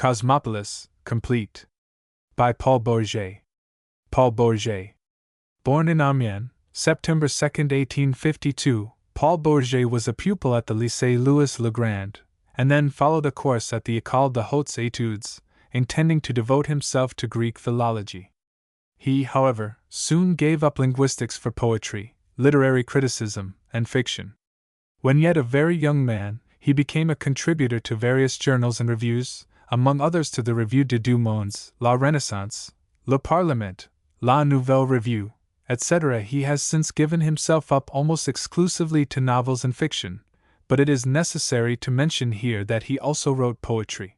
Cosmopolis, complete. By Paul Bourget. Paul Bourget. Born in Amiens, September 2, 1852, Paul Bourget was a pupil at the Lycée Louis-le-Grand, and then followed a course at the École des Hautes Études, intending to devote himself to Greek philology. He, however, soon gave up linguistics for poetry, literary criticism, and fiction. When yet a very young man, he became a contributor to various journals and reviews, among others to the Revue des Deux Mondes, La Renaissance, Le Parlement, La Nouvelle Revue, etc. He has since given himself up almost exclusively to novels and fiction, but it is necessary to mention here that he also wrote poetry.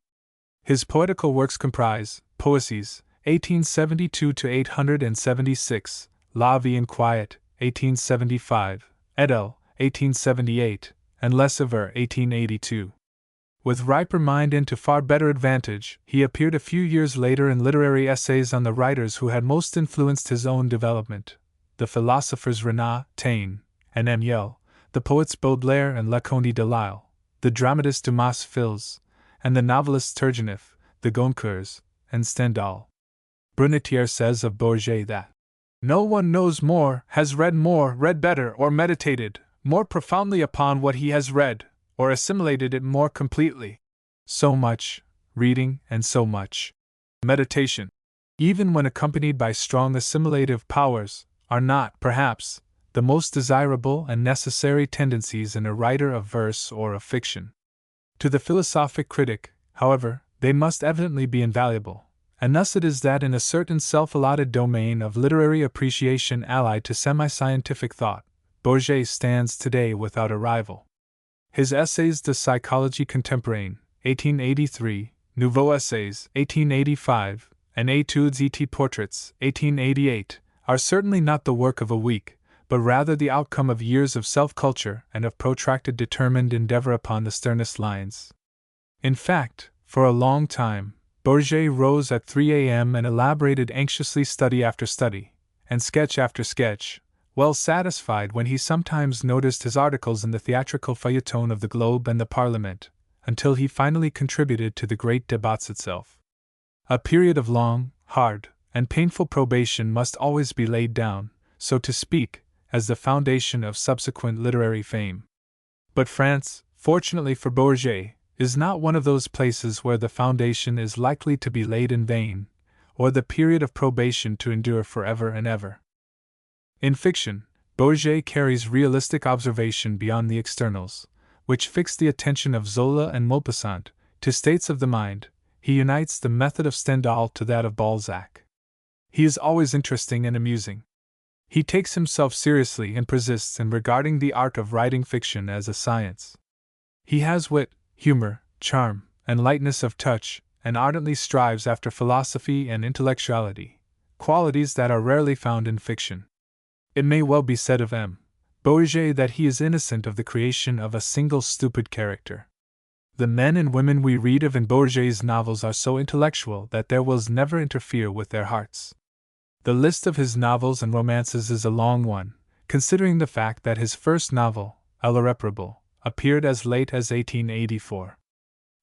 His poetical works comprise Poésies, 1872 to 876, La Vie en Quiet, 1875, Edel, 1878, and Les Hivers, 1882. With riper mind and to far better advantage, he appeared a few years later in literary essays on the writers who had most influenced his own development, the philosophers Renan, Taine, and Amiel, the poets Baudelaire and Leconte de Lisle, the dramatist Dumas Fils, and the novelists Turgenev, the Goncourts, and Stendhal. Brunetière says of Bourget that no one knows more, has read more, read better, or meditated more profoundly upon what he has read, or assimilated it more completely. So much reading and so much meditation, even when accompanied by strong assimilative powers, are not, perhaps, the most desirable and necessary tendencies in a writer of verse or of fiction. To the philosophic critic, however, they must evidently be invaluable, and thus it is that in a certain self-allotted domain of literary appreciation allied to semi-scientific thought, Bourget stands today without a rival. His Essays de Psychologie Contemporaine, 1883, Nouveaux Essays, 1885, and Études et Portraits, 1888, are certainly not the work of a week, but rather the outcome of years of self-culture and of protracted determined endeavor upon the sternest lines. In fact, for a long time, Bourget rose at 3 a.m. and elaborated anxiously study after study, and sketch after sketch, well satisfied when he sometimes noticed his articles in the theatrical feuilleton of the Globe and the Parlement, until he finally contributed to the great débats itself. A period of long, hard, and painful probation must always be laid down, so to speak, as the foundation of subsequent literary fame. But France, fortunately for Bourget, is not one of those places where the foundation is likely to be laid in vain, or the period of probation to endure forever and ever. In fiction, Bourget carries realistic observation beyond the externals, which fix the attention of Zola and Maupassant, to states of the mind. He unites the method of Stendhal to that of Balzac. He is always interesting and amusing. He takes himself seriously and persists in regarding the art of writing fiction as a science. He has wit, humor, charm, and lightness of touch, and ardently strives after philosophy and intellectuality, qualities that are rarely found in fiction. It may well be said of M. Bourget that he is innocent of the creation of a single stupid character. The men and women we read of in Bourget's novels are so intellectual that their wills never interfere with their hearts. The list of his novels and romances is a long one, considering the fact that his first novel, L'Irréparable, appeared as late as 1884.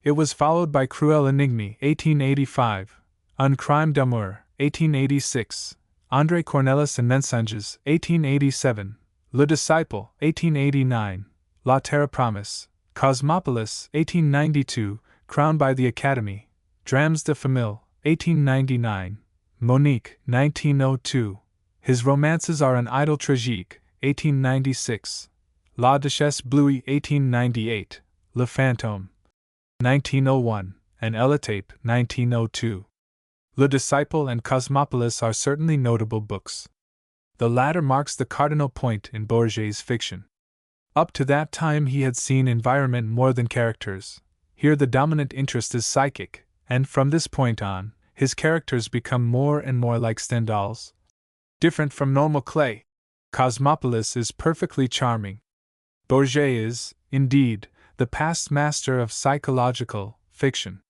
It was followed by Cruelle Enigme, 1885, Un Crime d'Amour, 1886, André Cornelis and Mensonges, 1887, Le Disciple, 1889, La Terre Promise, Cosmopolis, 1892, crowned by the Academy, Drames de Famille, 1899, Monique, 1902. His romances are An Idylle Tragique, 1896, La Duchesse Bluey, 1898, Le Fantôme, 1901, and Eletape, 1902. Le Disciple and Cosmopolis are certainly notable books. The latter marks the cardinal point in Bourget's fiction. Up to that time he had seen environment more than characters. Here the dominant interest is psychic, and from this point on, his characters become more and more like Stendhal's. Different from normal clay, Cosmopolis is perfectly charming. Bourget is, indeed, the past master of psychological fiction.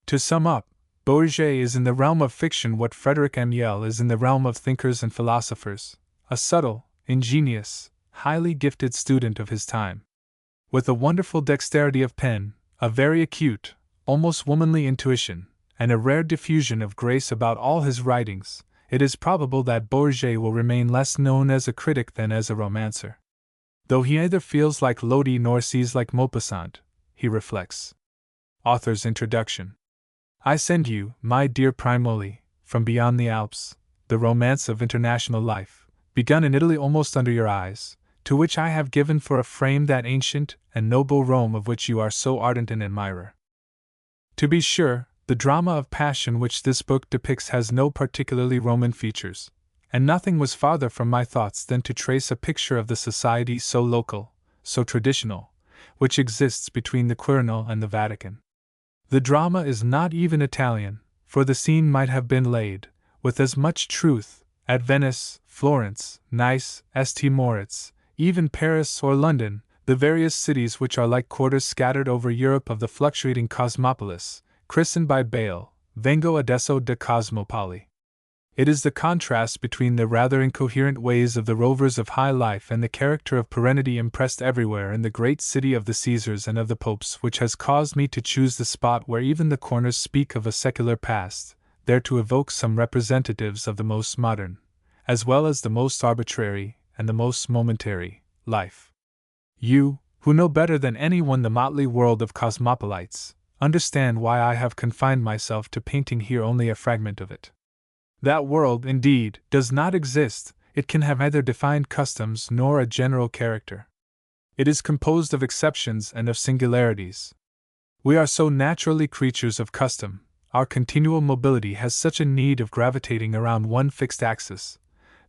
To sum up, Bourget is in the realm of fiction what Frederick Amiel is in the realm of thinkers and philosophers, a subtle, ingenious, highly gifted student of his time. With a wonderful dexterity of pen, a very acute, almost womanly intuition, and a rare diffusion of grace about all his writings, it is probable that Bourget will remain less known as a critic than as a romancer. Though he neither feels like Lodi nor sees like Maupassant, he reflects. Author's Introduction. I send you, my dear Primoli, from beyond the Alps, the romance of international life, begun in Italy almost under your eyes, to which I have given for a frame that ancient and noble Rome of which you are so ardent an admirer. To be sure, the drama of passion which this book depicts has no particularly Roman features, and nothing was farther from my thoughts than to trace a picture of the society so local, so traditional, which exists between the Quirinal and the Vatican. The drama is not even Italian, for the scene might have been laid, with as much truth, at Venice, Florence, Nice, St. Moritz, even Paris or London, the various cities which are like quarters scattered over Europe of the fluctuating Cosmopolis, christened by Bayle, Vengo adesso de Cosmopoli. It is the contrast between the rather incoherent ways of the rovers of high life and the character of perenity impressed everywhere in the great city of the Caesars and of the Popes which has caused me to choose the spot where even the corners speak of a secular past, there to evoke some representatives of the most modern, as well as the most arbitrary and the most momentary, life. You, who know better than anyone the motley world of cosmopolites, understand why I have confined myself to painting here only a fragment of it. That world, indeed, does not exist, it can have neither defined customs nor a general character. It is composed of exceptions and of singularities. We are so naturally creatures of custom, our continual mobility has such a need of gravitating around one fixed axis,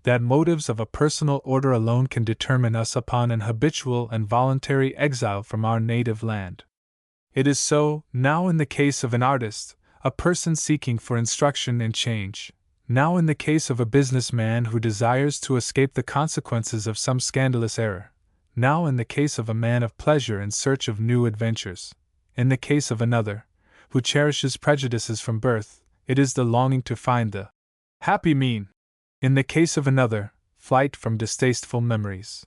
that motives of a personal order alone can determine us upon an habitual and voluntary exile from our native land. It is so, now in the case of an artist, a person seeking for instruction and change, now in the case of a businessman who desires to escape the consequences of some scandalous error, now in the case of a man of pleasure in search of new adventures, in the case of another, who cherishes prejudices from birth, it is the longing to find the happy mean. In the case of another, flight from distasteful memories.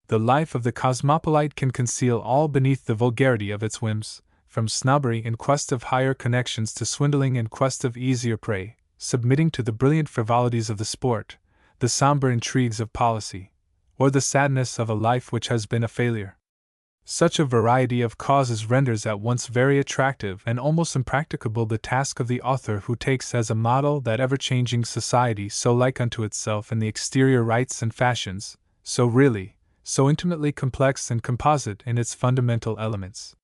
The life of the cosmopolite can conceal all beneath the vulgarity of its whims, from snobbery in quest of higher connections to swindling in quest of easier prey, submitting to the brilliant frivolities of the sport, the somber intrigues of policy, or the sadness of a life which has been a failure. Such a variety of causes renders at once very attractive and almost impracticable the task of the author who takes as a model that ever-changing society so like unto itself in the exterior rites and fashions, so really, so intimately complex and composite in its fundamental elements.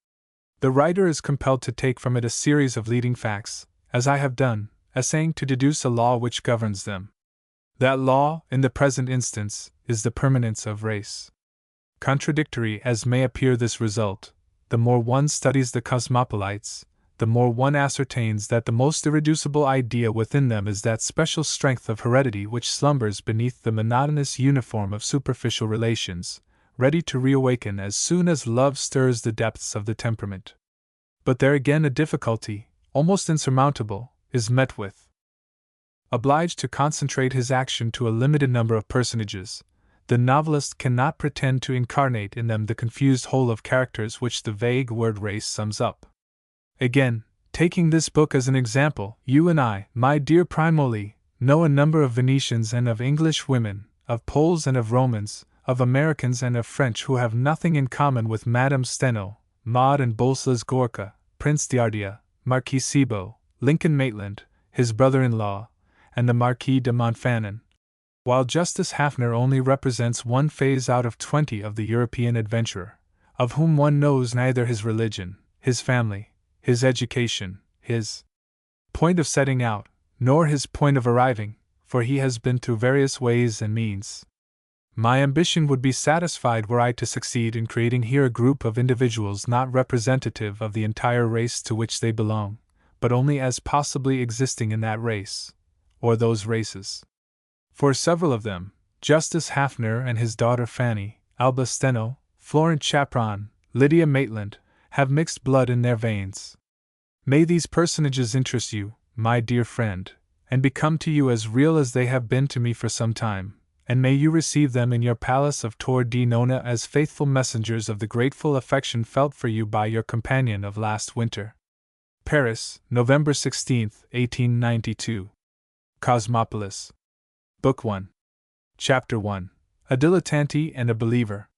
The writer is compelled to take from it a series of leading facts, as I have done, essaying to deduce a law which governs them. That law, in the present instance, is the permanence of race. Contradictory as may appear this result, the more one studies the cosmopolites, the more one ascertains that the most irreducible idea within them is that special strength of heredity which slumbers beneath the monotonous uniform of superficial relations, ready to reawaken as soon as love stirs the depths of the temperament. But there again a difficulty, almost insurmountable, is met with. Obliged to concentrate his action to a limited number of personages, the novelist cannot pretend to incarnate in them the confused whole of characters which the vague word race sums up. Again, taking this book as an example, you and I, my dear Primoli, know a number of Venetians and of English women, of Poles and of Romans, of Americans and of French who have nothing in common with Madame Steno, Maud and Bolsla's Gorka, Prince d'Ardia, Marquis Sibo, Lincoln Maitland, his brother-in-law, and the Marquis de Montfanon, while Justice Hafner only represents one phase out of 20 of the European adventurer, of whom one knows neither his religion, his family, his education, his point of setting out, nor his point of arriving, for he has been through various ways and means. My ambition would be satisfied were I to succeed in creating here a group of individuals not representative of the entire race to which they belong, but only as possibly existing in that race, or those races. For several of them, Justice Hafner and his daughter Fanny, Alba Steno, Florent Chapron, Lydia Maitland, have mixed blood in their veins. May these personages interest you, my dear friend, and become to you as real as they have been to me for some time, and may you receive them in your palace of Tor di Nona as faithful messengers of the grateful affection felt for you by your companion of last winter. Paris, November 16, 1892. Cosmopolis. Book 1. Chapter 1. A Dilettante and a Believer.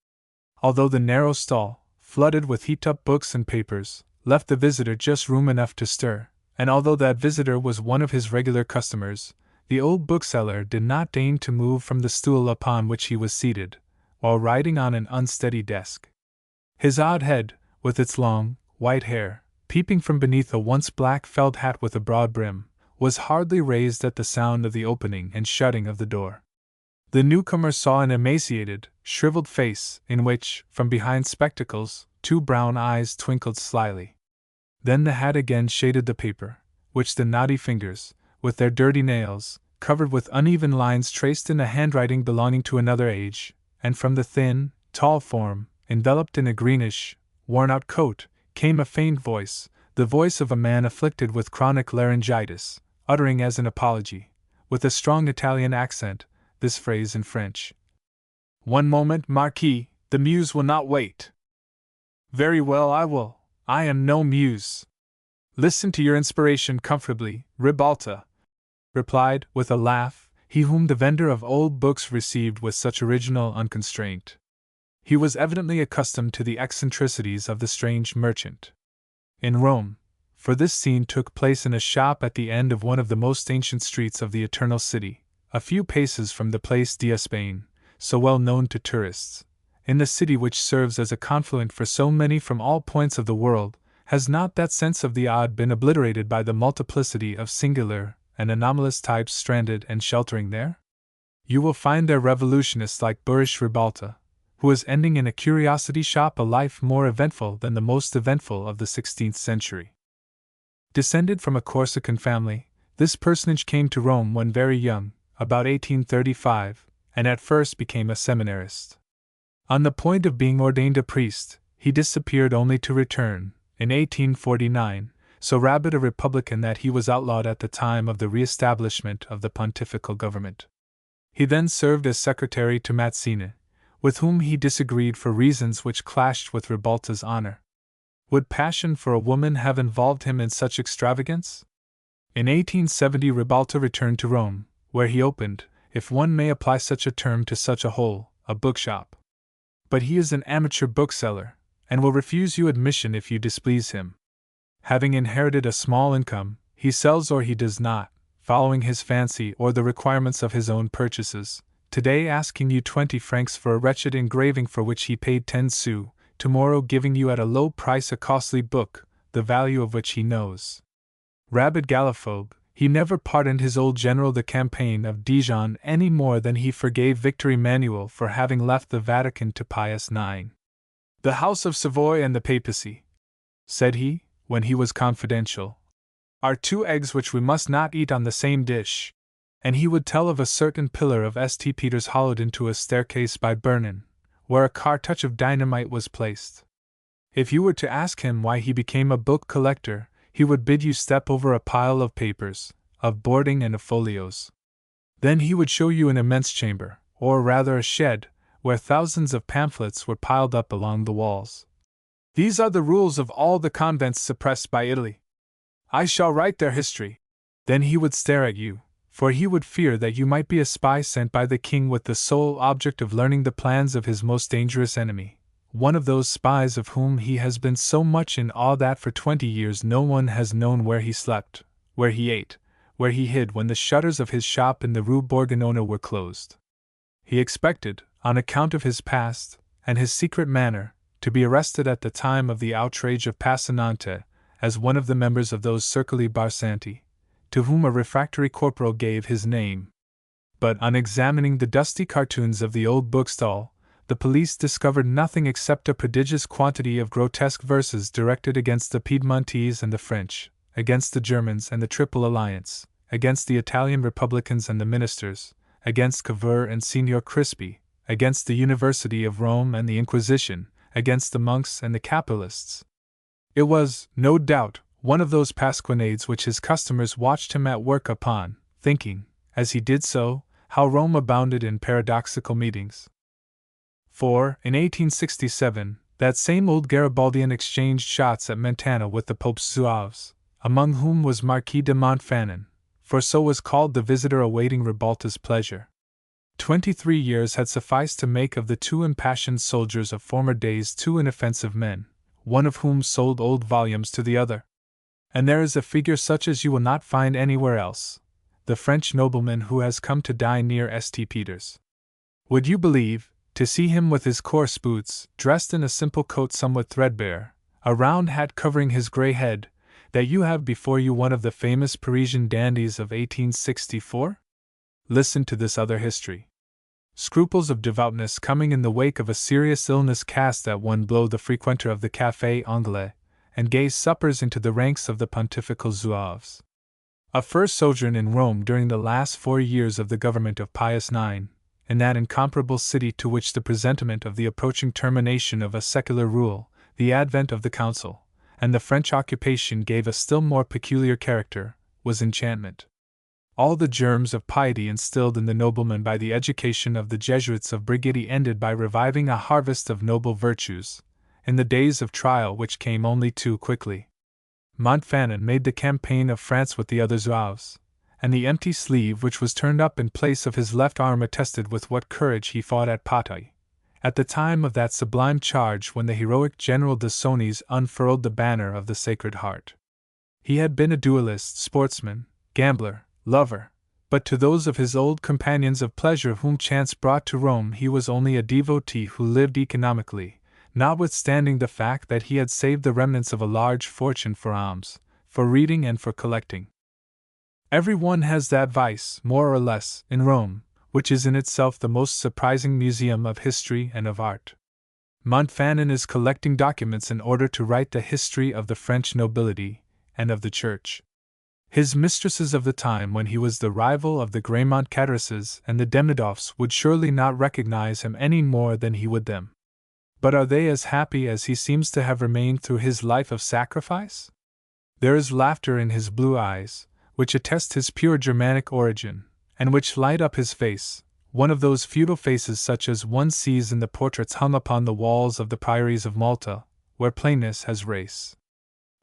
Although the narrow stall, flooded with heaped-up books and papers, left the visitor just room enough to stir, and although that visitor was one of his regular customers, the old bookseller did not deign to move from the stool upon which he was seated, while writing on an unsteady desk. His odd head, with its long, white hair, peeping from beneath a once black felt hat with a broad brim, was hardly raised at the sound of the opening and shutting of the door. The newcomer saw an emaciated, shriveled face, in which, from behind spectacles, 2 brown eyes twinkled slyly. Then the hat again shaded the paper, which the knotty fingers, with their dirty nails, covered with uneven lines traced in a handwriting belonging to another age, and from the thin, tall form, enveloped in a greenish, worn-out coat, came a faint voice, the voice of a man afflicted with chronic laryngitis, uttering as an apology, with a strong Italian accent, this phrase in French. "One moment, Marquis, the muse will not wait." "Very well, I will. I am no muse." "Listen to your inspiration comfortably, Ribalta," replied, with a laugh, he whom the vendor of old books received with such original unconstraint. He was evidently accustomed to the eccentricities of the strange merchant. In Rome, for this scene took place in a shop at the end of one of the most ancient streets of the Eternal City, a few paces from the Place d'Espagne, so well known to tourists, in the city which serves as a confluent for so many from all points of the world. Has not that sense of the odd been obliterated by the multiplicity of singular and anomalous types stranded and sheltering there? You will find there revolutionists like boorish Ribalta, who is ending in a curiosity shop a life more eventful than the most eventful of the 16th century. Descended from a Corsican family, this personage came to Rome when very young, about 1835, and at first became a seminarist. On the point of being ordained a priest, he disappeared only to return, in 1849, so rabid a republican that he was outlawed at the time of the re-establishment of the pontifical government. He then served as secretary to Mazzini, with whom he disagreed for reasons which clashed with Ribalta's honor. Would passion for a woman have involved him in such extravagance? In 1870 Ribalta returned to Rome, where he opened, if one may apply such a term to such a hole, a bookshop. But he is an amateur bookseller, and will refuse you admission if you displease him. Having inherited a small income, he sells or he does not, following his fancy or the requirements of his own purchases, today asking you 20 francs for a wretched engraving for which he paid 10 sous, tomorrow giving you at a low price a costly book, the value of which he knows. Rabid gallophobe, he never pardoned his old general the campaign of Dijon any more than he forgave Victor Emmanuel for having left the Vatican to Pius IX. "The House of Savoy and the Papacy," said he, when he was confidential, "are 2 eggs which we must not eat on the same dish." And he would tell of a certain pillar of St. Peter's hollowed into a staircase by Bernin, where a cartouche of dynamite was placed. If you were to ask him why he became a book collector, he would bid you step over a pile of papers, of boarding and of folios. Then he would show you an immense chamber, or rather a shed, where thousands of pamphlets were piled up along the walls. "These are the rules of all the convents suppressed by Italy. I shall write their history." Then he would stare at you, for he would fear that you might be a spy sent by the king with the sole object of learning the plans of his most dangerous enemy, one of those spies of whom he has been so much in awe that for 20 years no one has known where he slept, where he ate, where he hid when the shutters of his shop in the Rue Borgonona were closed. He expected, on account of his past, and his secret manner, to be arrested at the time of the outrage of Passanante, as one of the members of those Circoli Barsanti, to whom a refractory corporal gave his name. But on examining the dusty cartoons of the old bookstall, the police discovered nothing except a prodigious quantity of grotesque verses directed against the Piedmontese and the French, against the Germans and the Triple Alliance, against the Italian Republicans and the ministers, against Cavour and Signor Crispi, against the University of Rome and the Inquisition, against the monks and the Capitalists. It was, no doubt, one of those pasquinades which his customers watched him at work upon, thinking, as he did so, how Rome abounded in paradoxical meetings. For, in 1867, that same old Garibaldian exchanged shots at Mentana with the Pope's Zouaves, among whom was Marquis de Montfanon, for so was called the visitor awaiting Ribalta's pleasure. 23 years had sufficed to make of the two impassioned soldiers of former days two inoffensive men, one of whom sold old volumes to the other. And there is a figure such as you will not find anywhere else, the French nobleman who has come to dine near St. Peter's. Would you believe, to see him with his coarse boots, dressed in a simple coat somewhat threadbare, a round hat covering his grey head, that you have before you one of the famous Parisian dandies of 1864? Listen to this other history. Scruples of devoutness coming in the wake of a serious illness cast at one blow the frequenter of the Café Anglais, and gay suppers into the ranks of the pontifical zouaves. A first sojourn in Rome during the last 4 years of the government of Pius IX, in that incomparable city to which the presentiment of the approaching termination of a secular rule, the advent of the council, and the French occupation gave a still more peculiar character, was enchantment. All the germs of piety instilled in the nobleman by the education of the Jesuits of Brigitti ended by reviving a harvest of noble virtues, in the days of trial which came only too quickly. Montfanon made the campaign of France with the other zouaves, and the empty sleeve which was turned up in place of his left arm attested with what courage he fought at Patay, at the time of that sublime charge when the heroic General de Sonis unfurled the banner of the Sacred Heart. He had been a duelist, sportsman, gambler, lover, but to those of his old companions of pleasure whom chance brought to Rome he was only a devotee who lived economically, notwithstanding the fact that he had saved the remnants of a large fortune for alms, for reading and for collecting. Every one has that vice, more or less, in Rome, which is in itself the most surprising museum of history and of art. Montfanon is collecting documents in order to write the history of the French nobility and of the Church. His mistresses of the time when he was the rival of the Graymont Cateresses and the Demidovs would surely not recognize him any more than he would them. But are they as happy as he seems to have remained through his life of sacrifice? There is laughter in his blue eyes, which attest his pure Germanic origin, and which light up his face, one of those feudal faces such as one sees in the portraits hung upon the walls of the priories of Malta, where plainness has race.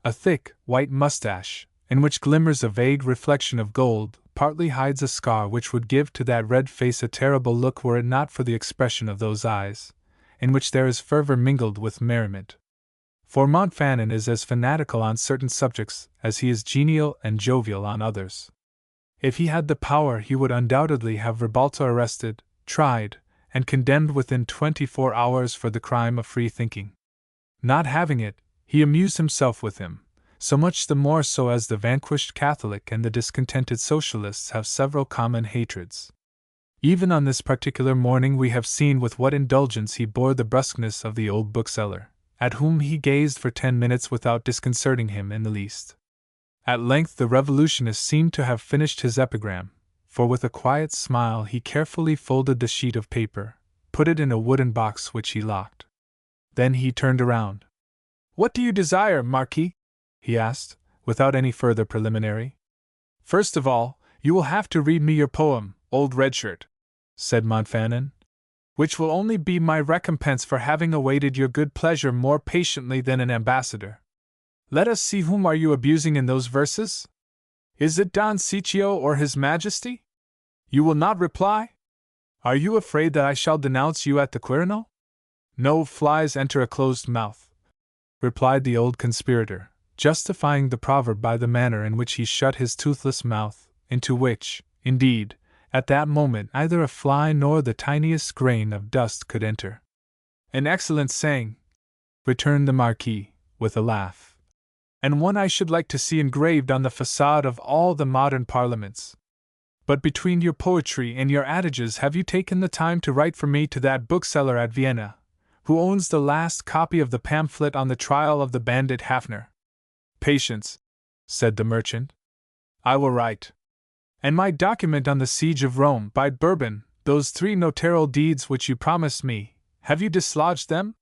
A thick, white mustache, in which glimmers a vague reflection of gold, partly hides a scar which would give to that red face a terrible look were it not for the expression of those eyes, in which there is fervor mingled with merriment. For Montfanon is as fanatical on certain subjects as he is genial and jovial on others. If he had the power he would undoubtedly have Ribalta arrested, tried, and condemned within 24 hours for the crime of free thinking. Not having it, he amused himself with him, so much the more so as the vanquished Catholic and the discontented Socialists have several common hatreds. Even on this particular morning we have seen with what indulgence he bore the brusqueness of the old bookseller, at whom he gazed for 10 minutes without disconcerting him in the least. At length the revolutionist seemed to have finished his epigram, for with a quiet smile he carefully folded the sheet of paper, put it in a wooden box which he locked. Then he turned around. "What do you desire, Marquis?" he asked, without any further preliminary. "First of all, you will have to read me your poem, Old Redshirt," said Montfanon, "which will only be my recompense for having awaited your good pleasure more patiently than an ambassador. Let us see, whom are you abusing in those verses? Is it Don Ciccio or His Majesty? You will not reply? Are you afraid that I shall denounce you at the Quirinal? No flies enter a closed mouth," replied the old conspirator, justifying the proverb by the manner in which he shut his toothless mouth, into which, indeed, at that moment neither a fly nor the tiniest grain of dust could enter. "An excellent saying," returned the Marquis, with a laugh, "and one I should like to see engraved on the façade of all the modern parliaments. But between your poetry and your adages, have you taken the time to write for me to that bookseller at Vienna, who owns the last copy of the pamphlet on the trial of the bandit Hafner?" "Patience," said the merchant. "I will write. And my document on the siege of Rome by Bourbon, those 3 notarial deeds which you promised me, have you dislodged them?"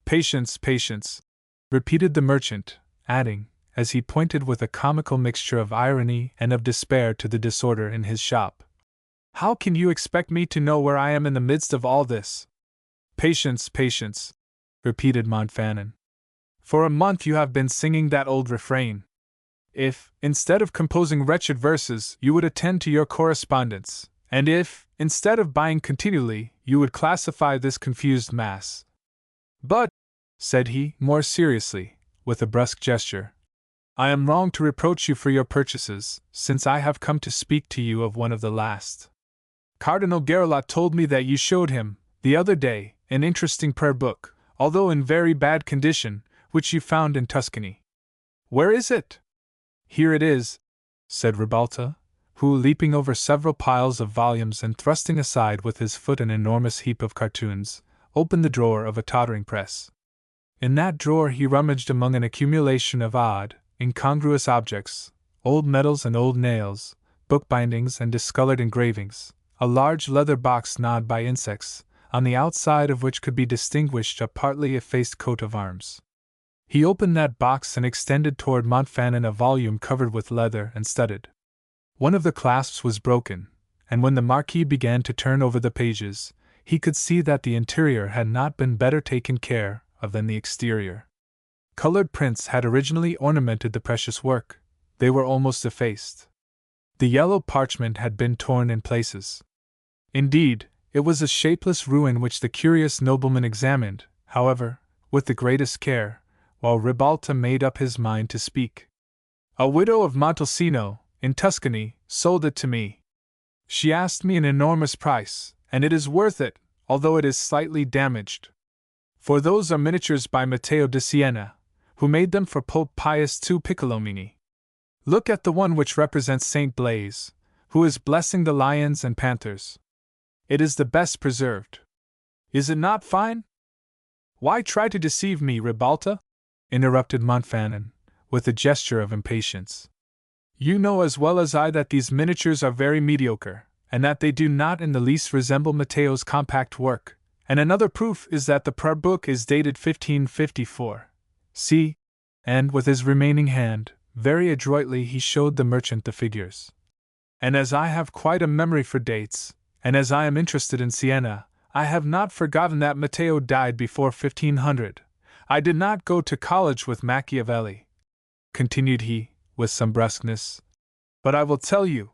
"Patience, patience," repeated the merchant, adding, as he pointed with a comical mixture of irony and of despair to the disorder in his shop, "how can you expect me to know where I am in the midst of all this?" "Patience, patience," repeated Montfanon. "For a month you have been singing that old refrain. If, instead of composing wretched verses, you would attend to your correspondence, and if, instead of buying continually, you would classify this confused mass. But, said he, more seriously, with a brusque gesture, I am wrong to reproach you for your purchases, since I have come to speak to you of one of the last. Cardinal Gerolot told me that you showed him, the other day, an interesting prayer book, although in very bad condition, which you found in Tuscany. Where is it? Here it is, said Ribalta, who, leaping over several piles of volumes and thrusting aside with his foot an enormous heap of cartoons, opened the drawer of a tottering press. In that drawer he rummaged among an accumulation of odd, incongruous objects, old medals and old nails, bookbindings and discolored engravings, a large leather box gnawed by insects, on the outside of which could be distinguished a partly effaced coat of arms. He opened that box and extended toward Montfanon a volume covered with leather and studded. One of the clasps was broken, and when the Marquis began to turn over the pages, he could see that the interior had not been better taken care of than the exterior. Colored prints had originally ornamented the precious work; they were almost effaced. The yellow parchment had been torn in places. Indeed, it was a shapeless ruin which the curious nobleman examined, however, with the greatest care, while Ribalta made up his mind to speak. A widow of Montalcino, in Tuscany, sold it to me. She asked me an enormous price, and it is worth it, although it is slightly damaged. For those are miniatures by Matteo da Siena, who made them for Pope Pius II Piccolomini. Look at the one which represents Saint Blaise, who is blessing the lions and panthers. It is the best preserved. Is it not fine? Why try to deceive me, Ribalta? Interrupted Montfanon, with a gesture of impatience. You know as well as I that these miniatures are very mediocre, and that they do not in the least resemble Matteo's compact work, and another proof is that the prayer book is dated 1554. See, and with his remaining hand, very adroitly he showed the merchant the figures. And as I have quite a memory for dates, and as I am interested in Siena, I have not forgotten that Matteo died before 1500. I did not go to college with Machiavelli, continued he, with some brusqueness, but I will tell you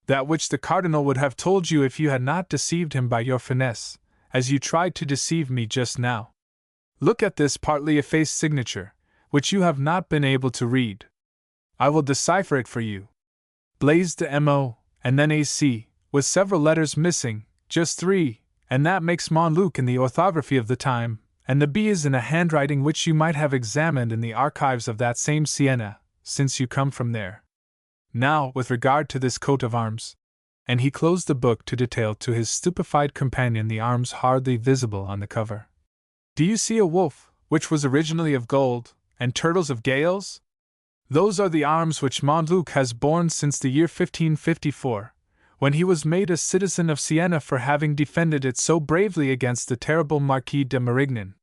that which the cardinal would have told you if you had not deceived him by your finesse, as you tried to deceive me just now. Look at this partly effaced signature, which you have not been able to read. I will decipher it for you. Blaise de Mo, and then AC, with several letters missing, just 3, and that makes Montluc in the orthography of the time, and the B is in a handwriting which you might have examined in the archives of that same Siena, since you come from there. Now, with regard to this coat of arms, and he closed the book to detail to his stupefied companion the arms hardly visible on the cover. Do you see a wolf, which was originally of gold, and turtles of Gales? Those are the arms which Montluc has borne since the year 1554, when he was made a citizen of Siena for having defended it so bravely against the terrible Marquis de Marignan.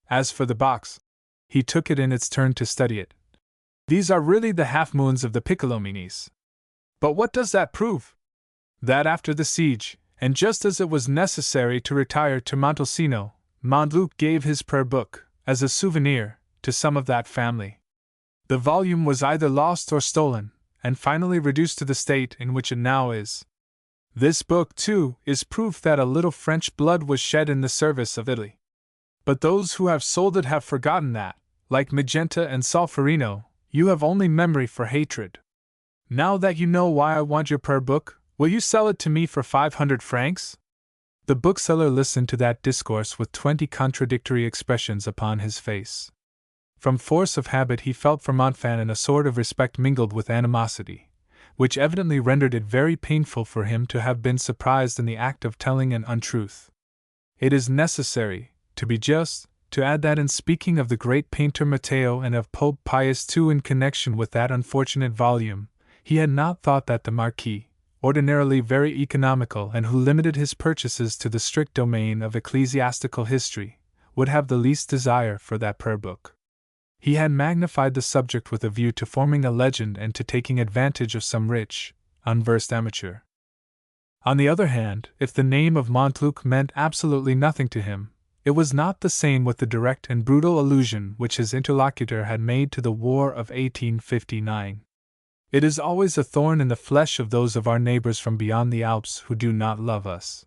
As for the box, he took it in its turn to study it. These are really the half-moons of the Piccolominis. But what does that prove? That after the siege, and just as it was necessary to retire to Montalcino, Montluc gave his prayer book, as a souvenir, to some of that family. The volume was either lost or stolen, and finally reduced to the state in which it now is. This book, too, is proof that a little French blood was shed in the service of Italy. But those who have sold it have forgotten that, like Magenta and Solferino, you have only memory for hatred. Now that you know why I want your prayer book, will you sell it to me for 500 francs? The bookseller listened to that discourse with 20 contradictory expressions upon his face. From force of habit he felt for Montfanon a sort of respect mingled with animosity, which evidently rendered it very painful for him to have been surprised in the act of telling an untruth. It is necessary, to be just, to add that in speaking of the great painter Matteo and of Pope Pius II in connection with that unfortunate volume, he had not thought that the Marquis, ordinarily very economical and who limited his purchases to the strict domain of ecclesiastical history, would have the least desire for that prayer book. He had magnified the subject with a view to forming a legend and to taking advantage of some rich, unversed amateur. On the other hand, if the name of Montluc meant absolutely nothing to him, it was not the same with the direct and brutal allusion which his interlocutor had made to the War of 1859. It is always a thorn in the flesh of those of our neighbors from beyond the Alps who do not love us.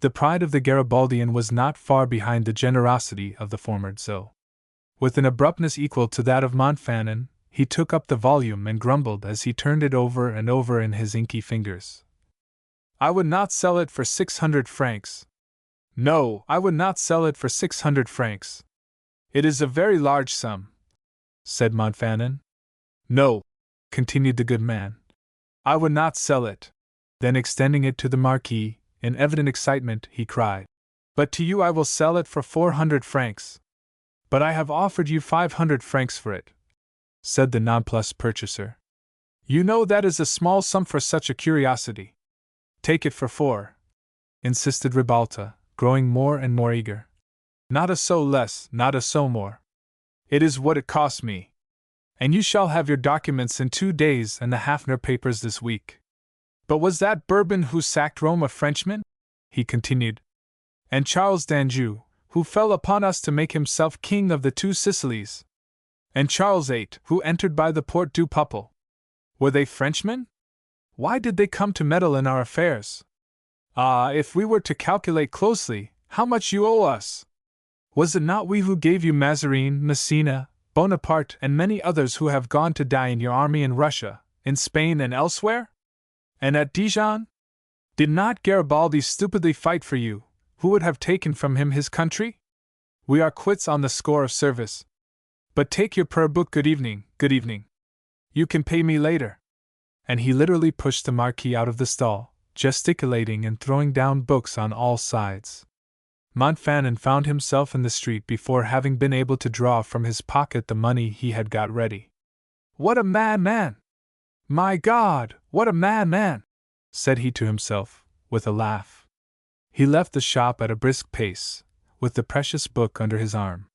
The pride of the Garibaldian was not far behind the generosity of the former Zo. With an abruptness equal to that of Montfanon, he took up the volume and grumbled as he turned it over and over in his inky fingers. I would not sell it for 600 francs. No, I would not sell it for 600 francs. It is a very large sum, said Montfanon. No, continued the good man, I would not sell it. Then extending it to the Marquis, in evident excitement, he cried, But to you I will sell it for 400 francs. But I have offered you 500 francs for it, said the nonplussed purchaser. You know that is a small sum for such a curiosity. Take it for 4, insisted Ribalta, growing more and more eager. Not a sou less, not a sou more. It is what it costs me. And you shall have your documents in 2 days and the Hafner papers this week. But was that Bourbon who sacked Rome a Frenchman? He continued. And Charles d'Anjou, who fell upon us to make himself king of the 2 Sicilies? And Charles VIII, who entered by the Porte du Peuple? Were they Frenchmen? Why did they come to meddle in our affairs? Ah, if we were to calculate closely, how much you owe us! Was it not we who gave you Mazarin, Messina, Bonaparte, and many others who have gone to die in your army in Russia, in Spain and elsewhere? And at Dijon? Did not Garibaldi stupidly fight for you, who would have taken from him his country? We are quits on the score of service. But take your prayer book, good evening, good evening. You can pay me later. And he literally pushed the Marquis out of the stall, gesticulating and throwing down books on all sides. Montfanon found himself in the street before having been able to draw from his pocket the money he had got ready. What a madman! My God, what a madman! Said he to himself, with a laugh. He left the shop at a brisk pace, with the precious book under his arm.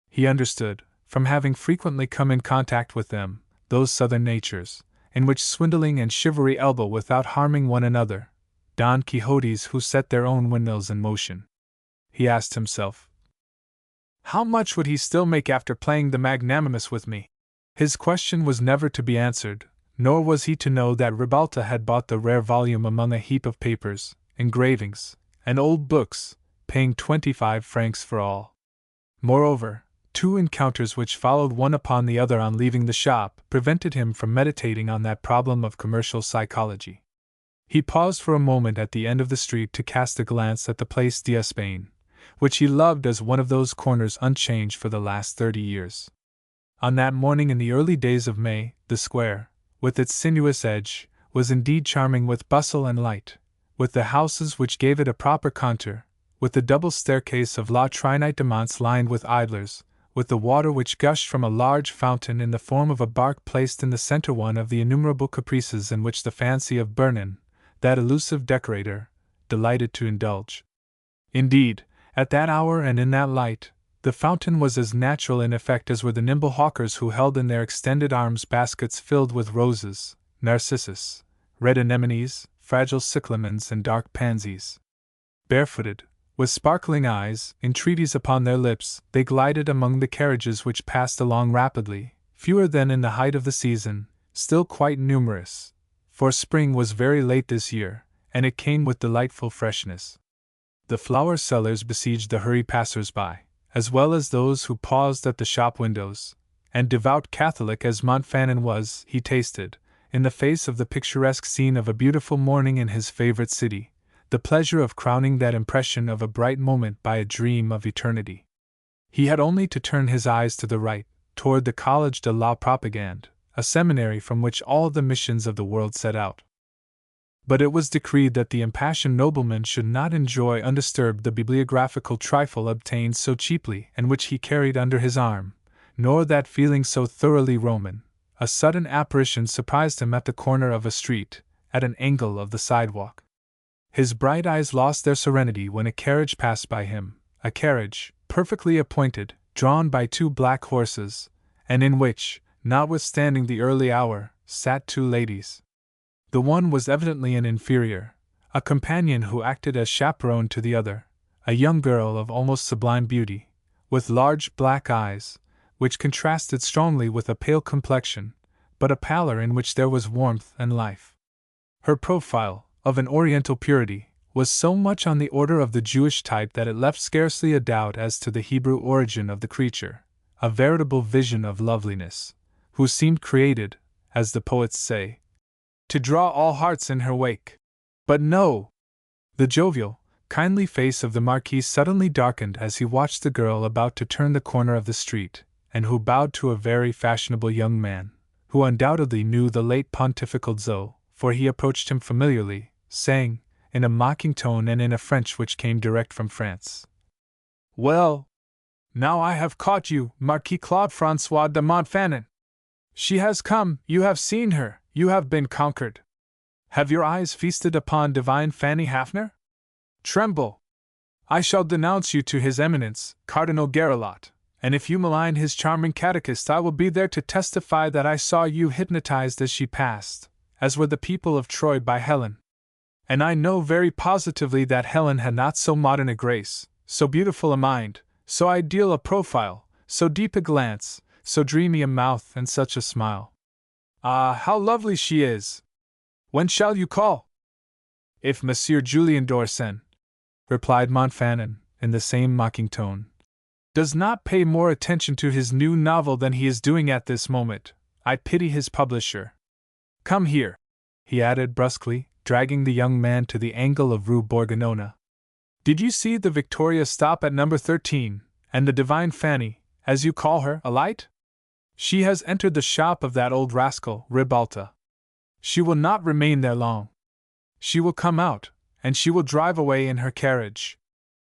He understood, from having frequently come in contact with them, those southern natures, in which swindling and chivalry elbow without harming one another, Don Quixotes who set their own windmills in motion. He asked himself, how much would he still make after playing the magnanimous with me? His question was never to be answered, nor was he to know that Ribalta had bought the rare volume among a heap of papers, engravings, and old books, paying 25 francs for all. Moreover, 2 encounters which followed one upon the other on leaving the shop prevented him from meditating on that problem of commercial psychology. He paused for a moment at the end of the street to cast a glance at the Place d'Espagne, which he loved as one of those corners unchanged for the last 30 years. On that morning in the early days of May, the square, with its sinuous edge, was indeed charming with bustle and light, with the houses which gave it a proper contour, with the double staircase of La Trinite-de-Monts lined with idlers, with the water which gushed from a large fountain in the form of a bark placed in the center, one of the innumerable caprices in which the fancy of Bernin, that elusive decorator, delighted to indulge. Indeed, at that hour and in that light, the fountain was as natural in effect as were the nimble hawkers who held in their extended arms baskets filled with roses, narcissus, red anemones, fragile cyclamens, and dark pansies. Barefooted, with sparkling eyes, entreaties upon their lips, they glided among the carriages which passed along rapidly, fewer than in the height of the season, still quite numerous, for spring was very late this year, and it came with delightful freshness. The flower sellers besieged the hurried passers-by, as well as those who paused at the shop windows, and devout Catholic as Montfanon was, he tasted, in the face of the picturesque scene of a beautiful morning in his favorite city, the pleasure of crowning that impression of a bright moment by a dream of eternity. He had only to turn his eyes to the right, toward the Collège de la Propagande, a seminary from which all the missions of the world set out. But it was decreed that the impassioned nobleman should not enjoy undisturbed the bibliographical trifle obtained so cheaply and which he carried under his arm, nor that feeling so thoroughly Roman. A sudden apparition surprised him at the corner of a street, at an angle of the sidewalk. His bright eyes lost their serenity when a carriage passed by him, a carriage, perfectly appointed, drawn by 2 black horses, and in which, notwithstanding the early hour, sat 2 ladies. The one was evidently an inferior, a companion who acted as chaperone to the other, a young girl of almost sublime beauty, with large black eyes, which contrasted strongly with a pale complexion, but a pallor in which there was warmth and life. Her profile, of an oriental purity, was so much on the order of the Jewish type that it left scarcely a doubt as to the Hebrew origin of the creature, a veritable vision of loveliness, who seemed created, as the poets say, to draw all hearts in her wake. But no! The jovial, kindly face of the Marquis suddenly darkened as he watched the girl about to turn the corner of the street, and who bowed to a very fashionable young man, who undoubtedly knew the late pontifical Zoe, for he approached him familiarly, saying, in a mocking tone and in a French which came direct from France, "Well, now I have caught you, Marquis Claude Francois de Montfanon. She has come, you have seen her, you have been conquered. Have your eyes feasted upon divine Fanny Hafner? Tremble! I shall denounce you to His Eminence, Cardinal Gerelot, and if you malign his charming catechist, I will be there to testify that I saw you hypnotized as she passed, as were the people of Troy by Helen. And I know very positively that Helen had not so modern a grace, so beautiful a mind, so ideal a profile, so deep a glance, so dreamy a mouth, and such a smile. Ah, how lovely she is! When shall you call?" "If Monsieur Julien d'Orsen," replied Montfanon, in the same mocking tone, "does not pay more attention to his new novel than he is doing at this moment, I pity his publisher. Come here," he added brusquely, dragging the young man to the angle of Rue Bourguignon. "Did you see the Victoria stop at number 13, and the divine Fanny, as you call her, alight? She has entered the shop of that old rascal, Ribalta. She will not remain there long. She will come out, and she will drive away in her carriage.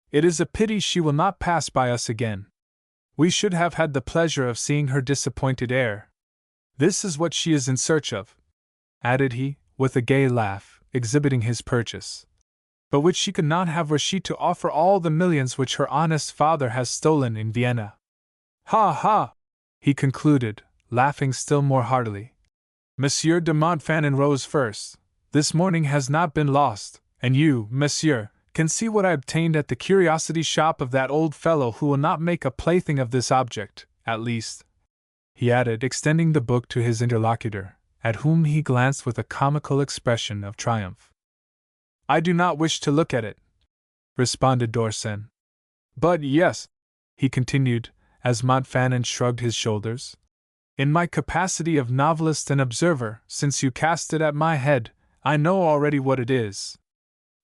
It is a pity she will not pass by us again. We should have had the pleasure of seeing her disappointed air. This is what she is in search of," added he, with a gay laugh, exhibiting his purchase, "but which she could not have were she to offer all the millions which her honest father has stolen in Vienna. Ha ha!" he concluded, laughing still more heartily. "Monsieur de Montfanon rose first. This morning has not been lost, and you, monsieur, can see what I obtained at the curiosity shop of that old fellow who will not make a plaything of this object, at least," he added, extending the book to his interlocutor, at whom he glanced with a comical expression of triumph. "I do not wish to look at it," responded d'Orsen. "But yes," he continued, as Montfanon shrugged his shoulders, "in my capacity of novelist and observer, since you cast it at my head, I know already what it is."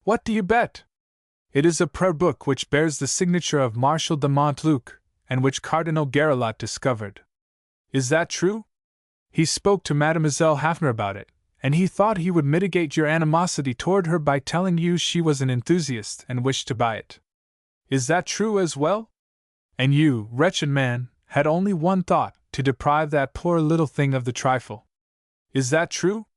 "What do you bet?" "It is a prayer book which bears the signature of Marshal de Montluc, and which Cardinal Gerelot discovered." "Is that true?" "He spoke to Mademoiselle Hafner about it, and he thought he would mitigate your animosity toward her by telling you she was an enthusiast and wished to buy it." "Is that true as well?" "And you, wretched man, had only one thought, to deprive that poor little thing of the trifle." "Is that true?"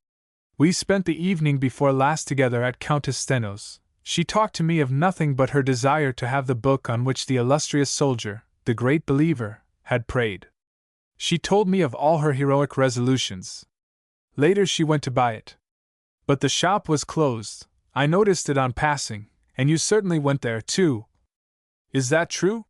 "We spent the evening before last together at Countess Steno's. She talked to me of nothing but her desire to have the book on which the illustrious soldier, the great believer, had prayed. She told me of all her heroic resolutions. Later she went to buy it. But the shop was closed. I noticed it on passing, and you certainly went there, too. Is that true?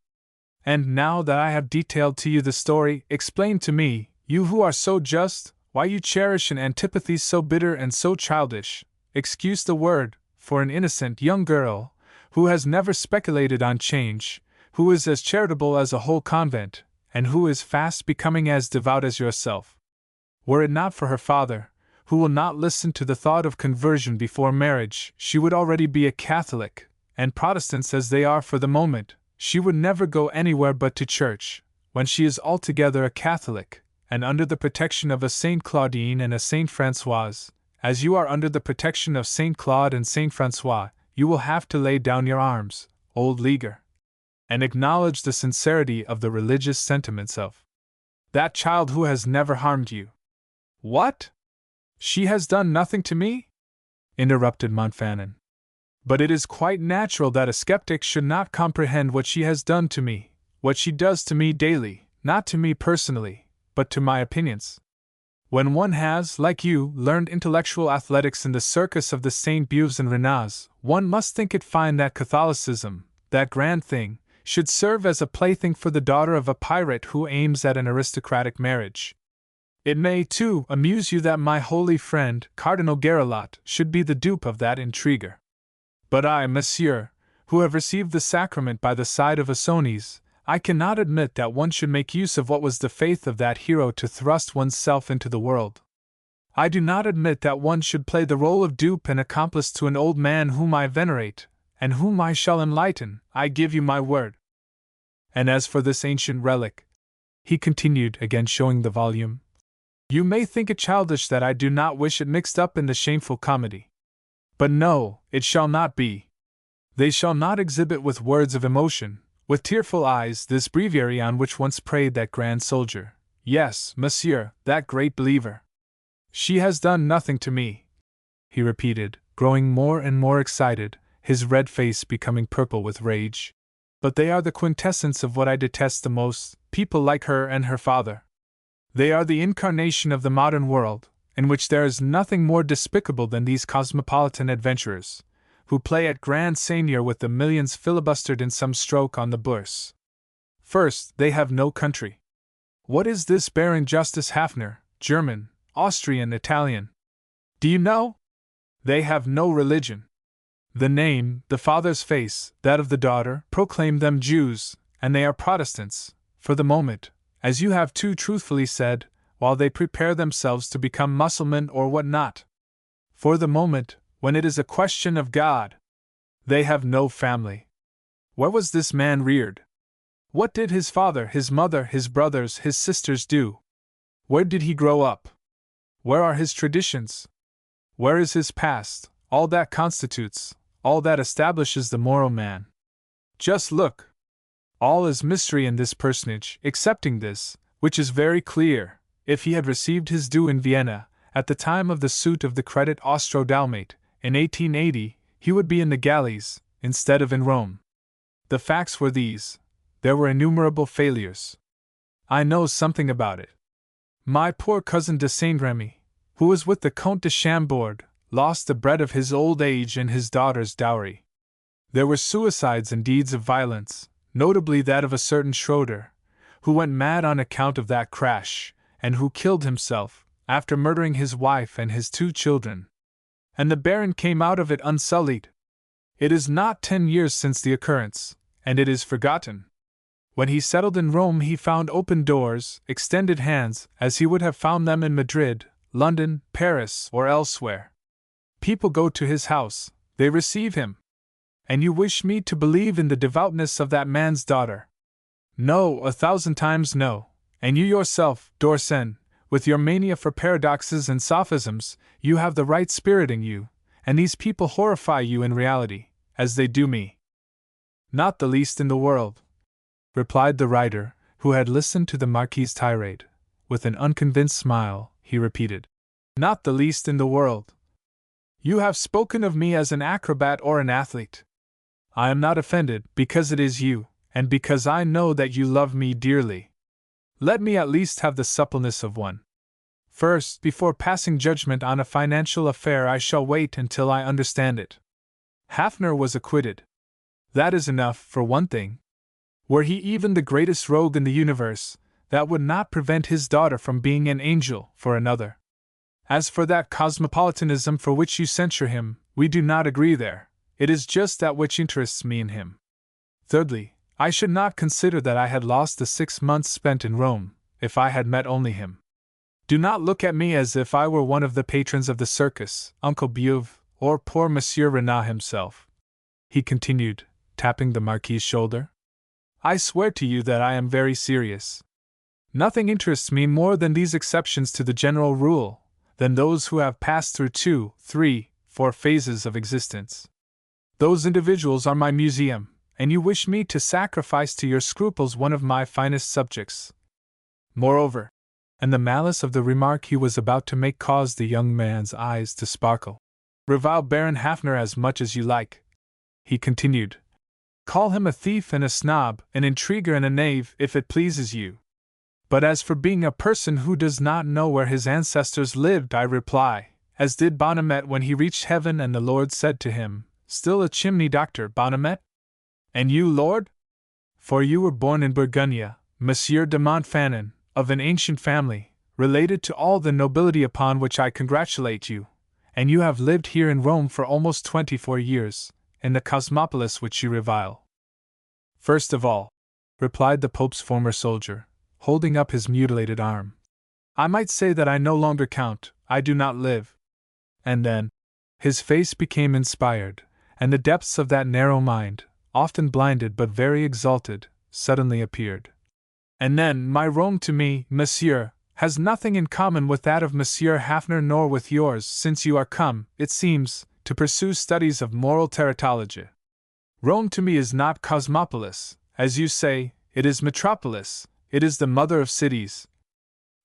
And now that I have detailed to you the story, explain to me, you who are so just, why you cherish an antipathy so bitter and so childish, excuse the word, for an innocent young girl, who has never speculated on change, who is as charitable as a whole convent, and who is fast becoming as devout as yourself. Were it not for her father, who will not listen to the thought of conversion before marriage, she would already be a Catholic, and Protestants as they are for the moment, she would never go anywhere but to church. When she is altogether a Catholic, and under the protection of a Saint Claudine and a Saint Francoise, as you are under the protection of Saint Claude and Saint Francois, you will have to lay down your arms, old leaguer, and acknowledge the sincerity of the religious sentiments of that child who has never harmed you." "What? She has done nothing to me?" interrupted Montfanon. "But it is quite natural that a skeptic should not comprehend what she has done to me, what she does to me daily, not to me personally, but to my opinions. When one has, like you, learned intellectual athletics in the circus of the St. Beuves and Renaz, one must think it fine that Catholicism, that grand thing, should serve as a plaything for the daughter of a pirate who aims at an aristocratic marriage. It may, too, amuse you that my holy friend, Cardinal Garelot, should be the dupe of that intriguer. But I, monsieur, who have received the sacrament by the side of Ausones, I cannot admit that one should make use of what was the faith of that hero to thrust one's self into the world. I do not admit that one should play the role of dupe and accomplice to an old man whom I venerate, and whom I shall enlighten, I give you my word. And as for this ancient relic, he continued, again showing the volume, you may think it childish that I do not wish it mixed up in the shameful comedy. But no, it shall not be. They shall not exhibit with words of emotion, with tearful eyes, this breviary on which once prayed that grand soldier. Yes, monsieur, that great believer. She has done nothing to me, he repeated, growing more and more excited, his red face becoming purple with rage. But they are the quintessence of what I detest the most, people like her and her father. They are the incarnation of the modern world, in which there is nothing more despicable than these cosmopolitan adventurers, who play at grand seigneur with the millions filibustered in some stroke on the bourse. First, they have no country. What is this Baron Justice Hafner, German, Austrian, Italian? Do you know? They have no religion. The name, the father's face, that of the daughter, proclaim them Jews, and they are Protestants, for the moment, as you have too truthfully said, while they prepare themselves to become Mussulman or what not. For the moment, when it is a question of God, they have no family. Where was this man reared? What did his father, his mother, his brothers, his sisters do? Where did he grow up? Where are his traditions? Where is his past, all that constitutes, all that establishes the moral man? Just look. All is mystery in this personage, excepting this, which is very clear. If he had received his due in Vienna, at the time of the suit of the Credit Austro-Dalmate, in 1880, he would be in the galleys, instead of in Rome. The facts were these. There were innumerable failures. I know something about it. My poor cousin de Saint-Remy, who was with the Comte de Chambord, lost the bread of his old age and his daughter's dowry. There were suicides and deeds of violence, notably that of a certain Schroeder, who went mad on account of that crash, and who killed himself, after murdering his wife and his 2 children. And the Baron came out of it unsullied. It is not 10 years since the occurrence, and it is forgotten. When he settled in Rome, he found open doors, extended hands, as he would have found them in Madrid, London, Paris, or elsewhere. People go to his house, they receive him. And you wish me to believe in the devoutness of that man's daughter? No, 1,000 times no. And you yourself, Dorsen, with your mania for paradoxes and sophisms, you have the right spirit in you, and these people horrify you in reality, as they do me. Not the least in the world, replied the writer, who had listened to the Marquis's tirade. With an unconvinced smile, he repeated, not the least in the world. You have spoken of me as an acrobat or an athlete. I am not offended, because it is you, and because I know that you love me dearly. Let me at least have the suppleness of one. First, before passing judgment on a financial affair, I shall wait until I understand it. Hafner was acquitted. That is enough, for one thing. Were he even the greatest rogue in the universe, that would not prevent his daughter from being an angel, for another. As for that cosmopolitanism for which you censure him, we do not agree there. It is just that which interests me in him. Thirdly, I should not consider that I had lost the 6 months spent in Rome, if I had met only him. Do not look at me as if I were one of the patrons of the circus, Uncle Beuve, or poor Monsieur Renat himself, he continued, tapping the Marquis's shoulder. I swear to you that I am very serious. Nothing interests me more than these exceptions to the general rule, than those who have passed through 2, 3, 4 phases of existence. Those individuals are my museum, and you wish me to sacrifice to your scruples one of my finest subjects. Moreover, and the malice of the remark he was about to make caused the young man's eyes to sparkle. Revile Baron Hafner as much as you like, he continued. Call him a thief and a snob, an intriguer and a knave, if it pleases you. But as for being a person who does not know where his ancestors lived, I reply, as did Bonnemet when he reached heaven and the Lord said to him, still a chimney doctor, Bonnemet? And you, Lord? For you were born in Bourgogne, Monsieur de Montfanon, of an ancient family, related to all the nobility upon which I congratulate you, and you have lived here in Rome for almost 24 years, in the Cosmopolis which you revile. First of all, replied the Pope's former soldier, holding up his mutilated arm, I might say that I no longer count, I do not live. And then, his face became inspired, and the depths of that narrow mind, often blinded but very exalted, suddenly appeared. And then, my Rome to me, monsieur, has nothing in common with that of Monsieur Hafner nor with yours, since you are come, it seems, to pursue studies of moral teratology. Rome to me is not Cosmopolis, as you say, it is Metropolis, it is the mother of cities.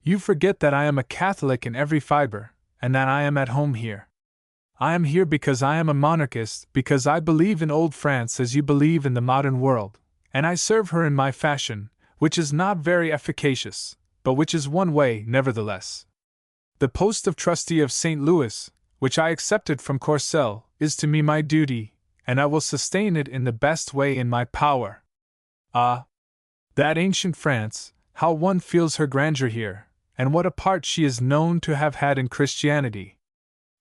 You forget that I am a Catholic in every fibre, and that I am at home here. I am here because I am a monarchist, because I believe in old France as you believe in the modern world, and I serve her in my fashion, which is not very efficacious, but which is one way, nevertheless. The post of trustee of St. Louis, which I accepted from Courcelles, is to me my duty, and I will sustain it in the best way in my power. Ah! That ancient France, how one feels her grandeur here, and what a part she is known to have had in Christianity.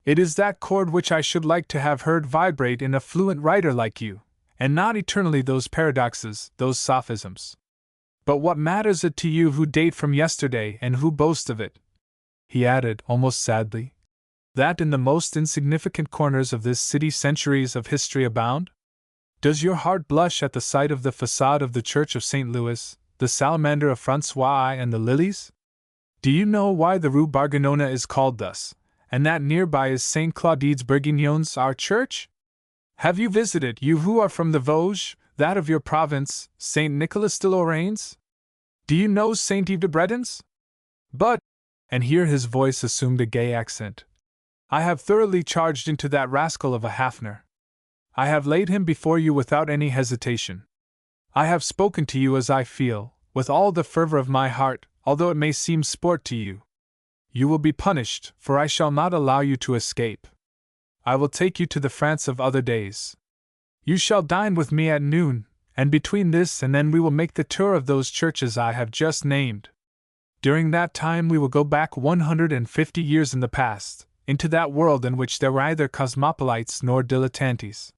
It is that chord which I should like to have heard vibrate in a fluent writer like you, and not eternally those paradoxes, those sophisms. But what matters it to you who date from yesterday and who boast of it? He added, almost sadly, that in the most insignificant corners of this city centuries of history abound? Does your heart blush at the sight of the facade of the Church of St. Louis, the salamander of Francois and the lilies? Do you know why the Rue Barganona is called thus, and that nearby is St. Claudine's Bourguignon's our church? Have you visited, you who are from the Vosges, that of your province, St. Nicholas de Lorraine's? Do you know St. Yves de Breton's? But, and here his voice assumed a gay accent, I have thoroughly charged into that rascal of a Hafner. I have laid him before you without any hesitation. I have spoken to you as I feel, with all the fervor of my heart, although it may seem sport to you. You will be punished, for I shall not allow you to escape. I will take you to the France of other days. You shall dine with me at noon, and between this and then we will make the tour of those churches I have just named. During that time we will go back 150 years in the past, into that world in which there were neither cosmopolites nor dilettantes.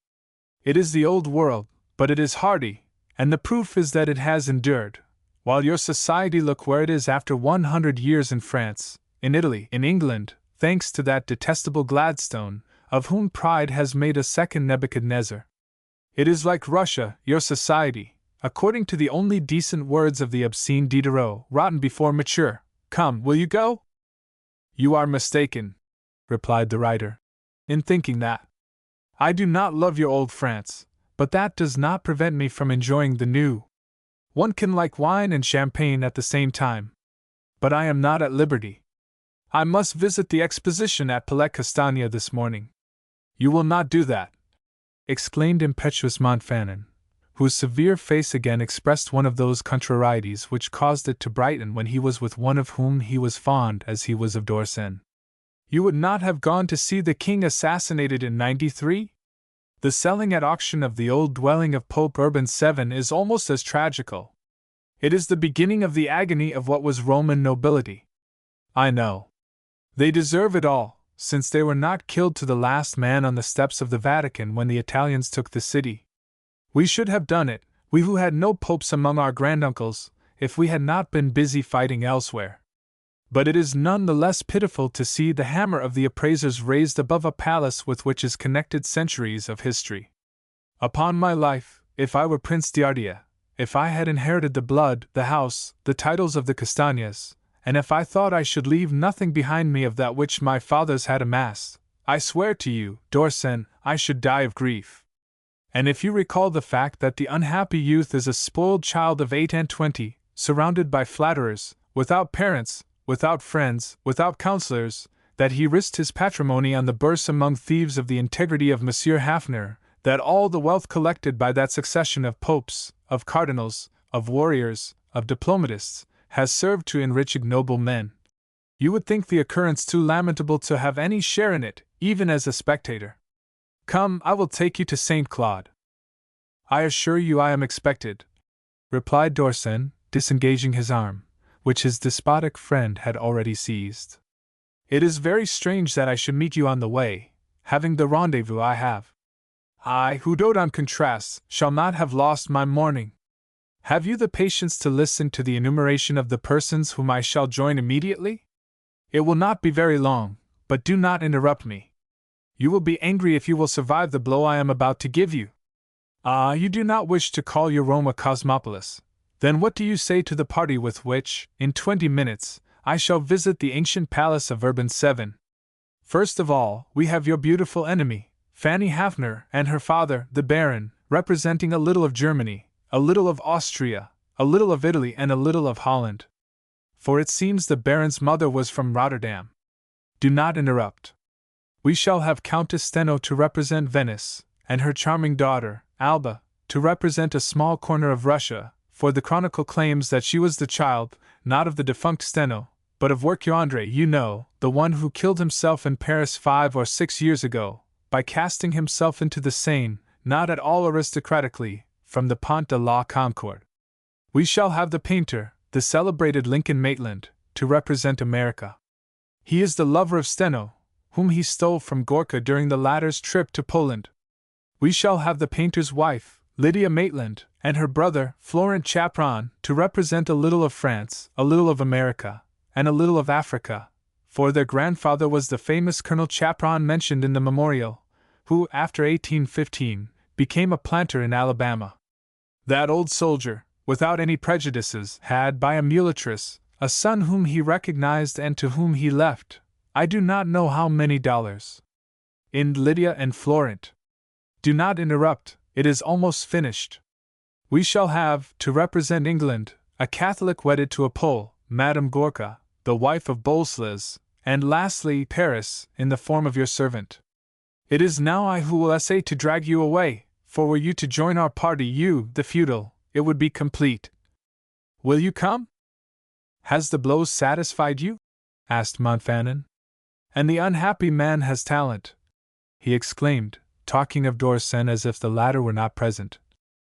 It is the old world, but it is hardy, and the proof is that it has endured, while your society look where it is after 100 years in France, in Italy, in England, thanks to that detestable Gladstone, of whom pride has made a second Nebuchadnezzar. It is like Russia, your society, according to the only decent words of the obscene Diderot, rotten before mature. Come, will you go? You are mistaken, replied the writer, in thinking that. I do not love your old France, but that does not prevent me from enjoying the new. One can like wine and champagne at the same time. But I am not at liberty. I must visit the exposition at Palais Castagna this morning. You will not do that, exclaimed impetuous Montfanon, whose severe face again expressed one of those contrarieties which caused it to brighten when he was with one of whom he was fond as he was of Dorsen. You would not have gone to see the king assassinated in '93? The selling at auction of the old dwelling of Pope Urban VII is almost as tragical. It is the beginning of the agony of what was Roman nobility. I know. They deserve it all, since they were not killed to the last man on the steps of the Vatican when the Italians took the city. We should have done it, we who had no popes among our granduncles, if we had not been busy fighting elsewhere. But it is none the less pitiful to see the hammer of the appraisers raised above a palace with which is connected centuries of history. Upon my life, if I were Prince d'Ardia, if I had inherited the blood, the house, the titles of the Castagnas, and if I thought I should leave nothing behind me of that which my fathers had amassed, I swear to you, Dorsen, I should die of grief. And if you recall the fact that the unhappy youth is a spoiled child of 28, surrounded by flatterers, without parents, without friends, without counselors, that he risked his patrimony on the bourse among thieves of the integrity of Monsieur Hafner, that all the wealth collected by that succession of popes, of cardinals, of warriors, of diplomatists, has served to enrich ignoble men. You would think the occurrence too lamentable to have any share in it, even as a spectator. Come, I will take you to St. Claude. I assure you I am expected, replied Dorsen, disengaging his arm, which his despotic friend had already seized. It is very strange that I should meet you on the way, having the rendezvous I have. I, who dote on contrasts, shall not have lost my morning. Have you the patience to listen to the enumeration of the persons whom I shall join immediately? It will not be very long, but do not interrupt me. You will be angry if you will survive the blow I am about to give you. Ah, you do not wish to call your Rome a Cosmopolis. Then what do you say to the party with which, in 20 minutes, I shall visit the ancient palace of Urban VII? First of all, we have your beautiful enemy, Fanny Hafner, and her father, the Baron, representing a little of Germany, a little of Austria, a little of Italy, and a little of Holland. For it seems the Baron's mother was from Rotterdam. Do not interrupt. We shall have Countess Steno to represent Venice, and her charming daughter, Alba, to represent a small corner of Russia, for the chronicle claims that she was the child, not of the defunct Steno, but of Workandre, you know, the one who killed himself in Paris 5 or 6 years ago, by casting himself into the Seine, not at all aristocratically, from the Pont de la Concorde. We shall have the painter, the celebrated Lincoln Maitland, to represent America. He is the lover of Steno, whom he stole from Gorka during the latter's trip to Poland. We shall have the painter's wife, Lydia Maitland, and her brother, Florent Chapron, to represent a little of France, a little of America, and a little of Africa, for their grandfather was the famous Colonel Chapron mentioned in the memorial, who, after 1815, became a planter in Alabama. That old soldier, without any prejudices, had, by a muletress, a son whom he recognized and to whom he left, I do not know how many dollars. In Lydia and Florent. Do not interrupt, it is almost finished. We shall have, to represent England, a Catholic wedded to a Pole, Madame Gorka, the wife of Boleslas, and lastly, Paris, in the form of your servant. It is now I who will essay to drag you away, for were you to join our party, you, the feudal, it would be complete. Will you come? Has the blow satisfied you? Asked Montfanon. And the unhappy man has talent, he exclaimed, talking of Dorsen as if the latter were not present.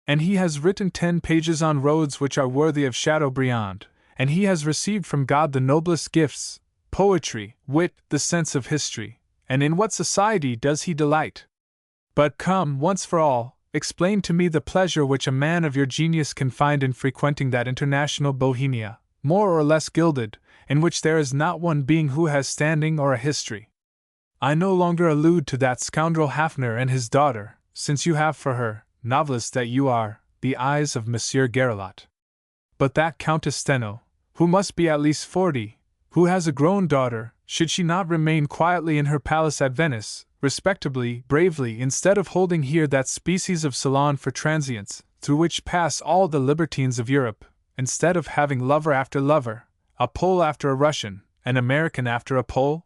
And he has written 10 pages on roads which are worthy of Chateaubriand, and he has received from God the noblest gifts, poetry, wit, the sense of history, and in what society does he delight? But come, once for all, explain to me the pleasure which a man of your genius can find in frequenting that international Bohemia, more or less gilded, in which there is not one being who has standing or a history. I no longer allude to that scoundrel Hafner and his daughter, since you have for her, novelist that you are, the eyes of Monsieur Garelot. But that Countess Steno, who must be at least 40, who has a grown daughter, should she not remain quietly in her palace at Venice, respectably, bravely, instead of holding here that species of salon for transients, through which pass all the libertines of Europe, instead of having lover after lover, a Pole after a Russian, an American after a Pole?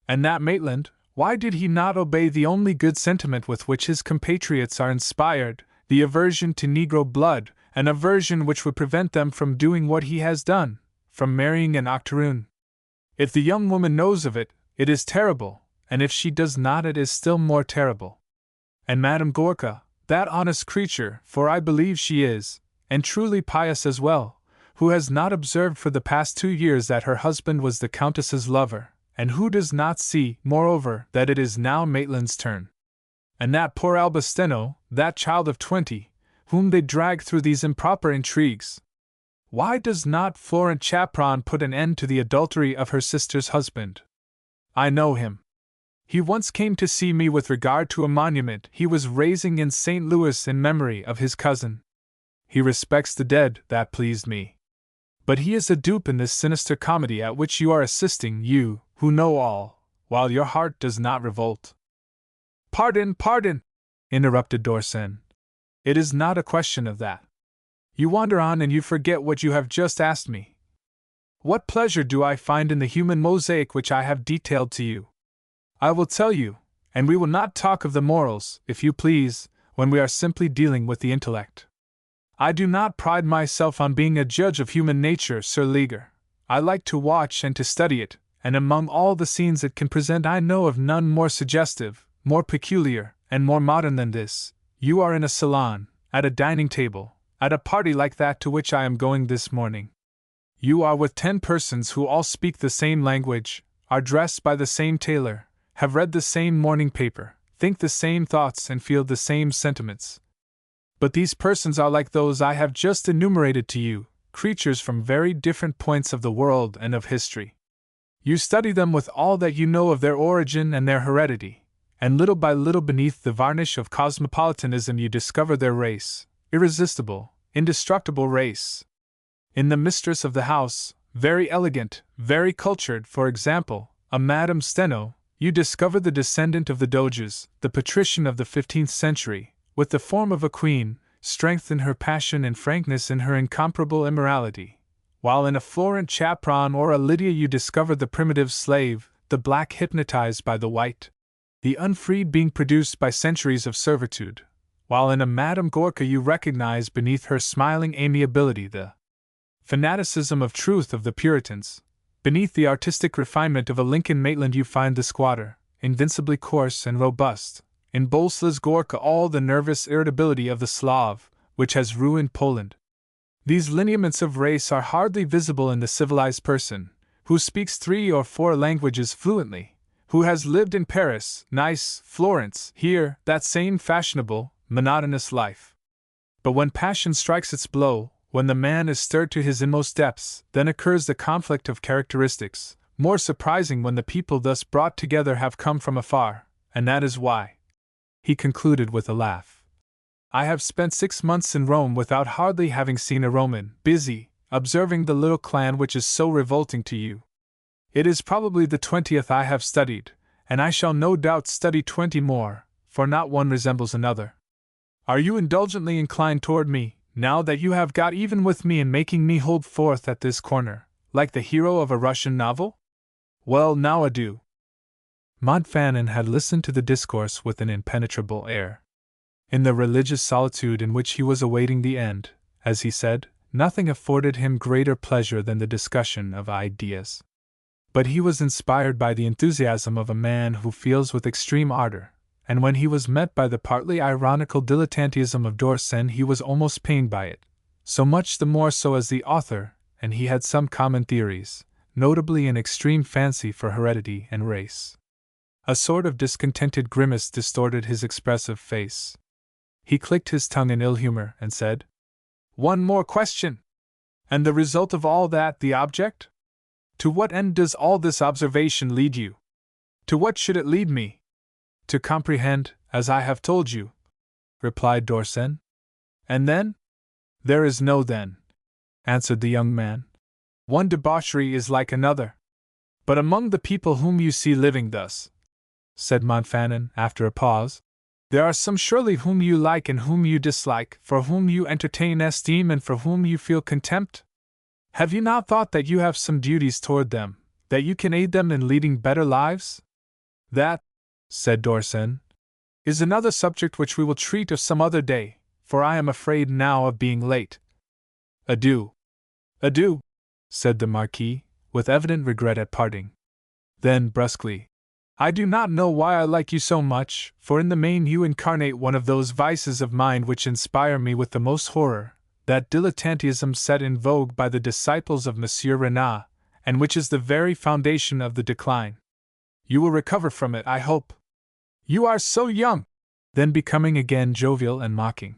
And that Maitland, why did he not obey the only good sentiment with which his compatriots are inspired, the aversion to Negro blood, an aversion which would prevent them from doing what he has done, from marrying an octoroon? If the young woman knows of it, it is terrible, and if she does not, it is still more terrible. And Madame Gorka, that honest creature, for I believe she is, and truly pious as well, who has not observed for the past 2 years that her husband was the Countess's lover, and who does not see, moreover, that it is now Maitland's turn. And that poor Alba Steno, that child of 20, whom they drag through these improper intrigues. Why does not Florent Chapron put an end to the adultery of her sister's husband? I know him. He once came to see me with regard to a monument he was raising in St. Louis in memory of his cousin. He respects the dead, that pleased me. But he is a dupe in this sinister comedy at which you are assisting, you, who know all, while your heart does not revolt. Pardon, interrupted Dorsen. It is not a question of that. You wander on and you forget what you have just asked me. What pleasure do I find in the human mosaic which I have detailed to you? I will tell you, and we will not talk of the morals, if you please, when we are simply dealing with the intellect. I do not pride myself on being a judge of human nature, Sir Leaguer. I like to watch and to study it, and among all the scenes it can present I know of none more suggestive, more peculiar, and more modern than this. You are in a salon, at a dining table, at a party like that to which I am going this morning. You are with 10 persons who all speak the same language, are dressed by the same tailor, have read the same morning paper, think the same thoughts and feel the same sentiments. But these persons are like those I have just enumerated to you, creatures from very different points of the world and of history. You study them with all that you know of their origin and their heredity, and little by little beneath the varnish of cosmopolitanism you discover their race, irresistible, indestructible race. In the mistress of the house, very elegant, very cultured, for example, a Madame Steno, you discover the descendant of the Doges, the patrician of the 15th century, with the form of a queen, strength in her passion and frankness in her incomparable immorality, while in a Florent chaperon or a Lydia you discover the primitive slave, the black hypnotized by the white, the unfreed being produced by centuries of servitude, while in a Madame Gorka you recognize beneath her smiling amiability the fanaticism of truth of the Puritans. Beneath the artistic refinement of a Lincoln Maitland you find the squatter, invincibly coarse and robust. In Boleslas Gorka all the nervous irritability of the Slav, which has ruined Poland. These lineaments of race are hardly visible in the civilized person, who speaks 3 or 4 languages fluently, who has lived in Paris, Nice, Florence, here, that same fashionable, monotonous life. But when passion strikes its blow, when the man is stirred to his inmost depths, then occurs the conflict of characteristics, more surprising when the people thus brought together have come from afar, and that is why, he concluded with a laugh, I have spent 6 months in Rome without hardly having seen a Roman, busy, observing the little clan which is so revolting to you. It is probably the 20th I have studied, and I shall no doubt study 20 more, for not one resembles another. Are you indulgently inclined toward me, now that you have got even with me in making me hold forth at this corner, like the hero of a Russian novel? Well, now adieu. Montfanon had listened to the discourse with an impenetrable air. In the religious solitude in which he was awaiting the end, as he said, nothing afforded him greater pleasure than the discussion of ideas. But he was inspired by the enthusiasm of a man who feels with extreme ardor, and when he was met by the partly ironical dilettantism of Dorsen he was almost pained by it, so much the more so as the author and he had some common theories, notably an extreme fancy for heredity and race. A sort of discontented grimace distorted his expressive face. He clicked his tongue in ill humor and said, One more question! And the result of all that, the object? To what end does all this observation lead you? To what should it lead me? To comprehend, as I have told you, replied Dorsen. And then? There is no then, answered the young man. One debauchery is like another. But among the people whom you see living thus, said Montfanon after a pause, there are some surely whom you like and whom you dislike, for whom you entertain esteem and for whom you feel contempt? Have you not thought that you have some duties toward them, that you can aid them in leading better lives? That, said Dorsen, is another subject which we will treat of some other day, for I am afraid now of being late. Adieu. Adieu, said the Marquis, with evident regret at parting. Then, brusquely, I do not know why I like you so much, for in the main you incarnate one of those vices of mind which inspire me with the most horror, that dilettantism set in vogue by the disciples of Monsieur Renan, and which is the very foundation of the decline. You will recover from it, I hope. You are so young! Then becoming again jovial and mocking.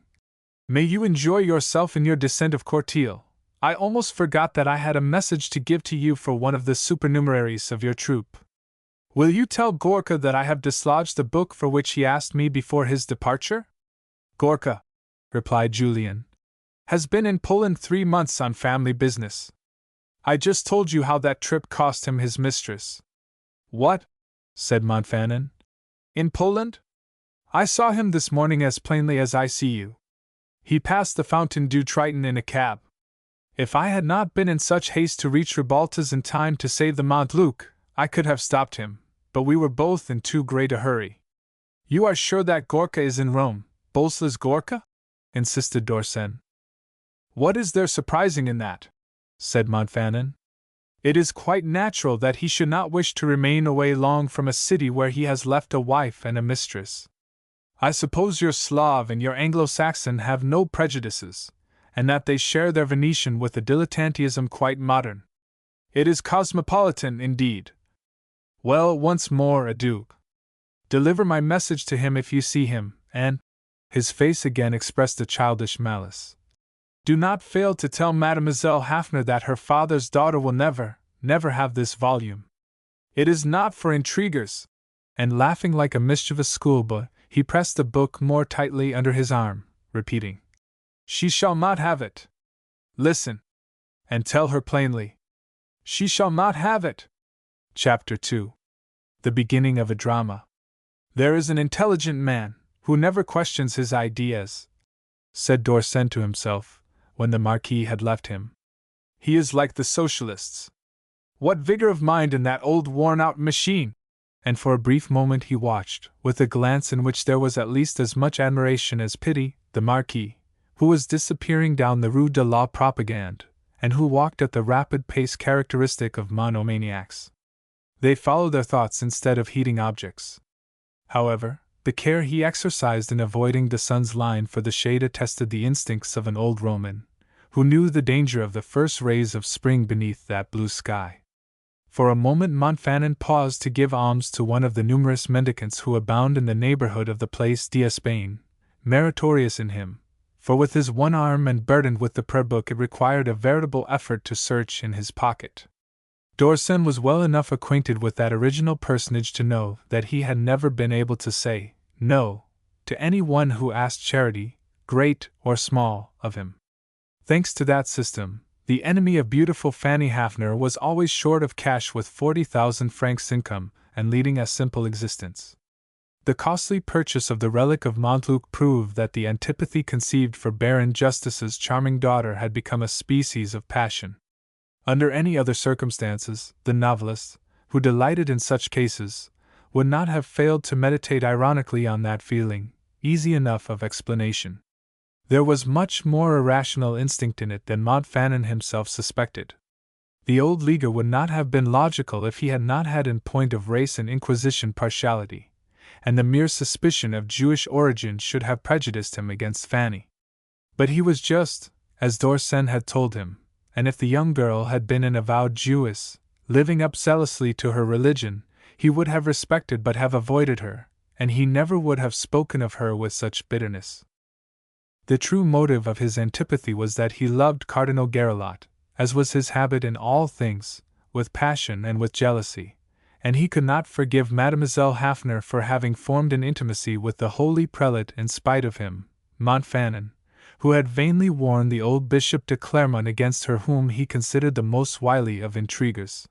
May you enjoy yourself in your descent of Courtille. I almost forgot that I had a message to give to you for one of the supernumeraries of your troop. Will you tell Gorka that I have dislodged the book for which he asked me before his departure? Gorka, replied Julian, has been in Poland 3 months on family business. I just told you how that trip cost him his mistress. What? Said Montfanon. In Poland? I saw him this morning as plainly as I see you. He passed the Fountain du Triton in a cab. If I had not been in such haste to reach Ribalta's in time to save the Montluc, I could have stopped him, but we were both in too great a hurry. You are sure that Gorka is in Rome, Boleslas Gorka? Insisted Dorsen. What is there surprising in that? Said Montfanon. It is quite natural that he should not wish to remain away long from a city where he has left a wife and a mistress. I suppose your Slav and your Anglo-Saxon have no prejudices, and that they share their Venetian with a dilettantism quite modern. It is cosmopolitan, indeed. Well, once more adieu. Deliver my message to him if you see him, and his face again expressed a childish malice. Do not fail to tell Mademoiselle Hafner that her father's daughter will never have this volume. It is not for intriguers. And laughing like a mischievous schoolboy, he pressed the book more tightly under his arm, repeating, She shall not have it. Listen. And tell her plainly. She shall not have it. Chapter 2. The beginning of a drama. There is an intelligent man, who never questions his ideas, said Dorsen to himself, when the Marquis had left him. He is like the socialists. What vigor of mind in that old worn-out machine! And for a brief moment he watched, with a glance in which there was at least as much admiration as pity, the Marquis, who was disappearing down the Rue de la Propagande, and who walked at the rapid pace characteristic of monomaniacs. They followed their thoughts instead of heeding objects. However, the care he exercised in avoiding the sun's line for the shade attested the instincts of an old Roman, who knew the danger of the first rays of spring beneath that blue sky. For a moment Montfanon paused to give alms to one of the numerous mendicants who abound in the neighborhood of the Place d'Espagne, meritorious in him, for with his one arm and burdened with the prayer book it required a veritable effort to search in his pocket. Dorsen was well enough acquainted with that original personage to know that he had never been able to say no to any one who asked charity, great or small, of him. Thanks to that system, the enemy of beautiful Fanny Hafner was always short of cash with 40,000 francs income and leading a simple existence. The costly purchase of the relic of Montluc proved that the antipathy conceived for Baron Justice's charming daughter had become a species of passion. Under any other circumstances, the novelist, who delighted in such cases, would not have failed to meditate ironically on that feeling, easy enough of explanation. There was much more irrational instinct in it than Montfanon himself suspected. The old leaguer would not have been logical if he had not had in point of race and Inquisition partiality, and the mere suspicion of Jewish origin should have prejudiced him against Fanny. But he was just, as Dorsen had told him, and if the young girl had been an avowed Jewess, living up zealously to her religion, he would have respected but have avoided her, and he never would have spoken of her with such bitterness. The true motive of his antipathy was that he loved Cardinal Garelot, as was his habit in all things, with passion and with jealousy, and he could not forgive Mademoiselle Hafner for having formed an intimacy with the holy prelate in spite of him, Montfanon, who had vainly warned the old Bishop de Clermont against her whom he considered the most wily of intriguers.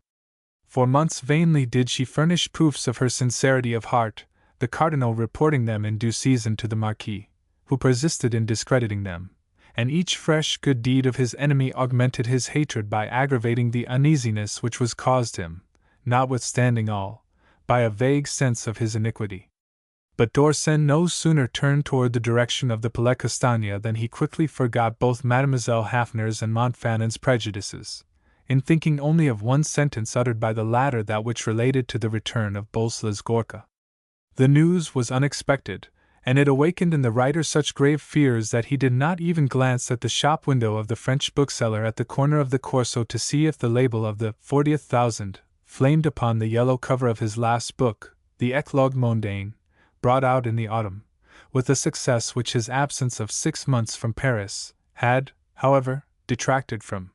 For months vainly did she furnish proofs of her sincerity of heart, the Cardinal reporting them in due season to the Marquis, who persisted in discrediting them, and each fresh good deed of his enemy augmented his hatred by aggravating the uneasiness which was caused him, notwithstanding all, by a vague sense of his iniquity. But Dorsen no sooner turned toward the direction of the Palais Castagne than he quickly forgot both Mademoiselle Hafner's and Montfanon's prejudices, in thinking only of one sentence uttered by the latter, that which related to the return of Boleslas Gorka. The news was unexpected, and it awakened in the writer such grave fears that he did not even glance at the shop window of the French bookseller at the corner of the Corso to see if the label of the 40,000 flamed upon the yellow cover of his last book, the Eclogue Mondaine, brought out in the autumn, with a success which his absence of 6 months from Paris had, however, detracted from.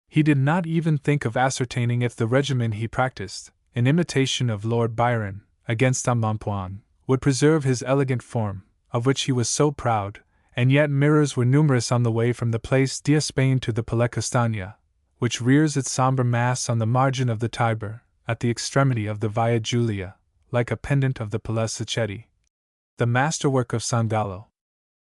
He did not even think of ascertaining if the regimen he practiced, in imitation of Lord Byron, against embonpoint, would preserve his elegant form, of which he was so proud, and yet mirrors were numerous on the way from the Place d'Espagne to the Palais Castagne, which rears its sombre mass on the margin of the Tiber, at the extremity of the Via Giulia, like a pendant of the Palais Sacchetti, the masterwork of San Gallo.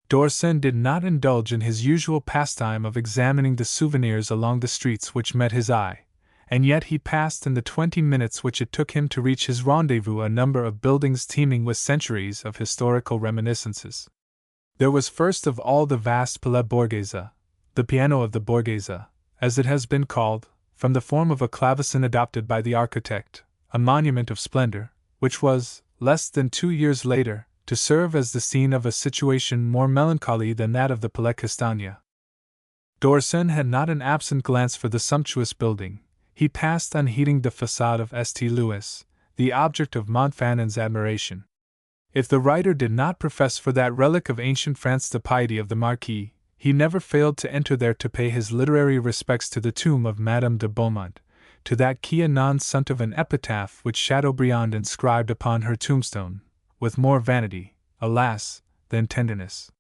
Dorsen did not indulge in his usual pastime of examining the souvenirs along the streets which met his eye, and yet he passed in the 20 minutes which it took him to reach his rendezvous a number of buildings teeming with centuries of historical reminiscences. There was first of all the vast Palais Borghese, the piano of the Borghese, as it has been called, from the form of a clavecin adopted by the architect, a monument of splendor, which was, less than 2 years later, to serve as the scene of a situation more melancholy than that of the Palais Castagne. D'Orsen had not an absent glance for the sumptuous building. He passed unheeding the facade of St. Louis, the object of Montfanon's admiration. If the writer did not profess for that relic of ancient France the piety of the Marquis, he never failed to enter there to pay his literary respects to the tomb of Madame de Beaumont, to that qui non sunt of an epitaph which Chateaubriand inscribed upon her tombstone, with more vanity, alas, than tenderness.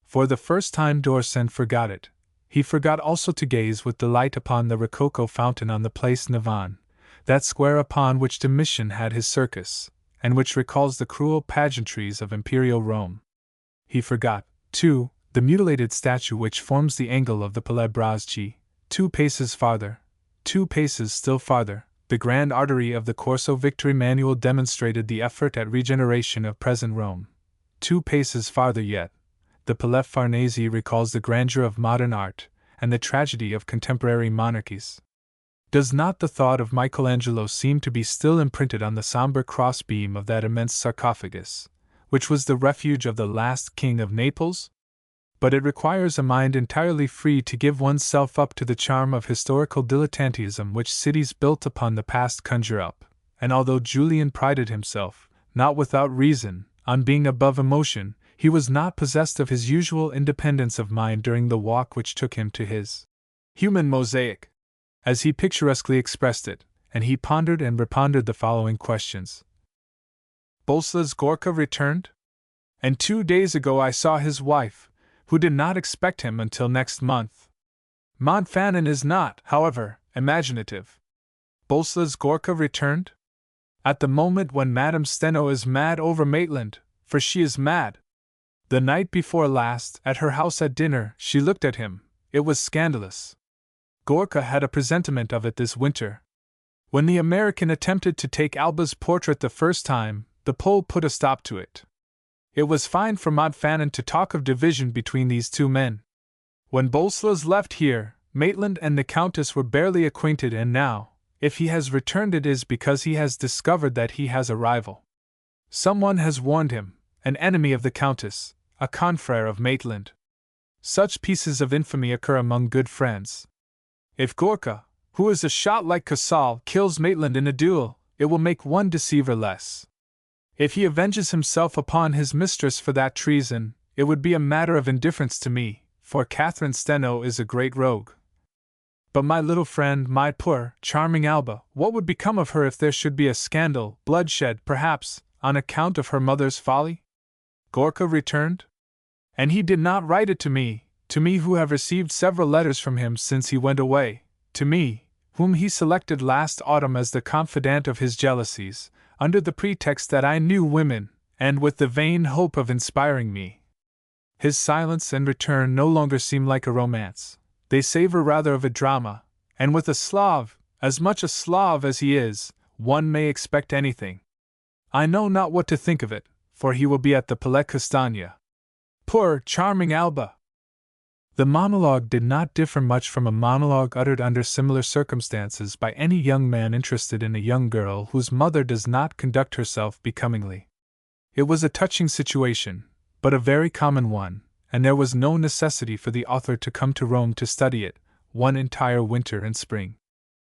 For the first time D'Orsen forgot it. He forgot also to gaze with delight upon the Rococo fountain on the Place Navon, that square upon which Domitian had his circus, and which recalls the cruel pageantries of imperial Rome. He forgot, too, the mutilated statue which forms the angle of the Palais Braschi. 2 paces farther, 2 paces still farther, the grand artery of the Corso Victor Emmanuel demonstrated the effort at regeneration of present Rome. 2 paces farther yet, the Palais Farnese recalls the grandeur of modern art, and the tragedy of contemporary monarchies. Does not the thought of Michelangelo seem to be still imprinted on the somber crossbeam of that immense sarcophagus, which was the refuge of the last king of Naples? But it requires a mind entirely free to give oneself up to the charm of historical dilettantism which cities built upon the past conjure up, and although Julian prided himself, not without reason, on being above emotion, he was not possessed of his usual independence of mind during the walk which took him to his human mosaic, as he picturesquely expressed it, and he pondered and repondered the following questions. Boleslas Gorka returned? And 2 days ago I saw his wife, who did not expect him until next month. Montfanon is not, however, imaginative. Boleslas Gorka returned? At the moment when Madame Steno is mad over Maitland, for she is mad. The night before last, at her house at dinner, she looked at him. It was scandalous. Gorka had a presentiment of it this winter. When the American attempted to take Alba's portrait the first time, the Pole put a stop to it. It was fine for Montfanon to talk of division between these 2 men. When Boleslas left here, Maitland and the Countess were barely acquainted, and now, if he has returned, it is because he has discovered that he has a rival. Someone has warned him, an enemy of the Countess, a confrère of Maitland. Such pieces of infamy occur among good friends. If Gorka, who is a shot like Casal, kills Maitland in a duel, it will make one deceiver less. If he avenges himself upon his mistress for that treason, it would be a matter of indifference to me, for Catherine Steno is a great rogue. But my little friend, my poor, charming Alba, what would become of her if there should be a scandal, bloodshed, perhaps, on account of her mother's folly? Gorka returned? And he did not write it to me who have received several letters from him since he went away, to me, whom he selected last autumn as the confidant of his jealousies, under the pretext that I knew women, and with the vain hope of inspiring me. His silence and return no longer seem like a romance, they savor rather of a drama, and with a Slav, as much a Slav as he is, one may expect anything. I know not what to think of it, for he will be at the Palais Castagna. Poor, charming Alba! The monologue did not differ much from a monologue uttered under similar circumstances by any young man interested in a young girl whose mother does not conduct herself becomingly. It was a touching situation, but a very common one, and there was no necessity for the author to come to Rome to study it, one entire winter and spring.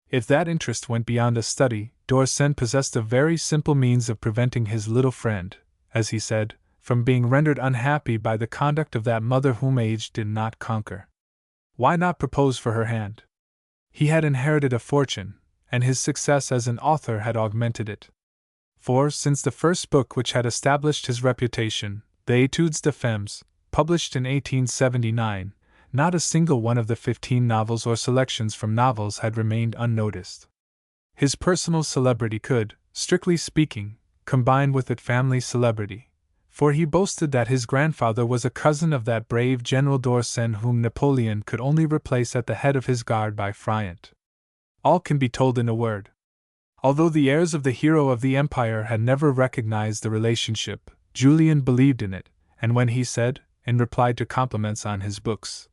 If that interest went beyond a study, D'Orsen possessed a very simple means of preventing his little friend, as he said, from being rendered unhappy by the conduct of that mother whom age did not conquer. Why not propose for her hand? He had inherited a fortune, and his success as an author had augmented it. For, since the first book which had established his reputation, the Études de Femmes, published in 1879, not a single one of the 15 novels or selections from novels had remained unnoticed. His personal celebrity could, strictly speaking, combine with it family celebrity, for he boasted that his grandfather was a cousin of that brave General D'Orsen whom Napoleon could only replace at the head of his guard by Friant. All can be told in a word. Although the heirs of the hero of the empire had never recognized the relationship, Julian believed in it, and when he said, in reply to compliments on his books,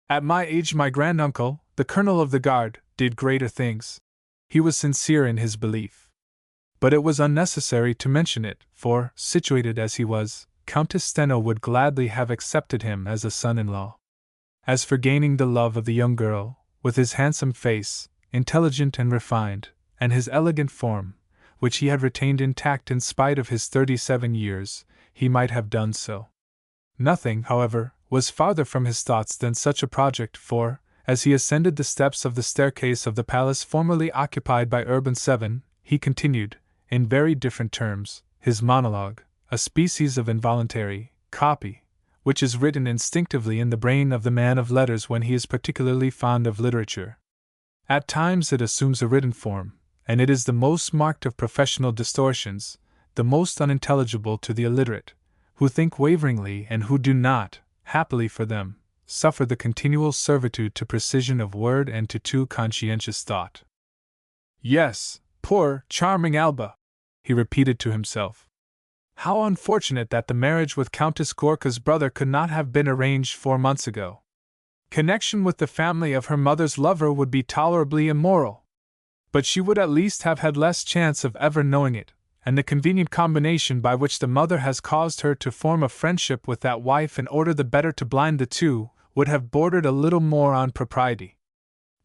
"At my age my granduncle, the colonel of the guard, did greater things," he was sincere in his belief. But it was unnecessary to mention it, for, situated as he was, Countess Steno would gladly have accepted him as a son-in-law. As for gaining the love of the young girl, with his handsome face, intelligent and refined, and his elegant form, which he had retained intact in spite of his 37 years, he might have done so. Nothing, however, was farther from his thoughts than such a project, for, as he ascended the steps of the staircase of the palace formerly occupied by Urban VII, he continued, in very different terms, his monologue, a species of involuntary copy, which is written instinctively in the brain of the man of letters when he is particularly fond of literature. At times it assumes a written form, and it is the most marked of professional distortions, the most unintelligible to the illiterate, who think waveringly and who do not, happily for them, suffer the continual servitude to precision of word and to too conscientious thought. Yes, poor, charming Alba, he repeated to himself. How unfortunate that the marriage with Countess Gorka's brother could not have been arranged 4 months ago. Connection with the family of her mother's lover would be tolerably immoral. But she would at least have had less chance of ever knowing it, and the convenient combination by which the mother has caused her to form a friendship with that wife in order the better to blind the two, would have bordered a little more on propriety.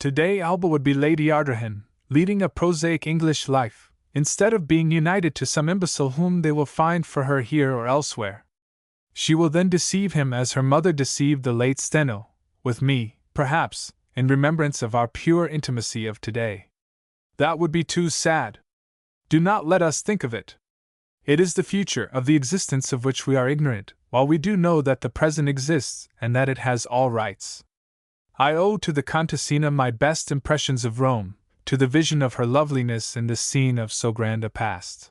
Today Alba would be Lady Arderhan, leading a prosaic English life, instead of being united to some imbecile whom they will find for her here or elsewhere. She will then deceive him as her mother deceived the late Steno, with me, perhaps, in remembrance of our pure intimacy of today. That would be too sad. Do not let us think of it. It is the future of the existence of which we are ignorant, while we do know that the present exists and that it has all rights. I owe to the Contessina my best impressions of Rome, to the vision of her loveliness in the scene of so grand a past.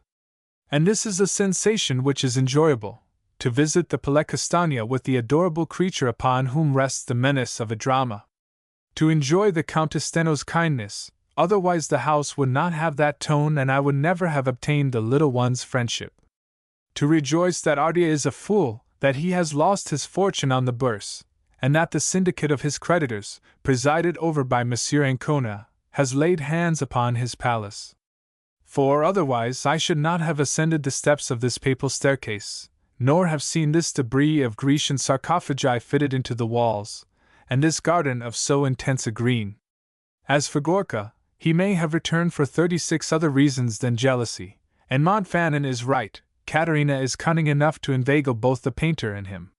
And this is a sensation which is enjoyable, to visit the Palais Castagna with the adorable creature upon whom rests the menace of a drama. To enjoy the Countess Steno's kindness, otherwise the house would not have that tone and I would never have obtained the little one's friendship. To rejoice that Ardea is a fool, that he has lost his fortune on the Bourse, and that the syndicate of his creditors, presided over by Monsieur Ancona, has laid hands upon his palace. For otherwise I should not have ascended the steps of this papal staircase, nor have seen this debris of Grecian sarcophagi fitted into the walls, and this garden of so intense a green. As for Gorka, he may have returned for 36 other reasons than jealousy, and Montfanon is right, Caterina is cunning enough to inveigle both the painter and him.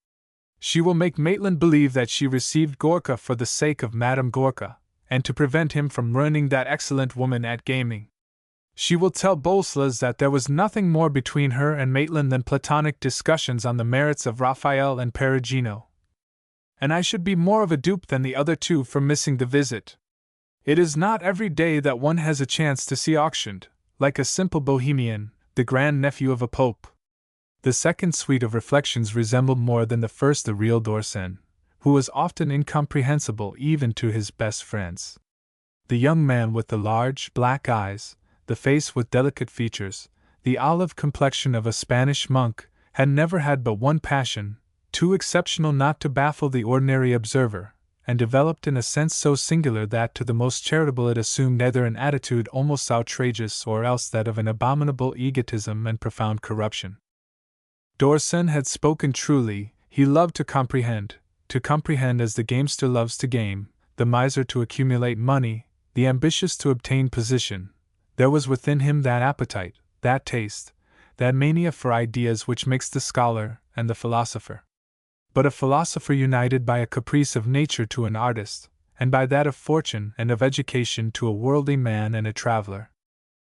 She will make Maitland believe that she received Gorka for the sake of Madame Gorka, and to prevent him from ruining that excellent woman at gaming. She will tell Bolslas that there was nothing more between her and Maitland than platonic discussions on the merits of Raphael and Perugino. And I should be more of a dupe than the other two for missing the visit. It is not every day that one has a chance to see auctioned, like a simple bohemian, the grand-nephew of a pope. The second suite of reflections resembled more than the first the real Dorsen, who was often incomprehensible even to his best friends. The young man with the large, black eyes, the face with delicate features, the olive complexion of a Spanish monk, had never had but one passion, too exceptional not to baffle the ordinary observer, and developed in a sense so singular that to the most charitable it assumed either an attitude almost outrageous or else that of an abominable egotism and profound corruption. Dorsen had spoken truly. He loved to comprehend as the gamester loves to game, the miser to accumulate money, the ambitious to obtain position. There was within him that appetite, that taste, that mania for ideas which makes the scholar and the philosopher. But a philosopher united by a caprice of nature to an artist, and by that of fortune and of education to a worldly man and a traveler.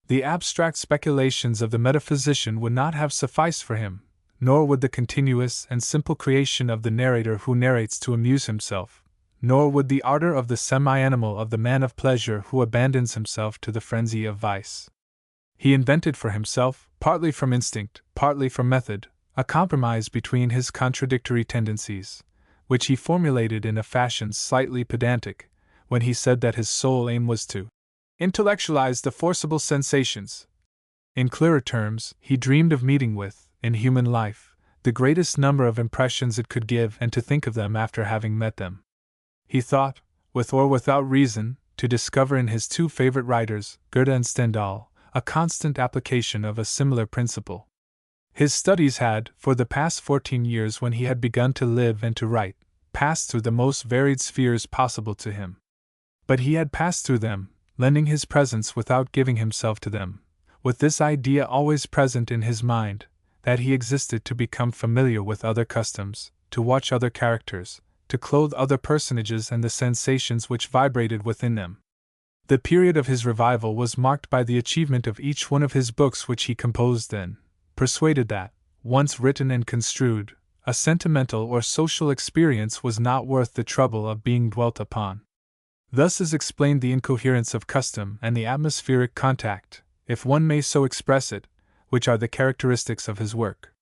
The abstract speculations of the metaphysician would not have sufficed for him, nor would the continuous and simple creation of the narrator who narrates to amuse himself, nor would the ardor of the semi-animal of the man of pleasure who abandons himself to the frenzy of vice. He invented for himself, partly from instinct, partly from method, a compromise between his contradictory tendencies, which he formulated in a fashion slightly pedantic, when he said that his sole aim was to intellectualize the forcible sensations. In clearer terms, he dreamed of meeting with, in human life, the greatest number of impressions it could give and to think of them after having met them. He thought, with or without reason, to discover in his two favorite writers, Goethe and Stendhal, a constant application of a similar principle. His studies had, for the past 14 years when he had begun to live and to write, passed through the most varied spheres possible to him. But he had passed through them, lending his presence without giving himself to them, with this idea always present in his mind, that he existed to become familiar with other customs, to watch other characters, to clothe other personages and the sensations which vibrated within them. The period of his revival was marked by the achievement of each one of his books which he composed then, persuaded that, once written and construed, a sentimental or social experience was not worth the trouble of being dwelt upon. Thus is explained the incoherence of custom and the atmospheric contact, if one may so express it, which are the characteristics of his work.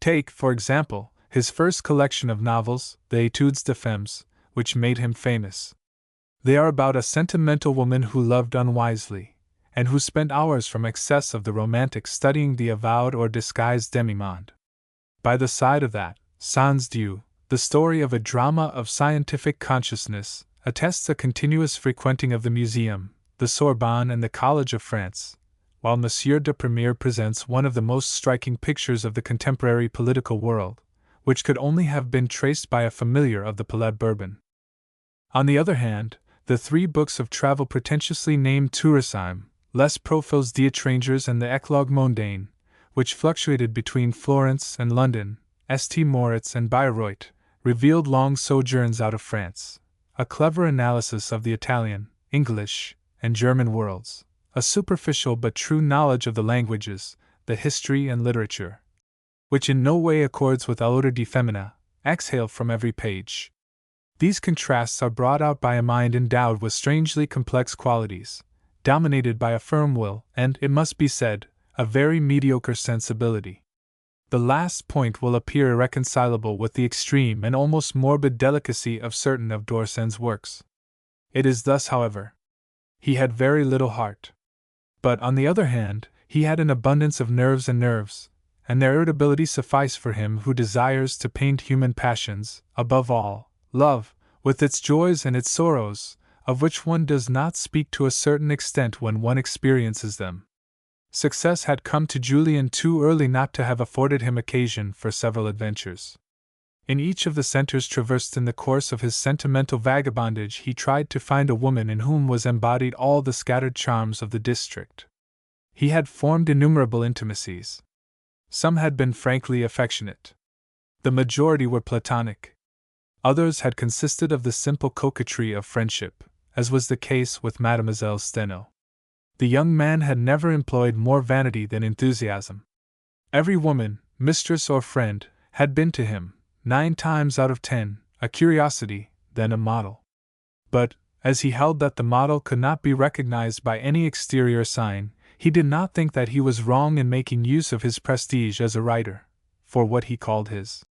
Take, for example, his first collection of novels, the Études de Femmes, which made him famous. They are about a sentimental woman who loved unwisely, and who spent hours from excess of the romantic studying the avowed or disguised demi-monde. By the side of that, Sans Dieu, the story of a drama of scientific consciousness, attests a continuous frequenting of the Museum, the Sorbonne and the College of France, while Monsieur de Premier presents one of the most striking pictures of the contemporary political world, which could only have been traced by a familiar of the Palais Bourbon. On the other hand, the three books of travel pretentiously named Tourisme, Les Profils d'Étrangers and the Eclogue Mondaine, which fluctuated between Florence and London, St. Moritz and Bayreuth, revealed long sojourns out of France, a clever analysis of the Italian, English, and German worlds, a superficial but true knowledge of the languages, the history and literature, which in no way accords with l'odeur de femina, exhale from every page. These contrasts are brought out by a mind endowed with strangely complex qualities, dominated by a firm will and, it must be said, a very mediocre sensibility. The last point will appear irreconcilable with the extreme and almost morbid delicacy of certain of d'Orsay's works. It is thus, however. He had very little heart. But, on the other hand, he had an abundance of nerves, and their irritability suffice for him who desires to paint human passions, above all, love, with its joys and its sorrows, of which one does not speak to a certain extent when one experiences them. Success had come to Julian too early not to have afforded him occasion for several adventures. In each of the centers traversed in the course of his sentimental vagabondage he tried to find a woman in whom was embodied all the scattered charms of the district. He had formed innumerable intimacies. Some had been frankly affectionate. The majority were platonic. Others had consisted of the simple coquetry of friendship, as was the case with Mademoiselle Steno. The young man had never employed more vanity than enthusiasm. Every woman, mistress or friend, had been to him, 9 times out of 10, a curiosity, then a model. But, as he held that the model could not be recognized by any exterior sign, he did not think that he was wrong in making use of his prestige as a writer, for what he called his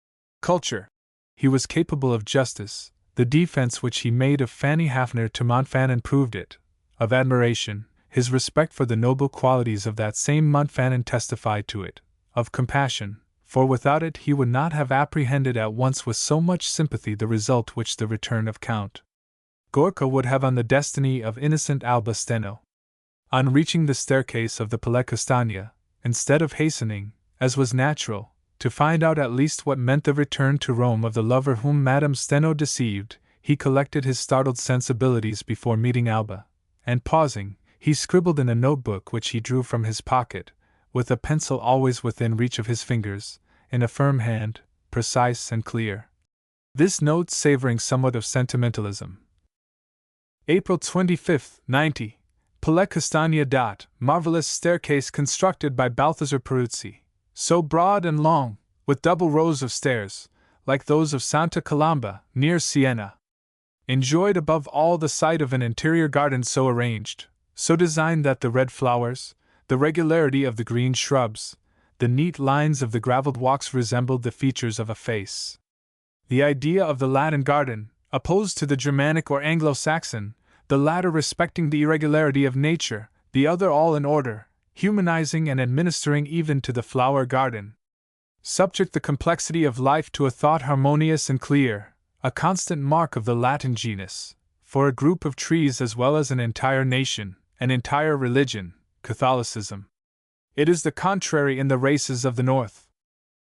culture. He was capable of justice, the defense which he made of Fanny Hafner to Montfanon proved it, of admiration, his respect for the noble qualities of that same Montfanon testified to it, of compassion, for without it he would not have apprehended at once with so much sympathy the result which the return of Count Gorka would have on the destiny of innocent Alba Steno. On reaching the staircase of the Palais Castagne, instead of hastening, as was natural, to find out at least what meant the return to Rome of the lover whom Madame Steno deceived, he collected his startled sensibilities before meeting Alba, and pausing, he scribbled in a notebook which he drew from his pocket, with a pencil always within reach of his fingers, in a firm hand, precise and clear. This note savoring somewhat of sentimentalism. April 25, 90. Palais Castagne. Marvelous staircase constructed by Balthazar Peruzzi, so broad and long, with double rows of stairs, like those of Santa Colomba, near Siena. Enjoyed above all the sight of an interior garden so arranged, so designed that the red flowers, the regularity of the green shrubs, the neat lines of the gravelled walks resembled the features of a face. The idea of the Latin garden, opposed to the Germanic or Anglo-Saxon, the latter respecting the irregularity of nature, the other all in order, humanizing and administering even to the flower garden. Subject the complexity of life to a thought harmonious and clear, a constant mark of the Latin genus, for a group of trees as well as an entire nation, an entire religion, Catholicism. It is the contrary in the races of the North.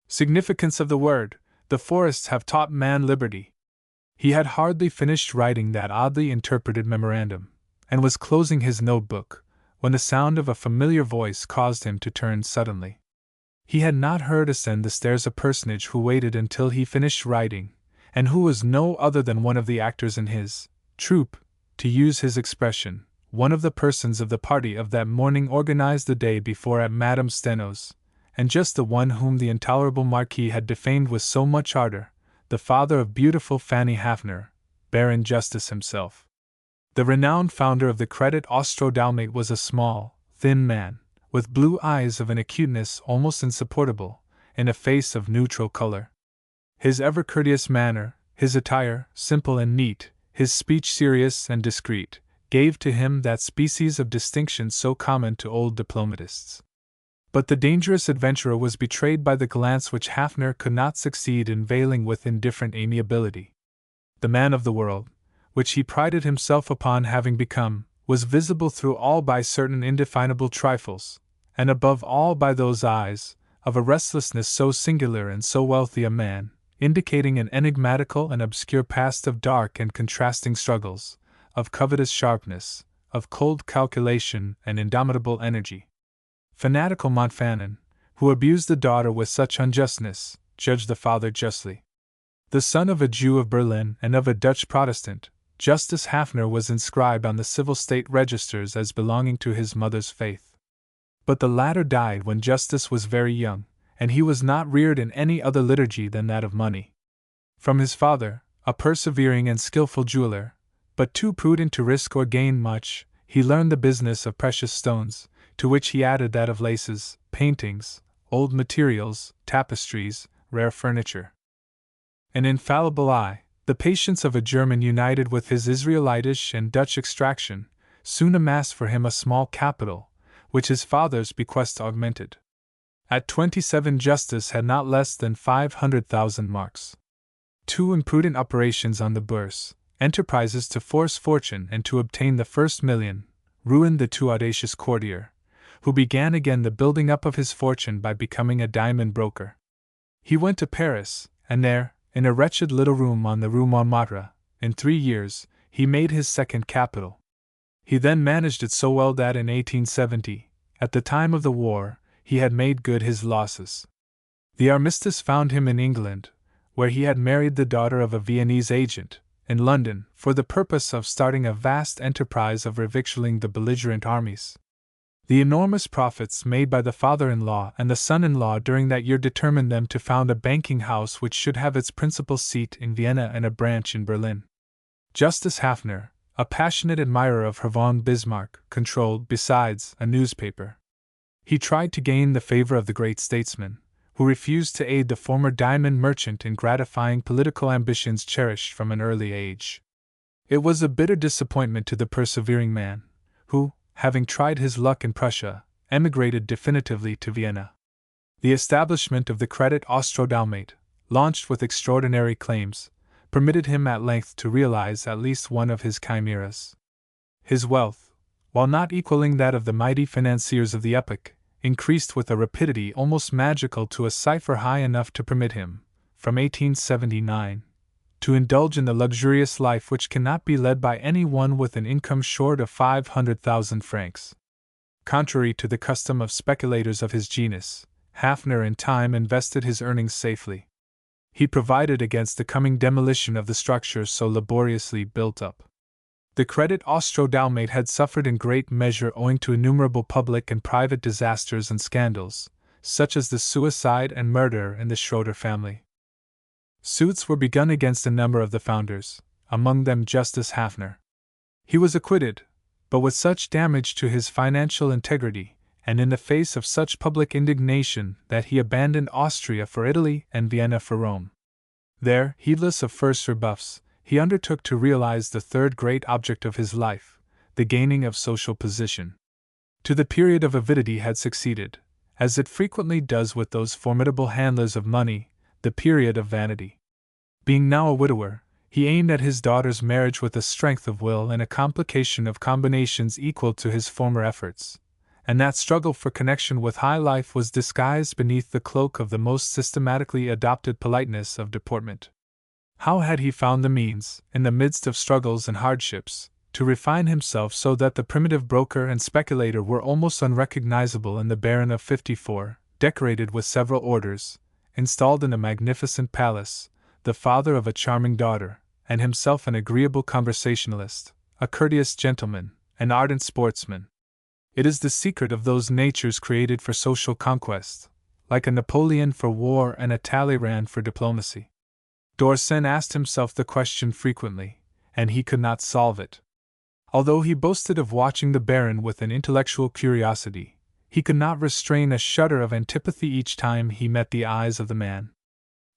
Significance of the word, the forests have taught man liberty. He had hardly finished writing that oddly interpreted memorandum, and was closing his notebook, when the sound of a familiar voice caused him to turn suddenly. He had not heard ascend the stairs a personage who waited until he finished writing, and who was no other than one of the actors in his troupe, to use his expression, one of the persons of the party of that morning organized the day before at Madame Steno's, and just the one whom the intolerable Marquis had defamed with so much ardor, the father of beautiful Fanny Hafner, Baron Justice himself. The renowned founder of the Credit Austro-Dalmate was a small, thin man, with blue eyes of an acuteness almost insupportable, in a face of neutral color. His ever courteous manner, his attire, simple and neat, his speech serious and discreet, gave to him that species of distinction so common to old diplomatists. But the dangerous adventurer was betrayed by the glance which Hafner could not succeed in veiling with indifferent amiability. The man of the world, which he prided himself upon having become, was visible through all by certain indefinable trifles, and above all by those eyes, of a restlessness so singular and so wealthy a man, indicating an enigmatical and obscure past of dark and contrasting struggles, of covetous sharpness, of cold calculation and indomitable energy. Fanatical Montfanon, who abused the daughter with such unjustness, judged the father justly. The son of a Jew of Berlin and of a Dutch Protestant, Justice Hafner was inscribed on the civil state registers as belonging to his mother's faith. But the latter died when Justice was very young, and he was not reared in any other liturgy than that of money. From his father, a persevering and skilful jeweler, but too prudent to risk or gain much, he learned the business of precious stones, to which he added that of laces, paintings, old materials, tapestries, rare furniture. An infallible eye, the patience of a German united with his Israelitish and Dutch extraction, soon amassed for him a small capital, which his father's bequest augmented. At 27 Justice had not less than 500,000 marks. Two imprudent operations on the Bourse, enterprises to force fortune and to obtain the first million, ruined the too audacious courtier, who began again the building up of his fortune by becoming a diamond broker. He went to Paris, and there, in a wretched little room on the Rue Montmartre, in 3 years, he made his second capital. He then managed it so well that in 1870, at the time of the war, he had made good his losses. The armistice found him in England, where he had married the daughter of a Viennese agent, in London, for the purpose of starting a vast enterprise of revictualling the belligerent armies. The enormous profits made by the father-in-law and the son-in-law during that year determined them to found a banking house which should have its principal seat in Vienna and a branch in Berlin. Justice Hafner, a passionate admirer of Herr von Bismarck, controlled, besides, a newspaper. He tried to gain the favor of the great statesman, who refused to aid the former diamond merchant in gratifying political ambitions cherished from an early age. It was a bitter disappointment to the persevering man, who, having tried his luck in Prussia, emigrated definitively to Vienna. The establishment of the Credit Austro-Dalmate, launched with extraordinary claims, permitted him at length to realize at least one of his chimeras. His wealth, while not equaling that of the mighty financiers of the epoch, increased with a rapidity almost magical to a cipher high enough to permit him, from 1879, to indulge in the luxurious life which cannot be led by any one with an income short of 500,000 francs. Contrary to the custom of speculators of his genus, Hafner in time invested his earnings safely. He provided against the coming demolition of the structure so laboriously built up. The Credit Austro-Dalmate had suffered in great measure owing to innumerable public and private disasters and scandals, such as the suicide and murder in the Schroeder family. Suits were begun against a number of the founders, among them Justice Hafner. He was acquitted, but with such damage to his financial integrity, and in the face of such public indignation, that he abandoned Austria for Italy and Vienna for Rome. There, heedless of first rebuffs, he undertook to realize the third great object of his life, the gaining of social position. To the period of avidity had succeeded, as it frequently does with those formidable handlers of money, the period of vanity. Being now a widower, he aimed at his daughter's marriage with a strength of will and a complication of combinations equal to his former efforts, and that struggle for connection with high life was disguised beneath the cloak of the most systematically adopted politeness of deportment. How had he found the means, in the midst of struggles and hardships, to refine himself so that the primitive broker and speculator were almost unrecognizable and the Baron of 54, decorated with several orders, installed in a magnificent palace, the father of a charming daughter, and himself an agreeable conversationalist, a courteous gentleman, an ardent sportsman? It is the secret of those natures created for social conquest, like a Napoleon for war and a Talleyrand for diplomacy. Dorsen asked himself the question frequently, and he could not solve it. Although he boasted of watching the Baron with an intellectual curiosity, he could not restrain a shudder of antipathy each time he met the eyes of the man.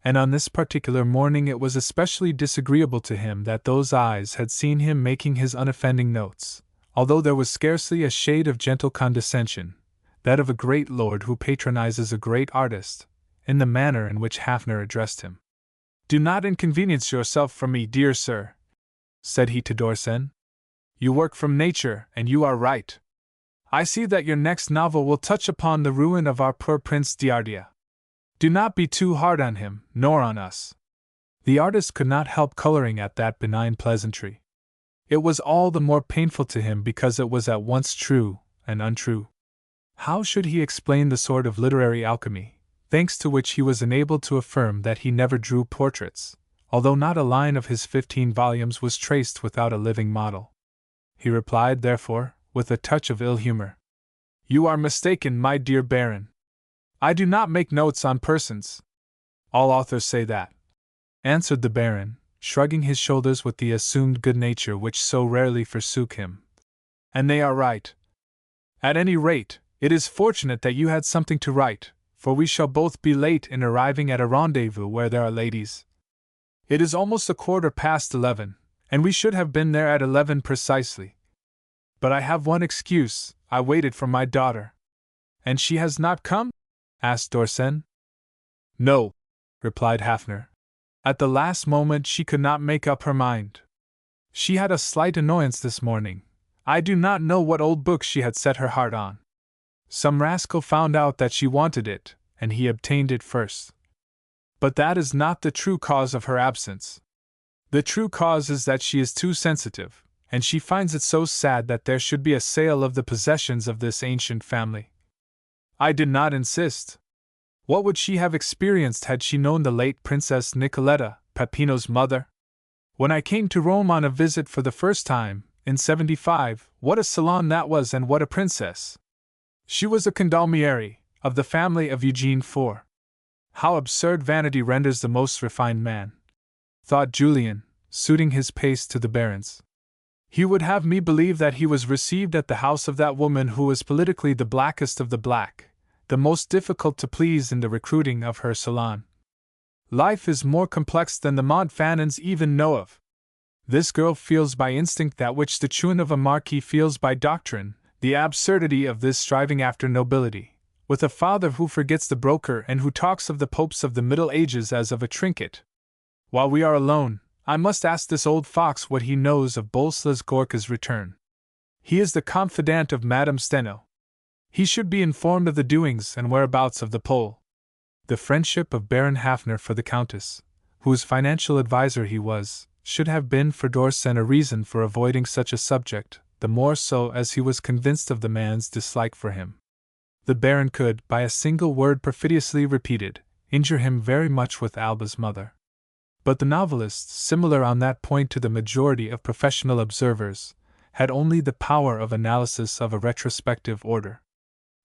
And on this particular morning it was especially disagreeable to him that those eyes had seen him making his unoffending notes, although there was scarcely a shade of gentle condescension, that of a great lord who patronizes a great artist, in the manner in which Hafner addressed him. "Do not inconvenience yourself from me, dear sir," said he to Dorsen. "You work from nature, and you are right. I see that your next novel will touch upon the ruin of our poor Prince d'Ardia. Do not be too hard on him, nor on us." The artist could not help coloring at that benign pleasantry. It was all the more painful to him because it was at once true and untrue. How should he explain the sort of literary alchemy, thanks to which he was enabled to affirm that he never drew portraits, although not a line of his 15 volumes was traced without a living model? He replied, therefore, with a touch of ill humor, "You are mistaken, my dear Baron. I do not make notes on persons." "All authors say that," answered the Baron, shrugging his shoulders with the assumed good nature which so rarely forsook him. "And they are right. At any rate, it is fortunate that you had something to write, for we shall both be late in arriving at a rendezvous where there are ladies. It is almost 11:15, and we should have been there at 11 precisely. But I have one excuse: I waited for my daughter." "And she has not come?" asked Dorsen. "No," replied Hafner. "At the last moment she could not make up her mind. She had a slight annoyance this morning. I do not know what old book she had set her heart on. Some rascal found out that she wanted it, and he obtained it first. But that is not the true cause of her absence. The true cause is that she is too sensitive, and she finds it so sad that there should be a sale of the possessions of this ancient family. I did not insist. What would she have experienced had she known the late Princess Nicoletta, Peppino's mother? When I came to Rome on a visit for the first time, in 75, what a salon that was, and what a princess! She was a Condalmieri, of the family of Eugene IV. How absurd vanity renders the most refined man, thought Julian, suiting his pace to the Baron's. He would have me believe that he was received at the house of that woman who was politically the blackest of the black, the most difficult to please in the recruiting of her salon. Life is more complex than the Montfanons even know of. This girl feels by instinct that which the chouin of a marquis feels by doctrine, the absurdity of this striving after nobility, with a father who forgets the broker and who talks of the popes of the Middle Ages as of a trinket. While we are alone, I must ask this old fox what he knows of Boleslas Gorka's return. He is the confidant of Madame Steno. He should be informed of the doings and whereabouts of the Pole." The friendship of Baron Hafner for the Countess, whose financial adviser he was, should have been for Dorsen a reason for avoiding such a subject, the more so as he was convinced of the man's dislike for him. The Baron could, by a single word perfidiously repeated, injure him very much with Alba's mother. But the novelist, similar on that point to the majority of professional observers, had only the power of analysis of a retrospective order.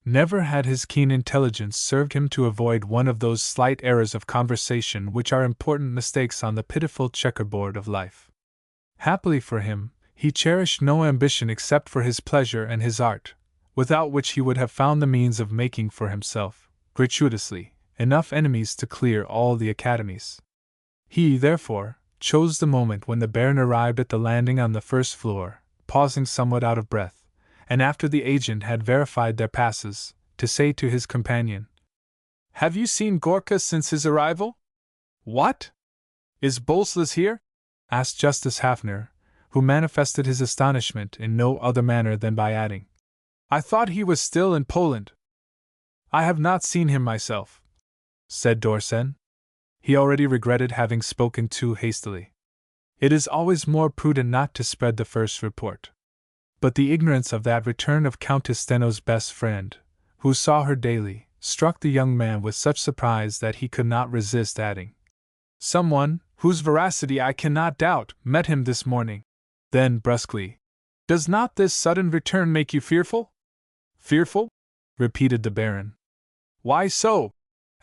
Never had his keen intelligence served him to avoid one of those slight errors of conversation which are important mistakes on the pitiful checkerboard of life. Happily for him, he cherished no ambition except for his pleasure and his art, without which he would have found the means of making for himself, gratuitously, enough enemies to clear all the academies. He, therefore, chose the moment when the Baron arrived at the landing on the first floor, pausing somewhat out of breath, and after the agent had verified their passes, to say to his companion, "Have you seen Gorka since his arrival?" "What? Is Boleslas here?" asked Justice Hafner, who manifested his astonishment in no other manner than by adding, "I thought he was still in Poland." "I have not seen him myself," said Dorsen. He already regretted having spoken too hastily. It is always more prudent not to spread the first report. But the ignorance of that return of Countess Steno's best friend, who saw her daily, struck the young man with such surprise that he could not resist adding, "Someone, whose veracity I cannot doubt, met him this morning." Then, brusquely, "Does not this sudden return make you fearful?" "Fearful?" repeated the Baron. "Why so?"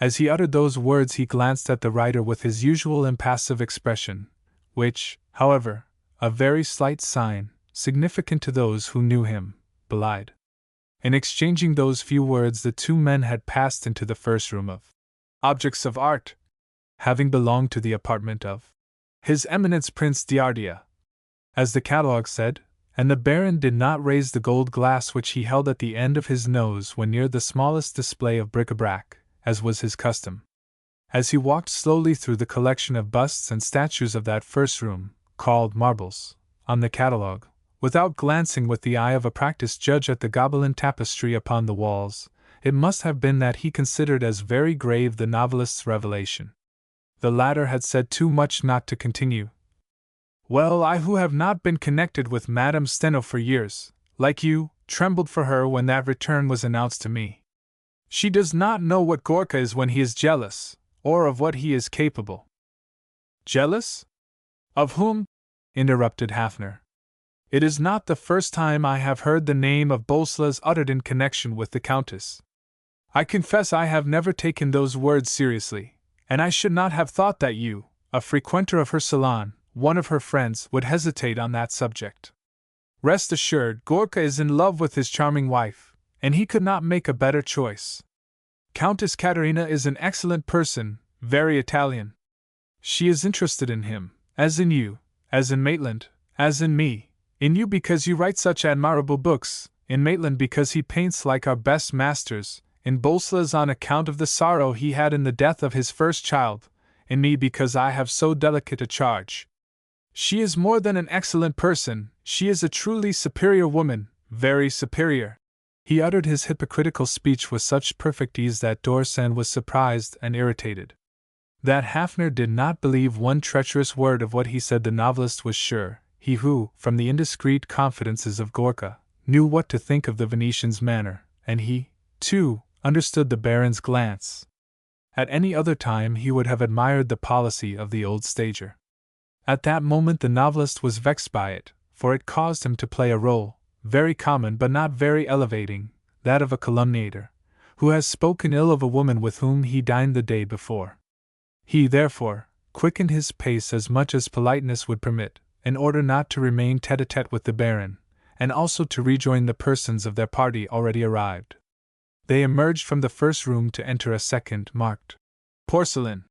As he uttered those words he glanced at the writer with his usual impassive expression, which, however, a very slight sign, significant to those who knew him, belied. In exchanging those few words the two men had passed into the first room of Objects of Art, having belonged to the apartment of His Eminence Prince d'Ardia, as the catalogue said, and the Baron did not raise the gold glass which he held at the end of his nose when near the smallest display of bric-a-brac, as was his custom. As he walked slowly through the collection of busts and statues of that first room, called Marbles, on the catalogue, without glancing with the eye of a practiced judge at the Gobelin tapestry upon the walls, it must have been that he considered as very grave the novelist's revelation. The latter had said too much not to continue. "Well, I who have not been connected with Madame Steno for years, like you, trembled for her when that return was announced to me. She does not know what Gorka is when he is jealous, or of what he is capable." "Jealous? Of whom?" interrupted Hafner. "It is not the first time I have heard the name of Bolslas uttered in connection with the Countess. I confess I have never taken those words seriously, and I should not have thought that you, a frequenter of her salon, one of her friends, would hesitate on that subject. Rest assured, Gorka is in love with his charming wife, and he could not make a better choice. Countess Katerina is an excellent person, very Italian. She is interested in him, as in you, as in Maitland, as in me. In you because you write such admirable books, in Maitland because he paints like our best masters, in Bolslas on account of the sorrow he had in the death of his first child, in me because I have so delicate a charge. She is more than an excellent person, she is a truly superior woman, very superior." He uttered his hypocritical speech with such perfect ease that d'Orsan was surprised and irritated. That Hafner did not believe one treacherous word of what he said the novelist was sure, he who, from the indiscreet confidences of Gorka, knew what to think of the Venetian's manner, and he, too, understood the Baron's glance. At any other time he would have admired the policy of the old stager. At that moment the novelist was vexed by it, for it caused him to play a role, very common but not very elevating, that of a calumniator, who has spoken ill of a woman with whom he dined the day before. He, therefore, quickened his pace as much as politeness would permit, in order not to remain tete-a-tete with the Baron, and also to rejoin the persons of their party already arrived. They emerged from the first room to enter a second, marked porcelain,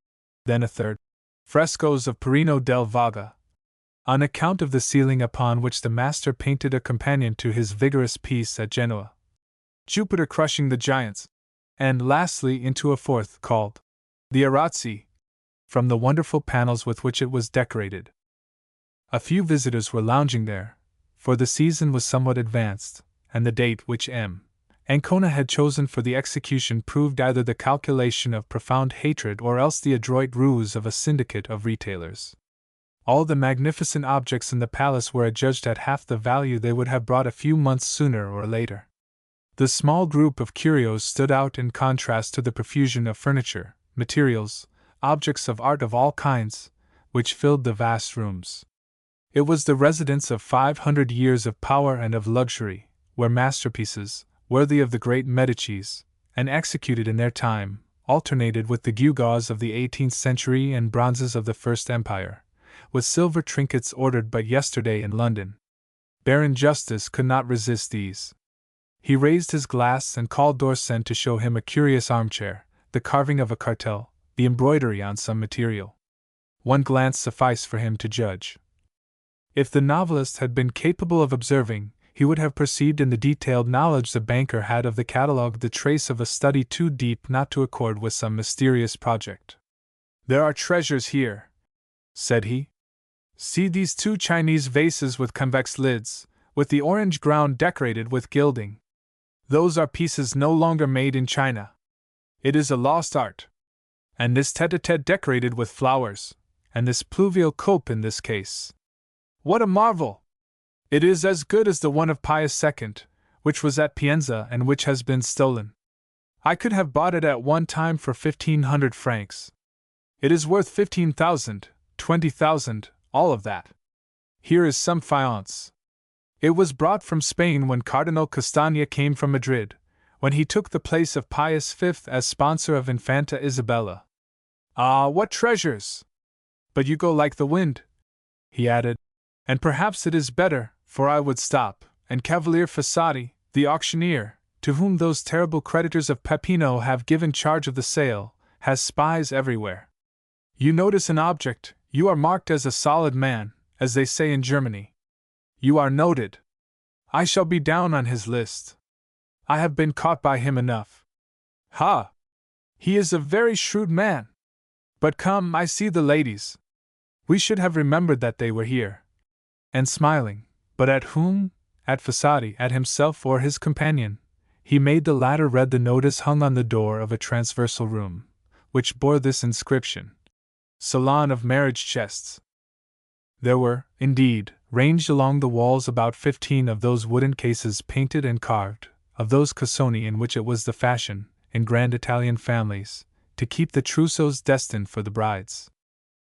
then a third, frescoes of Perino del Vaga, on account of the ceiling upon which the master painted a companion to his vigorous piece at Genoa, Jupiter crushing the giants, and lastly into a fourth called the Arazzi, from the wonderful panels with which it was decorated. A few visitors were lounging there, for the season was somewhat advanced, and the date which M. Ancona had chosen for the execution proved either the calculation of profound hatred or else the adroit ruse of a syndicate of retailers. All the magnificent objects in the palace were adjudged at half the value they would have brought a few months sooner or later. The small group of curios stood out in contrast to the profusion of furniture, materials, objects of art of all kinds, which filled the vast rooms. It was the residence of 500 years of power and of luxury, where masterpieces, worthy of the great Medicis, and executed in their time, alternated with the gewgaws of the 18th century and bronzes of the First Empire, with silver trinkets ordered but yesterday in London. Baron Justice could not resist these. He raised his glass and called d'Orsan to show him a curious armchair, the carving of a cartel, the embroidery on some material. One glance sufficed for him to judge. If the novelist had been capable of observing, he would have perceived in the detailed knowledge the banker had of the catalogue the trace of a study too deep not to accord with some mysterious project. "There are treasures here," said he. "See these two Chinese vases with convex lids, with the orange ground decorated with gilding. Those are pieces no longer made in China. It is a lost art. And this tete-a-tete decorated with flowers, and this pluvial cope in this case. What a marvel! It is as good as the one of Pius II, which was at Pienza and which has been stolen. I could have bought it at one time for 1,500 francs. It is worth 15,000, 20,000, all of that. Here is some faience. It was brought from Spain when Cardinal Castagna came from Madrid, when he took the place of Pius V as sponsor of Infanta Isabella. Ah, what treasures! But you go like the wind, he added, and perhaps it is better, for I would stop, and Cavalier Fossati, the auctioneer, to whom those terrible creditors of Peppino have given charge of the sale, has spies everywhere. You notice an object, you are marked as a solid man, as they say in Germany. You are noted. I shall be down on his list. I have been caught by him enough. Ha! He is a very shrewd man. But come, I see the ladies. We should have remembered that they were here. And smiling, but at whom? At Fossati, at himself or his companion. He made the latter read the notice hung on the door of a transversal room, which bore this inscription: Salon of Marriage Chests. There were, indeed, ranged along the walls about 15 of those wooden cases painted and carved, of those cassoni in which it was the fashion, in grand Italian families, to keep the trousseaux destined for the brides.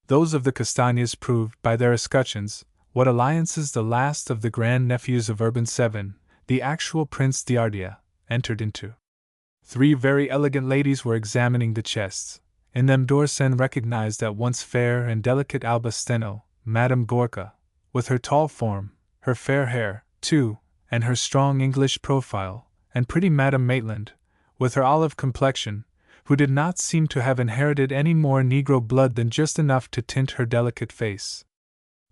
Those of the Castagnas proved, by their escutcheons, what alliances the last of the grand-nephews of Urban VII, the actual Prince d'Ardea, entered into. 3 very elegant ladies were examining the chests. In them d'Orsen recognized at once fair and delicate Alba Steno, Madame Gorka, with her tall form, her fair hair, too, and her strong English profile, and pretty Madame Maitland, with her olive complexion, who did not seem to have inherited any more Negro blood than just enough to tint her delicate face.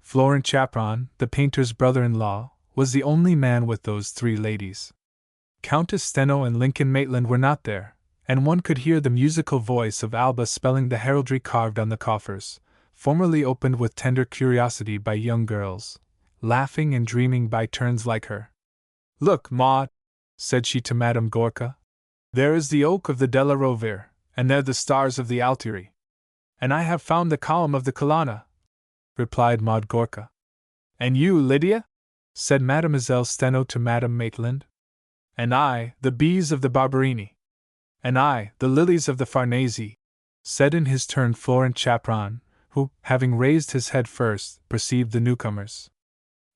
Florent Chapron, the painter's brother-in-law, was the only man with those 3 ladies. Countess Steno and Lincoln Maitland were not there, and one could hear the musical voice of Alba spelling the heraldry carved on the coffers, formerly opened with tender curiosity by young girls, laughing and dreaming by turns like her. Look, Maud, said she to Madame Gorka. There is the oak of the Della Rovere, and there the stars of the Altieri. And I have found the column of the Colonna, replied Maud Gorka. And you, Lydia? Said Mademoiselle Steno to Madame Maitland. And I, the bees of the Barberini. And I, the lilies of the Farnese, said in his turn Florent Chapron, who, having raised his head first, perceived the newcomers.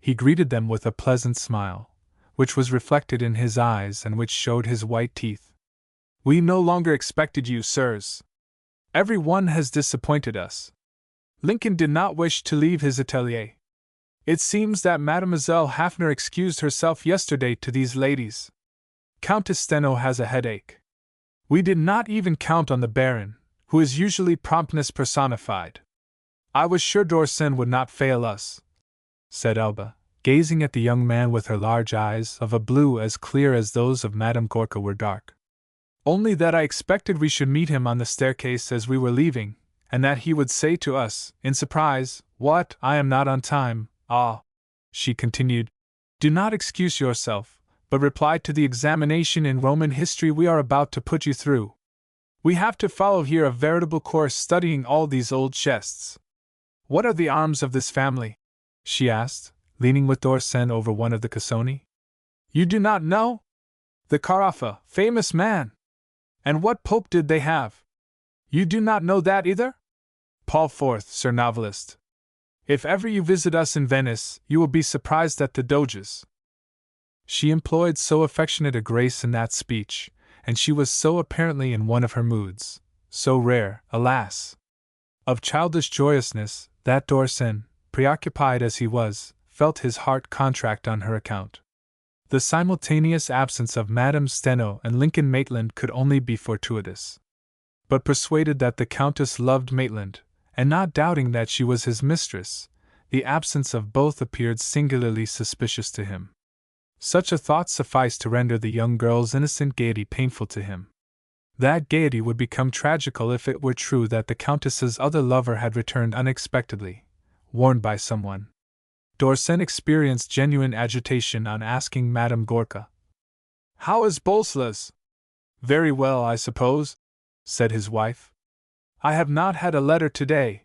He greeted them with a pleasant smile, which was reflected in his eyes and which showed his white teeth. We no longer expected you, sirs. Every one has disappointed us. Lincoln did not wish to leave his atelier. It seems that Mademoiselle Hafner excused herself yesterday to these ladies. Countess Steno has a headache. We did not even count on the Baron, who is usually promptness personified. I was sure d'Orsen would not fail us, said Elba, gazing at the young man with her large eyes of a blue as clear as those of Madame Gorka were dark. Only that I expected we should meet him on the staircase as we were leaving, and that he would say to us, in surprise, What, I am not on time. Ah, she continued, do not excuse yourself, but reply to the examination in Roman history we are about to put you through. We have to follow here a veritable course studying all these old chests. What are the arms of this family? She asked, leaning with d'Orsen over one of the cassoni. You do not know? The Carafa, famous man! And what pope did they have? You do not know that either? Paul IV, Sir Novelist. If ever you visit us in Venice, you will be surprised at the Doges. She employed so affectionate a grace in that speech, and she was so apparently in one of her moods, so rare, alas, of childish joyousness, that d'Orsen, preoccupied as he was, felt his heart contract on her account. The simultaneous absence of Madame Steno and Lincoln Maitland could only be fortuitous. But persuaded that the Countess loved Maitland, and not doubting that she was his mistress, the absence of both appeared singularly suspicious to him. Such a thought sufficed to render the young girl's innocent gaiety painful to him. That gaiety would become tragical if it were true that the Countess's other lover had returned unexpectedly, warned by someone. d'Orsen experienced genuine agitation on asking Madame Gorka. How is Bolslas? Very well, I suppose, said his wife. I have not had a letter today.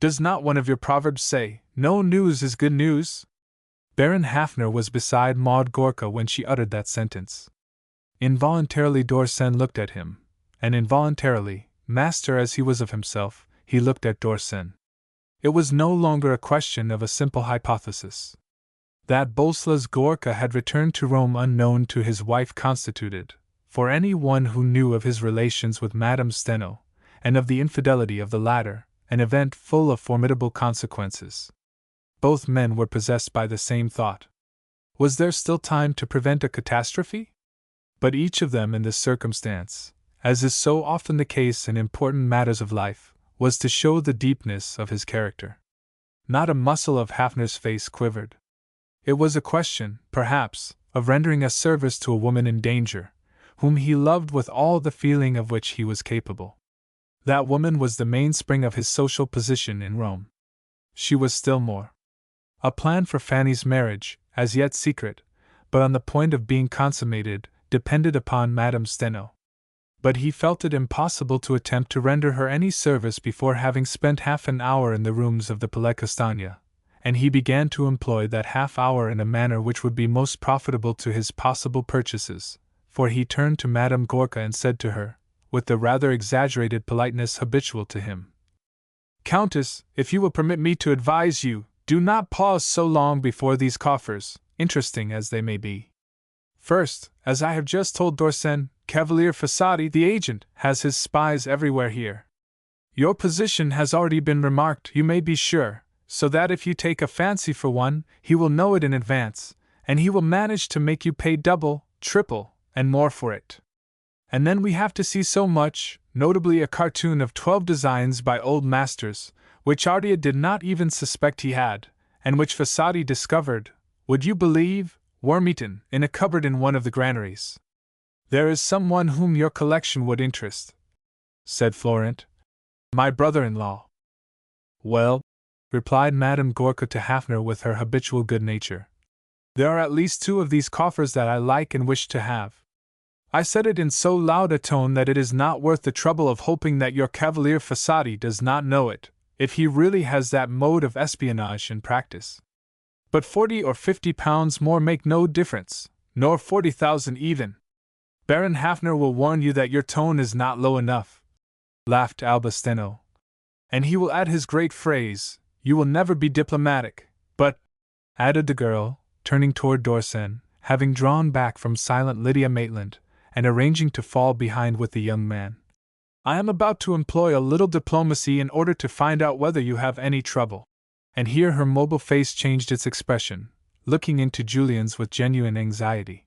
Does not one of your proverbs say, no news is good news? Baron Hafner was beside Maud Gorka when she uttered that sentence. Involuntarily Dorsen looked at him, and involuntarily, master as he was of himself, he looked at Dorsen. It was no longer a question of a simple hypothesis. That Boleslas Gorka had returned to Rome unknown to his wife constituted, for any one who knew of his relations with Madame Steno, and of the infidelity of the latter, an event full of formidable consequences. Both men were possessed by the same thought. Was there still time to prevent a catastrophe? But each of them in this circumstance, as is so often the case in important matters of life, was to show the deepness of his character. Not a muscle of Hafner's face quivered. It was a question, perhaps, of rendering a service to a woman in danger, whom he loved with all the feeling of which he was capable. That woman was the mainspring of his social position in Rome. She was still more. A plan for Fanny's marriage, as yet secret, but on the point of being consummated, depended upon Madame Steno. But he felt it impossible to attempt to render her any service before having spent half an hour in the rooms of the Palais Castagna, and he began to employ that half hour in a manner which would be most profitable to his possible purchases, for he turned to Madame Gorka and said to her, with the rather exaggerated politeness habitual to him, Countess, if you will permit me to advise you, do not pause so long before these coffers, interesting as they may be. First, as I have just told Dorsen, Cavalier Fossati, the agent, has his spies everywhere here. Your position has already been remarked, you may be sure, so that if you take a fancy for one, he will know it in advance, and he will manage to make you pay double, triple, and more for it. And then we have to see so much, notably a cartoon of 12 designs by old masters, which Ardea did not even suspect he had, and which Fossati discovered, would you believe, worm-eaten, in a cupboard in one of the granaries. There is someone whom your collection would interest, said Florent. My brother-in-law. Well, replied Madame Gorka to Hafner with her habitual good nature. There are at least 2 of these coffers that I like and wish to have. I said it in so loud a tone that it is not worth the trouble of hoping that your Cavalier Fossati does not know it, if he really has that mode of espionage in practice. But 40 or 50 pounds more make no difference, nor 40,000 even. Baron Hafner will warn you that your tone is not low enough, laughed Alba Steno. And he will add his great phrase, you will never be diplomatic, but, added the girl, turning toward Dorsen, having drawn back from silent Lydia Maitland, and arranging to fall behind with the young man. I am about to employ a little diplomacy in order to find out whether you have any trouble. And here her mobile face changed its expression, looking into Julian's with genuine anxiety.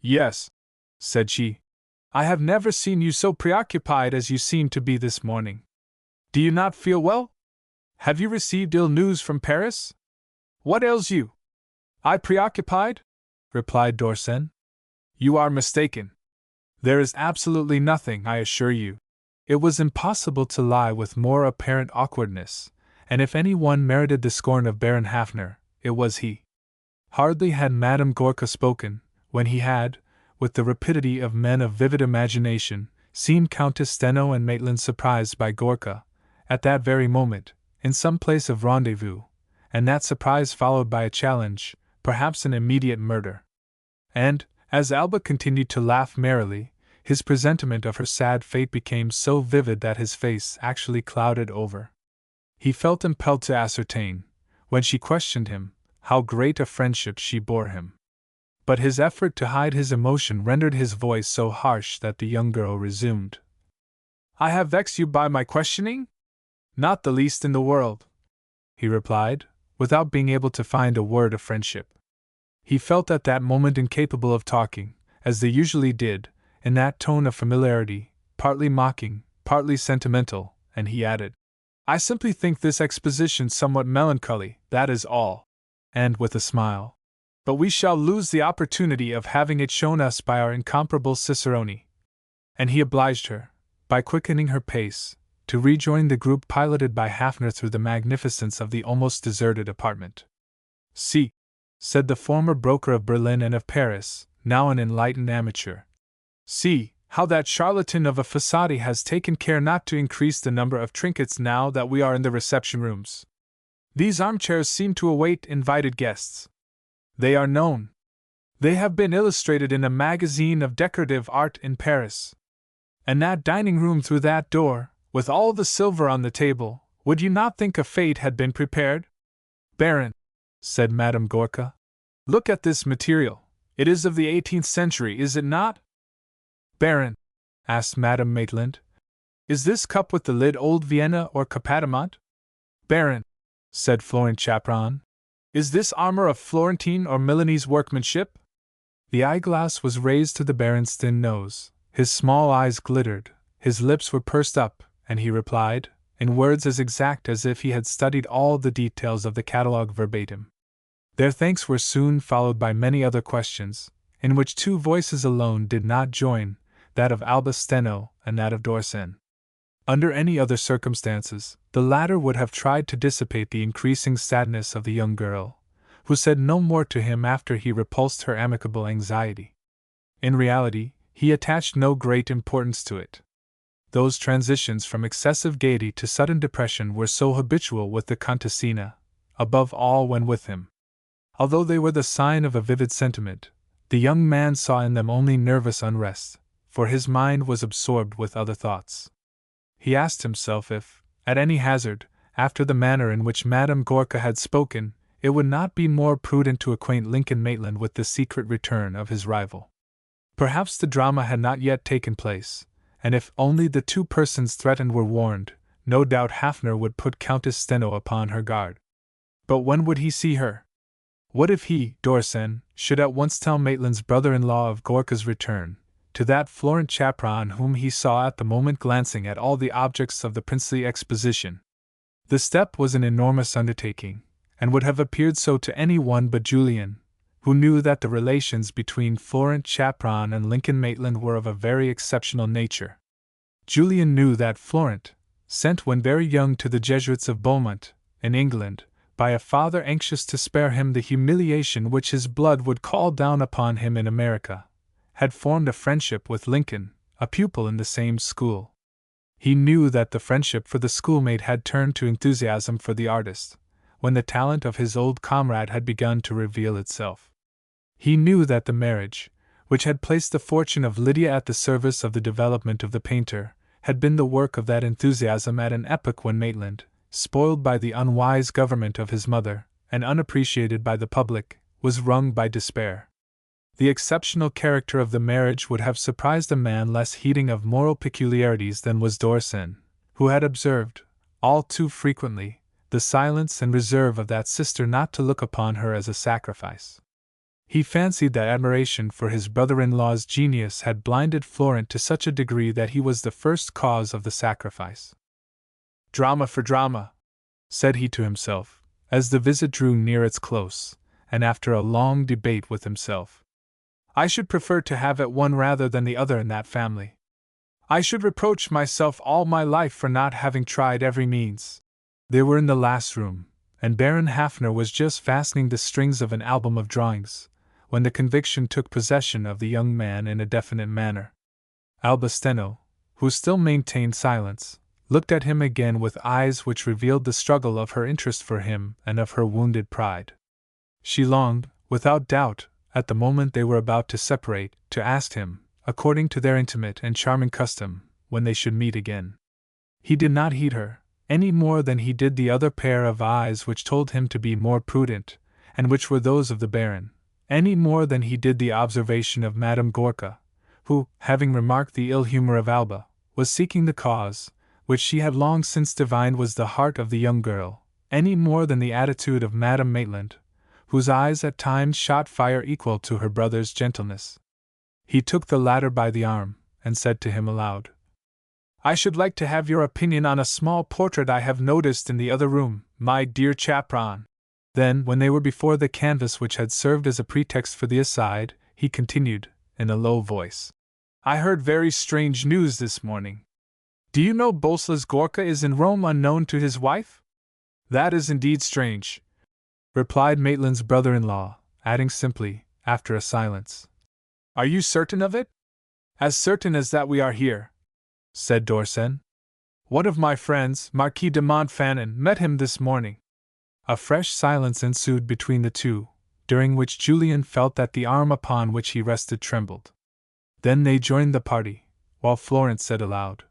Yes, said she. I have never seen you so preoccupied as you seem to be this morning. Do you not feel well? Have you received ill news from Paris? What ails you? I preoccupied? Replied Dorsen. You are mistaken. There is absolutely nothing, I assure you. It was impossible to lie with more apparent awkwardness, and if any one merited the scorn of Baron Hafner, it was he. Hardly had Madame Gorka spoken, when he had, with the rapidity of men of vivid imagination, seen Countess Steno and Maitland surprised by Gorka, at that very moment, in some place of rendezvous, and that surprise followed by a challenge, perhaps an immediate murder. And, as Alba continued to laugh merrily, his presentiment of her sad fate became so vivid that his face actually clouded over. He felt impelled to ascertain, when she questioned him, how great a friendship she bore him. But his effort to hide his emotion rendered his voice so harsh that the young girl resumed. I have vexed you by my questioning? Not the least in the world, he replied, without being able to find a word of friendship. He felt at that moment incapable of talking, as they usually did, in that tone of familiarity, partly mocking, partly sentimental, and he added, I simply think this exposition somewhat melancholy, that is all. And with a smile. But we shall lose the opportunity of having it shown us by our incomparable Cicerone. And he obliged her, by quickening her pace, to rejoin the group piloted by Hafner through the magnificence of the almost deserted apartment. See, said the former broker of Berlin and of Paris, now an enlightened amateur. See, How that charlatan of a Fasadi has taken care not to increase the number of trinkets now that we are in the reception rooms. These armchairs seem to await invited guests. They are known. They have been illustrated in a magazine of decorative art in Paris. And that dining room through that door, with all the silver on the table, would you not think a fete had been prepared? Baron, said Madame Gorka, look at this material. It is of the 18th century, is it not? Baron, asked Madame Maitland, is this cup with the lid old Vienna or Capatamont? Baron, said Florent Chapron, is this armor of Florentine or Milanese workmanship? The eyeglass was raised to the Baron's thin nose, his small eyes glittered, his lips were pursed up, and he replied, in words as exact as if he had studied all the details of the catalogue verbatim. Their thanks were soon followed by many other questions, in which two voices alone did not join, that of Alba Steno and that of Dorsen. Under any other circumstances, the latter would have tried to dissipate the increasing sadness of the young girl, who said no more to him after he repulsed her amicable anxiety. In reality, he attached no great importance to it. Those transitions from excessive gaiety to sudden depression were so habitual with the Contessina, above all when with him. Although they were the sign of a vivid sentiment, the young man saw in them only nervous unrest, for his mind was absorbed with other thoughts. He asked himself if, at any hazard, after the manner in which Madame Gorka had spoken, it would not be more prudent to acquaint Lincoln Maitland with the secret return of his rival. Perhaps the drama had not yet taken place, and if only the two persons threatened were warned, no doubt Hafner would put Countess Steno upon her guard. But when would he see her? What if he, Dorsen, should at once tell Maitland's brother-in-law of Gorka's return, to that Florent Chapron whom he saw at the moment glancing at all the objects of the princely exposition? The step was an enormous undertaking, and would have appeared so to any one but Julian, who knew that the relations between Florent Chapron and Lincoln Maitland were of a very exceptional nature. Julian knew that Florent, sent when very young to the Jesuits of Beaumont, in England, by a father anxious to spare him the humiliation which his blood would call down upon him in America, had formed a friendship with Lincoln, a pupil in the same school. He knew that the friendship for the schoolmate had turned to enthusiasm for the artist, when the talent of his old comrade had begun to reveal itself. He knew that the marriage, which had placed the fortune of Lydia at the service of the development of the painter, had been the work of that enthusiasm at an epoch when Maitland, spoiled by the unwise government of his mother, and unappreciated by the public, was wrung by despair. The exceptional character of the marriage would have surprised a man less heeding of moral peculiarities than was Dorsen, who had observed, all too frequently, the silence and reserve of that sister not to look upon her as a sacrifice. He fancied that admiration for his brother-in-law's genius had blinded Florent to such a degree that he was the first cause of the sacrifice. Drama for drama, said he to himself, as the visit drew near its close, and after a long debate with himself. I should prefer to have it one rather than the other in that family. I should reproach myself all my life for not having tried every means. They were in the last room, and Baron Hafner was just fastening the strings of an album of drawings, when the conviction took possession of the young man in a definite manner. Alba Steno, who still maintained silence, looked at him again with eyes which revealed the struggle of her interest for him and of her wounded pride. She longed, without doubt, at the moment they were about to separate, to ask him, according to their intimate and charming custom, when they should meet again. He did not heed her, any more than he did the other pair of eyes which told him to be more prudent, and which were those of the Baron, any more than he did the observation of Madame Gorka, who, having remarked the ill humor of Alba, was seeking the cause, which she had long since divined was the heart of the young girl, any more than the attitude of Madame Maitland, whose eyes at times shot fire equal to her brother's gentleness. He took the latter by the arm, and said to him aloud, I should like to have your opinion on a small portrait I have noticed in the other room, my dear Chapron. Then, when they were before the canvas which had served as a pretext for the aside, he continued, in a low voice, I heard very strange news this morning. Do you know Boleslas Gorka is in Rome unknown to his wife? That is indeed strange, replied Maitland's brother-in-law, adding simply, after a silence, Are you certain of it? As certain as that we are here, said Dorsen. One of my friends, Marquis de Montfanon, met him this morning. A fresh silence ensued between the two, during which Julian felt that the arm upon which he rested trembled. Then they joined the party, while Florence said aloud,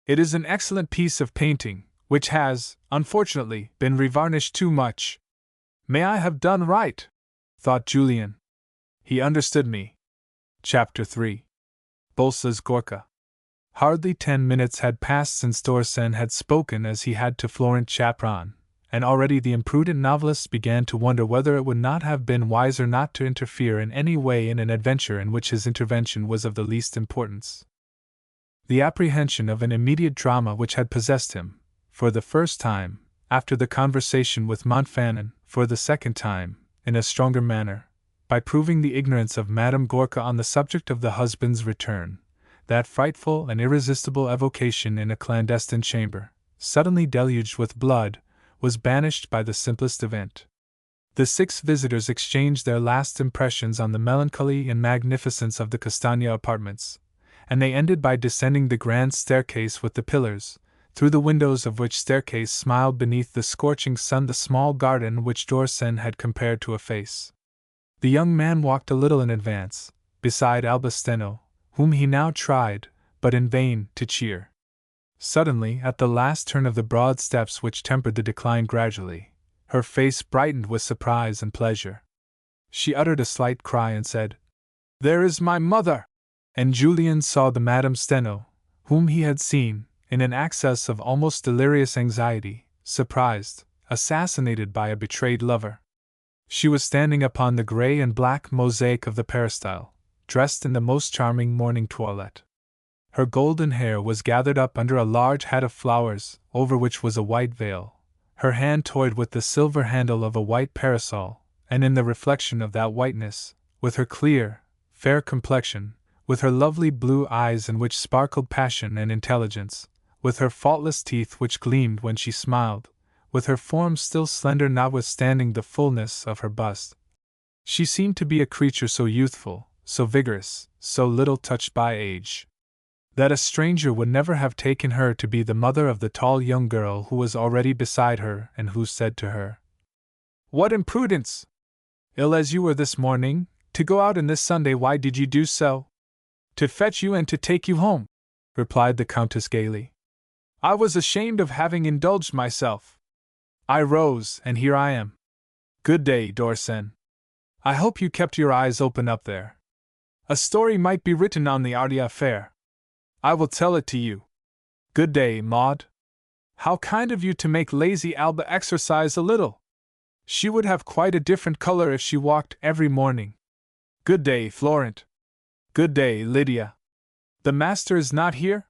"It is an excellent piece of painting, which has, unfortunately, been revarnished too much." "May I have done right?" thought Julian. He understood me. Chapter 3. Bolsa's Gorka. Hardly 10 minutes had passed since Dorsen had spoken as he had to Florent Chapron, and already the imprudent novelist began to wonder whether it would not have been wiser not to interfere in any way in an adventure in which his intervention was of the least importance. The apprehension of an immediate drama which had possessed him, for the first time, after the conversation with Montfanon, for the second time, in a stronger manner, by proving the ignorance of Madame Gorka on the subject of the husband's return, that frightful and irresistible evocation in a clandestine chamber, suddenly deluged with blood, was banished by the simplest event. The 6 visitors exchanged their last impressions on the melancholy and magnificence of the Castagna apartments, and they ended by descending the grand staircase with the pillars, through the windows of which staircase smiled beneath the scorching sun the small garden which Dorsen had compared to a face. The young man walked a little in advance, beside Alba Steno, whom he now tried, but in vain, to cheer. Suddenly, at the last turn of the broad steps which tempered the decline gradually, her face brightened with surprise and pleasure. She uttered a slight cry and said, "There is my mother!" And Julian saw the Madame Steno, whom he had seen, in an access of almost delirious anxiety, surprised, assassinated by a betrayed lover. She was standing upon the grey and black mosaic of the peristyle, dressed in the most charming morning toilette. Her golden hair was gathered up under a large hat of flowers, over which was a white veil. Her hand toyed with the silver handle of a white parasol, and in the reflection of that whiteness, with her clear, fair complexion, with her lovely blue eyes in which sparkled passion and intelligence, with her faultless teeth which gleamed when she smiled, with her form still slender notwithstanding the fullness of her bust, she seemed to be a creature so youthful, so vigorous, so little touched by age, that a stranger would never have taken her to be the mother of the tall young girl who was already beside her and who said to her, "What imprudence! Ill as you were this morning, to go out in this Sunday. Why did you do so?" "To fetch you and to take you home," replied the Countess gaily. "I was ashamed of having indulged myself. I rose, and here I am. Good day, Dorsen. I hope you kept your eyes open up there. A story might be written on the Ardea affair. I will tell it to you. Good day, Maud. How kind of you to make lazy Alba exercise a little. She would have quite a different color if she walked every morning. Good day, Florent. Good day, Lydia. The master is not here?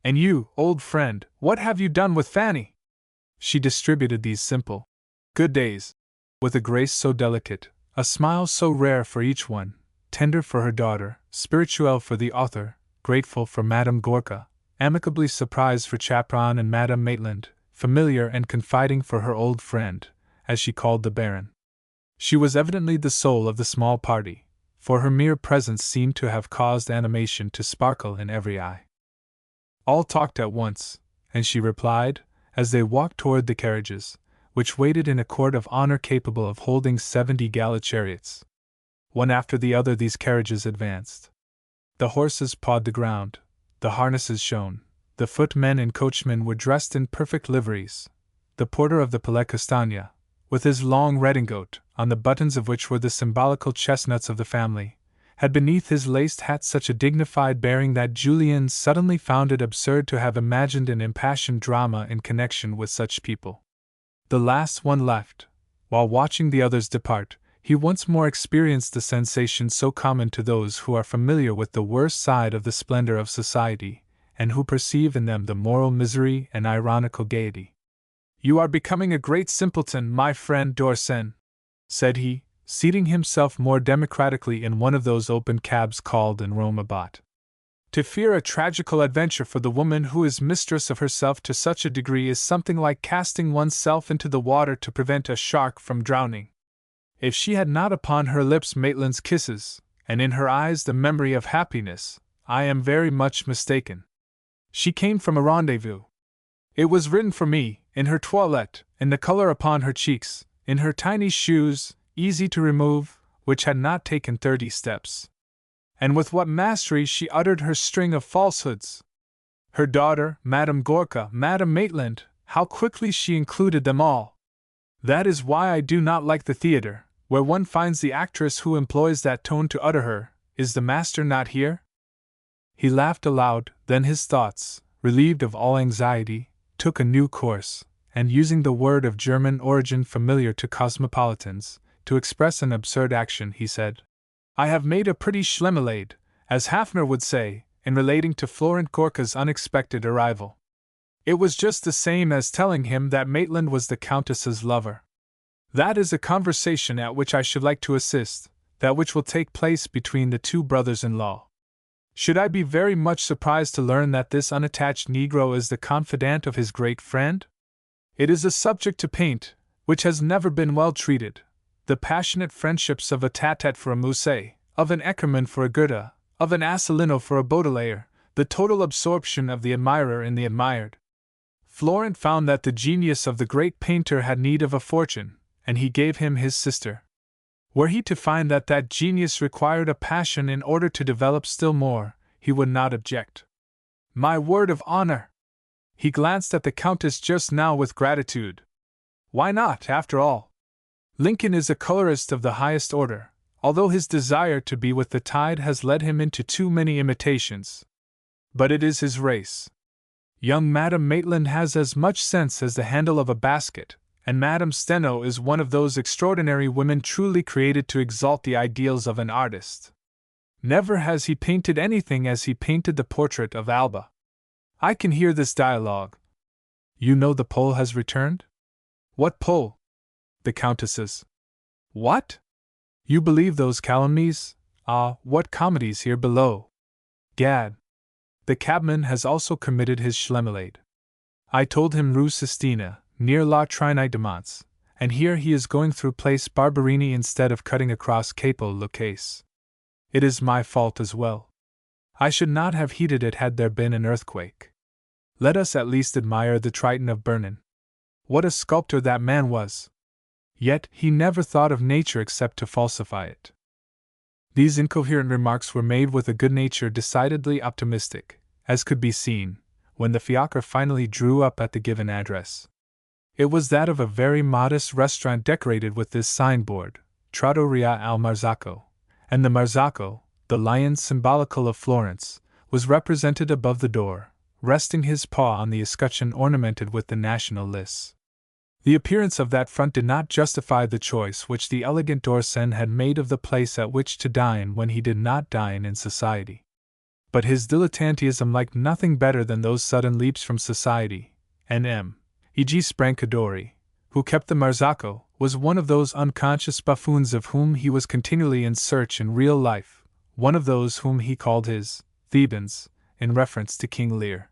And you, old friend, what have you done with Fanny?" She distributed these simple good days, with a grace so delicate, a smile so rare for each one, tender for her daughter, spirituelle for the author, grateful for Madame Gorka, amicably surprised for Chapron and Madame Maitland, familiar and confiding for her old friend, as she called the Baron. She was evidently the soul of the small party, for her mere presence seemed to have caused animation to sparkle in every eye. All talked at once, and she replied, as they walked toward the carriages, which waited in a court of honor capable of holding 70 gala chariots. One after the other these carriages advanced. The horses pawed the ground, the harnesses shone, the footmen and coachmen were dressed in perfect liveries. The porter of the Palais Castagna, with his long redingote, on the buttons of which were the symbolical chestnuts of the family, had beneath his laced hat such a dignified bearing that Julian suddenly found it absurd to have imagined an impassioned drama in connection with such people. The last one left, while watching the others depart, he once more experienced the sensation so common to those who are familiar with the worst side of the splendor of society, and who perceive in them the moral misery and ironical gaiety. "You are becoming a great simpleton, my friend Dorsen," said he, seating himself more democratically in one of those open cabs called in Rome a botte. "To fear a tragical adventure for the woman who is mistress of herself to such a degree is something like casting one's self into the water to prevent a shark from drowning. If she had not upon her lips Maitland's kisses, and in her eyes the memory of happiness, I am very much mistaken. She came from a rendezvous. It was written for me, in her toilette, in the color upon her cheeks, in her tiny shoes, easy to remove, which had not taken 30 steps. And with what mastery she uttered her string of falsehoods! Her daughter, Madame Gorka, Madame Maitland, how quickly she included them all! That is why I do not like the theatre, where one finds the actress who employs that tone to utter her, "Is the master not here?" He laughed aloud, then his thoughts, relieved of all anxiety, took a new course, and using the word of German origin familiar to cosmopolitans, to express an absurd action, he said, "I have made a pretty schlemmelade, as Hafner would say, in relating to Florent Gorka's unexpected arrival. It was just the same as telling him that Maitland was the Countess's lover. That is a conversation at which I should like to assist, that which will take place between the two brothers-in-law. Should I be very much surprised to learn that this unattached Negro is the confidant of his great friend? It is a subject to paint, which has never been well treated, the passionate friendships of a Tatat for a Musset, of an Eckermann for a Goethe, of an Assolino for a Baudelaire, the total absorption of the admirer in the admired. Florent found that the genius of the great painter had need of a fortune, and he gave him his sister. Were he to find that that genius required a passion in order to develop still more, he would not object. My word of honor!" He glanced at the Countess just now with gratitude. "Why not, after all? Lincoln is a colorist of the highest order, although his desire to be with the tide has led him into too many imitations. But it is his race. Young Madame Maitland has as much sense as the handle of a basket, and Madame Steno is one of those extraordinary women truly created to exalt the ideals of an artist. Never has he painted anything as he painted the portrait of Alba. I can hear this dialogue. You know the Pole has returned? What Pole? The Countess's. What? You believe those calumnies? Ah, what comedies here below! Gad! The cabman has also committed his schlemmelade. I told him Rue Sistina, near La Trinite-de-Mons, and here he is going through Place Barberini instead of cutting across Capo Lucchese. It is my fault as well. I should not have heeded it had there been an earthquake. Let us at least admire the Triton of Bernin. What a sculptor that man was! Yet he never thought of nature except to falsify it." These incoherent remarks were made with a good nature decidedly optimistic, as could be seen, when the fiacre finally drew up at the given address. It was that of a very modest restaurant decorated with this signboard, Trattoria al Marzocco, and the Marzocco, the lion symbolical of Florence, was represented above the door, resting his paw on the escutcheon ornamented with the national lists. The appearance of that front did not justify the choice which the elegant Dorsen had made of the place at which to dine when he did not dine in society. But his dilettantism liked nothing better than those sudden leaps from society, and E.g. Sprancadori, who kept the Marzocco, was one of those unconscious buffoons of whom he was continually in search in real life, one of those whom he called his Thebans, in reference to King Lear.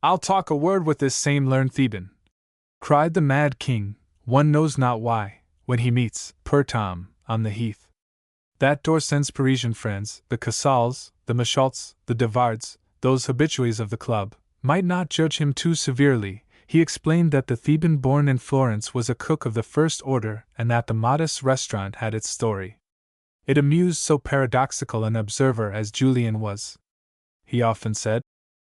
"I'll talk a word with this same learned Theban," cried the mad king, one knows not why, when he meets Poor Tom on the heath. That Dorsen's Parisian friends, the Casals, the Michaults, the Devards, those habitués of the club, might not judge him too severely. He explained that the Theban born in Florence was a cook of the first order and that the modest restaurant had its story. It amused so paradoxical an observer as Julian was. He often said,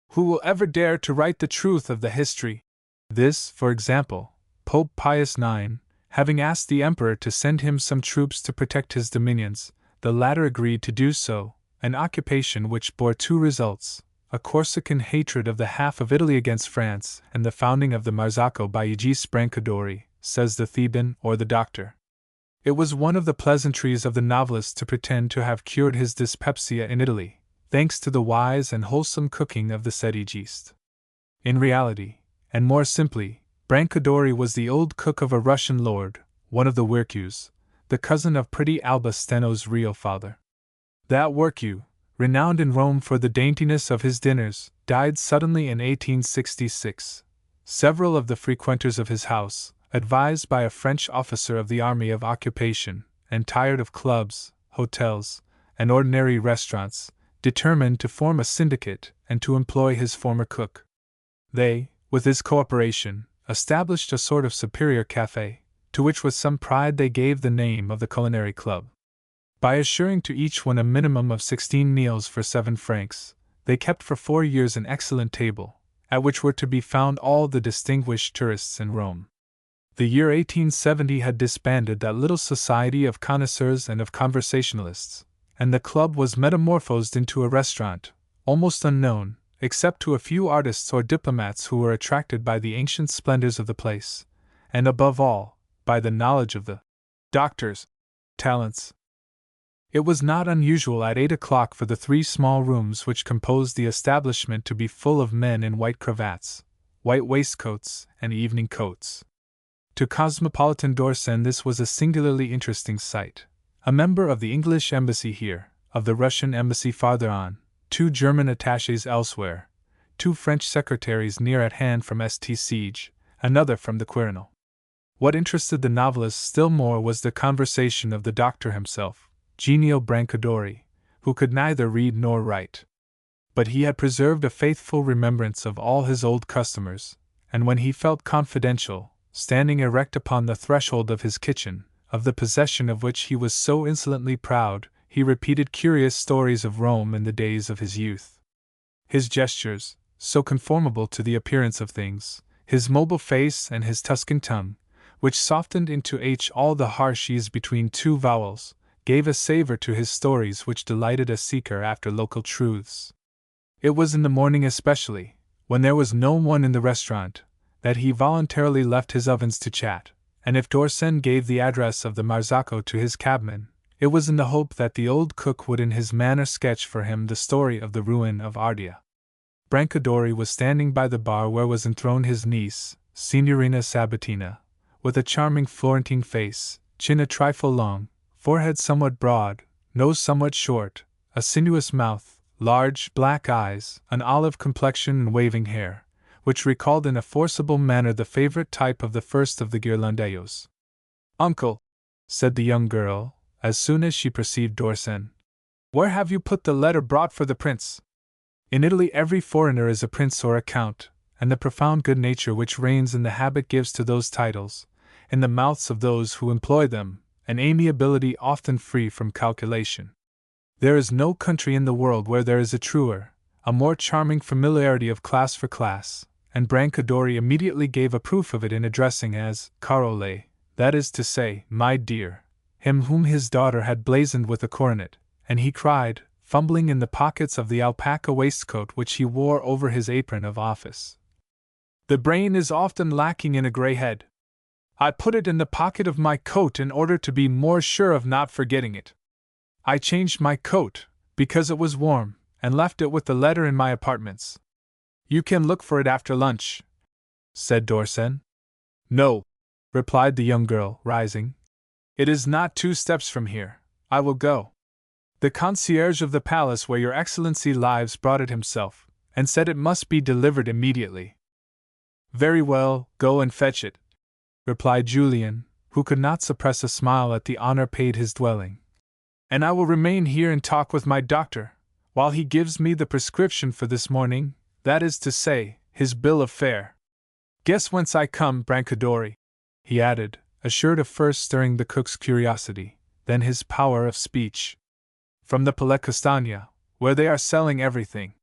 "Who will ever dare to write the truth of the history?" This, for example, Pope Pius IX, having asked the emperor to send him some troops to protect his dominions, the latter agreed to do so, an occupation which bore two results: a Corsican hatred of the half of Italy against France, and the founding of the Marzocco by E.G. Sprancadori, says the Theban or the doctor. It was one of the pleasantries of the novelist to pretend to have cured his dyspepsia in Italy, thanks to the wise and wholesome cooking of the said Egist. In reality, and more simply, Brancadori was the old cook of a Russian lord, one of the Worcus, the cousin of pretty Alba Steno's real father. That Worcu, renowned in Rome for the daintiness of his dinners, died suddenly in 1866. Several of the frequenters of his house, advised by a French officer of the Army of Occupation, and tired of clubs, hotels, and ordinary restaurants, determined to form a syndicate and to employ his former cook. They, with his cooperation, established a sort of superior cafe, to which with some pride they gave the name of the Culinary Club. By assuring to each one a minimum of 16 meals for 7 francs, they kept for 4 years an excellent table, at which were to be found all the distinguished tourists in Rome. The year 1870 had disbanded that little society of connoisseurs and of conversationalists, and the club was metamorphosed into a restaurant, almost unknown, except to a few artists or diplomats who were attracted by the ancient splendors of the place, and above all, by the knowledge of the doctor's talents. It was not unusual at 8 o'clock for the 3 small rooms which composed the establishment to be full of men in white cravats, white waistcoats, and evening coats. To cosmopolitan d'Orsay this was a singularly interesting sight. A member of the English embassy here, of the Russian embassy farther on, 2 German attachés elsewhere, 2 French secretaries near at hand from St. Siege, another from the Quirinal. What interested the novelist still more was the conversation of the doctor himself, genial Brancodori, who could neither read nor write. But he had preserved a faithful remembrance of all his old customers, and when he felt confidential, standing erect upon the threshold of his kitchen, of the possession of which he was so insolently proud, he repeated curious stories of Rome in the days of his youth. His gestures, so conformable to the appearance of things, his mobile face and his Tuscan tongue, which softened into H all the harsh E's between 2 vowels, gave a savor to his stories which delighted a seeker after local truths. It was in the morning especially, when there was no one in the restaurant, that he voluntarily left his ovens to chat, and if d'Orsay gave the address of the Marzocco to his cabman, it was in the hope that the old cook would in his manner sketch for him the story of the ruin of Ardea. Brancodori was standing by the bar where was enthroned his niece, Signorina Sabattina, with a charming Florentine face, chin a trifle long, forehead somewhat broad, nose somewhat short, a sinuous mouth, large black eyes, an olive complexion and waving hair, which recalled in a forcible manner the favorite type of the first of the Ghirlandaio's. "Uncle," said the young girl, as soon as she perceived d'Orsay, "where have you put the letter brought for the prince?" In Italy every foreigner is a prince or a count, and the profound good nature which reigns in the habit gives to those titles, in the mouths of those who employ them, an amiability often free from calculation. There is no country in the world where there is a truer, a more charming familiarity of class for class, and Brancodori immediately gave a proof of it in addressing as Carole, that is to say, my dear, him whom his daughter had blazoned with a coronet, and he cried, fumbling in the pockets of the alpaca waistcoat which he wore over his apron of office, "The brain is often lacking in a grey head. I put it in the pocket of my coat in order to be more sure of not forgetting it. I changed my coat, because it was warm, and left it with the letter in my apartments. You can look for it after lunch," said d'Orsay. "No," replied the young girl, rising. "It is not 2 steps from here. I will go. The concierge of the palace where your Excellency lives brought it himself, and said it must be delivered immediately." "Very well, go and fetch it," replied Julien, who could not suppress a smile at the honor paid his dwelling. "And I will remain here and talk with my doctor, while he gives me the prescription for this morning, that is to say, his bill of fare. Guess whence I come, Brancodori," he added, assured of first stirring the cook's curiosity, then his power of speech. "From the Palais Castagna, where they are selling everything."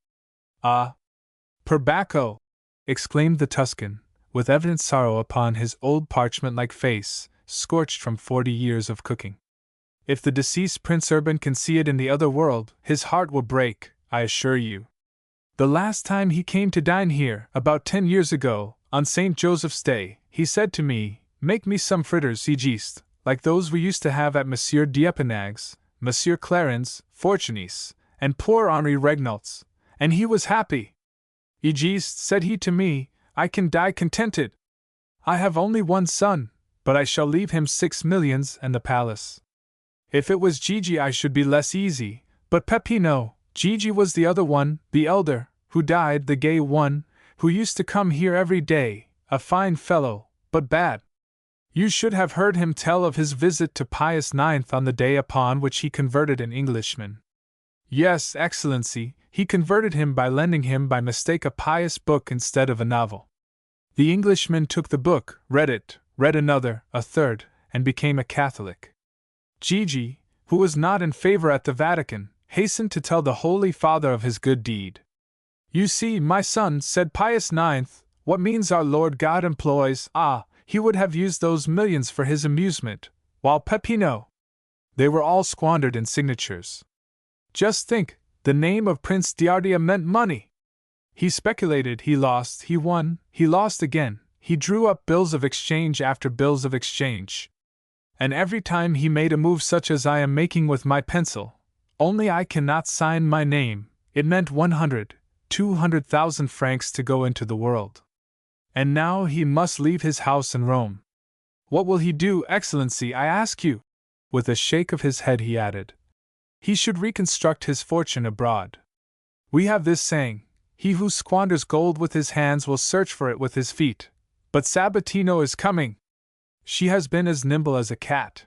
"Ah! Perbacco!" exclaimed the Tuscan, with evident sorrow upon his old parchment-like face, scorched from 40 years of cooking. "If the deceased Prince Urban can see it in the other world, his heart will break, I assure you. The last time he came to dine here, about 10 years ago, on St. Joseph's Day, he said to me, 'Make me some fritters Egist, like those we used to have at Monsieur d'Epinag's, Monsieur Claren's, Fortuny's, and poor Henri Regnault's, and he was happy. Egist, said he to me, I can die contented. I have only one son, but I shall leave him 6 millions and the palace. If it was Gigi I should be less easy, but Peppino, Gigi was the other one, the elder, who died, the gay one, who used to come here every day, a fine fellow, but bad. You should have heard him tell of his visit to Pius IX on the day upon which he converted an Englishman. Yes, Excellency, he converted him by lending him by mistake a pious book instead of a novel. The Englishman took the book, read it, read another, a third, and became a Catholic. Gigi, who was not in favor at the Vatican, hastened to tell the Holy Father of his good deed. You see, my son, said Pius IX, what means our Lord God employs. He would have used those millions for his amusement, while Peppino. They were all squandered in signatures. Just think, the name of Prince Diardia meant money. He speculated, he lost, he won, he lost again, he drew up bills of exchange after bills of exchange. And every time he made a move such as I am making with my pencil, only I cannot sign my name, it meant 200,000 francs to go into the world. And now he must leave his house in Rome. What will he do, Excellency, I ask you? With a shake of his head he added. He should reconstruct his fortune abroad. We have this saying, he who squanders gold with his hands will search for it with his feet. But Sabatino is coming. She has been as nimble as a cat.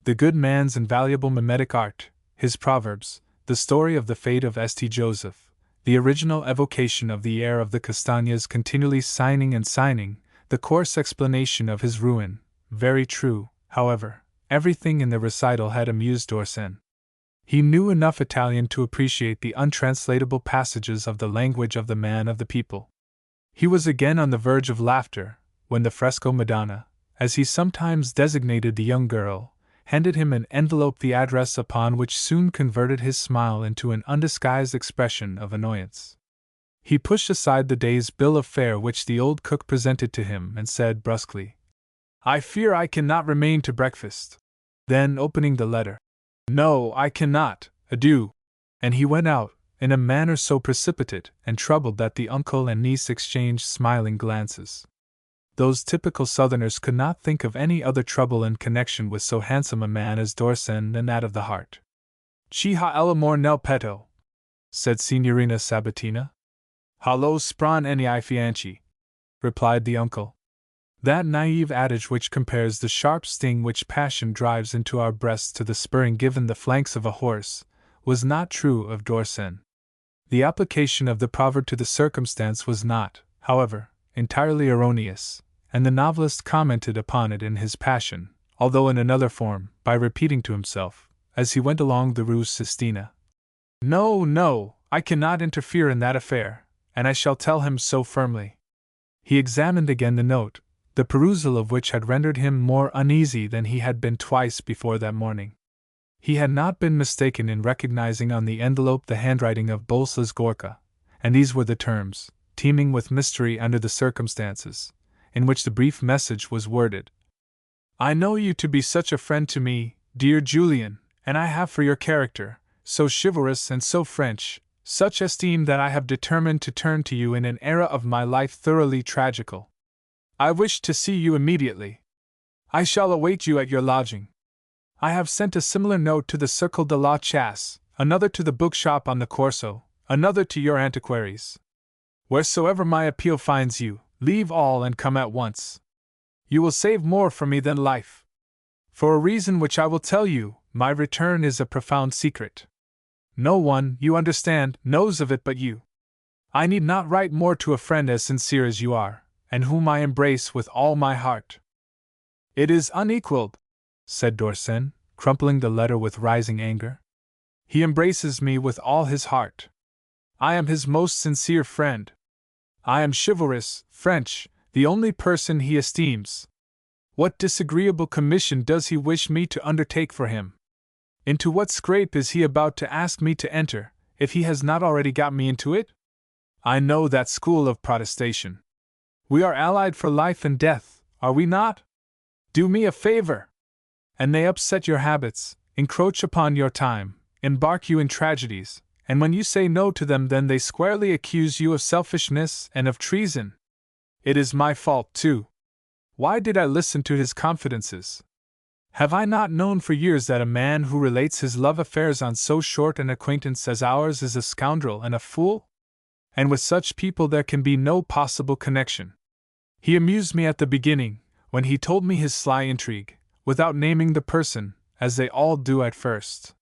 The good man's invaluable mimetic art, his proverbs, the story of the fate of St. Joseph, the original evocation of the heir of the Castagnas continually signing and signing, the coarse explanation of his ruin, very true, however, everything in the recital had amused d'Orsay. He knew enough Italian to appreciate the untranslatable passages of the language of the man of the people. He was again on the verge of laughter, when the fresco Madonna, as he sometimes designated the young girl, handed him an envelope, the address upon which soon converted his smile into an undisguised expression of annoyance. He pushed aside the day's bill of fare which the old cook presented to him and said brusquely, I fear I cannot remain to breakfast. Then, opening the letter, No, I cannot, adieu. And he went out, in a manner so precipitate and troubled that the uncle and niece exchanged smiling glances. Those typical Southerners could not think of any other trouble in connection with so handsome a man as d'Orsay than that of the heart. Chi ha l'amor nel petto, said Signorina Sabattina. Ha lo spron nei fianchi, replied the uncle. That naive adage which compares the sharp sting which passion drives into our breasts to the spurring given the flanks of a horse, was not true of d'Orsay. The application of the proverb to the circumstance was not, however, entirely erroneous, and the novelist commented upon it in his passion, although in another form, by repeating to himself, as he went along the Rue Sistina, No, no, I cannot interfere in that affair, and I shall tell him so firmly. He examined again the note, the perusal of which had rendered him more uneasy than he had been twice before that morning. He had not been mistaken in recognizing on the envelope the handwriting of Boleslas Gorka, and these were the terms, teeming with mystery under the circumstances, in which the brief message was worded. I know you to be such a friend to me, dear Julian, and I have for your character, so chivalrous and so French, such esteem that I have determined to turn to you in an era of my life thoroughly tragical. I wish to see you immediately. I shall await you at your lodging. I have sent a similar note to the Cercle de la Chasse, another to the bookshop on the Corso, another to your antiquaries. Wheresoever my appeal finds you, leave all and come at once. You will save more for me than life. For a reason which I will tell you, my return is a profound secret. No one, you understand, knows of it but you. I need not write more to a friend as sincere as you are, and whom I embrace with all my heart. It is unequaled, said d'Orsay, crumpling the letter with rising anger. He embraces me with all his heart. I am his most sincere friend. I am chivalrous, French, the only person he esteems. What disagreeable commission does he wish me to undertake for him? Into what scrape is he about to ask me to enter, if he has not already got me into it? I know that school of protestation. We are allied for life and death, are we not? Do me a favor. And they upset your habits, encroach upon your time, embark you in tragedies, and when you say no to them, then they squarely accuse you of selfishness and of treason. It is my fault, too. Why did I listen to his confidences? Have I not known for years that a man who relates his love affairs on so short an acquaintance as ours is a scoundrel and a fool? And with such people there can be no possible connection. He amused me at the beginning, when he told me his sly intrigue, without naming the person, as they all do at first.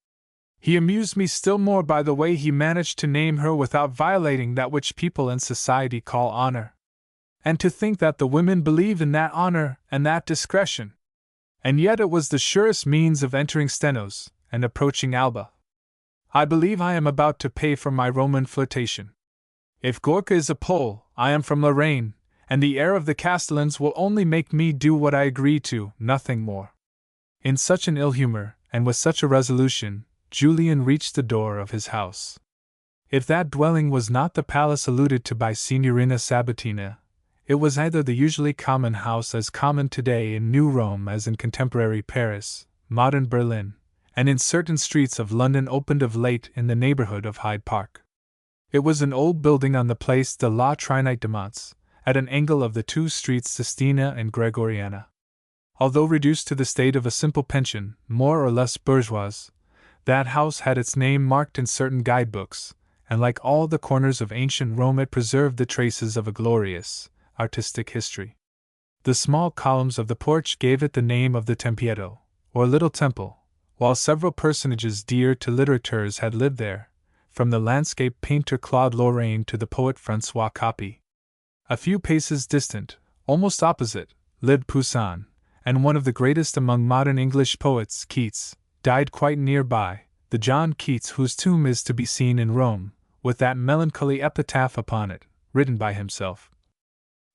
He amused me still more by the way he managed to name her without violating that which people in society call honor. And to think that the women believe in that honor and that discretion! And yet it was the surest means of entering Stenos and approaching Alba. I believe I am about to pay for my Roman flirtation. If Gorka is a Pole, I am from Lorraine, and the air of the Castellans will only make me do what I agree to, nothing more. In such an ill humor, and with such a resolution, Julian reached the door of his house. If that dwelling was not the palace alluded to by Signorina Sabattina, it was either the usually common house as common today in New Rome as in contemporary Paris, modern Berlin, and in certain streets of London opened of late in the neighborhood of Hyde Park. It was an old building on the Place de la Trinite-de-Monts, at an angle of the two streets Sistina and Gregoriana. Although reduced to the state of a simple pension, more or less bourgeois, that house had its name marked in certain guidebooks, and like all the corners of ancient Rome it preserved the traces of a glorious, artistic history. The small columns of the porch gave it the name of the Tempietto, or Little Temple, while several personages dear to littérateurs had lived there, from the landscape painter Claude Lorraine to the poet François Copy. A few paces distant, almost opposite, lived Poussin, and one of the greatest among modern English poets, Keats, died quite nearby, the John Keats whose tomb is to be seen in Rome, with that melancholy epitaph upon it, written by himself.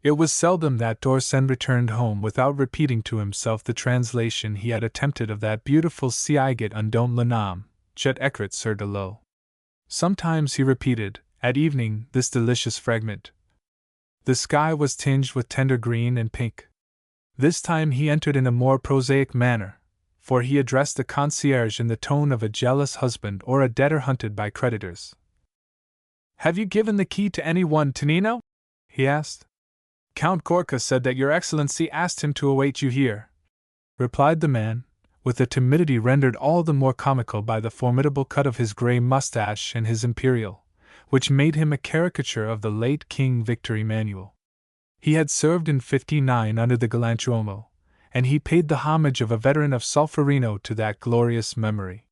It was seldom that d'Orsay returned home without repeating to himself the translation he had attempted of that beautiful Siget undom l'âme, jet écrit sur de l'eau. Sometimes he repeated, at evening, this delicious fragment. The sky was tinged with tender green and pink. This time he entered in a more prosaic manner, for he addressed the concierge in the tone of a jealous husband or a debtor hunted by creditors. "Have you given the key to any one, Tonino?" he asked. "Count Gorka said that your Excellency asked him to await you here," replied the man, with a timidity rendered all the more comical by the formidable cut of his grey moustache and his imperial, which made him a caricature of the late King Victor Emmanuel. He had served in '59 under the Galantuomo, and he paid the homage of a veteran of Solferino to that glorious memory.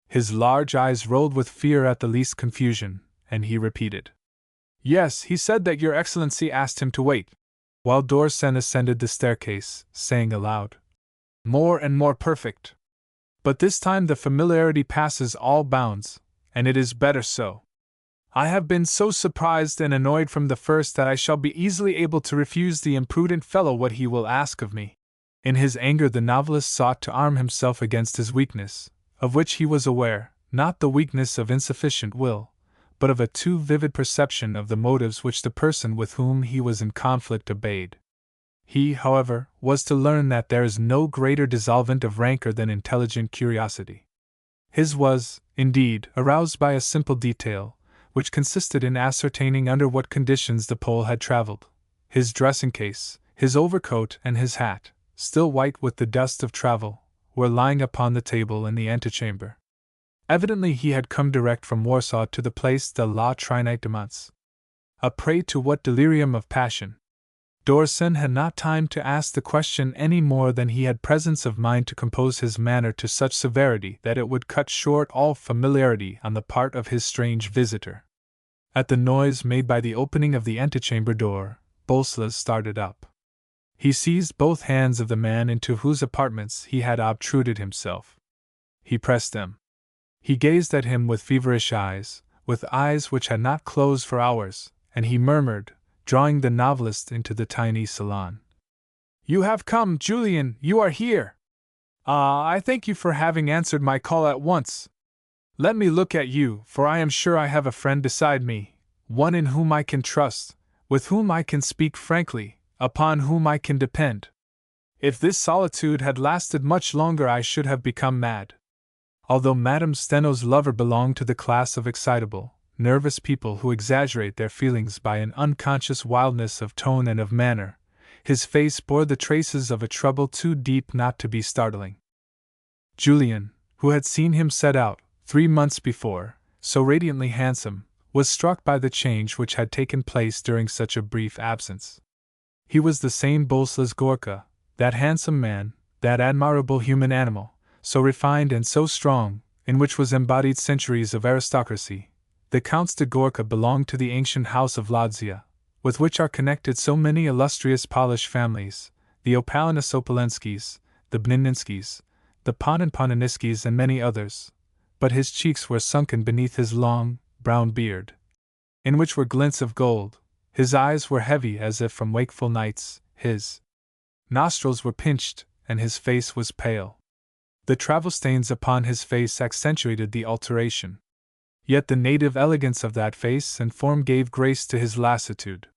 His large eyes rolled with fear at the least confusion, and he repeated, "Yes, he said that your Excellency asked him to wait," while d'Orsay ascended the staircase, saying aloud, "More and more perfect. But this time the familiarity passes all bounds, and it is better so. I have been so surprised and annoyed from the first that I shall be easily able to refuse the imprudent fellow what he will ask of me." In his anger the novelist sought to arm himself against his weakness, of which he was aware, not the weakness of insufficient will, but of a too vivid perception of the motives which the person with whom he was in conflict obeyed. He, however, was to learn that there is no greater dissolvent of rancor than intelligent curiosity. His was, indeed, aroused by a simple detail, which consisted in ascertaining under what conditions the Pole had traveled. His dressing-case, his overcoat and his hat, still white with the dust of travel, were lying upon the table in the antechamber. Evidently he had come direct from Warsaw to the Place de la Trinite-de-Monts. A prey to what delirium of passion? d'Orsay had not time to ask the question any more than he had presence of mind to compose his manner to such severity that it would cut short all familiarity on the part of his strange visitor. At the noise made by the opening of the antechamber door, Boleslas started up. He seized both hands of the man into whose apartments he had obtruded himself. He pressed them. He gazed at him with feverish eyes, with eyes which had not closed for hours, and he murmured, drawing the novelist into the tiny salon, "You have come, Julian, you are here! Ah, I thank you for having answered my call at once. Let me look at you, for I am sure I have a friend beside me, one in whom I can trust, with whom I can speak frankly, upon whom I can depend. If this solitude had lasted much longer I should have become mad." Although Madame Steno's lover belonged to the class of excitable, nervous people who exaggerate their feelings by an unconscious wildness of tone and of manner, his face bore the traces of a trouble too deep not to be startling. Julian, who had seen him set out, 3 months before, so radiantly handsome, was struck by the change which had taken place during such a brief absence. He was the same Boleslas Gorka, that handsome man, that admirable human animal, so refined and so strong, in which was embodied centuries of aristocracy. The Counts de Gorka belonged to the ancient house of Ladzia, with which are connected so many illustrious Polish families, the Opalina-Sopolenskis, the Bnininskis, the Ponin-Poniniskis, and many others, but his cheeks were sunken beneath his long, brown beard, in which were glints of gold. His eyes were heavy as if from wakeful nights, his nostrils were pinched, and his face was pale. The travel stains upon his face accentuated the alteration. Yet the native elegance of that face and form gave grace to his lassitude.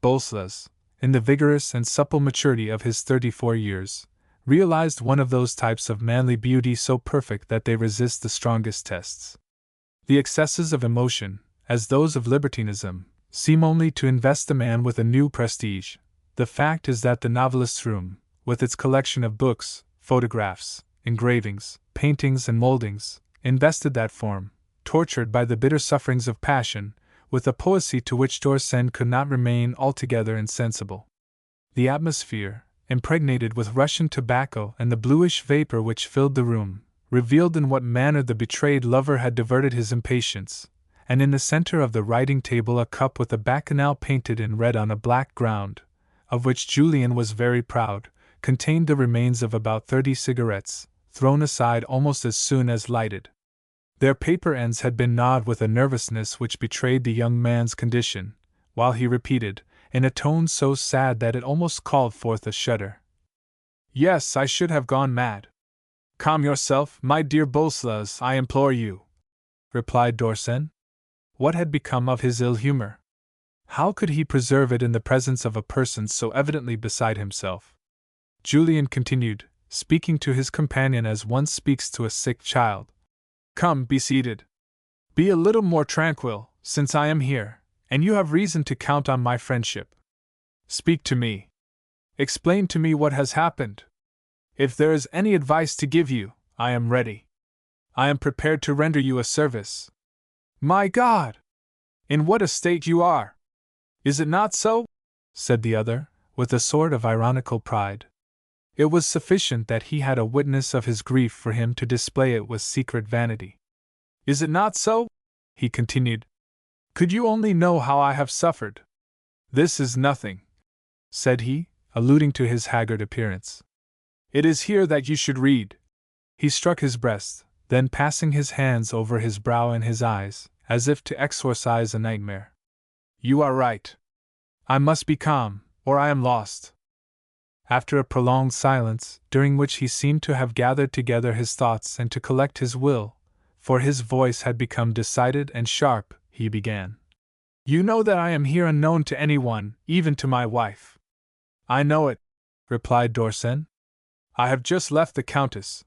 Boleslas, in the vigorous and supple maturity of his 34 years, realized one of those types of manly beauty so perfect that they resist the strongest tests. The excesses of emotion, as those of libertinism, seem only to invest a man with a new prestige. The fact is that the novelist's room, with its collection of books, photographs, engravings, paintings, and moldings, invested that form, tortured by the bitter sufferings of passion, with a poesy to which Dorsen could not remain altogether insensible. The atmosphere, impregnated with Russian tobacco and the bluish vapor which filled the room, revealed in what manner the betrayed lover had diverted his impatience, and in the center of the writing table a cup with a bacchanal painted in red on a black ground, of which Julian was very proud, contained the remains of about 30 cigarettes, thrown aside almost as soon as lighted. Their paper ends had been gnawed with a nervousness which betrayed the young man's condition, while he repeated, in a tone so sad that it almost called forth a shudder, "Yes, I should have gone mad." "Calm yourself, my dear Boleslas, I implore you," replied Dorsen. What had become of his ill humor? How could he preserve it in the presence of a person so evidently beside himself? Julian continued, speaking to his companion as one speaks to a sick child. "Come, be seated. Be a little more tranquil, since I am here, and you have reason to count on my friendship. Speak to me. Explain to me what has happened. If there is any advice to give you, I am ready. I am prepared to render you a service." "My God! In what a state you are! Is it not so?" said the other, with a sort of ironical pride. It was sufficient that he had a witness of his grief for him to display it with secret vanity. "Is it not so?" he continued. "Could you only know how I have suffered!" "This is nothing," said he, alluding to his haggard appearance. "It is here that you should read." He struck his breast, then passing his hands over his brow and his eyes, as if to exorcise a nightmare. "You are right. I must be calm, or I am lost." After a prolonged silence, during which he seemed to have gathered together his thoughts and to collect his will, for his voice had become decided and sharp, he began. "You know that I am here unknown to anyone, even to my wife." "I know it," replied Dorsen. "I have just left the Countess.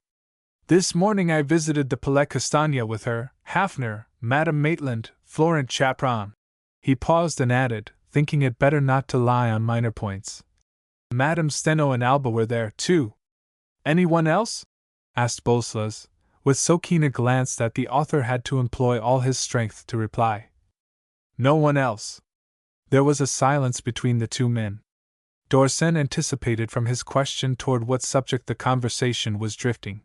This morning I visited the Palais Castagna with her, Hafner, Madame Maitland, Florent Chapron." He paused and added, thinking it better not to lie on minor points, "Madame Steno and Alba were there, too." "Anyone else?" asked Boleslas, with so keen a glance that the author had to employ all his strength to reply. "No one else." There was a silence between the two men. Dorsen anticipated from his question toward what subject the conversation was drifting.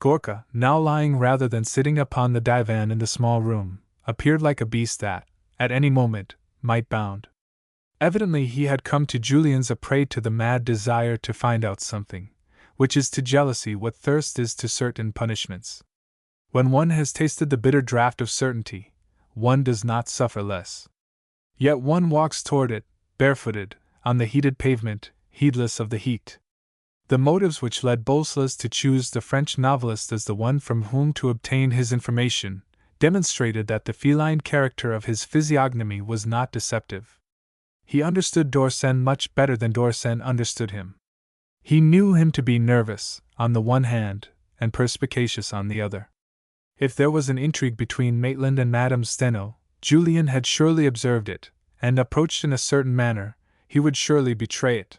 Gorka, now lying rather than sitting upon the divan in the small room, appeared like a beast that, at any moment, might bound. Evidently he had come to Julian's a prey to the mad desire to find out something, which is to jealousy what thirst is to certain punishments. When one has tasted the bitter draught of certainty, one does not suffer less. Yet one walks toward it, barefooted, on the heated pavement, heedless of the heat. The motives which led Boleslas to choose the French novelist as the one from whom to obtain his information demonstrated that the feline character of his physiognomy was not deceptive. He understood Dorsen much better than Dorsen understood him. He knew him to be nervous, on the one hand, and perspicacious on the other. If there was an intrigue between Maitland and Madame Steno, Julian had surely observed it, and approached in a certain manner, he would surely betray it.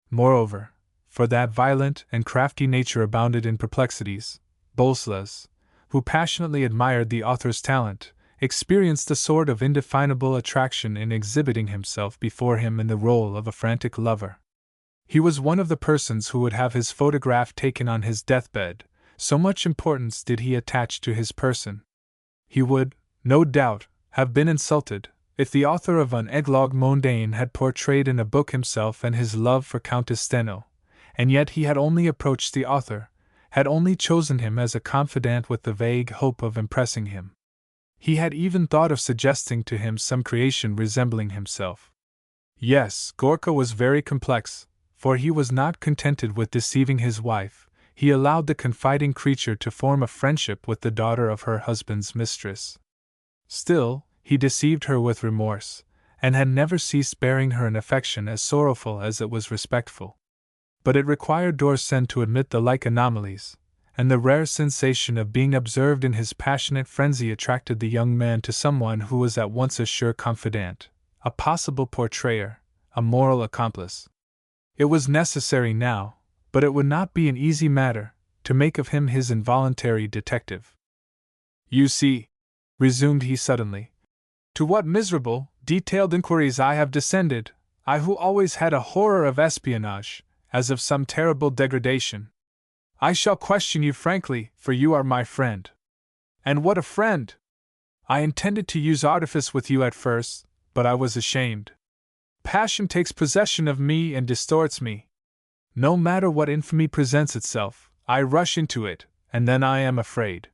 Moreover, for that violent and crafty nature abounded in perplexities, Boleslas, who passionately admired the author's talent, experienced a sort of indefinable attraction in exhibiting himself before him in the role of a frantic lover. He was one of the persons who would have his photograph taken on his deathbed, so much importance did he attach to his person. He would, no doubt, have been insulted if the author of Un Eglogue Mondain had portrayed in a book himself and his love for Countess Steno, and yet he had only approached the author, had only chosen him as a confidant with the vague hope of impressing him. He had even thought of suggesting to him some creation resembling himself. Yes, Gorka was very complex, for he was not contented with deceiving his wife. He allowed the confiding creature to form a friendship with the daughter of her husband's mistress. Still, he deceived her with remorse, and had never ceased bearing her an affection as sorrowful as it was respectful. But it required d'Orsay to admit the like anomalies, and the rare sensation of being observed in his passionate frenzy attracted the young man to someone who was at once a sure confidant, a possible portrayer, a moral accomplice. It was necessary now, but it would not be an easy matter, to make of him his involuntary detective. You see, resumed he suddenly, to what miserable, detailed inquiries I have descended, I who always had a horror of espionage, as of some terrible degradation. I shall question you frankly, for you are my friend. And what a friend! I intended to use artifice with you at first, but I was ashamed. Passion takes possession of me and distorts me. No matter what infamy presents itself, I rush into it, and then I am afraid.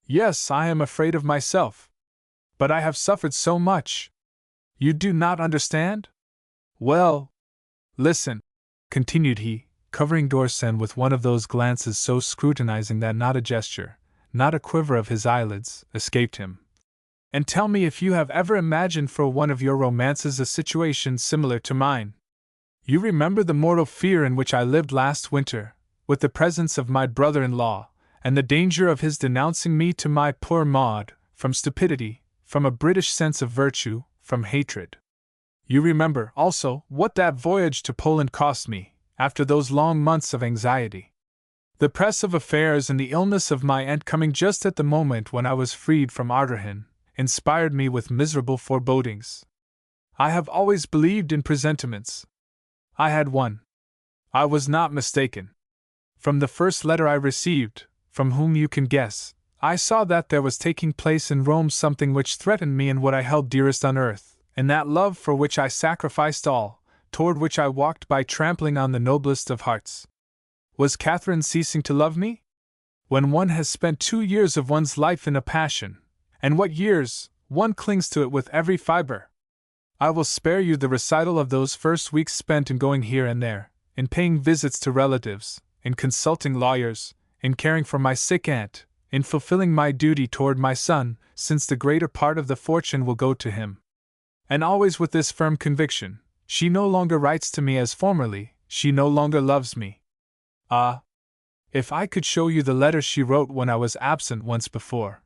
Yes, I am afraid of myself. But I have suffered so much. You do not understand? Well, listen, continued he, covering d'Orsay with one of those glances so scrutinizing that not a gesture, not a quiver of his eyelids, escaped him. And tell me if you have ever imagined for one of your romances a situation similar to mine. You remember the mortal fear in which I lived last winter, with the presence of my brother-in-law, and the danger of his denouncing me to my poor Maud, from stupidity, from a British sense of virtue, from hatred. You remember, also, what that voyage to Poland cost me, after those long months of anxiety. The press of affairs and the illness of my aunt coming just at the moment when I was freed from Ardahan, inspired me with miserable forebodings. I have always believed in presentiments. I had one. I was not mistaken. From the first letter I received, from whom you can guess, I saw that there was taking place in Rome something which threatened me in what I held dearest on earth, in that love for which I sacrificed all, toward which I walked by trampling on the noblest of hearts. Was Catherine ceasing to love me? When one has spent 2 years of one's life in a passion, and what years, one clings to it with every fiber. I will spare you the recital of those first weeks spent in going here and there, in paying visits to relatives, in consulting lawyers, in caring for my sick aunt, in fulfilling my duty toward my son, since the greater part of the fortune will go to him. And always with this firm conviction, she no longer writes to me as formerly, she no longer loves me. Ah! If I could show you the letter she wrote when I was absent once before.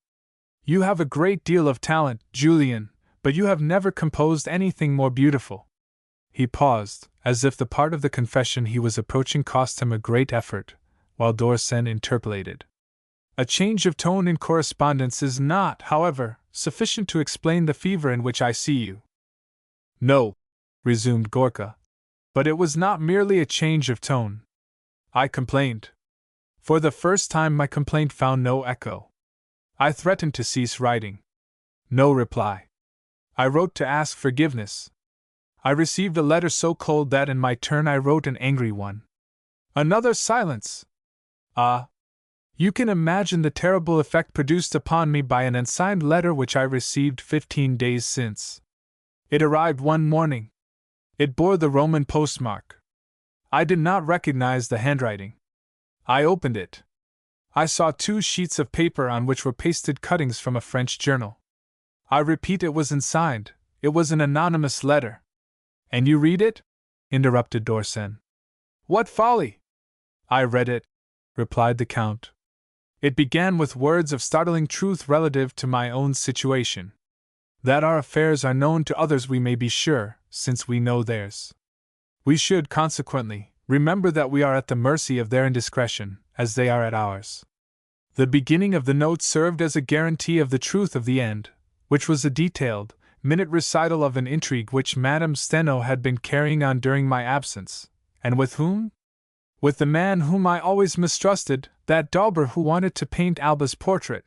You have a great deal of talent, Julian, but you have never composed anything more beautiful. He paused, as if the part of the confession he was approaching cost him a great effort, while d'Orsay interpolated. A change of tone in correspondence is not, however, sufficient to explain the fever in which I see you. No, resumed Gorka, but it was not merely a change of tone. I complained. For the first time my complaint found no echo. I threatened to cease writing. No reply. I wrote to ask forgiveness. I received a letter so cold that in my turn I wrote an angry one. Another silence. Ah! You can imagine the terrible effect produced upon me by an unsigned letter which I received 15 days since. It arrived one morning. It bore the Roman postmark. I did not recognize the handwriting. I opened it. I saw 2 sheets of paper on which were pasted cuttings from a French journal. I repeat, it was unsigned. It was an anonymous letter. And you read it? Interrupted d'Orsay. What folly! I read it, replied the Count. It began with words of startling truth relative to my own situation. That our affairs are known to others we may be sure, since we know theirs. We should, consequently, remember that we are at the mercy of their indiscretion, as they are at ours. The beginning of the note served as a guarantee of the truth of the end, which was a detailed, minute recital of an intrigue which Madame Steno had been carrying on during my absence, and with whom? With the man whom I always mistrusted, that dauber who wanted to paint Alba's portrait,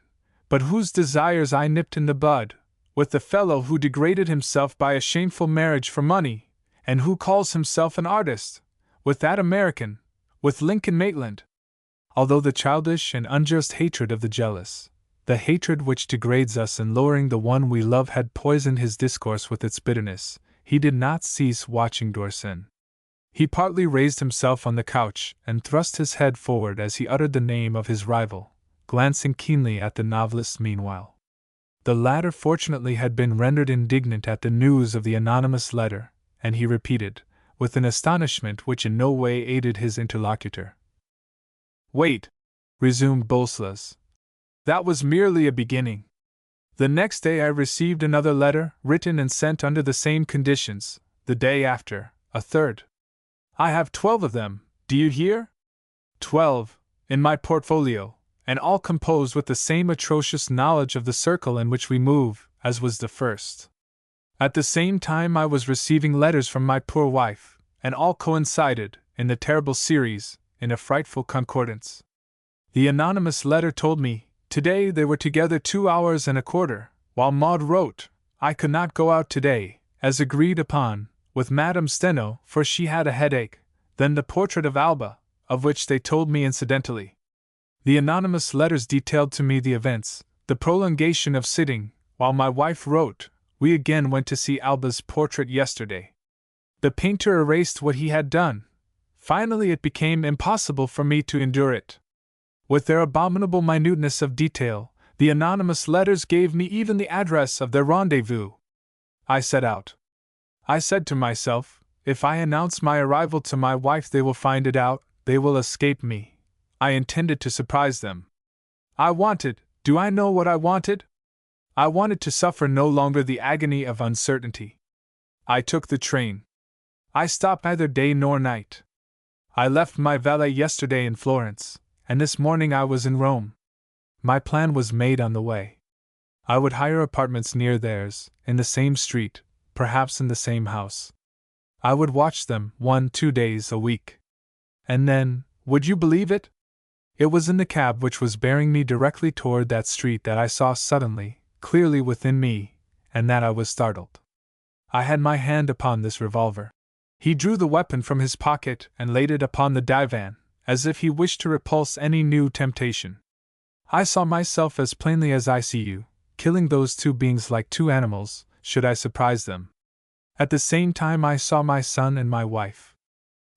but whose desires I nipped in the bud, with the fellow who degraded himself by a shameful marriage for money, and who calls himself an artist, with that American, with Lincoln Maitland. Although the childish and unjust hatred of the jealous, the hatred which degrades us in lowering the one we love, had poisoned his discourse with its bitterness, he did not cease watching Dorsen. He partly raised himself on the couch and thrust his head forward as he uttered the name of his rival, glancing keenly at the novelist meanwhile. The latter fortunately had been rendered indignant at the news of the anonymous letter, and he repeated, with an astonishment which in no way aided his interlocutor. "Wait," resumed Bolslas. "That was merely a beginning. The next day I received another letter, written and sent under the same conditions, the day after, a third. I have 12 of them, do you hear? 12, in my portfolio, and all composed with the same atrocious knowledge of the circle in which we move, as was the first. At the same time I was receiving letters from my poor wife, and all coincided, in the terrible series, in a frightful concordance. The anonymous letter told me, today they were together 2 hours and a quarter, while Maud wrote, I could not go out today, as agreed upon, with Madame Steno, for she had a headache, then the portrait of Alba, of which they told me incidentally. The anonymous letters detailed to me the events, the prolongation of sitting, while my wife wrote, we again went to see Alba's portrait yesterday. The painter erased what he had done. Finally it became impossible for me to endure it. With their abominable minuteness of detail, the anonymous letters gave me even the address of their rendezvous. I set out. I said to myself, if I announce my arrival to my wife they will find it out, they will escape me. I intended to surprise them. Do I know what I wanted? I wanted to suffer no longer the agony of uncertainty. I took the train. I stopped neither day nor night. I left my valet yesterday in Florence, and this morning I was in Rome. My plan was made on the way. I would hire apartments near theirs, in the same street, perhaps in the same house. I would watch them 1-2 days a week. And then, would you believe it? It was in the cab which was bearing me directly toward that street that I saw suddenly, clearly within me, and that I was startled. I had my hand upon this revolver. He drew the weapon from his pocket and laid it upon the divan, as if he wished to repulse any new temptation. I saw myself as plainly as I see you, killing those 2 beings like 2 animals, should I surprise them. At the same time I saw my son and my wife.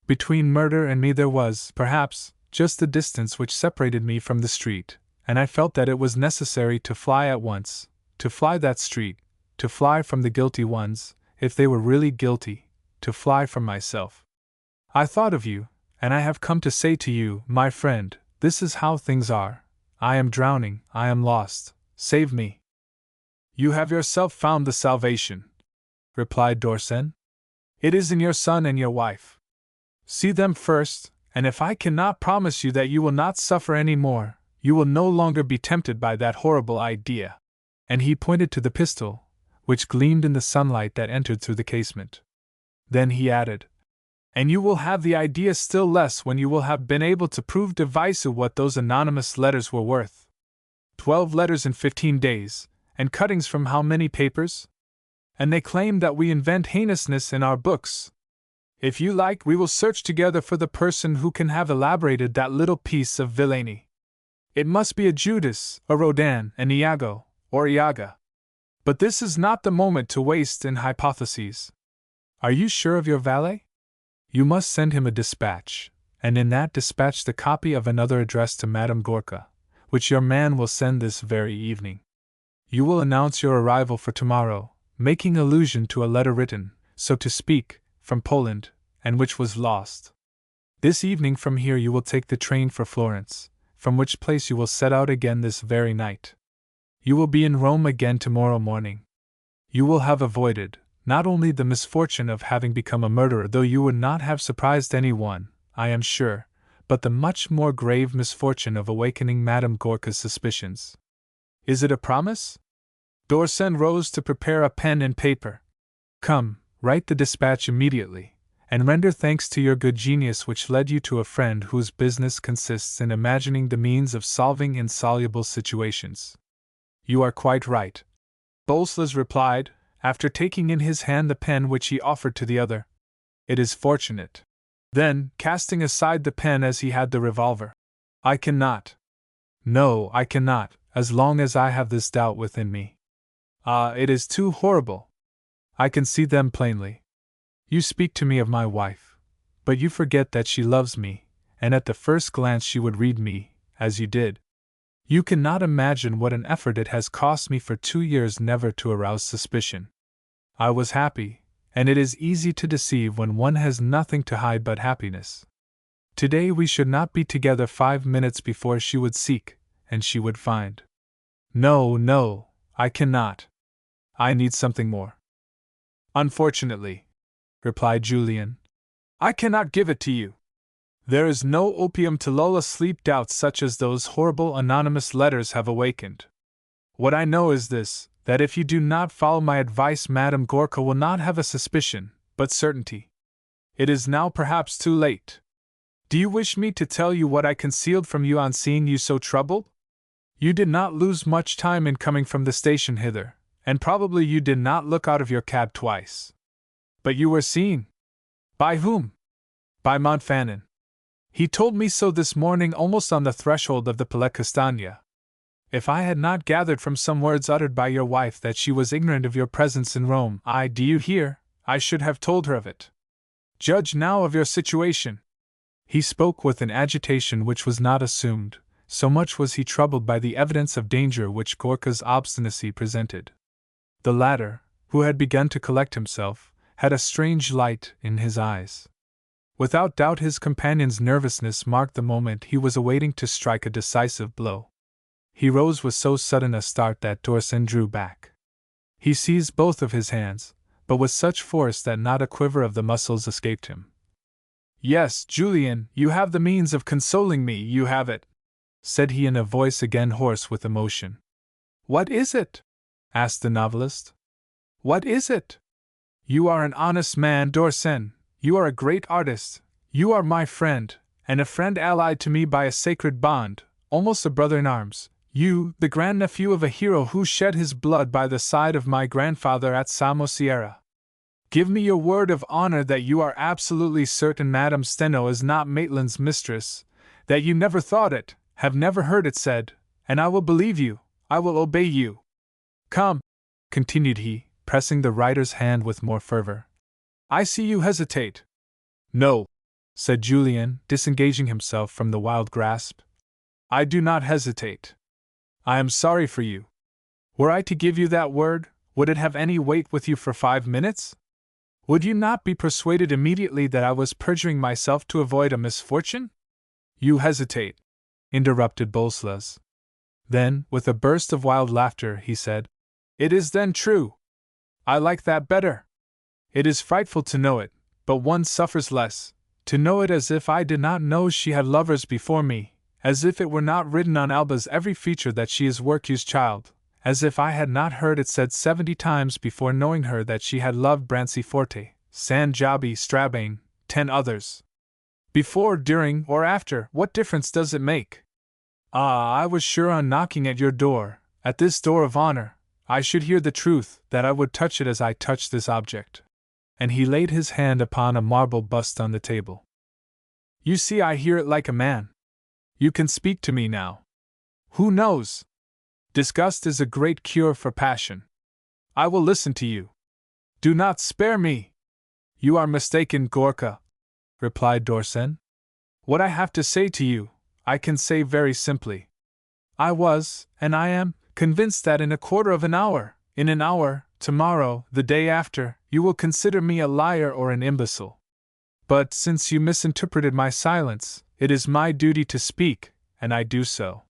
Between murder and me there was, perhaps, just the distance which separated me from the street, and I felt that it was necessary to fly at once, to fly that street, to fly from the guilty ones, if they were really guilty, to fly from myself. I thought of you, and I have come to say to you, my friend, this is how things are. I am drowning, I am lost, save me. You have yourself found the salvation, replied Dorsen. It is in your son and your wife. See them first, and if I cannot promise you that you will not suffer any more, you will no longer be tempted by that horrible idea. And he pointed to the pistol, which gleamed in the sunlight that entered through the casement. Then he added, and you will have the idea still less when you will have been able to prove divisive what those anonymous letters were worth. 12 letters in 15 days, and cuttings from how many papers? And they claim that we invent heinousness in our books. If you like, we will search together for the person who can have elaborated that little piece of villainy. It must be a Judas, a Rodin, an Iago, or Iaga. But this is not the moment to waste in hypotheses. Are you sure of your valet? You must send him a dispatch, and in that dispatch the copy of another addressed to Madame Gorka, which your man will send this very evening. You will announce your arrival for tomorrow, making allusion to a letter written, so to speak, from Poland, and which was lost. This evening from here you will take the train for Florence, from which place you will set out again this very night. You will be in Rome again tomorrow morning. You will have avoided, not only the misfortune of having become a murderer, though you would not have surprised anyone, I am sure, but the much more grave misfortune of awakening Madame Gorka's suspicions. Is it a promise? Dorsen rose to prepare a pen and paper. Come, write the dispatch immediately, and render thanks to your good genius which led you to a friend whose business consists in imagining the means of solving insoluble situations. You are quite right, Bolslas replied, after taking in his hand the pen which he offered to the other. It is fortunate. Then, casting aside the pen as he had the revolver, I cannot. No, I cannot, as long as I have this doubt within me. Ah, it is too horrible. I can see them plainly. You speak to me of my wife, but you forget that she loves me, and at the first glance she would read me, as you did. You cannot imagine what an effort it has cost me for 2 years never to arouse suspicion. I was happy, and it is easy to deceive when one has nothing to hide but happiness. Today we should not be together 5 minutes before she would seek, and she would find. No, no, I cannot. I need something more. Unfortunately, replied Julian, I cannot give it to you. There is no opium to lull asleep doubts such as those horrible anonymous letters have awakened. What I know is this, that if you do not follow my advice, Madame Gorka will not have a suspicion, but certainty. It is now perhaps too late. Do you wish me to tell you what I concealed from you on seeing you so troubled? You did not lose much time in coming from the station hither, and probably you did not look out of your cab twice. But you were seen. By whom? By Montfanon. He told me so this morning almost on the threshold of the Palais Castagne. If I had not gathered from some words uttered by your wife that she was ignorant of your presence in Rome, do you hear, I should have told her of it. Judge now of your situation. He spoke with an agitation which was not assumed, so much was he troubled by the evidence of danger which Gorka's obstinacy presented. The latter, who had begun to collect himself, had a strange light in his eyes. Without doubt his companion's nervousness marked the moment he was awaiting to strike a decisive blow. He rose with so sudden a start that Dorsen drew back. He seized both of his hands, but with such force that not a quiver of the muscles escaped him. Yes, Julian, you have the means of consoling me, you have it, said he in a voice again hoarse with emotion. What is it? Asked the novelist. What is it? You are an honest man, Dorsen. You are a great artist. You are my friend, and a friend allied to me by a sacred bond, almost a brother in arms. You, the grandnephew of a hero who shed his blood by the side of my grandfather at Samosierra. Give me your word of honor that you are absolutely certain Madame Steno is not Maitland's mistress, that you never thought it, have never heard it said, and I will believe you, I will obey you. Come, continued he, pressing the writer's hand with more fervor. I see you hesitate. No, said Julian, disengaging himself from the wild grasp. I do not hesitate. I am sorry for you. Were I to give you that word, would it have any weight with you for 5 minutes? Would you not be persuaded immediately that I was perjuring myself to avoid a misfortune? You hesitate, interrupted Bolslas. Then, with a burst of wild laughter, he said, It is then true. I like that better. It is frightful to know it, but one suffers less, to know it as if I did not know she had lovers before me, as if it were not written on Alba's every feature that she is Worcue's child, as if I had not heard it said 70 times before knowing her that she had loved Branciforte, San Giabi, Strabane, 10 others. Before, during, or after, what difference does it make? Ah, I was sure on knocking at your door, at this door of honor, I should hear the truth, that I would touch it as I touch this object. And he laid his hand upon a marble bust on the table. You see, I hear it like a man. You can speak to me now. Who knows? Disgust is a great cure for passion. I will listen to you. Do not spare me. You are mistaken, Gorka, replied Dorsen. What I have to say to you, I can say very simply. I was, and I am, convinced that in a quarter of an hour, in an hour, tomorrow, the day after, you will consider me a liar or an imbecile. But since you misinterpreted my silence, it is my duty to speak, and I do so.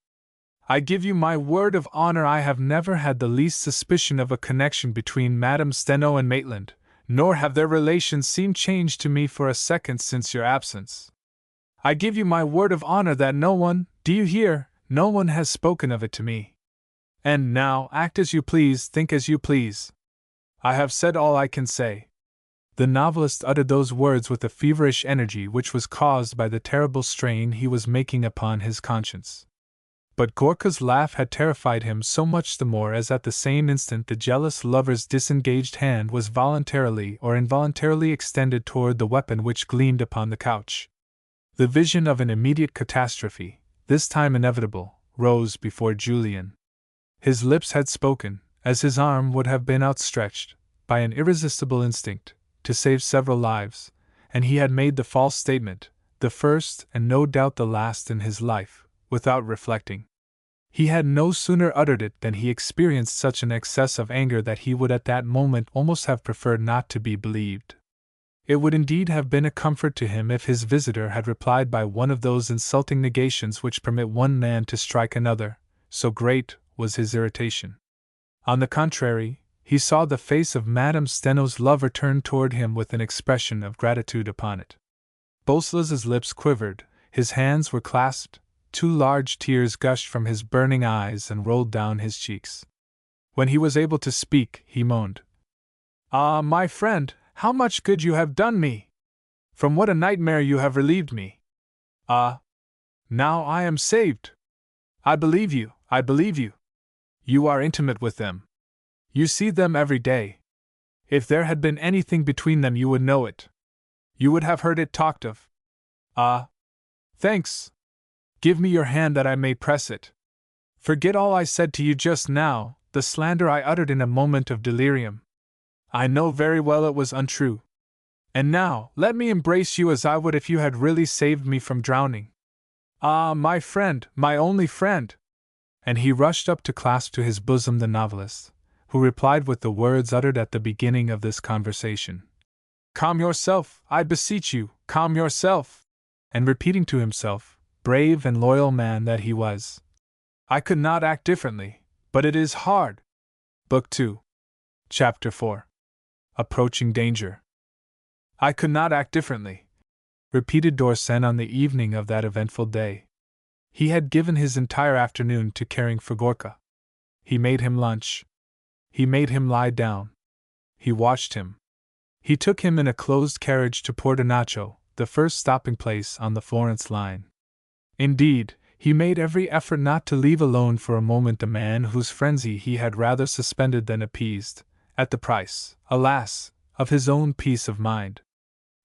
I give you my word of honor I have never had the least suspicion of a connection between Madame Steno and Maitland, nor have their relations seemed changed to me for a second since your absence. I give you my word of honor that no one, do you hear, no one has spoken of it to me. And now, act as you please, think as you please. I have said all I can say. The novelist uttered those words with a feverish energy which was caused by the terrible strain he was making upon his conscience. But Gorka's laugh had terrified him so much the more as at the same instant the jealous lover's disengaged hand was voluntarily or involuntarily extended toward the weapon which gleamed upon the couch. The vision of an immediate catastrophe, this time inevitable, rose before Julian. His lips had spoken, as his arm would have been outstretched, by an irresistible instinct, to save several lives, and he had made the false statement, the first and no doubt the last in his life, without reflecting. He had no sooner uttered it than he experienced such an excess of anger that he would at that moment almost have preferred not to be believed. It would indeed have been a comfort to him if his visitor had replied by one of those insulting negations which permit one man to strike another, so great was his irritation. On the contrary, he saw the face of Madame Steno's lover turned toward him with an expression of gratitude upon it. Boleslas's lips quivered, his hands were clasped, 2 large tears gushed from his burning eyes and rolled down his cheeks. When he was able to speak, he moaned, "Ah, my friend, how much good you have done me! From what a nightmare you have relieved me! Ah! Now I am saved! I believe you, I believe you! You are intimate with them. You see them every day. If there had been anything between them, you would know it. You would have heard it talked of. Ah! Thanks! Give me your hand that I may press it. Forget all I said to you just now, the slander I uttered in a moment of delirium. I know very well it was untrue. And now, let me embrace you as I would if you had really saved me from drowning. Ah, my friend, my only friend!" And he rushed up to clasp to his bosom the novelist, who replied with the words uttered at the beginning of this conversation. "Calm yourself, I beseech you, calm yourself!" And repeating to himself, brave and loyal man that he was, "I could not act differently, but it is hard." Book 2. Chapter 4. Approaching Danger. "I could not act differently," repeated Dorsen on the evening of that eventful day. He had given his entire afternoon to caring for Gorka. He made him lunch. He made him lie down. He watched him. He took him in a closed carriage to Portonaccio, the first stopping place on the Florence line. Indeed, he made every effort not to leave alone for a moment the man whose frenzy he had rather suspended than appeased, at the price, alas, of his own peace of mind.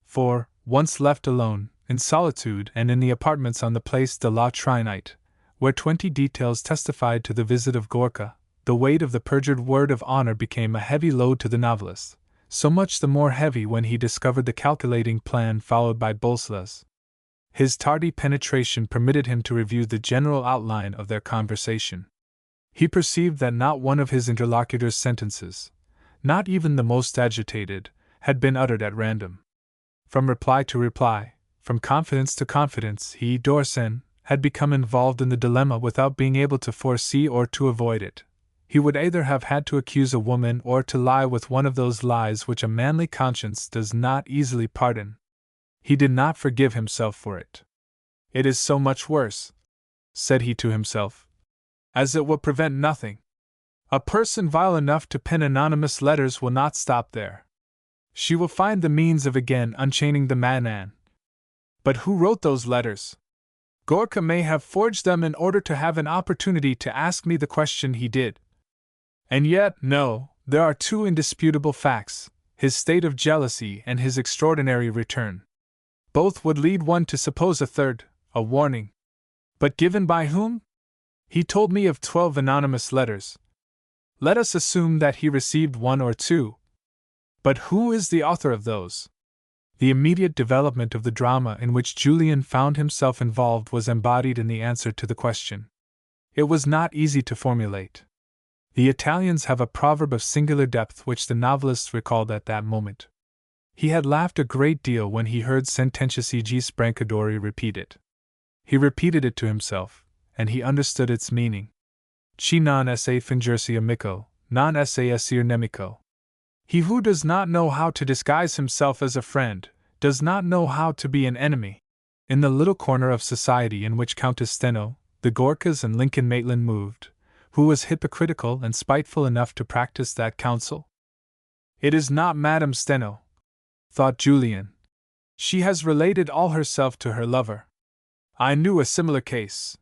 For, once left alone, in solitude and in the apartments on the Place de la Trinite, where 20 details testified to the visit of Gorka, the weight of the perjured word of honor became a heavy load to the novelist, so much the more heavy when he discovered the calculating plan followed by Boleslas. His tardy penetration permitted him to review the general outline of their conversation. He perceived that not one of his interlocutor's sentences, not even the most agitated, had been uttered at random. From reply to reply, from confidence to confidence, he, Dorsen, had become involved in the dilemma without being able to foresee or to avoid it. He would either have had to accuse a woman or to lie with one of those lies which a manly conscience does not easily pardon. He did not forgive himself for it. "It is so much worse," said he to himself, "as it will prevent nothing. A person vile enough to pen anonymous letters will not stop there. She will find the means of again unchaining the madman. But who wrote those letters? Gorka may have forged them in order to have an opportunity to ask me the question he did. And yet, no, there are 2 indisputable facts, his state of jealousy and his extraordinary return. Both would lead one to suppose a third, a warning. But given by whom? He told me of 12 anonymous letters. Let us assume that he received 1 or 2. But who is the author of those? The immediate development of the drama in which Julian found himself involved was embodied in the answer to the question. It was not easy to formulate. The Italians have a proverb of singular depth which the novelist recalled at that moment. He had laughed a great deal when he heard Sententiaci Sprancadori repeat it. He repeated it to himself, and he understood its meaning. Chi non esse fingirsi amico, non esse essere nemico. He who does not know how to disguise himself as a friend, does not know how to be an enemy. In the little corner of society in which Countess Steno, the Gorkas and Lincoln Maitland moved, who was hypocritical and spiteful enough to practice that counsel? It is not Madame Steno, thought Julian. She has related all herself to her lover. I knew a similar case.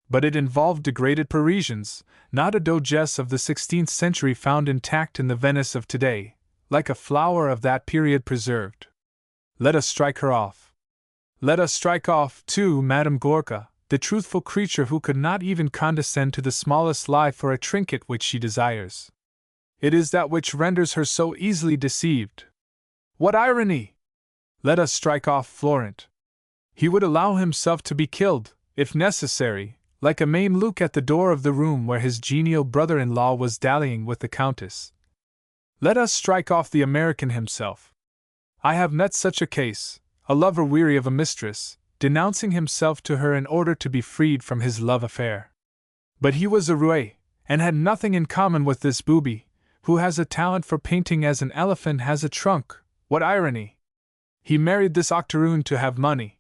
But it involved degraded Parisians, not a Doges of the 16th century found intact in the Venice of today, like a flower of that period preserved. Let us strike her off. Let us strike off, too, Madame Gorka, the truthful creature who could not even condescend to the smallest lie for a trinket which she desires. It is that which renders her so easily deceived. What irony! Let us strike off Florent. He would allow himself to be killed, if necessary, like a Mameluke at the door of the room where his genial brother-in-law was dallying with the Countess. Let us strike off the American himself. I have met such a case, a lover weary of a mistress, denouncing himself to her in order to be freed from his love affair. But he was a roué, and had nothing in common with this booby, who has a talent for painting as an elephant has a trunk. What irony! He married this octoroon to have money.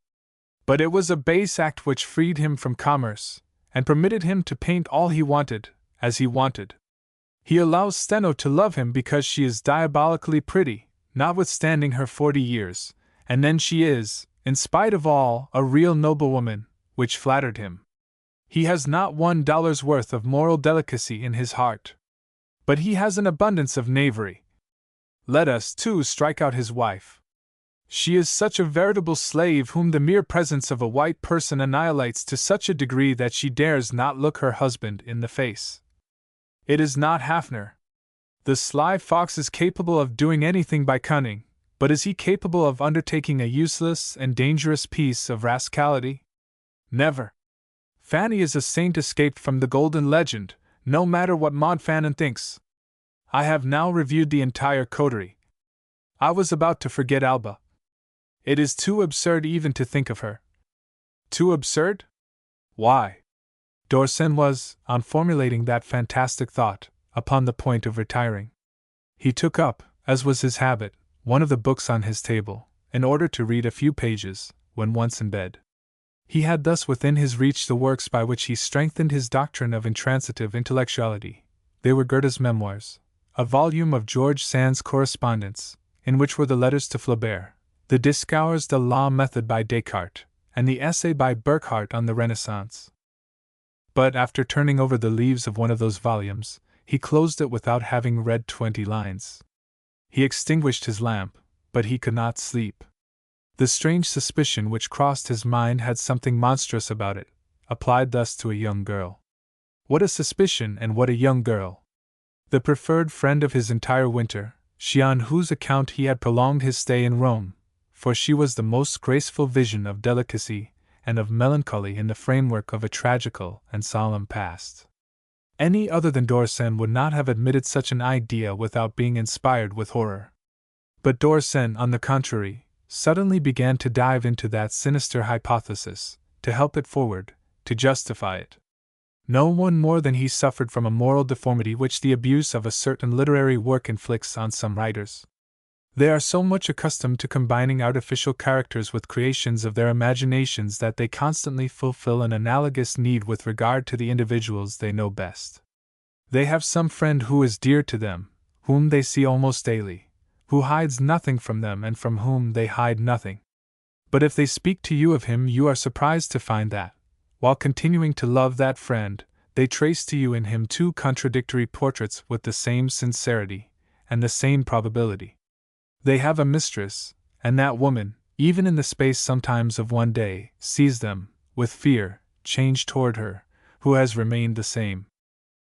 But it was a base act which freed him from commerce, and permitted him to paint all he wanted, as he wanted. He allows Steno to love him because she is diabolically pretty, notwithstanding her 40 years, and then she is, in spite of all, a real noblewoman, which flattered him. He has not $1's worth of moral delicacy in his heart. But he has an abundance of knavery. Let us, too, strike out his wife. She is such a veritable slave whom the mere presence of a white person annihilates to such a degree that she dares not look her husband in the face. It is not Hafner. The sly fox is capable of doing anything by cunning, but is he capable of undertaking a useless and dangerous piece of rascality? Never. Fanny is a saint escaped from the golden legend, no matter what Maud Fannin thinks. I have now reviewed the entire coterie. I was about to forget Alba. It is too absurd even to think of her. Too absurd? Why? Dorsen was, on formulating that fantastic thought, upon the point of retiring. He took up, as was his habit, one of the books on his table, in order to read a few pages, when once in bed. He had thus within his reach the works by which he strengthened his doctrine of intransitive intellectuality. They were Goethe's Memoirs, a volume of George Sand's correspondence, in which were the letters to Flaubert, the Discours de la Methode by Descartes, and the essay by Burckhardt on the Renaissance. But after turning over the leaves of one of those volumes, he closed it without having read 20 lines. He extinguished his lamp, but he could not sleep. The strange suspicion which crossed his mind had something monstrous about it, applied thus to a young girl. What a suspicion, and what a young girl! The preferred friend of his entire winter, she on whose account he had prolonged his stay in Rome, for she was the most graceful vision of delicacy and of melancholy in the framework of a tragical and solemn past. Any other than Dorsen would not have admitted such an idea without being inspired with horror. But Dorsen, on the contrary, suddenly began to dive into that sinister hypothesis, to help it forward, to justify it. No one more than he suffered from a moral deformity which the abuse of a certain literary work inflicts on some writers. They are so much accustomed to combining artificial characters with creations of their imaginations that they constantly fulfill an analogous need with regard to the individuals they know best. They have some friend who is dear to them, whom they see almost daily, who hides nothing from them and from whom they hide nothing. But if they speak to you of him, you are surprised to find that, while continuing to love that friend, they trace to you in him two contradictory portraits with the same sincerity and the same probability. They have a mistress, and that woman, even in the space sometimes of one day, sees them, with fear, change toward her, who has remained the same.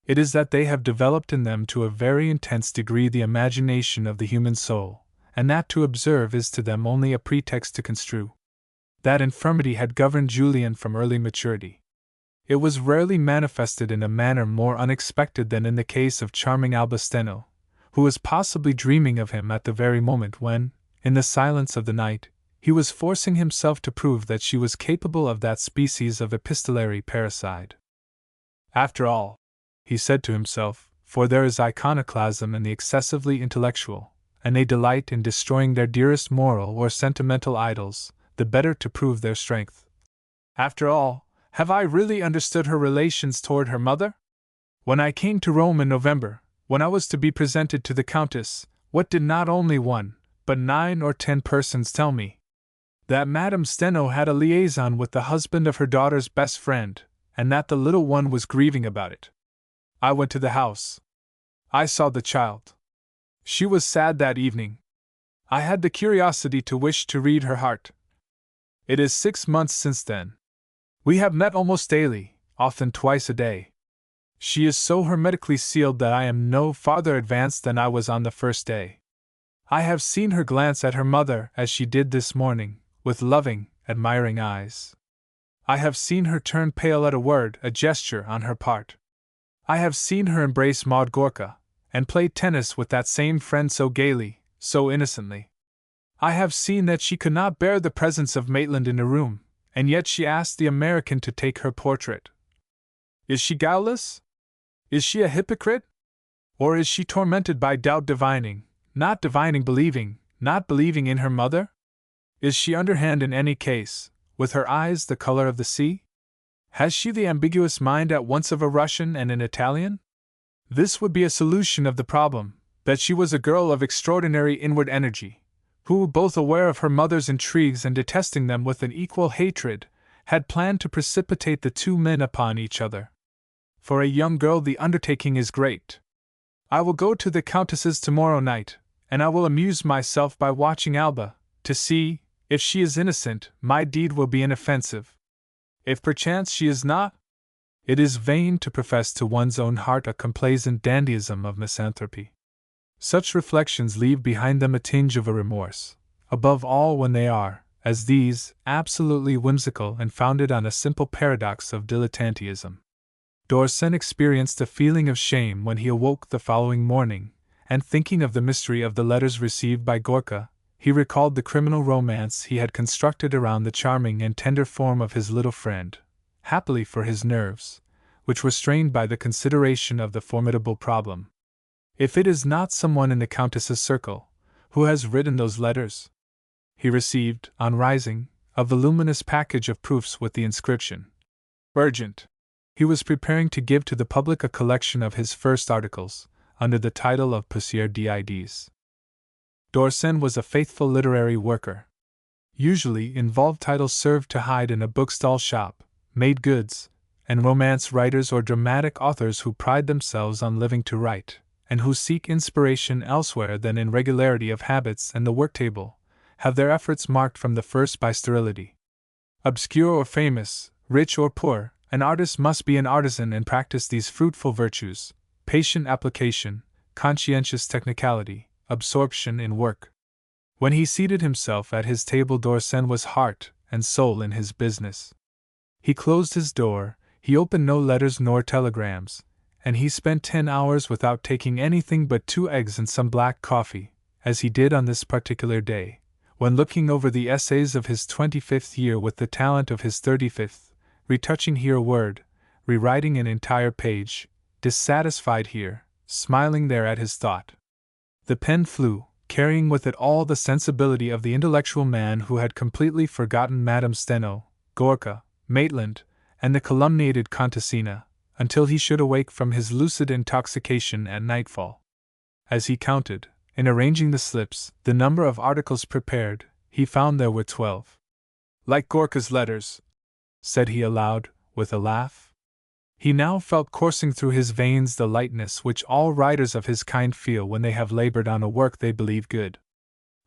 It is that they have developed in them to a very intense degree the imagination of the human soul, and that to observe is to them only a pretext to construe. That infirmity had governed Julian from early maturity. It was rarely manifested in a manner more unexpected than in the case of charming Alba Steno, who was possibly dreaming of him at the very moment when, in the silence of the night, he was forcing himself to prove that she was capable of that species of epistolary parricide. After all, he said to himself, for there is iconoclasm in the excessively intellectual, and they delight in destroying their dearest moral or sentimental idols, the better to prove their strength. After all, have I really understood her relations toward her mother? When I came to Rome in November, when I was to be presented to the Countess, what did not only one, but 9 or 10 persons tell me that Madame Steno had a liaison with the husband of her daughter's best friend, and that the little one was grieving about it. I went to the house. I saw the child. She was sad that evening. I had the curiosity to wish to read her heart. It is 6 months since then. We have met almost daily, often twice a day. She is so hermetically sealed that I am no farther advanced than I was on the first day. I have seen her glance at her mother as she did this morning, with loving, admiring eyes. I have seen her turn pale at a word, a gesture on her part. I have seen her embrace Maud Gorka, and play tennis with that same friend so gaily, so innocently. I have seen that she could not bear the presence of Maitland in a room, and yet she asked the American to take her portrait. Is she guileless? Is she a hypocrite? Or is she tormented by doubt divining, not believing, not believing in her mother? Is she underhand in any case, with her eyes the color of the sea? Has she the ambiguous mind at once of a Russian and an Italian? This would be a solution of the problem, that she was a girl of extraordinary inward energy, who, both aware of her mother's intrigues and detesting them with an equal hatred, had planned to precipitate the two men upon each other. For a young girl the undertaking is great. I will go to the Countess's tomorrow night, and I will amuse myself by watching Alba, to see, if she is innocent, my deed will be inoffensive. If perchance she is not, it is vain to profess to one's own heart a complacent dandyism of misanthropy. Such reflections leave behind them a tinge of a remorse, above all when they are, as these, absolutely whimsical and founded on a simple paradox of dilettanteism. Dorsen experienced a feeling of shame when he awoke the following morning, and thinking of the mystery of the letters received by Gorka, he recalled the criminal romance he had constructed around the charming and tender form of his little friend, happily for his nerves, which were strained by the consideration of the formidable problem. If it is not someone in the Countess's circle, who has written those letters? He received, on rising, a voluminous package of proofs with the inscription, "Urgent." He was preparing to give to the public a collection of his first articles, under the title of Poussière d'idées. Dorsen was a faithful literary worker. Usually, involved titles served to hide in a bookstall shop, made goods, and romance writers or dramatic authors who pride themselves on living to write, and who seek inspiration elsewhere than in regularity of habits and the work-table, have their efforts marked from the first by sterility. Obscure or famous, rich or poor, an artist must be an artisan and practice these fruitful virtues: patient application, conscientious technicality, absorption in work. When he seated himself at his table, Dorsen was heart and soul in his business. He closed his door, he opened no letters nor telegrams, and he spent 10 hours without taking anything but 2 eggs and some black coffee, as he did on this particular day, when looking over the essays of his 25th year with the talent of his 35th, retouching here a word, rewriting an entire page, dissatisfied here, smiling there at his thought. The pen flew, carrying with it all the sensibility of the intellectual man who had completely forgotten Madame Steno, Gorka, Maitland, and the calumniated Contessina, until he should awake from his lucid intoxication at nightfall. As he counted, in arranging the slips, the number of articles prepared, he found there were 12. "Like Gorka's letters," said he aloud, with a laugh. He now felt coursing through his veins the lightness which all writers of his kind feel when they have labored on a work they believe good.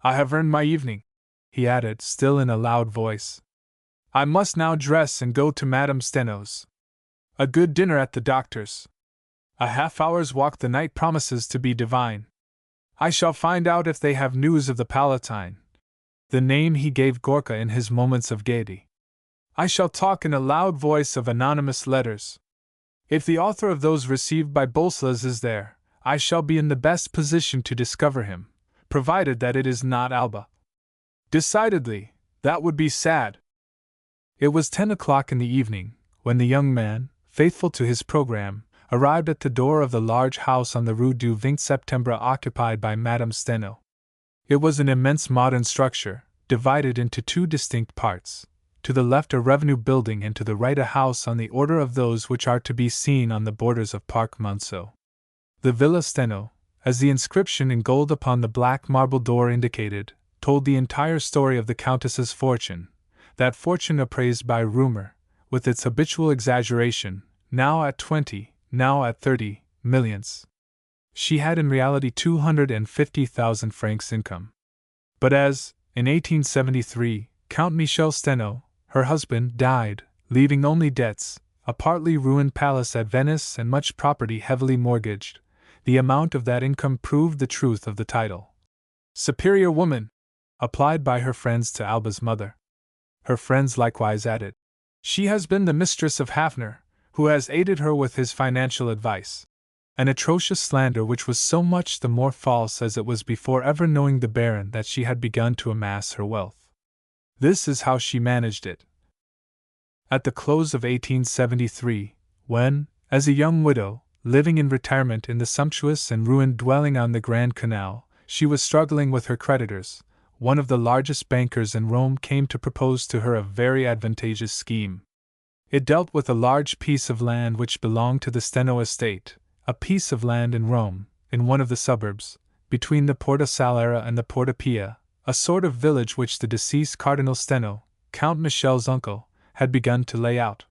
"I have earned my evening," he added, still in a loud voice. "I must now dress and go to Madame Steno's. A good dinner at the doctor's. A half-hour's walk the night promises to be divine. I shall find out if they have news of the Palatine," the name he gave Gorka in his moments of gaiety. "I shall talk in a loud voice of anonymous letters. If the author of those received by Bolslas is there, I shall be in the best position to discover him, provided that it is not Alba. Decidedly, that would be sad." It was 10 o'clock in the evening, when the young man, faithful to his programme, arrived at the door of the large house on the Rue du 20 Septembre occupied by Madame Steno. It was an immense modern structure, divided into 2 distinct parts. To the left a revenue building and to the right a house on the order of those which are to be seen on the borders of Parc Monceau. The Villa Steno, as the inscription in gold upon the black marble door indicated, told the entire story of the Countess's fortune, that fortune appraised by rumor, with its habitual exaggeration, now at 20, now at 30 millions. She had in reality 250,000 francs income. But as, in 1873, Count Michel Steno, her husband, died, leaving only debts, a partly ruined palace at Venice and much property heavily mortgaged, the amount of that income proved the truth of the title, Superior Woman, applied by her friends to Alba's mother. Her friends likewise added, "She has been the mistress of Hafner, who has aided her with his financial advice." An atrocious slander which was so much the more false as it was before ever knowing the Baron that she had begun to amass her wealth. This is how she managed it. At the close of 1873, when, as a young widow, living in retirement in the sumptuous and ruined dwelling on the Grand Canal, she was struggling with her creditors, one of the largest bankers in Rome came to propose to her a very advantageous scheme. It dealt with a large piece of land which belonged to the Steno estate, a piece of land in Rome, in one of the suburbs, between the Porta Salera and the Porta Pia, a sort of village which the deceased Cardinal Steno, Count Michel's uncle, had begun to lay out.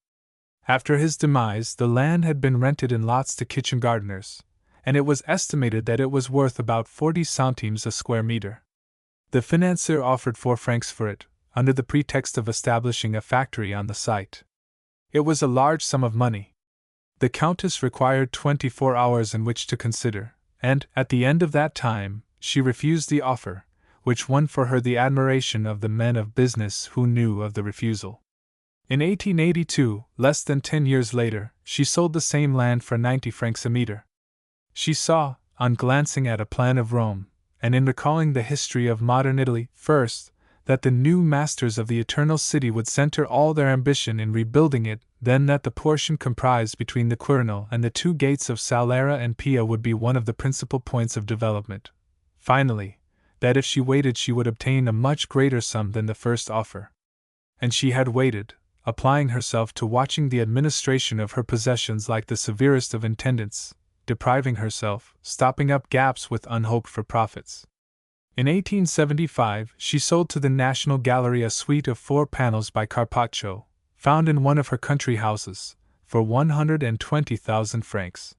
After his demise, the land had been rented in lots to kitchen gardeners, and it was estimated that it was worth about 40 centimes a square meter. The financier offered 4 francs for it, under the pretext of establishing a factory on the site. It was a large sum of money. The Countess required 24 hours in which to consider, and, at the end of that time, she refused the offer, which won for her the admiration of the men of business who knew of the refusal. In 1882, less than 10 years later, she sold the same land for 90 francs a meter. She saw, on glancing at a plan of Rome, and in recalling the history of modern Italy, first, that the new masters of the Eternal City would center all their ambition in rebuilding it, then that the portion comprised between the Quirinal and the 2 gates of Salera and Pia would be one of the principal points of development. Finally, that if she waited she would obtain a much greater sum than the first offer. And she had waited, applying herself to watching the administration of her possessions like the severest of intendants, depriving herself, stopping up gaps with unhoped-for profits. In 1875, she sold to the National Gallery a suite of 4 panels by Carpaccio, found in one of her country houses, for 120,000 francs.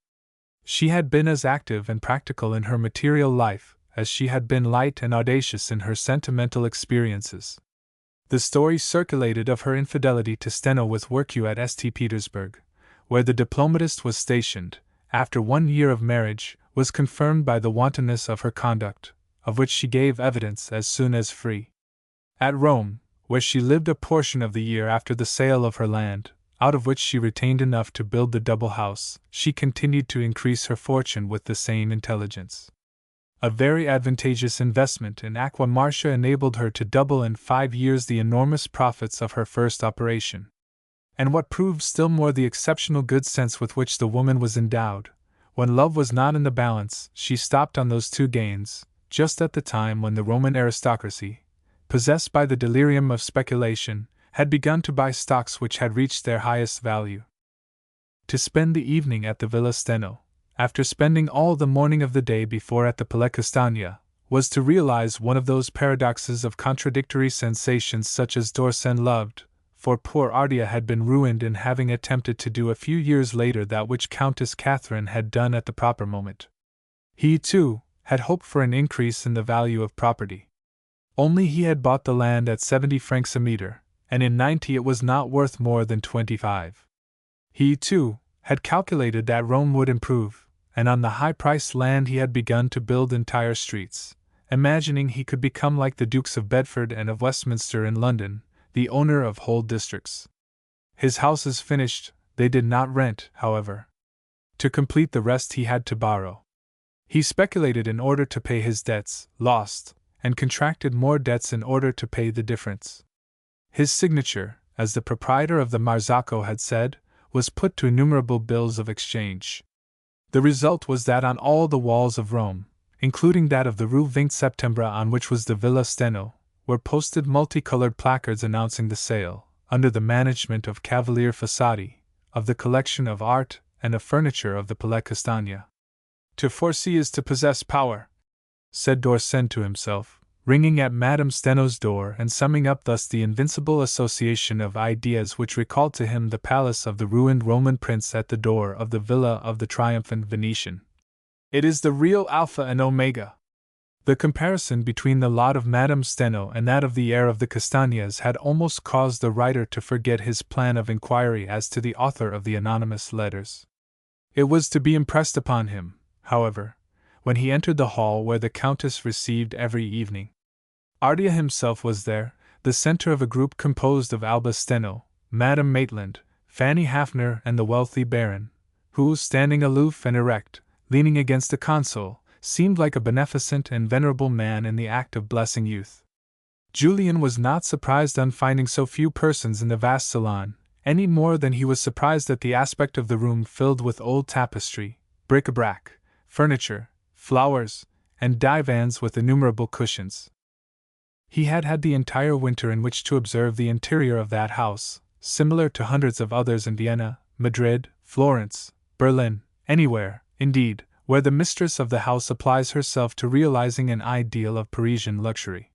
She had been as active and practical in her material life as she had been light and audacious in her sentimental experiences. The story circulated of her infidelity to Steno with Worku at St. Petersburg, where the diplomatist was stationed, after 1 year of marriage, was confirmed by the wantonness of her conduct, of which she gave evidence as soon as free. At Rome, where she lived a portion of the year after the sale of her land, out of which she retained enough to build the double house, she continued to increase her fortune with the same intelligence. A very advantageous investment in Aqua Marcia enabled her to double in 5 years the enormous profits of her first operation. And what proved still more the exceptional good sense with which the woman was endowed, when love was not in the balance, she stopped on those 2 gains, just at the time when the Roman aristocracy, possessed by the delirium of speculation, had begun to buy stocks which had reached their highest value. To spend the evening at the Villa Steno, after spending all the morning of the day before at the Palais Castagna, was to realize one of those paradoxes of contradictory sensations such as Dorsen loved, for poor Ardea had been ruined in having attempted to do a few years later that which Countess Catherine had done at the proper moment. He, too, had hoped for an increase in the value of property. Only he had bought the land at 70 francs a meter, and in 90 it was not worth more than 25. He, too, had calculated that Rome would improve, and on the high-priced land he had begun to build entire streets, imagining he could become like the Dukes of Bedford and of Westminster in London, the owner of whole districts. His houses finished, they did not rent, however. To complete the rest he had to borrow. He speculated in order to pay his debts, lost, and contracted more debts in order to pay the difference. His signature, as the proprietor of the Marzocco had said, was put to innumerable bills of exchange. The result was that on all the walls of Rome, including that of the Rue 20 Septembre on which was the Villa Steno, were posted multicolored placards announcing the sale, under the management of Cavalier Fossati, of the collection of art and of furniture of the Palais Castagna. To foresee is to possess power, said d'Orsay to himself, ringing at Madame Steno's door and summing up thus the invincible association of ideas which recalled to him the palace of the ruined Roman prince at the door of the villa of the triumphant Venetian. It is the real Alpha and Omega. The comparison between the lot of Madame Steno and that of the heir of the Castagnas had almost caused the writer to forget his plan of inquiry as to the author of the anonymous letters. It was to be impressed upon him, however, when he entered the hall where the Countess received every evening. Ardea himself was there, the center of a group composed of Alba Steno, Madame Maitland, Fanny Hafner, and the wealthy Baron, who, standing aloof and erect, leaning against a console, seemed like a beneficent and venerable man in the act of blessing youth. Julien was not surprised on finding so few persons in the vast salon, any more than he was surprised at the aspect of the room filled with old tapestry, bric-a-brac, furniture, flowers, and divans with innumerable cushions. He had had the entire winter in which to observe the interior of that house, similar to hundreds of others in Vienna, Madrid, Florence, Berlin, anywhere, indeed, where the mistress of the house applies herself to realizing an ideal of Parisian luxury.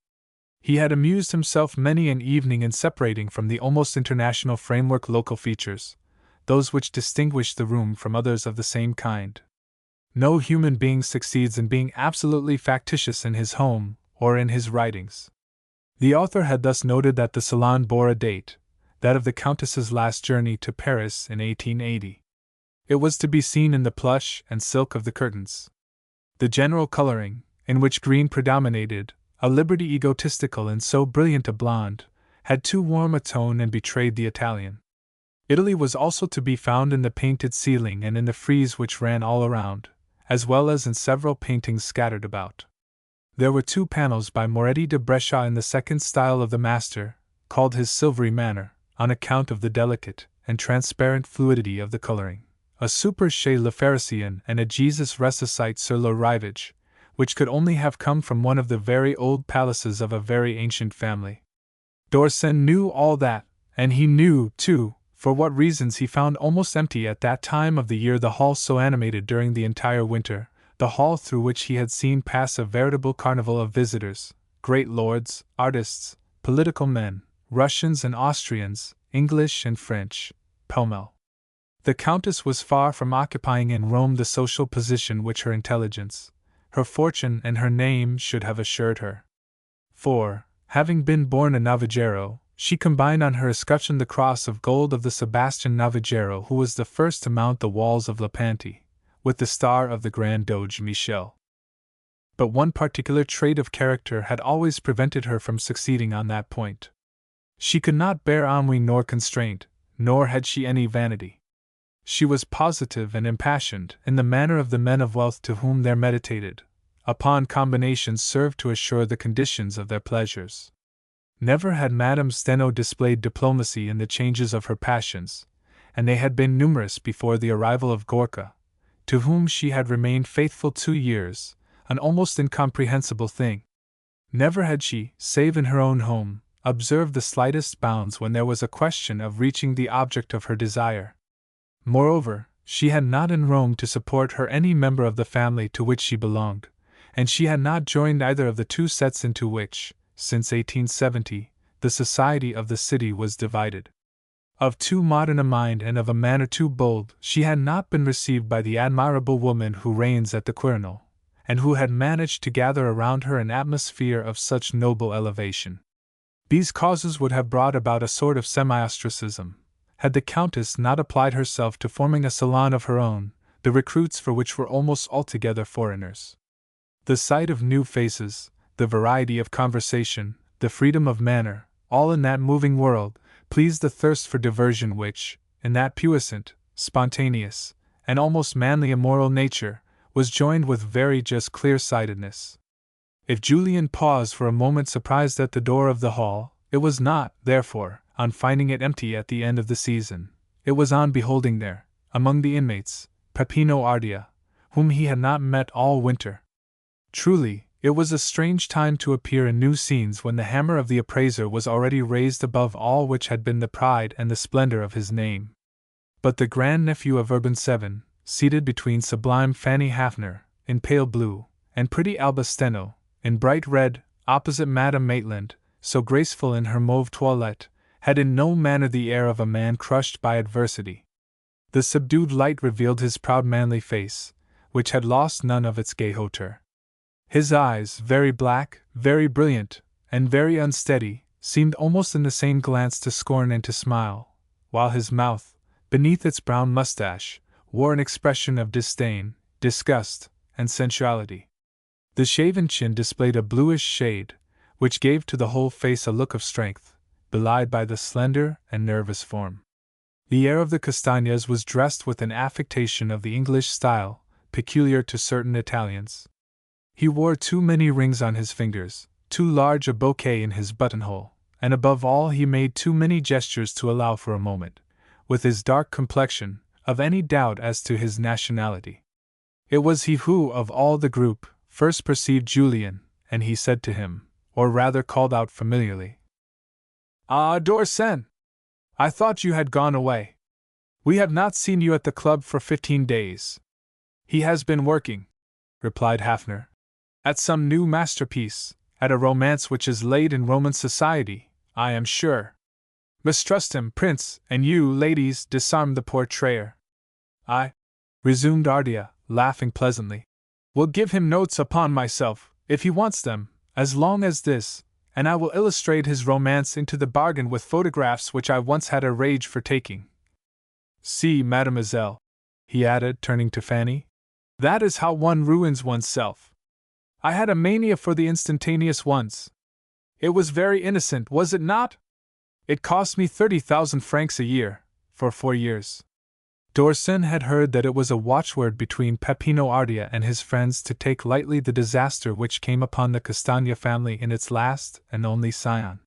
He had amused himself many an evening in separating from the almost international framework local features, those which distinguish the room from others of the same kind. No human being succeeds in being absolutely factitious in his home or in his writings. The author had thus noted that the salon bore a date, that of the Countess's last journey to Paris in 1880. It was to be seen in the plush and silk of the curtains. The general coloring, in which green predominated, a liberty egotistical in so brilliant a blonde, had too warm a tone and betrayed the Italian. Italy was also to be found in the painted ceiling and in the frieze which ran all around, as well as in several paintings scattered about. There were 2 panels by Moretti de Brescia in the second style of the master, called his silvery manner, on account of the delicate and transparent fluidity of the coloring. A Super chez le Pharisien and a Jesus Resuscite sur le Rivage, which could only have come from one of the very old palaces of a very ancient family. d'Orsay knew all that, and he knew, too, for what reasons he found almost empty at that time of the year the hall so animated during the entire winter, the hall through which he had seen pass a veritable carnival of visitors, great lords, artists, political men, Russians and Austrians, English and French, pell-mell. The Countess was far from occupying in Rome the social position which her intelligence, her fortune, and her name should have assured her. For, having been born a Navigero, she combined on her escutcheon the cross of gold of the Sebastian Navigero who was the first to mount the walls of Lepanto, with the star of the Grand Doge Michel. But one particular trait of character had always prevented her from succeeding on that point. She could not bear ennui nor constraint, nor had she any vanity. She was positive and impassioned in the manner of the men of wealth to whom their meditated, upon combinations served to assure the conditions of their pleasures. Never had Madame Steno displayed diplomacy in the changes of her passions, and they had been numerous before the arrival of Gorka, to whom she had remained faithful 2 years, an almost incomprehensible thing. Never had she, save in her own home, observed the slightest bounds when there was a question of reaching the object of her desire. Moreover, she had not in Rome to support her any member of the family to which she belonged, and she had not joined either of the 2 sets into which, since 1870, the society of the city was divided. Of too modern a mind and of a manner too bold, she had not been received by the admirable woman who reigns at the Quirinal, and who had managed to gather around her an atmosphere of such noble elevation. These causes would have brought about a sort of semi-ostracism, had the Countess not applied herself to forming a salon of her own, the recruits for which were almost altogether foreigners. The sight of new faces, the variety of conversation, the freedom of manner, all in that moving world, pleased the thirst for diversion which, in that puissant, spontaneous, and almost manly immoral nature, was joined with very just clear-sightedness. If Julien paused for a moment surprised at the door of the hall, it was not, therefore, on finding it empty at the end of the season. It was on beholding there, among the inmates, Peppino Ardea, whom he had not met all winter. Truly, it was a strange time to appear in new scenes when the hammer of the appraiser was already raised above all which had been the pride and the splendor of his name. But the grand-nephew of Urban VII, seated between sublime Fanny Hafner, in pale blue, and pretty Alba Steno, in bright red, opposite Madame Maitland, so graceful in her mauve toilette, had in no manner the air of a man crushed by adversity. The subdued light revealed his proud manly face, which had lost none of its gay hauteur. His eyes, very black, very brilliant, and very unsteady, seemed almost in the same glance to scorn and to smile, while his mouth, beneath its brown mustache, wore an expression of disdain, disgust, and sensuality. The shaven chin displayed a bluish shade, which gave to the whole face a look of strength, belied by the slender and nervous form. The heir of the Castagnas was dressed with an affectation of the English style, peculiar to certain Italians. He wore too many rings on his fingers, too large a bouquet in his buttonhole, and above all he made too many gestures to allow for a moment, with his dark complexion, of any doubt as to his nationality. It was he who, of all the group, first perceived Julian, and he said to him, or rather called out familiarly, "Ah, d'Orsay! I thought you had gone away. We have not seen you at the club for 15 days. He has been working," replied Hafner, "at some new masterpiece, at a romance which is laid in Roman society, I am sure. Mistrust him, Prince, and you, ladies, disarm the portrayer. I," resumed Ardea, laughing pleasantly, "will give him notes upon myself, if he wants them, as long as this, and I will illustrate his romance into the bargain with photographs which I once had a rage for taking. See, mademoiselle," he added, turning to Fanny, "that is how one ruins oneself. I had a mania for the instantaneous ones. It was very innocent, was it not? It cost me 30,000 francs a year, for 4 years." D'Orsay had heard that it was a watchword between Peppino Ardea and his friends to take lightly the disaster which came upon the Castagna family in its last and only scion.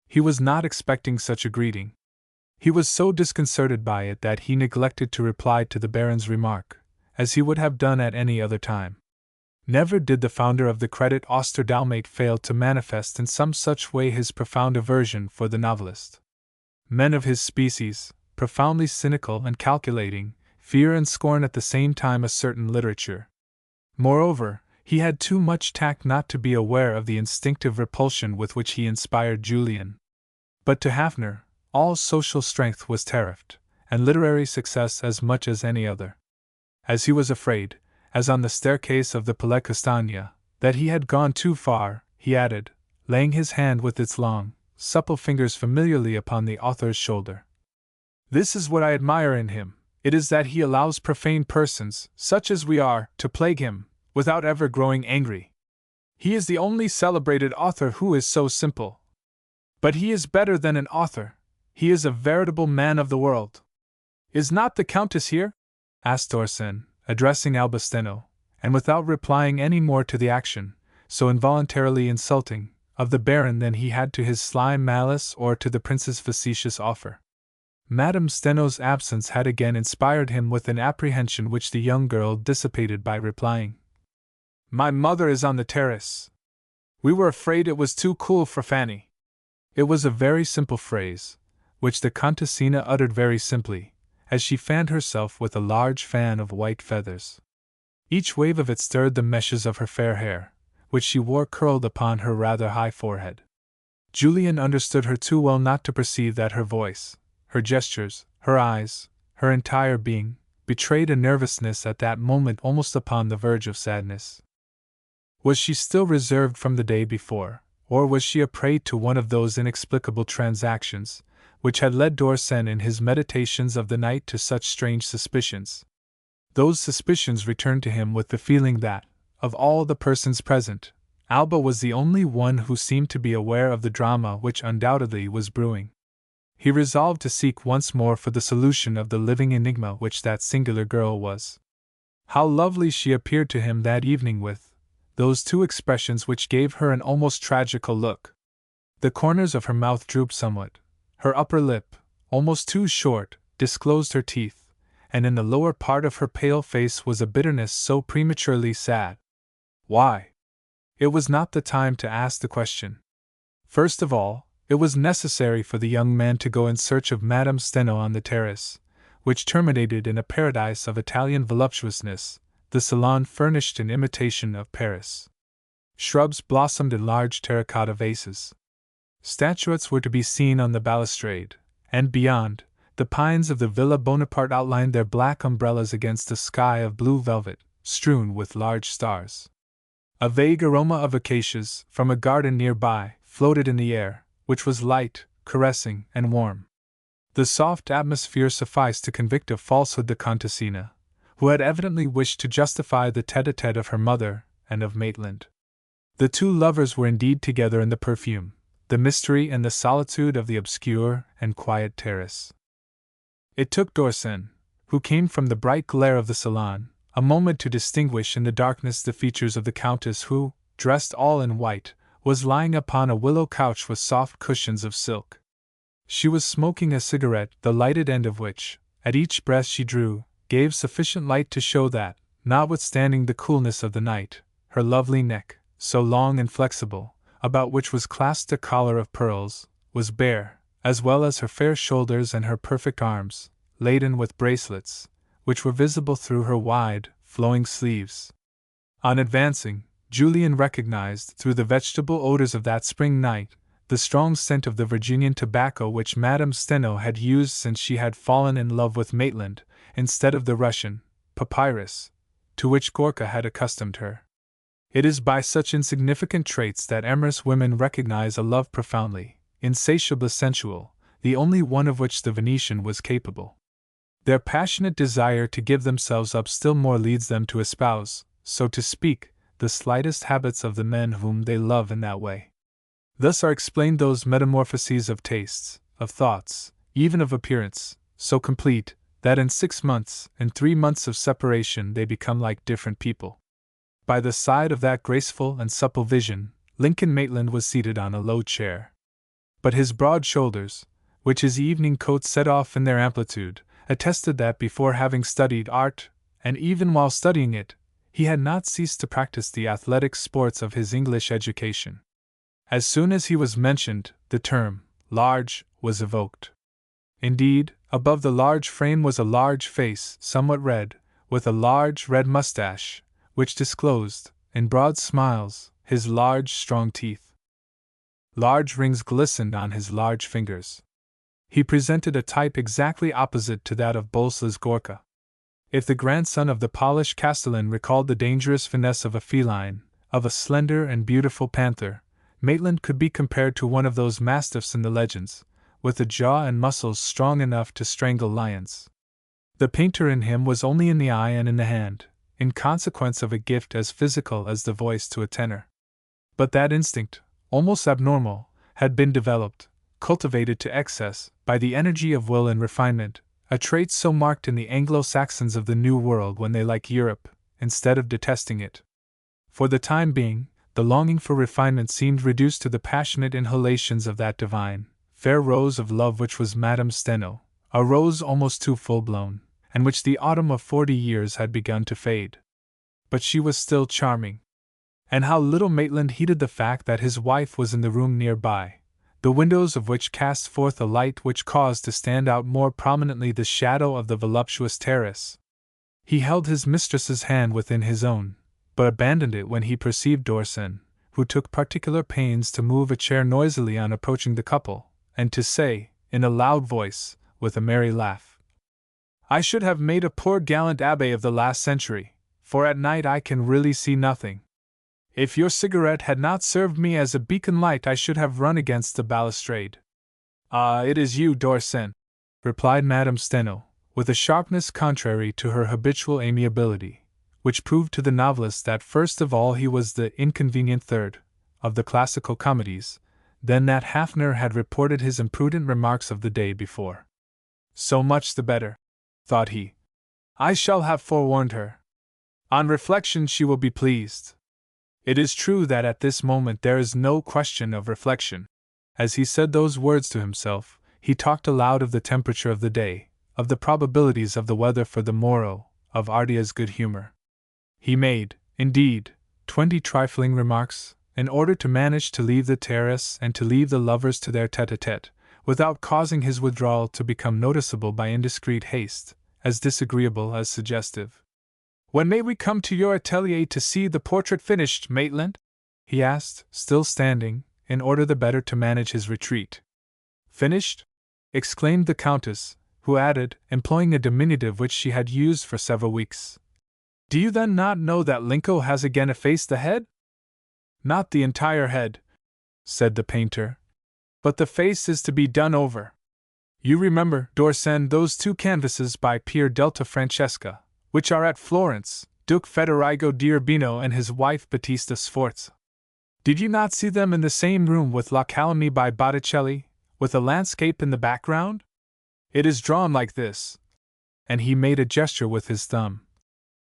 He was not expecting such a greeting. He was so disconcerted by it that he neglected to reply to the Baron's remark, as he would have done at any other time. Never did the founder of the Credit Osterdalmate fail to manifest in some such way his profound aversion for the novelist. Men of his species, profoundly cynical and calculating, fear and scorn at the same time a certain literature. Moreover, he had too much tact not to be aware of the instinctive repulsion with which he inspired Julian. But to Hafner, all social strength was tariffed, and literary success as much as any other. As he was afraid, as on the staircase of the Palais Castagna, that he had gone too far, he added, laying his hand with its long, supple fingers familiarly upon the author's shoulder, "This is what I admire in him, it is that he allows profane persons, such as we are, to plague him, without ever growing angry. He is the only celebrated author who is so simple. But he is better than an author, he is a veritable man of the world. Is not the Countess here?" asked D'Orsay, addressing Alba Steno, and without replying any more to the action, so involuntarily insulting, of the Baron than he had to his sly malice or to the Prince's facetious offer. Madame Steno's absence had again inspired him with an apprehension which the young girl dissipated by replying, "My mother is on the terrace. We were afraid it was too cool for Fanny." It was a very simple phrase, which the Contessina uttered very simply, as she fanned herself with a large fan of white feathers. Each wave of it stirred the meshes of her fair hair, which she wore curled upon her rather high forehead. Julian understood her too well not to perceive that her voice, her gestures, her eyes, her entire being, betrayed a nervousness at that moment almost upon the verge of sadness. Was she still reserved from the day before, or was she a prey to one of those inexplicable transactions which had led d'Orsay in his meditations of the night to such strange suspicions? Those suspicions returned to him with the feeling that, of all the persons present, Alba was the only one who seemed to be aware of the drama which undoubtedly was brewing. He resolved to seek once more for the solution of the living enigma which that singular girl was. How lovely she appeared to him that evening with those two expressions which gave her an almost tragical look. The corners of her mouth drooped somewhat, her upper lip, almost too short, disclosed her teeth, and in the lower part of her pale face was a bitterness so prematurely sad. Why? It was not the time to ask the question. First of all, it was necessary for the young man to go in search of Madame Steno on the terrace, which terminated in a paradise of Italian voluptuousness, the salon furnished in imitation of Paris. Shrubs blossomed in large terracotta vases. Statuettes were to be seen on the balustrade, and beyond, the pines of the Villa Bonaparte outlined their black umbrellas against a sky of blue velvet, strewn with large stars. A vague aroma of acacias, from a garden nearby, floated in the air, which was light, caressing, and warm. The soft atmosphere sufficed to convict of falsehood the Contessina, who had evidently wished to justify the tête-à-tête of her mother and of Maitland. The two lovers were indeed together in the perfume, the mystery and the solitude of the obscure and quiet terrace. It took d'Orsay, who came from the bright glare of the salon, a moment to distinguish in the darkness the features of the Countess who, dressed all in white, was lying upon a willow couch with soft cushions of silk. She was smoking a cigarette, the lighted end of which, at each breath she drew, gave sufficient light to show that, notwithstanding the coolness of the night, her lovely neck, so long and flexible, about which was clasped a collar of pearls, was bare, as well as her fair shoulders and her perfect arms, laden with bracelets, which were visible through her wide, flowing sleeves. On advancing, Julian recognized, through the vegetable odors of that spring night, the strong scent of the Virginian tobacco which Madame Steno had used since she had fallen in love with Maitland, instead of the Russian papyrus, to which Gorka had accustomed her. It is by such insignificant traits that amorous women recognize a love profoundly, insatiably sensual, the only one of which the Venetian was capable. Their passionate desire to give themselves up still more leads them to espouse, so to speak, the slightest habits of the men whom they love in that way. Thus are explained those metamorphoses of tastes, of thoughts, even of appearance, so complete, that in 6 months, in 3 months of separation, they become like different people. By the side of that graceful and supple vision, Lincoln Maitland was seated on a low chair. But his broad shoulders, which his evening coat set off in their amplitude, attested that before having studied art, and even while studying it, he had not ceased to practice the athletic sports of his English education. As soon as he was mentioned, the term, large, was evoked. Indeed, above the large frame was a large face, somewhat red, with a large red mustache, which disclosed, in broad smiles, his large strong teeth. Large rings glistened on his large fingers. He presented a type exactly opposite to that of Boleslaus Gorka. If the grandson of the Polish castellan recalled the dangerous finesse of a feline, of a slender and beautiful panther, Maitland could be compared to one of those mastiffs in the legends, with a jaw and muscles strong enough to strangle lions. The painter in him was only in the eye and in the hand, in consequence of a gift as physical as the voice to a tenor. But that instinct, almost abnormal, had been developed, cultivated to excess, by the energy of will and refinement, a trait so marked in the Anglo-Saxons of the New World when they like Europe, instead of detesting it. For the time being, the longing for refinement seemed reduced to the passionate inhalations of that divine, fair rose of love which was Madame Steno, a rose almost too full-blown, and which the autumn of 40 years had begun to fade. But she was still charming. And how little Maitland heeded the fact that his wife was in the room nearby, the windows of which cast forth a light which caused to stand out more prominently the shadow of the voluptuous terrace. He held his mistress's hand within his own, but abandoned it when he perceived d'Orsay, who took particular pains to move a chair noisily on approaching the couple, and to say, in a loud voice, with a merry laugh, "I should have made a poor gallant abbé of the last century, for at night I can really see nothing. If your cigarette had not served me as a beacon light I should have run against the balustrade." "Ah, it is you, d'Orsay," replied Madame Steno, with a sharpness contrary to her habitual amiability, which proved to the novelist that first of all he was the inconvenient third of the classical comedies, then that Hafner had reported his imprudent remarks of the day before. "So much the better," thought he. "I shall have forewarned her. On reflection she will be pleased." It is true that at this moment there is no question of reflection. As he said those words to himself, he talked aloud of the temperature of the day, of the probabilities of the weather for the morrow, of Ardia's good humor. He made, indeed, 20 trifling remarks, in order to manage to leave the terrace and to leave the lovers to their tête-à-tête, without causing his withdrawal to become noticeable by indiscreet haste, as disagreeable as suggestive. When may we come to your atelier to see the portrait finished, Maitland? He asked, still standing, in order the better to manage his retreat. Finished? Exclaimed the Countess, who added, employing a diminutive which she had used for several weeks. Do you then not know that Linko has again effaced the head? Not the entire head, said the painter, but the face is to be done over. You remember, Dorsen, those 2 canvases by Pier delta Francesca, which are at Florence, Duke Federigo d'Urbino and his wife Battista Sforza. Did you not see them in the same room with La Calumny by Botticelli, with a landscape in the background? It is drawn like this. And he made a gesture with his thumb.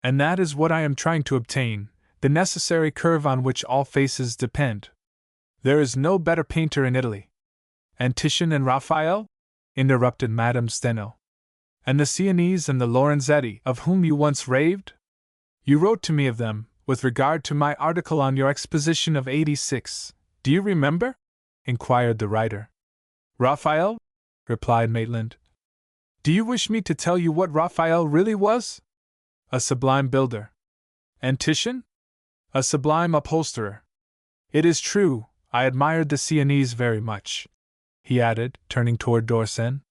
And that is what I am trying to obtain, the necessary curve on which all faces depend. There is no better painter in Italy. And Titian and Raphael? Interrupted Madame Steno. And the Sienese and the Lorenzetti, of whom you once raved? You wrote to me of them, with regard to my article on your exposition of '86. Do you remember? Inquired the writer. Raphael? Replied Maitland. Do you wish me to tell you what Raphael really was? A sublime builder. And Titian? A sublime upholsterer. It is true, I admired the Sienese very much, he added, turning toward Dorsen.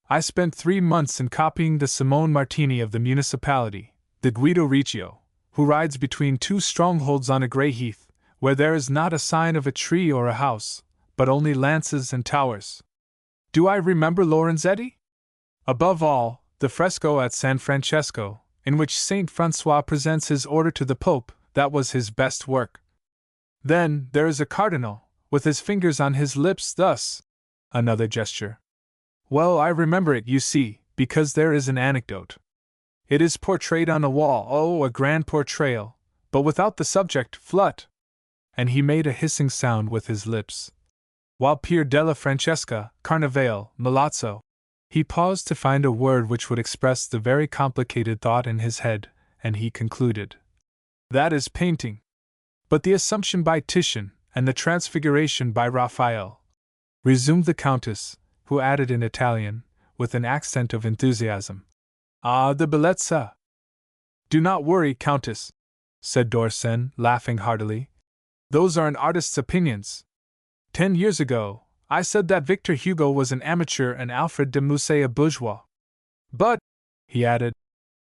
I spent 3 months in copying the Simone Martini of the municipality, the Guido Riccio, who rides between 2 strongholds on a grey heath, where there is not a sign of a tree or a house, but only lances and towers. Do I remember Lorenzetti? Above all, the fresco at San Francesco, in which Saint Francois presents his order to the Pope, that was his best work. Then, there is a cardinal, with his fingers on his lips thus. Another gesture. Well, I remember it, you see, because there is an anecdote. It is portrayed on a wall, oh, a grand portrayal, but without the subject, flut. And he made a hissing sound with his lips. While Pier della Francesca, Carnevale, Milazzo. He paused to find a word which would express the very complicated thought in his head, and he concluded. That is painting. But the Assumption by Titian, and the Transfiguration by Raphael, resumed the Countess, who added in Italian, with an accent of enthusiasm. Ah, the bellezza! Do not worry, Countess, said Dorsen, laughing heartily. Those are an artist's opinions. 10 years ago, I said that Victor Hugo was an amateur and Alfred de Musset a bourgeois. But, he added,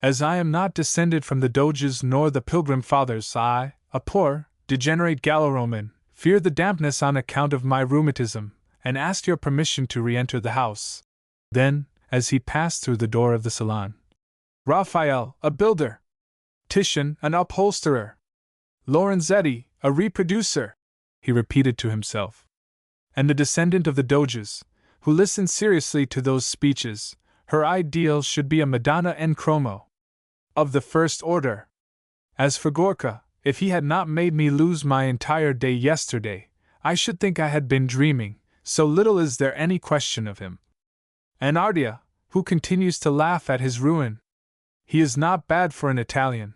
as I am not descended from the Doges nor the Pilgrim Fathers, I, a poor, degenerate Gallo-Roman, fear the dampness on account of my rheumatism, and asked your permission to re-enter the house. Then, as he passed through the door of the salon, Raphael, a builder. Titian, an upholsterer. Lorenzetti, a reproducer, he repeated to himself. And the descendant of the Doges, who listened seriously to those speeches, her ideal should be a Madonna en chromo, of the first order. As for Gorka, if he had not made me lose my entire day yesterday, I should think I had been dreaming, so little is there any question of him. And Ardea, who continues to laugh at his ruin. He is not bad for an Italian.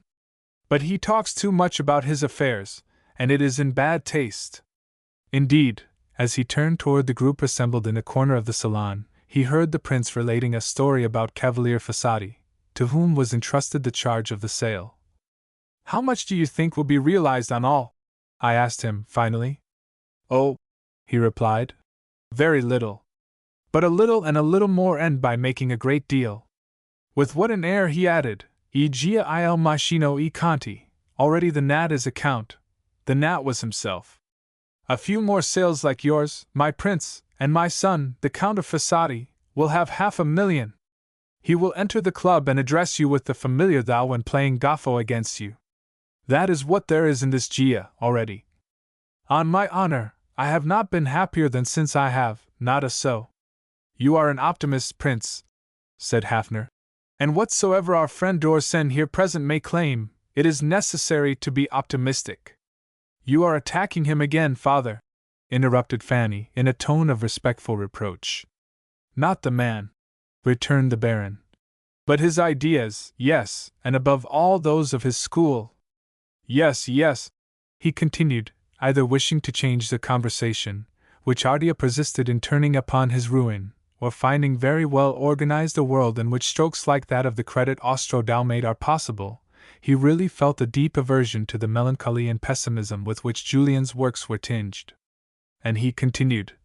But he talks too much about his affairs, and it is in bad taste. Indeed, as he turned toward the group assembled in a corner of the salon, he heard the prince relating a story about Cavalier Fossati, to whom was entrusted the charge of the sale. How much do you think will be realized on all? I asked him, finally. Oh, he replied, very little. But a little and a little more end by making a great deal. With what an air he added, E gia il machino e conti, already the gnat is a count. The gnat was himself. A few more sales like yours, my prince, and my son, the Count of Fossati, will have 500,000. He will enter the club and address you with the familiar thou when playing Goffo against you. That is what there is in this Gia already. On my honor, I have not been happier than since I have, not a so. You are an optimist, prince, said Hafner. And whatsoever our friend Dorsen here present may claim, it is necessary to be optimistic. You are attacking him again, father, interrupted Fanny in a tone of respectful reproach. Not the man, returned the Baron. But his ideas, yes, and above all those of his school. Yes, yes, he continued, either wishing to change the conversation, which Ardea persisted in turning upon his ruin, or finding very well organized a world in which strokes like that of the credit Austro-Dalmate are possible, he really felt a deep aversion to the melancholy and pessimism with which Julian's works were tinged. And he continued,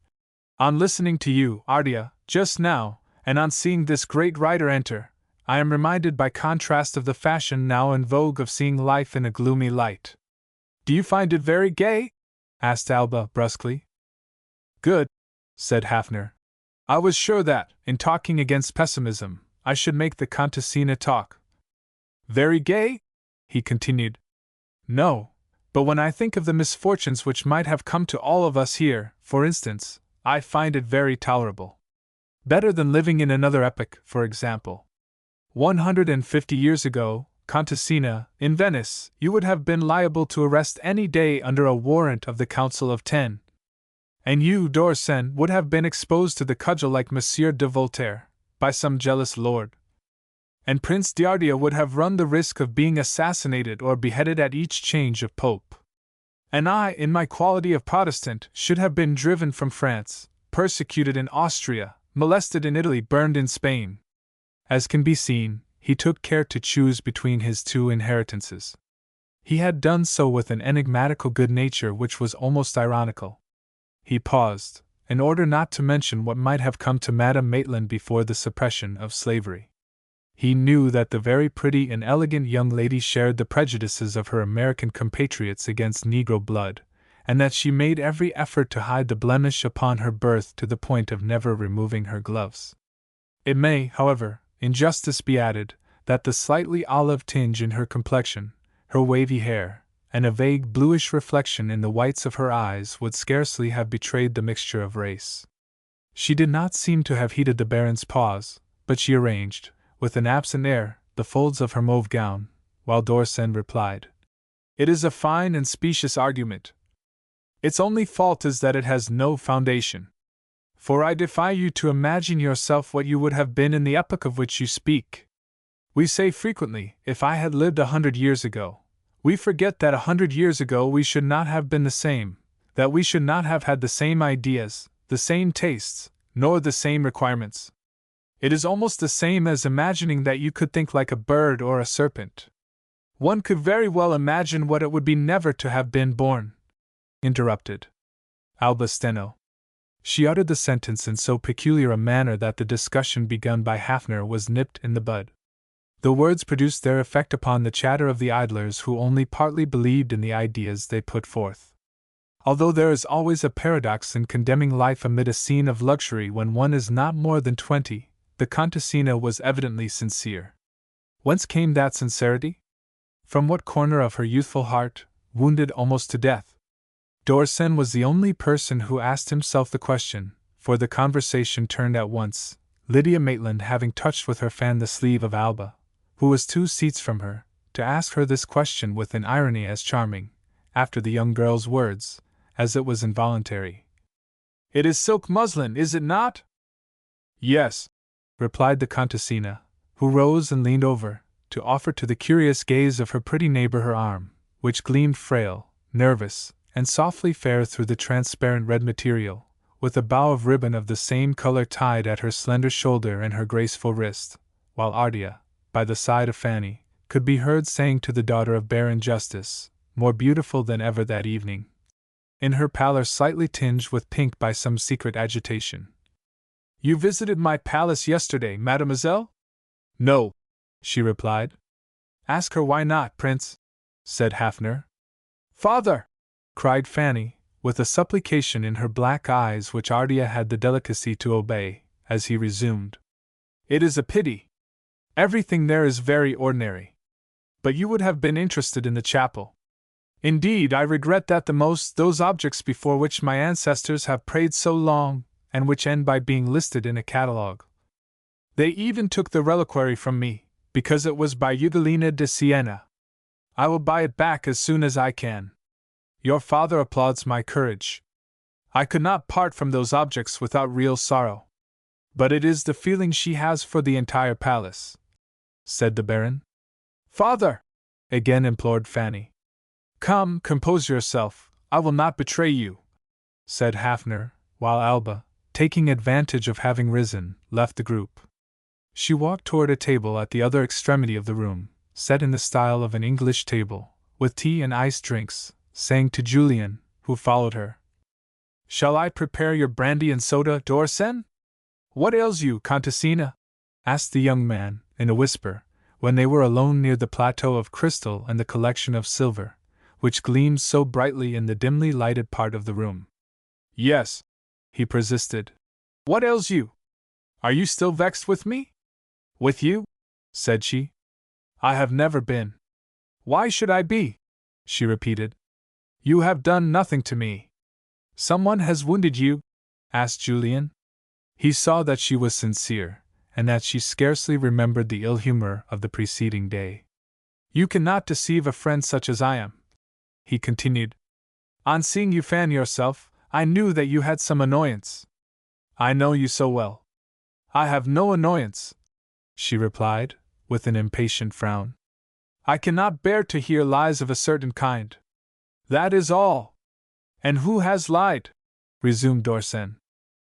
"On listening to you, Ardea, just now, and on seeing this great writer enter, I am reminded by contrast of the fashion now in vogue of seeing life in a gloomy light." "Do you find it very gay?" asked Alba brusquely. "Good," said Hafner. "I was sure that, in talking against pessimism, I should make the Contessina talk." "Very gay?" he continued. "No, but when I think of the misfortunes which might have come to all of us here, for instance, I find it very tolerable. Better than living in another epoch, for example. 150 years ago, Contessina, in Venice, you would have been liable to arrest any day under a warrant of the Council of Ten. And you, d'Orsen, would have been exposed to the cudgel like Monsieur de Voltaire, by some jealous lord. And Prince d'Ardea would have run the risk of being assassinated or beheaded at each change of pope. And I, in my quality of Protestant, should have been driven from France, persecuted in Austria, molested in Italy, burned in Spain." As can be seen, he took care to choose between his two inheritances. He had done so with an enigmatical good nature which was almost ironical. He paused, in order not to mention what might have come to Madame Maitland before the suppression of slavery. He knew that the very pretty and elegant young lady shared the prejudices of her American compatriots against Negro blood, and that she made every effort to hide the blemish upon her birth to the point of never removing her gloves. It may, however, in justice be added, that the slightly olive tinge in her complexion, her wavy hair, and a vague bluish reflection in the whites of her eyes would scarcely have betrayed the mixture of race. She did not seem to have heeded the Baron's pause, but she arranged, with an absent air, the folds of her mauve gown, while d'Orsen replied, "It is a fine and specious argument. Its only fault is that it has no foundation. For I defy you to imagine yourself what you would have been in the epoch of which you speak. We say frequently, if I had lived 100 years ago. We forget that 100 years ago we should not have been the same, that we should not have had the same ideas, the same tastes, nor the same requirements. It is almost the same as imagining that you could think like a bird or a serpent. One could very well imagine what it would be never to have been born," interrupted Alba Steno. She uttered the sentence in so peculiar a manner that the discussion begun by Hafner was nipped in the bud. The words produced their effect upon the chatter of the idlers who only partly believed in the ideas they put forth. Although there is always a paradox in condemning life amid a scene of luxury when one is not more than 20, the Contessina was evidently sincere. Whence came that sincerity? From what corner of her youthful heart, wounded almost to death? d'Orsen was the only person who asked himself the question, for the conversation turned at once, Lydia Maitland having touched with her fan the sleeve of Alba, who was 2 seats from her, to ask her this question with an irony as charming, after the young girl's words, as it was involuntary. "It is silk muslin, is it not?" "Yes," replied the Contessina, who rose and leaned over, to offer to the curious gaze of her pretty neighbor her arm, which gleamed frail, nervous, and softly fair through the transparent red material, with a bow of ribbon of the same color tied at her slender shoulder and her graceful wrist, while Ardea, by the side of Fanny, could be heard saying to the daughter of Baron Justice, more beautiful than ever that evening, in her pallor slightly tinged with pink by some secret agitation, "You visited my palace yesterday, mademoiselle?" "No," she replied. "Ask her why not, Prince," said Hafner. "Father!" cried Fanny, with a supplication in her black eyes which Ardea had the delicacy to obey, as he resumed. "It is a pity. Everything there is very ordinary. But you would have been interested in the chapel. Indeed, I regret that those objects before which my ancestors have prayed so long, and which end by being listed in a catalogue. They even took the reliquary from me, because it was by Ugolina de Siena. I will buy it back as soon as I can. Your father applauds my courage. I could not part from those objects without real sorrow. But it is the feeling she has for the entire palace," said the Baron. "Father!" again implored Fanny. "Come, compose yourself, I will not betray you," said Hafner, while Alba, taking advantage of having risen, left the group. She walked toward a table at the other extremity of the room, set in the style of an English table, with tea and iced drinks, saying to Julian, who followed her, "Shall I prepare your brandy and soda, Dorsen?" "What ails you, Contessina?" asked the young man, in a whisper, when they were alone near the plateau of crystal and the collection of silver, which gleamed so brightly in the dimly lighted part of the room. "Yes," he persisted. "What ails you? Are you still vexed with me?" "With you?" said she. "I have never been." "Why should I be?" she repeated. "You have done nothing to me." "Someone has wounded you?" asked Julian. He saw that she was sincere, and that she scarcely remembered the ill humor of the preceding day. "You cannot deceive a friend such as I am," he continued. "On seeing you fan yourself, I knew that you had some annoyance." "I know you so well." "I have no annoyance," she replied, with an impatient frown. "I cannot bear to hear lies of a certain kind. That is all." "And who has lied?" resumed Dorsen.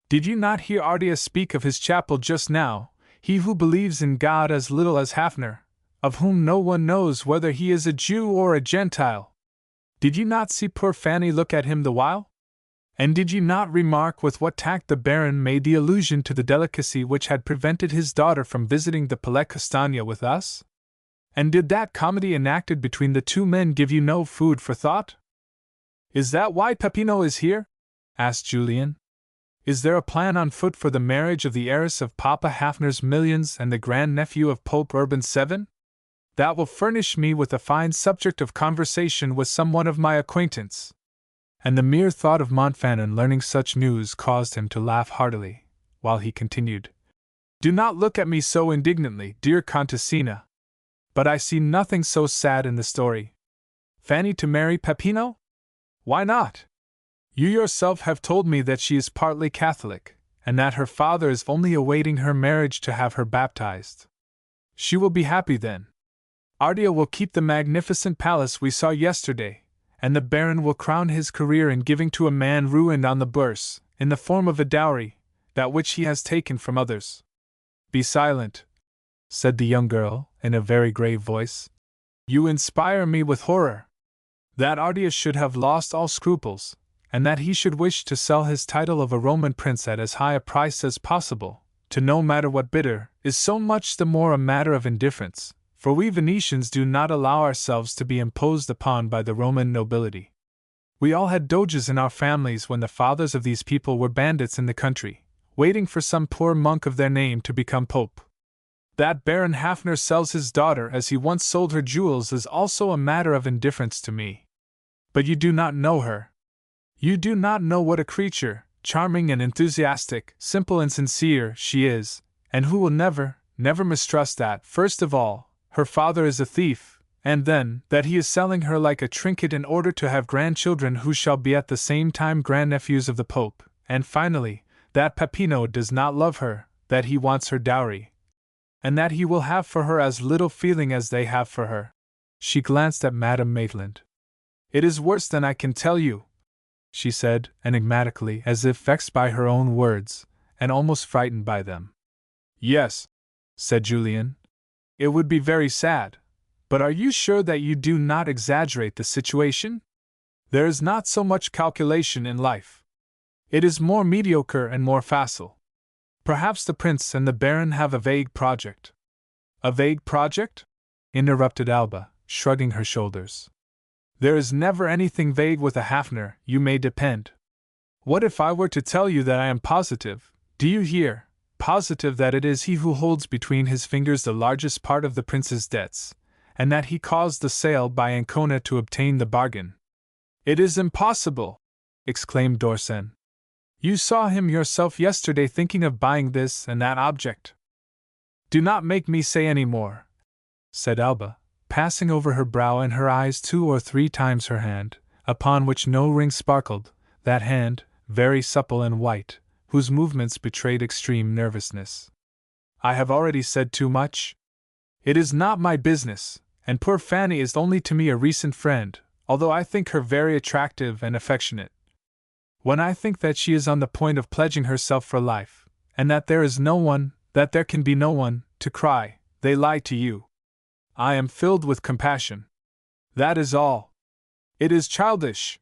"Did you not hear Ardia speak of his chapel just now, he who believes in God as little as Hafner, of whom no one knows whether he is a Jew or a Gentile? Did you not see poor Fanny look at him the while? And did you not remark with what tact the Baron made the allusion to the delicacy which had prevented his daughter from visiting the Palais Castagna with us? And did that comedy enacted between the two men give you no food for thought?" "Is that why Peppino is here?" asked Julian. "Is there a plan on foot for the marriage of the heiress of Papa Hafner's millions and the grandnephew of Pope Urban VII? That will furnish me with a fine subject of conversation with someone of my acquaintance." And the mere thought of Montfanon learning such news caused him to laugh heartily, while he continued, "Do not look at me so indignantly, dear Contessina. But I see nothing so sad in the story. Fanny to marry Peppino? Why not? You yourself have told me that she is partly Catholic, and that her father is only awaiting her marriage to have her baptized. She will be happy then. Ardia will keep the magnificent palace we saw yesterday, and the Baron will crown his career in giving to a man ruined on the Bourse, in the form of a dowry, that which he has taken from others." "Be silent," said the young girl, in a very grave voice. "You inspire me with horror. That Ardia should have lost all scruples, and that he should wish to sell his title of a Roman prince at as high a price as possible, to no matter what bidder, is so much the more a matter of indifference, for we Venetians do not allow ourselves to be imposed upon by the Roman nobility. We all had doges in our families when the fathers of these people were bandits in the country, waiting for some poor monk of their name to become pope. That Baron Hafner sells his daughter as he once sold her jewels is also a matter of indifference to me. But you do not know her. You do not know what a creature, charming and enthusiastic, simple and sincere, she is, and who will never, never mistrust that, first of all, her father is a thief, and then, that he is selling her like a trinket in order to have grandchildren who shall be at the same time grandnephews of the Pope, and finally, that Peppino does not love her, that he wants her dowry, and that he will have for her as little feeling as they have for her." She glanced at Madame Maitland. "It is worse than I can tell you," she said, enigmatically, as if vexed by her own words, and almost frightened by them. "Yes," said Julian. "It would be very sad. But are you sure that you do not exaggerate the situation? There is not so much calculation in life. It is more mediocre and more facile. Perhaps the prince and the baron have a vague project." "A vague project?" interrupted Alba, shrugging her shoulders. "There is never anything vague with a Hafner, you may depend. What if I were to tell you that I am positive, do you hear, positive that it is he who holds between his fingers the largest part of the prince's debts, and that he caused the sale by Ancona to obtain the bargain?" "It is impossible!" exclaimed Dorsen. "You saw him yourself yesterday thinking of buying this and that object." "Do not make me say any more," said Alba, passing over her brow and her eyes 2 or 3 times her hand, upon which no ring sparkled, that hand, very supple and white, whose movements betrayed extreme nervousness. "I have already said too much. It is not my business, and poor Fanny is only to me a recent friend, although I think her very attractive and affectionate. When I think that she is on the point of pledging herself for life, and that there is no one, that there can be no one, to cry, 'They lie to you.' I am filled with compassion. That is all. It is childish.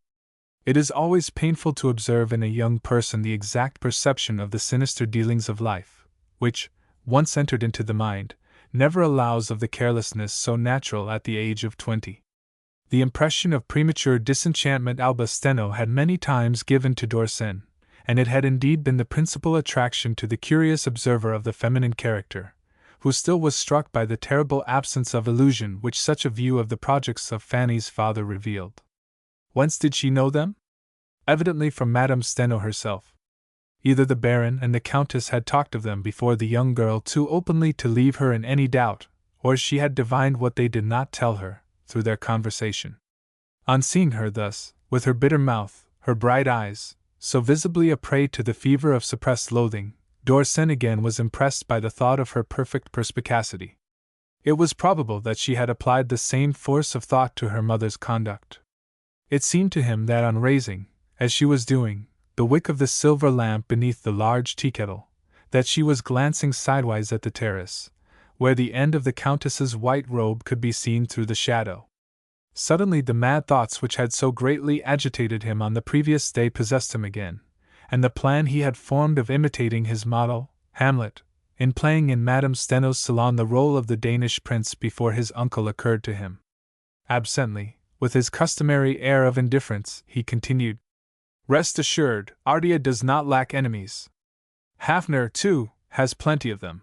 It is always painful to observe in a young person the exact perception of the sinister dealings of life, which, once entered into the mind, never allows of the carelessness so natural at the age of 20. The impression of premature disenchantment Alba Steno had many times given to Dorsen, and it had indeed been the principal attraction to the curious observer of the feminine character, who still was struck by the terrible absence of illusion which such a view of the projects of Fanny's father revealed. Whence did she know them? Evidently from Madame Steno herself. Either the Baron and the Countess had talked of them before the young girl too openly to leave her in any doubt, or she had divined what they did not tell her, through their conversation. On seeing her thus, with her bitter mouth, her bright eyes, so visibly a prey to the fever of suppressed loathing, Dorsen again was impressed by the thought of her perfect perspicacity. It was probable that she had applied the same force of thought to her mother's conduct. It seemed to him that on raising, as she was doing, the wick of the silver lamp beneath the large tea-kettle, that she was glancing sidewise at the terrace, where the end of the Countess's white robe could be seen through the shadow. Suddenly the mad thoughts which had so greatly agitated him on the previous day possessed him again, and the plan he had formed of imitating his model, Hamlet, in playing in Madame Steno's salon the role of the Danish prince before his uncle occurred to him. Absently, with his customary air of indifference, he continued, "Rest assured, Ardea does not lack enemies. Hafner, too, has plenty of them.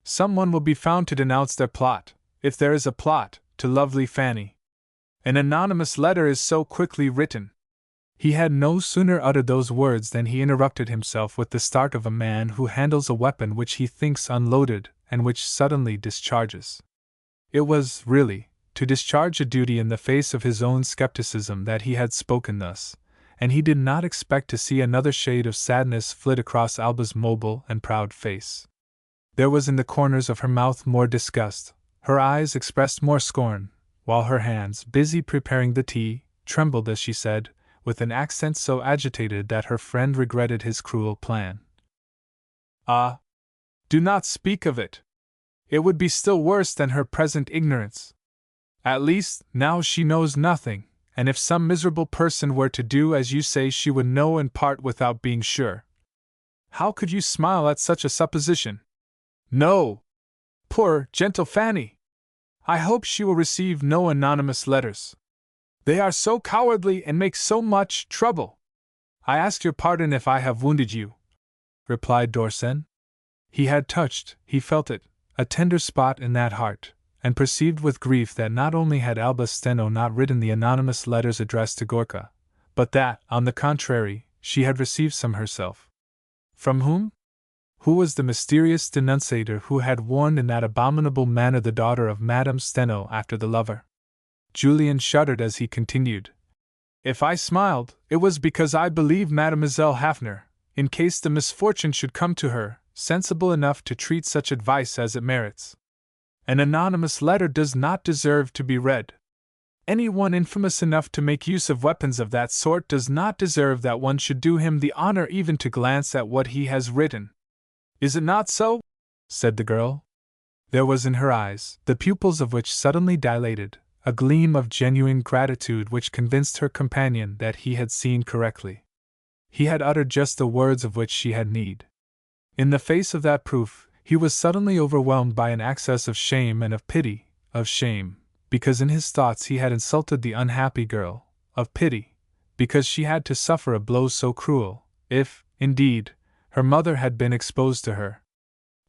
Someone will be found to denounce their plot, if there is a plot, to lovely Fanny. An anonymous letter is so quickly written." He had no sooner uttered those words than he interrupted himself with the start of a man who handles a weapon which he thinks unloaded and which suddenly discharges. It was, really, to discharge a duty in the face of his own skepticism that he had spoken thus, and he did not expect to see another shade of sadness flit across Alba's mobile and proud face. There was in the corners of her mouth more disgust, her eyes expressed more scorn, while her hands, busy preparing the tea, trembled as she said, with an accent so agitated that her friend regretted his cruel plan, "Ah! Do not speak of it! It would be still worse than her present ignorance. At least, now she knows nothing, and if some miserable person were to do as you say, she would know in part without being sure. How could you smile at such a supposition? No! Poor, gentle Fanny! I hope she will receive no anonymous letters. They are so cowardly and make so much trouble. I ask your pardon if I have wounded you," replied Dorsen. He had touched, he felt it, a tender spot in that heart, and perceived with grief that not only had Alba Steno not written the anonymous letters addressed to Gorka, but that, on the contrary, she had received some herself. From whom? Who was the mysterious denunciator who had warned in that abominable manner the daughter of Madame Steno after the lover? Julian shuddered as he continued, "If I smiled, it was because I believed Mademoiselle Hafner, in case the misfortune should come to her, sensible enough to treat such advice as it merits. An anonymous letter does not deserve to be read. Anyone infamous enough to make use of weapons of that sort does not deserve that one should do him the honor even to glance at what he has written. Is it not so?" said the girl. There was in her eyes, the pupils of which suddenly dilated, a gleam of genuine gratitude which convinced her companion that he had seen correctly. He had uttered just the words of which she had need. In the face of that proof, he was suddenly overwhelmed by an access of shame and of pity, of shame, because in his thoughts he had insulted the unhappy girl, of pity, because she had to suffer a blow so cruel, if, indeed, her mother had been exposed to her.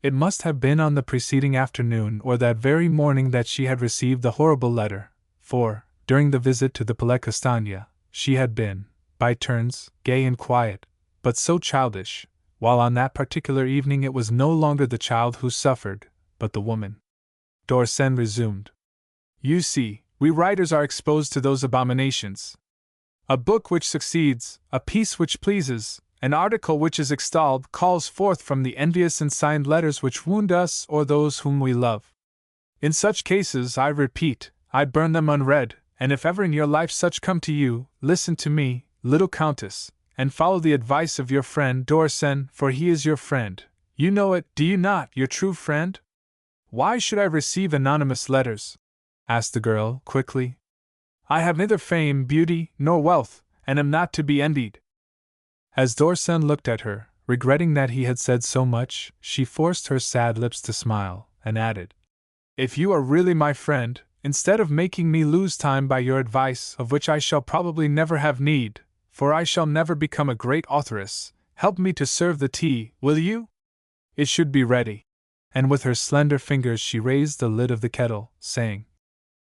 It must have been on the preceding afternoon or that very morning that she had received the horrible letter, for, during the visit to the Palais Castagne, she had been, by turns, gay and quiet, but so childish, while on that particular evening it was no longer the child who suffered, but the woman. Dorsen resumed, "You see, we writers are exposed to those abominations. A book which succeeds, a piece which pleases, an article which is extolled calls forth from the envious and signed letters which wound us or those whom we love. In such cases, I repeat, I burn them unread, and if ever in your life such come to you, listen to me, little Countess, and follow the advice of your friend Dorsen, for he is your friend. You know it, do you not, your true friend? Why should I receive anonymous letters? asked the girl, quickly. I have neither fame, beauty, nor wealth, and am not to be envied. As Dorsen looked at her, regretting that he had said so much, she forced her sad lips to smile, and added, If you are really my friend, instead of making me lose time by your advice, of which I shall probably never have need, for I shall never become a great authoress, help me to serve the tea, will you? It should be ready. And with her slender fingers she raised the lid of the kettle, saying,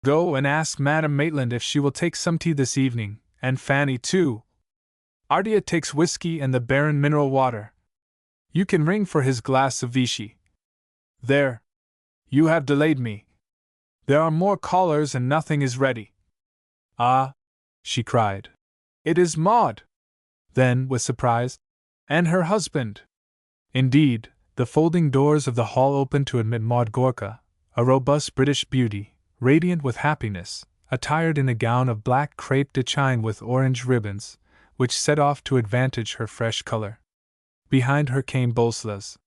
Go and ask Madame Maitland if she will take some tea this evening, and Fanny too. Ardea takes whiskey and the Baron mineral water. You can ring for his glass of Vichy. There. You have delayed me. There are more callers and nothing is ready. Ah! She cried. It is Maud! Then, with surprise, and her husband! Indeed, the folding doors of the hall opened to admit Maud Gorka, a robust British beauty, radiant with happiness, attired in a gown of black crepe de chine with orange ribbons, which set off to advantage her fresh color. Behind her came Bolslas.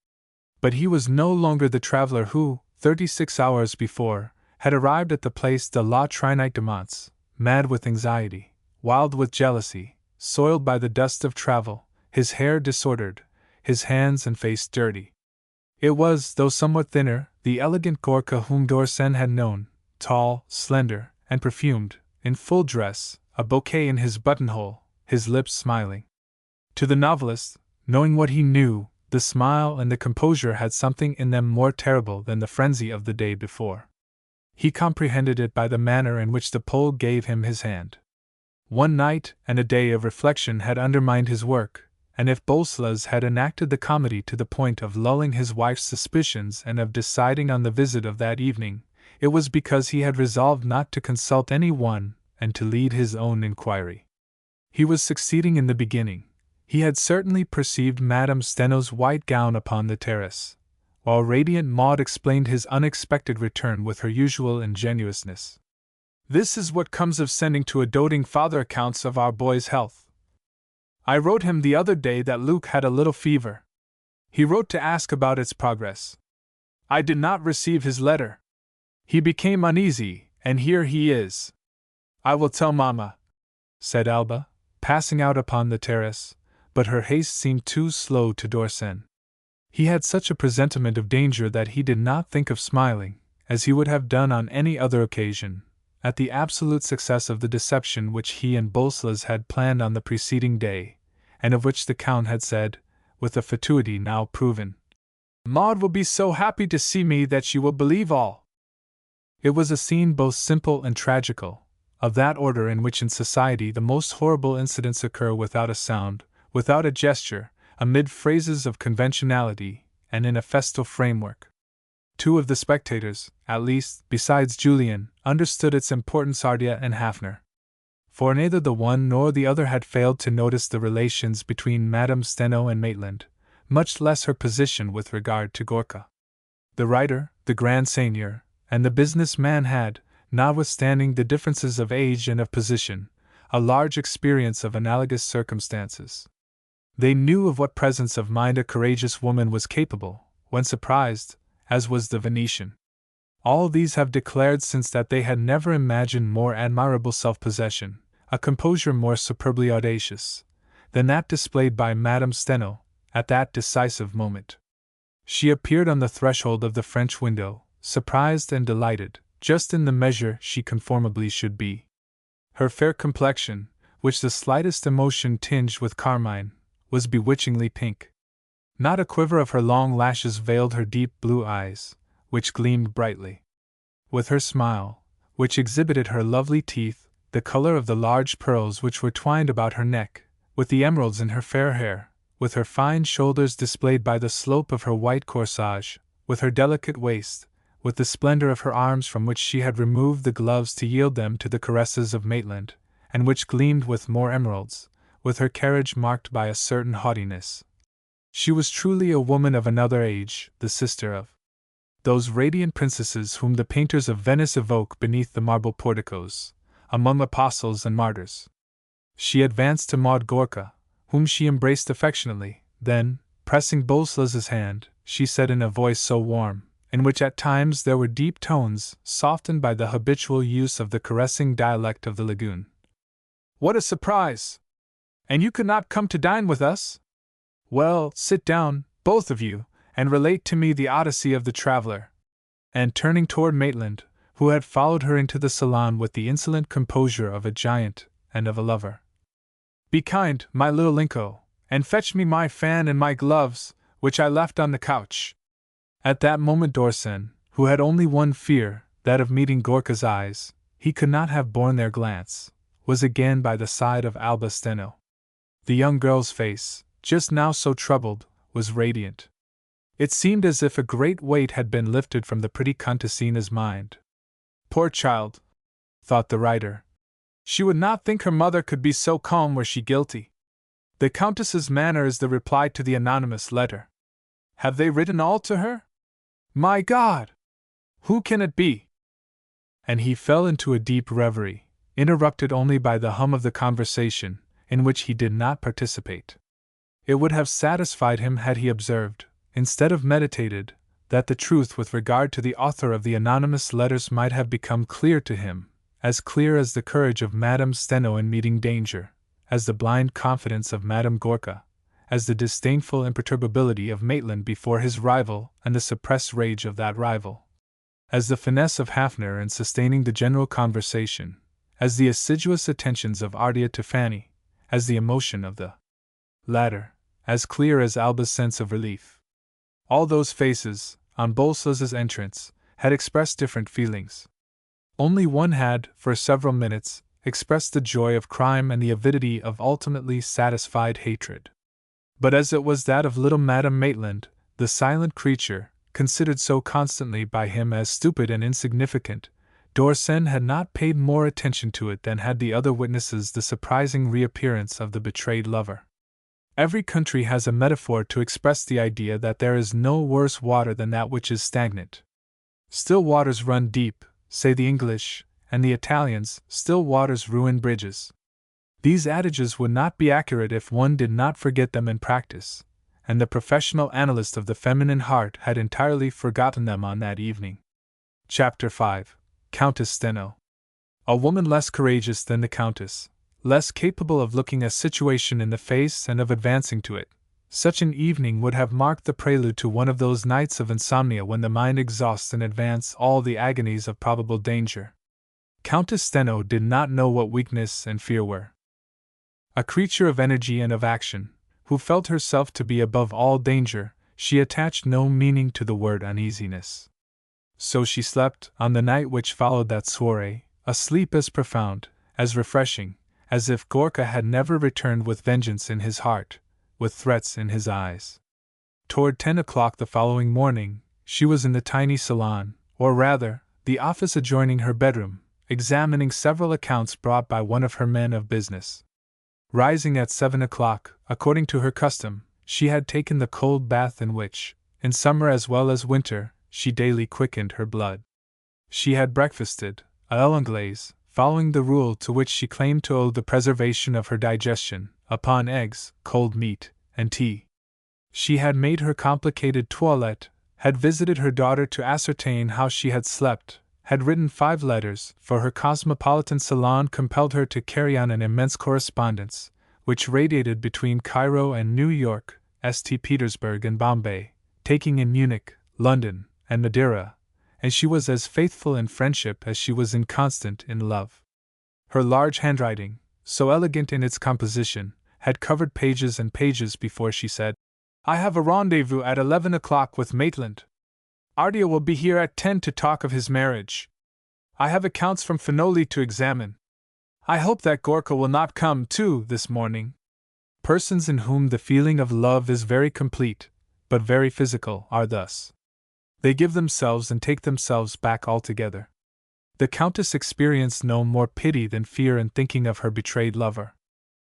But he was no longer the traveler who, 36 hours before, had arrived at the Place de la Trinite de Mons, mad with anxiety, wild with jealousy, soiled by the dust of travel, his hair disordered, his hands and face dirty. It was, though somewhat thinner, the elegant Gorka whom Dorsen had known, tall, slender, and perfumed, in full dress, a bouquet in his buttonhole, his lips smiling. To the novelist, knowing what he knew, the smile and the composure had something in them more terrible than the frenzy of the day before. He comprehended it by the manner in which the Pole gave him his hand. One night and a day of reflection had undermined his work, and if Bolslas had enacted the comedy to the point of lulling his wife's suspicions and of deciding on the visit of that evening, it was because he had resolved not to consult any one and to lead his own inquiry. He was succeeding in the beginning. He had certainly perceived Madame Steno's white gown upon the terrace, while radiant Maud explained his unexpected return with her usual ingenuousness. This is what comes of sending to a doting father accounts of our boy's health. I wrote him the other day that Luke had a little fever. He wrote to ask about its progress. I did not receive his letter. He became uneasy, and here he is. I will tell Mamma, said Alba, passing out upon the terrace, but her haste seemed too slow to Dorsen. He had such a presentiment of danger that he did not think of smiling, as he would have done on any other occasion, at the absolute success of the deception which he and Bolslas had planned on the preceding day, and of which the Count had said, with a fatuity now proven, Maud will be so happy to see me that she will believe all. It was a scene both simple and tragical, of that order in which in society the most horrible incidents occur without a sound, without a gesture, amid phrases of conventionality, and in a festal framework. Two of the spectators, at least, besides Julian, understood its importance, Ardea and Hafner. For neither the one nor the other had failed to notice the relations between Madame Steno and Maitland, much less her position with regard to Gorka. The writer, the Grand Seigneur, and the business man had, notwithstanding the differences of age and of position, a large experience of analogous circumstances. They knew of what presence of mind a courageous woman was capable, when surprised, as was the Venetian. All these have declared since that they had never imagined more admirable self-possession, a composure more superbly audacious, than that displayed by Madame Steno, at that decisive moment. She appeared on the threshold of the French window, surprised and delighted, just in the measure she conformably should be. Her fair complexion, which the slightest emotion tinged with carmine, was bewitchingly pink. Not a quiver of her long lashes veiled her deep blue eyes, which gleamed brightly. With her smile, which exhibited her lovely teeth, the color of the large pearls which were twined about her neck, with the emeralds in her fair hair, with her fine shoulders displayed by the slope of her white corsage, with her delicate waist, with the splendor of her arms from which she had removed the gloves to yield them to the caresses of Maitland, and which gleamed with more emeralds, with her carriage marked by a certain haughtiness. She was truly a woman of another age, the sister of those radiant princesses whom the painters of Venice evoke beneath the marble porticos, among apostles and martyrs. She advanced to Maud Gorka, whom she embraced affectionately, then, pressing Bolslas's hand, she said in a voice so warm, in which at times there were deep tones softened by the habitual use of the caressing dialect of the lagoon. "What a surprise! And you could not come to dine with us? Well, sit down, both of you, and relate to me the odyssey of the traveler." And turning toward Maitland, who had followed her into the salon with the insolent composure of a giant and of a lover. "Be kind, my little Linko, and fetch me my fan and my gloves, which I left on the couch." At that moment Dorsen, who had only one fear, that of meeting Gorka's eyes, he could not have borne their glance, was again by the side of Alba Steno. The young girl's face, just now so troubled, was radiant. It seemed as if a great weight had been lifted from the pretty Contessina's mind. "Poor child," thought the writer. "She would not think her mother could be so calm were she guilty." The Countess's manner is the reply to the anonymous letter. Have they written all to her? My God! Who can it be? And he fell into a deep reverie, interrupted only by the hum of the conversation, in which he did not participate. It would have satisfied him had he observed, instead of meditated, that the truth with regard to the author of the anonymous letters might have become clear to him, as clear as the courage of Madame Steno in meeting danger, as the blind confidence of Madame Gorka, as the disdainful imperturbability of Maitland before his rival and the suppressed rage of that rival, as the finesse of Hafner in sustaining the general conversation, as the assiduous attentions of Ardea to Fanny, as the emotion of the latter, as clear as Alba's sense of relief. All those faces, on Bolso's entrance, had expressed different feelings. Only one had, for several minutes, expressed the joy of crime and the avidity of ultimately satisfied hatred. But as it was that of little Madame Maitland, the silent creature, considered so constantly by him as stupid and insignificant, Dorsen had not paid more attention to it than had the other witnesses the surprising reappearance of the betrayed lover. Every country has a metaphor to express the idea that there is no worse water than that which is stagnant. Still waters run deep, say the English, and the Italians, still waters ruin bridges. These adages would not be accurate if one did not forget them in practice, and the professional analyst of the feminine heart had entirely forgotten them on that evening. Chapter 5. Countess Steno. A woman less courageous than the Countess, less capable of looking a situation in the face and of advancing to it. Such an evening would have marked the prelude to one of those nights of insomnia when the mind exhausts in advance all the agonies of probable danger. Countess Steno did not know what weakness and fear were. A creature of energy and of action, who felt herself to be above all danger, she attached no meaning to the word uneasiness. So she slept, on the night which followed that soirée, a sleep as profound, as refreshing, as if Gorka had never returned with vengeance in his heart, with threats in his eyes. Toward 10 o'clock the following morning, she was in the tiny salon, or rather, the office adjoining her bedroom, examining several accounts brought by one of her men of business. Rising at 7 o'clock, according to her custom, she had taken the cold bath in which, in summer as well as winter, she daily quickened her blood. She had breakfasted, à l'anglaise, following the rule to which she claimed to owe the preservation of her digestion, upon eggs, cold meat, and tea. She had made her complicated toilette, had visited her daughter to ascertain how she had slept, had written 5 letters, for her cosmopolitan salon compelled her to carry on an immense correspondence, which radiated between Cairo and New York, St. Petersburg and Bombay, taking in Munich, London, and Madeira, and she was as faithful in friendship as she was inconstant in love. Her large handwriting, so elegant in its composition, had covered pages and pages before she said, "I have a rendezvous at 11 o'clock with Maitland. Ardea will be here at 10 to talk of his marriage. I have accounts from Finoli to examine. I hope that Gorka will not come, too, this morning." Persons in whom the feeling of love is very complete, but very physical, are thus. They give themselves and take themselves back altogether. The Countess experienced no more pity than fear in thinking of her betrayed lover.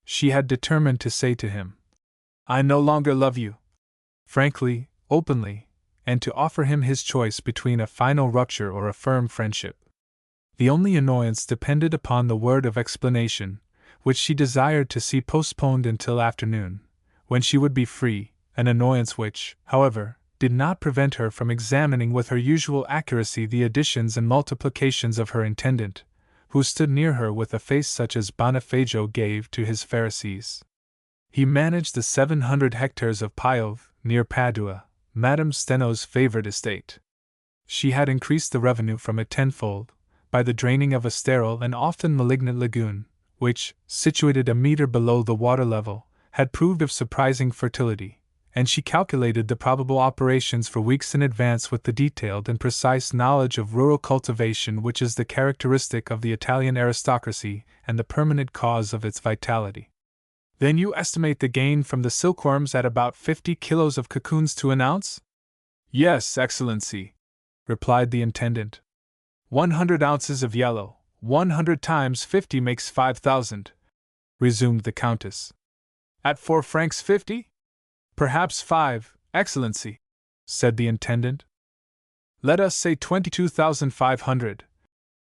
She had determined to say to him, "I no longer love you," frankly, openly, and to offer him his choice between a final rupture or a firm friendship. The only annoyance depended upon the word of explanation, which she desired to see postponed until afternoon, when she would be free, an annoyance which, however, did not prevent her from examining with her usual accuracy the additions and multiplications of her intendant, who stood near her with a face such as Bonifacio gave to his Pharisees. He managed the 700 hectares of Piove, near Padua, Madame Steno's favorite estate. She had increased the revenue from it tenfold, by the draining of a sterile and often malignant lagoon, which, situated a meter below the water level, had proved of surprising fertility, and she calculated the probable operations for weeks in advance with the detailed and precise knowledge of rural cultivation which is the characteristic of the Italian aristocracy and the permanent cause of its vitality. Then you estimate the gain from the silkworms at about 50 kilos of cocoons to an ounce? Yes, Excellency, replied the intendant. 100 ounces of yellow, 100 times 50 makes 5,000, resumed the Countess. At 4 francs 50? Perhaps 5, Excellency, said the intendant. Let us say 22,500,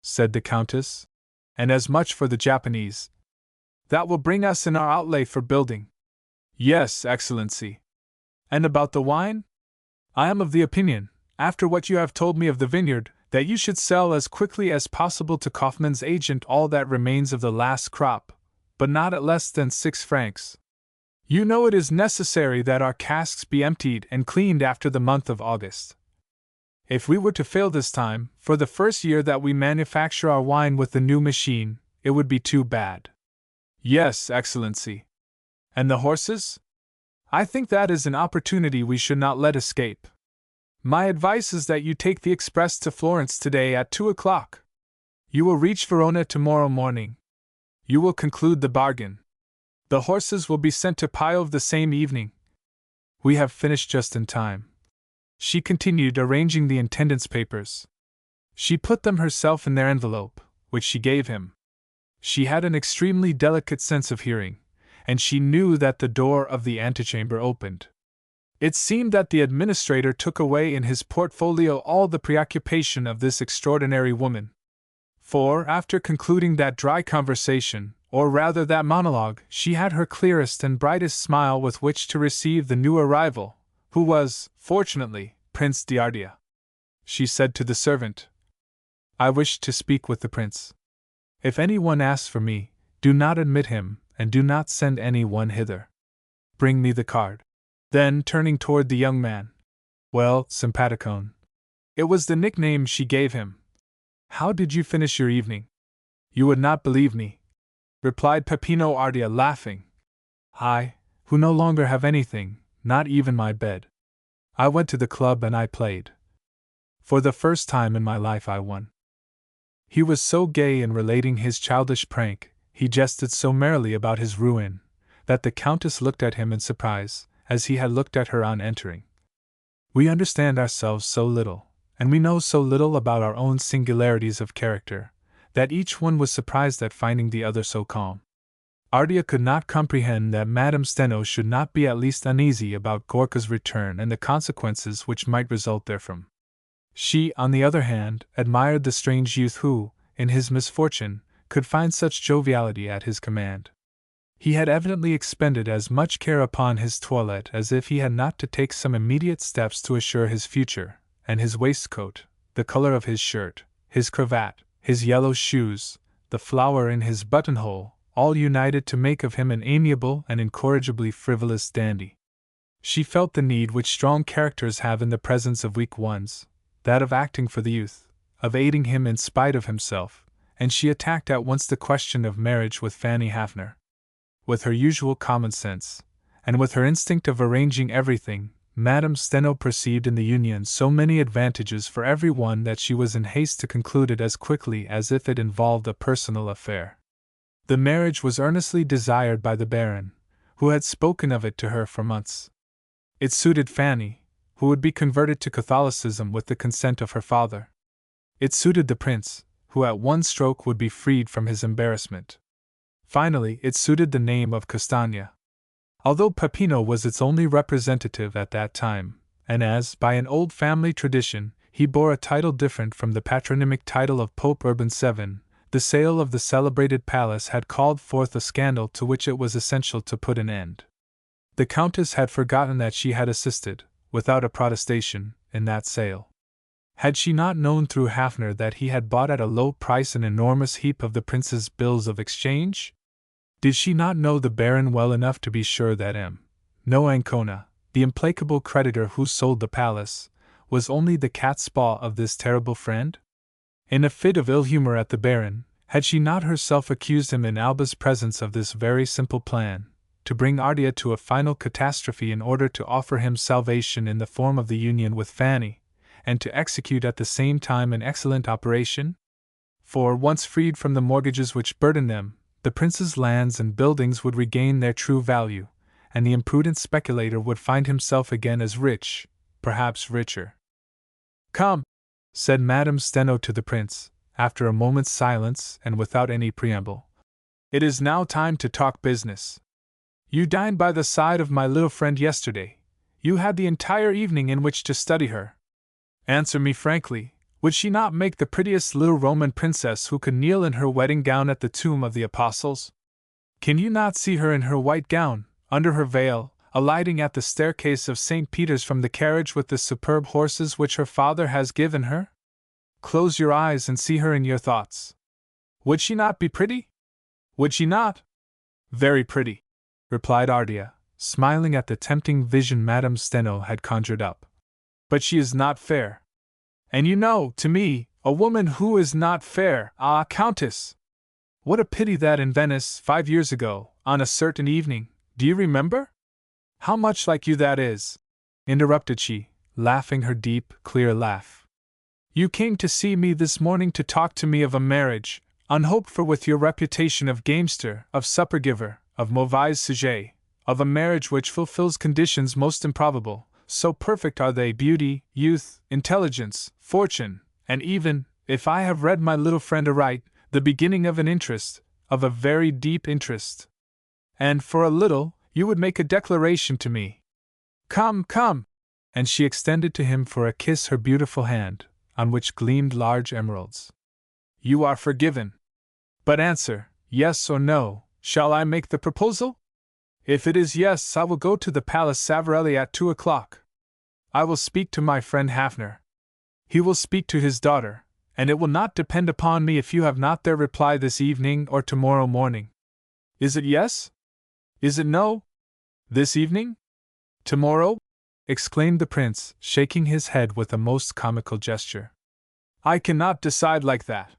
said the Countess, and as much for the Japanese. That will bring us in our outlay for building. Yes, Excellency. And about the wine? I am of the opinion, after what you have told me of the vineyard, that you should sell as quickly as possible to Kaufmann's agent all that remains of the last crop, but not at less than 6 francs. You know it is necessary that our casks be emptied and cleaned after the month of August. If we were to fail this time, for the first year that we manufacture our wine with the new machine, it would be too bad. Yes, Excellency. And the horses? I think that is an opportunity we should not let escape. My advice is that you take the express to Florence today at 2 o'clock. You will reach Verona tomorrow morning. You will conclude the bargain. The horses will be sent to Piove the same evening. We have finished just in time. She continued arranging the intendant's papers. She put them herself in their envelope, which she gave him. She had an extremely delicate sense of hearing, and she knew that the door of the antechamber opened. It seemed that the administrator took away in his portfolio all the preoccupation of this extraordinary woman. For, after concluding that dry conversation, or rather that monologue, she had her clearest and brightest smile with which to receive the new arrival, who was, fortunately, Prince d'Ardia. She said to the servant, I wish to speak with the prince. If any one asks for me, do not admit him, and do not send any one hither. Bring me the card. Then, turning toward the young man, well, Simpaticone. It was the nickname she gave him. How did you finish your evening? You would not believe me, replied Peppino Ardea, laughing. I, who no longer have anything, not even my bed. I went to the club and I played. For the first time in my life I won. He was so gay in relating his childish prank, he jested so merrily about his ruin, that the Countess looked at him in surprise, as he had looked at her on entering. We understand ourselves so little, and we know so little about our own singularities of character, that each one was surprised at finding the other so calm. Ardea could not comprehend that Madame Steno should not be at least uneasy about Gorka's return and the consequences which might result therefrom. She, on the other hand, admired the strange youth who, in his misfortune, could find such joviality at his command. He had evidently expended as much care upon his toilette as if he had not to take some immediate steps to assure his future, and his waistcoat, the color of his shirt, his cravat, his yellow shoes, the flower in his buttonhole, all united to make of him an amiable and incorrigibly frivolous dandy. She felt the need which strong characters have in the presence of weak ones, that of acting for the youth, of aiding him in spite of himself, and she attacked at once the question of marriage with Fanny Hafner. With her usual common sense, and with her instinct of arranging everything, Madame Steno perceived in the union so many advantages for every one that she was in haste to conclude it as quickly as if it involved a personal affair. The marriage was earnestly desired by the Baron, who had spoken of it to her for months. It suited Fanny, who would be converted to Catholicism with the consent of her father. It suited the prince, who at one stroke would be freed from his embarrassment. Finally, it suited the name of Castagna. Although Peppino was its only representative at that time, and as, by an old family tradition, he bore a title different from the patronymic title of Pope Urban VII, the sale of the celebrated palace had called forth a scandal to which it was essential to put an end. The Countess had forgotten that she had assisted, without a protestation, in that sale. Had she not known through Hafner that he had bought at a low price an enormous heap of the prince's bills of exchange? Did she not know the Baron well enough to be sure that No Ancona, the implacable creditor who sold the palace, was only the cat's paw of this terrible friend? In a fit of ill humor at the Baron, had she not herself accused him in Alba's presence of this very simple plan, to bring Ardea to a final catastrophe in order to offer him salvation in the form of the union with Fanny, and to execute at the same time an excellent operation? For, once freed from the mortgages which burdened them, the prince's lands and buildings would regain their true value, and the imprudent speculator would find himself again as rich, perhaps richer. "Come," said Madame Steno to the prince, after a moment's silence and without any preamble. "It is now time to talk business. You dined by the side of my little friend yesterday. You had the entire evening in which to study her. Answer me frankly, would she not make the prettiest little Roman princess who could kneel in her wedding gown at the tomb of the apostles? Can you not see her in her white gown, under her veil, alighting at the staircase of St. Peter's from the carriage with the superb horses which her father has given her? Close your eyes and see her in your thoughts. Would she not be pretty? Would she not?" "Very pretty," replied Ardea, smiling at the tempting vision Madame Steno had conjured up. "But she is not fair. And you know, to me, a woman who is not fair, Countess! What a pity that in Venice, 5 years ago, on a certain evening, do you remember? How much like you that is!" interrupted she, laughing her deep, clear laugh. "You came to see me this morning to talk to me of a marriage, unhoped for with your reputation of gamester, of supper giver, of mauvais sujet, of a marriage which fulfills conditions most improbable, so perfect are they: beauty, youth, intelligence, fortune, and even, if I have read my little friend aright, the beginning of an interest, of a very deep interest. And for a little, you would make a declaration to me. Come, come!" And she extended to him for a kiss her beautiful hand, on which gleamed large emeralds. "You are forgiven. But answer, yes or no, shall I make the proposal? If it is yes, I will go to the Palace Savarelli at 2 o'clock. I will speak to my friend Hafner. He will speak to his daughter, and it will not depend upon me if you have not their reply this evening or tomorrow morning. Is it yes? Is it no? This evening? Tomorrow?" exclaimed the prince, shaking his head with a most comical gesture. "I cannot decide like that.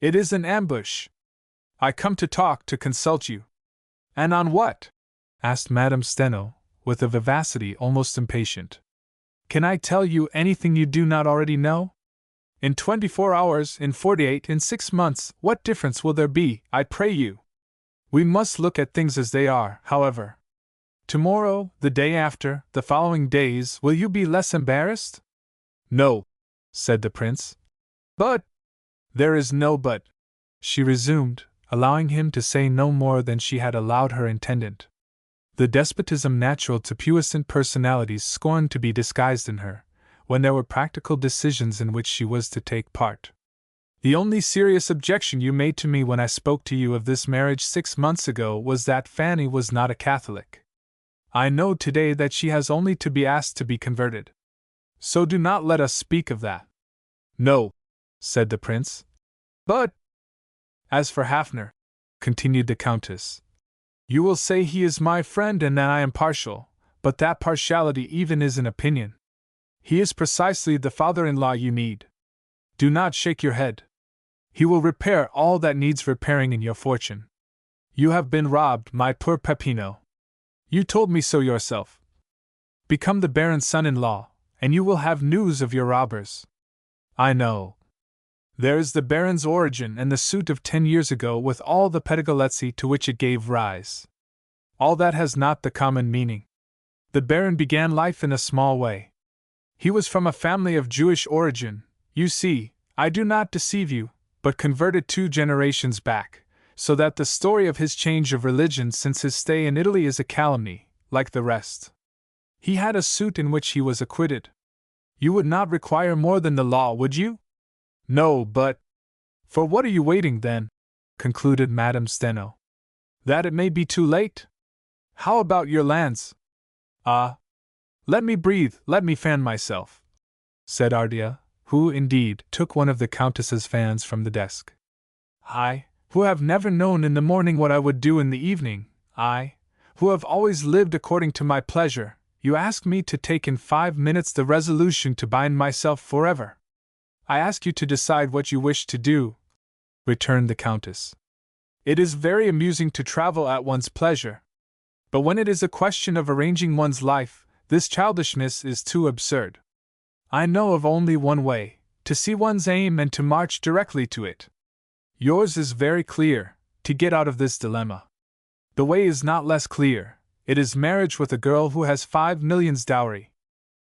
It is an ambush. I come to talk, to consult you." "And on what?" asked Madame Steno, with a vivacity almost impatient. "Can I tell you anything you do not already know? In 24 hours, in 48, in 6 months, what difference will there be, I pray you? We must look at things as they are, however. Tomorrow, the day after, the following days, will you be less embarrassed?" "No," said the prince. "But—" "There is no but," she resumed, allowing him to say no more than she had allowed her intendant. The despotism natural to puissant personalities scorned to be disguised in her, when there were practical decisions in which she was to take part. "The only serious objection you made to me when I spoke to you of this marriage 6 months ago was that Fanny was not a Catholic. I know today that she has only to be asked to be converted. So do not let us speak of that." "No," said the prince. "But—" "As for Hafner," continued the Countess, "you will say he is my friend and that I am partial, but that partiality even is an opinion. He is precisely the father-in-law you need. Do not shake your head. He will repair all that needs repairing in your fortune. You have been robbed, my poor Peppino. You told me so yourself. Become the Baron's son-in-law, and you will have news of your robbers. I know. There is the Baron's origin and the suit of 10 years ago with all the pettegolezzi to which it gave rise. All that has not the common meaning. The Baron began life in a small way. He was from a family of Jewish origin, you see, I do not deceive you, but converted 2 generations back, so that the story of his change of religion since his stay in Italy is a calumny, like the rest. He had a suit in which he was acquitted. You would not require more than the law, would you? No, but— For what are you waiting, then? Concluded Madame Steno. That it may be too late? How about your lands? Ah, Let me breathe, let me fan myself, said Ardea, who, indeed, took one of the Countess's fans from the desk. I, who have never known in the morning what I would do in the evening, I, who have always lived according to my pleasure, you ask me to take in 5 minutes the resolution to bind myself forever. I ask you to decide what you wish to do, returned the Countess. It is very amusing to travel at one's pleasure. But when it is a question of arranging one's life, this childishness is too absurd. I know of only one way, to see one's aim and to march directly to it. Yours is very clear, to get out of this dilemma. The way is not less clear, it is marriage with a girl who has 5 millions dowry.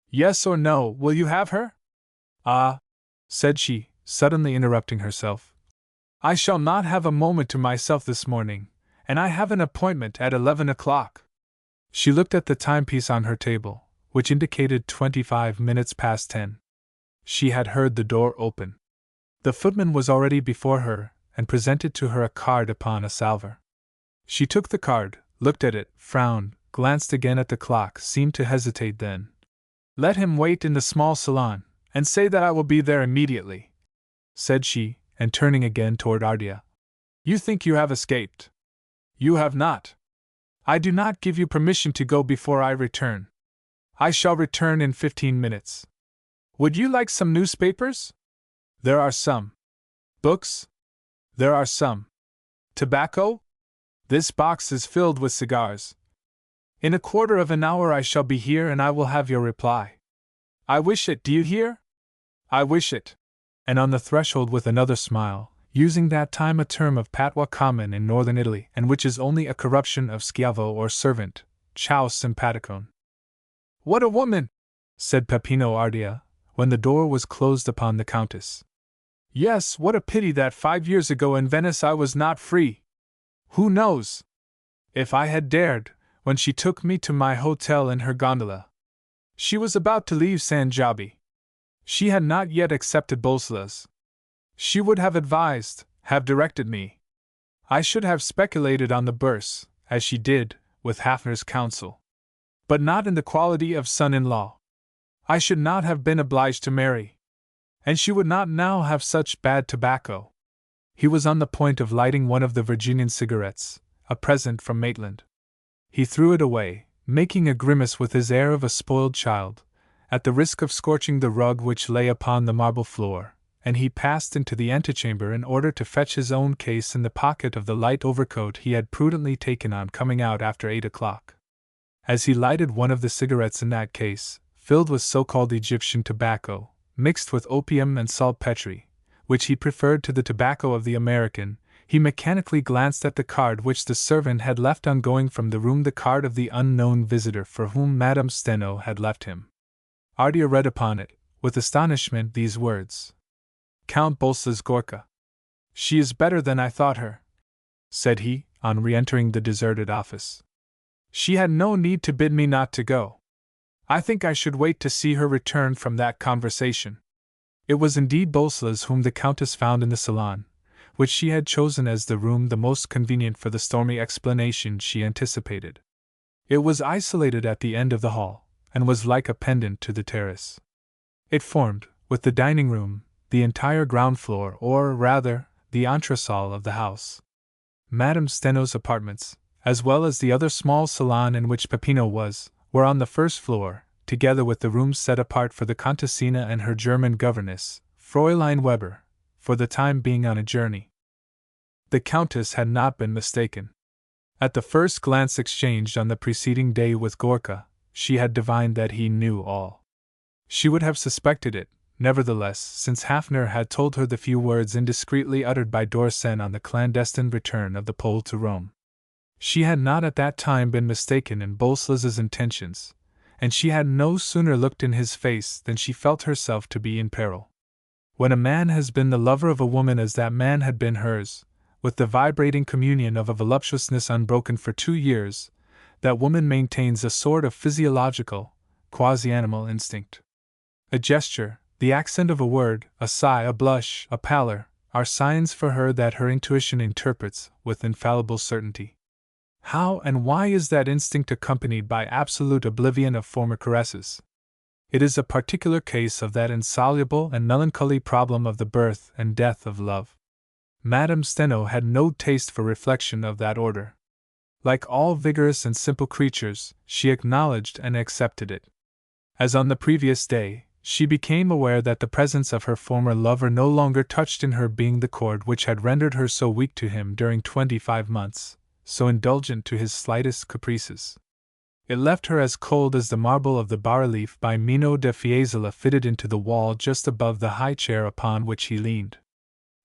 Yes or no, will you have her? Ah, said she, suddenly interrupting herself. I shall not have a moment to myself this morning, and I have an appointment at 11 o'clock. She looked at the timepiece on her table, which indicated 25 minutes past 10. She had heard the door open. The footman was already before her, and presented to her a card upon a salver. She took the card, looked at it, frowned, glanced again at the clock, seemed to hesitate, then. Let him wait in the small salon, and say that I will be there immediately, said she, and turning again toward Ardea. You think you have escaped. You have not. I do not give you permission to go before I return. I shall return in 15 minutes. Would you like some newspapers? There are some. Books? There are some. Tobacco? This box is filled with cigars. In a quarter of an hour I shall be here and I will have your reply. I wish it, do you hear? I wish it. And on the threshold with another smile, using that time a term of patois common in northern Italy and which is only a corruption of schiavo or servant, ciao simpaticone. What a woman! Said Peppino Ardea, when the door was closed upon the Countess. Yes, what a pity that 5 years ago in Venice I was not free. Who knows? If I had dared, when she took me to my hotel in her gondola. She was about to leave San Giobbe. She had not yet accepted Bolsola's. She would have advised, have directed me. I should have speculated on the Bourse, as she did, with Hafner's counsel. But not in the quality of son-in-law. I should not have been obliged to marry. And she would not now have such bad tobacco. He was on the point of lighting one of the Virginian cigarettes, a present from Maitland. He threw it away, making a grimace with his air of a spoiled child, at the risk of scorching the rug which lay upon the marble floor, and he passed into the antechamber in order to fetch his own case in the pocket of the light overcoat he had prudently taken on coming out after 8 o'clock. As he lighted one of the cigarettes in that case, filled with so-called Egyptian tobacco, mixed with opium and saltpetre, which he preferred to the tobacco of the American, he mechanically glanced at the card which the servant had left on going from the room, the card of the unknown visitor for whom Madame Steno had left him. Ardea read upon it, with astonishment, these words. Count Bolsa's Gorka. She is better than I thought her, said he, on re-entering the deserted office. She had no need to bid me not to go. I think I should wait to see her return from that conversation. It was indeed Bolsola's whom the Countess found in the salon, which she had chosen as the room the most convenient for the stormy explanation she anticipated. It was isolated at the end of the hall, and was like a pendant to the terrace. It formed, with the dining room, the entire ground floor, or rather, the entresol of the house. Madame Steno's apartments, as well as the other small salon in which Peppino was, were on the first floor, together with the rooms set apart for the Contessina and her German governess, Fräulein Weber, for the time being on a journey. The Countess had not been mistaken. At the first glance exchanged on the preceding day with Gorka, she had divined that he knew all. She would have suspected it, nevertheless, since Hafner had told her the few words indiscreetly uttered by Dorsen on the clandestine return of the Pole to Rome. She had not at that time been mistaken in Bolsola's intentions, and she had no sooner looked in his face than she felt herself to be in peril. When a man has been the lover of a woman as that man had been hers, with the vibrating communion of a voluptuousness unbroken for 2 years, that woman maintains a sort of physiological, quasi-animal instinct. A gesture, the accent of a word, a sigh, a blush, a pallor, are signs for her that her intuition interprets with infallible certainty. How and why is that instinct accompanied by absolute oblivion of former caresses? It is a particular case of that insoluble and melancholy problem of the birth and death of love. Madame Steno had no taste for reflection of that order. Like all vigorous and simple creatures, she acknowledged and accepted it. As on the previous day, she became aware that the presence of her former lover no longer touched in her being the chord which had rendered her so weak to him during 25 months, so indulgent to his slightest caprices. It left her as cold as the marble of the bas-relief by Mino da Fiesole fitted into the wall just above the high chair upon which he leaned.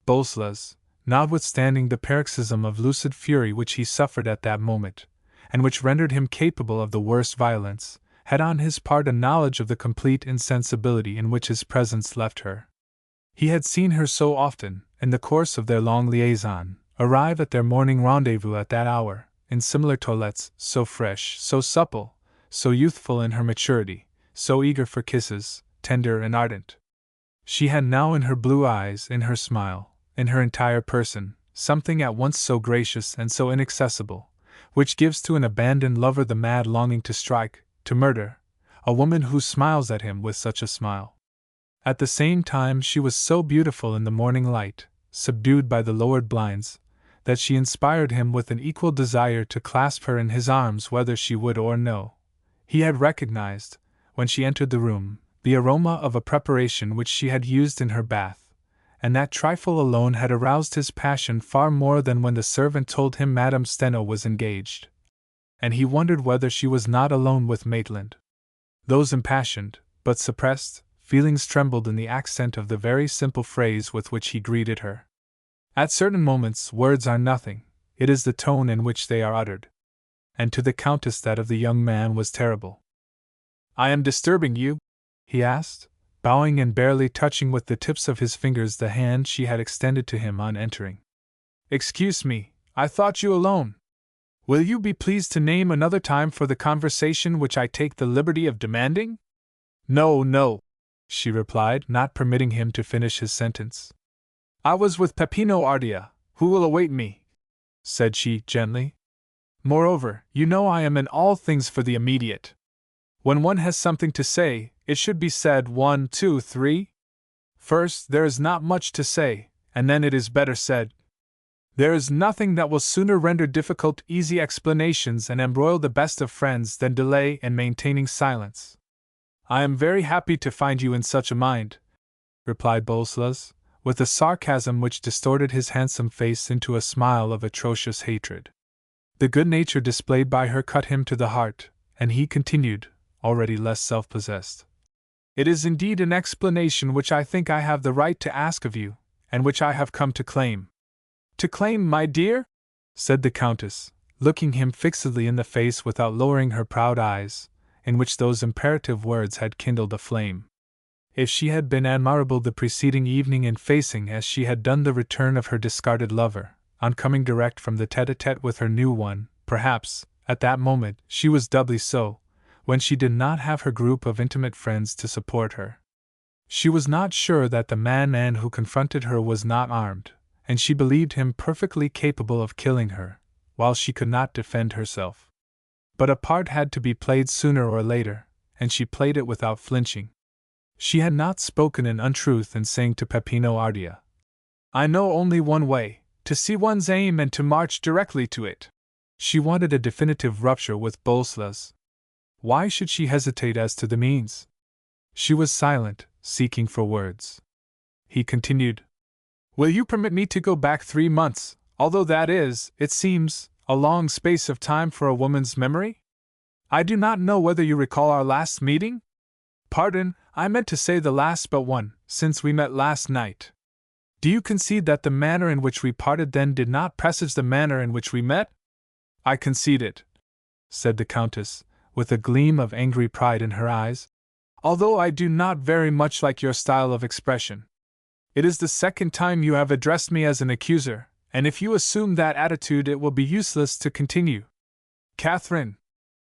Bolslas, notwithstanding the paroxysm of lucid fury which he suffered at that moment, and which rendered him capable of the worst violence, had on his part a knowledge of the complete insensibility in which his presence left her. He had seen her so often, in the course of their long liaison, arrive at their morning rendezvous at that hour, in similar toilettes, so fresh, so supple, so youthful in her maturity, so eager for kisses, tender and ardent. She had now in her blue eyes, in her smile, in her entire person, something at once so gracious and so inaccessible, which gives to an abandoned lover the mad longing to strike, to murder, a woman who smiles at him with such a smile. At the same time she was so beautiful in the morning light, subdued by the lowered blinds, that she inspired him with an equal desire to clasp her in his arms whether she would or no. He had recognized, when she entered the room, the aroma of a preparation which she had used in her bath, and that trifle alone had aroused his passion far more than when the servant told him Madame Steno was engaged. And he wondered whether she was not alone with Maitland. Those impassioned, but suppressed, feelings trembled in the accent of the very simple phrase with which he greeted her. At certain moments words are nothing, it is the tone in which they are uttered. And to the Countess that of the young man was terrible. "I am disturbing you?" he asked, bowing and barely touching with the tips of his fingers the hand she had extended to him on entering. "Excuse me, I thought you alone. Will you be pleased to name another time for the conversation which I take the liberty of demanding?" "No, no," she replied, not permitting him to finish his sentence. "I was with Peppino Ardea, who will await me," said she, gently. "Moreover, you know I am in all things for the immediate. When one has something to say, it should be said 1, 2, 3. First, there is not much to say, and then it is better said. There is nothing that will sooner render difficult easy explanations and embroil the best of friends than delay in maintaining silence." "I am very happy to find you in such a mind," replied Bolslas, with a sarcasm which distorted his handsome face into a smile of atrocious hatred. The good nature displayed by her cut him to the heart, and he continued, already less self-possessed. "It is indeed an explanation which I think I have the right to ask of you, and which I have come to claim." "To claim, my dear?" said the Countess, looking him fixedly in the face without lowering her proud eyes, in which those imperative words had kindled a flame. If she had been admirable the preceding evening in facing as she had done the return of her discarded lover, on coming direct from the tete-a-tete with her new one, perhaps, at that moment, she was doubly so, when she did not have her group of intimate friends to support her. She was not sure that the man who confronted her was not armed, and she believed him perfectly capable of killing her, while she could not defend herself. But a part had to be played sooner or later, and she played it without flinching. She had not spoken an untruth in saying to Peppino Ardea, "I know only one way, to see one's aim and to march directly to it." She wanted a definitive rupture with Bolslas. Why should she hesitate as to the means? She was silent, seeking for words. He continued, "Will you permit me to go back 3 months, although that is, it seems, a long space of time for a woman's memory? I do not know whether you recall our last meeting? Pardon, I meant to say the last but one, since we met last night. Do you concede that the manner in which we parted then did not presage the manner in which we met?" "I concede it," said the Countess, with a gleam of angry pride in her eyes, "although I do not very much like your style of expression. It is the second time you have addressed me as an accuser, and if you assume that attitude it will be useless to continue. Catherine!"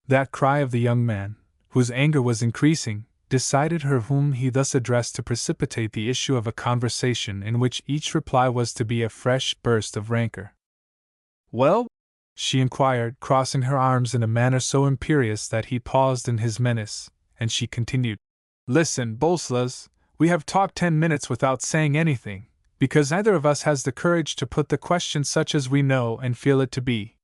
That cry of the young man, whose anger was increasing, decided her whom he thus addressed to precipitate the issue of a conversation in which each reply was to be a fresh burst of rancor. "Well?" she inquired, crossing her arms in a manner so imperious that he paused in his menace, and she continued. Listen, Bolslas, we have talked 10 minutes without saying anything, because neither of us has the courage to put the question such as we know and feel it to be.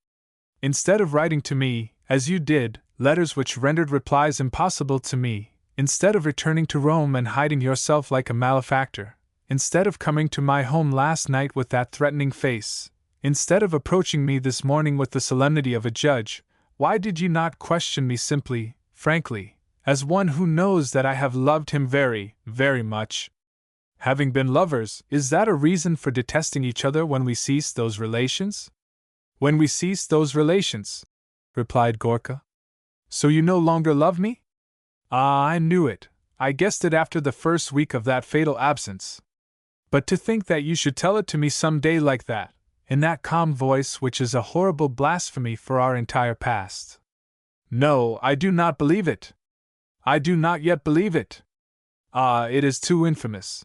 Instead of writing to me, as you did, letters which rendered replies impossible to me, instead of returning to Rome and hiding yourself like a malefactor, instead of coming to my home last night with that threatening face, instead of approaching me this morning with the solemnity of a judge, why did you not question me simply, frankly, as one who knows that I have loved him very, very much? Having been lovers, is that a reason for detesting each other when we cease those relations? When we cease those relations, replied Gorka. So you no longer love me? Ah, I knew it. I guessed it after the first week of that fatal absence. But to think that you should tell it to me some day like that, in that calm voice which is a horrible blasphemy for our entire past. No, I do not believe it. I do not yet believe it. Ah, it is too infamous.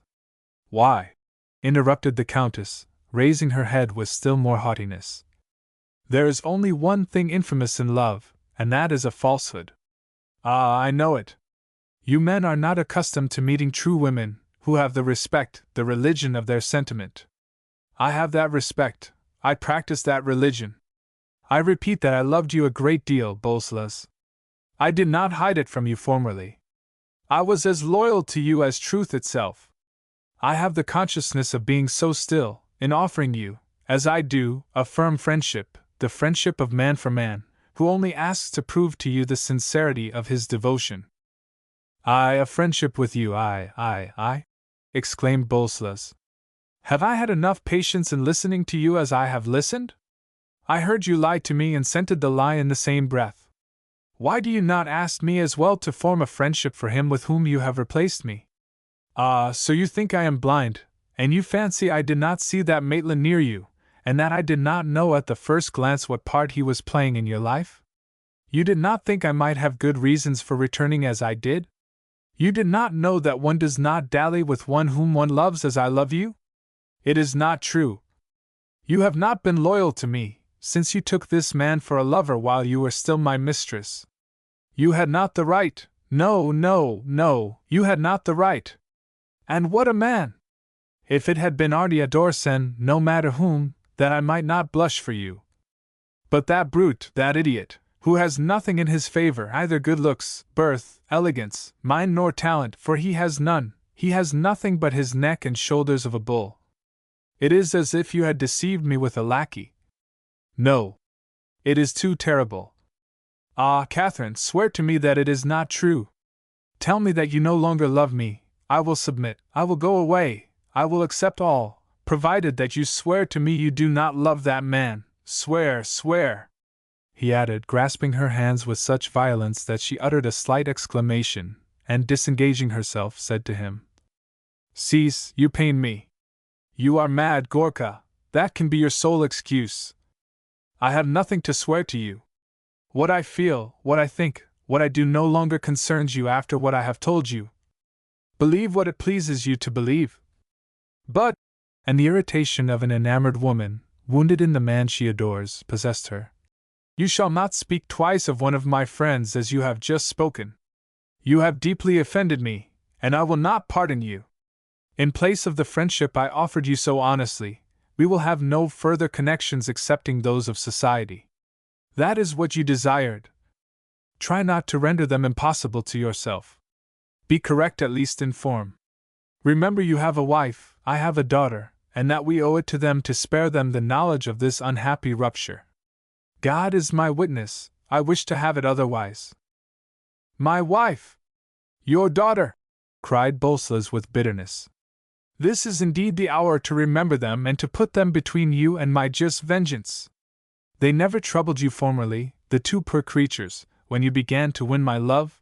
Why? Interrupted the Countess, raising her head with still more haughtiness. There is only one thing infamous in love, and that is a falsehood. Ah, I know it. You men are not accustomed to meeting true women, who have the respect, the religion of their sentiment. I have that respect, I practice that religion. I repeat that I loved you a great deal, Bolslas. I did not hide it from you formerly. I was as loyal to you as truth itself. I have the consciousness of being so still, in offering you, as I do, a firm friendship, the friendship of man for man, who only asks to prove to you the sincerity of his devotion. A friendship with you, I, exclaimed Bolslas. Have I had enough patience in listening to you as I have listened? I heard you lie to me and scented the lie in the same breath. Why do you not ask me as well to form a friendship for him with whom you have replaced me? Ah, so you think I am blind, and you fancy I did not see that Maitland near you, and that I did not know at the first glance what part he was playing in your life? You did not think I might have good reasons for returning as I did? You did not know that one does not dally with one whom one loves as I love you? It is not true. You have not been loyal to me, since you took this man for a lover while you were still my mistress. You had not the right. No, you had not the right. And what a man! If it had been Ardia Dorsen, no matter whom, that I might not blush for you. But that brute, that idiot, who has nothing in his favor, either good looks, birth, elegance, mind nor talent, for he has none, he has nothing but his neck and shoulders of a bull. It is as if you had deceived me with a lackey. No. It is too terrible. Ah, Catherine, swear to me that it is not true. Tell me that you no longer love me. I will submit, I will go away, I will accept all, provided that you swear to me you do not love that man. Swear, swear! He added, grasping her hands with such violence that she uttered a slight exclamation, and disengaging herself, said to him, Cease, you pain me. You are mad, Gorka, that can be your sole excuse. I have nothing to swear to you. What I feel, what I think, what I do no longer concerns you after what I have told you. Believe what it pleases you to believe. But, and the irritation of an enamored woman, wounded in the man she adores, possessed her. You shall not speak twice of one of my friends as you have just spoken. You have deeply offended me, and I will not pardon you. In place of the friendship I offered you so honestly, we will have no further connections excepting those of society. That is what you desired. Try not to render them impossible to yourself. Be correct at least in form. Remember you have a wife, I have a daughter, and that we owe it to them to spare them the knowledge of this unhappy rupture. God is my witness, I wish to have it otherwise. My wife! Your daughter! Cried Bolslas with bitterness. This is indeed the hour to remember them and to put them between you and my just vengeance. They never troubled you formerly, the two poor creatures, when you began to win my love.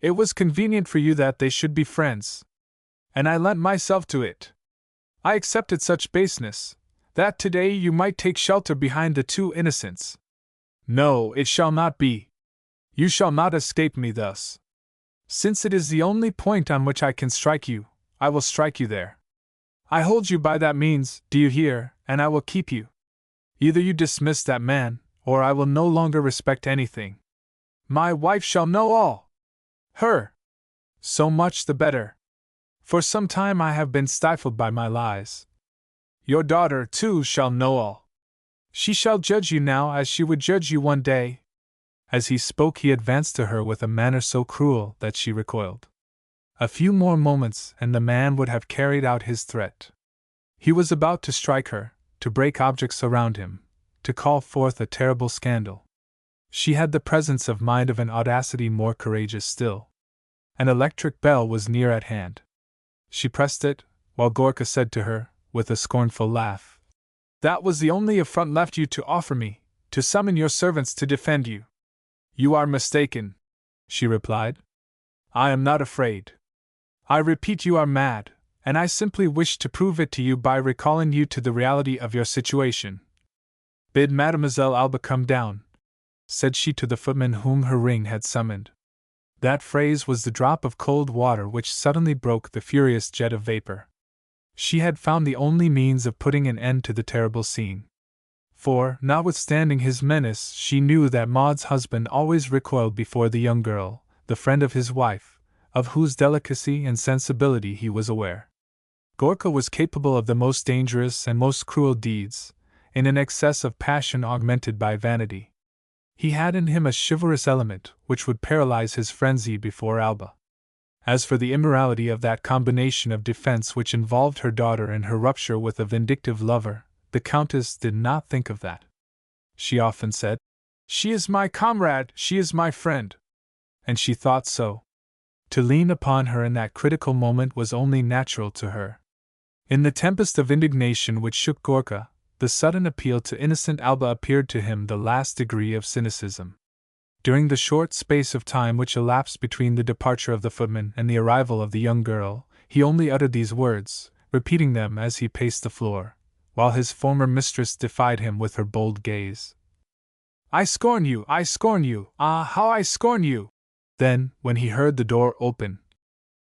It was convenient for you that they should be friends. And I lent myself to it. I accepted such baseness, that today you might take shelter behind the two innocents. No, it shall not be. You shall not escape me thus. Since it is the only point on which I can strike you, I will strike you there. I hold you by that means, do you hear, and I will keep you. Either you dismiss that man, or I will no longer respect anything. My wife shall know all. Her. So much the better. For some time I have been stifled by my lies. Your daughter, too, shall know all. She shall judge you now as she would judge you one day. As he spoke, he advanced to her with a manner so cruel that she recoiled. A few more moments, and the man would have carried out his threat. He was about to strike her, to break objects around him, to call forth a terrible scandal. She had the presence of mind of an audacity more courageous still. An electric bell was near at hand. She pressed it, while Gorka said to her, with a scornful laugh, "That was the only affront left you to offer me, to summon your servants to defend you." "You are mistaken," she replied. "I am not afraid. I repeat, you are mad, and I simply wish to prove it to you by recalling you to the reality of your situation." "Bid Mademoiselle Alba come down," said she to the footman whom her ring had summoned. That phrase was the drop of cold water which suddenly broke the furious jet of vapor. She had found the only means of putting an end to the terrible scene. For, notwithstanding his menace, she knew that Maud's husband always recoiled before the young girl, the friend of his wife, of whose delicacy and sensibility he was aware. Gorka was capable of the most dangerous and most cruel deeds, in an excess of passion augmented by vanity. He had in him a chivalrous element which would paralyze his frenzy before Alba. As for the immorality of that combination of defense which involved her daughter and her rupture with a vindictive lover, the Countess did not think of that. She often said, "She is my comrade, she is my friend." And she thought so. To lean upon her in that critical moment was only natural to her. In the tempest of indignation which shook Gorka, the sudden appeal to innocent Alba appeared to him the last degree of cynicism. During the short space of time which elapsed between the departure of the footman and the arrival of the young girl, he only uttered these words, repeating them as he paced the floor, while his former mistress defied him with her bold gaze. "I scorn you! I scorn you! Ah, how I scorn you!" Then, when he heard the door open,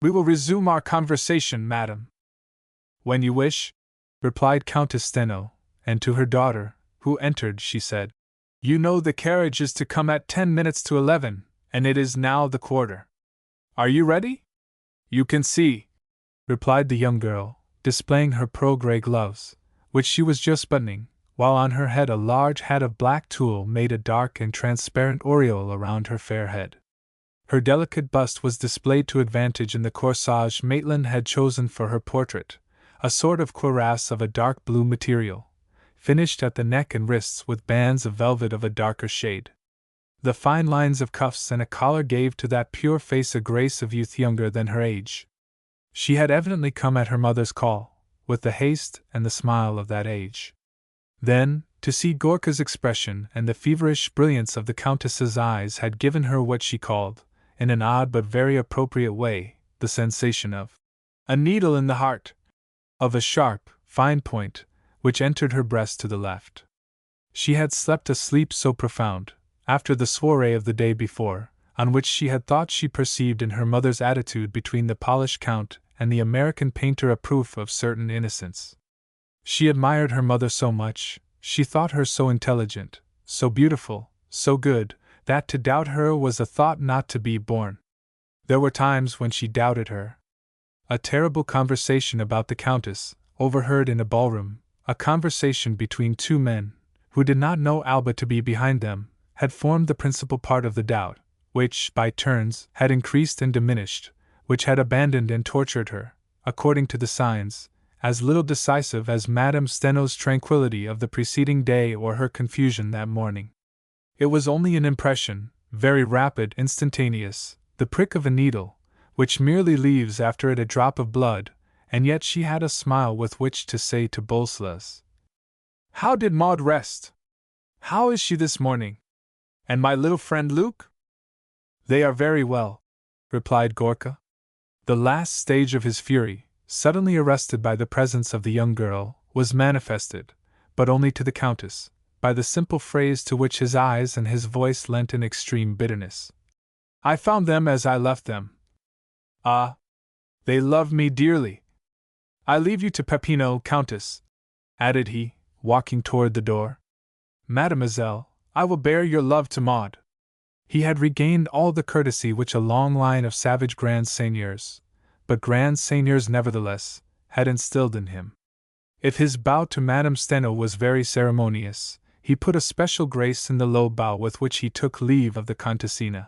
"We will resume our conversation, madam." "When you wish," replied Countess Steno, and to her daughter, who entered, she said, "You know the carriage is to come at 10 minutes to 11, and it is now the quarter. Are you ready?" "You can see," replied the young girl, displaying her pearl-gray gloves, which she was just buttoning, while on her head a large hat of black tulle made a dark and transparent aureole around her fair head. Her delicate bust was displayed to advantage in the corsage Maitland had chosen for her portrait, a sort of cuirass of a dark blue material, finished at the neck and wrists with bands of velvet of a darker shade. The fine lines of cuffs and a collar gave to that pure face a grace of youth younger than her age. She had evidently come at her mother's call, with the haste and the smile of that age. Then, to see Gorka's expression and the feverish brilliance of the Countess's eyes had given her what she called, in an odd but very appropriate way, the sensation of a needle in the heart, of a sharp, fine point, which entered her breast to the left. She had slept a sleep so profound, after the soirée of the day before, on which she had thought she perceived in her mother's attitude between the polished Count and the American painter a proof of certain innocence. She admired her mother so much, she thought her so intelligent, so beautiful, so good, that to doubt her was a thought not to be borne. There were times when she doubted her. A terrible conversation about the Countess, overheard in a ballroom, a conversation between two men, who did not know Alba to be behind them, had formed the principal part of the doubt, which, by turns, had increased and diminished, which had abandoned and tortured her, according to the signs, as little decisive as Madame Steno's tranquillity of the preceding day or her confusion that morning. It was only an impression, very rapid, instantaneous, the prick of a needle, which merely leaves after it a drop of blood, and yet she had a smile with which to say to Bolslas, "How did Maud rest? How is she this morning? And my little friend Luke?" "They are very well," replied Gorka. The last stage of his fury, suddenly arrested by the presence of the young girl, was manifested, but only to the Countess, by the simple phrase to which his eyes and his voice lent an extreme bitterness. "I found them as I left them. Ah! They love me dearly. I leave you to Peppino, Countess," added he, walking toward the door. "Mademoiselle, I will bear your love to Maud. He had regained all the courtesy which a long line of savage grand seigneurs, but grand seigneurs nevertheless, had instilled in him. If his bow to Madame Steno was very ceremonious, he put a special grace in the low bow with which he took leave of the Contessina.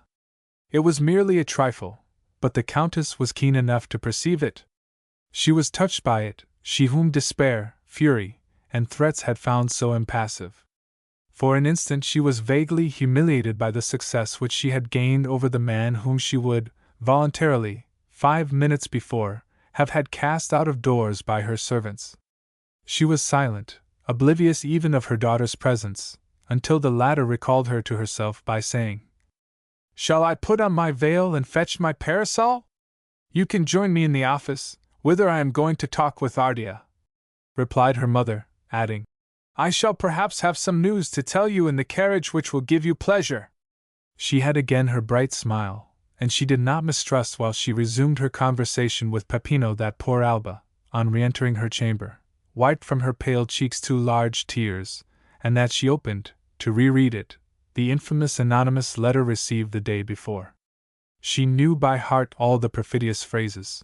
It was merely a trifle, but the Countess was keen enough to perceive it. She was touched by it, she whom despair, fury, and threats had found so impassive. For an instant she was vaguely humiliated by the success which she had gained over the man whom she would, voluntarily, 5 minutes before, have had cast out of doors by her servants. She was silent, oblivious even of her daughter's presence, until the latter recalled her to herself by saying, "Shall I put on my veil and fetch my parasol? You can join me in the office, whither I am going to talk with Ardea," replied her mother, adding, "I shall perhaps have some news to tell you in the carriage which will give you pleasure." She had again her bright smile, and she did not mistrust while she resumed her conversation with Peppino that poor Alba, on re-entering her chamber, wiped from her pale cheeks 2 large tears, and that she opened, to reread it, the infamous anonymous letter received the day before. She knew by heart all the perfidious phrases.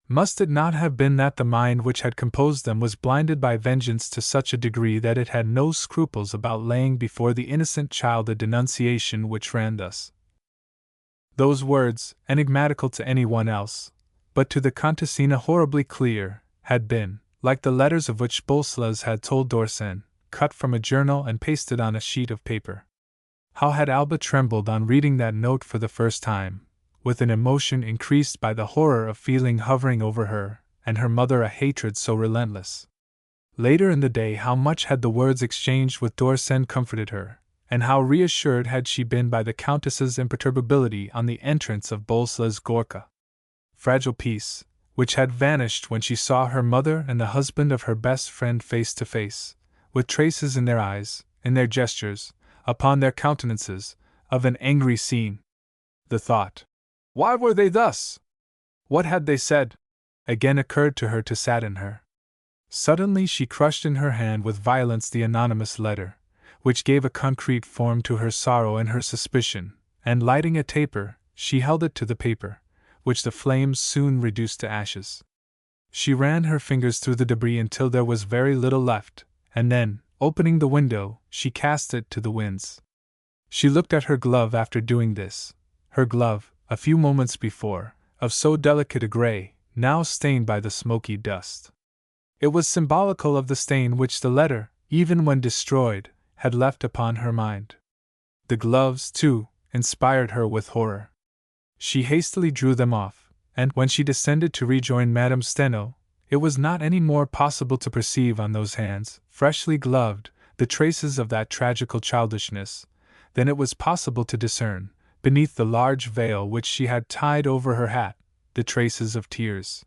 Must it not have been that the mind which had composed them was blinded by vengeance to such a degree that it had no scruples about laying before the innocent child a denunciation which ran thus? Those words, enigmatical to any one else, but to the Contessina horribly clear, had been, like the letters of which Bolslas had told d'Orsen, cut from a journal and pasted on a sheet of paper. How had Alba trembled on reading that note for the first time, with an emotion increased by the horror of feeling hovering over her, and her mother a hatred so relentless. Later in the day how much had the words exchanged with d'Orsen comforted her, and how reassured had she been by the Countess's imperturbability on the entrance of Bolslas Gorka. Fragile peace, which had vanished when she saw her mother and the husband of her best friend face to face, with traces in their eyes, in their gestures, upon their countenances, of an angry scene. The thought, "Why were they thus? What had they said?" again occurred to her to sadden her. Suddenly she crushed in her hand with violence the anonymous letter, which gave a concrete form to her sorrow and her suspicion, and lighting a taper, she held it to the paper, which the flames soon reduced to ashes. She ran her fingers through the debris until there was very little left, and then, opening the window, she cast it to the winds. She looked at her glove after doing this, her glove, a few moments before, of so delicate a gray, now stained by the smoky dust. It was symbolical of the stain which the letter, even when destroyed, had left upon her mind. The gloves, too, inspired her with horror. She hastily drew them off, and when she descended to rejoin Madame Steno, it was not any more possible to perceive on those hands, freshly gloved, the traces of that tragical childishness, than it was possible to discern, beneath the large veil which she had tied over her hat, the traces of tears.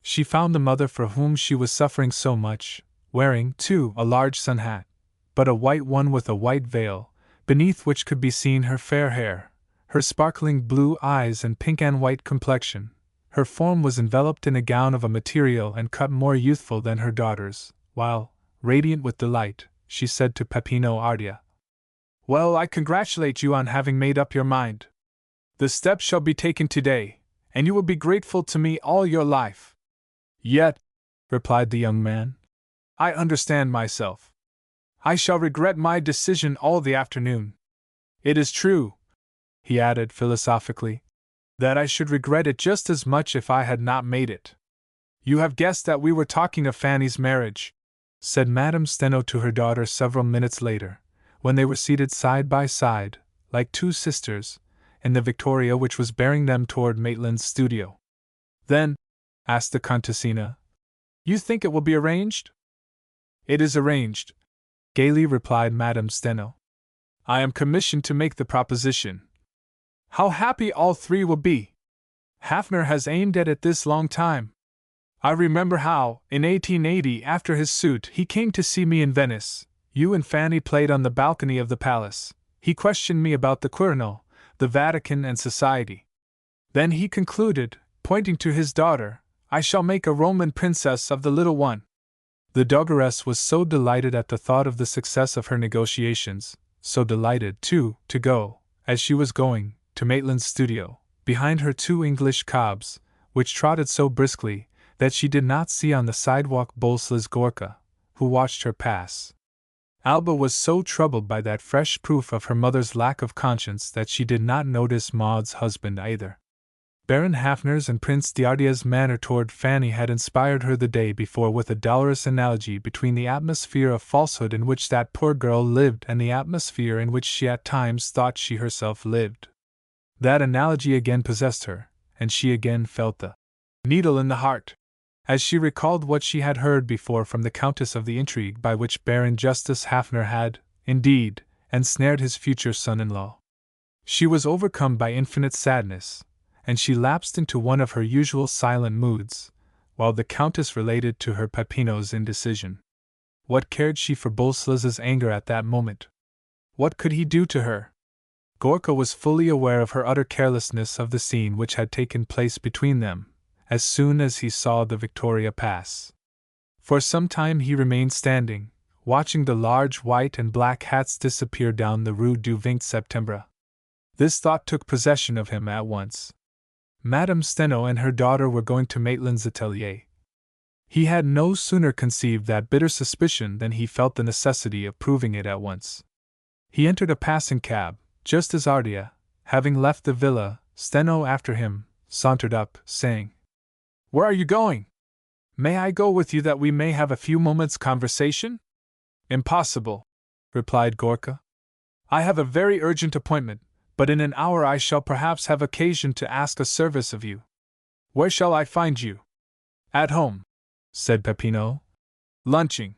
She found the mother for whom she was suffering so much, wearing, too, a large sun hat, but a white one with a white veil, beneath which could be seen her fair hair, her sparkling blue eyes and pink and white complexion. Her form was enveloped in a gown of a material and cut more youthful than her daughter's, while, radiant with delight, she said to Peppino Ardea, "Well, I congratulate you on having made up your mind. The step shall be taken today, and you will be grateful to me all your life." "Yet," replied the young man, "I understand myself. I shall regret my decision all the afternoon. It is true," he added philosophically, "that I should regret it just as much if I had not made it." "You have guessed that we were talking of Fanny's marriage," said Madame Steno to her daughter several minutes later, when they were seated side by side, like 2 sisters, in the victoria which was bearing them toward Maitland's studio. "Then," asked the Contessina, "you think it will be arranged?" "It is arranged," gaily replied Madame Steno. "I am commissioned to make the proposition. How happy all 3 will be! Hafner has aimed at it this long time. I remember how, in 1880, after his suit, he came to see me in Venice. You and Fanny played on the balcony of the palace. He questioned me about the Quirinal, the Vatican, and society. Then he concluded, pointing to his daughter, "I shall make a Roman princess of the little one." The dogaress was so delighted at the thought of the success of her negotiations, so delighted, too, to go, as she was going, to Maitland's studio, behind her 2 English cobs, which trotted so briskly that she did not see on the sidewalk Bolsla's Gorka, who watched her pass. Alba was so troubled by that fresh proof of her mother's lack of conscience that she did not notice Maud's husband either. Baron Hafner's and Prince Diardia's manner toward Fanny had inspired her the day before with a dolorous analogy between the atmosphere of falsehood in which that poor girl lived and the atmosphere in which she at times thought she herself lived. That analogy again possessed her, and she again felt the needle in the heart, as she recalled what she had heard before from the Countess of the intrigue by which Baron Justice Hafner had, indeed, ensnared his future son-in-law. She was overcome by infinite sadness, and she lapsed into one of her usual silent moods, while the Countess related to her Peppino's indecision. What cared she for Bolsla's anger at that moment? What could he do to her? Gorka was fully aware of her utter carelessness of the scene which had taken place between them, as soon as he saw the Victoria pass. For some time he remained standing, watching the large white and black hats disappear down the Rue du 20 Septembre. This thought took possession of him at once. Madame Steno and her daughter were going to Maitland's atelier. He had no sooner conceived that bitter suspicion than he felt the necessity of proving it at once. He entered a passing cab, just as Ardea, having left the villa, Steno after him, sauntered up, saying, "Where are you going? May I go with you that we may have a few moments' conversation?" "Impossible," replied Gorka. "I have a very urgent appointment, but in an hour I shall perhaps have occasion to ask a service of you." "Where shall I find you?" "At home," said Peppino. "Lunching."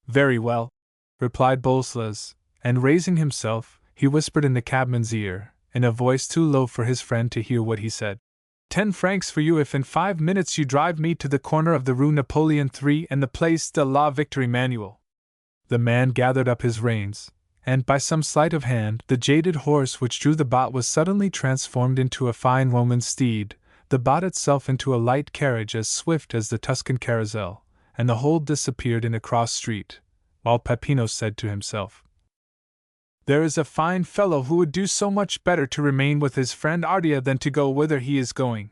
"Very well," replied Bolslas, and raising himself, he whispered in the cabman's ear, in a voice too low for his friend to hear what he said. 10 francs for you if in 5 minutes you drive me to the corner of the Rue Napoleon III and the Place de la Victoire Manuel. The man gathered up his reins, and by some sleight of hand, the jaded horse which drew the bot was suddenly transformed into a fine Roman steed, the bot itself into a light carriage as swift as the Tuscan carousel, and the whole disappeared in a cross street, while Peppino said to himself, "There is a fine fellow who would do so much better to remain with his friend Ardea than to go whither he is going.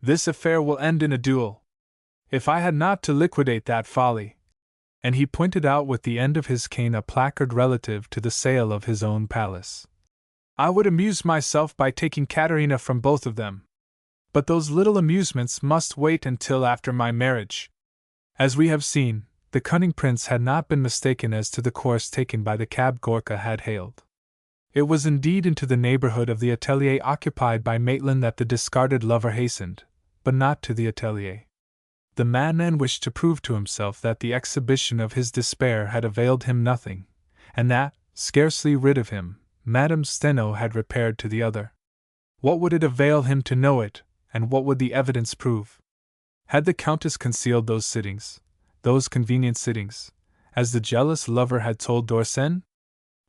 This affair will end in a duel. If I had not to liquidate that folly," and he pointed out with the end of his cane a placard relative to the sale of his own palace, "I would amuse myself by taking Caterina from both of them. But those little amusements must wait until after my marriage." As we have seen, the cunning prince had not been mistaken as to the course taken by the cab Gorka had hailed. It was indeed into the neighborhood of the atelier occupied by Maitland that the discarded lover hastened, but not to the atelier. The madman wished to prove to himself that the exhibition of his despair had availed him nothing, and that, scarcely rid of him, Madame Steno had repaired to the other. What would it avail him to know it, and what would the evidence prove? Had the Countess concealed those sittings, those convenient sittings, as the jealous lover had told d'Orsen?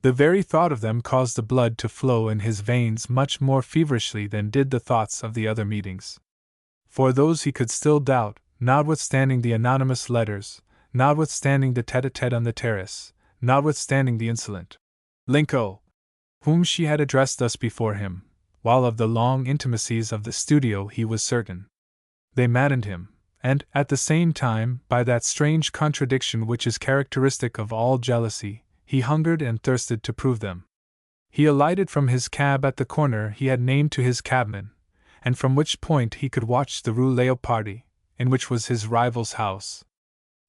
The very thought of them caused the blood to flow in his veins much more feverishly than did the thoughts of the other meetings. For those he could still doubt, notwithstanding the anonymous letters, notwithstanding the tete-a-tete on the terrace, notwithstanding the insolent Linko, whom she had addressed thus before him, while of the long intimacies of the studio he was certain. They maddened him, and, at the same time, by that strange contradiction which is characteristic of all jealousy, he hungered and thirsted to prove them. He alighted from his cab at the corner he had named to his cabman, and from which point he could watch the Rue Leopardi, in which was his rival's house.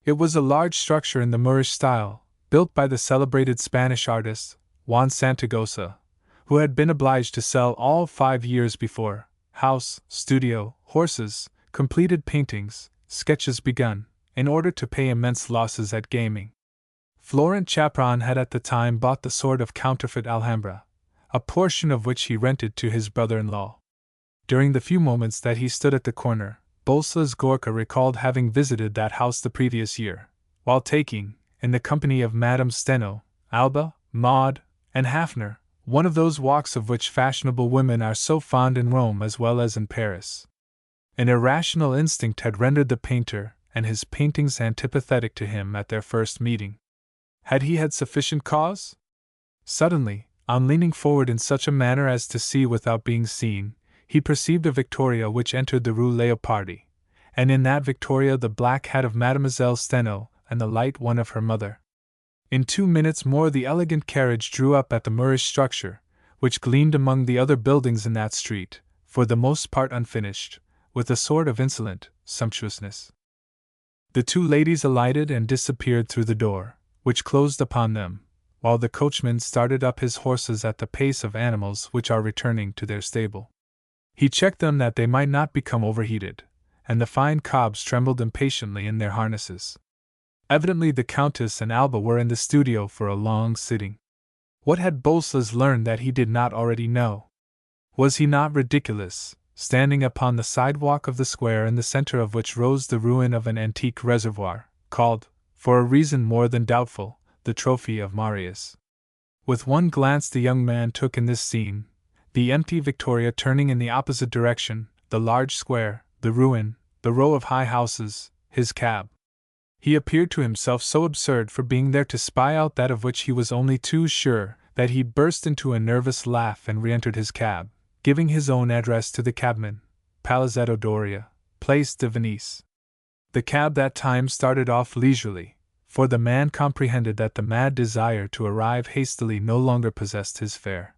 It was a large structure in the Moorish style, built by the celebrated Spanish artist, Juan Santagosa, who had been obliged to sell all 5 years before, house, studio, horses, completed paintings, sketches begun, in order to pay immense losses at gaming. Florent Chapron had at the time bought the sort of counterfeit Alhambra, a portion of which he rented to his brother-in-law. During the few moments that he stood at the corner, Bolslas Gorka recalled having visited that house the previous year, while taking, in the company of Madame Steno, Alba, Maud, and Hafner, one of those walks of which fashionable women are so fond in Rome as well as in Paris. An irrational instinct had rendered the painter and his paintings antipathetic to him at their first meeting. Had he had sufficient cause? Suddenly, on leaning forward in such a manner as to see without being seen, he perceived a victoria which entered the Rue Leopardi, and in that victoria the black hat of Mademoiselle Steno and the light one of her mother. In 2 minutes more the elegant carriage drew up at the Moorish structure, which gleamed among the other buildings in that street, for the most part unfinished, with a sort of insolent sumptuousness. The 2 ladies alighted and disappeared through the door, which closed upon them, while the coachman started up his horses at the pace of animals which are returning to their stable. He checked them that they might not become overheated, and the fine cobs trembled impatiently in their harnesses. Evidently the Countess and Alba were in the studio for a long sitting. What had Bolsas learned that he did not already know? Was he not ridiculous, standing upon the sidewalk of the square in the center of which rose the ruin of an antique reservoir, called, for a reason more than doubtful, the Trophy of Marius? With one glance the young man took in this scene, the empty victoria turning in the opposite direction, the large square, the ruin, the row of high houses, his cab. He appeared to himself so absurd for being there to spy out that of which he was only too sure, that he burst into a nervous laugh and re-entered his cab, giving his own address to the cabman, Palazzetto Doria, Place de Venise. The cab that time started off leisurely, for the man comprehended that the mad desire to arrive hastily no longer possessed his fare.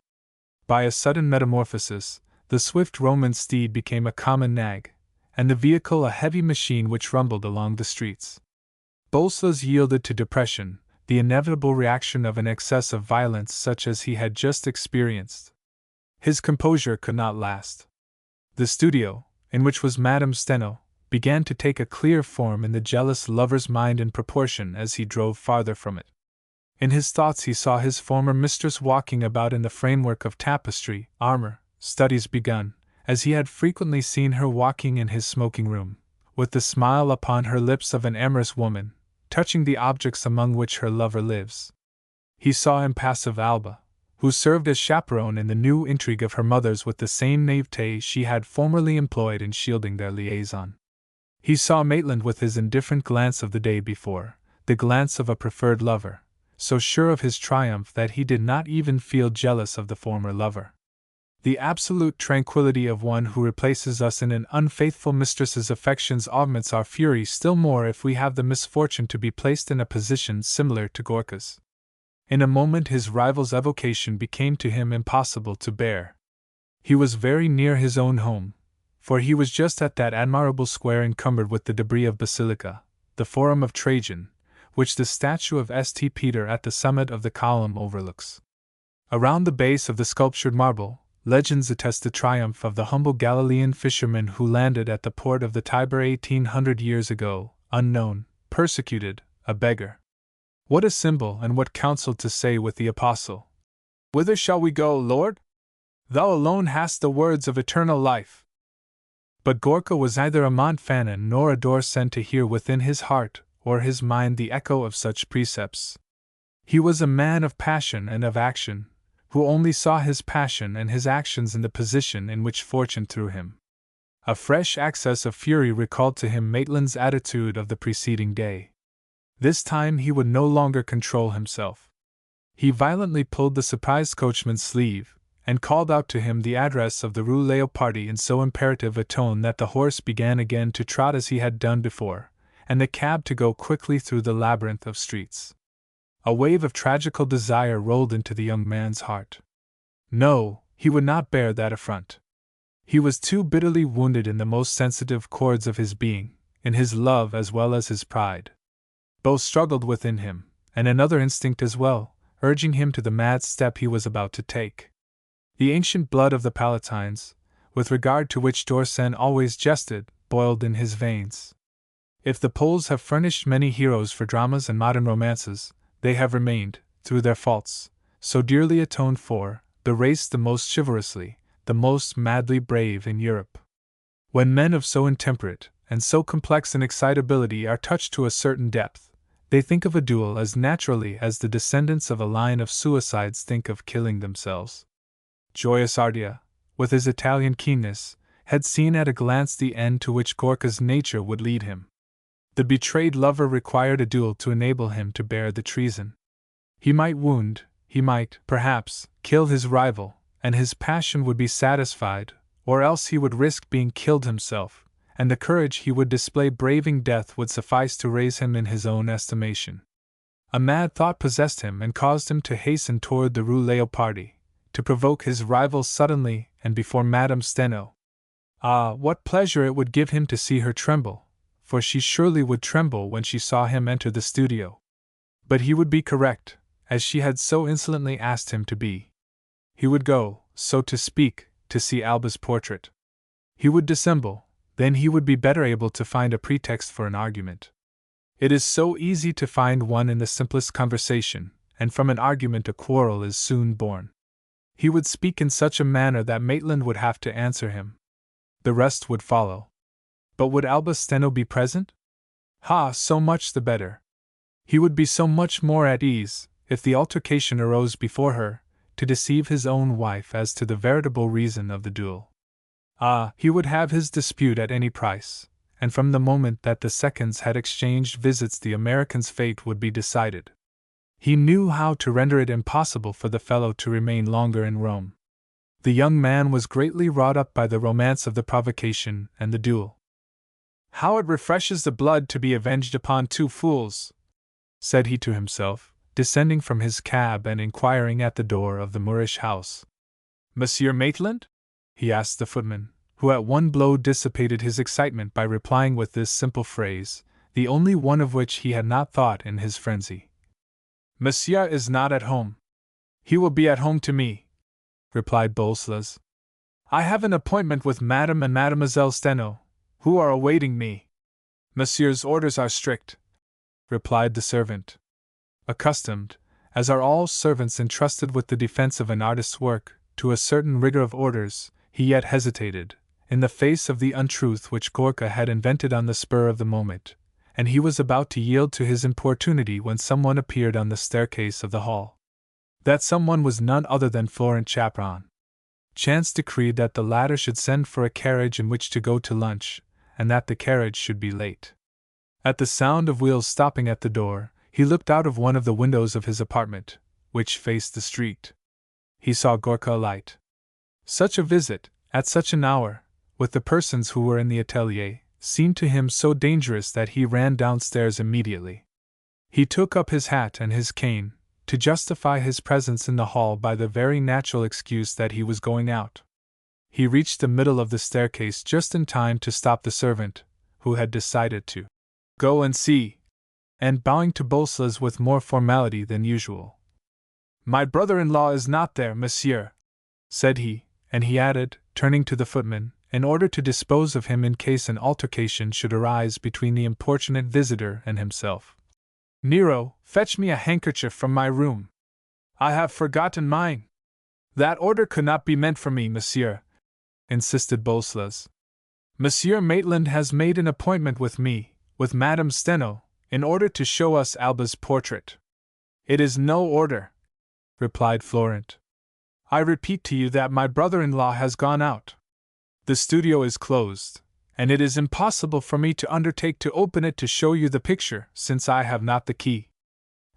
By a sudden metamorphosis, the swift Roman steed became a common nag, and the vehicle a heavy machine which rumbled along the streets. Bolsas yielded to depression, the inevitable reaction of an excess of violence such as he had just experienced. His composure could not last. The studio, in which was Madame Steno, began to take a clear form in the jealous lover's mind in proportion as he drove farther from it. In his thoughts he saw his former mistress walking about in the framework of tapestry, armor, studies begun, as he had frequently seen her walking in his smoking room, with the smile upon her lips of an amorous woman, touching the objects among which her lover lives. He saw impassive Alba, who served as chaperone in the new intrigue of her mother's with the same naivete she had formerly employed in shielding their liaison. He saw Maitland with his indifferent glance of the day before, the glance of a preferred lover, so sure of his triumph that he did not even feel jealous of the former lover. The absolute tranquility of one who replaces us in an unfaithful mistress's affections augments our fury still more if we have the misfortune to be placed in a position similar to Gorka's. In a moment his rival's evocation became to him impossible to bear. He was very near his own home, for he was just at that admirable square encumbered with the debris of Basilica, the Forum of Trajan, which the statue of St. Peter at the summit of the column overlooks. Around the base of the sculptured marble, legends attest the triumph of the humble Galilean fisherman who landed at the port of the Tiber 1800 years ago, unknown, persecuted, a beggar. What a symbol and what counsel to say with the apostle! "Whither shall we go, Lord? Thou alone hast the words of eternal life." But Gorka was neither a Montfanon nor a Dorsen to hear within his heart or his mind the echo of such precepts. He was a man of passion and of action, who only saw his passion and his actions in the position in which fortune threw him. A fresh access of fury recalled to him Maitland's attitude of the preceding day. This time he would no longer control himself. He violently pulled the surprised coachman's sleeve, and called out to him the address of the Rue Leopardi in so imperative a tone that the horse began again to trot as he had done before, and the cab to go quickly through the labyrinth of streets. A wave of tragical desire rolled into the young man's heart. No, he would not bear that affront. He was too bitterly wounded in the most sensitive chords of his being, in his love as well as his pride. Both struggled within him, and another instinct as well, urging him to the mad step he was about to take. The ancient blood of the Palatines, with regard to which Dorsen always jested, boiled in his veins. If the Poles have furnished many heroes for dramas and modern romances, they have remained, through their faults, so dearly atoned for, the race the most chivalrously, the most madly brave in Europe. When men of so intemperate, and so complex an excitability are touched to a certain depth, they think of a duel as naturally as the descendants of a line of suicides think of killing themselves. Joyous Ardea, with his Italian keenness, had seen at a glance the end to which Gorka's nature would lead him. The betrayed lover required a duel to enable him to bear the treason. He might wound, he might, perhaps, kill his rival, and his passion would be satisfied, or else he would risk being killed himself, and the courage he would display braving death would suffice to raise him in his own estimation. A mad thought possessed him and caused him to hasten toward the Rue Leopardi, to provoke his rival suddenly and before Madame Steno. Ah, what pleasure it would give him to see her tremble, for she surely would tremble when she saw him enter the studio. But he would be correct, as she had so insolently asked him to be. He would go, so to speak, to see Alba's portrait. He would dissemble, then he would be better able to find a pretext for an argument. It is so easy to find one in the simplest conversation, and from an argument a quarrel is soon born. He would speak in such a manner that Maitland would have to answer him. The rest would follow. But would Alba Steno be present? Ha, so much the better. He would be so much more at ease, if the altercation arose before her, to deceive his own wife as to the veritable reason of the duel. Ah, he would have his dispute at any price, and from the moment that the seconds had exchanged visits the American's fate would be decided. He knew how to render it impossible for the fellow to remain longer in Rome. The young man was greatly wrought up by the romance of the provocation and the duel. "How it refreshes the blood to be avenged upon two fools," said he to himself, descending from his cab and inquiring at the door of the Moorish house. "Monsieur Maitland?" he asked the footman, who at one blow dissipated his excitement by replying with this simple phrase, the only one of which he had not thought in his frenzy. "Monsieur is not at home. He will be at home to me," replied Bolslas. "I have an appointment with Madame and Mademoiselle Steno, who are awaiting me." "Monsieur's orders are strict," replied the servant. Accustomed, as are all servants entrusted with the defense of an artist's work, to a certain rigor of orders, he yet hesitated, in the face of the untruth which Gorka had invented on the spur of the moment, and he was about to yield to his importunity when someone appeared on the staircase of the hall. That someone was none other than Florent Chapron. Chance decreed that the latter should send for a carriage in which to go to lunch, and that the carriage should be late. At the sound of wheels stopping at the door, he looked out of one of the windows of his apartment, which faced the street. He saw Gorka alight. Such a visit, at such an hour, with the persons who were in the atelier, seemed to him so dangerous that he ran downstairs immediately. He took up his hat and his cane, to justify his presence in the hall by the very natural excuse that he was going out. He reached the middle of the staircase just in time to stop the servant, who had decided to go and see, and bowing to Bolslas with more formality than usual. "My brother-in-law is not there, monsieur," said he, and he added, turning to the footman, in order to dispose of him in case an altercation should arise between the importunate visitor and himself. "Nero, fetch me a handkerchief from my room. I have forgotten mine." "That order could not be meant for me, monsieur," insisted Bolslas. "Monsieur Maitland has made an appointment with me, with Madame Steno, in order to show us Alba's portrait." "It is no order," replied Florent. "I repeat to you that my brother-in-law has gone out. The studio is closed, and it is impossible for me to undertake to open it to show you the picture, since I have not the key.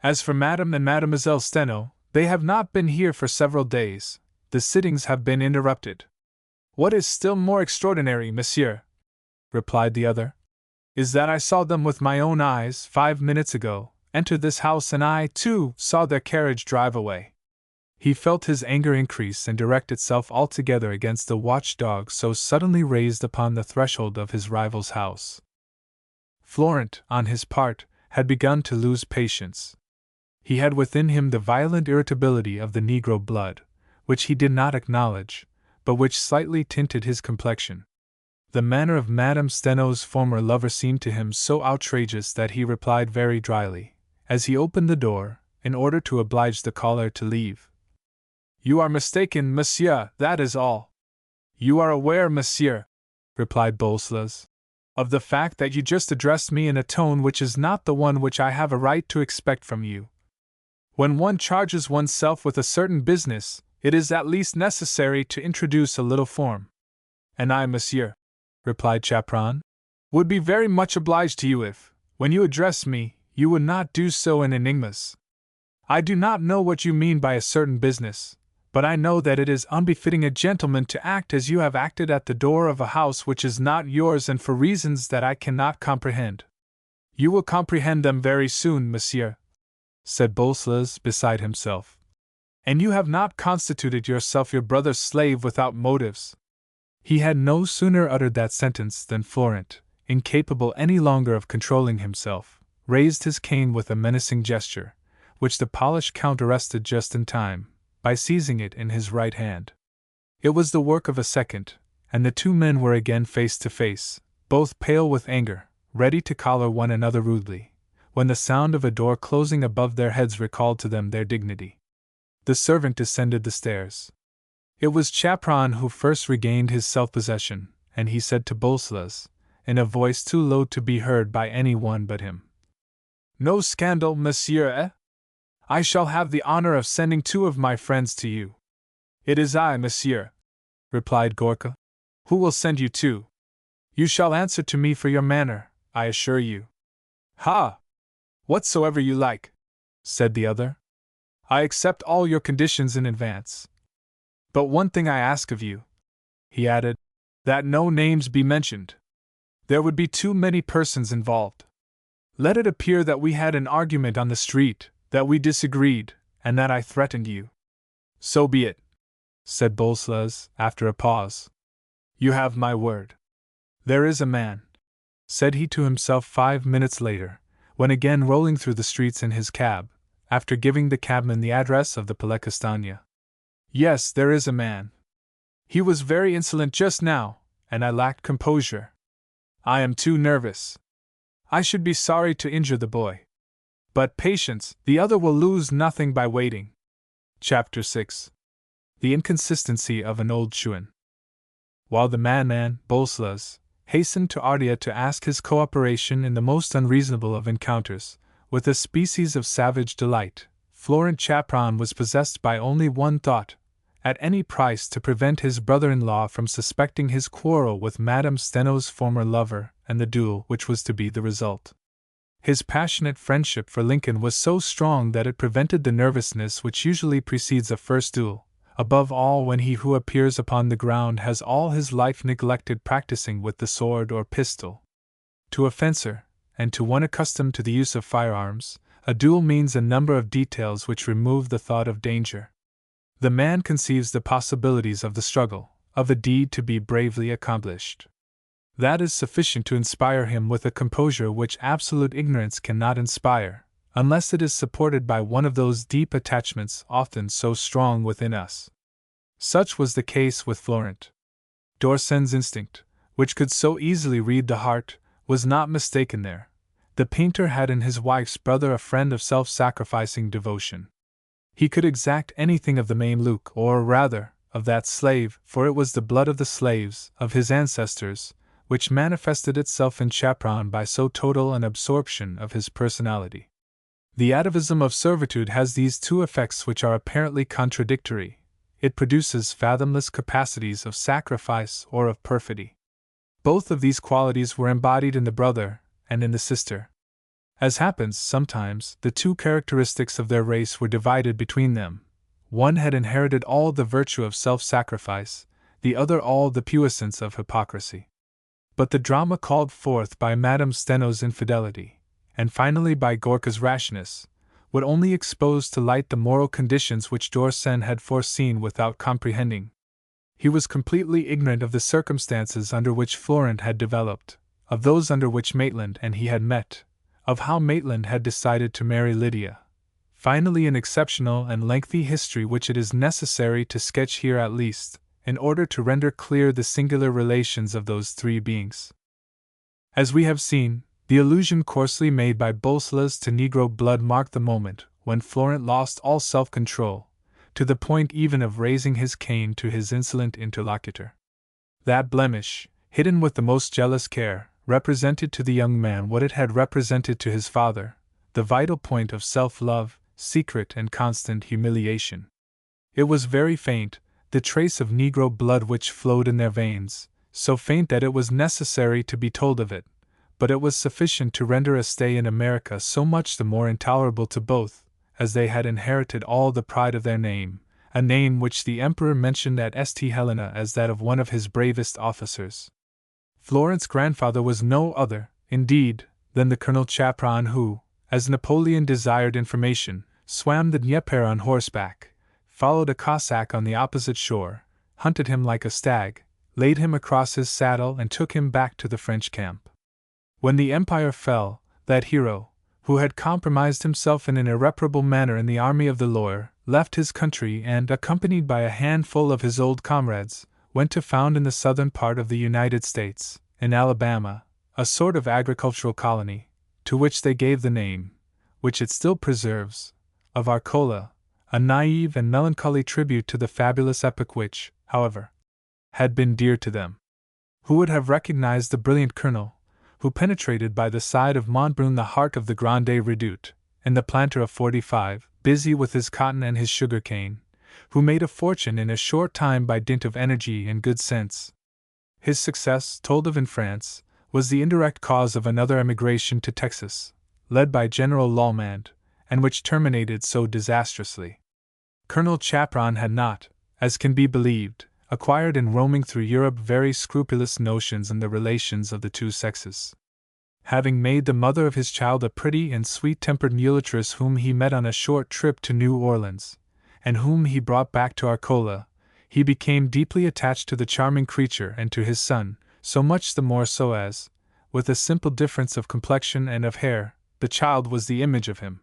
As for Madame and Mademoiselle Steno, they have not been here for several days. The sittings have been interrupted." "What is still more extraordinary, monsieur," replied the other, "is that I saw them with my own eyes 5 minutes ago, enter this house, and I, too, saw their carriage drive away." He felt his anger increase and direct itself altogether against the watchdog so suddenly raised upon the threshold of his rival's house. Florent, on his part, had begun to lose patience. He had within him the violent irritability of the Negro blood, which he did not acknowledge, but which slightly tinted his complexion. The manner of Madame Steno's former lover seemed to him so outrageous that he replied very dryly, as he opened the door, in order to oblige the caller to leave. "You are mistaken, monsieur, that is all." "You are aware, monsieur," replied Bolslas, "of the fact that you just addressed me in a tone which is not the one which I have a right to expect from you. When one charges oneself with a certain business, it is at least necessary to introduce a little form." "And I, monsieur," replied Chapron, "would be very much obliged to you if, when you address me, you would not do so in enigmas." I do not know what you mean by a certain business, but I know that it is unbefitting a gentleman to act as you have acted at the door of a house which is not yours, and for reasons that I cannot comprehend. You will comprehend them very soon, monsieur, said Bolslas beside himself. And you have not constituted yourself your brother's slave without motives. He had no sooner uttered that sentence than Florent, incapable any longer of controlling himself, raised his cane with a menacing gesture, which the polished Count arrested just in time, by seizing it in his right hand. It was the work of a second, and the two men were again face to face, both pale with anger, ready to collar one another rudely, when the sound of a door closing above their heads recalled to them their dignity. The servant descended the stairs. It was Chapron who first regained his self-possession, and he said to Bolslas, in a voice too low to be heard by any one but him, "No scandal, monsieur, eh? I shall have the honor of sending 2 of my friends to you." "It is I, monsieur," replied Gorka. "Who will send you 2? You shall answer to me for your manner, I assure you." "Ha! Whatsoever you like," said the other. "I accept all your conditions in advance. But one thing I ask of you," he added, "that no names be mentioned. There would be too many persons involved. Let it appear that we had an argument on the street, that we disagreed, and that I threatened you." "So be it," said Bolslas, after a pause. "You have my word. There is a man," said he to himself 5 minutes later, when again rolling through the streets in his cab, after giving the cabman the address of the Palais Castagne. "Yes, there is a man. He was very insolent just now, and I lacked composure. I am too nervous. I should be sorry to injure the boy. But patience, the other will lose nothing by waiting." Chapter 6. The Inconsistency of an Old Chouan. While the madman, Bolslas, hastened to Ardea to ask his cooperation in the most unreasonable of encounters, with a species of savage delight, Florent Chapron was possessed by only one thought: at any price to prevent his brother-in-law from suspecting his quarrel with Madame Steno's former lover and the duel which was to be the result. His passionate friendship for Lincoln was so strong that it prevented the nervousness which usually precedes a first duel, above all when he who appears upon the ground has all his life neglected practicing with the sword or pistol. To a fencer, and to one accustomed to the use of firearms, a duel means a number of details which remove the thought of danger. The man conceives the possibilities of the struggle, of a deed to be bravely accomplished. That is sufficient to inspire him with a composure which absolute ignorance cannot inspire, unless it is supported by one of those deep attachments often so strong within us. Such was the case with Florent. Dorsen's instinct, which could so easily read the heart, was not mistaken there. The painter had in his wife's brother a friend of self-sacrificing devotion. He could exact anything of the Mameluke, or rather, of that slave, for it was the blood of the slaves, of his ancestors, which manifested itself in Chapron by so total an absorption of his personality. The atavism of servitude has these 2 effects which are apparently contradictory: it produces fathomless capacities of sacrifice or of perfidy. Both of these qualities were embodied in the brother and in the sister. As happens sometimes, the 2 characteristics of their race were divided between them. One had inherited all the virtue of self-sacrifice, the other all the puissance of hypocrisy. But the drama called forth by Madame Steno's infidelity, and finally by Gorka's rashness, would only expose to light the moral conditions which Dorsen had foreseen without comprehending. He was completely ignorant of the circumstances under which Florent had developed, of those under which Maitland and he had met, of how Maitland had decided to marry Lydia. Finally, an exceptional and lengthy history which it is necessary to sketch here at least, in order to render clear the singular relations of those 3 beings. As we have seen, the allusion coarsely made by Bolslas to Negro blood marked the moment when Florent lost all self-control, to the point even of raising his cane to his insolent interlocutor. That blemish, hidden with the most jealous care, represented to the young man what it had represented to his father, the vital point of self-love, secret and constant humiliation. It was very faint, the trace of Negro blood which flowed in their veins, so faint that it was necessary to be told of it, but it was sufficient to render a stay in America so much the more intolerable to both, as they had inherited all the pride of their name, a name which the Emperor mentioned at St. Helena as that of one of his bravest officers. Florent's grandfather was no other, indeed, than the Colonel Chapron who, as Napoleon desired information, swam the Dnieper on horseback, followed a Cossack on the opposite shore, hunted him like a stag, laid him across his saddle and took him back to the French camp. When the Empire fell, that hero, who had compromised himself in an irreparable manner in the army of the Loire, left his country and, accompanied by a handful of his old comrades, went to found in the southern part of the United States, in Alabama, a sort of agricultural colony, to which they gave the name, which it still preserves, of Arcola, a naive and melancholy tribute to the fabulous epoch which, however, had been dear to them. Who would have recognized the brilliant colonel, who penetrated by the side of Montbrun the heart of the Grande Redoute, and the planter of 45, busy with his cotton and his sugar cane, who made a fortune in a short time by dint of energy and good sense? His success, told of in France, was the indirect cause of another emigration to Texas, led by General Laumand, and which terminated so disastrously. Colonel Chapron had not, as can be believed, acquired in roaming through Europe very scrupulous notions in the relations of the two sexes. Having made the mother of his child a pretty and sweet-tempered mulatress whom he met on a short trip to New Orleans, and whom he brought back to Arcola, he became deeply attached to the charming creature and to his son, so much the more so as, with a simple difference of complexion and of hair, the child was the image of him.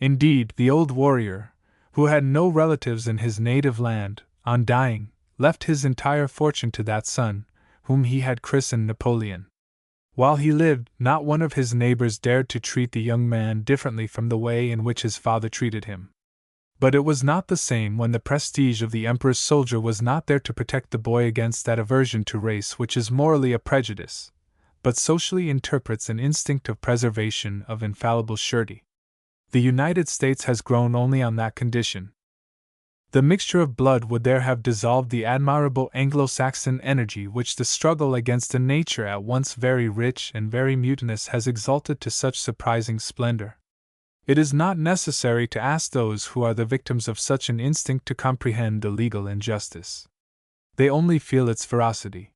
Indeed, the old warrior, who had no relatives in his native land, on dying, left his entire fortune to that son, whom he had christened Napoleon. While he lived, not one of his neighbors dared to treat the young man differently from the way in which his father treated him. But it was not the same when the prestige of the Emperor's soldier was not there to protect the boy against that aversion to race which is morally a prejudice, but socially interprets an instinct of preservation of infallible surety. The United States has grown only on that condition. The mixture of blood would there have dissolved the admirable Anglo-Saxon energy which the struggle against a nature at once very rich and very mutinous has exalted to such surprising splendor. It is not necessary to ask those who are the victims of such an instinct to comprehend the legal injustice. They only feel its ferocity.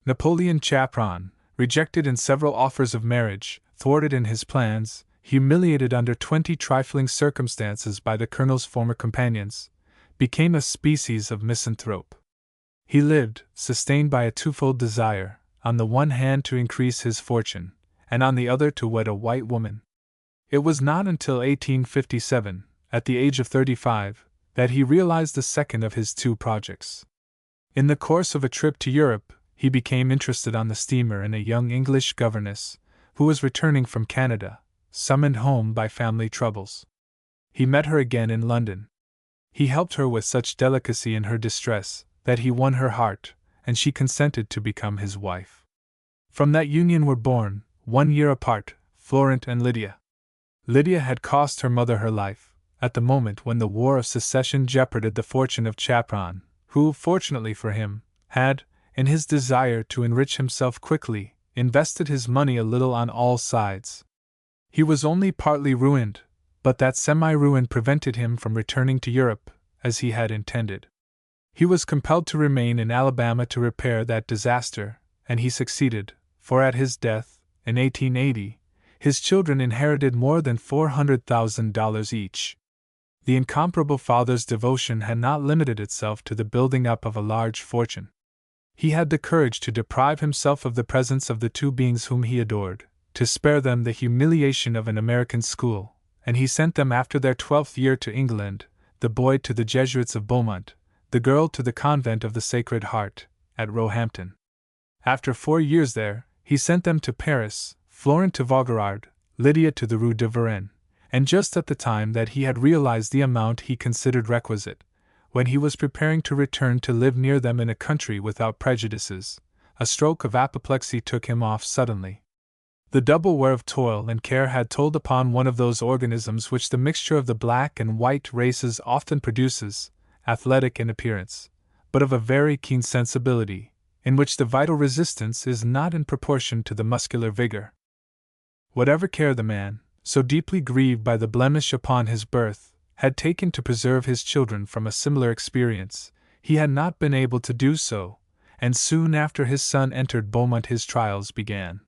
Napoleon Chapron, rejected in several offers of marriage, thwarted in his plans, humiliated under 20 trifling circumstances by the colonel's former companions, became a species of misanthrope. He lived, sustained by a twofold desire, on the one hand to increase his fortune, and on the other to wed a white woman. It was not until 1857, at the age of 35, that he realized the second of his two projects. In the course of a trip to Europe, he became interested on the steamer in a young English governess, who was returning from Canada, summoned home by family troubles. He met her again in London. He helped her with such delicacy in her distress, that he won her heart, and she consented to become his wife. From that union were born, 1 year apart, Florent and Lydia. Lydia had cost her mother her life, at the moment when the War of Secession jeoparded the fortune of Chapron, who, fortunately for him, had, in his desire to enrich himself quickly, invested his money a little on all sides. He was only partly ruined, but that semi-ruin prevented him from returning to Europe, as he had intended. He was compelled to remain in Alabama to repair that disaster, and he succeeded, for at his death, in 1880, his children inherited more than $400,000 each. The incomparable father's devotion had not limited itself to the building up of a large fortune. He had the courage to deprive himself of the presence of the two beings whom he adored, to spare them the humiliation of an American school, and he sent them after their 12th year to England, the boy to the Jesuits of Beaumont, the girl to the Convent of the Sacred Heart, at Roehampton. After 4 years there, he sent them to Paris, Florent to Vaugirard, Lydia to the Rue de Varenne, and just at the time that he had realized the amount he considered requisite, when he was preparing to return to live near them in a country without prejudices, a stroke of apoplexy took him off suddenly. The double wear of toil and care had told upon one of those organisms which the mixture of the black and white races often produces, athletic in appearance, but of a very keen sensibility, in which the vital resistance is not in proportion to the muscular vigor. Whatever care the man, so deeply grieved by the blemish upon his birth, had taken to preserve his children from a similar experience, he had not been able to do so, and soon after his son entered Beaumont his trials began.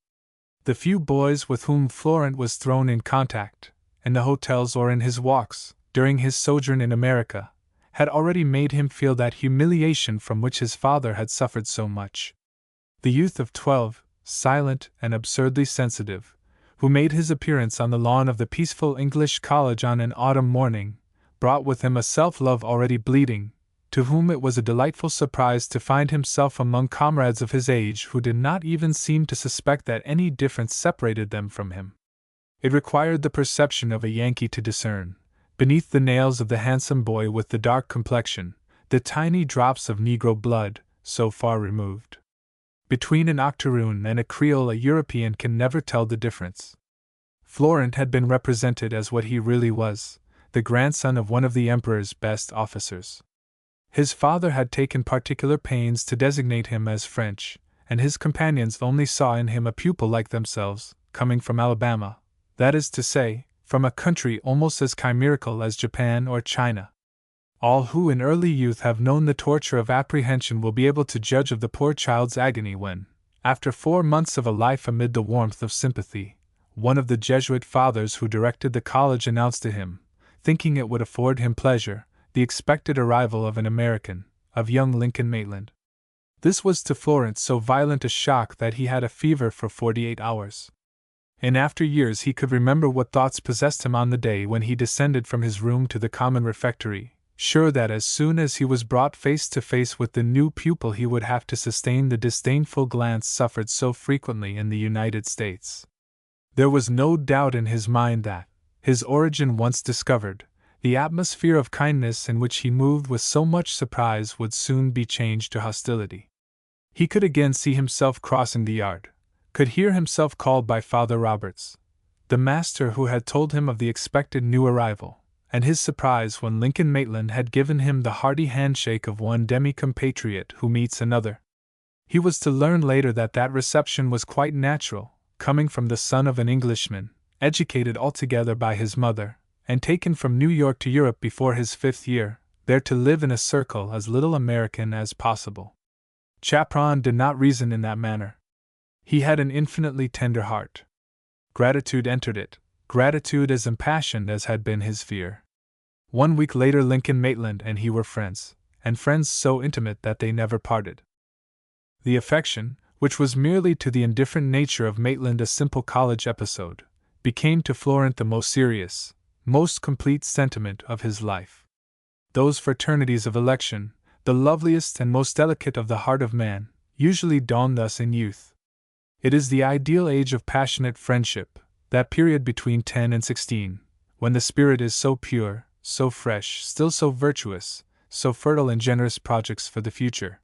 The few boys with whom Florent was thrown in contact, in the hotels or in his walks, during his sojourn in America, had already made him feel that humiliation from which his father had suffered so much. The youth of 12, silent and absurdly sensitive, who made his appearance on the lawn of the peaceful English college on an autumn morning, brought with him a self-love already bleeding, to whom it was a delightful surprise to find himself among comrades of his age who did not even seem to suspect that any difference separated them from him. It required the perception of a Yankee to discern, beneath the nails of the handsome boy with the dark complexion, the tiny drops of Negro blood, so far removed. Between an octoroon and a Creole, a European can never tell the difference. Florent had been represented as what he really was, the grandson of one of the Emperor's best officers. His father had taken particular pains to designate him as French, and his companions only saw in him a pupil like themselves, coming from Alabama, that is to say, from a country almost as chimerical as Japan or China. All who in early youth have known the torture of apprehension will be able to judge of the poor child's agony when, after 4 months of a life amid the warmth of sympathy, one of the Jesuit fathers who directed the college announced to him, thinking it would afford him pleasure, the expected arrival of an American, of young Lincoln Maitland. This was to Florent so violent a shock that he had a fever for 48 hours. In after years he could remember what thoughts possessed him on the day when he descended from his room to the common refectory, sure that as soon as he was brought face to face with the new pupil he would have to sustain the disdainful glance suffered so frequently in the United States. There was no doubt in his mind that, his origin once discovered, the atmosphere of kindness in which he moved with so much surprise would soon be changed to hostility. He could again see himself crossing the yard, could hear himself called by Father Roberts, the master who had told him of the expected new arrival, and his surprise when Lincoln Maitland had given him the hearty handshake of one demi-compatriot who meets another. He was to learn later that that reception was quite natural, coming from the son of an Englishman, educated altogether by his mother, and taken from New York to Europe before his 5th year, there to live in a circle as little American as possible. Chaperon did not reason in that manner. He had an infinitely tender heart. Gratitude entered it, gratitude as impassioned as had been his fear. 1 week later Lincoln Maitland and he were friends, and friends so intimate that they never parted. The affection, which was merely to the indifferent nature of Maitland a simple college episode, became to Florent the most serious, most complete sentiment of his life. Those fraternities of election, the loveliest and most delicate of the heart of man, usually dawn thus in youth. It is the ideal age of passionate friendship, that period between 10 and 16, when the spirit is so pure, so fresh, still so virtuous, so fertile in generous projects for the future.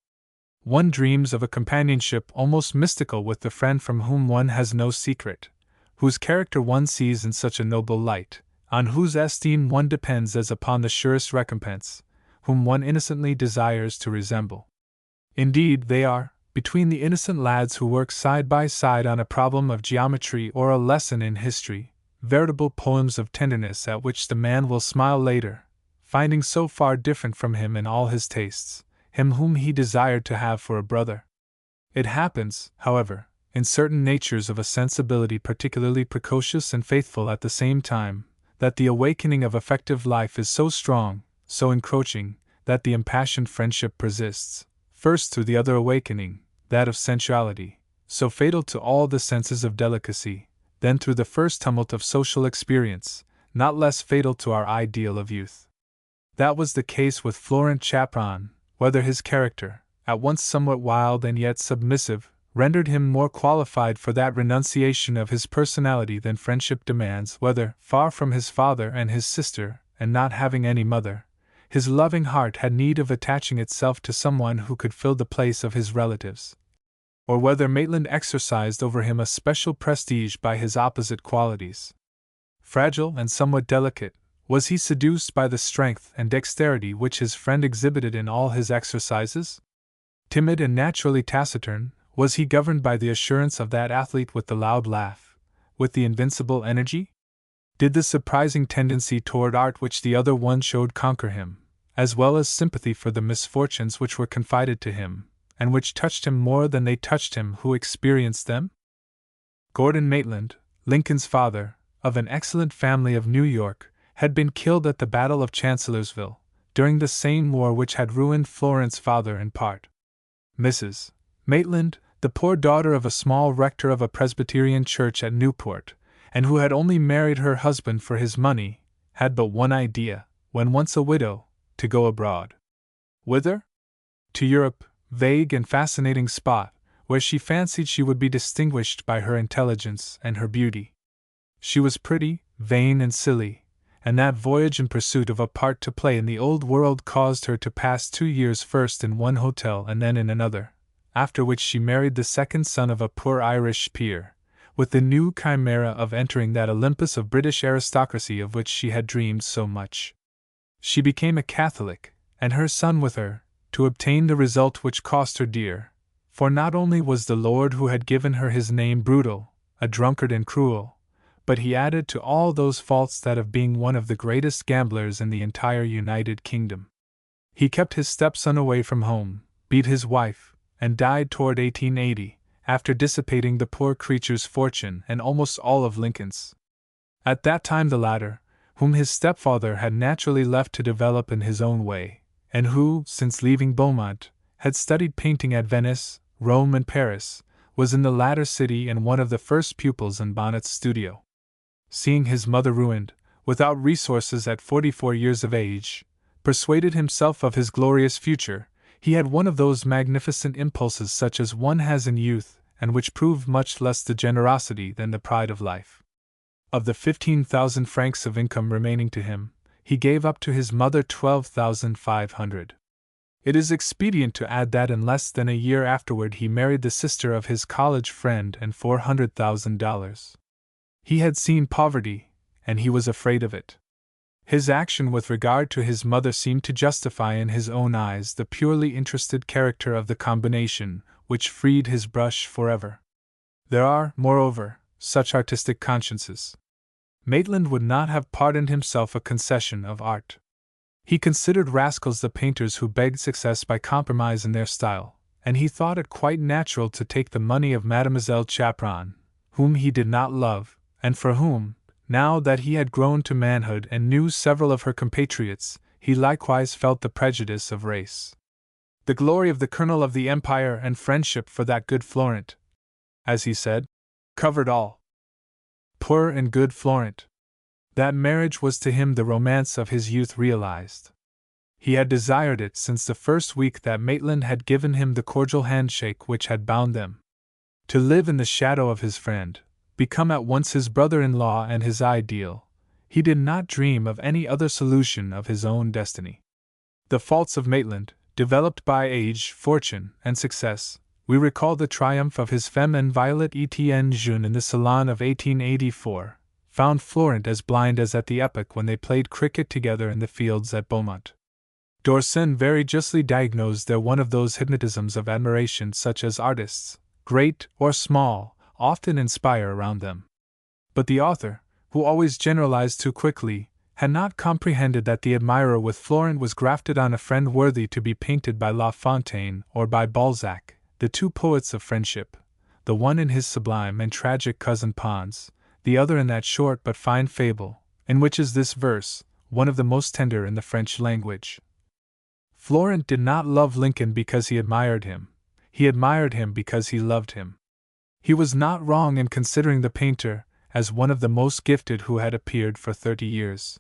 One dreams of a companionship almost mystical with the friend from whom one has no secret, whose character one sees in such a noble light, on whose esteem one depends as upon the surest recompense, whom one innocently desires to resemble. Indeed, they are, between the innocent lads who work side by side on a problem of geometry or a lesson in history, veritable poems of tenderness at which the man will smile later, finding so far different from him in all his tastes, him whom he desired to have for a brother. It happens, however, in certain natures of a sensibility particularly precocious and faithful at the same time, that the awakening of affective life is so strong, so encroaching, that the impassioned friendship persists, first through the other awakening, that of sensuality, so fatal to all the senses of delicacy, then through the first tumult of social experience, not less fatal to our ideal of youth. That was the case with Florent Chaperon, whether his character, at once somewhat wild and yet submissive, rendered him more qualified for that renunciation of his personality than friendship demands, whether, far from his father and his sister, and not having any mother, his loving heart had need of attaching itself to someone who could fill the place of his relatives, or whether Maitland exercised over him a special prestige by his opposite qualities. Fragile and somewhat delicate, was he seduced by the strength and dexterity which his friend exhibited in all his exercises? Timid and naturally taciturn, was he governed by the assurance of that athlete with the loud laugh, with the invincible energy? Did the surprising tendency toward art which the other one showed conquer him, as well as sympathy for the misfortunes which were confided to him, and which touched him more than they touched him who experienced them? Gordon Maitland, Lincoln's father, of an excellent family of New York, had been killed at the Battle of Chancellorsville, during the same war which had ruined Florence's father in part. Mrs. Maitland, the poor daughter of a small rector of a Presbyterian church at Newport, and who had only married her husband for his money, had but one idea, when once a widow, to go abroad. Whither? To Europe, vague and fascinating spot, where she fancied she would be distinguished by her intelligence and her beauty. She was pretty, vain, and silly, and that voyage in pursuit of a part to play in the old world caused her to pass 2 years first in one hotel and then in another, after which she married the second son of a poor Irish peer, with the new chimera of entering that Olympus of British aristocracy of which she had dreamed so much. She became a Catholic, and her son with her, to obtain the result which cost her dear, for not only was the Lord who had given her his name brutal, a drunkard and cruel, but he added to all those faults that of being one of the greatest gamblers in the entire United Kingdom. He kept his stepson away from home, beat his wife, and died toward 1880, after dissipating the poor creature's fortune and almost all of Lincoln's. At that time the latter, whom his stepfather had naturally left to develop in his own way, and who, since leaving Beaumont, had studied painting at Venice, Rome, and Paris, was in the latter city and one of the first pupils in Bonnet's studio. Seeing his mother ruined, without resources at 44 years of age, persuaded himself of his glorious future, he had one of those magnificent impulses such as one has in youth, and which prove much less the generosity than the pride of life. Of the 15,000 francs of income remaining to him, he gave up to his mother 12,500. It is expedient to add that in less than a year afterward he married the sister of his college friend and $400,000. He had seen poverty, and he was afraid of it. His action with regard to his mother seemed to justify in his own eyes the purely interested character of the combination, which freed his brush forever. There are, moreover, such artistic consciences. Maitland would not have pardoned himself a concession of art. He considered rascals the painters who begged success by compromise in their style, and he thought it quite natural to take the money of Mademoiselle Chaperon, whom he did not love, and for whom, now that he had grown to manhood and knew several of her compatriots, he likewise felt the prejudice of race. The glory of the Colonel of the Empire and friendship for that good Florent, as he said, covered all. Poor and good Florent. That marriage was to him the romance of his youth realized. He had desired it since the first week that Maitland had given him the cordial handshake which had bound them. To live in the shadow of his friend, become at once his brother-in-law and his ideal, he did not dream of any other solution of his own destiny. The faults of Maitland, developed by age, fortune, and success, we recall the triumph of his femme and Violet Etienne Jeune in the Salon of 1884, found Florent as blind as at the epoch when they played cricket together in the fields at Beaumont. Dorsen very justly diagnosed there one of those hypnotisms of admiration such as artists, great or small, often inspire around them. But the author, who always generalized too quickly, had not comprehended that the admirer with Florent was grafted on a friend worthy to be painted by La Fontaine or by Balzac, the two poets of friendship, the one in his sublime and tragic Cousin Pons, the other in that short but fine fable, in which is this verse, one of the most tender in the French language. Florent did not love Lincoln because he admired him because he loved him. He was not wrong in considering the painter as one of the most gifted who had appeared for 30 years.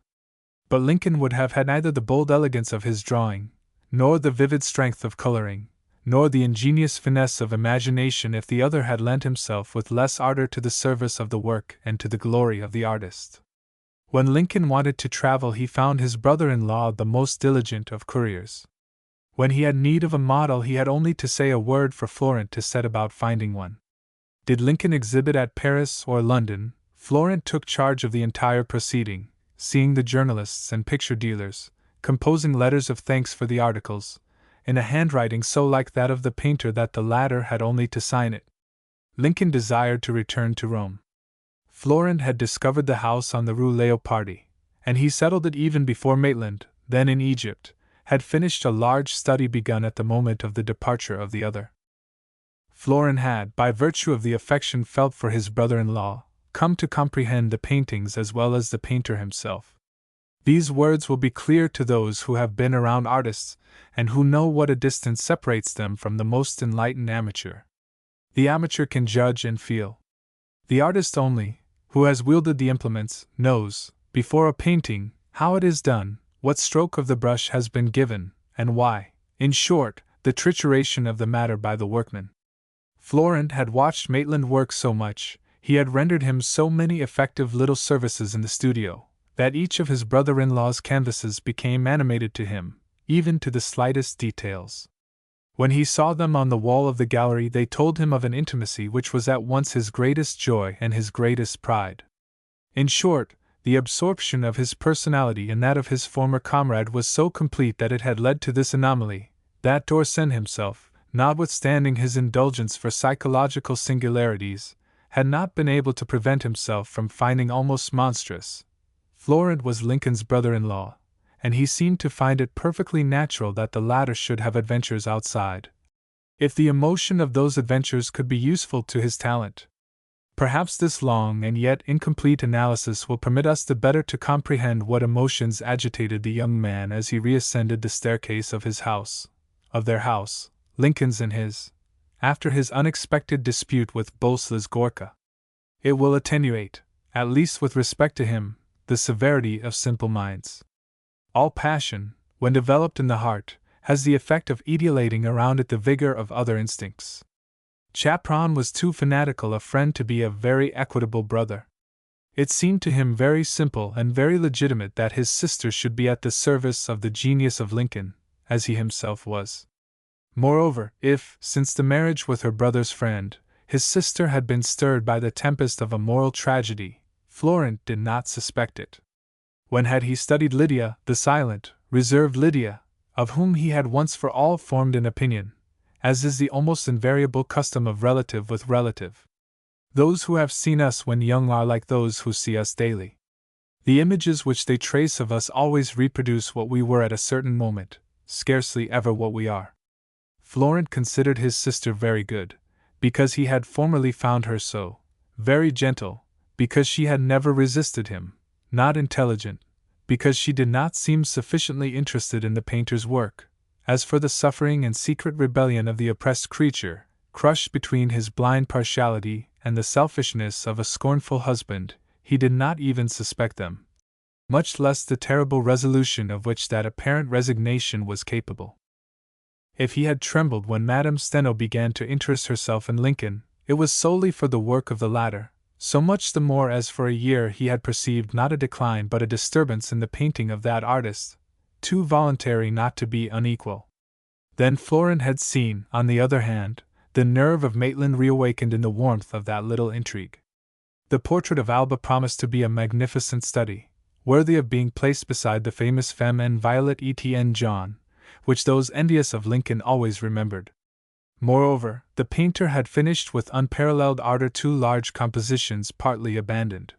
But Lincoln would have had neither the bold elegance of his drawing, nor the vivid strength of coloring, nor the ingenious finesse of imagination if the other had lent himself with less ardor to the service of the work and to the glory of the artist. When Lincoln wanted to travel, he found his brother-in-law the most diligent of couriers. When he had need of a model, he had only to say a word for Florent to set about finding one. Did Lincoln exhibit at Paris or London, Florent took charge of the entire proceeding, seeing the journalists and picture dealers, composing letters of thanks for the articles, in a handwriting so like that of the painter that the latter had only to sign it. Lincoln desired to return to Rome. Florent had discovered the house on the Rue Leopardi, and he settled it even before Maitland, then in Egypt, had finished a large study begun at the moment of the departure of the other. Florent had, by virtue of the affection felt for his brother-in-law, come to comprehend the paintings as well as the painter himself. These words will be clear to those who have been around artists, and who know what a distance separates them from the most enlightened amateur. The amateur can judge and feel. The artist only, who has wielded the implements, knows, before a painting, how it is done, what stroke of the brush has been given, and why, in short, the trituration of the matter by the workman. Florent had watched Maitland work so much, he had rendered him so many effective little services in the studio, that each of his brother-in-law's canvases became animated to him, even to the slightest details. When he saw them on the wall of the gallery, they told him of an intimacy which was at once his greatest joy and his greatest pride. In short, the absorption of his personality in that of his former comrade was so complete that it had led to this anomaly, that d'Orsay himself, notwithstanding his indulgence for psychological singularities, had not been able to prevent himself from finding almost monstrous. Florent was Lincoln's brother-in-law, and he seemed to find it perfectly natural that the latter should have adventures outside, if the emotion of those adventures could be useful to his talent. Perhaps this long and yet incomplete analysis will permit us the better to comprehend what emotions agitated the young man as he reascended the staircase of their house, Lincoln's and his, after his unexpected dispute with Bolsla's Gorka. It will attenuate, at least with respect to him, the severity of simple minds. All passion, when developed in the heart, has the effect of etiolating around it the vigor of other instincts. Chaperon was too fanatical a friend to be a very equitable brother. It seemed to him very simple and very legitimate that his sister should be at the service of the genius of Lincoln, as he himself was. Moreover, if, since the marriage with her brother's friend, his sister had been stirred by the tempest of a moral tragedy, Florent did not suspect it. When had he studied Lydia, the silent, reserved Lydia, of whom he had once for all formed an opinion, as is the almost invariable custom of relative with relative? Those who have seen us when young are like those who see us daily. The images which they trace of us always reproduce what we were at a certain moment, scarcely ever what we are. Florent considered his sister very good, because he had formerly found her so; very gentle, because she had never resisted him; not intelligent, because she did not seem sufficiently interested in the painter's work. As for the suffering and secret rebellion of the oppressed creature, crushed between his blind partiality and the selfishness of a scornful husband, he did not even suspect them, much less the terrible resolution of which that apparent resignation was capable. If he had trembled when Madame Steno began to interest herself in Lincoln, it was solely for the work of the latter, so much the more as for a year he had perceived not a decline but a disturbance in the painting of that artist, too voluntary not to be unequal. Then Florent had seen, on the other hand, the nerve of Maitland reawakened in the warmth of that little intrigue. The portrait of Alba promised to be a magnificent study, worthy of being placed beside the famous Femme and Violet Etienne John, which those envious of Lincoln always remembered. Moreover, the painter had finished with unparalleled ardor 2 large compositions partly abandoned.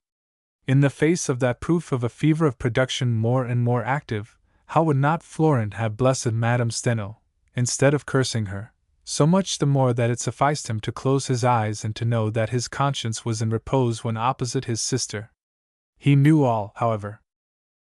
In the face of that proof of a fever of production more and more active, how would not Florent have blessed Madame Steno, instead of cursing her, so much the more that it sufficed him to close his eyes and to know that his conscience was in repose when opposite his sister. He knew all, however.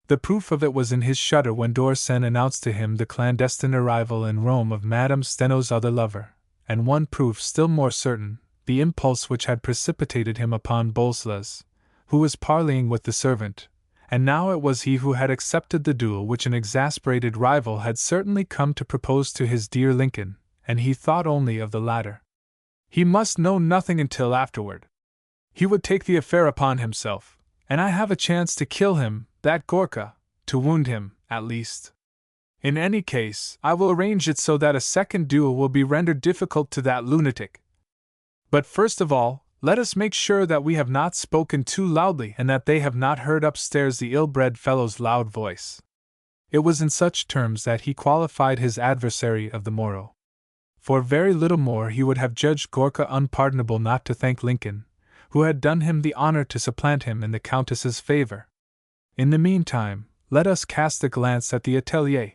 The proof of it was in his shudder when d'Orsay announced to him the clandestine arrival in Rome of Madame Steno's other lover, and one proof still more certain, the impulse which had precipitated him upon Bolsla's, who was parleying with the servant, and now it was he who had accepted the duel which an exasperated rival had certainly come to propose to his dear Lincoln, and he thought only of the latter. He must know nothing until afterward. He would take the affair upon himself, and I have a chance to kill him, that Gorka, to wound him, at least. In any case, I will arrange it so that a second duel will be rendered difficult to that lunatic. But first of all, let us make sure that we have not spoken too loudly and that they have not heard upstairs the ill-bred fellow's loud voice. It was in such terms that he qualified his adversary of the morrow. For very little more he would have judged Gorka unpardonable not to thank Lincoln, who had done him the honor to supplant him in the Countess's favor. In the meantime, let us cast a glance at the atelier.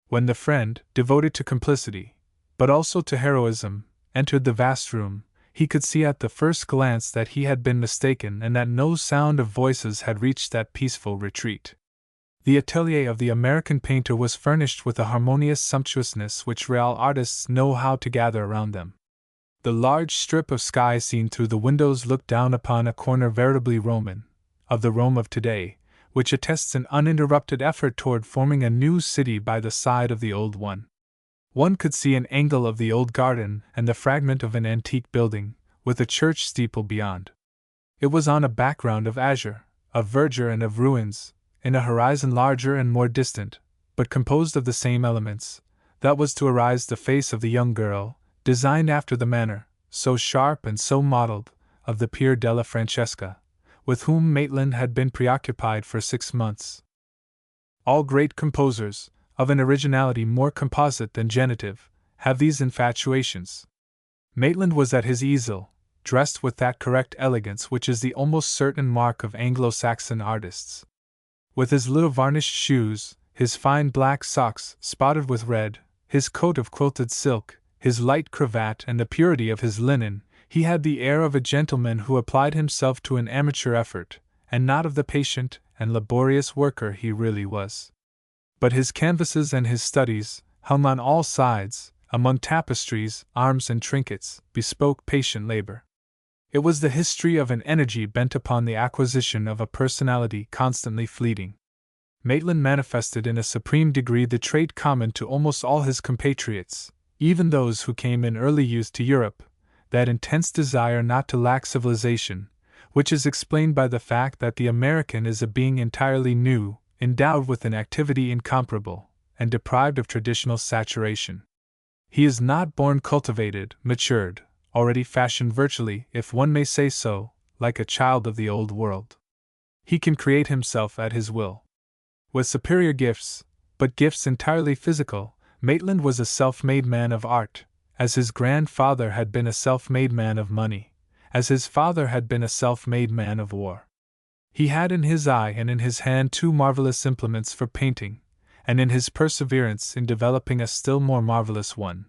When the friend, devoted to complicity, but also to heroism, entered the vast room, he could see at the first glance that he had been mistaken and that no sound of voices had reached that peaceful retreat. The atelier of the American painter was furnished with a harmonious sumptuousness which real artists know how to gather around them. The large strip of sky seen through the windows looked down upon a corner veritably Roman, of the Rome of today, which attests an uninterrupted effort toward forming a new city by the side of the old one. One could see an angle of the old garden and the fragment of an antique building, with a church steeple beyond. It was on a background of azure, of verdure and of ruins, in a horizon larger and more distant, but composed of the same elements, that was to arise the face of the young girl, designed after the manner, so sharp and so modeled, of the Pier della Francesca, with whom Maitland had been preoccupied for 6 months. All great composers, of an originality more composite than genitive, have these infatuations. Maitland was at his easel, dressed with that correct elegance which is the almost certain mark of Anglo-Saxon artists. With his little varnished shoes, his fine black socks spotted with red, his coat of quilted silk, his light cravat and the purity of his linen, he had the air of a gentleman who applied himself to an amateur effort, and not of the patient and laborious worker he really was. But his canvases and his studies, hung on all sides, among tapestries, arms and trinkets, bespoke patient labor. It was the history of an energy bent upon the acquisition of a personality constantly fleeting. Maitland manifested in a supreme degree the trait common to almost all his compatriots, even those who came in early youth to Europe, that intense desire not to lack civilization, which is explained by the fact that the American is a being entirely new, endowed with an activity incomparable, and deprived of traditional saturation. He is not born cultivated, matured, already fashioned virtually, if one may say so, like a child of the old world. He can create himself at his will. With superior gifts, but gifts entirely physical, Maitland was a self-made man of art, as his grandfather had been a self-made man of money, as his father had been a self-made man of war. He had in his eye and in his hand 2 marvelous implements for painting, and in his perseverance in developing a still more marvelous one.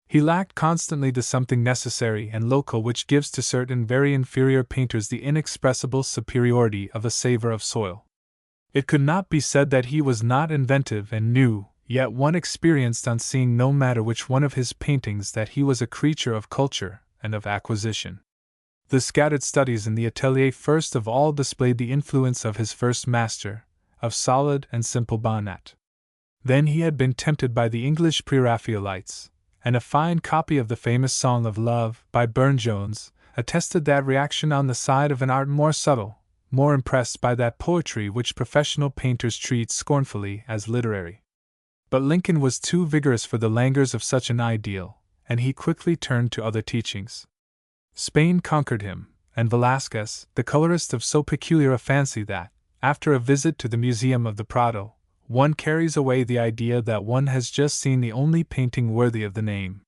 He lacked constantly the something necessary and local which gives to certain very inferior painters the inexpressible superiority of a savor of soil. It could not be said that he was not inventive and new, yet one experienced on seeing no matter which one of his paintings that he was a creature of culture and of acquisition. The scattered studies in the atelier first of all displayed the influence of his first master, of solid and simple Bonnat. Then he had been tempted by the English Pre-Raphaelites, and a fine copy of the famous Song of Love, by Burne-Jones, attested that reaction on the side of an art more subtle, more impressed by that poetry which professional painters treat scornfully as literary. But Lincoln was too vigorous for the languors of such an ideal, and he quickly turned to other teachings. Spain conquered him, and Velázquez, the colorist of so peculiar a fancy that, after a visit to the Museum of the Prado, one carries away the idea that one has just seen the only painting worthy of the name.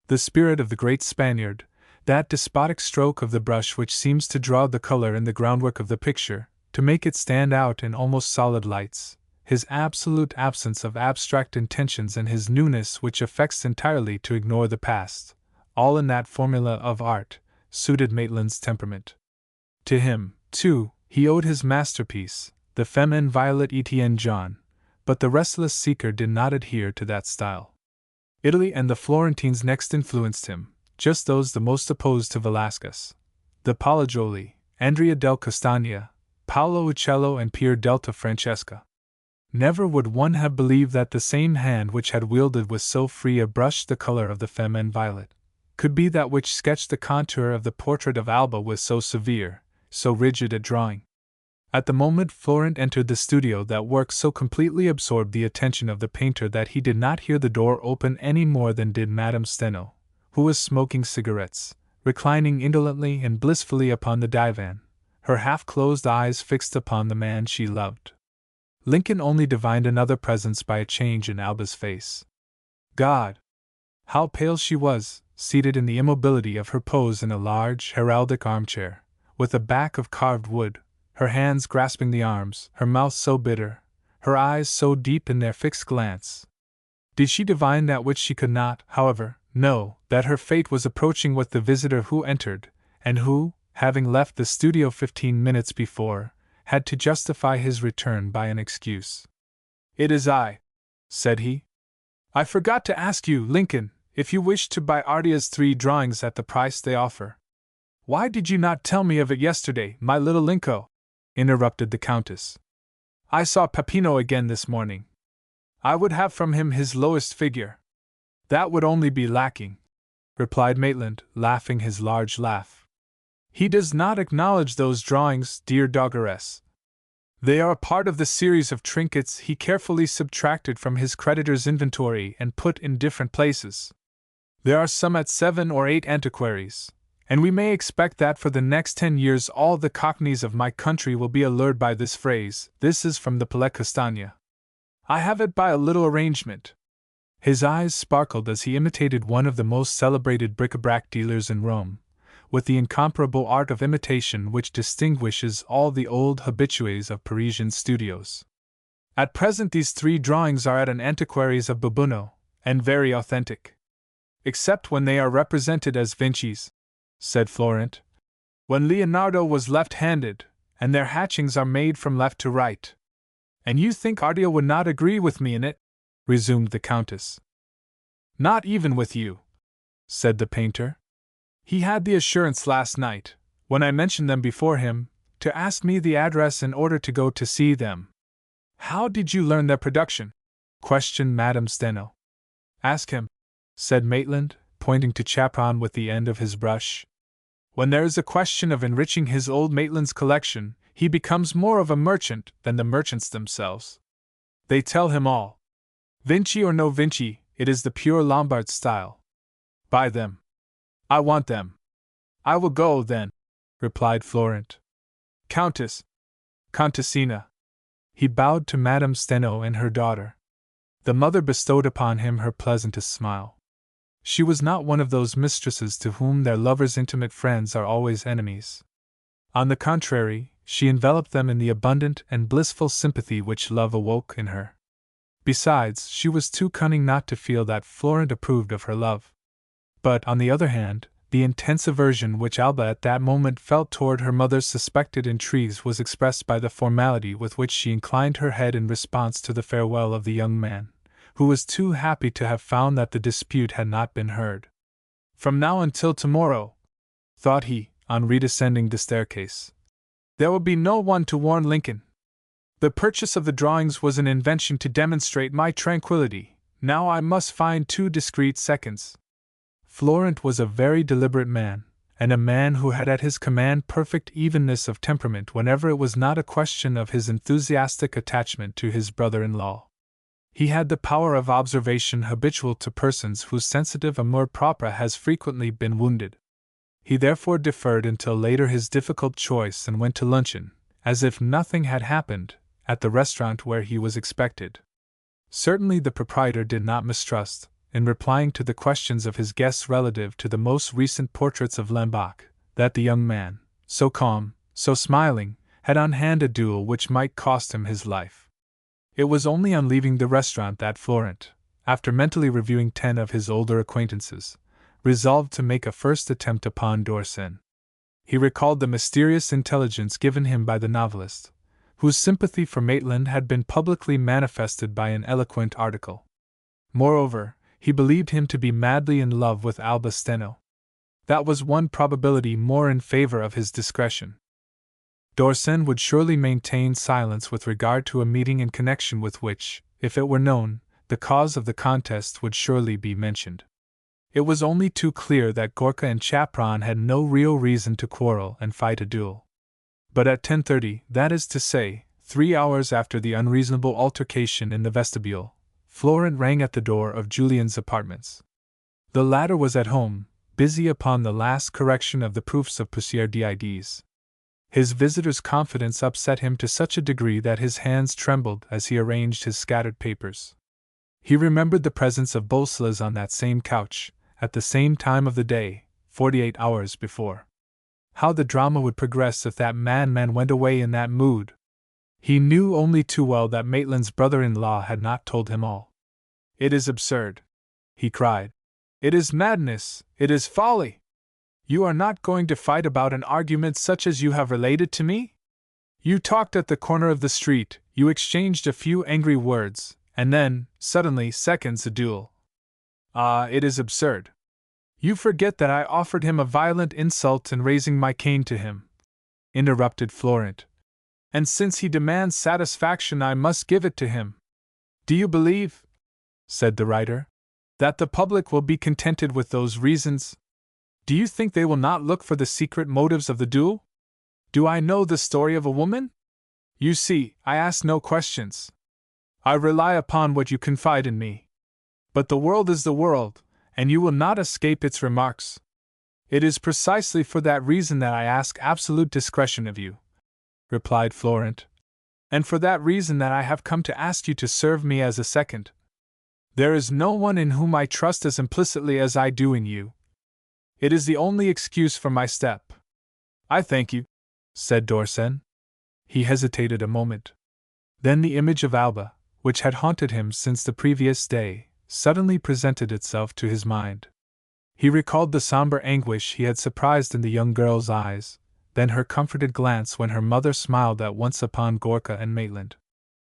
The spirit of the great Spaniard, that despotic stroke of the brush which seems to draw the color in the groundwork of the picture, to make it stand out in almost solid lights, his absolute absence of abstract intentions and his newness which affects entirely to ignore the past, all in that formula of art, suited Maitland's temperament. To him, too, he owed his masterpiece, the Femme en Violet Etienne John, but the restless seeker did not adhere to that style. Italy and the Florentines next influenced him, just those the most opposed to Velázquez. The Palagioli, Andrea del Castagna, Paolo Uccello and Pier della Francesca. Never would one have believed that the same hand which had wielded with so free a brush the color of the Femme en Violet, could be that which sketched the contour of the portrait of Alba with so severe, so rigid a drawing. At the moment Florent entered the studio, that work so completely absorbed the attention of the painter that he did not hear the door open any more than did Madame Steno, who was smoking cigarettes, reclining indolently and blissfully upon the divan, her half-closed eyes fixed upon the man she loved. Lincoln only divined another presence by a change in Alba's face. God! How pale she was, seated in the immobility of her pose in a large, heraldic armchair, with a back of carved wood, her hands grasping the arms, her mouth so bitter, her eyes so deep in their fixed glance. Did she divine that which she could not, however, know, that her fate was approaching with the visitor who entered, and who, having left the studio 15 minutes before, had to justify his return by an excuse? "It is I," said he. "I forgot to ask you, Lincoln, if you wished to buy Ardia's 3 drawings at the price they offer." "Why did you not tell me of it yesterday, my little Linko?" interrupted the Countess. "I saw Peppino again this morning. I would have from him his lowest figure." "That would only be lacking," replied Maitland, laughing his large laugh. "He does not acknowledge those drawings, dear Doggeress. They are a part of the series of trinkets he carefully subtracted from his creditor's inventory and put in different places. There are some at 7 or 8 antiquaries, and we may expect that for the next 10 years all the cockneys of my country will be allured by this phrase, 'This is from the Palais Castagne.' I have it by a little arrangement." His eyes sparkled as he imitated one of the most celebrated bric-a-brac dealers in Rome, with the incomparable art of imitation which distinguishes all the old habitués of Parisian studios. "At present these 3 drawings are at an antiquary's of Bubuno, and very authentic. Except when they are represented as Vinci's," said Florent. "When Leonardo was left-handed, and their hatchings are made from left to right." "And you think Ardea would not agree with me in it?" resumed the Countess. "Not even with you," said the painter. "He had the assurance last night, when I mentioned them before him, to ask me the address in order to go to see them." "How did you learn their production?" questioned Madame Steno. "Ask him," said Maitland, pointing to Chaperon with the end of his brush. "When there is a question of enriching his old Maitland's collection, he becomes more of a merchant than the merchants themselves. They tell him all. Vinci or no Vinci, it is the pure Lombard style. Buy them. I want them. I will go, then," replied Florent. "Countess. Countessina." He bowed to Madame Steno and her daughter. The mother bestowed upon him her pleasantest smile. She was not one of those mistresses to whom their lovers' intimate friends are always enemies. On the contrary, she enveloped them in the abundant and blissful sympathy which love awoke in her. Besides, she was too cunning not to feel that Florent approved of her love. But, on the other hand, the intense aversion which Alba at that moment felt toward her mother's suspected intrigues was expressed by the formality with which she inclined her head in response to the farewell of the young man, who was too happy to have found that the dispute had not been heard. "From now until tomorrow," thought he, on redescending the staircase, "there will be no one to warn Lincoln. The purchase of the drawings was an invention to demonstrate my tranquility. Now I must find 2 discreet seconds." Florent was a very deliberate man, and a man who had at his command perfect evenness of temperament whenever it was not a question of his enthusiastic attachment to his brother-in-law. He had the power of observation habitual to persons whose sensitive amour propre has frequently been wounded. He therefore deferred until later his difficult choice and went to luncheon, as if nothing had happened, at the restaurant where he was expected. Certainly the proprietor did not mistrust, in replying to the questions of his guests relative to the most recent portraits of Lambach, that the young man, so calm, so smiling, had on hand a duel which might cost him his life. It was only on leaving the restaurant that Florent, after mentally reviewing 10 of his older acquaintances, resolved to make a first attempt upon Dorsen. He recalled the mysterious intelligence given him by the novelist, whose sympathy for Maitland had been publicly manifested by an eloquent article. Moreover, he believed him to be madly in love with Alba Steno. That was one probability more in favor of his discretion. Dorsen would surely maintain silence with regard to a meeting in connection with which, if it were known, the cause of the contest would surely be mentioned. It was only too clear that Gorka and Chaperon had no real reason to quarrel and fight a duel. But at 10:30, that is to say, 3 hours after the unreasonable altercation in the vestibule, Florent rang at the door of Julien's apartments. The latter was at home, busy upon the last correction of the proofs of Poussière d'Ides. His visitor's confidence upset him to such a degree that his hands trembled as he arranged his scattered papers. He remembered the presence of Bolslas on that same couch, at the same time of the day, 48 hours before. How the drama would progress if that madman went away in that mood! He knew only too well that Maitland's brother-in-law had not told him all. "It is absurd," he cried. "It is madness, it is folly! You are not going to fight about an argument such as you have related to me? You talked at the corner of the street, you exchanged a few angry words, and then, suddenly, seconds a duel. Ah, it is absurd. You forget that I offered him a violent insult in raising my cane to him," interrupted Florent. "And since he demands satisfaction, I must give it to him. Do you believe," said the writer, "that the public will be contented with those reasons? Do you think they will not look for the secret motives of the duel? Do I know the story of a woman? You see, I ask no questions. I rely upon what you confide in me. But the world is the world, and you will not escape its remarks. It is precisely for that reason that I ask absolute discretion of you," replied Florent, "and for that reason that I have come to ask you to serve me as a second. There is no one in whom I trust as implicitly as I do in you. It is the only excuse for my step." "I thank you," said Dorsen. He hesitated a moment. Then the image of Alba, which had haunted him since the previous day, suddenly presented itself to his mind. He recalled the somber anguish he had surprised in the young girl's eyes, then her comforted glance when her mother smiled at once upon Gorka and Maitland.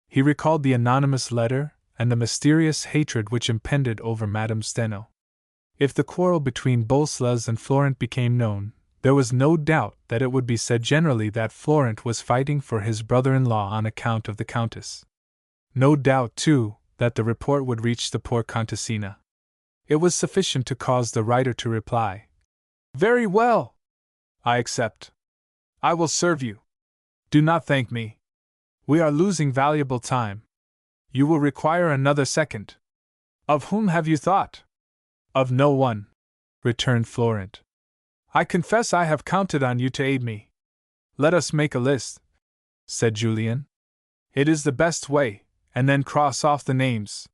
He recalled the anonymous letter, and the mysterious hatred which impended over Madame Steno. If the quarrel between Bolslas and Florent became known, there was no doubt that it would be said generally that Florent was fighting for his brother-in-law on account of the Countess. No doubt, too, that the report would reach the poor Contessina. It was sufficient to cause the writer to reply, "Very well! I accept. I will serve you. Do not thank me. We are losing valuable time. You will require another second. Of whom have you thought?" "Of no one," returned Florent. "I confess I have counted on you to aid me." "Let us make a list," said Julien. "It is the best way, and then cross off the names."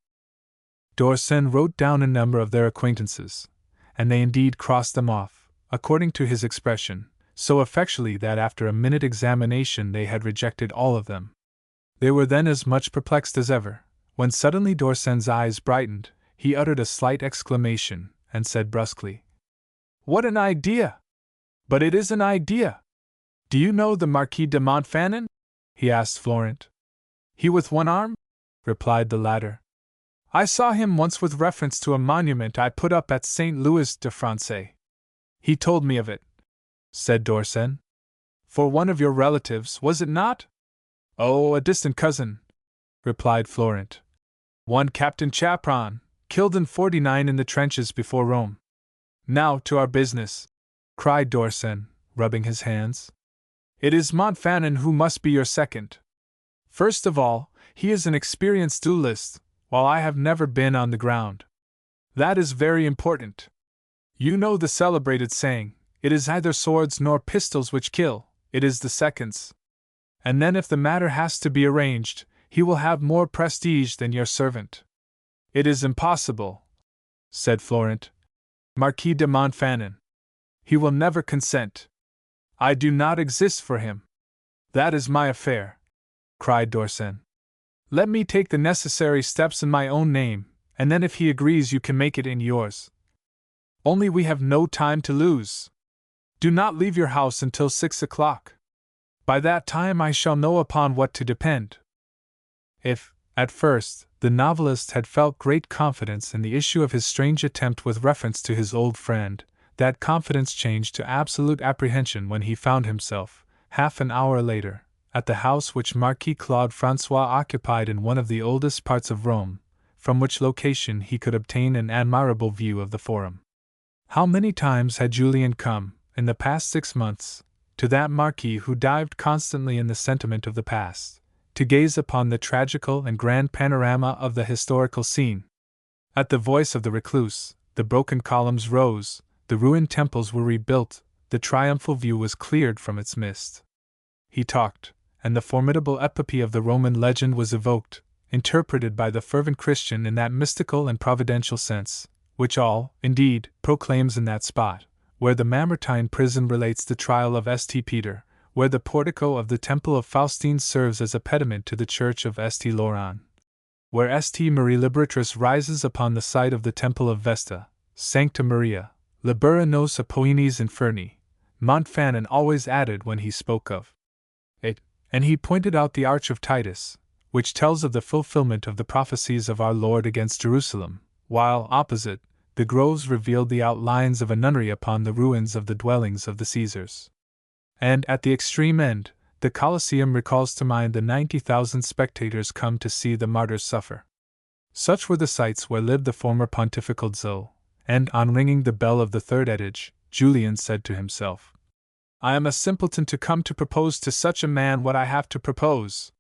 Dorsen wrote down a number of their acquaintances, and they indeed crossed them off, according to his expression, so effectually that after a minute examination they had rejected all of them. They were then as much perplexed as ever, when suddenly Dorsen's eyes brightened. He uttered a slight exclamation, and said brusquely, "What an idea! But it is an idea! Do you know the Marquis de Montfanon?" he asked Florent. "He with one arm?" replied the latter. "I saw him once with reference to a monument I put up at St. Louis de France. He told me of it," said Dorsen. "For one of your relatives, was it not?" "Oh, a distant cousin," replied Florent. "One Captain Chapron, killed in '49 in the trenches before Rome." "Now to our business," cried Dorsen, rubbing his hands. "It is Montfanon who must be your second. First of all, he is an experienced duelist, while I have never been on the ground. That is very important. You know the celebrated saying, 'It is neither swords nor pistols which kill, it is the seconds.' And then if the matter has to be arranged, he will have more prestige than your servant." "It is impossible," said Florent. "Marquis de Montfanon. He will never consent. I do not exist for him." "That is my affair," cried Dorsen. "Let me take the necessary steps in my own name, and then if he agrees you can make it in yours. Only we have no time to lose. Do not leave your house until 6 o'clock. By that time I shall know upon what to depend." If, at first, the novelist had felt great confidence in the issue of his strange attempt with reference to his old friend, that confidence changed to absolute apprehension when he found himself, half an hour later, at the house which Marquis Claude Francois occupied in one of the oldest parts of Rome, from which location he could obtain an admirable view of the Forum. How many times had Julien come, in the past 6 months, to that Marquis who dived constantly in the sentiment of the past, to gaze upon the tragical and grand panorama of the historical scene. At the voice of the recluse, the broken columns rose, the ruined temples were rebuilt, the triumphal view was cleared from its mist. He talked, and the formidable epopee of the Roman legend was evoked, interpreted by the fervent Christian in that mystical and providential sense, which all, indeed, proclaims in that spot, where the Mamertine prison relates the trial of St. Peter, where the portico of the Temple of Faustine serves as a pediment to the church of St. Laurent, where St. Marie Liberatrix rises upon the site of the Temple of Vesta, Sancta Maria, Libera nos Apoenis Inferni, Montfanon always added when he spoke of it, and he pointed out the Arch of Titus, which tells of the fulfillment of the prophecies of our Lord against Jerusalem, while, opposite, the groves revealed the outlines of a nunnery upon the ruins of the dwellings of the Caesars. And, at the extreme end, the Colosseum recalls to mind the 90,000 spectators come to see the martyrs suffer. Such were the sites where lived the former pontifical Zoe, and, on ringing the bell of the third adage, Julian said to himself, "I am a simpleton to come to propose to such a man what I have to propose.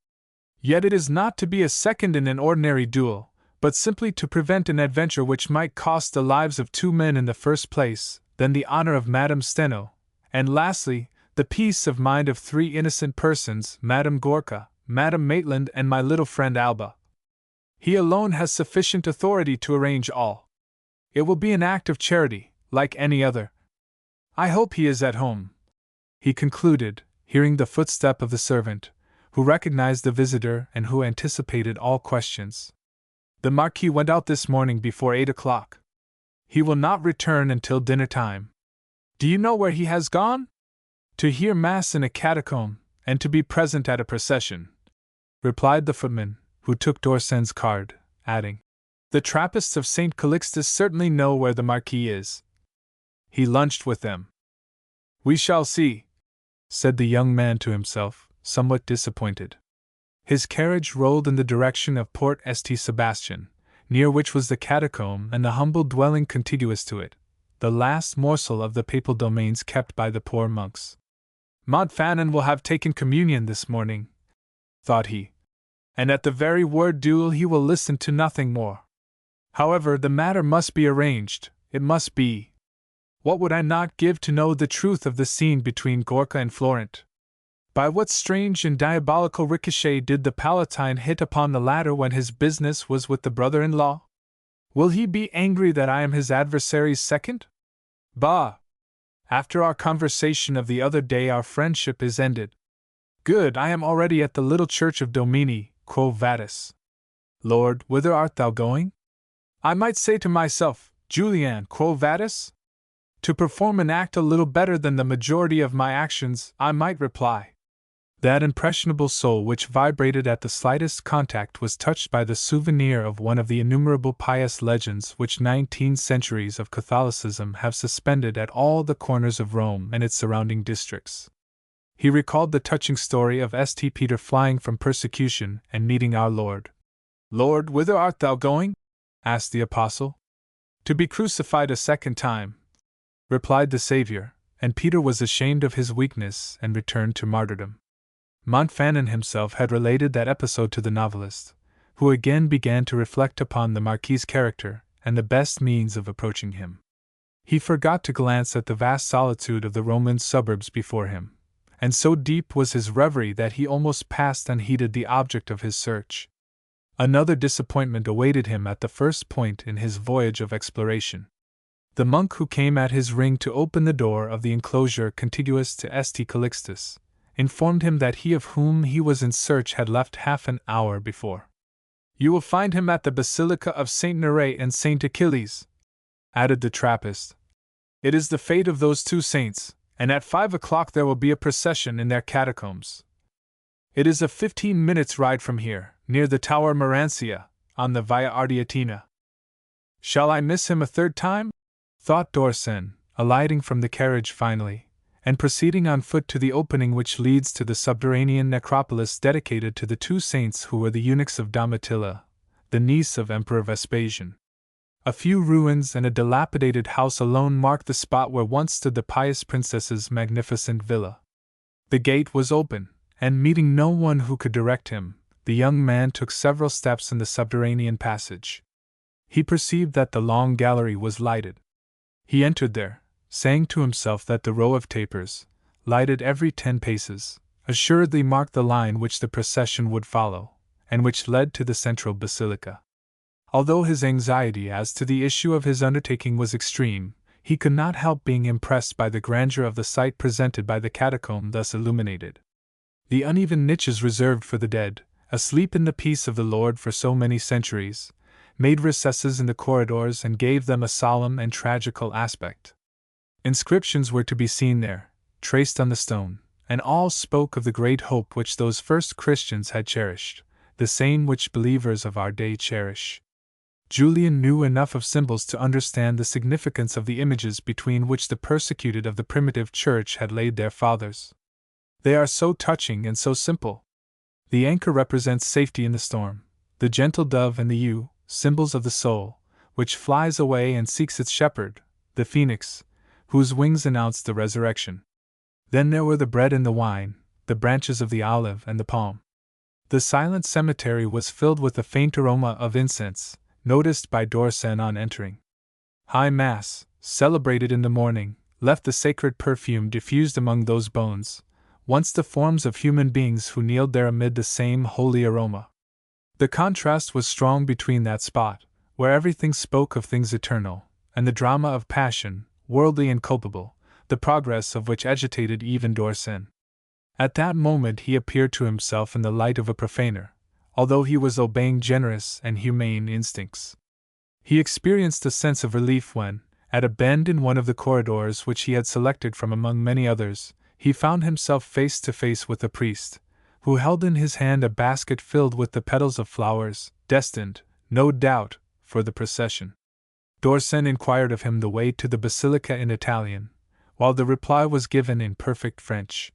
Yet it is not to be a second in an ordinary duel, but simply to prevent an adventure which might cost the lives of 2 men in the first place, then the honor of Madame Steno, and lastly, the peace of mind of 3 innocent persons, Madame Gorka, Madame Maitland, and my little friend Alba. He alone has sufficient authority to arrange all. It will be an act of charity, like any other. I hope he is at home," he concluded, hearing the footstep of the servant, who recognized the visitor and who anticipated all questions. "The Marquis went out this morning before 8 o'clock. He will not return until dinner time. Do you know where he has gone?" "To hear Mass in a catacomb, and to be present at a procession," replied the footman, who took d'Orson's card, adding, "The Trappists of St. Calixtus certainly know where the Marquis is. He lunched with them." "We shall see," said the young man to himself, somewhat disappointed. His carriage rolled in the direction of Port St. Sebastian, near which was the catacomb and the humble dwelling contiguous to it, the last morsel of the papal domains kept by the poor monks. "Montfanon will have taken communion this morning," thought he, "and at the very word duel he will listen to nothing more. However, the matter must be arranged, it must be. What would I not give to know the truth of the scene between Gorka and Florent? By what strange and diabolical ricochet did the Palatine hit upon the latter when his business was with the brother-in-law? Will he be angry that I am his adversary's second? Bah! After our conversation of the other day our friendship is ended. Good, I am already at the little church of Domini, Quo Vadis. Lord, whither art thou going? I might say to myself, Julian, Quo Vadis? To perform an act a little better than the majority of my actions, I might reply. That impressionable soul which vibrated at the slightest contact was touched by the souvenir of one of the innumerable pious legends which 19 centuries of Catholicism have suspended at all the corners of Rome and its surrounding districts. He recalled the touching story of St. Peter flying from persecution and meeting our Lord. "Lord, whither art thou going?" asked the apostle. "To be crucified a second time," replied the Saviour, and Peter was ashamed of his weakness and returned to martyrdom. Montfanon himself had related that episode to the novelist, who again began to reflect upon the Marquis's character and the best means of approaching him. He forgot to glance at the vast solitude of the Roman suburbs before him, and so deep was his reverie that he almost passed unheeded the object of his search. Another disappointment awaited him at the first point in his voyage of exploration. The monk who came at his ring to open the door of the enclosure contiguous to St. Calixtus informed him that he of whom he was in search had left half an hour before. "You will find him at the Basilica of St. Nerey and St. Achilles," added the Trappist. "It is the fate of those 2 saints, and at 5 o'clock there will be a procession in their catacombs. It is a 15 minutes' ride from here, near the Tower Marancia, on the Via Ardeatina." "Shall I miss him a third time?" thought d'Orson, alighting from the carriage finally, and proceeding on foot to the opening which leads to the subterranean necropolis dedicated to the 2 saints who were the eunuchs of Domitilla, the niece of Emperor Vespasian. A few ruins and a dilapidated house alone mark the spot where once stood the pious princess's magnificent villa. The gate was open, and meeting no one who could direct him, the young man took several steps in the subterranean passage. He perceived that the long gallery was lighted. He entered there, saying to himself that the row of tapers, lighted every 10 paces, assuredly marked the line which the procession would follow, and which led to the central basilica. Although his anxiety as to the issue of his undertaking was extreme, he could not help being impressed by the grandeur of the sight presented by the catacomb thus illuminated. The uneven niches reserved for the dead, asleep in the peace of the Lord for so many centuries, made recesses in the corridors and gave them a solemn and tragical aspect. Inscriptions were to be seen there, traced on the stone, and all spoke of the great hope which those first Christians had cherished, the same which believers of our day cherish. Julian knew enough of symbols to understand the significance of the images between which the persecuted of the primitive church had laid their fathers. They are so touching and so simple. The anchor represents safety in the storm, the gentle dove and the ewe, symbols of the soul, which flies away and seeks its shepherd, the phoenix, whose wings announce the resurrection. Then there were the bread and the wine, the branches of the olive and the palm. The silent cemetery was filled with the faint aroma of incense, noticed by Dorsen on entering. High Mass, celebrated in the morning, left the sacred perfume diffused among those bones, once the forms of human beings who kneeled there amid the same holy aroma. The contrast was strong between that spot, where everything spoke of things eternal, and the drama of passion, worldly and culpable, the progress of which agitated even Dorsen. At that moment he appeared to himself in the light of a profaner, although he was obeying generous and humane instincts. He experienced a sense of relief when, at a bend in one of the corridors which he had selected from among many others, he found himself face to face with a priest, who held in his hand a basket filled with the petals of flowers, destined, no doubt, for the procession. Dorsen inquired of him the way to the basilica in Italian, while the reply was given in perfect French.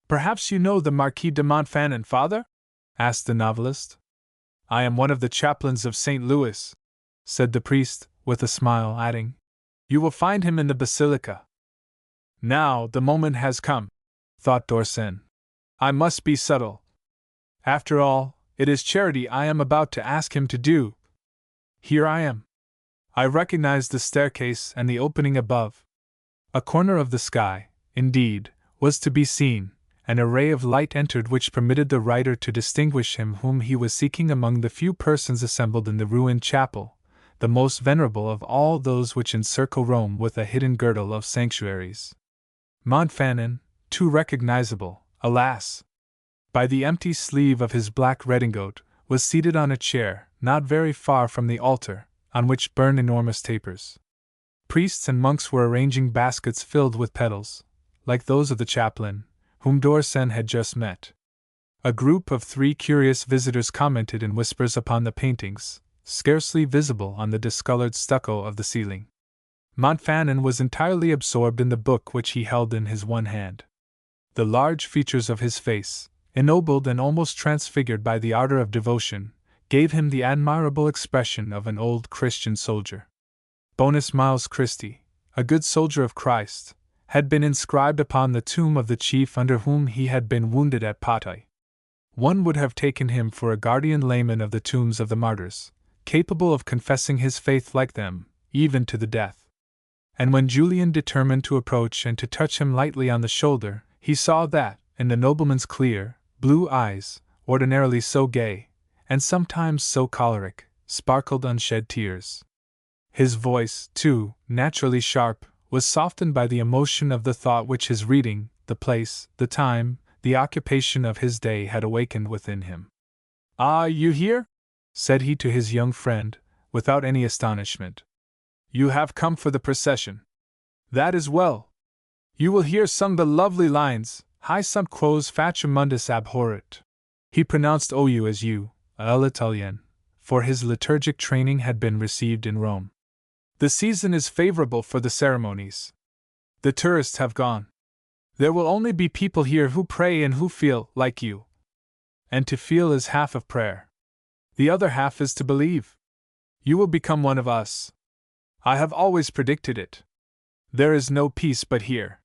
"Perhaps you know the Marquis de Montfanon, father?" asked the novelist. "I am one of the chaplains of St. Louis," said the priest, with a smile, adding, "You will find him in the basilica." Now the moment has come, thought Dorsen. I must be subtle. After all, it is charity I am about to ask him to do. Here I am. I recognize the staircase and the opening above. A corner of the sky, indeed, was to be seen, and a ray of light entered which permitted the writer to distinguish him whom he was seeking among the few persons assembled in the ruined chapel, the most venerable of all those which encircle Rome with a hidden girdle of sanctuaries. Montfanon, too recognizable, alas! By the empty sleeve of his black redingote, was seated on a chair, not very far from the altar, on which burned enormous tapers. Priests and monks were arranging baskets filled with petals, like those of the chaplain, whom Dorsen had just met. A group of 3 curious visitors commented in whispers upon the paintings, scarcely visible on the discolored stucco of the ceiling. Montfanon was entirely absorbed in the book which he held in his one hand. The large features of his face, ennobled and almost transfigured by the ardor of devotion, gave him the admirable expression of an old Christian soldier. Bonus Malus Christi, a good soldier of Christ, had been inscribed upon the tomb of the chief under whom he had been wounded at Patay. One would have taken him for a guardian layman of the tombs of the martyrs, capable of confessing his faith like them, even to the death. And when Julian determined to approach and to touch him lightly on the shoulder, he saw that, in the nobleman's clear, blue eyes, ordinarily so gay, and sometimes so choleric, sparkled unshed tears. His voice, too, naturally sharp, was softened by the emotion of the thought which his reading, the place, the time, the occupation of his day had awakened within him. "Ah, you here?" said he to his young friend, without any astonishment. "You have come for the procession. That is well. You will hear sung the lovely lines, Hi sunt quos facem mundus abhorret." He pronounced OU as U, l'Italien, for his liturgic training had been received in Rome. "The season is favorable for the ceremonies. The tourists have gone. There will only be people here who pray and who feel, like you. And to feel is half of prayer. The other half is to believe. You will become one of us. I have always predicted it. There is no peace but here.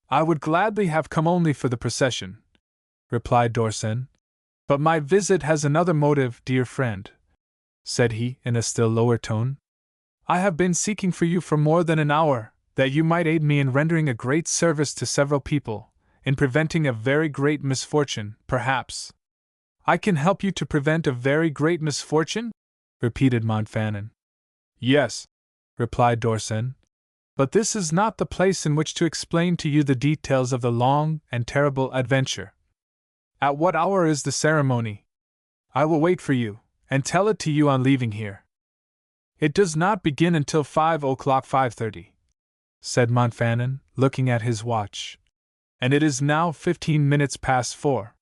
I would gladly have come only for the procession," replied Dorsen. "But my visit has another motive, dear friend," said he, in a still lower tone. "I have been seeking for you for more than an hour, that you might aid me in rendering a great service to several people, in preventing a very great misfortune, perhaps." "I can help you to prevent a very great misfortune?" repeated Montfanon. Yes, replied Dorsen, but this is not the place in which to explain to you the details of the long and terrible adventure. At what hour is the ceremony? I will wait for you, and tell it to you on leaving here. It does not begin until 5:00, 5:30, said Montfanon, looking at his watch. And it is now 15 minutes past 4.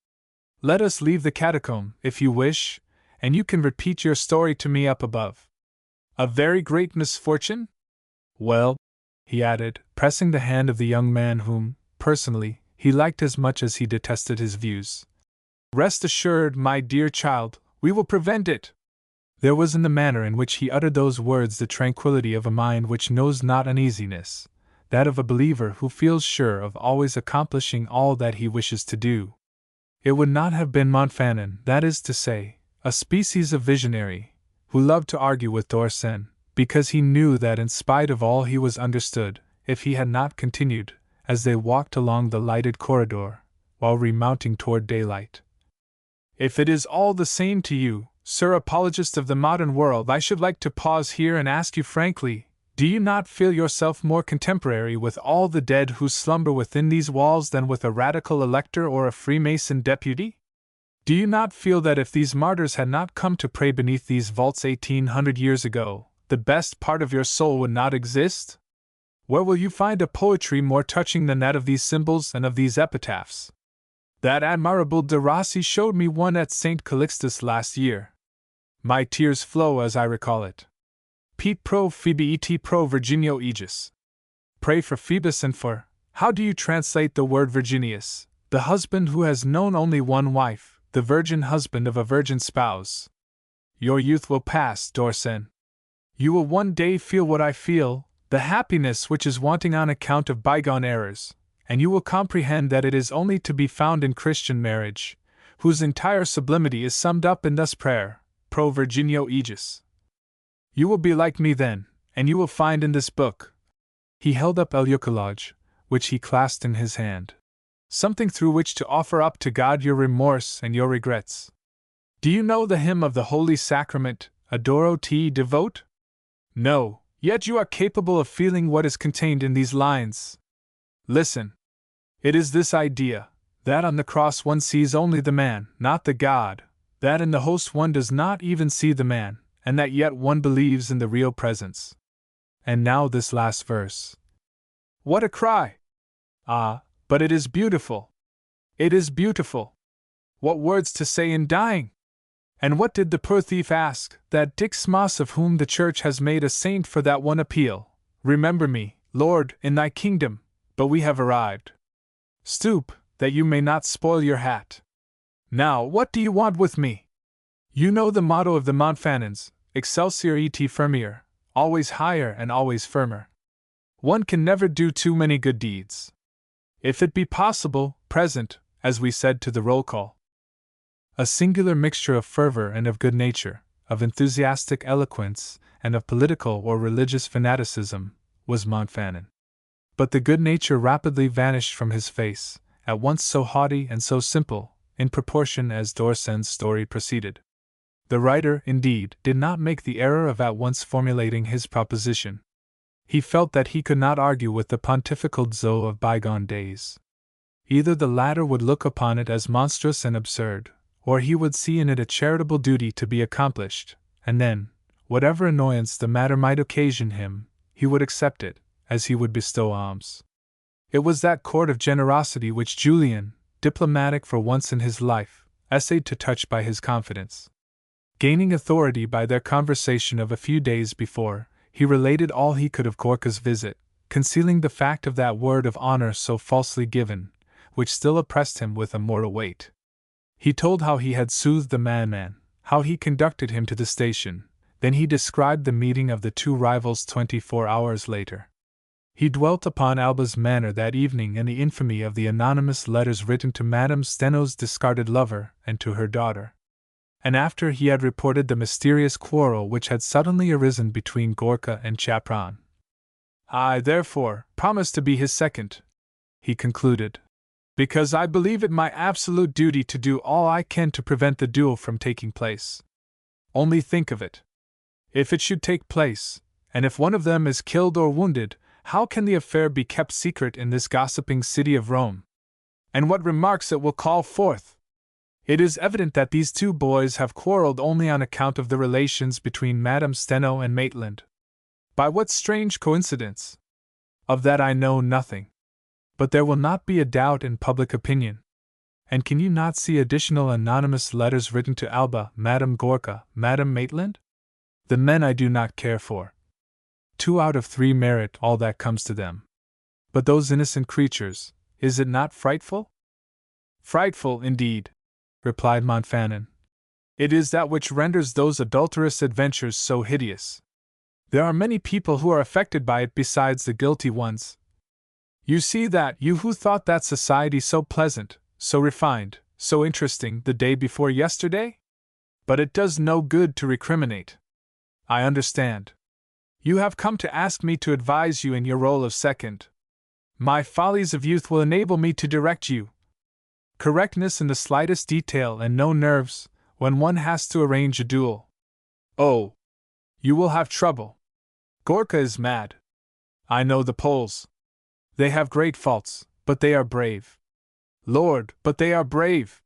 Let us leave the catacomb, if you wish, and you can repeat your story to me up above. A very great misfortune? Well, he added, pressing the hand of the young man whom, personally, he liked as much as he detested his views. Rest assured, my dear child, we will prevent it. There was in the manner in which he uttered those words the tranquillity of a mind which knows not uneasiness, that of a believer who feels sure of always accomplishing all that he wishes to do. It would not have been Montfanon, that is to say, a species of visionary, who loved to argue with Dorsen, because he knew that in spite of all he was understood, if he had not continued, as they walked along the lighted corridor, while remounting toward daylight. If it is all the same to you, Sir Apologist of the modern world, I should like to pause here and ask you frankly, do you not feel yourself more contemporary with all the dead who slumber within these walls than with a radical elector or a Freemason deputy? Do you not feel that if these martyrs had not come to pray beneath these vaults 1800 years ago, the best part of your soul would not exist? Where will you find a poetry more touching than that of these symbols and of these epitaphs? That admirable de Rossi showed me one at St. Calixtus last year. My tears flow as I recall it. Pete pro Phoebe et pro Virginio Aegis. Pray for Phoebus and for, how do you translate the word Virginius, the husband who has known only one wife, the virgin husband of a virgin spouse? Your youth will pass, Dorsen. You will one day feel what I feel, the happiness which is wanting on account of bygone errors, and you will comprehend that it is only to be found in Christian marriage, whose entire sublimity is summed up in this prayer, pro Virginio Aegis. You will be like me then, and you will find in this book. He held up Eucolage, which he clasped in his hand. Something through which to offer up to God your remorse and your regrets. Do you know the hymn of the Holy Sacrament, Adoro te devote? No, yet you are capable of feeling what is contained in these lines. Listen. It is this idea, that on the cross one sees only the man, not the God, that in the host one does not even see the man, and that yet one believes in the real presence. And now this last verse. What a cry! Ah, but it is beautiful. It is beautiful. What words to say in dying! And what did the poor thief ask, that Dixmas of whom the Church has made a saint for that one appeal? Remember me, Lord, in thy kingdom, but we have arrived. Stoop, that you may not spoil your hat. Now, what do you want with me? You know the motto of the Montfanons, Excelsior et firmier, always higher and always firmer. One can never do too many good deeds. If it be possible, present, as we said to the roll call. A singular mixture of fervor and of good nature, of enthusiastic eloquence, and of political or religious fanaticism, was Montfanon. But the good nature rapidly vanished from his face, at once so haughty and so simple, in proportion as Dorsen's story proceeded. The writer, indeed, did not make the error of at once formulating his proposition. He felt that he could not argue with the pontifical Zoe of bygone days. Either the latter would look upon it as monstrous and absurd, or he would see in it a charitable duty to be accomplished, and then, whatever annoyance the matter might occasion him, he would accept it, as he would bestow alms. It was that chord of generosity which Julian, diplomatic for once in his life, essayed to touch by his confidence. Gaining authority by their conversation of a few days before, he related all he could of Gorka's visit, concealing the fact of that word of honor so falsely given, which still oppressed him with a mortal weight. He told how he had soothed the madman, how he conducted him to the station, then he described the meeting of the two rivals 24 hours later. He dwelt upon Alba's manner that evening and the infamy of the anonymous letters written to Madame Steno's discarded lover and to her daughter. And after he had reported the mysterious quarrel which had suddenly arisen between Gorka and Chapron. I, therefore, promise to be his second, he concluded, because I believe it my absolute duty to do all I can to prevent the duel from taking place. Only think of it. If it should take place, and if one of them is killed or wounded, how can the affair be kept secret in this gossiping city of Rome? And what remarks it will call forth! It is evident that these two boys have quarreled only on account of the relations between Madame Steno and Maitland. By what strange coincidence? Of that I know nothing. But there will not be a doubt in public opinion. And can you not see additional anonymous letters written to Alba, Madame Gorka, Madame Maitland? The men I do not care for. 2 out of 3 merit all that comes to them. But those innocent creatures, is it not frightful? Frightful, indeed, replied Montfanon. It is that which renders those adulterous adventures so hideous. There are many people who are affected by it besides the guilty ones. You see that, you who thought that society so pleasant, so refined, so interesting the day before yesterday? But it does no good to recriminate. I understand. You have come to ask me to advise you in your role of second. My follies of youth will enable me to direct you. Correctness in the slightest detail and no nerves, when one has to arrange a duel. Oh! You will have trouble. Gorka is mad. I know the Poles. They have great faults, but they are brave. Lord, but they are brave!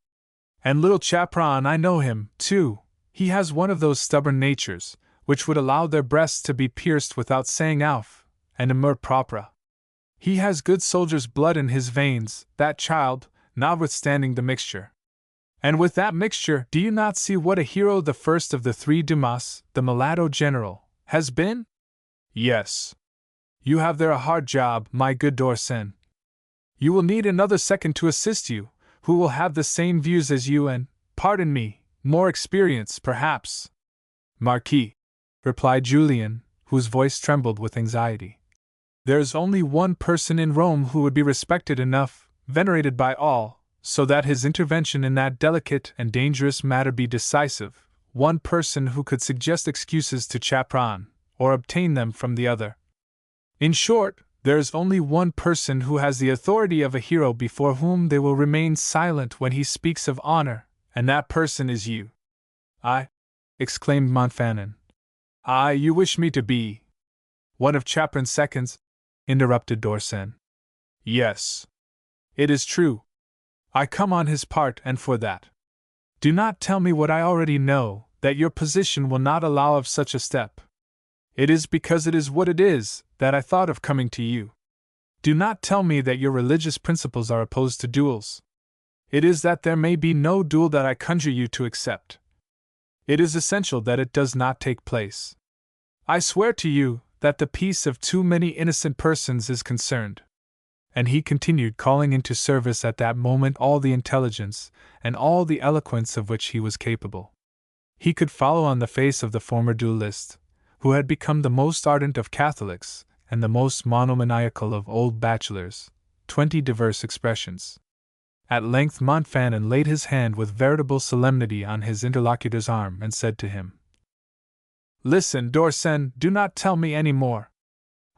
And little Chapron, I know him, too. He has one of those stubborn natures, which would allow their breasts to be pierced without saying auf, and amour propre. He has good soldier's blood in his veins, that child, notwithstanding the mixture. And with that mixture, do you not see what a hero the first of the 3 Dumas, the mulatto general, has been? Yes. You have there a hard job, my good Dorsen. You will need another second to assist you, who will have the same views as you and, pardon me, more experience, perhaps. Marquis, replied Julian, whose voice trembled with anxiety. There is only one person in Rome who would be respected enough, venerated by all, so that his intervention in that delicate and dangerous matter be decisive, one person who could suggest excuses to Chapron, or obtain them from the other. In short, there is only one person who has the authority of a hero before whom they will remain silent when he speaks of honor, and that person is you. I, exclaimed Montfanon. Ah, you wish me to be one of Chapron's seconds? Interrupted Dorsen. Yes. It is true. I come on his part, and for that. Do not tell me what I already know, that your position will not allow of such a step. It is because it is what it is, that I thought of coming to you. Do not tell me that your religious principles are opposed to duels. It is that there may be no duel that I conjure you to accept. It is essential that it does not take place. I swear to you that the peace of too many innocent persons is concerned. And he continued, calling into service at that moment all the intelligence and all the eloquence of which he was capable. He could follow on the face of the former duellist, who had become the most ardent of Catholics and the most monomaniacal of old bachelors, 20 diverse expressions. At length Montfanon laid his hand with veritable solemnity on his interlocutor's arm and said to him, Listen, Dorsen, do not tell me any more.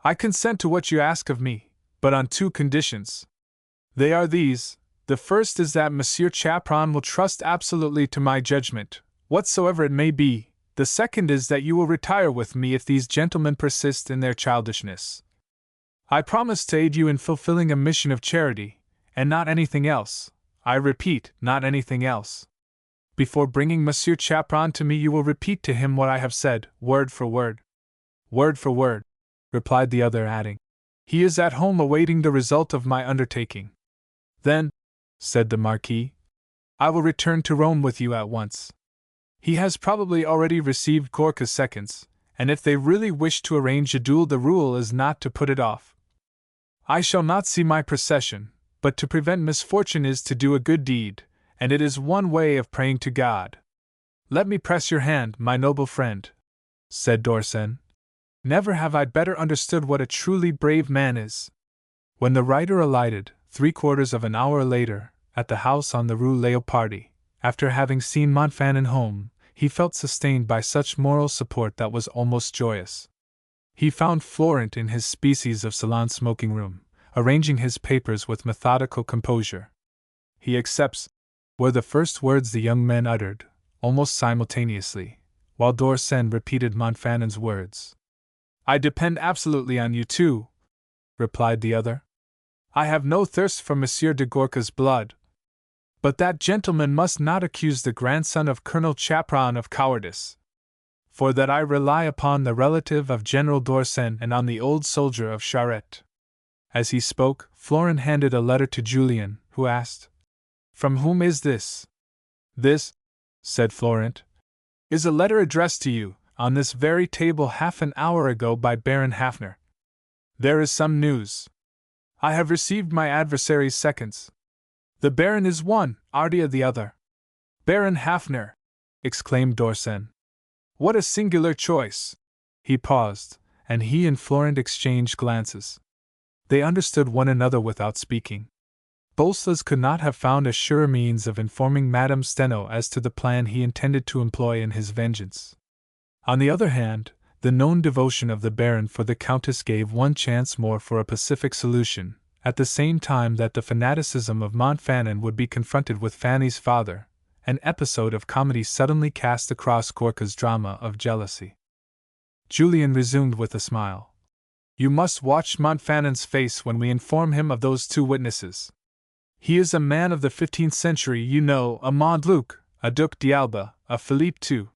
I consent to what you ask of me, but on 2 conditions. They are these. The first is that Monsieur Chapron will trust absolutely to my judgment, whatsoever it may be. The second is that you will retire with me if these gentlemen persist in their childishness. I promise to aid you in fulfilling a mission of charity, and not anything else. I repeat, not anything else. Before bringing Monsieur Chapron to me you will repeat to him what I have said, word for word. Word for word, replied the other, adding, He is at home awaiting the result of my undertaking. Then, said the Marquis, I will return to Rome with you at once. He has probably already received Gorka's seconds, and if they really wish to arrange a duel the rule is not to put it off. I shall not see my procession, but to prevent misfortune is to do a good deed, and it is one way of praying to God. Let me press your hand, my noble friend, said Dorsen. Never have I better understood what a truly brave man is. When the writer alighted, 3/4 of an hour later, at the house on the Rue Leopardi, after having seen Montfanon home, he felt sustained by such moral support that was almost joyous. He found Florent in his species of salon smoking room, arranging his papers with methodical composure. He accepts, were the first words the young men uttered, almost simultaneously, while d'Orsay repeated Montfanon's words. I depend absolutely on you too, replied the other. I have no thirst for Monsieur de Gorcas's blood. But that gentleman must not accuse the grandson of Colonel Chapron of cowardice. For that I rely upon the relative of General d'Orsay and on the old soldier of Charette. As he spoke, Florent handed a letter to Julien, who asked, From whom is this? This, said Florent, is a letter addressed to you, on this very table half an hour ago by Baron Hafner. There is some news. I have received my adversary's seconds. The Baron is one, Ardea the other. Baron Hafner, exclaimed d'Orsay. What a singular choice! He paused, and he and Florent exchanged glances. They understood one another without speaking. Bolsas could not have found a surer means of informing Madame Steno as to the plan he intended to employ in his vengeance. On the other hand, the known devotion of the Baron for the Countess gave one chance more for a pacific solution, at the same time that the fanaticism of Montfanon would be confronted with Fanny's father. An episode of comedy suddenly cast across Gorca's drama of jealousy. Julien resumed with a smile. You must watch Montfanon's face when we inform him of those two witnesses. He is a man of the 15th century, you know, a Montluc, a Duc d'Alba, a Philippe II.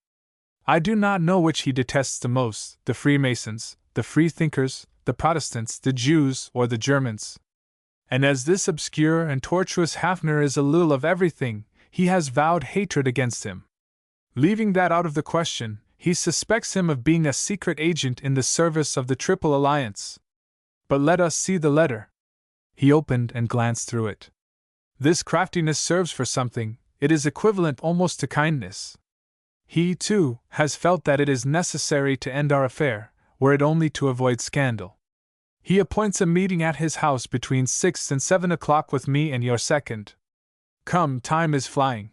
I do not know which he detests the most, the Freemasons, the Freethinkers, the Protestants, the Jews, or the Germans. And as this obscure and tortuous Hafner is a little of everything, he has vowed hatred against him. Leaving that out of the question, he suspects him of being a secret agent in the service of the Triple Alliance. But let us see the letter. He opened and glanced through it. This craftiness serves for something, it is equivalent almost to kindness. He, too, has felt that it is necessary to end our affair, were it only to avoid scandal. He appoints a meeting at his house between 6 and 7 o'clock with me and your second. Come, time is flying.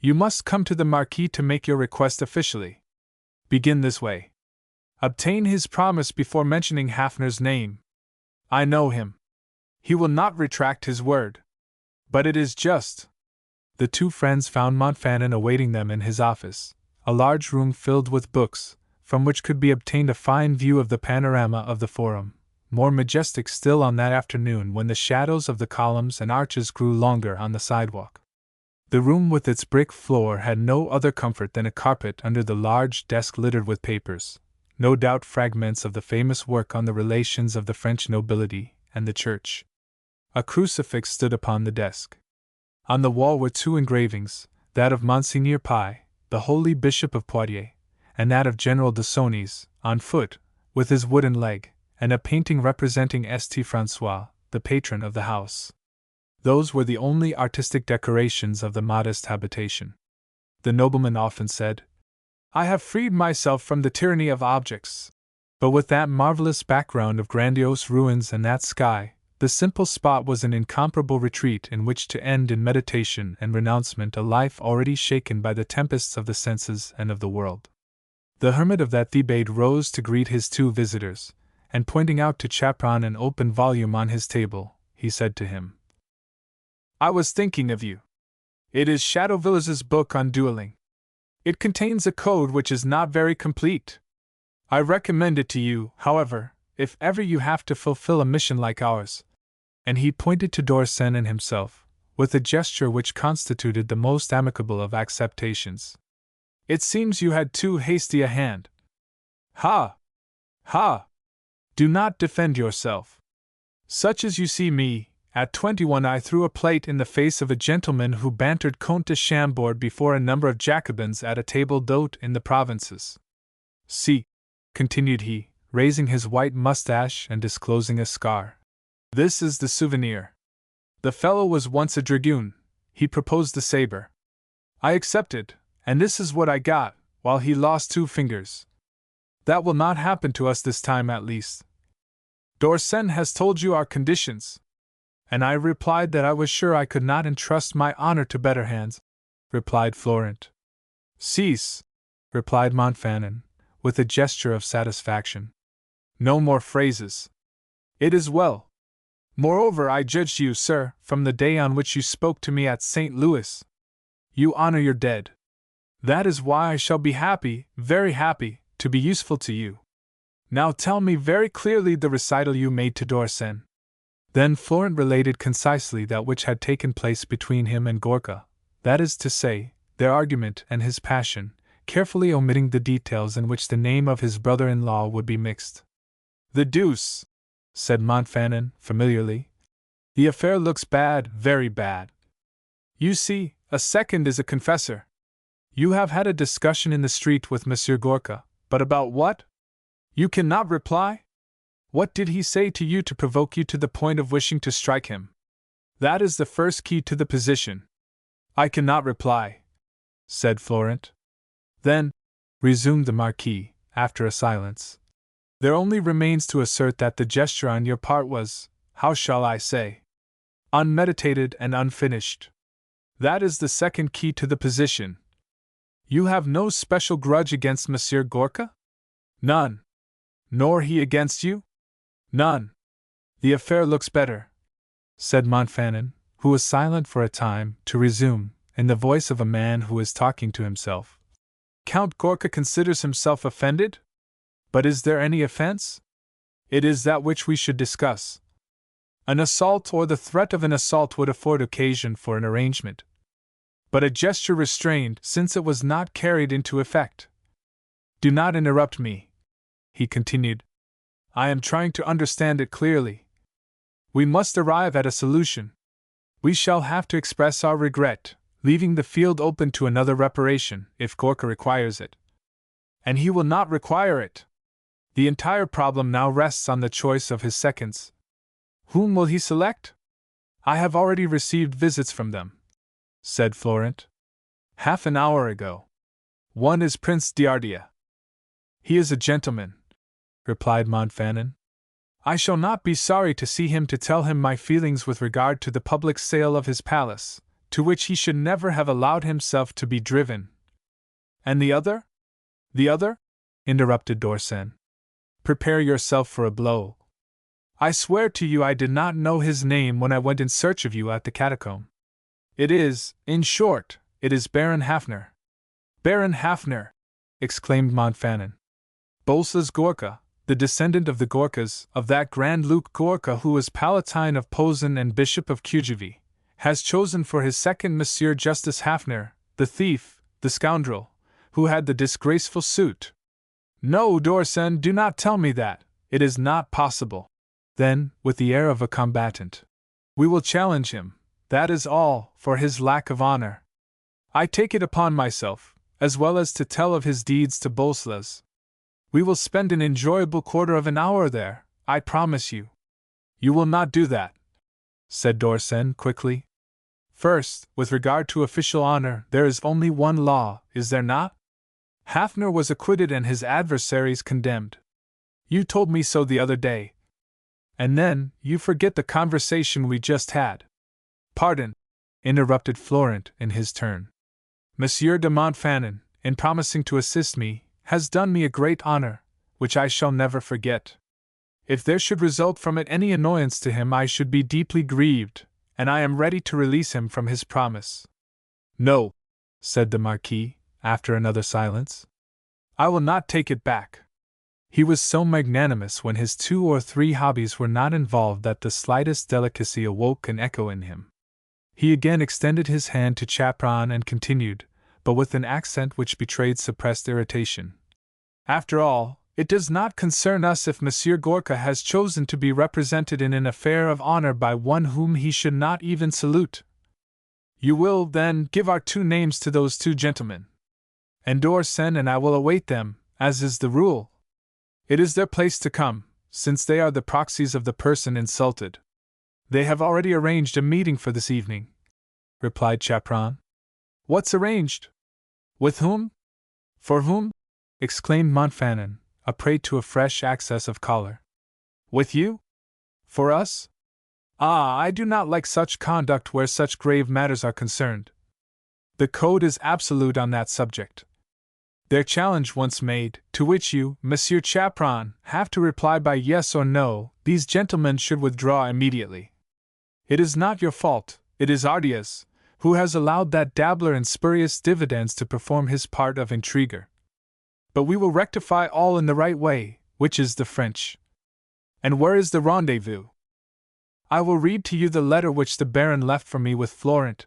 You must come to the Marquis to make your request officially. Begin this way. Obtain his promise before mentioning Hafner's name. I know him. He will not retract his word. But it is just. The two friends found Montfanon awaiting them in his office, a large room filled with books, from which could be obtained a fine view of the panorama of the Forum, more majestic still on that afternoon when the shadows of the columns and arches grew longer on the sidewalk. The room with its brick floor had no other comfort than a carpet under the large desk littered with papers, no doubt fragments of the famous work on the relations of the French nobility and the Church. A crucifix stood upon the desk. On the wall were two engravings, that of Monseigneur Pie, the holy Bishop of Poitiers, and that of General de Sonis, on foot, with his wooden leg, and a painting representing St. François, the patron of the house. Those were the only artistic decorations of the modest habitation. The nobleman often said, I have freed myself from the tyranny of objects. But with that marvelous background of grandiose ruins and that sky, the simple spot was an incomparable retreat in which to end in meditation and renouncement a life already shaken by the tempests of the senses and of the world. The hermit of that Thebaid rose to greet his two visitors, and pointing out to Chapron an open volume on his table, he said to him, I was thinking of you. It is Chateauvilliers' book on dueling. It contains a code which is not very complete. I recommend it to you, however, if ever you have to fulfill a mission like ours. And he pointed to d'Orsay and himself, with a gesture which constituted the most amicable of acceptations. It seems you had too hasty a hand. Ha! Ha! Do not defend yourself. Such as you see me, at 21 I threw a plate in the face of a gentleman who bantered Comte de Chambord before a number of Jacobins at a table d'hôte in the provinces. See, continued he, raising his white mustache and disclosing a scar. This is the souvenir. The fellow was once a dragoon. He proposed the saber. I accepted, and this is what I got, while he lost 2 fingers. That will not happen to us this time at least. d'Orsay has told you our conditions. And I replied that I was sure I could not entrust my honor to better hands, replied Florent. Cease, replied Montfanon, with a gesture of satisfaction. No more phrases. It is well. Moreover, I judged you, sir, from the day on which you spoke to me at St. Louis. You honor your dead. That is why I shall be happy, very happy, to be useful to you. Now tell me very clearly the recital you made to Dorsen. Then Florent related concisely that which had taken place between him and Gorka, that is to say, their argument and his passion, carefully omitting the details in which the name of his brother-in-law would be mixed. The deuce! Said Montfanon, familiarly. The affair looks bad, very bad. You see, a second is a confessor. You have had a discussion in the street with Monsieur Gorka, but about what? You cannot reply? What did he say to you to provoke you to the point of wishing to strike him? That is the first key to the position. I cannot reply, said Florent. Then, resumed the Marquis, after a silence, there only remains to assert that the gesture on your part was, how shall I say, unmeditated and unfinished. That is the second key to the position. You have no special grudge against Monsieur Gorka? None. Nor he against you? None. The affair looks better, said Montfanon, who was silent for a time, to resume, in the voice of a man who is talking to himself. Count Gorka considers himself offended? But is there any offense? It is that which we should discuss. An assault or the threat of an assault would afford occasion for an arrangement. But a gesture restrained, since it was not carried into effect. Do not interrupt me, he continued. I am trying to understand it clearly. We must arrive at a solution. We shall have to express our regret, leaving the field open to another reparation, if Gorka requires it. And he will not require it. The entire problem now rests on the choice of his seconds. Whom will he select? I have already received visits from them, said Florent. Half an hour ago. One is Prince d'Ardia. He is a gentleman, replied Montfanon. I shall not be sorry to see him to tell him my feelings with regard to the public sale of his palace, to which he should never have allowed himself to be driven. And the other? The other? Interrupted Dorsen. Prepare yourself for a blow. I swear to you I did not know his name when I went in search of you at the catacomb. It is, in short, it is Baron Hafner. Baron Hafner! Exclaimed Montfanon. Boleslas Gorka, the descendant of the Gorkas, of that Grand Luke Gorka who was Palatine of Posen and Bishop of Kujavy, has chosen for his second Monsieur Justice Hafner, the thief, the scoundrel, who had the disgraceful suit. No, Dorsen, do not tell me that. It is not possible. Then, with the air of a combatant, we will challenge him, that is all, for his lack of honor. I take it upon myself, as well as to tell of his deeds to Boleslas. We will spend an enjoyable quarter of an hour there, I promise you. You will not do that, said Dorsen quickly. First, with regard to official honor, there is only one law, is there not? Hafner was acquitted and his adversaries condemned. You told me so the other day. And then, you forget the conversation we just had. Pardon, interrupted Florent in his turn. Monsieur de Montfanon, in promising to assist me, has done me a great honor, which I shall never forget. If there should result from it any annoyance to him, I should be deeply grieved, and I am ready to release him from his promise. No, said the Marquis, after another silence. I will not take it back. He was so magnanimous when his 2 or 3 hobbies were not involved that the slightest delicacy awoke an echo in him. He again extended his hand to Chaperon and continued, but with an accent which betrayed suppressed irritation. After all, it does not concern us if Monsieur Gorka has chosen to be represented in an affair of honor by one whom he should not even salute. You will, then, give our 2 names to those 2 gentlemen. And Dorsen and I will await them, as is the rule. It is their place to come, since they are the proxies of the person insulted. They have already arranged a meeting for this evening, replied Chaperon. What's arranged? With whom? For whom? Exclaimed Montfanon, a prey to a fresh access of choler. With you? For us? Ah, I do not like such conduct where such grave matters are concerned. The code is absolute on that subject. Their challenge once made, to which you, Monsieur Chaperon, have to reply by yes or no, these gentlemen should withdraw immediately. It is not your fault, it is Ardia's, Who has allowed that dabbler in spurious dividends to perform his part of intriguer? But we will rectify all in the right way, which is the French. And where is the rendezvous? I will read to you the letter which the Baron left for me with Florent,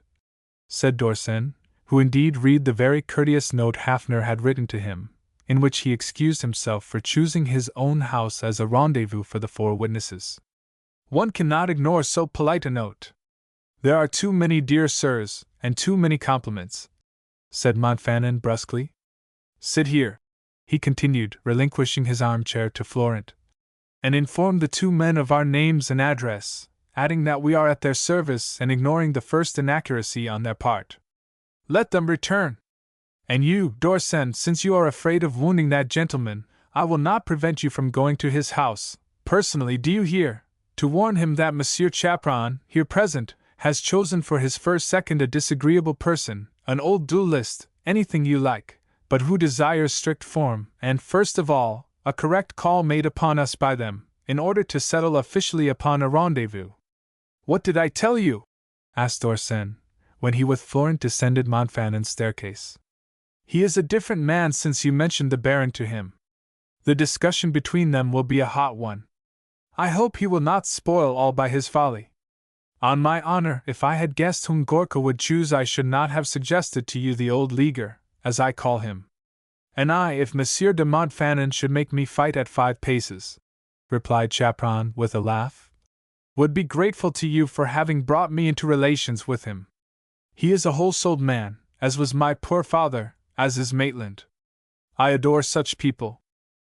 said d'Orsay, who indeed read the very courteous note Hafner had written to him, in which he excused himself for choosing his own house as a rendezvous for the 4 witnesses. One cannot ignore so polite a note. There are too many dear sirs, and too many compliments, said Montfanon brusquely. Sit here, he continued, relinquishing his armchair to Florent, and inform the 2 men of our names and address, adding that we are at their service and ignoring the first inaccuracy on their part. Let them return. And you, d'Orsay, since you are afraid of wounding that gentleman, I will not prevent you from going to his house, personally, do you hear, to warn him that Monsieur Chaperon, here present, has chosen for his first second a disagreeable person, an old duelist, anything you like, but who desires strict form, and, first of all, a correct call made upon us by them, in order to settle officially upon a rendezvous. What did I tell you? Asked d'Orsay, when he with Florent descended Montfanon's staircase. He is a different man since you mentioned the Baron to him. The discussion between them will be a hot one. I hope he will not spoil all by his folly. On my honor, if I had guessed whom Gorka would choose, I should not have suggested to you the old leaguer, as I call him. And I, if Monsieur de Montfanon should make me fight at 5 paces, replied Chaperon with a laugh, would be grateful to you for having brought me into relations with him. He is a whole-souled man, as was my poor father, as is Maitland. I adore such people.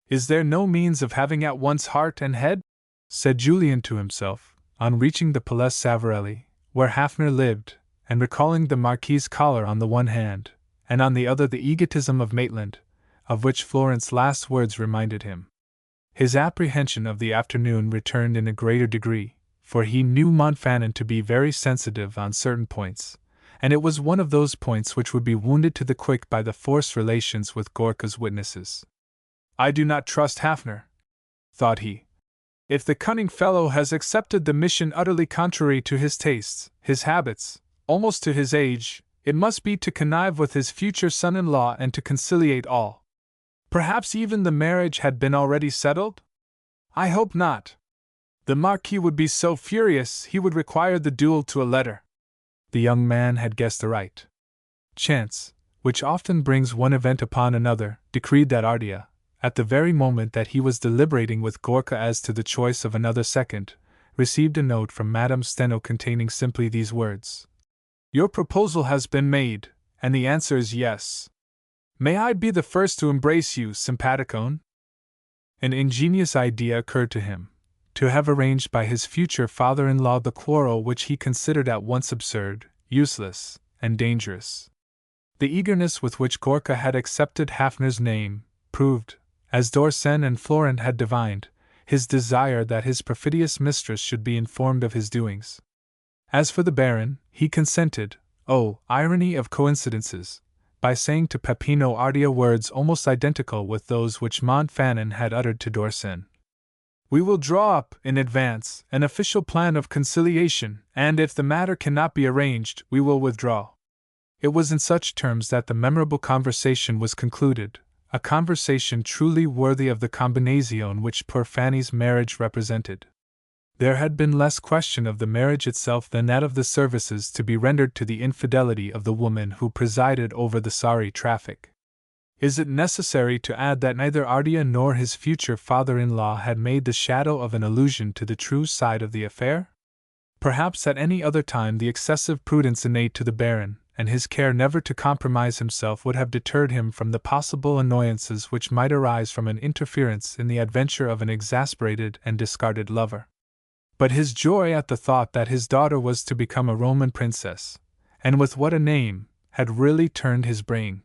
Is there no means of having at once heart and head? Said Julien to himself, on reaching the Palais Savarelli, where Hafner lived, and recalling the Marquis's collar on the one hand, and on the other the egotism of Maitland, of which Florent's last words reminded him. His apprehension of the afternoon returned in a greater degree, for he knew Montfanon to be very sensitive on certain points, and it was one of those points which would be wounded to the quick by the forced relations with Gorka's witnesses. I do not trust Hafner, thought he. If the cunning fellow has accepted the mission utterly contrary to his tastes, his habits, almost to his age, it must be to connive with his future son-in-law and to conciliate all. Perhaps even the marriage had been already settled? I hope not. The Marquis would be so furious he would require the duel to a letter. The young man had guessed aright. Chance, which often brings one event upon another, decreed that Ardea, at the very moment that he was deliberating with Gorka as to the choice of another second, received a note from Madame Steno containing simply these words: Your proposal has been made, and the answer is yes. May I be the first to embrace you, simpaticone? An ingenious idea occurred to him, to have arranged by his future father-in-law the quarrel which he considered at once absurd, useless, and dangerous. The eagerness with which Gorka had accepted Hafner's name proved, as d'Orsay and Florent had divined, his desire that his perfidious mistress should be informed of his doings. As for the Baron, he consented, oh, irony of coincidences, by saying to Peppino Ardea words almost identical with those which Montfanon had uttered to d'Orsay. We will draw up, in advance, an official plan of conciliation, and if the matter cannot be arranged, we will withdraw. It was in such terms that the memorable conversation was concluded, a conversation truly worthy of the combinazione which poor Fanny's marriage represented. There had been less question of the marriage itself than that of the services to be rendered to the infidelity of the woman who presided over the sorry traffic. Is it necessary to add that neither Ardea nor his future father-in-law had made the shadow of an allusion to the true side of the affair? Perhaps at any other time the excessive prudence innate to the Baron, and his care never to compromise himself, would have deterred him from the possible annoyances which might arise from an interference in the adventure of an exasperated and discarded lover. But his joy at the thought that his daughter was to become a Roman princess, and with what a name, had really turned his brain.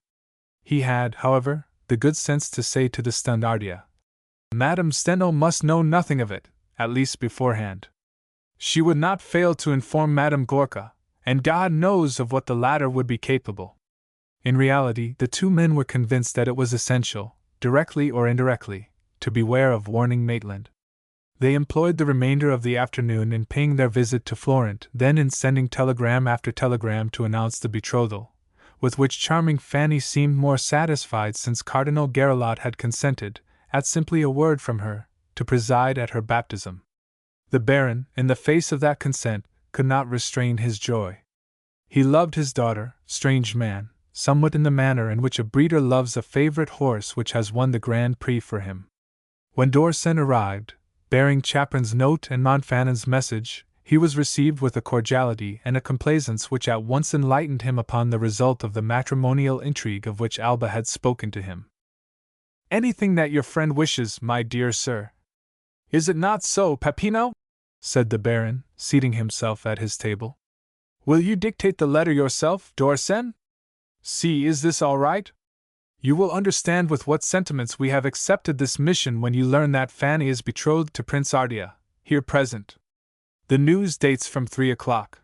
He had, however, the good sense to say to the stunned Ardea, Madame Steno must know nothing of it, at least beforehand. She would not fail to inform Madame Gorka, and God knows of what the latter would be capable. In reality, the 2 men were convinced that it was essential, directly or indirectly, to beware of warning Maitland. They employed the remainder of the afternoon in paying their visit to Florent, then in sending telegram after telegram to announce the betrothal, with which charming Fanny seemed more satisfied since Cardinal Gerelot had consented, at simply a word from her, to preside at her baptism. The Baron, in the face of that consent, could not restrain his joy. He loved his daughter, strange man, somewhat in the manner in which a breeder loves a favorite horse which has won the Grand Prix for him. When d'Orsen arrived, bearing Chaperon's note and Montfanon's message, he was received with a cordiality and a complaisance which at once enlightened him upon the result of the matrimonial intrigue of which Alba had spoken to him. "Anything that your friend wishes, my dear sir. Is it not so, Peppino?" said the Baron, seating himself at his table. "Will you dictate the letter yourself, d'Orsen? See, is this all right? You will understand with what sentiments we have accepted this mission when you learn that Fanny is betrothed to Prince Ardea, here present. The news dates from 3 o'clock.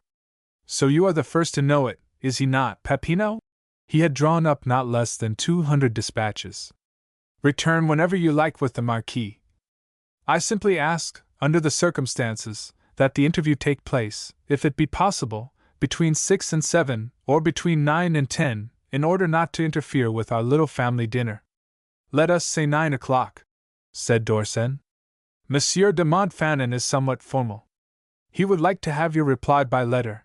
So you are the first to know it, is he not, Peppino?" He had drawn up not less than 200 dispatches. "Return whenever you like with the Marquis. I simply ask, under the circumstances, that the interview take place, if it be possible, between 6 and 7, or between 9 and 10, in order not to interfere with our little family dinner." "Let us say 9 o'clock," said d'Orsen. "Monsieur de Montfanon is somewhat formal. He would like to have your reply by letter.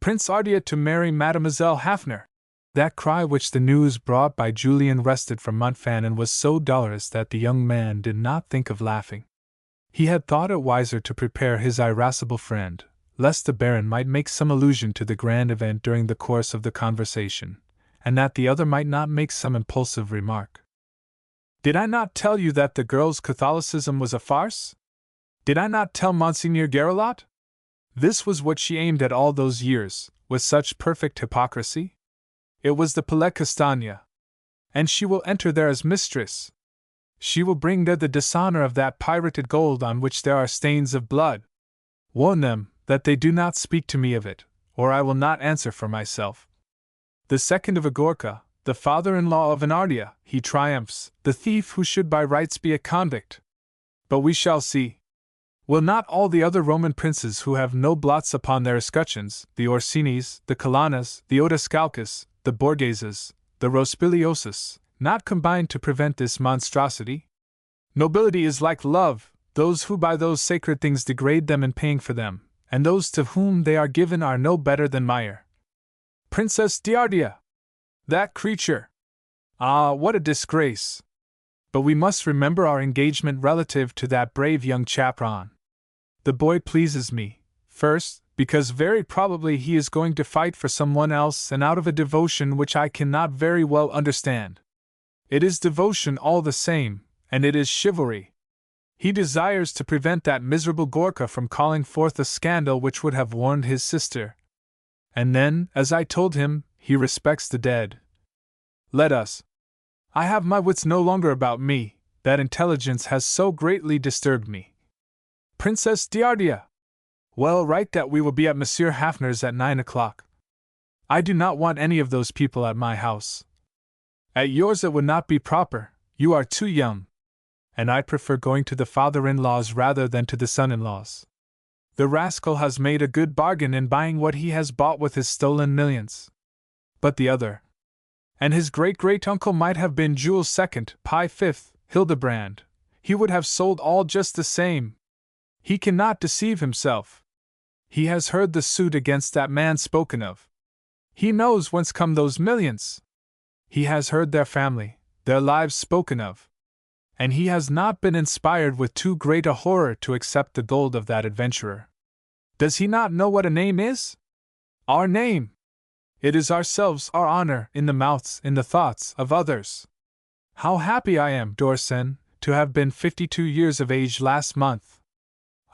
Prince Ardea to marry Mademoiselle Hafner." That cry which the news brought by Julian wrested from Montfanon was so dolorous that the young man did not think of laughing. He had thought it wiser to prepare his irascible friend, lest the Baron might make some allusion to the grand event during the course of the conversation, and that the other might not make some impulsive remark. "Did I not tell you that the girl's Catholicism was a farce? Did I not tell Monseigneur Gerelot? This was what she aimed at all those years, with such perfect hypocrisy? It was the Palais Castagne. And she will enter there as mistress. She will bring there the dishonor of that pirated gold on which there are stains of blood. Warn them that they do not speak to me of it, or I will not answer for myself. The second of a Gorka, the father-in-law of an Ardea, he triumphs, the thief who should by rights be a convict. But we shall see. Will not all the other Roman princes who have no blots upon their escutcheons, the Orsinis, the Calanas, the Odescalcas, the Borgheses, the Rospiliosus, not combine to prevent this monstrosity? Nobility is like love, those who by those sacred things degrade them in paying for them, and those to whom they are given are no better than Meyer. Princess d'Ardea! That creature! Ah, what a disgrace! But we must remember our engagement relative to that brave young Chaperon. The boy pleases me, first, because very probably he is going to fight for someone else and out of a devotion which I cannot very well understand. It is devotion all the same, and it is chivalry. He desires to prevent that miserable Gorka from calling forth a scandal which would have warned his sister. And then, as I told him, he respects the dead. Let us. I have my wits no longer about me, that intelligence has so greatly disturbed me. Princess d'Ardea! Well, write that we will be at Monsieur Hafner's at 9 o'clock. I do not want any of those people at my house. At yours it would not be proper, you are too young. And I prefer going to the father-in-law's rather than to the son-in-law's. The rascal has made a good bargain in buying what he has bought with his stolen millions. But the other. And his great-great-uncle might have been Jules II, Pi V, Hildebrand. He would have sold all just the same. He cannot deceive himself. He has heard the suit against that man spoken of. He knows whence come those millions. He has heard their family, their lives spoken of. And he has not been inspired with too great a horror to accept the gold of that adventurer. Does he not know what a name is? Our name! It is ourselves, our honor, in the mouths, in the thoughts, of others. How happy I am, d'Orsen, to have been 52 years of age last month.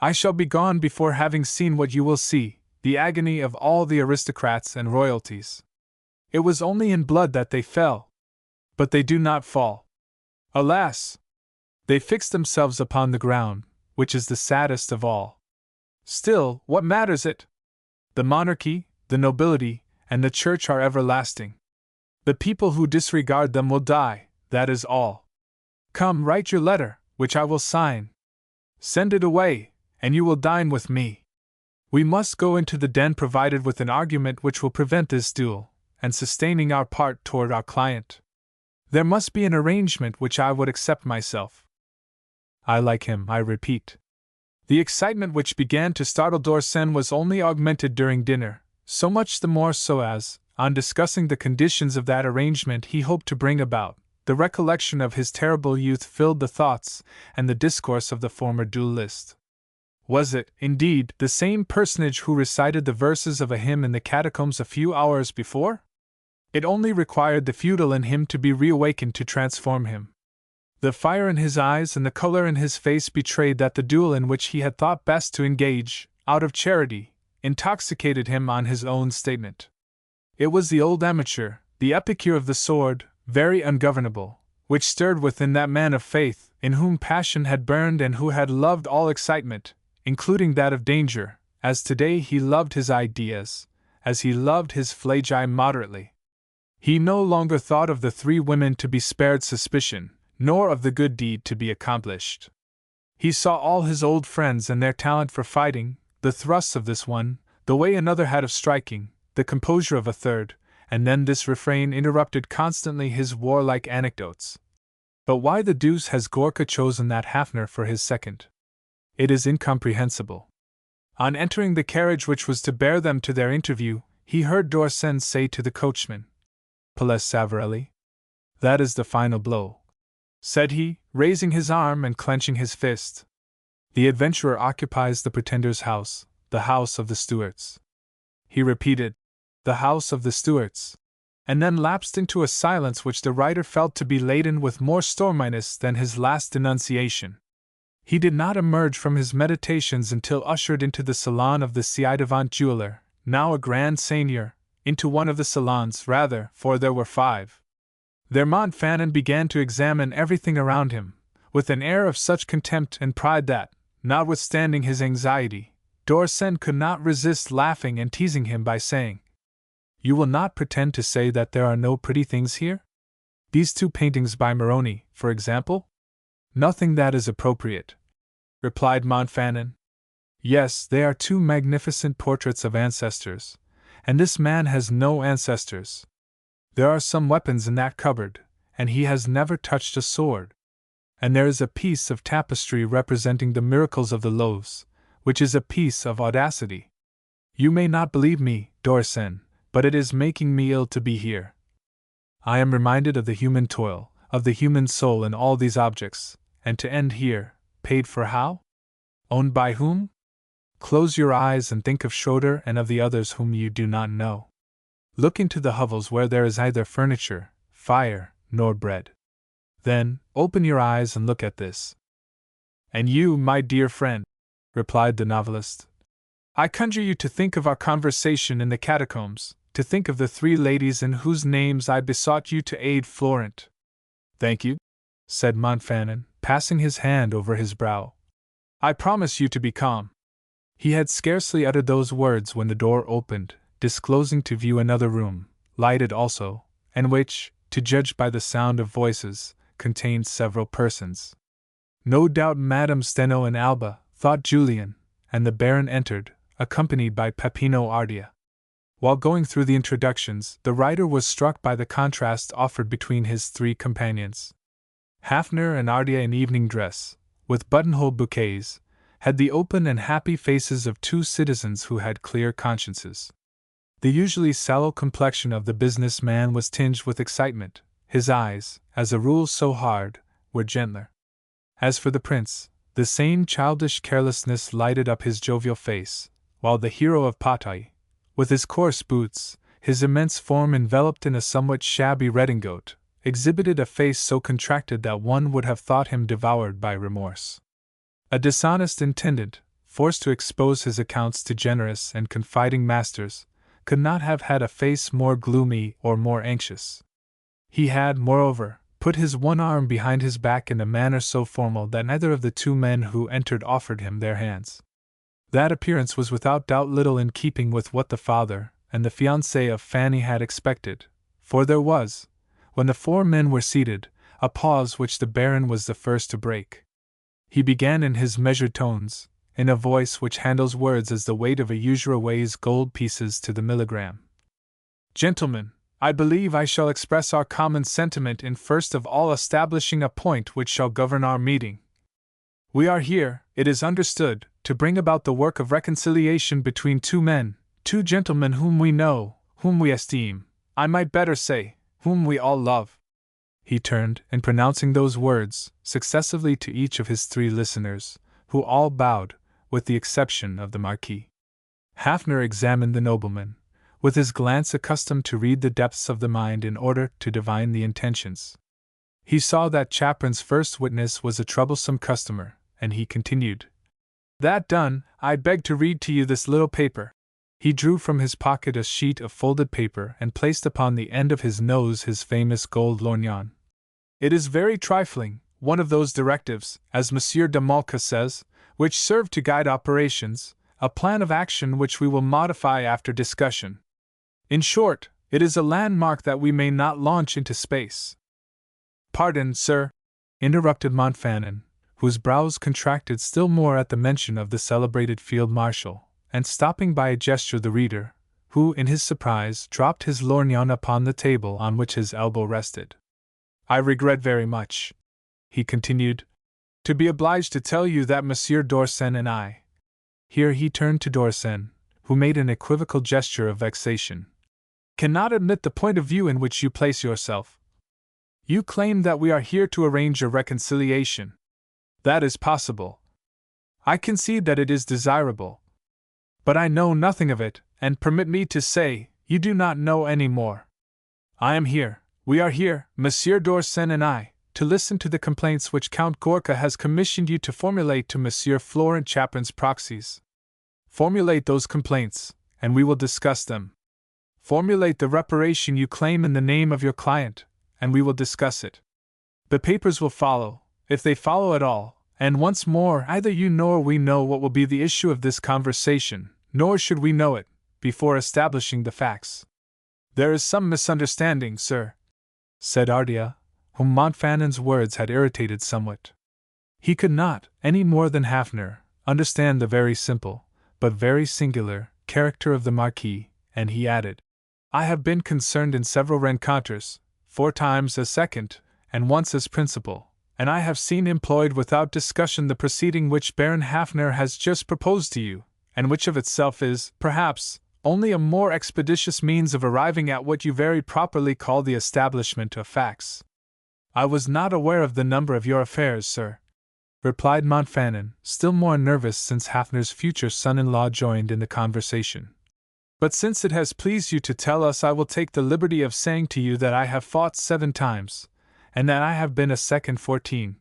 I shall be gone before having seen what you will see, the agony of all the aristocrats and royalties. It was only in blood that they fell. But they do not fall. Alas! They fix themselves upon the ground, which is the saddest of all. Still, what matters it? The monarchy, the nobility, and the church are everlasting. The people who disregard them will die, that is all. Come, write your letter, which I will sign. Send it away, and you will dine with me. We must go into the den provided with an argument which will prevent this duel, and sustaining our part toward our client. There must be an arrangement which I would accept myself. I like him, I repeat. The excitement which began to startle d'Orsay was only augmented during dinner, so much the more so as, on discussing the conditions of that arrangement he hoped to bring about, the recollection of his terrible youth filled the thoughts and the discourse of the former duelist. Was it, indeed, the same personage who recited the verses of a hymn in the catacombs a few hours before? It only required the feudal in him to be reawakened to transform him. The fire in his eyes and the color in his face betrayed that the duel in which he had thought best to engage, out of charity, intoxicated him on his own statement. It was the old amateur, the epicure of the sword, very ungovernable, which stirred within that man of faith, in whom passion had burned and who had loved all excitement, including that of danger, as today he loved his ideas, as he loved his flagi moderately. He no longer thought of the three women to be spared suspicion, nor of the good deed to be accomplished. He saw all his old friends and their talent for fighting, the thrusts of this one, the way another had of striking, the composure of a third, and then this refrain interrupted constantly his warlike anecdotes. But why the deuce has Gorka chosen that Hafner for his second? It is incomprehensible. On entering the carriage which was to bear them to their interview, he heard d'Orsay say to the coachman, "Palles Savarelli? That is the final blow," said he, raising his arm and clenching his fist. "The adventurer occupies the pretender's house, the house of the Stuarts." He repeated, "The house of the Stuarts," and then lapsed into a silence which the writer felt to be laden with more storminess than his last denunciation. He did not emerge from his meditations until ushered into the salon of the ci-devant jeweler, now a grand seigneur, into one of the salons, rather, for there were 5. There Montfanon began to examine everything around him, with an air of such contempt and pride that, notwithstanding his anxiety, d'Orsay could not resist laughing and teasing him by saying, "You will not pretend to say that there are no pretty things here? These 2 paintings by Moroni, for example?" "Nothing that is appropriate," replied Montfanon. "Yes, they are 2 magnificent portraits of ancestors, and this man has no ancestors. There are some weapons in that cupboard, and he has never touched a sword. And there is a piece of tapestry representing the miracles of the loaves, which is a piece of audacity. You may not believe me, d'Orsay, but it is making me ill to be here. I am reminded of the human toil, of the human soul in all these objects, and to end here, paid for how? Owned by whom? Close your eyes and think of Schroeder and of the others whom you do not know. Look into the hovels where there is neither furniture, fire, nor bread. Then, open your eyes and look at this." "And you, my dear friend," replied the novelist, "I conjure you to think of our conversation in the catacombs, to think of the 3 ladies in whose names I besought you to aid Florent." "Thank you," said Montfanon, passing his hand over his brow. "I promise you to be calm." He had scarcely uttered those words when the door opened, disclosing to view another room, lighted also, and which, to judge by the sound of voices, contained several persons. No doubt Madame Steno and Alba, thought Julian, and the Baron entered, accompanied by Peppino Ardea. While going through the introductions, the writer was struck by the contrast offered between his 3 companions. Hafner and Ardea in evening dress, with buttonhole bouquets, had the open and happy faces of 2 citizens who had clear consciences. The usually sallow complexion of the business man was tinged with excitement, his eyes, as a rule so hard, were gentler. As for the prince, the same childish carelessness lighted up his jovial face, while the hero of Patay, with his coarse boots, his immense form enveloped in a somewhat shabby redingote, exhibited a face so contracted that one would have thought him devoured by remorse. A dishonest intendant, forced to expose his accounts to generous and confiding masters, could not have had a face more gloomy or more anxious. He had, moreover, put his one arm behind his back in a manner so formal that neither of the 2 men who entered offered him their hands. That appearance was without doubt little in keeping with what the father and the fiancée of Fanny had expected, for there was, when the 4 men were seated, a pause which the Baron was the first to break. He began in his measured tones, in a voice which handles words as the weight of a usurer weighs gold pieces to the milligram. Gentlemen, I believe I shall express our common sentiment in first of all establishing a point which shall govern our meeting. We are here, it is understood, to bring about the work of reconciliation between two men, two gentlemen whom we know, whom we esteem, I might better say, whom we all love. He turned, in pronouncing those words, successively to each of his three listeners, who all bowed, with the exception of the Marquis. Hafner examined the nobleman, with his glance accustomed to read the depths of the mind in order to divine the intentions. He saw that Chaperon's first witness was a troublesome customer, and he continued, "That done, I beg to read to you this little paper." He drew from his pocket a sheet of folded paper and placed upon the end of his nose his famous gold lorgnon. "It is very trifling, one of those directives, as Monsieur de Malka says, which serve to guide operations, a plan of action which we will modify after discussion. In short, it is a landmark that we may not launch into space." "Pardon, sir," interrupted Montfanon, whose brows contracted still more at the mention of the celebrated field marshal, and stopping by a gesture the reader, who in his surprise dropped his lorgnon upon the table on which his elbow rested. "I regret very much," he continued, "to be obliged to tell you that Monsieur d'Orsen and I—" Here he turned to d'Orsen, who made an equivocal gesture of vexation. "Cannot admit the point of view in which you place yourself. You claim that we are here to arrange a reconciliation. That is possible. I concede that it is desirable. But I know nothing of it, and permit me to say, you do not know any more. I am here, we are here, Monsieur d'Orsen and I, to listen to the complaints which Count Gorka has commissioned you to formulate to Monsieur Florent Chaperon's proxies. Formulate those complaints, and we will discuss them. Formulate the reparation you claim in the name of your client, and we will discuss it. The papers will follow, if they follow at all, and once more, either you nor we know what will be the issue of this conversation, nor should we know it, before establishing the facts." "There is some misunderstanding, sir," said Ardea, whom Montfanon's words had irritated somewhat. He could not, any more than Hafner, understand the very simple, but very singular, character of the Marquis, and he added, "I have been concerned in several rencontres, 4 times as second, and once as principal, and I have seen employed without discussion the proceeding which Baron Hafner has just proposed to you, and which of itself is, perhaps, only a more expeditious means of arriving at what you very properly call the establishment of facts." "I was not aware of the number of your affairs, sir," replied Montfanon, still more nervous since Hafner's future son-in-law joined in the conversation. "But since it has pleased you to tell us, I will take the liberty of saying to you that I have fought 7 times, and that I have been a second 14.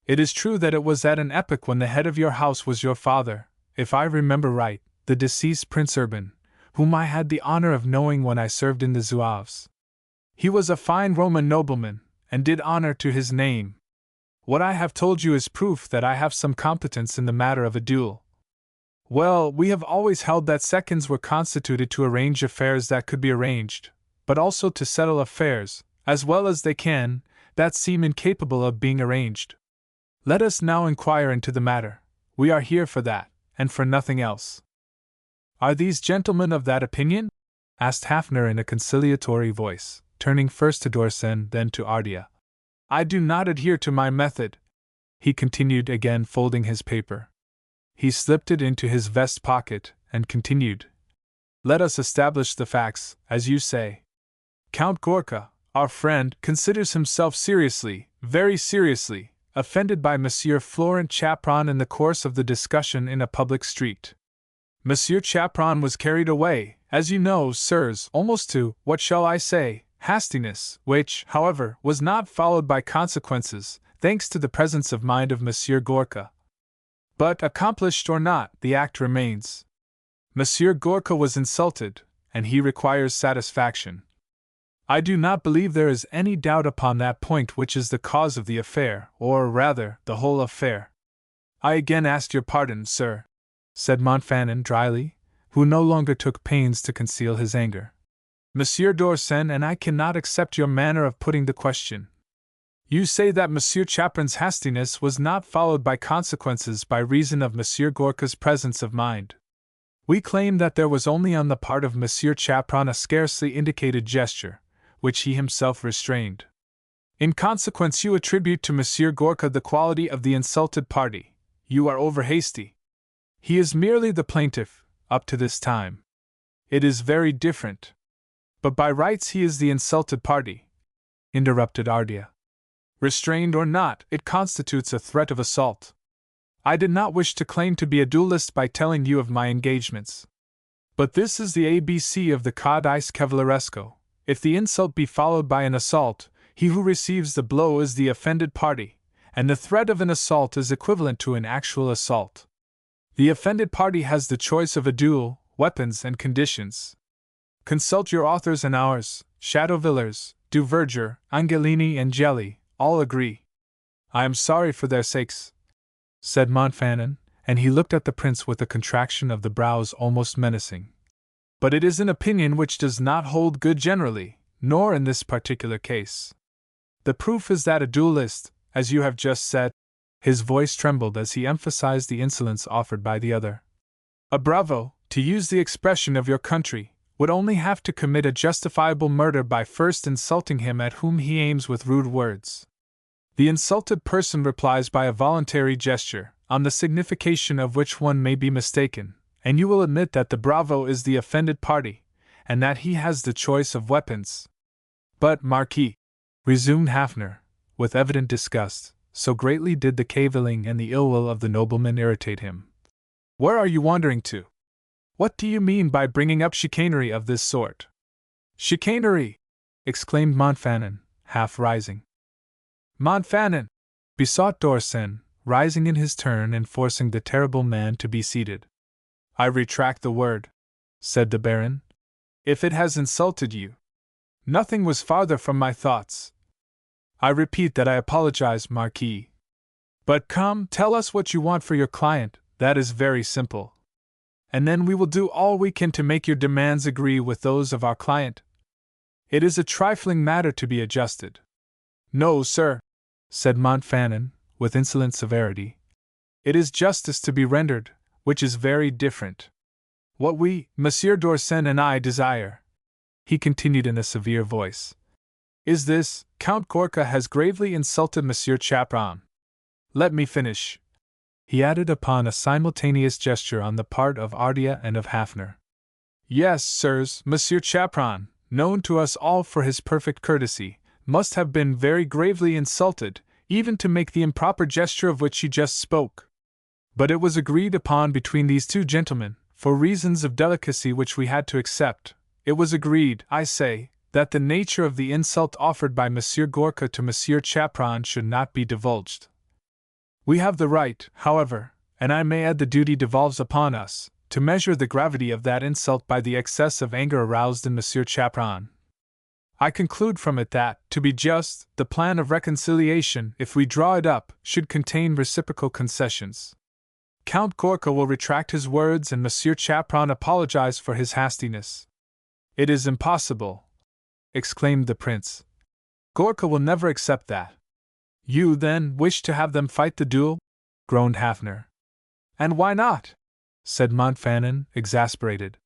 It is true that it was at an epoch when the head of your house was your father, if I remember right, the deceased Prince Urban, whom I had the honor of knowing when I served in the Zouaves. He was a fine Roman nobleman, and did honor to his name. What I have told you is proof that I have some competence in the matter of a duel. Well, we have always held that seconds were constituted to arrange affairs that could be arranged, but also to settle affairs, as well as they can, that seem incapable of being arranged. Let us now inquire into the matter. We are here for that, and for nothing else." "Are these gentlemen of that opinion?" asked Hafner in a conciliatory voice, turning first to d'Orsen, then to Ardea. "I do not adhere to my method," he continued, again folding his paper. He slipped it into his vest pocket, and continued, "Let us establish the facts, as you say. Count Gorka, our friend, considers himself seriously, very seriously, offended by Monsieur Florent Chaperon in the course of the discussion in a public street. Monsieur Chaperon was carried away, as you know, sirs, almost to, what shall I say, hastiness, which, however, was not followed by consequences, thanks to the presence of mind of Monsieur Gorka. But, accomplished or not, the act remains. Monsieur Gorka was insulted, and he requires satisfaction. I do not believe there is any doubt upon that point which is the cause of the affair, or rather, the whole affair." "I again ask your pardon, sir," said Montfanon dryly, who no longer took pains to conceal his anger. "Monsieur d'Orsen and I cannot accept your manner of putting the question. You say that Monsieur Chaperon's hastiness was not followed by consequences by reason of Monsieur Gorka's presence of mind. We claim that there was only on the part of Monsieur Chaperon a scarcely indicated gesture, which he himself restrained. In consequence, you attribute to Monsieur Gorka the quality of the insulted party. You are over-hasty. He is merely the plaintiff, up to this time. It is very different. But by rights he is the insulted party, interrupted Ardea. Restrained or not, it constitutes a threat of assault. I did not wish to claim to be a duelist by telling you of my engagements. But this is the ABC of the Codice Cavalleresco. If the insult be followed by an assault, he who receives the blow is the offended party, and the threat of an assault is equivalent to an actual assault. The offended party has the choice of a duel, weapons, and conditions. Consult your authors and ours, Chateauvillers, Duverger, Angelini, and Gelli, all agree. I am sorry for their sakes, said Montfanon, and he looked at the prince with a contraction of the brows almost menacing. But it is an opinion which does not hold good generally, nor in this particular case. The proof is that a duelist, as you have just said, his voice trembled as he emphasized the insolence offered by the other. A bravo, to use the expression of your country, would only have to commit a justifiable murder by first insulting him at whom he aims with rude words. The insulted person replies by a voluntary gesture, on the signification of which one may be mistaken, and you will admit that the bravo is the offended party, and that he has the choice of weapons. But, Marquis, resumed Hafner, with evident disgust, so greatly did the cavilling and the ill will of the nobleman irritate him. Where are you wandering to? What do you mean by bringing up chicanery of this sort? Chicanery! Exclaimed Montfanon, half rising. Montfanon! Besought d'Orsen, rising in his turn and forcing the terrible man to be seated. I retract the word, said the Baron. If it has insulted you, nothing was farther from my thoughts. I repeat that I apologize, Marquis. But come, tell us what you want for your client, that is very simple. And then we will do all we can to make your demands agree with those of our client. It is a trifling matter to be adjusted. No, sir, said Montfanon, with insolent severity. It is justice to be rendered, which is very different. What we, Monsieur d'Orsen and I desire, he continued in a severe voice, is this: Count Gorka has gravely insulted Monsieur Chaperon. Let me finish, he added upon a simultaneous gesture on the part of Ardea and of Hafner. Yes, sirs, Monsieur Chaperon, known to us all for his perfect courtesy, must have been very gravely insulted, even to make the improper gesture of which he just spoke. But it was agreed upon between these two gentlemen, for reasons of delicacy which we had to accept, it was agreed, I say, that the nature of the insult offered by Monsieur Gorka to Monsieur Chaperon should not be divulged. We have the right, however, and I may add the duty devolves upon us, to measure the gravity of that insult by the excess of anger aroused in Monsieur Chaperon. I conclude from it that, to be just, the plan of reconciliation, if we draw it up, should contain reciprocal concessions. Count Gorka will retract his words and Monsieur Chaperon apologize for his hastiness. It is impossible, exclaimed the prince. Gorka will never accept that. You, then, wish to have them fight the duel? Groaned Hafner. And why not? Said Montfanon, exasperated.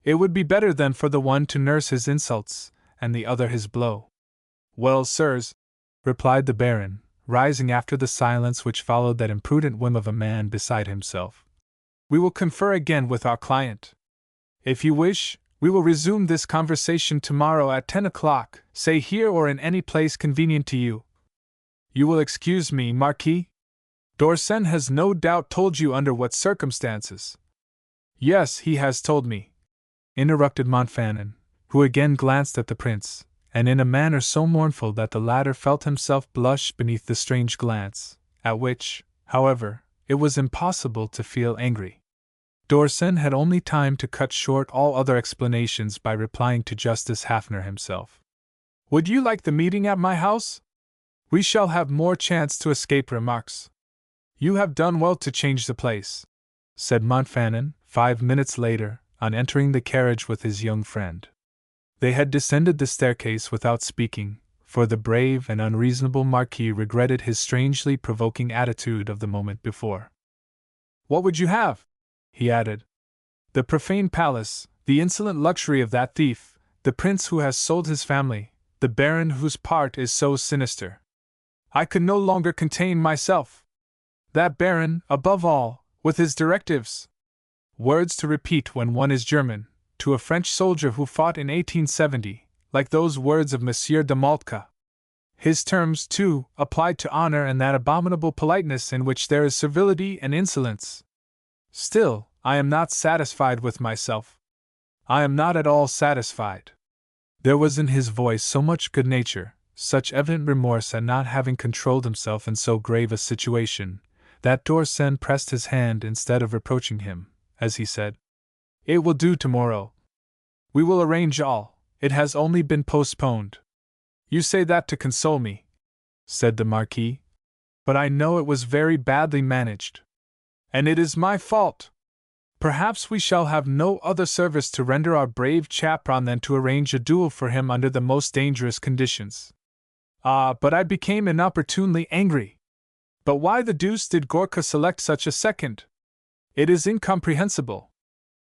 It would be better than for the one to nurse his insults, and the other his blow. Well, sirs, replied the Baron, rising after the silence which followed that imprudent whim of a man beside himself. We will confer again with our client. If you wish, we will resume this conversation tomorrow at 10 o'clock, say here or in any place convenient to you. You will excuse me, Marquis? d'Orsen has no doubt told you under what circumstances. Yes, he has told me, interrupted Montfanon, who again glanced at the prince, and in a manner so mournful that the latter felt himself blush beneath the strange glance, at which, however, it was impossible to feel angry. d'Orsen had only time to cut short all other explanations by replying to Justice Hafner himself. Would you like the meeting at my house? We shall have more chance to escape remarks. You have done well to change the place, said Montfanon, 5 minutes later, on entering the carriage with his young friend. They had descended the staircase without speaking, for the brave and unreasonable Marquis regretted his strangely provoking attitude of the moment before. "What would you have?" he added. "The profane palace, the insolent luxury of that thief, the prince who has sold his family, the baron whose part is so sinister." I could no longer contain myself. That baron, above all, with his directives. Words to repeat when one is German, to a French soldier who fought in 1870, like those words of Monsieur de Moltke. His terms, too, applied to honor and that abominable politeness in which there is servility and insolence. Still, I am not satisfied with myself. I am not at all satisfied. There was in his voice so much good nature, such evident remorse at not having controlled himself in so grave a situation, that Dorsen pressed his hand instead of reproaching him, as he said, "It will do tomorrow. We will arrange all, it has only been postponed." "You say that to console me," said the Marquis, "but I know it was very badly managed. And it is my fault. Perhaps we shall have no other service to render our brave chaperon than to arrange a duel for him under the most dangerous conditions." Ah, but I became inopportunely angry. But why the deuce did Gorka select such a second? It is incomprehensible.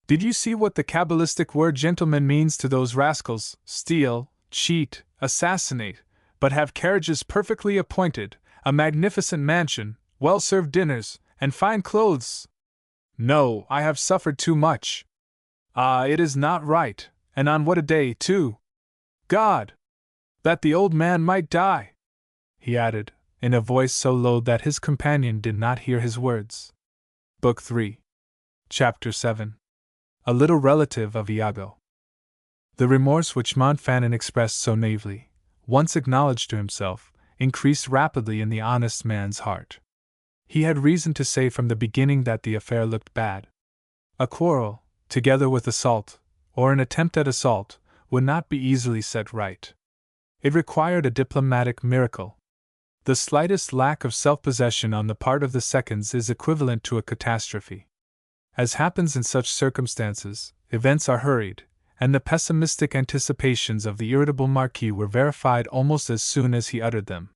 Did you see what the cabalistic word gentleman means to those rascals? Steal, cheat, assassinate, but have carriages perfectly appointed, a magnificent mansion, well-served dinners, and fine clothes. No, I have suffered too much. Ah, it is not right, and on what a day, too! God! That the old man might die!" he added, in a voice so low that his companion did not hear his words. Book 3. Chapter 7. A little relative of Iago. The remorse which Montfanon expressed so naively, once acknowledged to himself, increased rapidly in the honest man's heart. He had reason to say from the beginning that the affair looked bad. A quarrel, together with assault, or an attempt at assault, would not be easily set right. It required a diplomatic miracle. The slightest lack of self-possession on the part of the seconds is equivalent to a catastrophe. As happens in such circumstances, events are hurried, and the pessimistic anticipations of the irritable Marquis were verified almost as soon as he uttered them.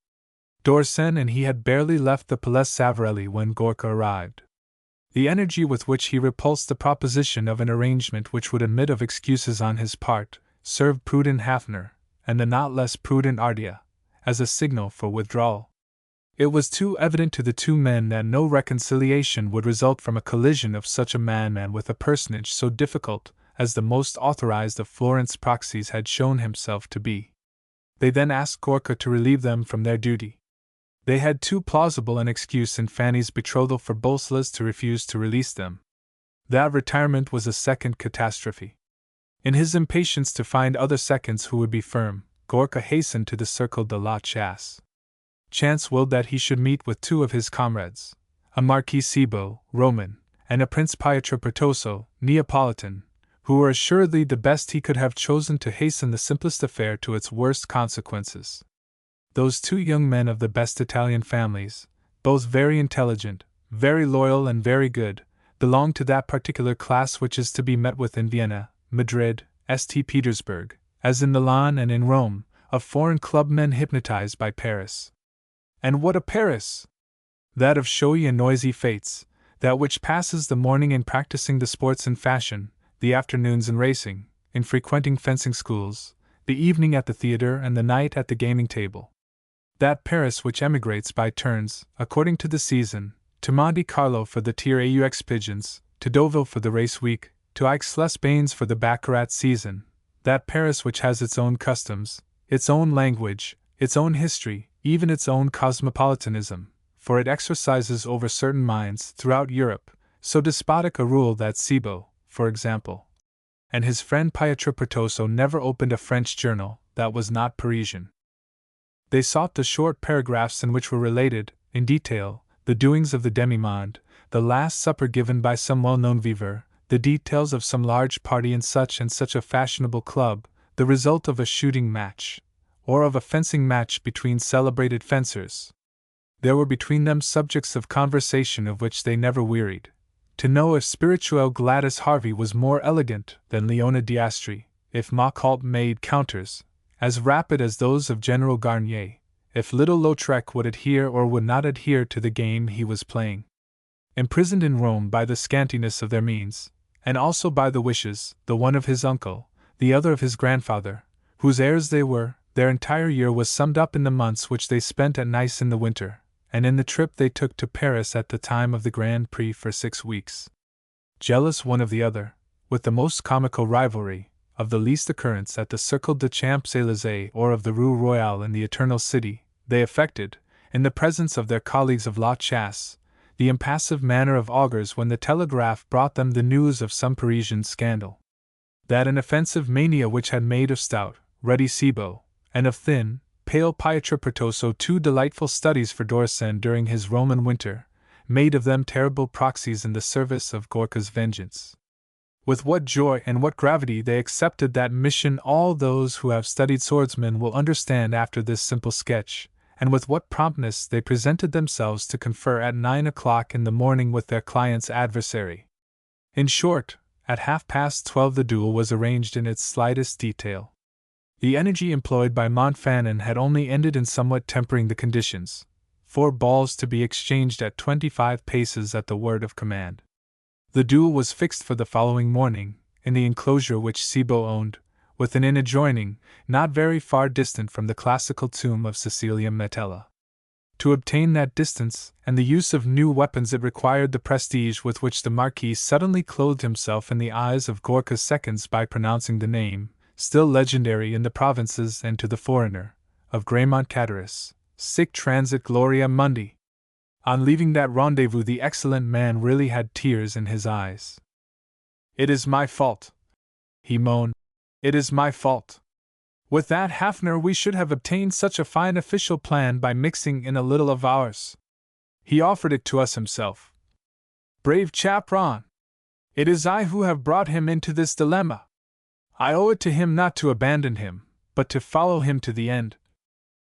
Dorsen and he had barely left the Palais Savarelli when Gorka arrived. The energy with which he repulsed the proposition of an arrangement which would admit of excuses on his part, served prudent Hafner, and the not less prudent Ardea, as a signal for withdrawal. It was too evident to the two men that no reconciliation would result from a collision of such a man with a personage so difficult as the most authorized of Florence proxies had shown himself to be. They then asked Gorka to relieve them from their duty. They had too plausible an excuse in Fanny's betrothal for Bolslas to refuse to release them. That retirement was a second catastrophe. In his impatience to find other seconds who would be firm, Gorka hastened to the Cercle de la Chasse. Chance willed that he should meet with two of his comrades, a Marquis Cibo, Roman, and a Prince Pietro Pertoso, Neapolitan, who were assuredly the best he could have chosen to hasten the simplest affair to its worst consequences. Those two young men of the best Italian families, both very intelligent, very loyal and very good, belonged to that particular class which is to be met with in Vienna, Madrid, St. Petersburg, as in Milan and in Rome, of foreign clubmen hypnotized by Paris. And what a Paris! That of showy and noisy fêtes, that which passes the morning in practicing the sports in fashion, the afternoons in racing, in frequenting fencing schools, the evening at the theatre and the night at the gaming table. That Paris which emigrates by turns, according to the season, to Monte Carlo for the Tir aux pigeons, to Deauville for the race week, to Aix-les-Bains for the baccarat season, that Paris which has its own customs, its own language, its own history, even its own cosmopolitanism, for it exercises over certain minds throughout Europe so despotic a rule that Cibo, for example, and his friend Pietro Pertoso never opened a French journal that was not Parisian. They sought the short paragraphs in which were related, in detail, the doings of the demi-monde, the last supper given by some well-known viveur, the details of some large party in such and such a fashionable club, the result of a shooting match, or of a fencing match between celebrated fencers. There were between them subjects of conversation of which they never wearied. To know if spirituelle Gladys Harvey was more elegant than Leona d'Astri, if Mockholt made counters, as rapid as those of General Garnier, if little Lautrec would adhere or would not adhere to the game he was playing. Imprisoned in Rome by the scantiness of their means, and also by the wishes, the one of his uncle, the other of his grandfather, whose heirs they were, their entire year was summed up in the months which they spent at Nice in the winter, and in the trip they took to Paris at the time of the Grand Prix for 6 weeks. Jealous one of the other, with the most comical rivalry, of the least occurrence at the Cercle des Champs-Élysées or of the Rue Royale in the Eternal City, they affected, in the presence of their colleagues of La Chasse, the impassive manner of augurs when the telegraph brought them the news of some Parisian scandal. That an offensive mania which had made of stout, ruddy Cibot, and of thin, pale Pietro Pertoso 2 delightful studies for Dorsen during his Roman winter, made of them terrible proxies in the service of Gorka's vengeance. With what joy and what gravity they accepted that mission all those who have studied swordsmen will understand after this simple sketch, and with what promptness they presented themselves to confer at 9 o'clock in the morning with their client's adversary. In short, at 12:30 the duel was arranged in its slightest detail. The energy employed by Montfanon had only ended in somewhat tempering the conditions, 4 balls to be exchanged at 25 paces at the word of command. The duel was fixed for the following morning, in the enclosure which Cibot owned, with an inn adjoining, not very far distant from the classical tomb of Cecilia Metella. To obtain that distance, and the use of new weapons, it required the prestige with which the Marquis suddenly clothed himself in the eyes of Gorka's seconds by pronouncing the name, still legendary in the provinces and to the foreigner, of Graemont Cataris, sic transit gloria mundi. On leaving that rendezvous the excellent man really had tears in his eyes. "It is my fault," he moaned. "It is my fault. With that Hafner we should have obtained such a fine official plan by mixing in a little of ours. He offered it to us himself. Brave chap Ron! It is I who have brought him into this dilemma. I owe it to him not to abandon him, but to follow him to the end.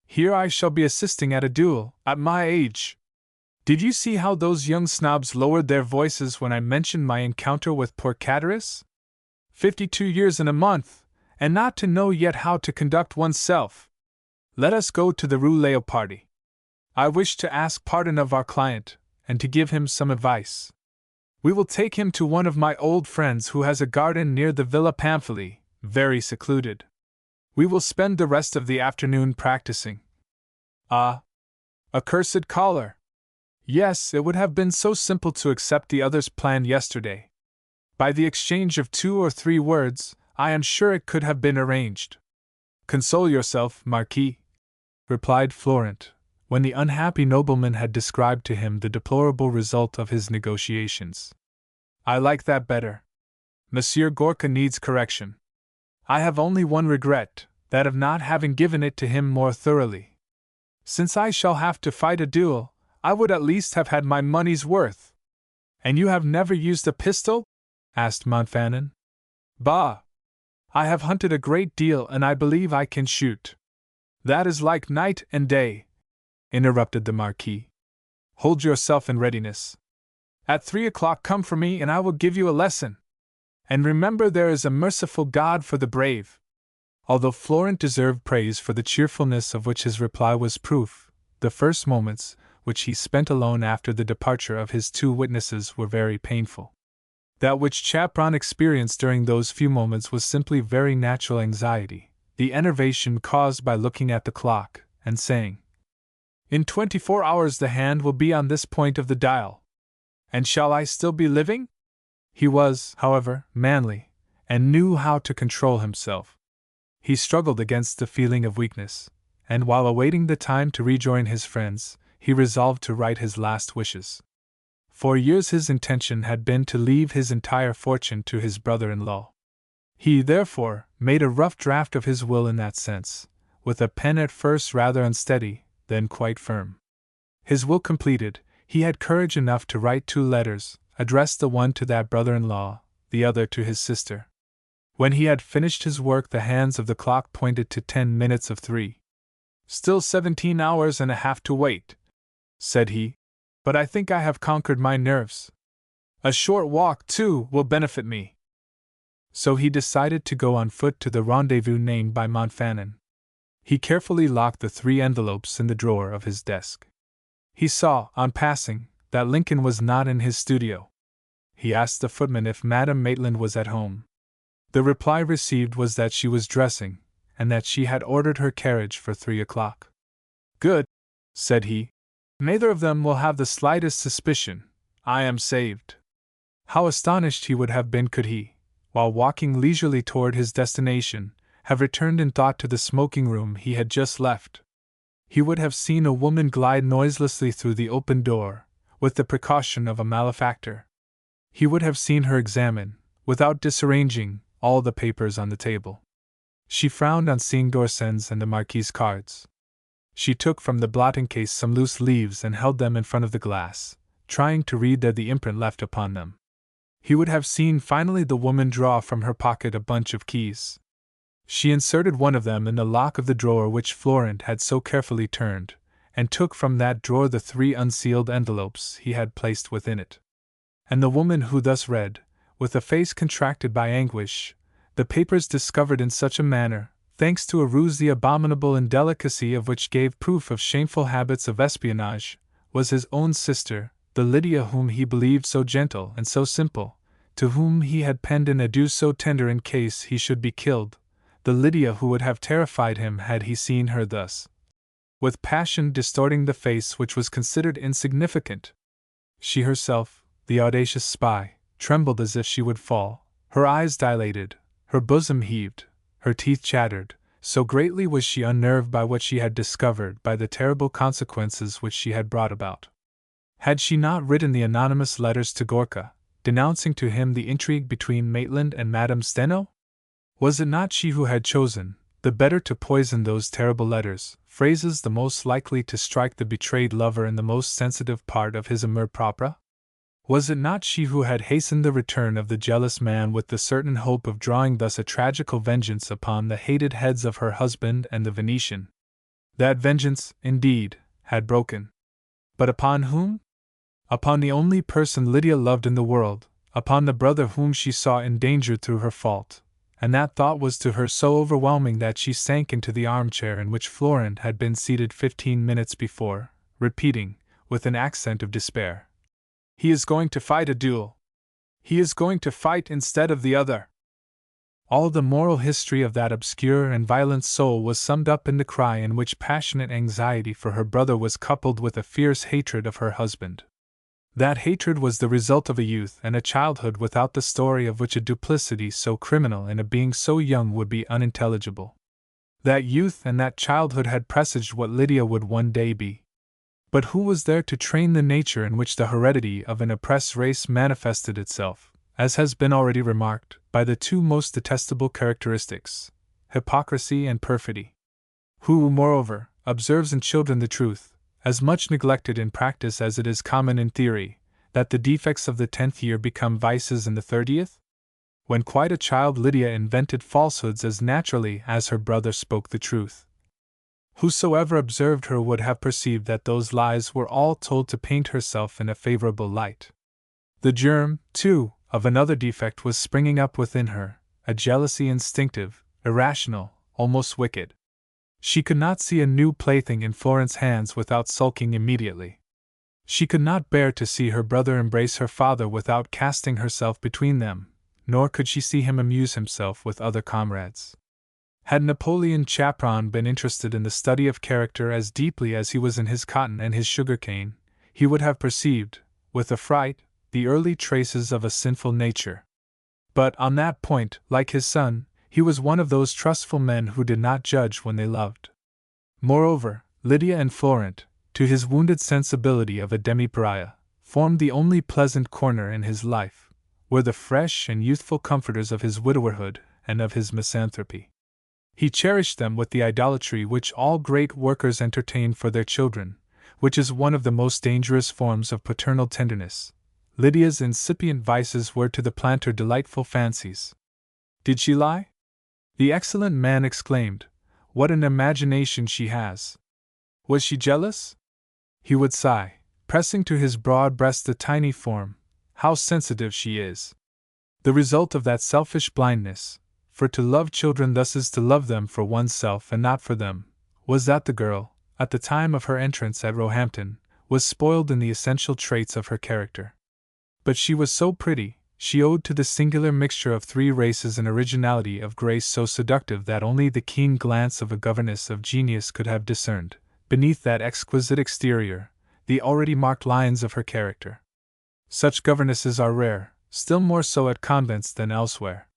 Here I shall be assisting at a duel, at my age. Did you see how those young snobs lowered their voices when I mentioned my encounter with poor Cataris? 52 years and a month, and not to know yet how to conduct oneself. Let us go to the Rue Leopardi. I wish to ask pardon of our client, and to give him some advice. We will take him to one of my old friends who has a garden near the Villa Pamphili, very secluded. We will spend the rest of the afternoon practicing." "Ah! Accursed caller! Yes, it would have been so simple to accept the other's plan yesterday. By the exchange of 2 or 3 words, I am sure it could have been arranged." "Console yourself, Marquis," replied Florent, when the unhappy nobleman had described to him the deplorable result of his negotiations. "I like that better. Monsieur Gorka needs correction. I have only one regret, that of not having given it to him more thoroughly. Since I shall have to fight a duel, I would at least have had my money's worth." "And you have never used a pistol?" asked Montfanon. "Bah! I have hunted a great deal and I believe I can shoot." "That is like night and day," interrupted the Marquis. "Hold yourself in readiness. At 3 o'clock come for me and I will give you a lesson. And remember there is a merciful God for the brave." Although Florent deserved praise for the cheerfulness of which his reply was proof, the first moments, which he spent alone after the departure of his 2 witnesses, were very painful. That which Chaperon experienced during those few moments was simply very natural anxiety, the enervation caused by looking at the clock, and saying, "In 24 hours the hand will be on this point of the dial. And shall I still be living?" He was, however, manly, and knew how to control himself. He struggled against the feeling of weakness, and while awaiting the time to rejoin his friends, he resolved to write his last wishes. For years his intention had been to leave his entire fortune to his brother-in-law. He, therefore, made a rough draft of his will in that sense, with a pen at first rather unsteady, then quite firm. His will completed, he had courage enough to write 2 letters, addressed the one to that brother-in-law, the other to his sister. When he had finished his work the hands of the clock pointed to 10 minutes of 3. "Still 17 hours and a half to wait," said he, "but I think I have conquered my nerves. A short walk, too, will benefit me." So he decided to go on foot to the rendezvous named by Montfanon. He carefully locked the 3 envelopes in the drawer of his desk. He saw, on passing, that Lincoln was not in his studio. He asked the footman if Madame Maitland was at home. The reply received was that she was dressing, and that she had ordered her carriage for 3 o'clock. "Good," said he. "Neither of them will have the slightest suspicion. I am saved." How astonished he would have been could he, while walking leisurely toward his destination, have returned in thought to the smoking room he had just left. He would have seen a woman glide noiselessly through the open door, with the precaution of a malefactor. He would have seen her examine, without disarranging, all the papers on the table. She frowned on seeing d'Orsens and the Marquis's cards. She took from the blotting case some loose leaves and held them in front of the glass, trying to read the imprint left upon them. He would have seen finally the woman draw from her pocket a bunch of keys. She inserted one of them in the lock of the drawer which Florent had so carefully turned, and took from that drawer the 3 unsealed envelopes he had placed within it. And the woman who thus read, with a face contracted by anguish, the papers discovered in such a manner, thanks to a ruse the abominable indelicacy of which gave proof of shameful habits of espionage, was his own sister, the Lydia whom he believed so gentle and so simple, to whom he had penned an adieu so tender in case he should be killed, the Lydia who would have terrified him had he seen her thus, with passion distorting the face which was considered insignificant. She herself, the audacious spy, trembled as if she would fall, her eyes dilated, her bosom heaved, her teeth chattered, so greatly was she unnerved by what she had discovered, by the terrible consequences which she had brought about. Had she not written the anonymous letters to Gorka, denouncing to him the intrigue between Maitland and Madame Steno? Was it not she who had chosen, the better to poison those terrible letters, phrases the most likely to strike the betrayed lover in the most sensitive part of his amour propre? Was it not she who had hastened the return of the jealous man with the certain hope of drawing thus a tragical vengeance upon the hated heads of her husband and the Venetian? That vengeance, indeed, had broken. But upon whom? Upon the only person Lydia loved in the world, upon the brother whom she saw endangered through her fault, and that thought was to her so overwhelming that she sank into the armchair in which Florent had been seated 15 minutes before, repeating, with an accent of despair, "He is going to fight a duel. He is going to fight instead of the other." All the moral history of that obscure and violent soul was summed up in the cry in which passionate anxiety for her brother was coupled with a fierce hatred of her husband. That hatred was the result of a youth and a childhood without the story of which a duplicity so criminal in a being so young would be unintelligible. That youth and that childhood had presaged what Lydia would one day be. But who was there to train the nature in which the heredity of an oppressed race manifested itself, as has been already remarked, by the 2 most detestable characteristics, hypocrisy and perfidy? Who, moreover, observes in children the truth, as much neglected in practice as it is common in theory, that the defects of the 10th year become vices in the 30th? When quite a child, Lydia invented falsehoods as naturally as her brother spoke the truth. Whosoever observed her would have perceived that those lies were all told to paint herself in a favorable light. The germ, too, of another defect was springing up within her, a jealousy instinctive, irrational, almost wicked. She could not see a new plaything in Florent's hands without sulking immediately. She could not bear to see her brother embrace her father without casting herself between them, nor could she see him amuse himself with other comrades. Had Napoleon Chaperon been interested in the study of character as deeply as he was in his cotton and his sugar-cane, he would have perceived, with affright, the early traces of a sinful nature. But on that point, like his son, he was one of those trustful men who did not judge when they loved. Moreover, Lydia and Florent, to his wounded sensibility of a demi-pariah, formed the only pleasant corner in his life, were the fresh and youthful comforters of his widowerhood and of his misanthropy. He cherished them with the idolatry which all great workers entertain for their children, which is one of the most dangerous forms of paternal tenderness. Lydia's incipient vices were to the planter delightful fancies. Did she lie? The excellent man exclaimed, "What an imagination she has!" Was she jealous? He would sigh, pressing to his broad breast the tiny form, "How sensitive she is!" The result of that selfish blindness, for to love children thus is to love them for oneself and not for them, was that the girl, at the time of her entrance at Roehampton, was spoiled in the essential traits of her character. But she was so pretty, she owed to the singular mixture of three races an originality of grace so seductive that only the keen glance of a governess of genius could have discerned, beneath that exquisite exterior, the already marked lines of her character. Such governesses are rare, still more so at convents than elsewhere.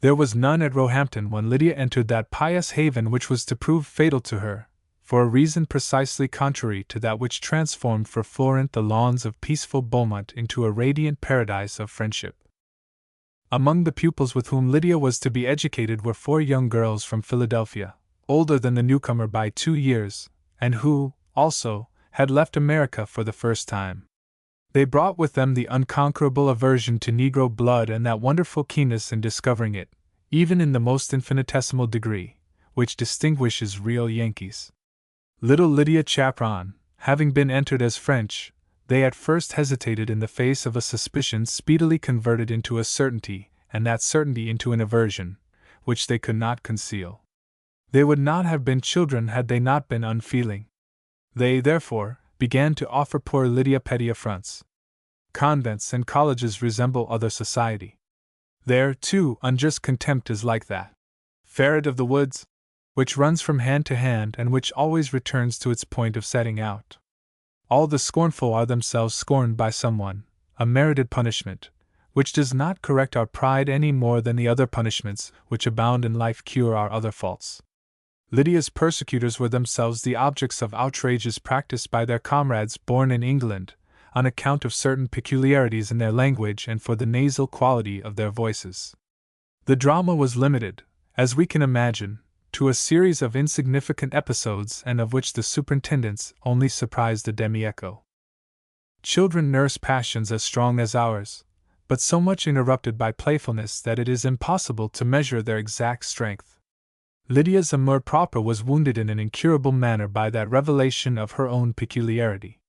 There was none at Roehampton when Lydia entered that pious haven which was to prove fatal to her, for a reason precisely contrary to that which transformed for Florent the lawns of peaceful Beaumont into a radiant paradise of friendship. Among the pupils with whom Lydia was to be educated were 4 young girls from Philadelphia, older than the newcomer by 2 years, and who, also, had left America for the first time. They brought with them the unconquerable aversion to Negro blood and that wonderful keenness in discovering it, even in the most infinitesimal degree, which distinguishes real Yankees. Little Lydia Chaperon, having been entered as French, they at first hesitated in the face of a suspicion speedily converted into a certainty, and that certainty into an aversion, which they could not conceal. They would not have been children had they not been unfeeling. They, therefore, began to offer poor Lydia petty affronts. Convents and colleges resemble other society. There, too, unjust contempt is like that ferret of the woods, which runs from hand to hand and which always returns to its point of setting out. All the scornful are themselves scorned by someone, a merited punishment, which does not correct our pride any more than the other punishments which abound in life cure our other faults. Lydia's persecutors were themselves the objects of outrages practiced by their comrades born in England, on account of certain peculiarities in their language and for the nasal quality of their voices. The drama was limited, as we can imagine, to a series of insignificant episodes and of which the superintendents only surprised a demi-echo. Children nurse passions as strong as ours, but so much interrupted by playfulness that it is impossible to measure their exact strength. Lydia's amour propre was wounded in an incurable manner by that revelation of her own peculiarity.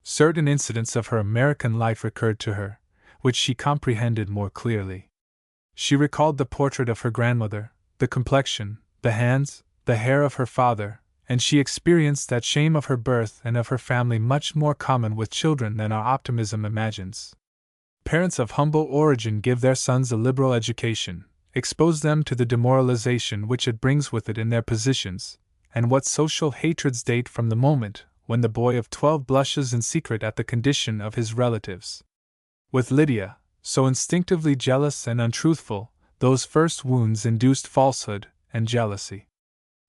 Certain incidents of her American life recurred to her, which she comprehended more clearly. She recalled the portrait of her grandmother, the complexion, the hands, the hair of her father, and she experienced that shame of her birth and of her family much more common with children than our optimism imagines. Parents of humble origin give their sons a liberal education, expose them to the demoralization which it brings with it in their positions, and what social hatreds date from the moment when the boy of 12 blushes in secret at the condition of his relatives. With Lydia, so instinctively jealous and untruthful, those first wounds induced falsehood and jealousy.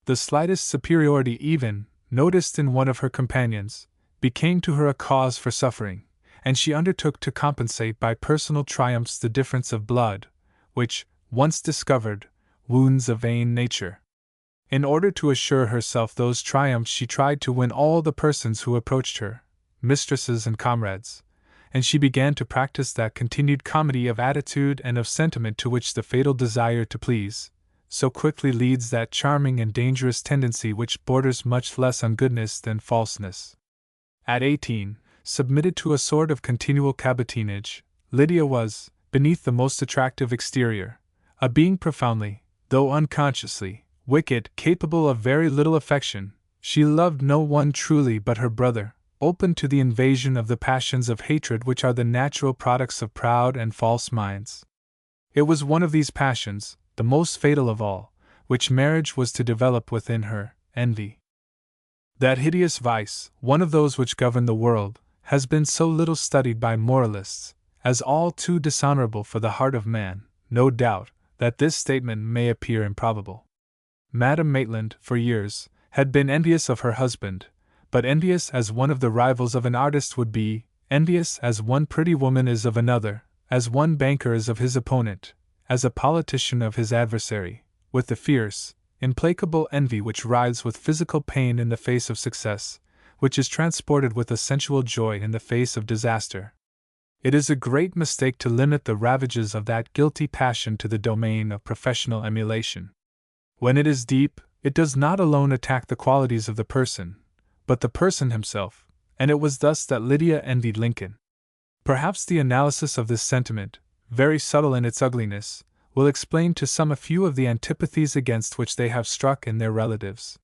The slightest superiority even, noticed in one of her companions, became to her a cause for suffering, and she undertook to compensate by personal triumphs the difference of blood, which, once discovered, wounds a vain nature. In order to assure herself those triumphs she tried to win all the persons who approached her, mistresses and comrades, and she began to practice that continued comedy of attitude and of sentiment to which the fatal desire to please so quickly leads that charming and dangerous tendency which borders much less on goodness than falseness. At 18, submitted to a sort of continual cabotinage, Lydia was, beneath the most attractive exterior, a being profoundly, though unconsciously, wicked, capable of very little affection. She loved no one truly but her brother, open to the invasion of the passions of hatred which are the natural products of proud and false minds. It was one of these passions, the most fatal of all, which marriage was to develop within her, envy. That hideous vice, one of those which govern the world, has been so little studied by moralists, as all too dishonorable for the heart of man, no doubt, that this statement may appear improbable. Madame Maitland, for years, had been envious of her husband, but envious as one of the rivals of an artist would be, envious as one pretty woman is of another, as one banker is of his opponent, as a politician of his adversary, with the fierce, implacable envy which writhes with physical pain in the face of success, which is transported with a sensual joy in the face of disaster. It is a great mistake to limit the ravages of that guilty passion to the domain of professional emulation. When it is deep, it does not alone attack the qualities of the person, but the person himself, and it was thus that Lydia envied Lincoln. Perhaps the analysis of this sentiment, very subtle in its ugliness, will explain to some a few of the antipathies against which they have struck in their relatives.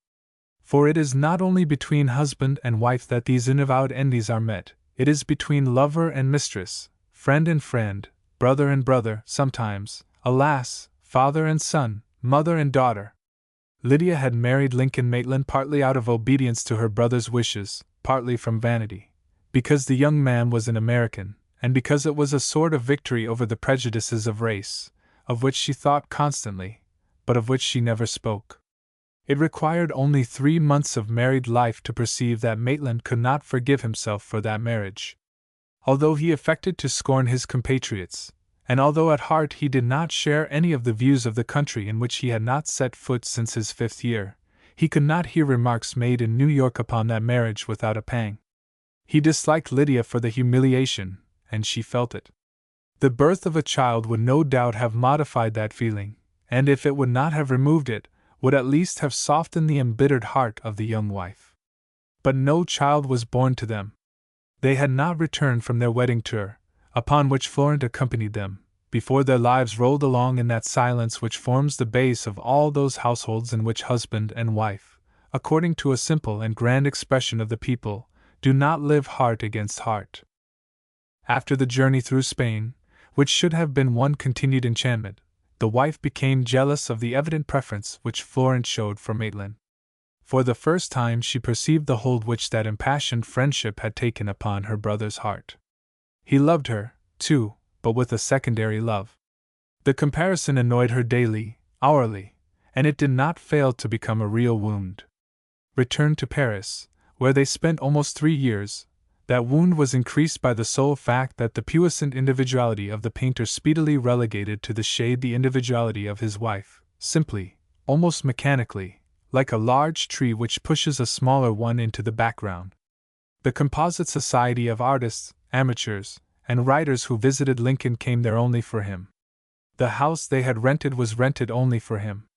For it is not only between husband and wife that these unavowed envies are met, it is between lover and mistress, friend and friend, brother and brother, sometimes, alas, father and son, mother and daughter. Lydia had married Lincoln Maitland partly out of obedience to her brother's wishes, partly from vanity, because the young man was an American, and because it was a sort of victory over the prejudices of race, of which she thought constantly, but of which she never spoke. It required only 3 months of married life to perceive that Maitland could not forgive himself for that marriage. Although he affected to scorn his compatriots, and although at heart he did not share any of the views of the country in which he had not set foot since his 5th year, he could not hear remarks made in New York upon that marriage without a pang. He disliked Lydia for the humiliation, and she felt it. The birth of a child would no doubt have modified that feeling, and if it would not have removed it, would at least have softened the embittered heart of the young wife. But no child was born to them. They had not returned from their wedding tour, upon which Florent accompanied them, before their lives rolled along in that silence which forms the base of all those households in which husband and wife, according to a simple and grand expression of the people, do not live heart against heart. After the journey through Spain, which should have been one continued enchantment, the wife became jealous of the evident preference which Florent showed for Maitland. For the first time she perceived the hold which that impassioned friendship had taken upon her brother's heart. He loved her, too, but with a secondary love. The comparison annoyed her daily, hourly, and it did not fail to become a real wound. Returned to Paris, where they spent almost 3 years, that wound was increased by the sole fact that the puissant individuality of the painter speedily relegated to the shade the individuality of his wife, simply, almost mechanically, like a large tree which pushes a smaller one into the background. The composite society of artists, amateurs, and writers who visited Lincoln came there only for him. The house they had rented was rented only for him.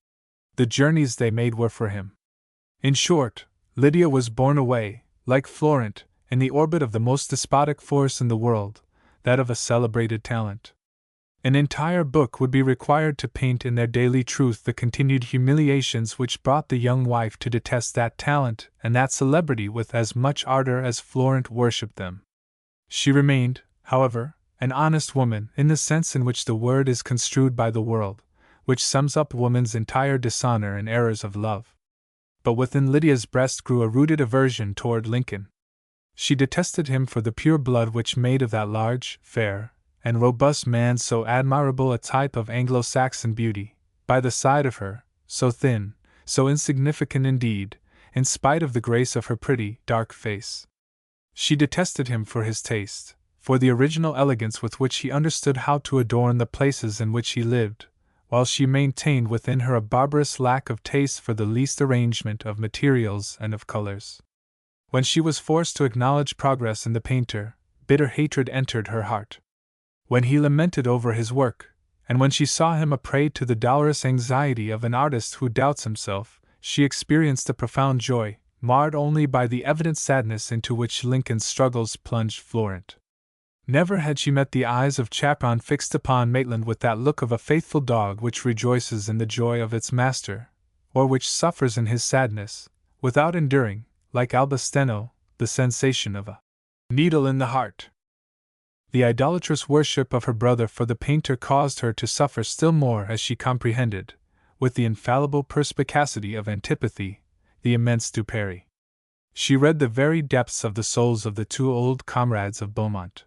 The journeys they made were for him. In short, Lydia was borne away, like Florent, in the orbit of the most despotic force in the world, that of a celebrated talent. An entire book would be required to paint in their daily truth the continued humiliations which brought the young wife to detest that talent and that celebrity with as much ardor as Florent worshipped them. She remained, however, an honest woman in the sense in which the word is construed by the world, which sums up woman's entire dishonor and errors of love. But within Lydia's breast grew a rooted aversion toward Lincoln. She detested him for the pure blood which made of that large, fair, and robust man so admirable a type of Anglo-Saxon beauty, by the side of her, so thin, so insignificant indeed, in spite of the grace of her pretty, dark face. She detested him for his taste, for the original elegance with which he understood how to adorn the places in which he lived, while she maintained within her a barbarous lack of taste for the least arrangement of materials and of colors. When she was forced to acknowledge progress in the painter, bitter hatred entered her heart. When he lamented over his work, and when she saw him a prey to the dolorous anxiety of an artist who doubts himself, she experienced a profound joy, marred only by the evident sadness into which Lincoln's struggles plunged Florent. Never had she met the eyes of Chaperon fixed upon Maitland with that look of a faithful dog which rejoices in the joy of its master, or which suffers in his sadness, without enduring, like Alba Steno, the sensation of a needle in the heart. The idolatrous worship of her brother for the painter caused her to suffer still more as she comprehended, with the infallible perspicacity of antipathy, the immense Duperrey. She read the very depths of the souls of the 2 old comrades of Beaumont.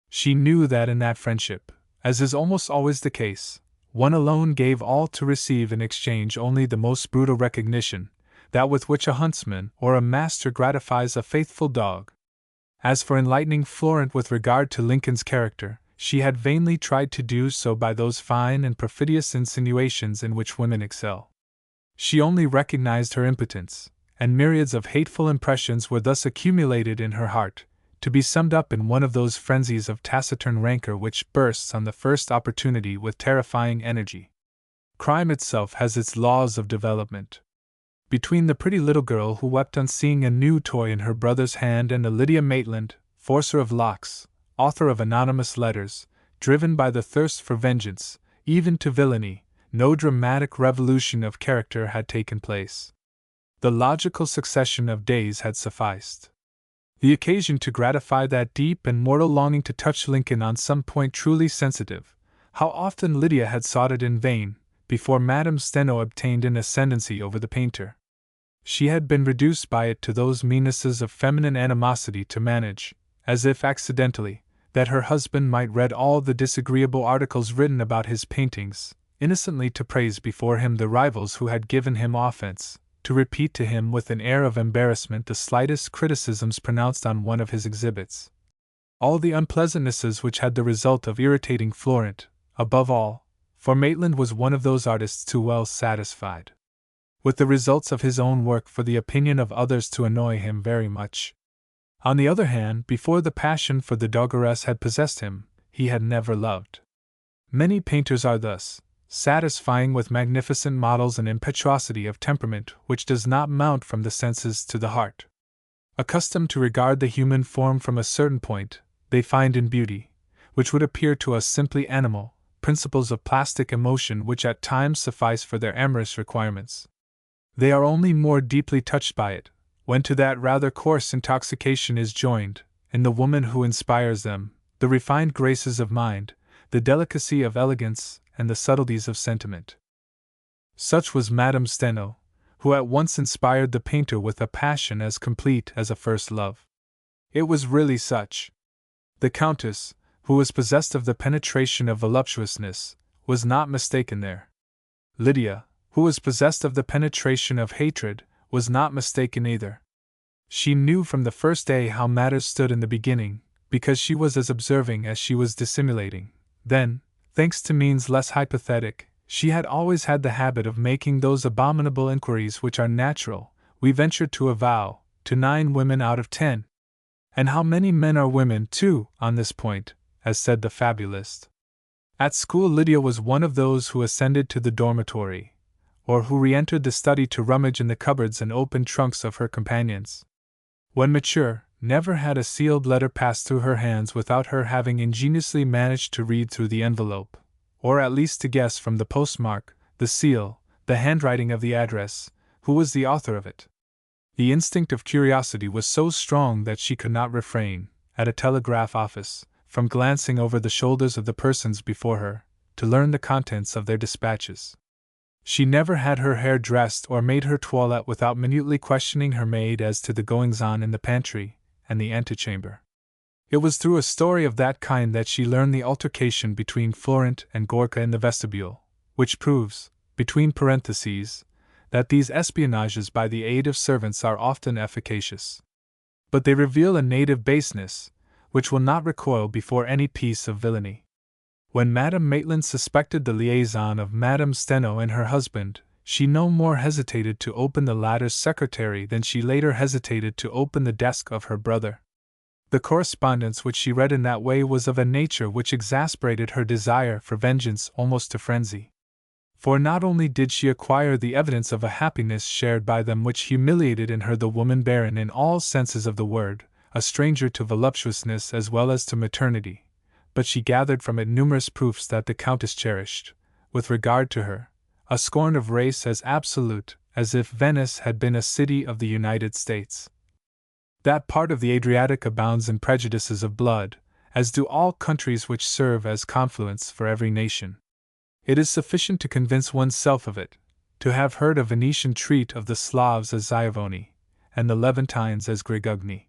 She knew that in that friendship, as is almost always the case, one alone gave all to receive in exchange only the most brutal recognition, that with which a huntsman or a master gratifies a faithful dog. As for enlightening Florent with regard to Lincoln's character, she had vainly tried to do so by those fine and perfidious insinuations in which women excel. She only recognized her impotence, and myriads of hateful impressions were thus accumulated in her heart, to be summed up in one of those frenzies of taciturn rancor which bursts on the first opportunity with terrifying energy. Crime itself has its laws of development. Between the pretty little girl who wept on seeing a new toy in her brother's hand and the Lydia Maitland, forcer of locks, author of anonymous letters, driven by the thirst for vengeance, even to villainy, no dramatic revolution of character had taken place. The logical succession of days had sufficed. The occasion to gratify that deep and mortal longing to touch Lincoln on some point truly sensitive. How often Lydia had sought it in vain, before Madame Steno obtained an ascendancy over the painter. She had been reduced by it to those meannesses of feminine animosity to manage, as if accidentally, that her husband might read all the disagreeable articles written about his paintings, innocently to praise before him the rivals who had given him offense, to repeat to him with an air of embarrassment the slightest criticisms pronounced on one of his exhibits. All the unpleasantnesses which had the result of irritating Florent, above all, for Maitland was one of those artists too well satisfied with the results of his own work for the opinion of others to annoy him very much. On the other hand, before the passion for the dogeress had possessed him, he had never loved. Many painters are thus, satisfying with magnificent models an impetuosity of temperament which does not mount from the senses to the heart. Accustomed to regard the human form from a certain point, they find in beauty, which would appear to us simply animal, principles of plastic emotion which at times suffice for their amorous requirements. They are only more deeply touched by it, when to that rather coarse intoxication is joined, in the woman who inspires them, the refined graces of mind, the delicacy of elegance, and the subtleties of sentiment. Such was Madame Steno, who at once inspired the painter with a passion as complete as a first love. It was really such. The Countess, who was possessed of the penetration of voluptuousness, was not mistaken there. Lydia, who was possessed of the penetration of hatred, was not mistaken either. She knew from the first day how matters stood in the beginning, because she was as observing as she was dissimulating. Then, thanks to means less hypothetic, she had always had the habit of making those abominable inquiries which are natural, we venture to avow, to 9 women out of 10. And how many men are women, too, on this point, as said the fabulist. At school Lydia was one of those who ascended to the dormitory, or who re-entered the study to rummage in the cupboards and open trunks of her companions. When mature, never had a sealed letter passed through her hands without her having ingeniously managed to read through the envelope, or at least to guess from the postmark, the seal, the handwriting of the address, who was the author of it. The instinct of curiosity was so strong that she could not refrain, at a telegraph office, from glancing over the shoulders of the persons before her, to learn the contents of their dispatches. She never had her hair dressed or made her toilette without minutely questioning her maid as to the goings-on in the pantry and the antechamber. It was through a story of that kind that she learned the altercation between Florent and Gorka in the vestibule, which proves, between parentheses, that these espionages by the aid of servants are often efficacious. But they reveal a native baseness, which will not recoil before any piece of villainy. When Madame Maitland suspected the liaison of Madame Steno and her husband, she no more hesitated to open the latter's secretary than she later hesitated to open the desk of her brother. The correspondence which she read in that way was of a nature which exasperated her desire for vengeance almost to frenzy. For not only did she acquire the evidence of a happiness shared by them which humiliated in her the woman barren in all senses of the word, a stranger to voluptuousness as well as to maternity, but she gathered from it numerous proofs that the Countess cherished, with regard to her, a scorn of race as absolute as if Venice had been a city of the United States. That part of the Adriatic abounds in prejudices of blood, as do all countries which serve as confluents for every nation. It is sufficient to convince oneself of it, to have heard a Venetian treat of the Slavs as Ziavoni, and the Levantines as Grigugni.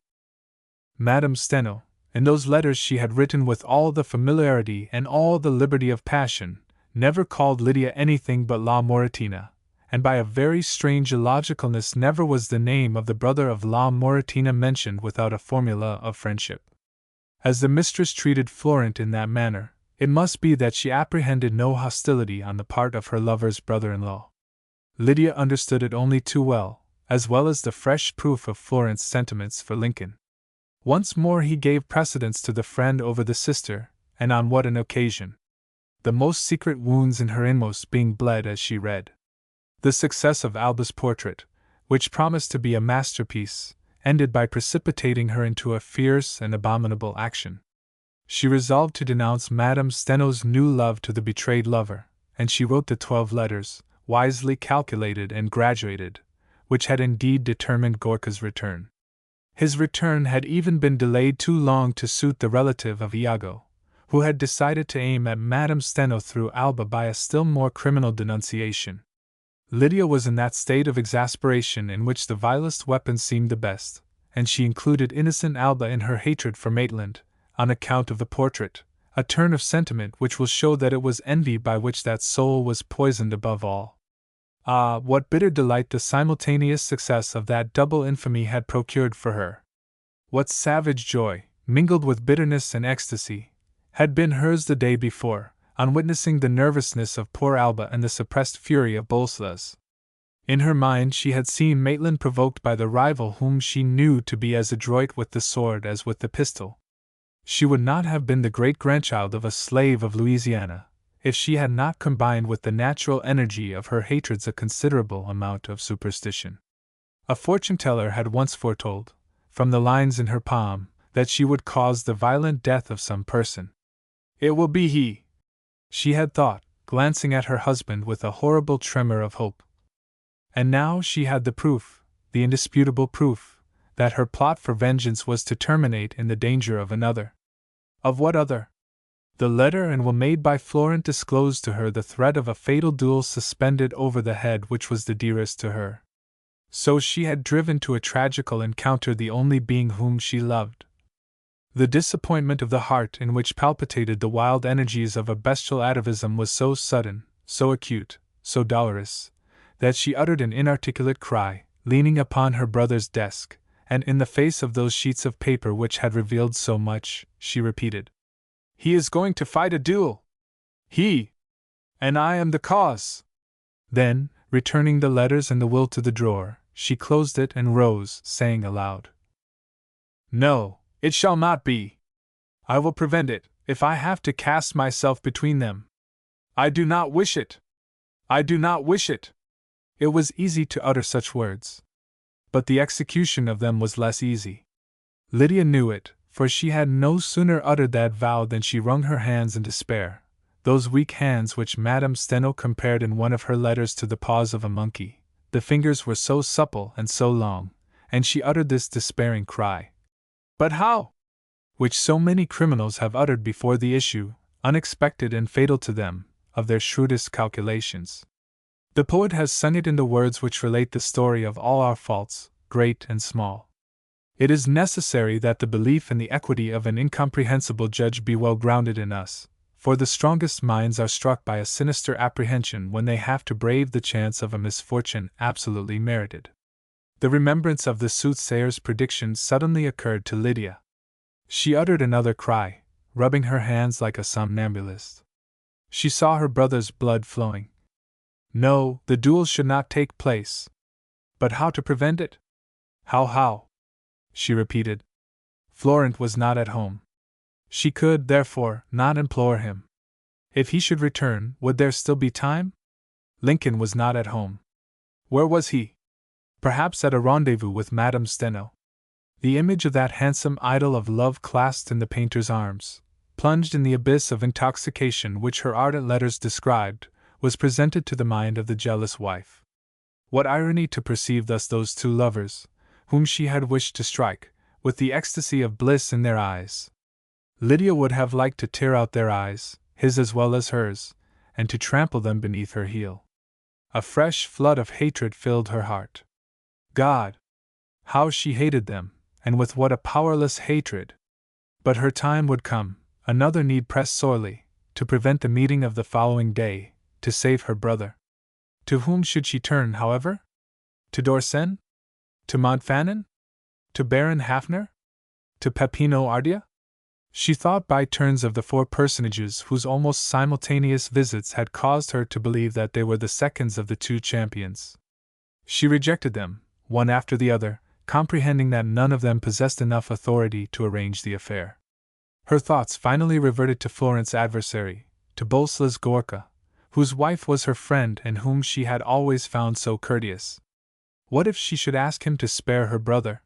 Madame Steno, in those letters she had written with all the familiarity and all the liberty of passion, never called Lydia anything but La Moratina, and by a very strange illogicalness never was the name of the brother of La Moratina mentioned without a formula of friendship. As the mistress treated Florent in that manner, it must be that she apprehended no hostility on the part of her lover's brother-in-law. Lydia understood it only too well as the fresh proof of Florent's sentiments for Lincoln. Once more he gave precedence to the friend over the sister, and on what an occasion! The most secret wounds in her inmost being bled as she read. The success of Alba's portrait, which promised to be a masterpiece, ended by precipitating her into a fierce and abominable action. She resolved to denounce Madame Steno's new love to the betrayed lover, and she wrote the 12 letters, wisely calculated and graduated, which had indeed determined Gorka's return. His return had even been delayed too long to suit the relative of Iago, who had decided to aim at Madame Steno through Alba by a still more criminal denunciation. Lydia was in that state of exasperation in which the vilest weapons seemed the best, and she included innocent Alba in her hatred for Maitland, on account of the portrait, a turn of sentiment which will show that it was envy by which that soul was poisoned above all. Ah, what bitter delight the simultaneous success of that double infamy had procured for her! What savage joy, mingled with bitterness and ecstasy, had been hers the day before, on witnessing the nervousness of poor Alba and the suppressed fury of Bolslas. In her mind she had seen Maitland provoked by the rival whom she knew to be as adroit with the sword as with the pistol. She would not have been the great-grandchild of a slave of Louisiana, if she had not combined with the natural energy of her hatreds a considerable amount of superstition. A fortune-teller had once foretold, from the lines in her palm, that she would cause the violent death of some person. "It will be he," she had thought, glancing at her husband with a horrible tremor of hope. And now she had the proof, the indisputable proof, that her plot for vengeance was to terminate in the danger of another. Of what other? The letter and will made by Florent disclosed to her the threat of a fatal duel suspended over the head which was the dearest to her. So she had driven to a tragical encounter the only being whom she loved. The disappointment of the heart in which palpitated the wild energies of a bestial atavism was so sudden, so acute, so dolorous, that she uttered an inarticulate cry, leaning upon her brother's desk, and in the face of those sheets of paper which had revealed so much, she repeated, "He is going to fight a duel! He! And I am the cause!" Then, returning the letters and the will to the drawer, she closed it and rose, saying aloud, "No, it shall not be! I will prevent it, if I have to cast myself between them. I do not wish it! I do not wish it!" It was easy to utter such words, but the execution of them was less easy. Lydia knew it, for she had no sooner uttered that vow than she wrung her hands in despair, those weak hands which Madame Steno compared in one of her letters to the paws of a monkey. The fingers were so supple and so long, and she uttered this despairing cry, "But how?" which so many criminals have uttered before the issue, unexpected and fatal to them, of their shrewdest calculations. The poet has sung it in the words which relate the story of all our faults, great and small. It is necessary that the belief in the equity of an incomprehensible judge be well grounded in us, for the strongest minds are struck by a sinister apprehension when they have to brave the chance of a misfortune absolutely merited. The remembrance of the soothsayer's prediction suddenly occurred to Lydia. She uttered another cry, rubbing her hands like a somnambulist. She saw her brother's blood flowing. No, the duel should not take place. But how to prevent it? How? She repeated. Florent was not at home. She could, therefore, not implore him. If he should return, would there still be time? Lincoln was not at home. Where was he? Perhaps at a rendezvous with Madame Steno. The image of that handsome idol of love clasped in the painter's arms, plunged in the abyss of intoxication which her ardent letters described, was presented to the mind of the jealous wife. What irony to perceive thus those two lovers, whom she had wished to strike, with the ecstasy of bliss in their eyes. Lydia would have liked to tear out their eyes, his as well as hers, and to trample them beneath her heel. A fresh flood of hatred filled her heart. God! How she hated them, and with what a powerless hatred! But her time would come, another need pressed sorely, to prevent the meeting of the following day, to save her brother. To whom should she turn, however? To d'Orsay? To Montfanon? To Baron Hafner? To Peppino Ardea? She thought by turns of the four personages whose almost simultaneous visits had caused her to believe that they were the seconds of the two champions. She rejected them, one after the other, comprehending that none of them possessed enough authority to arrange the affair. Her thoughts finally reverted to Florent's adversary, to Boleslas Gorka, whose wife was her friend and whom she had always found so courteous. What if she should ask him to spare her brother?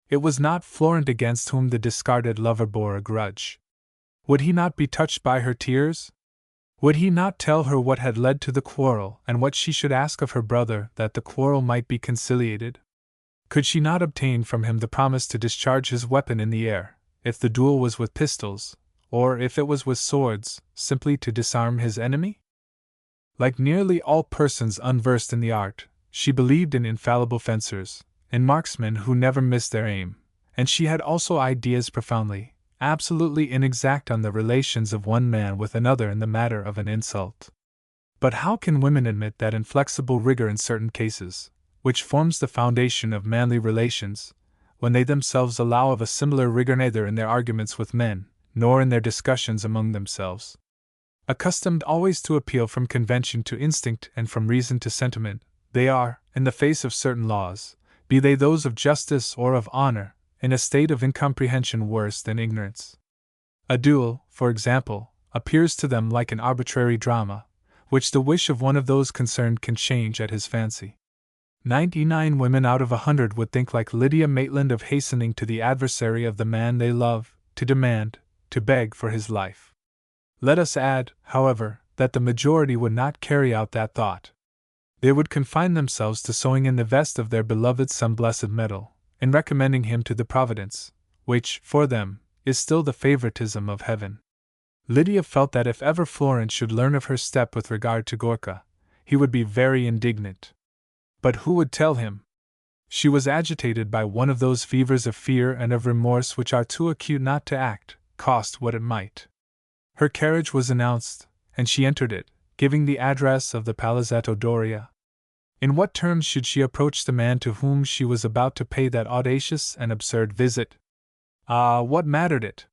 It was not Florent against whom the discarded lover bore a grudge. Would he not be touched by her tears? Would he not tell her what had led to the quarrel, and what she should ask of her brother that the quarrel might be conciliated? Could she not obtain from him the promise to discharge his weapon in the air, if the duel was with pistols, or if it was with swords, simply to disarm his enemy? Like nearly all persons unversed in the art, she believed in infallible fencers, in marksmen who never missed their aim, and she had also ideas profoundly, absolutely inexact on the relations of one man with another in the matter of an insult. But how can women admit that inflexible rigor in certain cases, which forms the foundation of manly relations, when they themselves allow of a similar rigor neither in their arguments with men, nor in their discussions among themselves? Accustomed always to appeal from convention to instinct and from reason to sentiment, they are, in the face of certain laws, be they those of justice or of honor, in a state of incomprehension worse than ignorance. A duel, for example, appears to them like an arbitrary drama, which the wish of one of those concerned can change at his fancy. 99 women out of 100 would think like Lydia Maitland of hastening to the adversary of the man they love, to demand, to beg for his life. Let us add, however, that the majority would not carry out that thought. They would confine themselves to sewing in the vest of their beloved some blessed medal, in recommending him to the providence, which, for them, is still the favoritism of heaven. Lydia felt that if ever Florence should learn of her step with regard to Gorka, he would be very indignant. But who would tell him? She was agitated by one of those fevers of fear and of remorse which are too acute not to act, cost what it might. Her carriage was announced, and she entered it, giving the address of the Palazzetto Doria. In what terms should she approach the man to whom she was about to pay that audacious and absurd visit? Ah, what mattered it?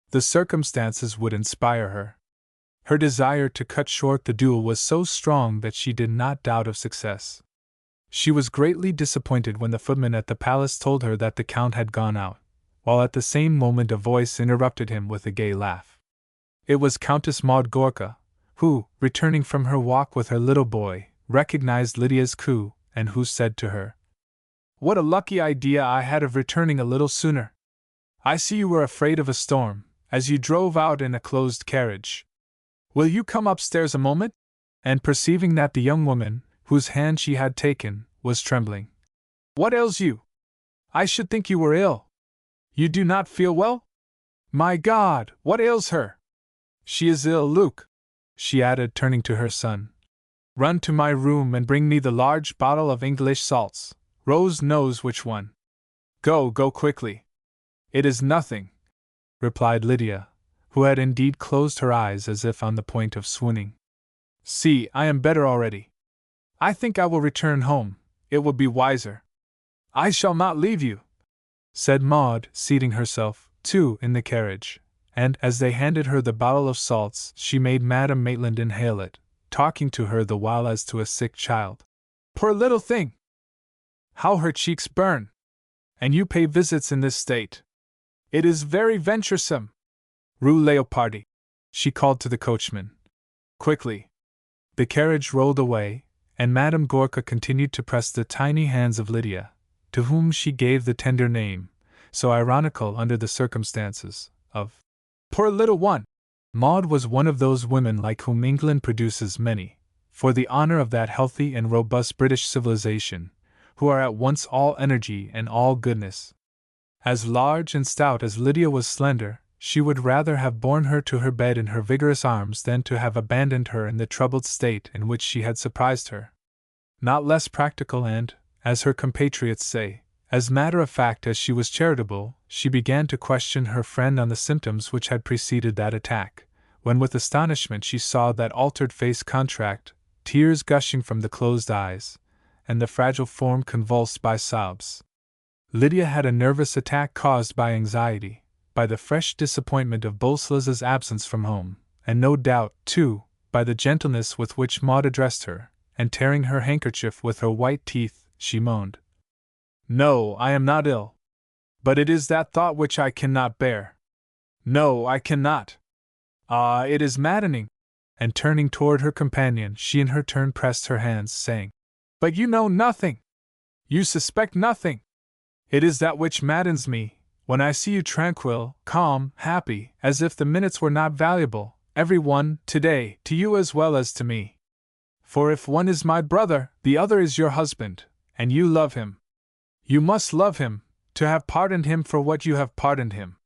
The circumstances would inspire her. Her desire to cut short the duel was so strong that she did not doubt of success. She was greatly disappointed when the footman at the palace told her that the Count had gone out, while at the same moment a voice interrupted him with a gay laugh. It was Countess Maud Gorka, who, returning from her walk with her little boy, recognized Lydia's coup, and who said to her, "What a lucky idea I had of returning a little sooner! I see you were afraid of a storm, as you drove out in a closed carriage. Will you come upstairs a moment?" And perceiving that the young woman, whose hand she had taken, was trembling. "What ails you? I should think you were ill. You do not feel well? My God, what ails her? She is ill, Luke," she added, turning to her son. "Run to my room and bring me the large bottle of English salts. Rose knows which one. Go quickly." "It is nothing," replied Lydia, who had indeed closed her eyes as if on the point of swooning. "See, I am better already. I think I will return home, it will be wiser." "I shall not leave you," said Maud, seating herself, too, in the carriage, and, as they handed her the bottle of salts, she made Madame Maitland inhale it, talking to her the while as to a sick child. "Poor little thing! How her cheeks burn! And you pay visits in this state! It is very venturesome! Rue Leopardi," she called to the coachman. "Quickly!" The carriage rolled away, and Madame Gorka continued to press the tiny hands of Lydia, to whom she gave the tender name, so ironical under the circumstances, of "poor little one." Maud was one of those women like whom England produces many, for the honor of that healthy and robust British civilization, who are at once all energy and all goodness. As large and stout as Lydia was slender, she would rather have borne her to her bed in her vigorous arms than to have abandoned her in the troubled state in which she had surprised her. Not less practical and, as her compatriots say, as matter-of-fact as she was charitable, she began to question her friend on the symptoms which had preceded that attack, when with astonishment she saw that altered face contract, tears gushing from the closed eyes, and the fragile form convulsed by sobs. Lydia had a nervous attack caused by anxiety, by the fresh disappointment of Bolsla's absence from home, and no doubt, too, by the gentleness with which Maud addressed her, and tearing her handkerchief with her white teeth, she moaned, "No, I am not ill. But it is that thought which I cannot bear. No, I cannot. Ah, it is maddening." And turning toward her companion, she in her turn pressed her hands, saying, "But you know nothing! You suspect nothing! It is that which maddens me, when I see you tranquil, calm, happy, as if the minutes were not valuable, every one, today, to you as well as to me. For if one is my brother, the other is your husband, and you love him. You must love him, to have pardoned him for what you have pardoned him.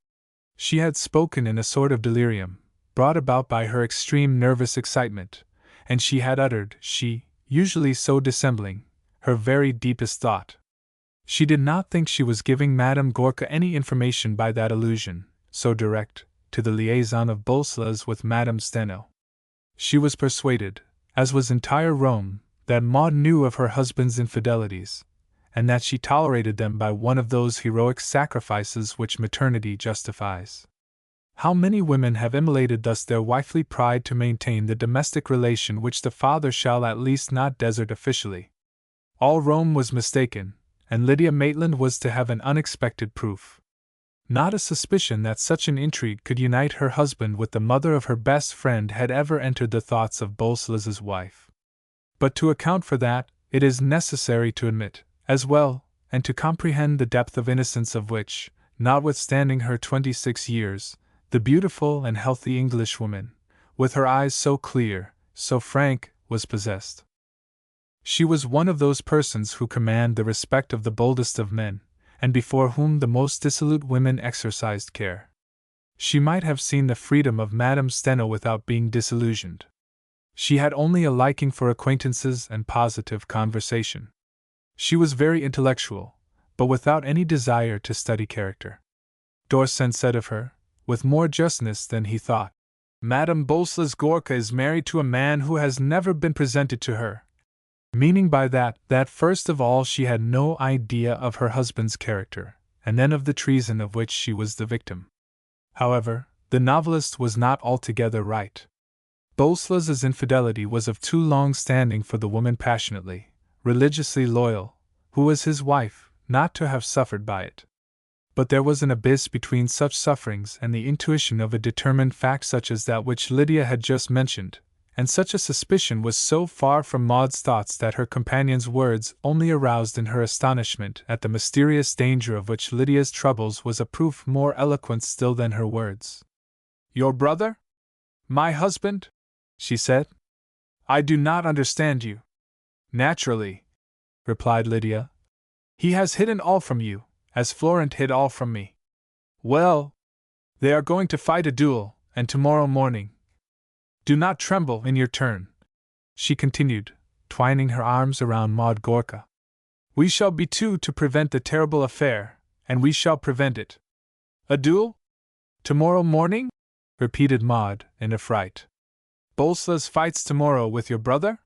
She had spoken in a sort of delirium, brought about by her extreme nervous excitement, and she had uttered, usually so dissembling, her very deepest thought. She did not think she was giving Madame Gorka any information by that allusion, so direct, to the liaison of Bolslas with Madame Steno. She was persuaded, as was entire Rome, that Maud knew of her husband's infidelities, and that she tolerated them by one of those heroic sacrifices which maternity justifies. How many women have immolated thus their wifely pride to maintain the domestic relation which the father shall at least not desert officially? All Rome was mistaken, and Lydia Maitland was to have an unexpected proof. Not a suspicion that such an intrigue could unite her husband with the mother of her best friend had ever entered the thoughts of Bolslas's wife. But to account for that, it is necessary to admit, as well, and to comprehend the depth of innocence of which, notwithstanding her 26 years, the beautiful and healthy Englishwoman, with her eyes so clear, so frank, was possessed. She was one of those persons who command the respect of the boldest of men, and before whom the most dissolute women exercised care. She might have seen the freedom of Madame Steno without being disillusioned. She had only a liking for acquaintances and positive conversation. She was very intellectual, but without any desire to study character. Dorsen said of her, with more justness than he thought, "Madame Bolslas Gorka is married to a man who has never been presented to her," meaning by that first of all she had no idea of her husband's character, and then of the treason of which she was the victim. However, the novelist was not altogether right. Bolslas's infidelity was of too long standing for the woman passionately, religiously loyal, who was his wife, not to have suffered by it. But there was an abyss between such sufferings and the intuition of a determined fact such as that which Lydia had just mentioned, and such a suspicion was so far from Maud's thoughts that her companion's words only aroused in her astonishment at the mysterious danger of which Lydia's troubles was a proof more eloquent still than her words. "Your brother? My husband?" she said. "I do not understand you." "Naturally," replied Lydia. "He has hidden all from you, as Florent hid all from me." "Well, they are going to fight a duel, and tomorrow morning. Do not tremble in your turn," she continued, twining her arms around Maud Gorka. "We shall be two to prevent the terrible affair, and we shall prevent it." "A duel? Tomorrow morning?" repeated Maud, in a fright. "Bolslas fights tomorrow with your brother?"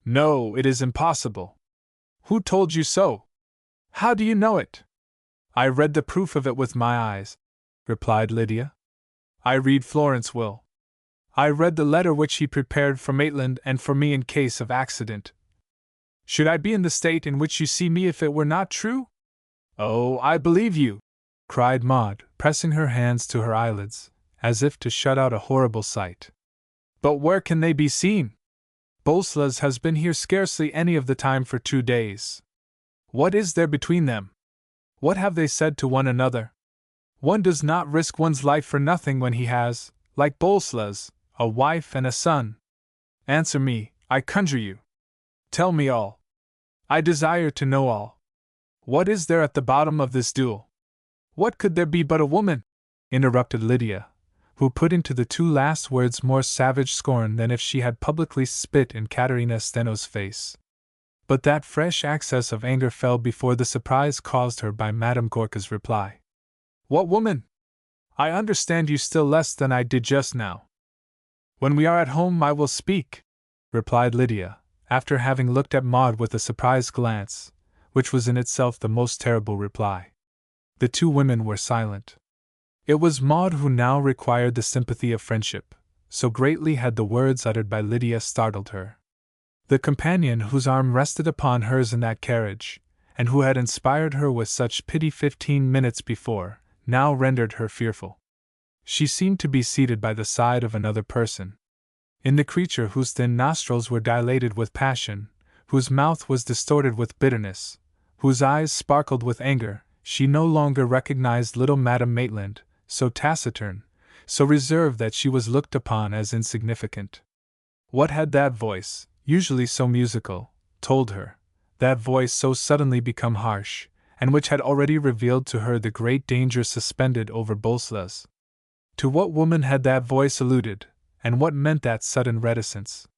"No, it is impossible." "Who told you so? How do you know it?" "I read the proof of it with my eyes," replied Lydia. "I read Florent's will. I read the letter which he prepared for Maitland and for me in case of accident. Should I be in the state in which you see me if it were not true?" "Oh, I believe you!" cried Maud, pressing her hands to her eyelids, as if to shut out a horrible sight. "But where can they be seen? Bolslas has been here scarcely any of the time for 2 days. What is there between them? What have they said to one another? One does not risk one's life for nothing when he has, like Bolslas, a wife and a son. Answer me, I conjure you. Tell me all. I desire to know all. What is there at the bottom of this duel?" "What could there be but a woman?" interrupted Lydia, who put into the 2 last words more savage scorn than if she had publicly spit in Caterina Steno's face. But that fresh access of anger fell before the surprise caused her by Madame Gorka's reply. "What woman? I understand you still less than I did just now." "When we are at home I will speak," replied Lydia, after having looked at Maud with a surprised glance, which was in itself the most terrible reply. The 2 women were silent. It was Maud who now required the sympathy of friendship, so greatly had the words uttered by Lydia startled her. The companion whose arm rested upon hers in that carriage, and who had inspired her with such pity 15 minutes before, now rendered her fearful. She seemed to be seated by the side of another person. In the creature whose thin nostrils were dilated with passion, whose mouth was distorted with bitterness, whose eyes sparkled with anger, she no longer recognized little Madame Maitland, so taciturn, so reserved that she was looked upon as insignificant. What had that voice, usually so musical, told her? That voice so suddenly become harsh, and which had already revealed to her the great danger suspended over Bolsla's. To what woman had that voice alluded, and what meant that sudden reticence?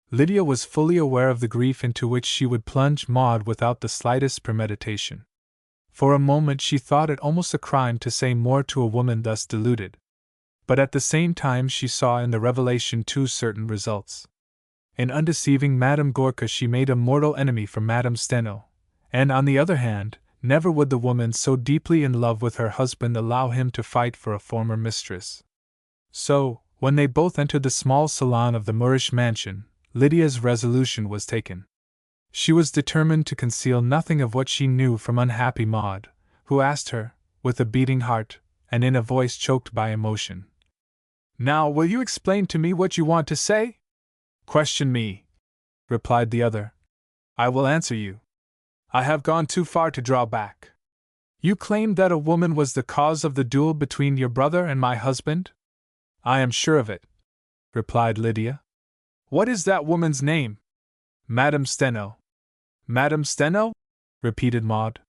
Lydia was fully aware of the grief into which she would plunge Maud without the slightest premeditation. For a moment she thought it almost a crime to say more to a woman thus deluded. But at the same time she saw in the revelation two certain results. In undeceiving Madame Gorka she made a mortal enemy for Madame Steno, and on the other hand, never would the woman so deeply in love with her husband allow him to fight for a former mistress. So, when they both entered the small salon of the Moorish mansion, Lydia's resolution was taken. She was determined to conceal nothing of what she knew from unhappy Maud, who asked her, with a beating heart, and in a voice choked by emotion, "Now will you explain to me what you want to say?" "Question me," replied the other. "I will answer you. I have gone too far to draw back. You claimed that a woman was the cause of the duel between your brother and my husband?" "I am sure of it," replied Lydia. "What is that woman's name?" "Madame Steno." "Madame Steno?" repeated Maud.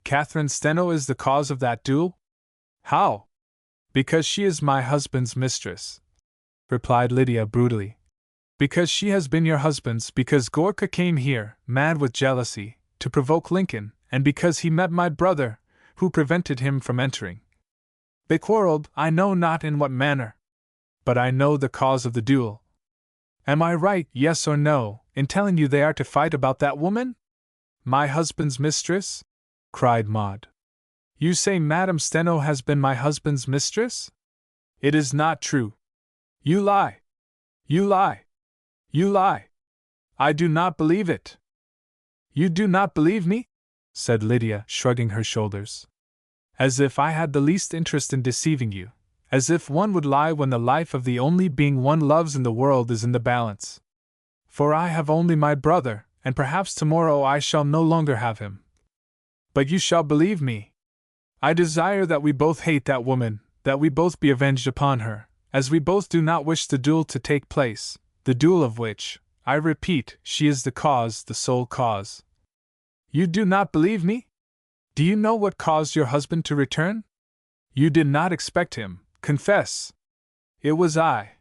"Catherine Steno is the cause of that duel?" "How?" "Because she is my husband's mistress," replied Lydia brutally. "Because she has been your husband's, because Gorka came here, mad with jealousy, to provoke Lincoln, and because he met my brother, who prevented him from entering. They quarreled, I know not in what manner. But I know the cause of the duel. Am I right, yes or no, in telling you they are to fight about that woman? My husband's mistress?" cried Maud. "You say Madame Steno has been my husband's mistress? It is not true. You lie! You lie! You lie! I do not believe it." "You do not believe me?" said Lydia, shrugging her shoulders. "As if I had the least interest in deceiving you. As if one would lie when the life of the only being one loves in the world is in the balance. For I have only my brother, and perhaps tomorrow I shall no longer have him. But you shall believe me. I desire that we both hate that woman, that we both be avenged upon her, as we both do not wish the duel to take place, the duel of which, I repeat, she is the cause, the sole cause." "You do not believe me? Do you know what caused your husband to return? You did not expect him, confess. It was I,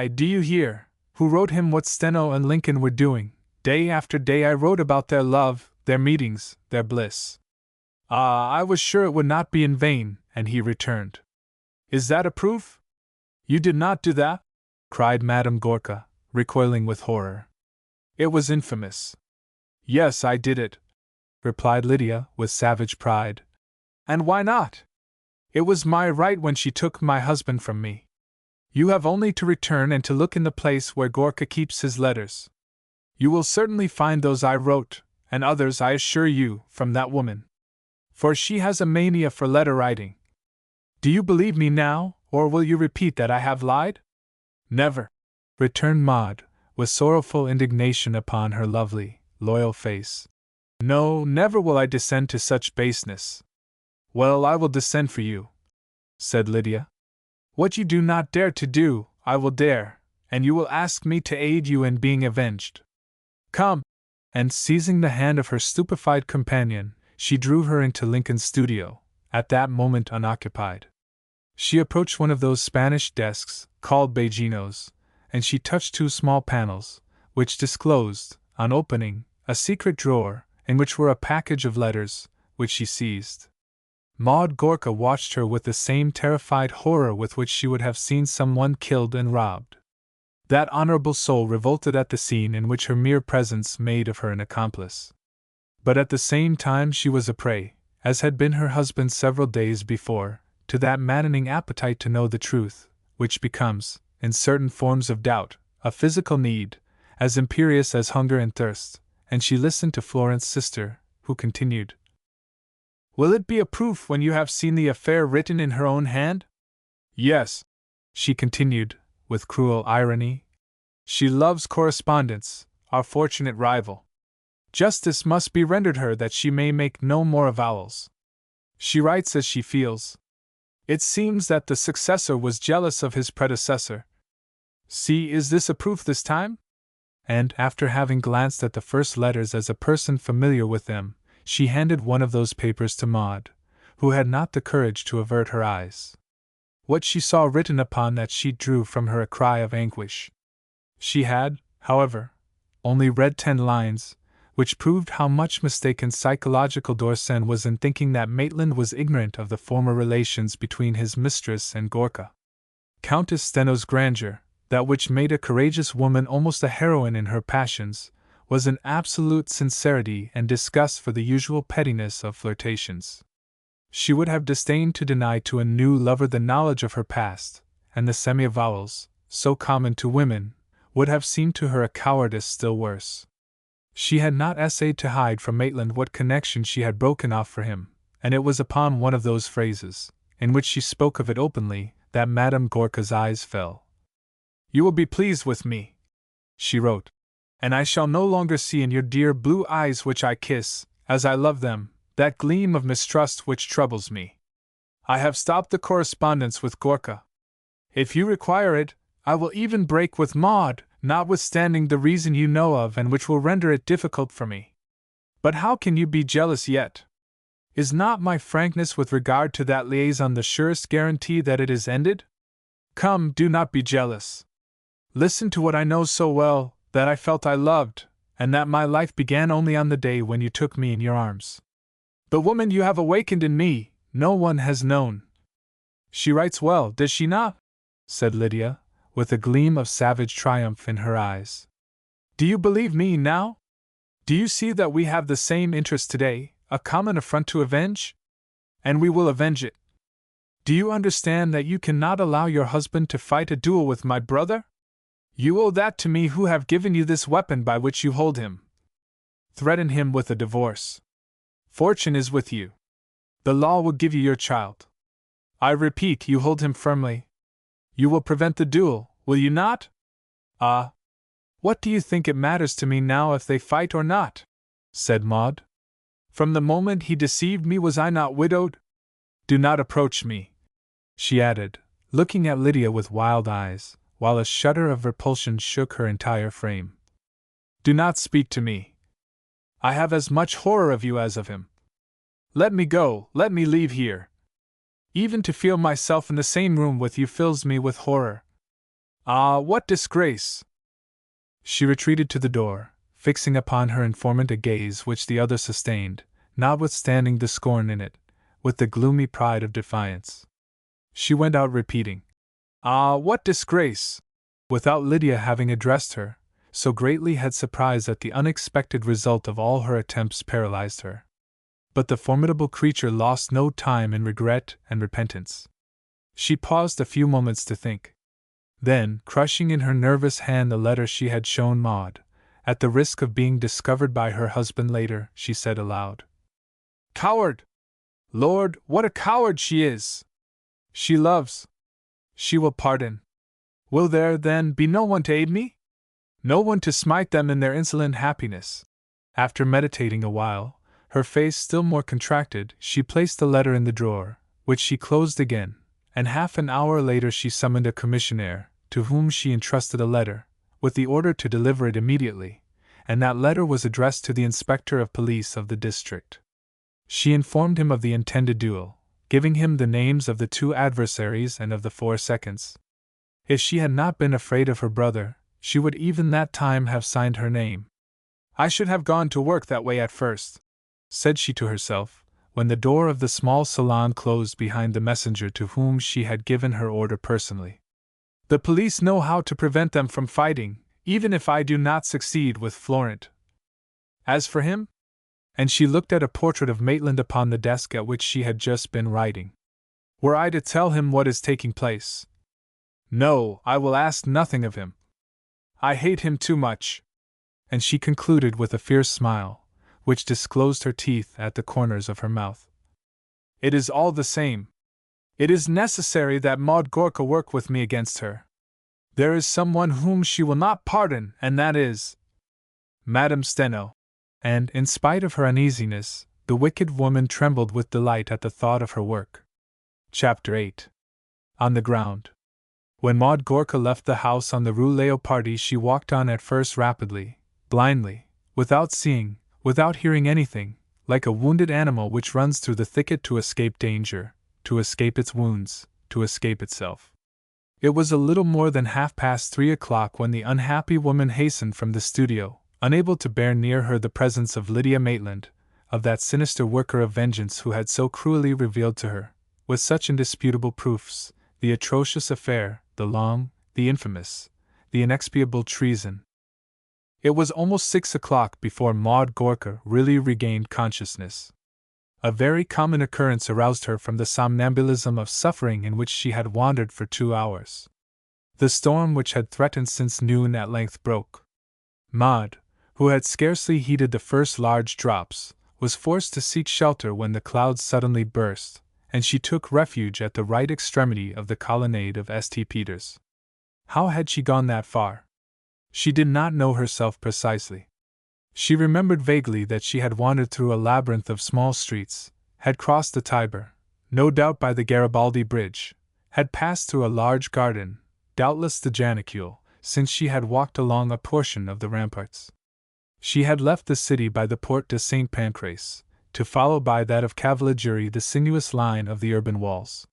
do you hear, who wrote him what Steno and Lincoln were doing. Day after day I wrote about their love, their meetings, their bliss. Ah, I was sure it would not be in vain, and he returned. Is that a proof? You did not do that?" cried Madame Gorka, recoiling with horror. "It was infamous." "Yes, I did it," replied Lydia, with savage pride. "And why not? It was my right when she took my husband from me. You have only to return and to look in the place where Gorka keeps his letters. You will certainly find those I wrote, and others, I assure you, from that woman. For she has a mania for letter writing. Do you believe me now, or will you repeat that I have lied?" "Never," returned Maud, with sorrowful indignation upon her lovely, loyal face. "No, never will I descend to such baseness." "Well, I will descend for you," said Lydia. "What you do not dare to do, I will dare, and you will ask me to aid you in being avenged. Come!" And seizing the hand of her stupefied companion, she drew her into Lincoln's studio, at that moment unoccupied. She approached one of those Spanish desks, called Bejinos, and she touched two small panels, which disclosed, on opening, a secret drawer, in which were a package of letters, which she seized. Maud Gorka watched her with the same terrified horror with which she would have seen someone killed and robbed. That honorable soul revolted at the scene in which her mere presence made of her an accomplice. But at the same time she was a prey, as had been her husband several days before, to that maddening appetite to know the truth, which becomes, in certain forms of doubt, a physical need, as imperious as hunger and thirst, and she listened to Florence's sister, who continued, "Will it be a proof when you have seen the affair written in her own hand?" "Yes," she continued, with cruel irony. "She loves correspondence, our fortunate rival. Justice must be rendered her that she may make no more avowals. She writes as she feels. It seems that the successor was jealous of his predecessor. See, is this a proof this time? And, after having glanced at the first letters as a person familiar with them, she handed one of those papers to Maud, who had not the courage to avert her eyes. What she saw written upon that sheet drew from her a cry of anguish. She had, however, only read 10 lines, which proved how much mistaken psychological Dorsen was in thinking that Maitland was ignorant of the former relations between his mistress and Gorka. Countess Steno's grandeur, that which made a courageous woman almost a heroine in her passions, was an absolute sincerity and disgust for the usual pettiness of flirtations. She would have disdained to deny to a new lover the knowledge of her past, and the semi-avowals, so common to women, would have seemed to her a cowardice still worse. She had not essayed to hide from Maitland what connection she had broken off for him, and it was upon one of those phrases, in which she spoke of it openly, that Madame Gorka's eyes fell. "You will be pleased with me," she wrote, "and I shall no longer see in your dear blue eyes which I kiss, as I love them, that gleam of mistrust which troubles me. I have stopped the correspondence with Gorka. If you require it, I will even break with Maud, notwithstanding the reason you know of and which will render it difficult for me. But how can you be jealous yet? Is not my frankness with regard to that liaison the surest guarantee that it is ended? Come, do not be jealous. Listen to what I know so well, that I felt I loved, and that my life began only on the day when you took me in your arms. The woman you have awakened in me, no one has known." "She writes well, does she not?" said Lydia, with a gleam of savage triumph in her eyes. "Do you believe me now? Do you see that we have the same interest today, a common affront to avenge? And we will avenge it. Do you understand that you cannot allow your husband to fight a duel with my brother? You owe that to me who have given you this weapon by which you hold him. Threaten him with a divorce. Fortune is with you. The law will give you your child. I repeat, you hold him firmly. You will prevent the duel, will you not? Ah! What do you think it matters to me now if they fight or not?" said Maud. "From the moment he deceived me was I not widowed? Do not approach me," she added, looking at Lydia with wild eyes, while a shudder of repulsion shook her entire frame. "Do not speak to me. I have as much horror of you as of him. Let me go, let me leave here. Even to feel myself in the same room with you fills me with horror. Ah, what disgrace!" She retreated to the door, fixing upon her informant a gaze which the other sustained, notwithstanding the scorn in it, with the gloomy pride of defiance. She went out repeating, "Ah, what disgrace!" without Lydia having addressed her, so greatly had surprise at the unexpected result of all her attempts paralyzed her. But the formidable creature lost no time in regret and repentance. She paused a few moments to think. Then, crushing in her nervous hand the letter she had shown Maud, at the risk of being discovered by her husband later, she said aloud, "Coward! Lord, what a coward she is! She loves. She will pardon. Will there, then, be no one to aid me? No one to smite them in their insolent happiness?" After meditating a while, her face still more contracted, she placed the letter in the drawer, which she closed again, and half an hour later she summoned a commissionaire, to whom she entrusted a letter, with the order to deliver it immediately, and that letter was addressed to the inspector of police of the district. She informed him of the intended duel, giving him the names of the 2 adversaries and of the 4 seconds. If she had not been afraid of her brother, she would even that time have signed her name. "I should have gone to work that way at first," said she to herself, when the door of the small salon closed behind the messenger to whom she had given her order personally. "The police know how to prevent them from fighting, even if I do not succeed with Florent. As for him," and she looked at a portrait of Maitland upon the desk at which she had just been writing, "were I to tell him what is taking place? No, I will ask nothing of him. I hate him too much." And she concluded with a fierce smile, which disclosed her teeth at the corners of her mouth. "It is all the same. It is necessary that Maud Gorka work with me against her. There is someone whom she will not pardon, and that is Madame Steno." And, in spite of her uneasiness, the wicked woman trembled with delight at the thought of her work. Chapter 8. On the ground. When Maud Gorka left the house on the Rue Leopardi, she walked on at first rapidly, blindly, without seeing, without hearing anything, like a wounded animal which runs through the thicket to escape danger, to escape its wounds, to escape itself. It was a little more than 3:30 when the unhappy woman hastened from the studio, unable to bear near her the presence of Lydia Maitland, of that sinister worker of vengeance who had so cruelly revealed to her, with such indisputable proofs, the atrocious affair, the long, the infamous, the inexpiable treason. It was almost 6 o'clock before Maud Gorka really regained consciousness. A very common occurrence aroused her from the somnambulism of suffering in which she had wandered for 2 hours. The storm which had threatened since noon at length broke. Maud, who had scarcely heeded the first large drops, was forced to seek shelter when the clouds suddenly burst, and she took refuge at the right extremity of the colonnade of St. Peter's. How had she gone that far? She did not know herself precisely. She remembered vaguely that she had wandered through a labyrinth of small streets, had crossed the Tiber, no doubt by the Garibaldi Bridge, had passed through a large garden, doubtless the Janicule, since she had walked along a portion of the ramparts. She had left the city by the Porte de Saint Pancrace, to follow by that of Cavalleggieri the sinuous line of the urban walls.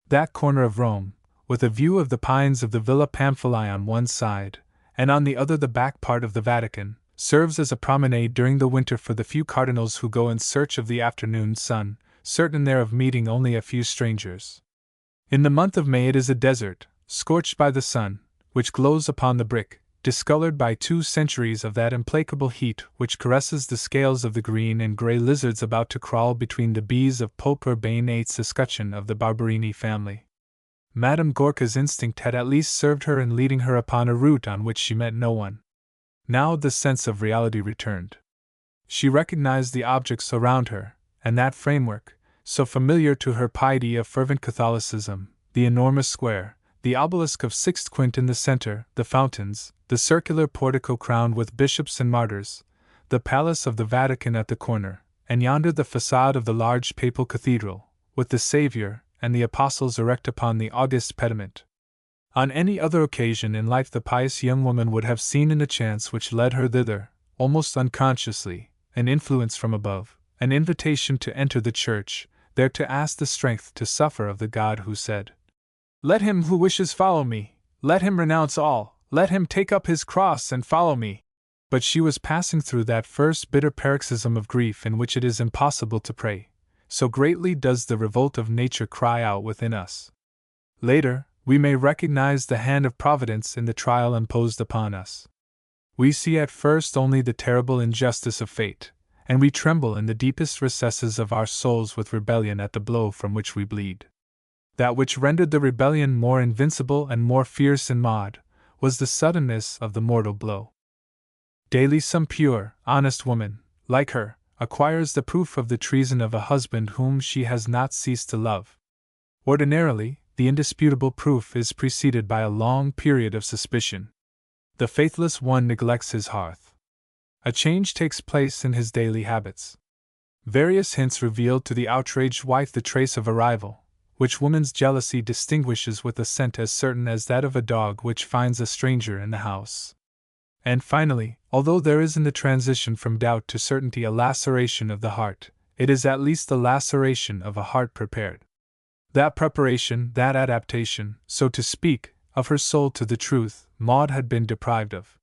That corner of Rome, with a view of the pines of the Villa Pamphili on one side, and on the other the back part of the Vatican, serves as a promenade during the winter for the few cardinals who go in search of the afternoon sun, certain there of meeting only a few strangers. In the month of May it is a desert, scorched by the sun, which glows upon the brick, discolored by 2 centuries of that implacable heat which caresses the scales of the green and grey lizards about to crawl between the bees of Pope Urbain VIII's escutcheon of the Barberini family. Madame Gorka's instinct had at least served her in leading her upon a route on which she met no one. Now the sense of reality returned. She recognized the objects around her, and that framework, so familiar to her piety of fervent Catholicism, the enormous square, the obelisk of Sixth Quint in the center, the fountains, the circular portico crowned with bishops and martyrs, the palace of the Vatican at the corner, and yonder the facade of the large papal cathedral, with the Saviour and the Apostles erect upon the august pediment. On any other occasion in life the pious young woman would have seen in the chance which led her thither, almost unconsciously, an influence from above, an invitation to enter the church, there to ask the strength to suffer of the God who said, "Let him who wishes follow me, let him renounce all, let him take up his cross and follow me." But she was passing through that first bitter paroxysm of grief in which it is impossible to pray, so greatly does the revolt of nature cry out within us. Later, we may recognize the hand of Providence in the trial imposed upon us. We see at first only the terrible injustice of fate, and we tremble in the deepest recesses of our souls with rebellion at the blow from which we bleed. That which rendered the rebellion more invincible and more fierce in Maud was the suddenness of the mortal blow. Daily some pure, honest woman, like her, acquires the proof of the treason of a husband whom she has not ceased to love. Ordinarily, the indisputable proof is preceded by a long period of suspicion. The faithless one neglects his hearth. A change takes place in his daily habits. Various hints reveal to the outraged wife the trace of a rival, which woman's jealousy distinguishes with a scent as certain as that of a dog which finds a stranger in the house. And finally, although there is in the transition from doubt to certainty a laceration of the heart, it is at least the laceration of a heart prepared. That preparation, that adaptation, so to speak, of her soul to the truth, Maud had been deprived of.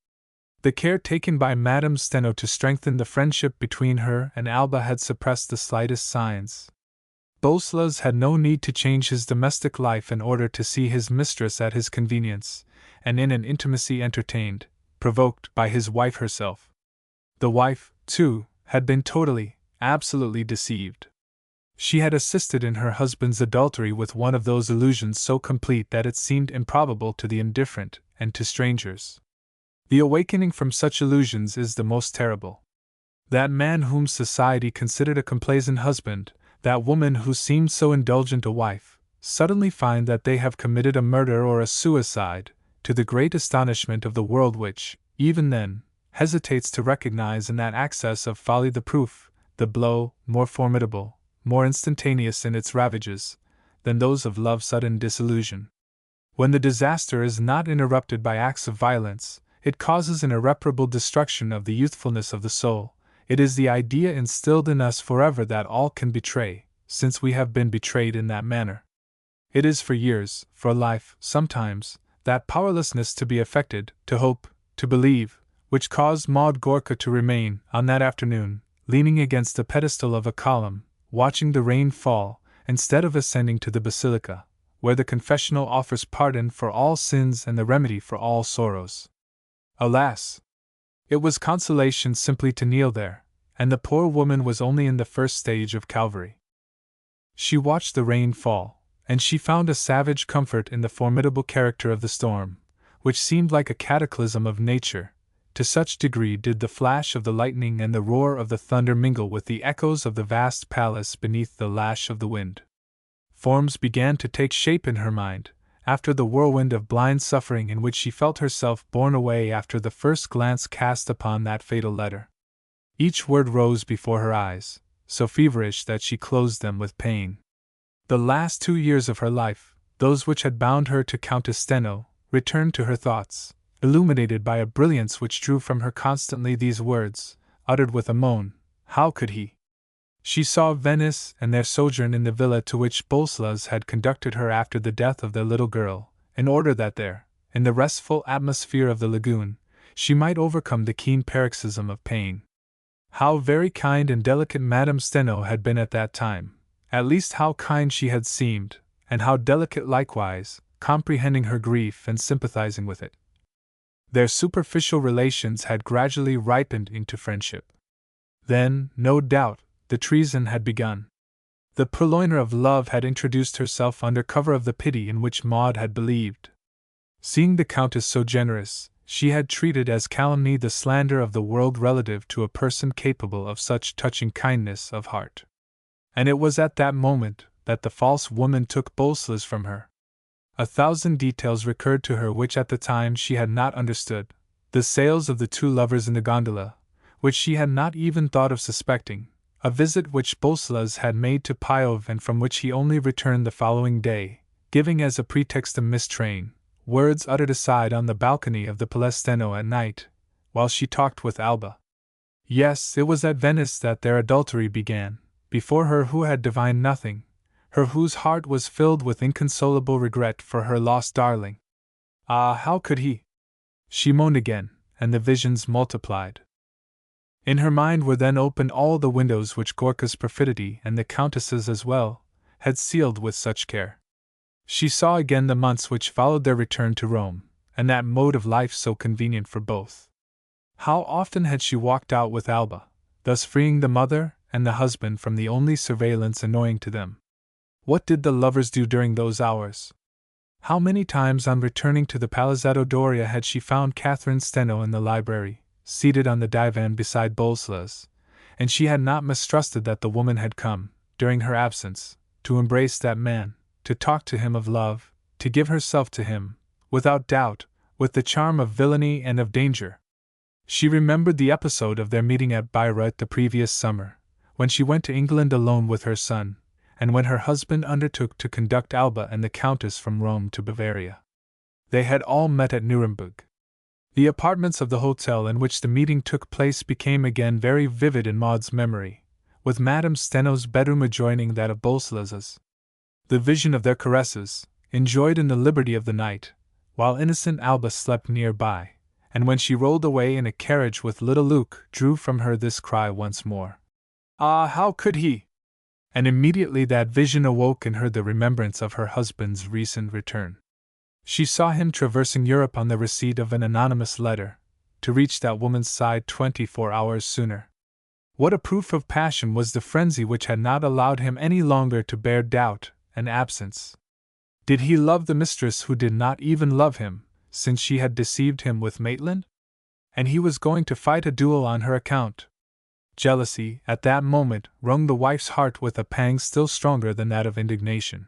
The care taken by Madame Steno to strengthen the friendship between her and Alba had suppressed the slightest signs. Boleslas had no need to change his domestic life in order to see his mistress at his convenience, and in an intimacy entertained, provoked by his wife herself. The wife, too, had been totally, absolutely deceived. She had assisted in her husband's adultery with one of those illusions so complete that it seemed improbable to the indifferent, and to strangers. The awakening from such illusions is the most terrible. That man whom society considered a complaisant husband, that woman who seemed so indulgent a wife, suddenly find that they have committed a murder or a suicide, to the great astonishment of the world which, even then, hesitates to recognize in that access of folly the proof, the blow, more formidable, more instantaneous in its ravages, than those of love's sudden disillusion. When the disaster is not interrupted by acts of violence, it causes an irreparable destruction of the youthfulness of the soul. It is the idea instilled in us forever that all can betray, since we have been betrayed in that manner. It is for years, for life, sometimes, that powerlessness to be affected, to hope, to believe, which caused Maud Gorka to remain, on that afternoon, leaning against the pedestal of a column, watching the rain fall, instead of ascending to the basilica, where the confessional offers pardon for all sins and the remedy for all sorrows. Alas! It was consolation simply to kneel there, and the poor woman was only in the first stage of Calvary. She watched the rain fall, and she found a savage comfort in the formidable character of the storm, which seemed like a cataclysm of nature. To such degree did the flash of the lightning and the roar of the thunder mingle with the echoes of the vast palace beneath the lash of the wind. Forms began to take shape in her mind, after the whirlwind of blind suffering in which she felt herself borne away after the first glance cast upon that fatal letter. Each word rose before her eyes, so feverish that she closed them with pain. The last 2 years of her life, those which had bound her to Countess Steno, returned to her thoughts, illuminated by a brilliance which drew from her constantly these words, uttered with a moan, "How could he?" She saw Venice and their sojourn in the villa to which Boleslas had conducted her after the death of their little girl, in order that there, in the restful atmosphere of the lagoon, she might overcome the keen paroxysm of pain. How very kind and delicate Madame Steno had been at that time, at least how kind she had seemed, and how delicate likewise, comprehending her grief and sympathizing with it. Their superficial relations had gradually ripened into friendship. Then, no doubt, the treason had begun. The purloiner of love had introduced herself under cover of the pity in which Maud had believed. Seeing the Countess so generous, she had treated as calumny the slander of the world relative to a person capable of such touching kindness of heart. And it was at that moment that the false woman took Boleslas from her. 1,000 details recurred to her which at the time she had not understood: the sails of the 2 lovers in the gondola, which she had not even thought of suspecting, a visit which Boleslas had made to Pyov and from which he only returned the following day, giving as a pretext a missed train, words uttered aside on the balcony of the Palais Steno at night, while she talked with Alba. Yes, it was at Venice that their adultery began, before her who had divined nothing, her whose heart was filled with inconsolable regret for her lost darling. Ah, how could he? She moaned again, and the visions multiplied. In her mind were then opened all the windows which Gorka's perfidy, and the Countess's as well, had sealed with such care. She saw again the months which followed their return to Rome, and that mode of life so convenient for both. How often had she walked out with Alba, thus freeing the mother and the husband from the only surveillance annoying to them. What did the lovers do during those hours? How many times on returning to the Palazzetto Doria had she found Catherine Steno in the library, seated on the divan beside Boleslas, and she had not mistrusted that the woman had come, during her absence, to embrace that man, to talk to him of love, to give herself to him, without doubt, with the charm of villainy and of danger. She remembered the episode of their meeting at Bayreuth the previous summer, when she went to England alone with her son, and when her husband undertook to conduct Alba and the Countess from Rome to Bavaria. They had all met at Nuremberg. The apartments of the hotel in which the meeting took place became again very vivid in Maud's memory, with Madame Steno's bedroom adjoining that of Boleslas's. The vision of their caresses, enjoyed in the liberty of the night, while innocent Alba slept near by, and when she rolled away in a carriage with little Luke, drew from her this cry once more: "Ah, how could he?" And immediately that vision awoke in her the remembrance of her husband's recent return. She saw him traversing Europe on the receipt of an anonymous letter, to reach that woman's side 24 hours sooner. What a proof of passion was the frenzy which had not allowed him any longer to bear doubt and absence. Did he love the mistress who did not even love him, since she had deceived him with Maitland? And he was going to fight a duel on her account. Jealousy, at that moment, wrung the wife's heart with a pang still stronger than that of indignation.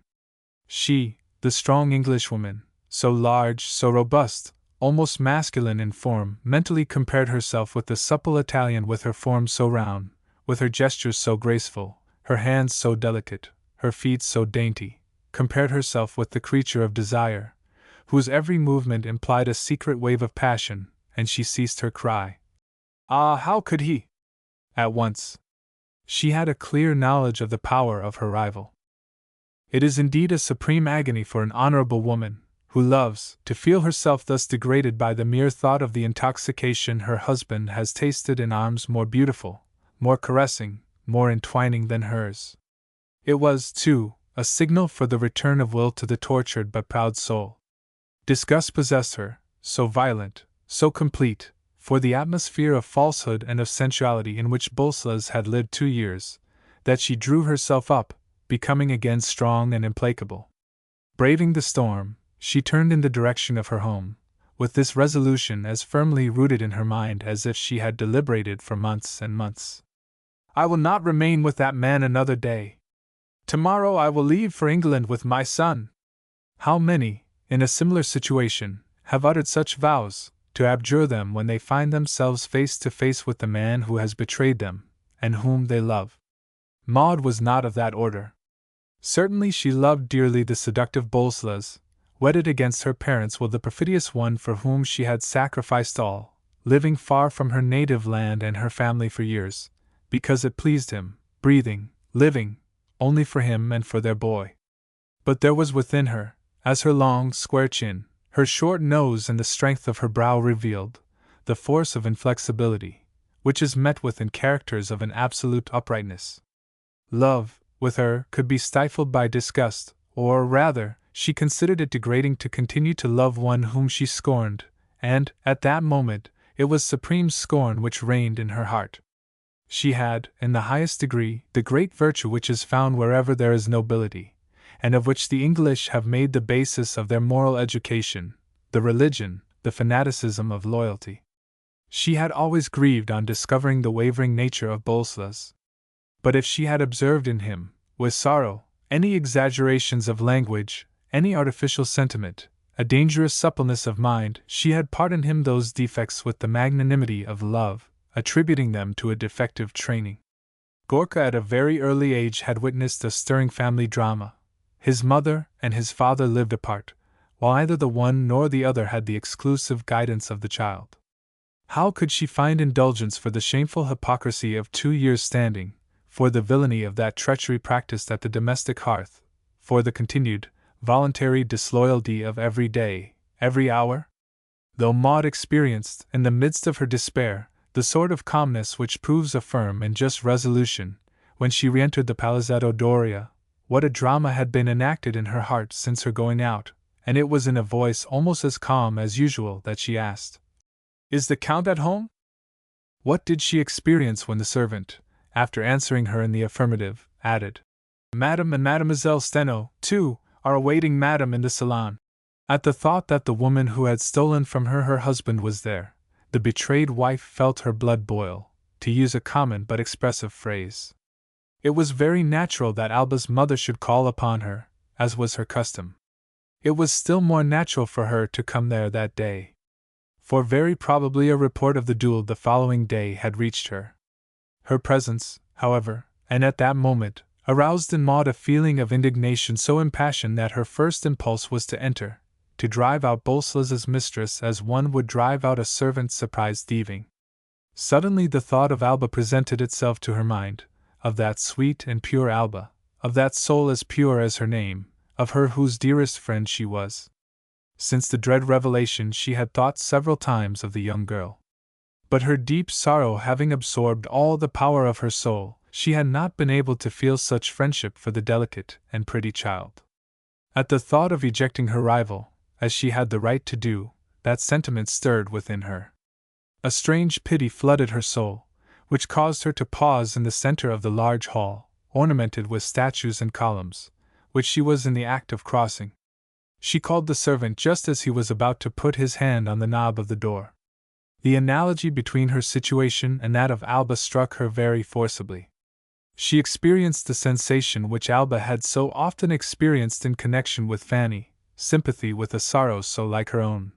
She, the strong Englishwoman, so large, so robust, almost masculine in form, mentally compared herself with the supple Italian with her form so round, with her gestures so graceful, her hands so delicate, her feet so dainty, compared herself with the creature of desire, whose every movement implied a secret wave of passion, and she ceased her cry. Ah, how could he? At once. She had a clear knowledge of the power of her rival. It is indeed a supreme agony for an honorable woman, who loves, to feel herself thus degraded by the mere thought of the intoxication her husband has tasted in arms more beautiful, more caressing, more entwining than hers. It was, too, a signal for the return of will to the tortured but proud soul. Disgust possessed her, so violent, so complete, for the atmosphere of falsehood and of sensuality in which Bolslas had lived 2 years, that she drew herself up, becoming again strong and implacable. Braving the storm, she turned in the direction of her home, with this resolution as firmly rooted in her mind as if she had deliberated for months and months. I will not remain with that man another day. Tomorrow I will leave for England with my son. How many, in a similar situation, have uttered such vows, to abjure them when they find themselves face to face with the man who has betrayed them, and whom they love? Maud was not of that order. Certainly she loved dearly the seductive Bolslas, wedded against her parents with the perfidious one for whom she had sacrificed all, living far from her native land and her family for years, because it pleased him, breathing, living, only for him and for their boy. But there was within her, as her long, square chin, her short nose and the strength of her brow revealed, the force of inflexibility, which is met with in characters of an absolute uprightness. Love, with her, could be stifled by disgust, or rather, she considered it degrading to continue to love one whom she scorned, and, at that moment, it was supreme scorn which reigned in her heart. She had, in the highest degree, the great virtue which is found wherever there is nobility, and of which the English have made the basis of their moral education, the religion, the fanaticism of loyalty. She had always grieved on discovering the wavering nature of Bolslas. But if she had observed in him, with sorrow, any exaggerations of language, any artificial sentiment, a dangerous suppleness of mind, she had pardoned him those defects with the magnanimity of love, attributing them to a defective training. Gorka at a very early age had witnessed a stirring family drama. His mother and his father lived apart, while neither the one nor the other had the exclusive guidance of the child. How could she find indulgence for the shameful hypocrisy of 2 years' standing, for the villainy of that treachery practiced at the domestic hearth, for the continued, voluntary disloyalty of every day, every hour? Though Maud experienced, in the midst of her despair, the sort of calmness which proves a firm and just resolution, when she re-entered the Palazzetto Doria, what a drama had been enacted in her heart since her going out, and it was in a voice almost as calm as usual that she asked, "Is the Count at home?" What did she experience when the servant, after answering her in the affirmative, added, "Madame and Mademoiselle Steno, too, are awaiting Madame in the salon." At the thought that the woman who had stolen from her husband was there, the betrayed wife felt her blood boil, to use a common but expressive phrase. It was very natural that Alba's mother should call upon her, as was her custom. It was still more natural for her to come there that day. For very probably a report of the duel the following day had reached her. Her presence, however, and at that moment, aroused in Maud a feeling of indignation so impassioned that her first impulse was to enter, to drive out Bolslas's mistress as one would drive out a servant surprised thieving. Suddenly the thought of Alba presented itself to her mind, of that sweet and pure Alba, of that soul as pure as her name, of her whose dearest friend she was. Since the dread revelation she had thought several times of the young girl. But her deep sorrow having absorbed all the power of her soul, she had not been able to feel such friendship for the delicate and pretty child. At the thought of ejecting her rival, as she had the right to do, that sentiment stirred within her. A strange pity flooded her soul, which caused her to pause in the center of the large hall, ornamented with statues and columns, which she was in the act of crossing. She called the servant just as he was about to put his hand on the knob of the door. The analogy between her situation and that of Alba struck her very forcibly. She experienced the sensation which Alba had so often experienced in connection with Fanny, sympathy with a sorrow so like her own.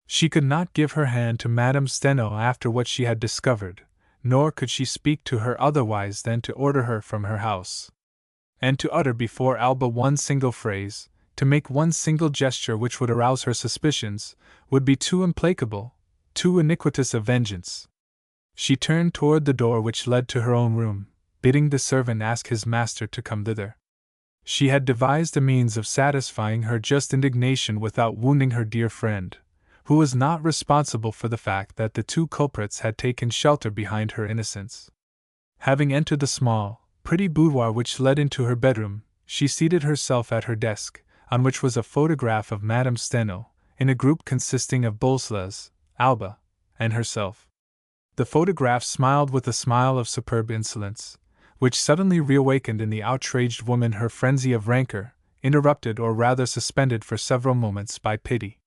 She could not give her hand to Madame Steno after what she had discovered, nor could she speak to her otherwise than to order her from her house. and to utter before Alba one single phrase, to make one single gesture which would arouse her suspicions, would be too implacable, too iniquitous a vengeance. She turned toward the door which led to her own room, bidding the servant ask his master to come thither. She had devised a means of satisfying her just indignation without wounding her dear friend, who was not responsible for the fact that the two culprits had taken shelter behind her innocence. Having entered the small, pretty boudoir which led into her bedroom, she seated herself at her desk, on which was a photograph of Madame Steno, in a group consisting of Bolslas, Alba, and herself. The photograph smiled with a smile of superb insolence, which suddenly reawakened in the outraged woman her frenzy of rancor, interrupted or rather suspended for several moments by pity.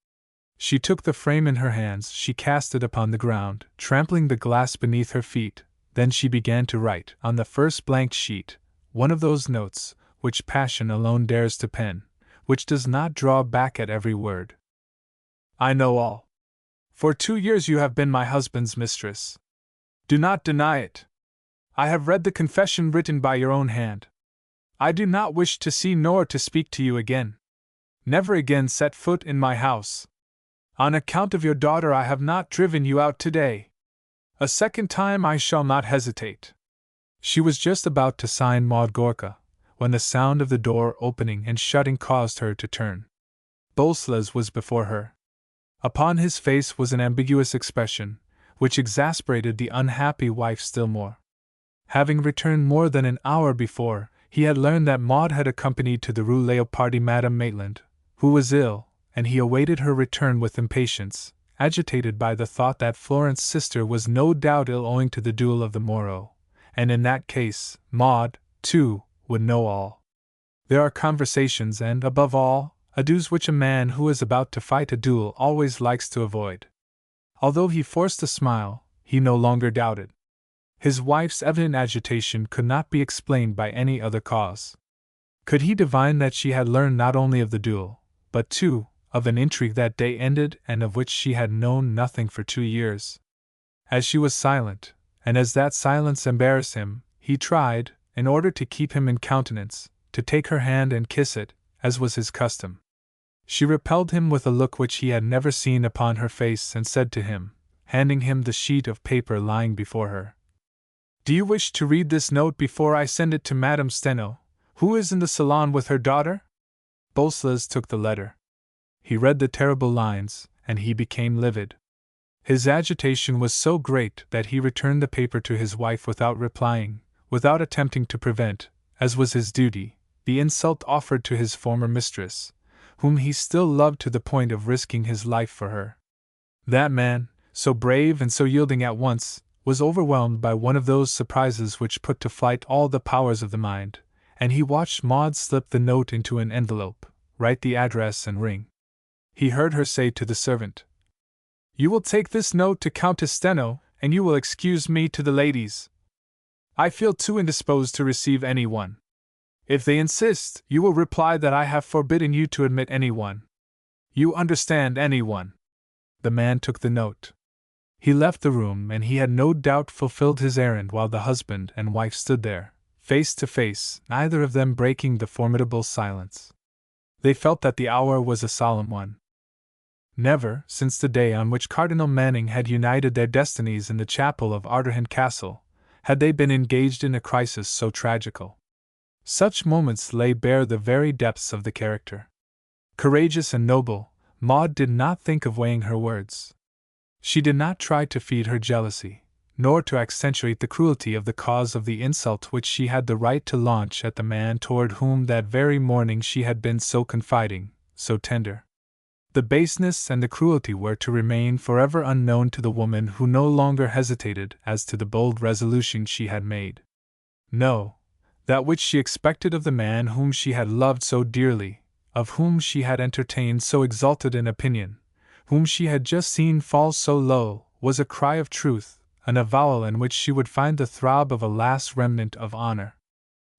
She took the frame in her hands, she cast it upon the ground, trampling the glass beneath her feet. Then she began to write, on the first blank sheet, one of those notes which passion alone dares to pen, which does not draw back at every word. I know all. For 2 years you have been my husband's mistress. Do not deny it. I have read the confession written by your own hand. I do not wish to see nor to speak to you again. Never again set foot in my house. On account of your daughter I have not driven you out today. A second time I shall not hesitate. She was just about to sign Maud Gorka, when the sound of the door opening and shutting caused her to turn. Bolslas was before her. Upon his face was an ambiguous expression, which exasperated the unhappy wife still more. Having returned more than an hour before, he had learned that Maud had accompanied to the Rue Leopardi Madame Maitland, who was ill, and he awaited her return with impatience, agitated by the thought that Florence's sister was no doubt ill owing to the duel of the morrow, and in that case, Maud, too, would know all. There are conversations and, above all, adieus which a man who is about to fight a duel always likes to avoid. Although he forced a smile, he no longer doubted. His wife's evident agitation could not be explained by any other cause. Could he divine that she had learned not only of the duel, but too, of an intrigue that day ended and of which she had known nothing for 2 years? As she was silent, and as that silence embarrassed him, he tried, in order to keep him in countenance, to take her hand and kiss it, as was his custom. She repelled him with a look which he had never seen upon her face and said to him, handing him the sheet of paper lying before her, "Do you wish to read this note before I send it to Madame Steno, who is in the salon with her daughter?" Bolslas took the letter. He read the terrible lines, and he became livid. His agitation was so great that he returned the paper to his wife without replying, without attempting to prevent, as was his duty, the insult offered to his former mistress, whom he still loved to the point of risking his life for her. That man, so brave and so yielding at once, was overwhelmed by one of those surprises which put to flight all the powers of the mind, and he watched Maud slip the note into an envelope, write the address and ring. He heard her say to the servant, "You will take this note to Countess Steno, and you will excuse me to the ladies. I feel too indisposed to receive anyone. If they insist, you will reply that I have forbidden you to admit anyone. You understand, anyone." The man took the note. He left the room, and he had no doubt fulfilled his errand while the husband and wife stood there, face to face, neither of them breaking the formidable silence. They felt that the hour was a solemn one. Never, since the day on which Cardinal Manning had united their destinies in the chapel of Arderhan Castle, had they been engaged in a crisis so tragical. Such moments lay bare the very depths of the character. Courageous and noble, Maud did not think of weighing her words. She did not try to feed her jealousy, nor to accentuate the cruelty of the cause of the insult which she had the right to launch at the man toward whom that very morning she had been so confiding, so tender. The baseness and the cruelty were to remain forever unknown to the woman who no longer hesitated as to the bold resolution she had made. No, that which she expected of the man whom she had loved so dearly, of whom she had entertained so exalted an opinion, whom she had just seen fall so low, was a cry of truth, an avowal in which she would find the throb of a last remnant of honor.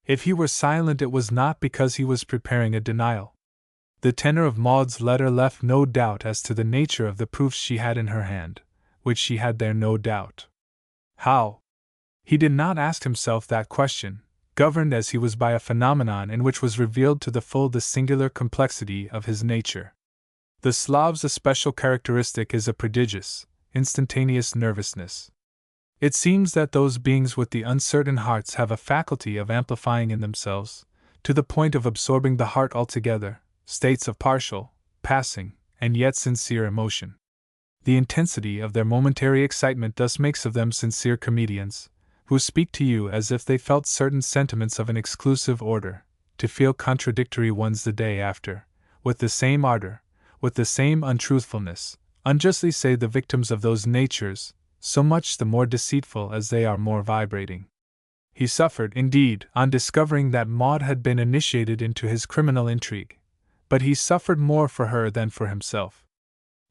If he were silent, it was not because he was preparing a denial. The tenor of Maud's letter left no doubt as to the nature of the proofs she had in her hand, which she had there no doubt. How? He did not ask himself that question, governed as he was by a phenomenon in which was revealed to the full the singular complexity of his nature. The Slav's especial characteristic is a prodigious, instantaneous nervousness. It seems that those beings with the uncertain hearts have a faculty of amplifying in themselves, to the point of absorbing the heart altogether, states of partial, passing, and yet sincere emotion. The intensity of their momentary excitement thus makes of them sincere comedians, who speak to you as if they felt certain sentiments of an exclusive order, to feel contradictory ones the day after, with the same ardor, with the same untruthfulness, unjustly say the victims of those natures, so much the more deceitful as they are more vibrating. He suffered, indeed, on discovering that Maud had been initiated into his criminal intrigue, but he suffered more for her than for himself.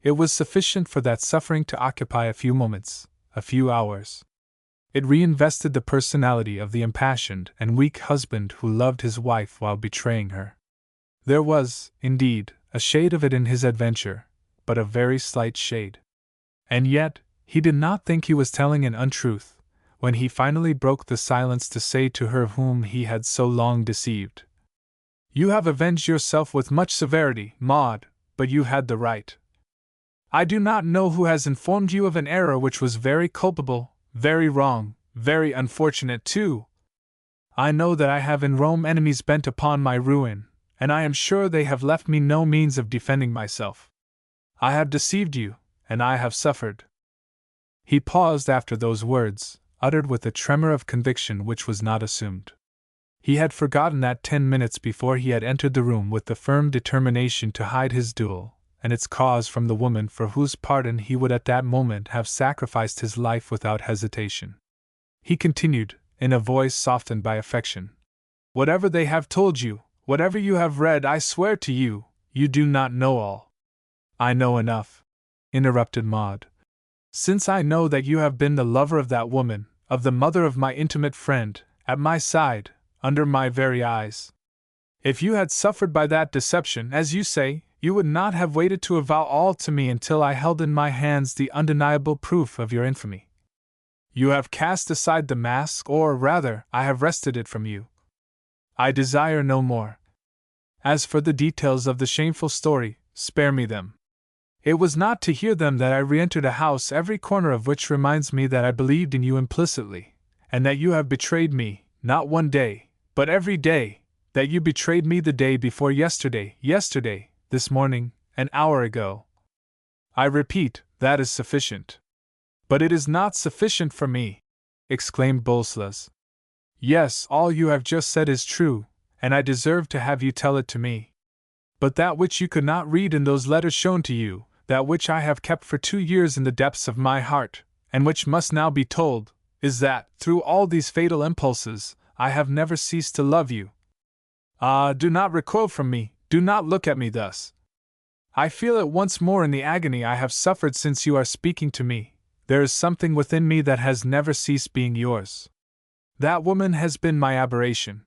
It was sufficient for that suffering to occupy a few moments, a few hours. It reinvested the personality of the impassioned and weak husband who loved his wife while betraying her. There was, indeed, a shade of it in his adventure, but a very slight shade. And yet, he did not think he was telling an untruth, when he finally broke the silence to say to her whom he had so long deceived, "You have avenged yourself with much severity, Maud, but you had the right. I do not know who has informed you of an error which was very culpable, very wrong, very unfortunate too. I know that I have in Rome enemies bent upon my ruin, and I am sure they have left me no means of defending myself. I have deceived you, and I have suffered." He paused after those words, uttered with a tremor of conviction which was not assumed. He had forgotten that 10 minutes before he had entered the room with the firm determination to hide his duel, and its cause from the woman for whose pardon he would at that moment have sacrificed his life without hesitation. He continued, in a voice softened by affection, "Whatever they have told you, whatever you have read, I swear to you, you do not know all." "I know enough," interrupted Maud. "Since I know that you have been the lover of that woman, of the mother of my intimate friend, at my side, under my very eyes. If you had suffered by that deception, as you say, you would not have waited to avow all to me until I held in my hands the undeniable proof of your infamy. You have cast aside the mask, or rather, I have wrested it from you. I desire no more. As for the details of the shameful story, spare me them. It was not to hear them that I re-entered a house every corner of which reminds me that I believed in you implicitly, and that you have betrayed me, not one day, but every day, that you betrayed me the day before yesterday, this morning, an hour ago. I repeat, that is sufficient." "But it is not sufficient for me," exclaimed Boleslas. "Yes, all you have just said is true, and I deserve to have you tell it to me. But that which you could not read in those letters shown to you, that which I have kept for 2 years in the depths of my heart, and which must now be told, is that, through all these fatal impulses, I have never ceased to love you. Ah, do not recoil from me, do not look at me thus. I feel it once more in the agony I have suffered since you are speaking to me. There is something within me that has never ceased being yours. That woman has been my aberration.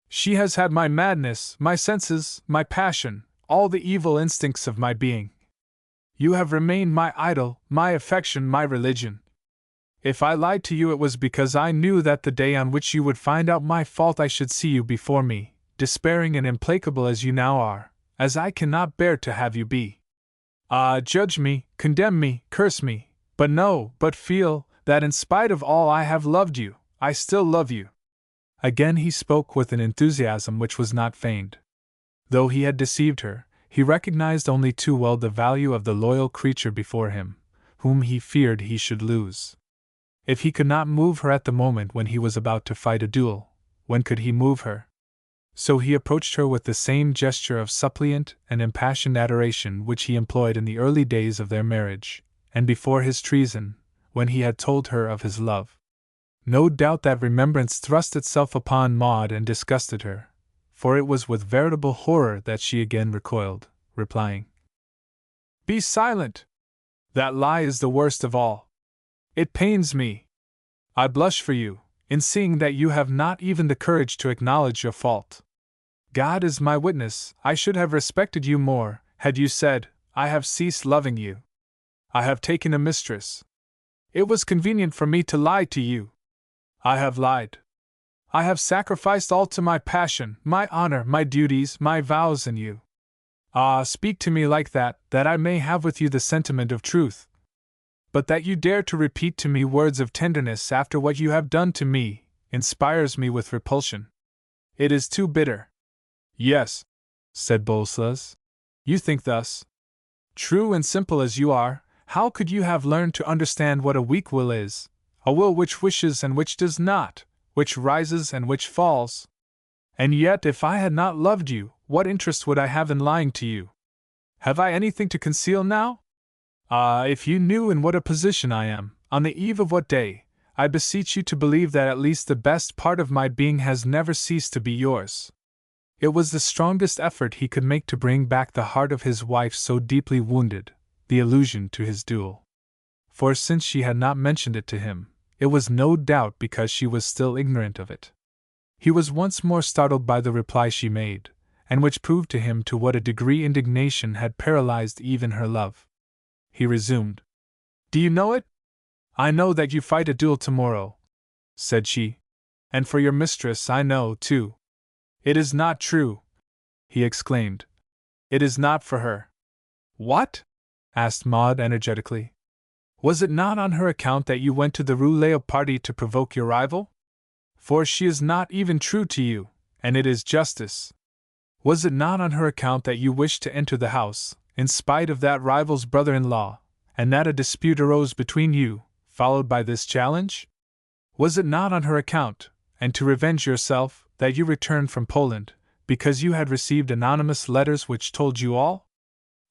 She has had my madness, my senses, my passion, all the evil instincts of my being. You have remained my idol, my affection, my religion. If I lied to you, it was because I knew that the day on which you would find out my fault I should see you before me, despairing and implacable as you now are, as I cannot bear to have you be. Ah, judge me, condemn me, curse me, but feel that in spite of all I have loved you, I still love you." Again he spoke with an enthusiasm which was not feigned. Though he had deceived her, he recognized only too well the value of the loyal creature before him, whom he feared he should lose. If he could not move her at the moment when he was about to fight a duel, when could he move her? So he approached her with the same gesture of suppliant and impassioned adoration which he employed in the early days of their marriage, and before his treason, when he had told her of his love. No doubt that remembrance thrust itself upon Maud and disgusted her, for it was with veritable horror that she again recoiled, replying, "Be silent! That lie is the worst of all. It pains me. I blush for you, in seeing that you have not even the courage to acknowledge your fault. God is my witness, I should have respected you more, had you said, 'I have ceased loving you. I have taken a mistress.' It was convenient for me to lie to you. I have lied. I have sacrificed all to my passion, my honor, my duties, my vows in you. Ah, speak to me like that, that I may have with you the sentiment of truth. But that you dare to repeat to me words of tenderness after what you have done to me, inspires me with repulsion. It is too bitter. Yes, said Bolslas. You think thus. True and simple as you are, how could you have learned to understand what a weak will is, a will which wishes and which does not, which rises and which falls? And yet, if I had not loved you, what interest would I have in lying to you? Have I anything to conceal now? Ah, if you knew in what a position I am, on the eve of what day, I beseech you to believe that at least the best part of my being has never ceased to be yours. It was the strongest effort he could make to bring back the heart of his wife so deeply wounded, the allusion to his duel. For since she had not mentioned it to him, it was no doubt because she was still ignorant of it. He was once more startled by the reply she made, and which proved to him to what a degree indignation had paralyzed even her love. He resumed. Do you know it? I know that you fight a duel tomorrow, said she. And for your mistress I know, too. It is not true, he exclaimed. It is not for her. What? Asked Maud energetically. Was it not on her account that you went to the Rue Leopardi to provoke your rival? For she is not even true to you, and it is justice. Was it not on her account that you wished to enter the house, in spite of that rival's brother-in-law, and that a dispute arose between you, followed by this challenge? Was it not on her account, and to revenge yourself, that you returned from Poland, because you had received anonymous letters which told you all?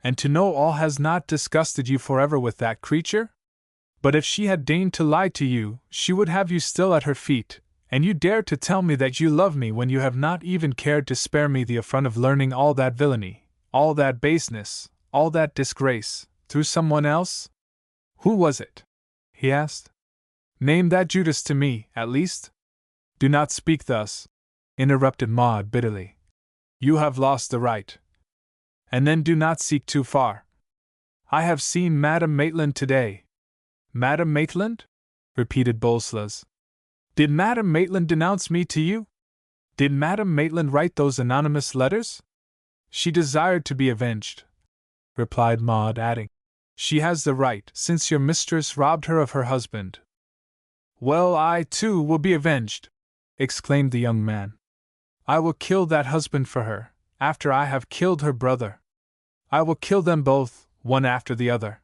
And to know all has not disgusted you forever with that creature? But if she had deigned to lie to you, she would have you still at her feet, and you dare to tell me that you love me when you have not even cared to spare me the affront of learning all that villainy, all that baseness, all that disgrace, through someone else? Who was it? He asked. Name that Judas to me, at least. Do not speak thus, interrupted Maud bitterly. You have lost the right. And then do not seek too far. I have seen Madame Maitland today. Madame Maitland? Repeated Bolslas. Did Madame Maitland denounce me to you? Did Madame Maitland write those anonymous letters? She desired to be avenged, replied Maud, adding, she has the right, since your mistress robbed her of her husband. Well, I, too, will be avenged, exclaimed the young man. I will kill that husband for her, after I have killed her brother. I will kill them both, one after the other.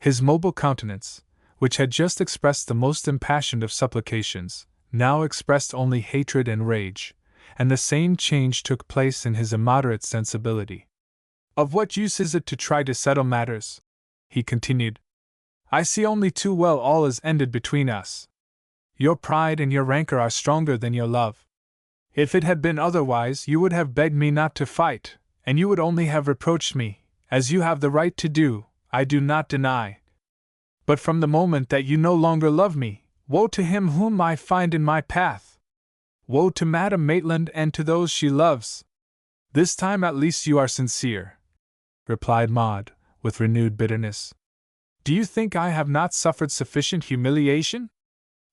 His mobile countenance, which had just expressed the most impassioned of supplications, now expressed only hatred and rage, and the same change took place in his immoderate sensibility. Of what use is it to try to settle matters? He continued. I see only too well all is ended between us. Your pride and your rancor are stronger than your love. If it had been otherwise, you would have begged me not to fight, and you would only have reproached me, as you have the right to do, I do not deny. But from the moment that you no longer love me, woe to him whom I find in my path! Woe to Madame Maitland and to those she loves! This time at least you are sincere, replied Maud, with renewed bitterness. Do you think I have not suffered sufficient humiliation?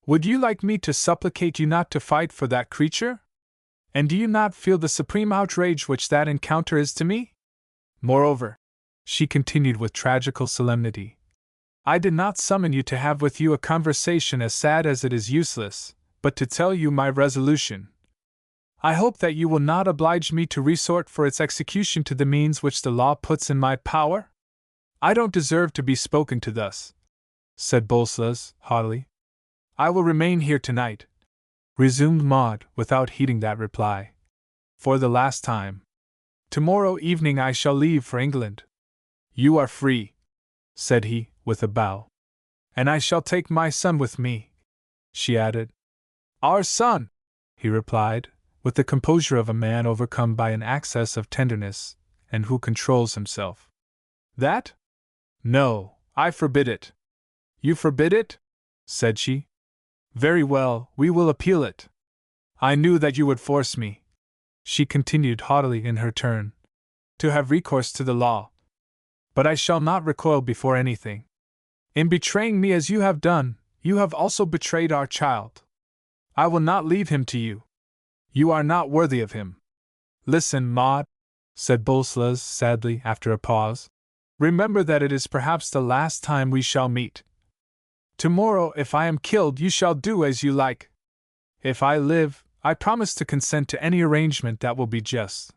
Would you like me to supplicate you not to fight for that creature? And do you not feel the supreme outrage which that encounter is to me? Moreover, she continued with tragical solemnity, I did not summon you to have with you a conversation as sad as it is useless, but to tell you my resolution. I hope that you will not oblige me to resort for its execution to the means which the law puts in my power? I don't deserve to be spoken to thus, said Bolslas, haughtily. I will remain here tonight, resumed Maud, without heeding that reply, for the last time. Tomorrow evening I shall leave for England. You are free, said he, with a bow. And I shall take my son with me, she added. Our son, he replied, with the composure of a man overcome by an access of tenderness, and who controls himself. That? No, I forbid it. You forbid it? Said she. Very well, we will appeal it. I knew that you would force me, she continued haughtily in her turn, to have recourse to the law. But I shall not recoil before anything. In betraying me as you have done, you have also betrayed our child. I will not leave him to you, You are not worthy of him. Listen, Maud, said Bolslas sadly after a pause. Remember that it is perhaps the last time we shall meet. Tomorrow, if I am killed, you shall do as you like. If I live, I promise to consent to any arrangement that will be just.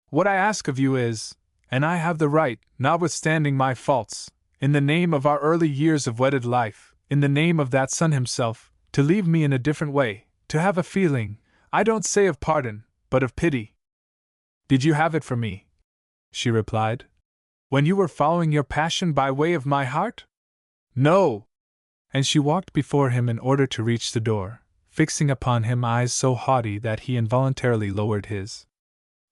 What I ask of you is, and I have the right, notwithstanding my faults, in the name of our early years of wedded life, in the name of that son himself, to leave me in a different way, to have a feeling, I don't say of pardon, but of pity. Did you have it for me? She replied. When you were following your passion by way of my heart? No! And she walked before him in order to reach the door, fixing upon him eyes so haughty that he involuntarily lowered his.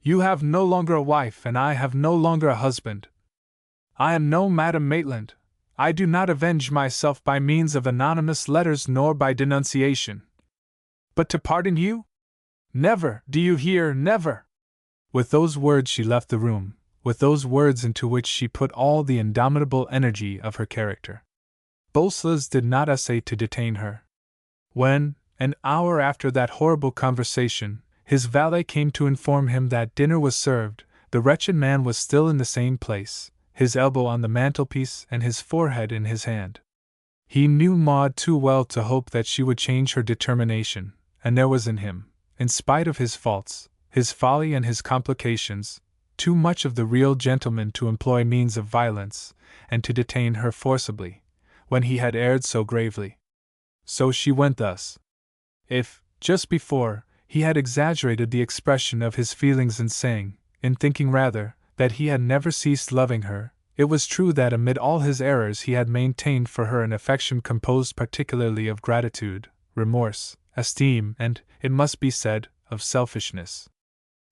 You have no longer a wife, and I have no longer a husband. I am no Madame Maitland. I do not avenge myself by means of anonymous letters nor by denunciation. But to pardon you? Never, do you hear, never! With those words she left the room, with those words into which she put all the indomitable energy of her character. Bolslas did not essay to detain her. When, an hour after that horrible conversation, his valet came to inform him that dinner was served, the wretched man was still in the same place, his elbow on the mantelpiece and his forehead in his hand. He knew Maud too well to hope that she would change her determination, and there was in him, in spite of his faults, his folly and his complications, too much of the real gentleman to employ means of violence, and to detain her forcibly, when he had erred so gravely. So she went thus. If, just before, he had exaggerated the expression of his feelings in saying, in thinking rather, that he had never ceased loving her, it was true that amid all his errors he had maintained for her an affection composed particularly of gratitude, remorse, esteem, and, it must be said, of selfishness.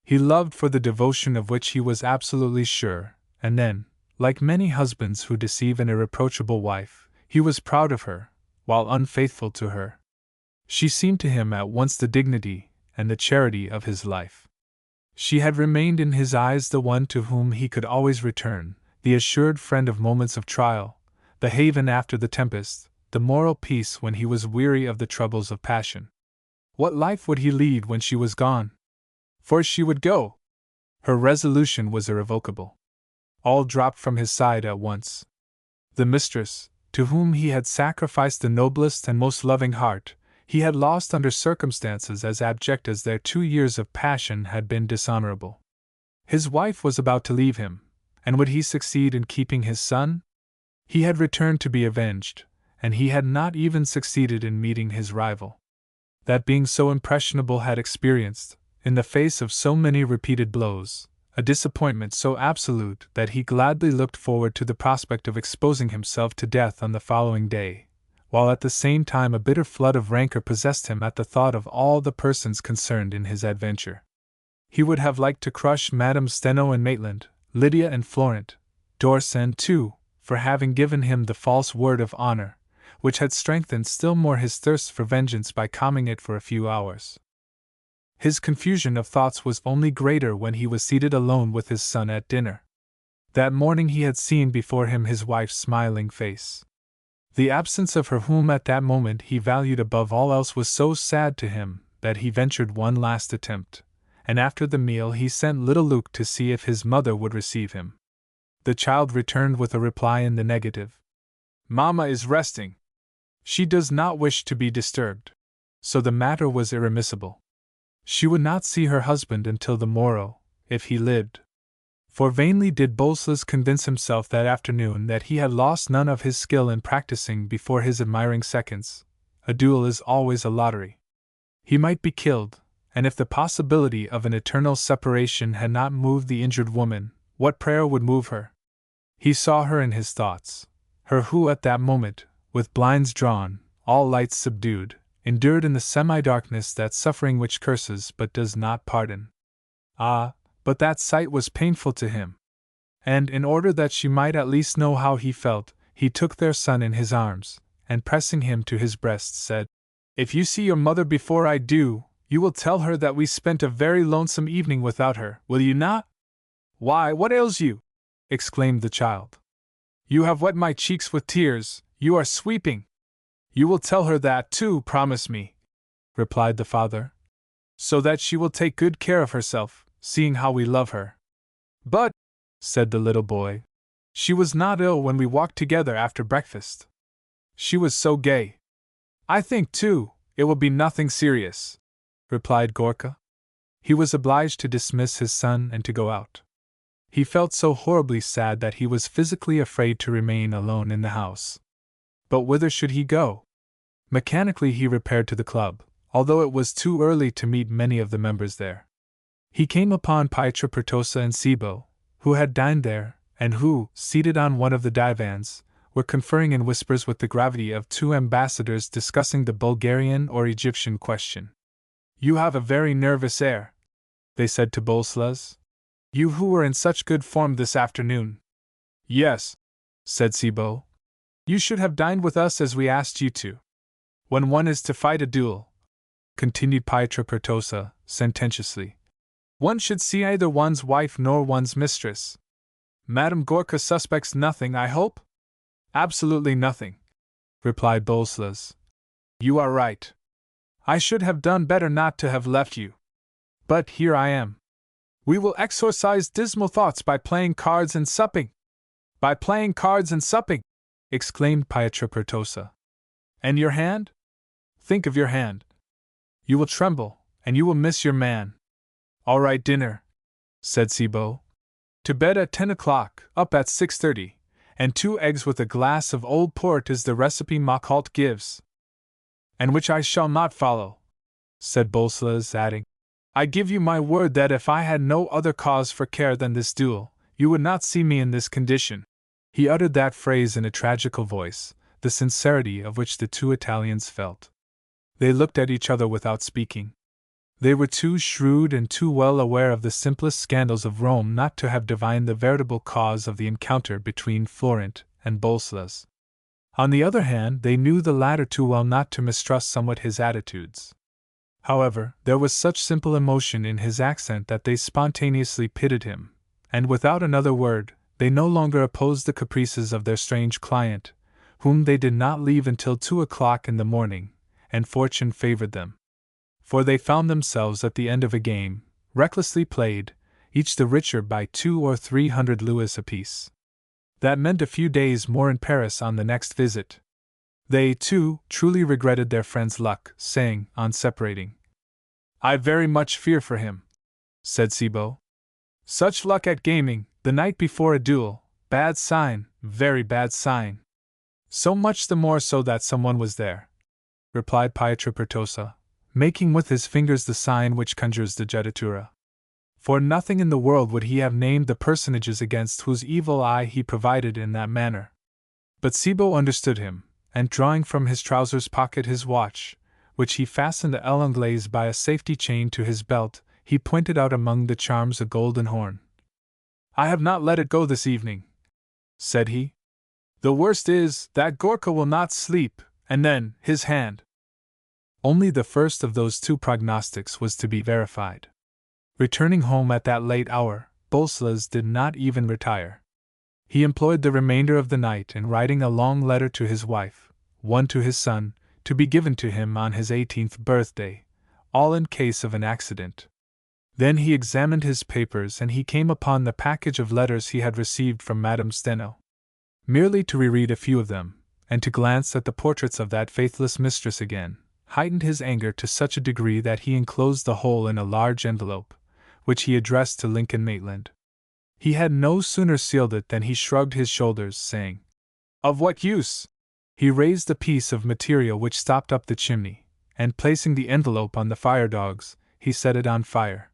He loved for the devotion of which he was absolutely sure, and then, like many husbands who deceive an irreproachable wife, he was proud of her, while unfaithful to her. She seemed to him at once the dignity and the charity of his life. She had remained in his eyes the one to whom he could always return, the assured friend of moments of trial, the haven after the tempest, the moral peace when he was weary of the troubles of passion. What life would he lead when she was gone? For she would go. Her resolution was irrevocable. All dropped from his side at once. The mistress, to whom he had sacrificed the noblest and most loving heart, he had lost under circumstances as abject as their 2 years of passion had been dishonorable. His wife was about to leave him, and would he succeed in keeping his son? He had returned to be avenged, and he had not even succeeded in meeting his rival. That being so impressionable had experienced, in the face of so many repeated blows, a disappointment so absolute that he gladly looked forward to the prospect of exposing himself to death on the following day, while at the same time a bitter flood of rancor possessed him at the thought of all the persons concerned in his adventure. He would have liked to crush Madame Steno and Maitland, Lydia and Florent, Dorsen too, for having given him the false word of honor, which had strengthened still more his thirst for vengeance by calming it for a few hours. His confusion of thoughts was only greater when he was seated alone with his son at dinner. That morning he had seen before him his wife's smiling face. The absence of her whom at that moment he valued above all else was so sad to him that he ventured one last attempt, and after the meal he sent little Luke to see if his mother would receive him. The child returned with a reply in the negative. "Mamma is resting. She does not wish to be disturbed." So the matter was irremissible. She would not see her husband until the morrow, if he lived. For vainly did Bolslas convince himself that afternoon that he had lost none of his skill in practicing before his admiring seconds. A duel is always a lottery. He might be killed, and if the possibility of an eternal separation had not moved the injured woman, what prayer would move her? He saw her in his thoughts, her who at that moment, with blinds drawn, all lights subdued, endured in the semi-darkness that suffering which curses but does not pardon. Ah, but that sight was painful to him. And in order that she might at least know how he felt, he took their son in his arms, and pressing him to his breast said, "If you see your mother before I do, you will tell her that we spent a very lonesome evening without her, will you not?" "Why, what ails you?" exclaimed the child. "You have wet my cheeks with tears, you are sweeping." "You will tell her that, too, promise me," replied the father. so that she will take good care of herself, seeing how we love her. But, said the little boy, she was not ill when we walked together after breakfast. She was so gay. I think, too, it will be nothing serious, replied Gorka. He was obliged to dismiss his son and to go out. He felt so horribly sad that he was physically afraid to remain alone in the house. But whither should he go? Mechanically he repaired to the club, although it was too early to meet many of the members there. He came upon Pietro Pertosa and Sibo, who had dined there, and who, seated on one of the divans, were conferring in whispers with the gravity of two ambassadors discussing the Bulgarian or Egyptian question. You have a very nervous air, they said to Bolslas. You who were in such good form this afternoon. Yes, said Sibo. You should have dined with us as we asked you to. When one is to fight a duel, continued Pietro Pertosa, sententiously, one should see either one's wife nor one's mistress. Madame Gorka suspects nothing, I hope? Absolutely nothing, replied Bolslas. You are right. I should have done better not to have left you. But here I am. We will exorcise dismal thoughts by playing cards and supping. By playing cards and supping, exclaimed Pietro Pertosa. And your hand? Think of your hand. You will tremble, and you will miss your man. All right, dinner, said Sibo. To bed at 10 o'clock, up at 6:30, and 2 eggs with a glass of old port is the recipe Mockholt gives. And which I shall not follow, said Bolslas, adding, I give you my word that if I had no other cause for care than this duel, you would not see me in this condition. He uttered that phrase in a tragical voice, the sincerity of which the two Italians felt. They looked at each other without speaking. They were too shrewd and too well aware of the simplest scandals of Rome not to have divined the veritable cause of the encounter between Florent and Bolslas. On the other hand, they knew the latter too well not to mistrust somewhat his attitudes. However, there was such simple emotion in his accent that they spontaneously pitied him, and without another word, they no longer opposed the caprices of their strange client, whom they did not leave until 2 o'clock in the morning, and fortune favored them. For they found themselves at the end of a game, recklessly played, each the richer by 200 or 300 louis apiece. That meant a few days more in Paris on the next visit. They, too, truly regretted their friend's luck, saying, on separating, I very much fear for him, said Sibo. Such luck at gaming, the night before a duel, bad sign, very bad sign. So much the more so that someone was there, replied Pietro Pertosa, making with his fingers the sign which conjures the jetatura. For nothing in the world would he have named the personages against whose evil eye he provided in that manner. But Sibo understood him, and drawing from his trousers pocket his watch, which he fastened à l'anglaise by a safety chain to his belt, he pointed out among the charms a golden horn. I have not let it go this evening, said he. The worst is that Gorka will not sleep, and then his hand. Only the first of those two prognostics was to be verified. Returning home at that late hour, Bolslas did not even retire. He employed the remainder of the night in writing a long letter to his wife, one to his son, to be given to him on his 18th birthday, all in case of an accident. Then he examined his papers and he came upon the package of letters he had received from Madame Steno. Merely to reread a few of them, and to glance at the portraits of that faithless mistress again, heightened his anger to such a degree that he enclosed the whole in a large envelope, which he addressed to Lincoln Maitland. He had no sooner sealed it than he shrugged his shoulders, saying, Of what use? He raised the piece of material which stopped up the chimney, and placing the envelope on the fire-dogs, he set it on fire.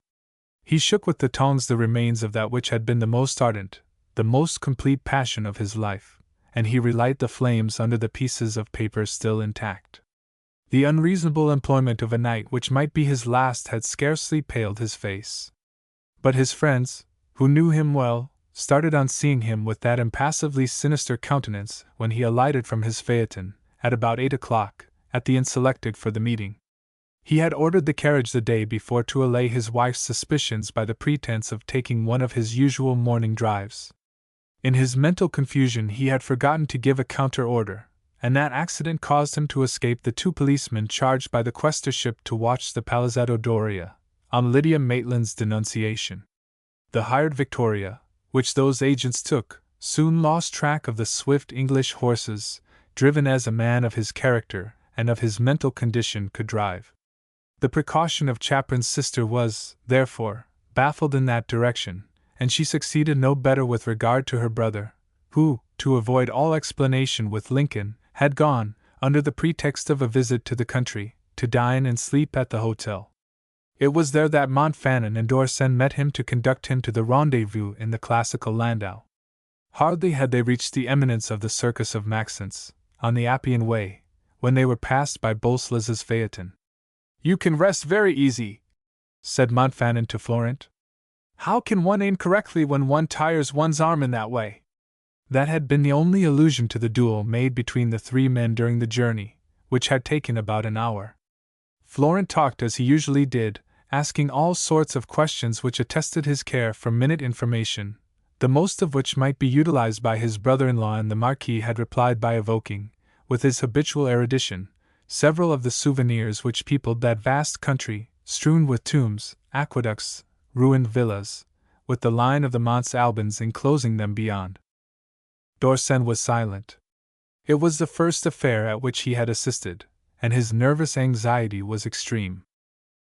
He shook with the tongs the remains of that which had been the most ardent, the most complete passion of his life, and he relighted the flames under the pieces of paper still intact. The unreasonable employment of a night which might be his last had scarcely paled his face. But his friends, who knew him well, started on seeing him with that impassively sinister countenance when he alighted from his phaeton, at about 8 o'clock, at the inn selected for the meeting. He had ordered the carriage the day before to allay his wife's suspicions by the pretense of taking one of his usual morning drives. In his mental confusion he had forgotten to give a counter-order, and that accident caused him to escape the 2 policemen charged by the quaestorship to watch the Palazzetto Doria, on Lydia Maitland's denunciation. The hired Victoria, which those agents took, soon lost track of the swift English horses, driven as a man of his character and of his mental condition could drive. The precaution of Chaplain's sister was, therefore, baffled in that direction, and she succeeded no better with regard to her brother, who, to avoid all explanation with Lincoln, had gone, under the pretext of a visit to the country, to dine and sleep at the hotel. It was there that Montfanon and D'Orsay met him to conduct him to the rendezvous in the classical landau. Hardly had they reached the eminence of the Circus of Maxence, on the Appian Way, when they were passed by Bolsela's phaeton. "You can rest very easy," said Montfanon to Florent. "How can one aim correctly when one tires one's arm in that way?" That had been the only allusion to the duel made between the 3 men during the journey, which had taken about an hour. Florent talked as he usually did, asking all sorts of questions which attested his care for minute information, the most of which might be utilized by his brother-in-law, and the Marquis had replied by evoking, with his habitual erudition, several of the souvenirs which peopled that vast country, strewn with tombs, aqueducts, ruined villas, with the line of the Monts Albans enclosing them beyond. D'Orsay was silent. It was the first affair at which he had assisted, and his nervous anxiety was extreme.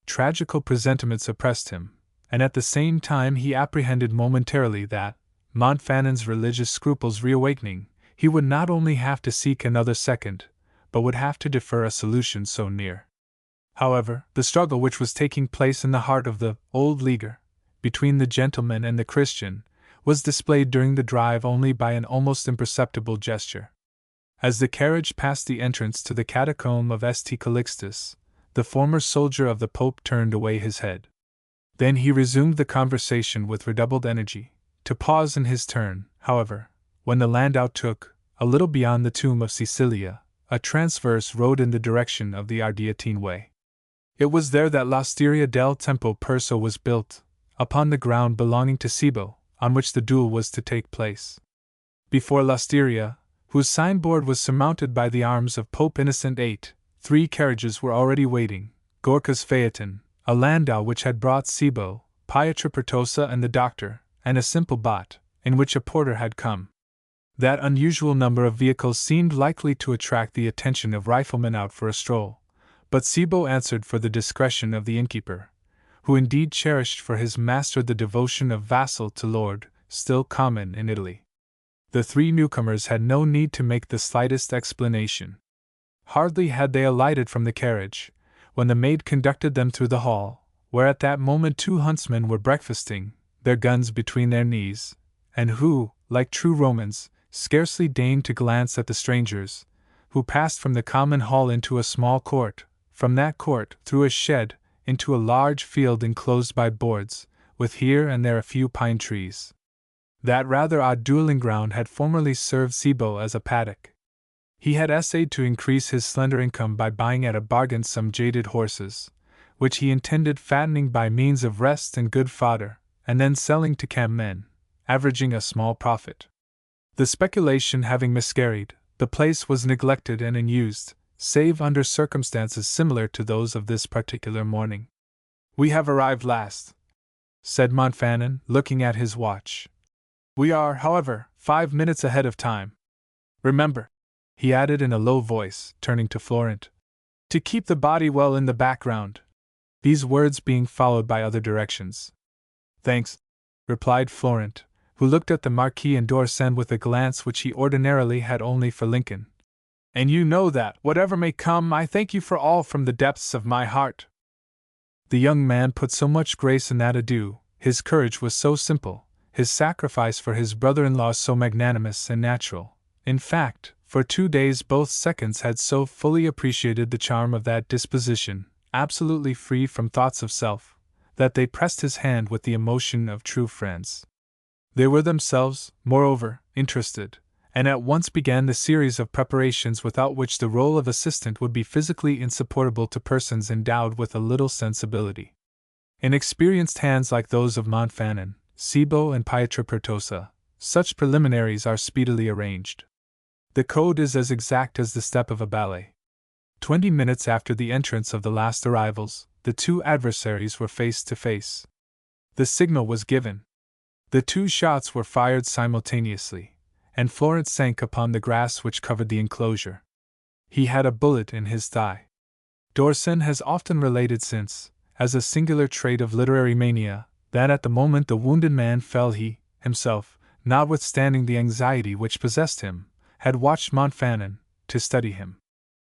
Tragical presentiments oppressed him, and at the same time he apprehended momentarily that, Montfanon's religious scruples reawakening, he would not only have to seek another second, but would have to defer a solution so near. However, the struggle which was taking place in the heart of the Old Leaguer, between the gentleman and the Christian, was displayed during the drive only by an almost imperceptible gesture. As the carriage passed the entrance to the catacomb of St. Calixtus, the former soldier of the Pope turned away his head. Then he resumed the conversation with redoubled energy, to pause in his turn, however, when the landau took, a little beyond the tomb of Cecilia, a transverse road in the direction of the Ardeatine Way. It was there that l'Osteria del Tempo Perso was built, upon the ground belonging to Cibo, on which the duel was to take place. Before l'Osteria, whose signboard was surmounted by the arms of Pope Innocent VIII, 3 carriages were already waiting: Gorka's phaeton, a landau which had brought Cibo, Pietro Pertosa and the doctor, and a simple botte, in which a porter had come. That unusual number of vehicles seemed likely to attract the attention of riflemen out for a stroll, but Cibo answered for the discretion of the innkeeper, who indeed cherished for his master the devotion of vassal to lord, still common in Italy. The 3 newcomers had no need to make the slightest explanation. Hardly had they alighted from the carriage, when the maid conducted them through the hall, where at that moment 2 huntsmen were breakfasting, their guns between their knees, and who, like true Romans, scarcely deigned to glance at the strangers, who passed from the common hall into a small court, from that court, through a shed, into a large field enclosed by boards, with here and there a few pine trees. That rather odd dueling ground had formerly served Cibo as a paddock. He had essayed to increase his slender income by buying at a bargain some jaded horses, which he intended fattening by means of rest and good fodder, and then selling to camp men, averaging a small profit. The speculation having miscarried, the place was neglected and unused, save under circumstances similar to those of this particular morning. "We have arrived last," said Montfanon, looking at his watch. "We are, however, 5 minutes ahead of time. Remember," he added in a low voice, turning to Florent, "to keep the body well in the background," these words being followed by other directions. "Thanks," replied Florent, who looked at the Marquis and D'Orsay with a glance which he ordinarily had only for Lincoln. "And you know that, whatever may come, I thank you for all from the depths of my heart." The young man put so much grace in that adieu, his courage was so simple, his sacrifice for his brother-in-law so magnanimous and natural. In fact, for 2 days both seconds had so fully appreciated the charm of that disposition, absolutely free from thoughts of self, that they pressed his hand with the emotion of true friends. They were themselves, moreover, interested, and at once began the series of preparations without which the role of assistant would be physically insupportable to persons endowed with a little sensibility. In experienced hands like those of Montfanon, Cibo and Pietro Pertosa, such preliminaries are speedily arranged. The code is as exact as the step of a ballet. 20 minutes after the entrance of the last arrivals, the two adversaries were face to face. The signal was given. The two shots were fired simultaneously, and Florence sank upon the grass which covered the enclosure. He had a bullet in his thigh. Dorsen has often related since, as a singular trait of literary mania, that at the moment the wounded man fell he, himself, notwithstanding the anxiety which possessed him, had watched Montfanon, to study him.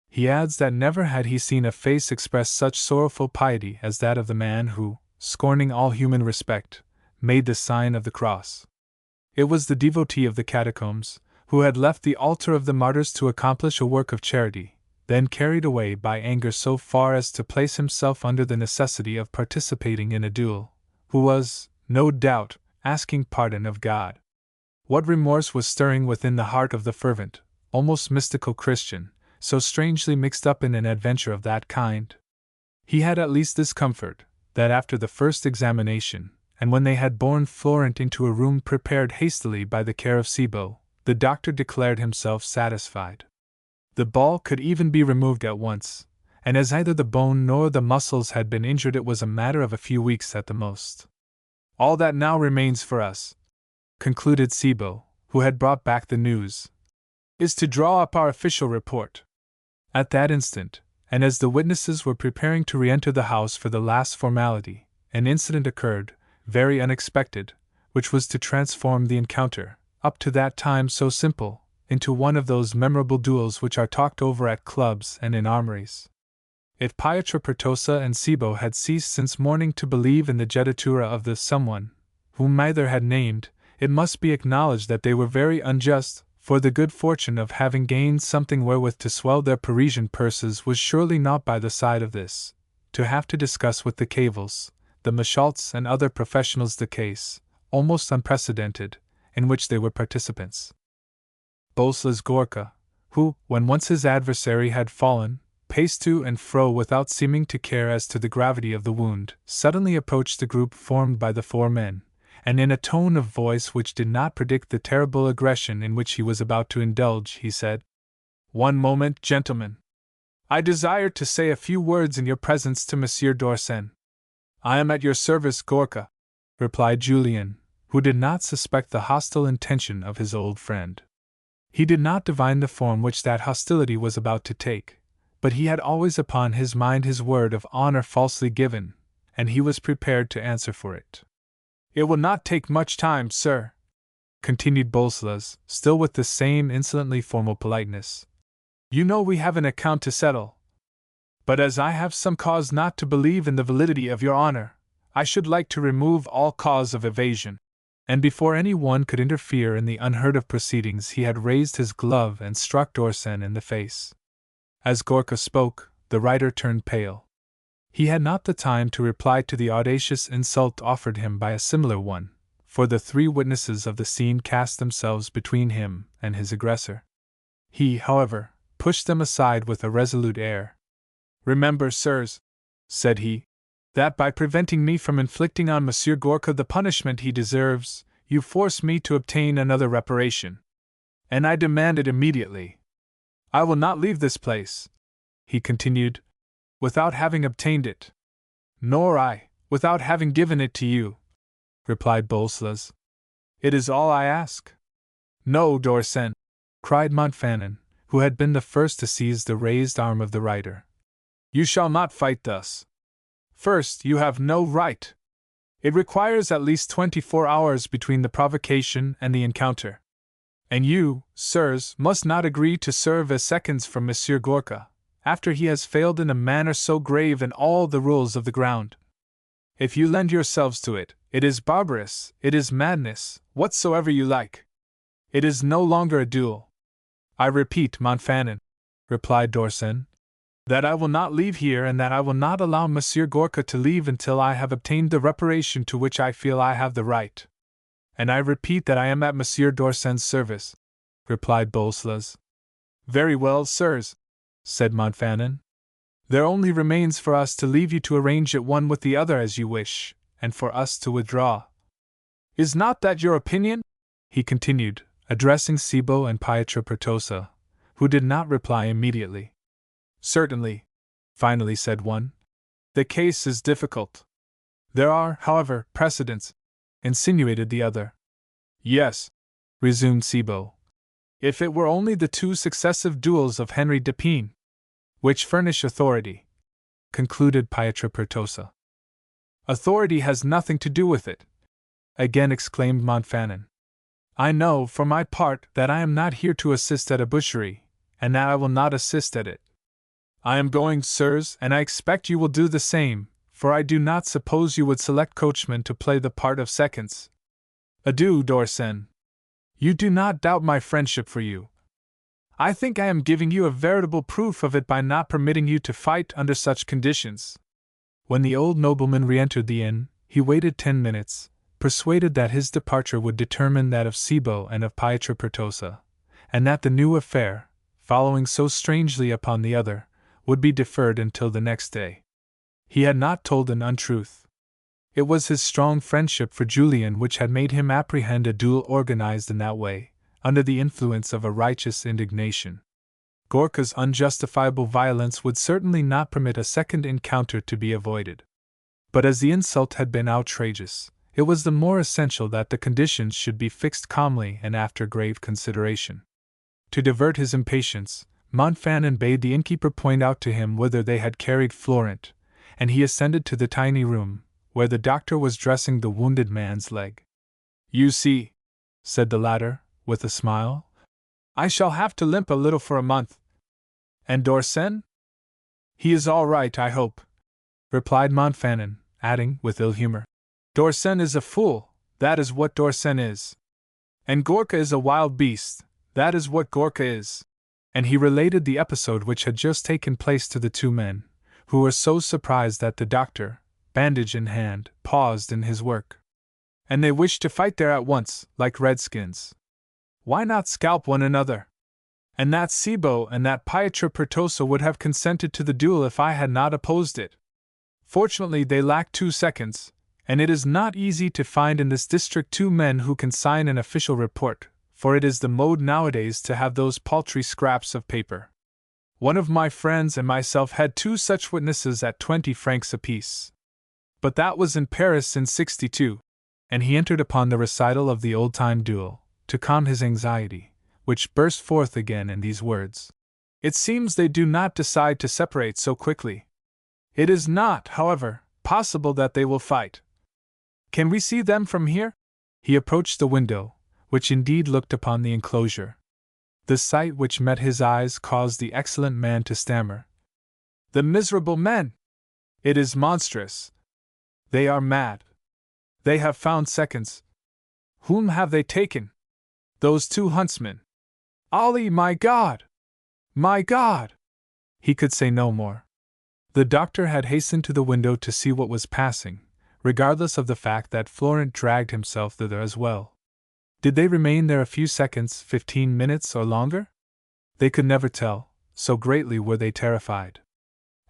He adds that never had he seen a face express such sorrowful piety as that of the man who, scorning all human respect, made the sign of the cross. It was the devotee of the catacombs, who had left the altar of the martyrs to accomplish a work of charity, then carried away by anger so far as to place himself under the necessity of participating in a duel, who was, no doubt, asking pardon of God. What remorse was stirring within the heart of the fervent, almost mystical Christian, so strangely mixed up in an adventure of that kind? He had at least this comfort, that after the first examination, and when they had borne Florent into a room prepared hastily by the care of Cibot, the doctor declared himself satisfied. The ball could even be removed at once, and as neither the bone nor the muscles had been injured, it was a matter of a few weeks at the most. All that now remains for us, concluded Cibot, who had brought back the news, is to draw up our official report. At that instant, and as the witnesses were preparing to re-enter the house for the last formality, an incident occurred, very unexpected, which was to transform the encounter, up to that time so simple, into one of those memorable duels which are talked over at clubs and in armories. If Pietro Pertosa and Cibot had ceased since morning to believe in the jetatura of the someone, whom neither had named, it must be acknowledged that they were very unjust, for the good fortune of having gained something wherewith to swell their Parisian purses was surely not by the side of this, to have to discuss with the Cavils, the Machalts and other professionals the case, almost unprecedented, in which they were participants. Boleslas Gorka, who, when once his adversary had fallen, paced to and fro without seeming to care as to the gravity of the wound, suddenly approached the group formed by the four men, and in a tone of voice which did not predict the terrible aggression in which he was about to indulge, he said, "One moment, gentlemen. I desire to say a few words in your presence to Monsieur Dorsen." "I am at your service, Gorka," replied Julien, who did not suspect the hostile intention of his old friend. He did not divine the form which that hostility was about to take, but he had always upon his mind his word of honor falsely given, and he was prepared to answer for it. "It will not take much time, sir," continued Boleslas, still with the same insolently formal politeness. "You know we have an account to settle. But as I have some cause not to believe in the validity of your honor, I should like to remove all cause of evasion." And before any one could interfere in the unheard-of proceedings, he had raised his glove and struck Dorsen in the face. As Gorka spoke, the writer turned pale. He had not the time to reply to the audacious insult offered him by a similar one, for the three witnesses of the scene cast themselves between him and his aggressor. He, however, pushed them aside with a resolute air. "Remember, sirs," said he, "that by preventing me from inflicting on Monsieur Gorka the punishment he deserves, you force me to obtain another reparation. And I demand it immediately. I will not leave this place," he continued, "without having obtained it." "Nor I, without having given it to you," replied Boleslas. "It is all I ask." "No, Dorsen," cried Montfanon, who had been the first to seize the raised arm of the writer. "You shall not fight thus. First, you have no right. It requires at least 24 hours between the provocation and the encounter. And you, sirs, must not agree to serve as seconds for Monsieur Gorka, after he has failed in a manner so grave in all the rules of the ground. If you lend yourselves to it, it is barbarous, it is madness, whatsoever you like. It is no longer a duel." "I repeat, Montfanon," replied Dorsen, "that I will not leave here and that I will not allow Monsieur Gorka to leave until I have obtained the reparation to which I feel I have the right." "And I repeat that I am at Monsieur Dorsen's service," replied Boleslas. "Very well, sirs," said Montfanon. "There only remains for us to leave you to arrange it one with the other as you wish, and for us to withdraw. Is not that your opinion?" he continued, addressing Sibo and Pietro Pertosa, who did not reply immediately. "Certainly," finally said one. "The case is difficult." "There are, however, precedents," insinuated the other. "Yes," resumed Sibo. "If it were only the two successive duels of Henry Depine, which furnish authority," concluded Pietro Pertosa. "Authority has nothing to do with it," again exclaimed Montfanon. "I know, for my part, that I am not here to assist at a butchery, and that I will not assist at it. I am going, sirs, and I expect you will do the same, for I do not suppose you would select coachmen to play the part of seconds. Adieu, d'Orsen. You do not doubt my friendship for you. I think I am giving you a veritable proof of it by not permitting you to fight under such conditions." When the old nobleman re-entered the inn, he waited 10 minutes, persuaded that his departure would determine that of Sibo and of Pietro Pertosa, and that the new affair, following so strangely upon the other, would be deferred until the next day. He had not told an untruth. It was his strong friendship for Julian which had made him apprehend a duel organized in that way, under the influence of a righteous indignation. Gorka's unjustifiable violence would certainly not permit a second encounter to be avoided. But as the insult had been outrageous, it was the more essential that the conditions should be fixed calmly and after grave consideration. To divert his impatience, Montfanon bade the innkeeper point out to him whither they had carried Florent, and he ascended to the tiny room, where the doctor was dressing the wounded man's leg. "You see," said the latter, with a smile, "I shall have to limp a little for a month." "And d'Orsen?" "He is all right, I hope," replied Montfanon, adding, with ill humor, "d'Orsen is a fool, that is what d'Orsen is. And Gorka is a wild beast, that is what Gorka is." And he related the episode which had just taken place to the two men, who were so surprised that the doctor, bandage in hand, paused in his work. "And they wished to fight there at once, like redskins. Why not scalp one another? And that Sibo and that Pietro Pertosa would have consented to the duel if I had not opposed it. Fortunately they lacked 2 seconds, and it is not easy to find in this district 2 men who can sign an official report, for it is the mode nowadays to have those paltry scraps of paper. One of my friends and myself had 2 such witnesses at 20 francs apiece. But that was in Paris in '62, and he entered upon the recital of the old-time duel, to calm his anxiety, which burst forth again in these words. "It seems they do not decide to separate so quickly. It is not, however, possible that they will fight. Can we see them from here?" He approached the window, which indeed looked upon the enclosure. The sight which met his eyes caused the excellent man to stammer. "The miserable men! It is monstrous! They are mad! They have found seconds! Whom have they taken? Those 2 huntsmen! Ali, my God! My God!" He could say no more. The doctor had hastened to the window to see what was passing, regardless of the fact that Florent dragged himself thither as well. Did they remain there a few seconds, 15 minutes, or longer? They could never tell, so greatly were they terrified.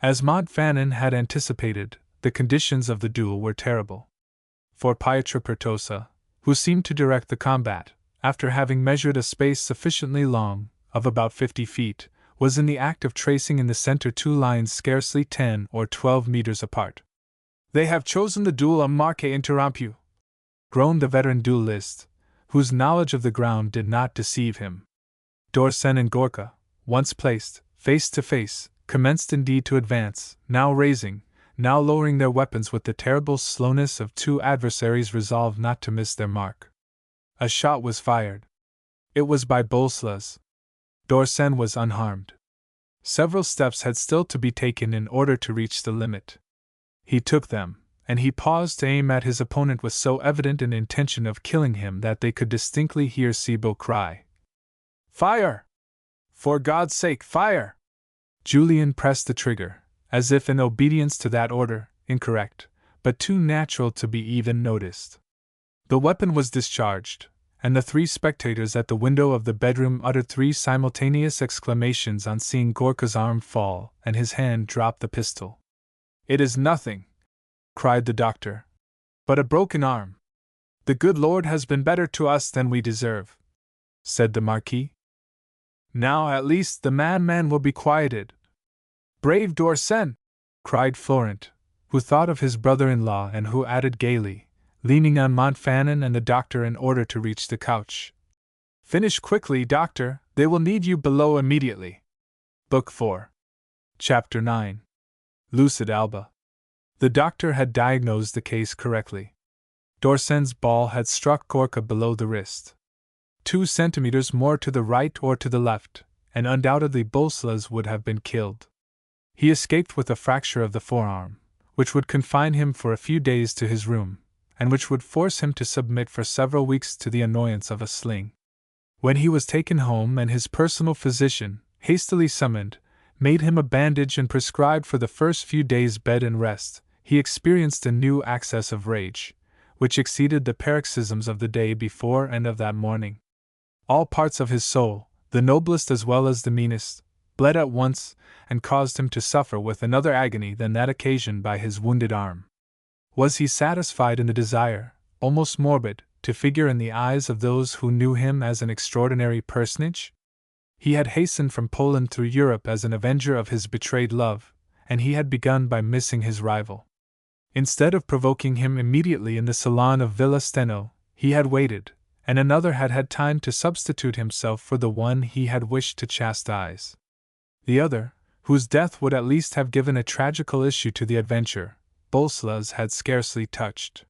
As Montfanon had anticipated, the conditions of the duel were terrible. For Pietro Pertosa, who seemed to direct the combat, after having measured a space sufficiently long, of about 50 feet, was in the act of tracing in the center 2 lines scarcely 10 or 12 meters apart. "They have chosen the duel à marque interrompu," groaned the veteran duelist, whose knowledge of the ground did not deceive him. d'Orsen and Gorka, once placed, face to face, commenced indeed to advance, now raising, now lowering their weapons with the terrible slowness of 2 adversaries resolved not to miss their mark. A shot was fired. It was by Bolslas. d'Orsen was unharmed. Several steps had still to be taken in order to reach the limit. He took them, and he paused to aim at his opponent with so evident an intention of killing him that they could distinctly hear Sibo cry, "Fire! For God's sake, fire!" Julian pressed the trigger, as if in obedience to that order, incorrect, but too natural to be even noticed. The weapon was discharged, and the 3 spectators at the window of the bedroom uttered 3 simultaneous exclamations on seeing Gorka's arm fall and his hand drop the pistol. "It is nothing," cried the doctor, "but a broken arm. The good Lord has been better to us than we deserve." said the Marquis. Now at least the madman will be quieted. Brave d'Orsay! Cried Florent, who thought of his brother-in-law and who added gaily, leaning on Montfanon and the doctor in order to reach the couch. Finish quickly, doctor, they will need you below immediately. Book 4. Chapter 9. Lucid Alba. The doctor had diagnosed the case correctly. d'Orsay's ball had struck Gorka below the wrist. 2 centimeters more to the right or to the left, and undoubtedly Bolslas would have been killed. He escaped with a fracture of the forearm, which would confine him for a few days to his room, and which would force him to submit for several weeks to the annoyance of a sling. When he was taken home and his personal physician, hastily summoned, made him a bandage and prescribed for the first few days bed and rest, he experienced a new access of rage, which exceeded the paroxysms of the day before and of that morning. All parts of his soul, the noblest as well as the meanest, bled at once, and caused him to suffer with another agony than that occasioned by his wounded arm. Was he satisfied in the desire, almost morbid, to figure in the eyes of those who knew him as an extraordinary personage? He had hastened from Poland through Europe as an avenger of his betrayed love, and he had begun by missing his rival. Instead of provoking him immediately in the salon of Villa Steno, he had waited, and another had had time to substitute himself for the one he had wished to chastise. The other, whose death would at least have given a tragical issue to the adventure, Bolslas had scarcely touched.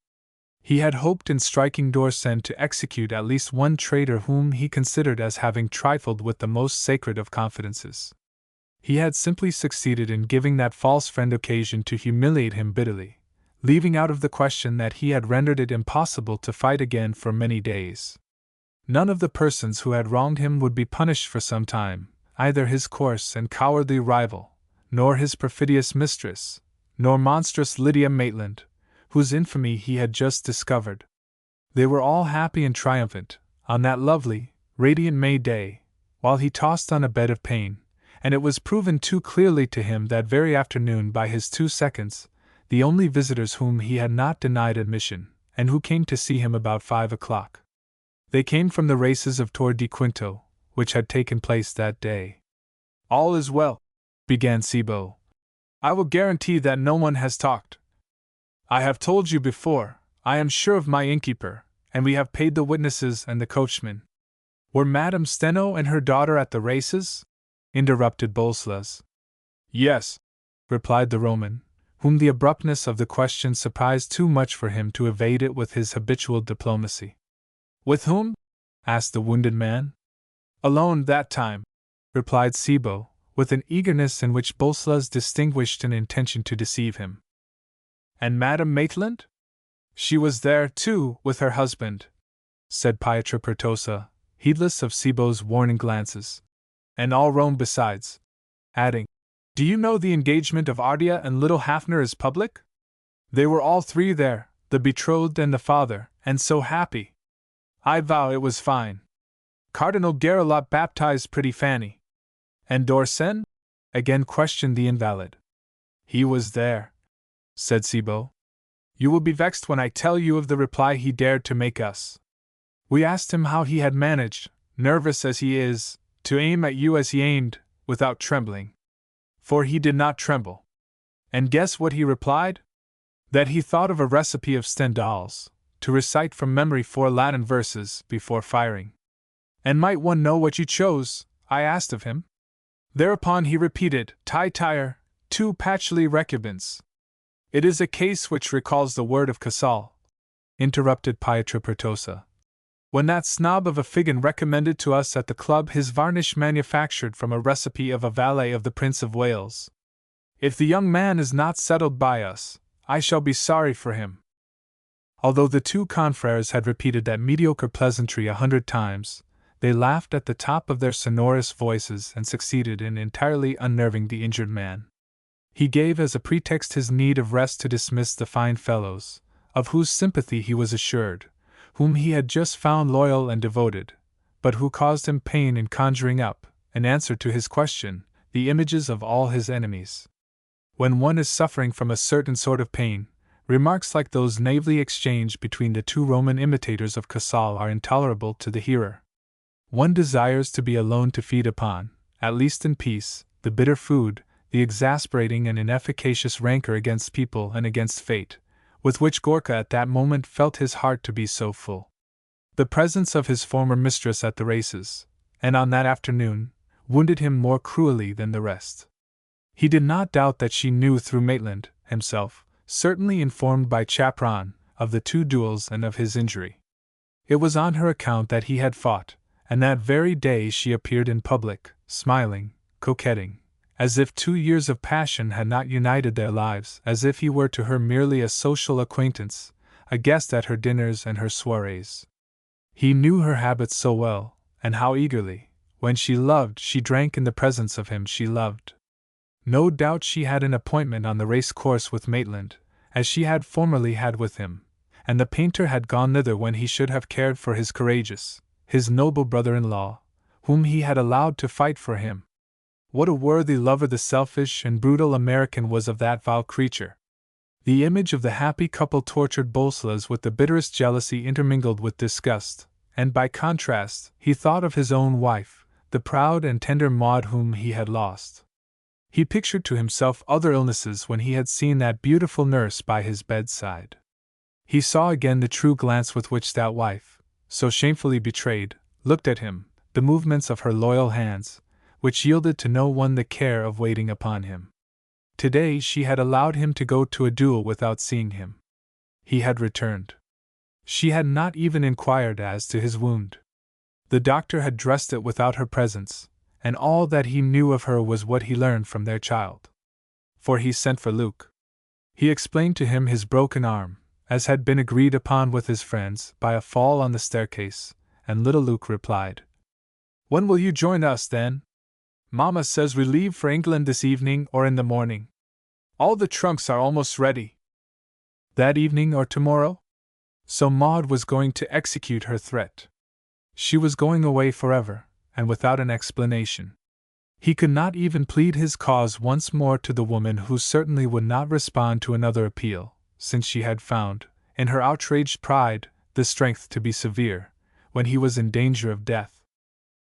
He had hoped in striking d'Orsay to execute at least one traitor whom he considered as having trifled with the most sacred of confidences. He had simply succeeded in giving that false friend occasion to humiliate him bitterly, leaving out of the question that he had rendered it impossible to fight again for many days. None of the persons who had wronged him would be punished for some time, either his coarse and cowardly rival, nor his perfidious mistress, nor monstrous Lydia Maitland, whose infamy he had just discovered. They were all happy and triumphant, on that lovely, radiant May day, while he tossed on a bed of pain, and it was proven too clearly to him that very afternoon by his 2 seconds, the only visitors whom he had not denied admission, and who came to see him about 5 o'clock. They came from the races of Tor di Quinto, which had taken place that day. All is well, began Cibo. I will guarantee that no one has talked. I have told you before, I am sure of my innkeeper, and we have paid the witnesses and the coachman. Were Madame Steno and her daughter at the races? Interrupted Bolslas. Yes, replied the Roman, whom the abruptness of the question surprised too much for him to evade it with his habitual diplomacy. With whom? Asked the wounded man. Alone that time, replied Cibo, with an eagerness in which Bolslas distinguished an intention to deceive him. And Madame Maitland? She was there, too, with her husband, said Pietro Pertosa, heedless of Cibo's warning glances. And all Rome besides, adding, Do you know the engagement of Ardea and little Hafner is public? They were all 3 there, the betrothed and the father, and so happy. I vow it was fine. Cardinal Garelot baptized pretty Fanny. And d'Orsay? Again questioned the invalid. He was there, said Cibo. You will be vexed when I tell you of the reply he dared to make us. We asked him how he had managed, nervous as he is, to aim at you as he aimed, without trembling. For he did not tremble. And guess what he replied? That he thought of a recipe of Stendhal's, to recite from memory 4 Latin verses before firing. And might one know what you chose? I asked of him. Thereupon he repeated, Tire, 2 patchily recubants. It is a case which recalls the word of Casal, interrupted Pietro Pertosa. When that snob of a Figan recommended to us at the club his varnish manufactured from a recipe of a valet of the Prince of Wales. If the young man is not settled by us, I shall be sorry for him. Although the 2 confreres had repeated that mediocre pleasantry 100 times, they laughed at the top of their sonorous voices and succeeded in entirely unnerving the injured man. He gave as a pretext his need of rest to dismiss the fine fellows, of whose sympathy he was assured, whom he had just found loyal and devoted, but who caused him pain in conjuring up, in answer to his question, the images of all his enemies. When one is suffering from a certain sort of pain, remarks like those naively exchanged between the 2 Roman imitators of Casal are intolerable to the hearer. One desires to be alone to feed upon, at least in peace, the bitter food, the exasperating and inefficacious rancor against people and against fate, with which Gorka at that moment felt his heart to be so full. The presence of his former mistress at the races, and on that afternoon, wounded him more cruelly than the rest. He did not doubt that she knew through Maitland, himself, certainly informed by Chaperon, of the 2 duels and of his injury. It was on her account that he had fought, and that very day she appeared in public, smiling, coquetting, as if 2 years of passion had not united their lives, as if he were to her merely a social acquaintance, a guest at her dinners and her soirees. He knew her habits so well, and how eagerly, when she loved, she drank in the presence of him she loved. No doubt she had an appointment on the race course with Maitland, as she had formerly had with him, and the painter had gone thither when he should have cared for his courageous, his noble brother-in-law, whom he had allowed to fight for him. What a worthy lover the selfish and brutal American was of that vile creature! The image of the happy couple tortured Bolslas with the bitterest jealousy intermingled with disgust, and by contrast, he thought of his own wife, the proud and tender Maud whom he had lost. He pictured to himself other illnesses when he had seen that beautiful nurse by his bedside. He saw again the true glance with which that wife, so shamefully betrayed, looked at him, the movements of her loyal hands, which yielded to no one the care of waiting upon him. Today she had allowed him to go to a duel without seeing him. He had returned. She had not even inquired as to his wound. The doctor had dressed it without her presence, and all that he knew of her was what he learned from their child. For he sent for Luke. He explained to him his broken arm, as had been agreed upon with his friends, by a fall on the staircase, and little Luke replied, "When will you join us, then? Mamma says we leave for England this evening or in the morning. All the trunks are almost ready." That evening or tomorrow? So Maud was going to execute her threat. She was going away forever, and without an explanation. He could not even plead his cause once more to the woman who certainly would not respond to another appeal, since she had found, in her outraged pride, the strength to be severe, when he was in danger of death.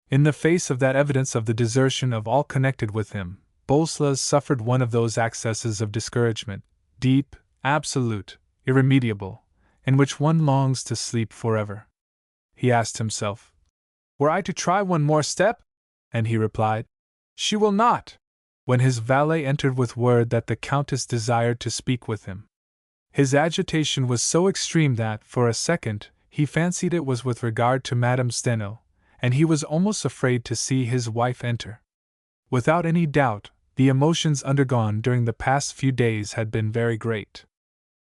In the face of that evidence of the desertion of all connected with him, Bolslas suffered one of those accesses of discouragement, deep, absolute, irremediable, in which one longs to sleep forever. He asked himself, "Were I to try one more step?" And he replied, "She will not," when his valet entered with word that the Countess desired to speak with him. His agitation was so extreme that, for a second, he fancied it was with regard to Madame Steno, and he was almost afraid to see his wife enter. Without any doubt, the emotions undergone during the past few days had been very great.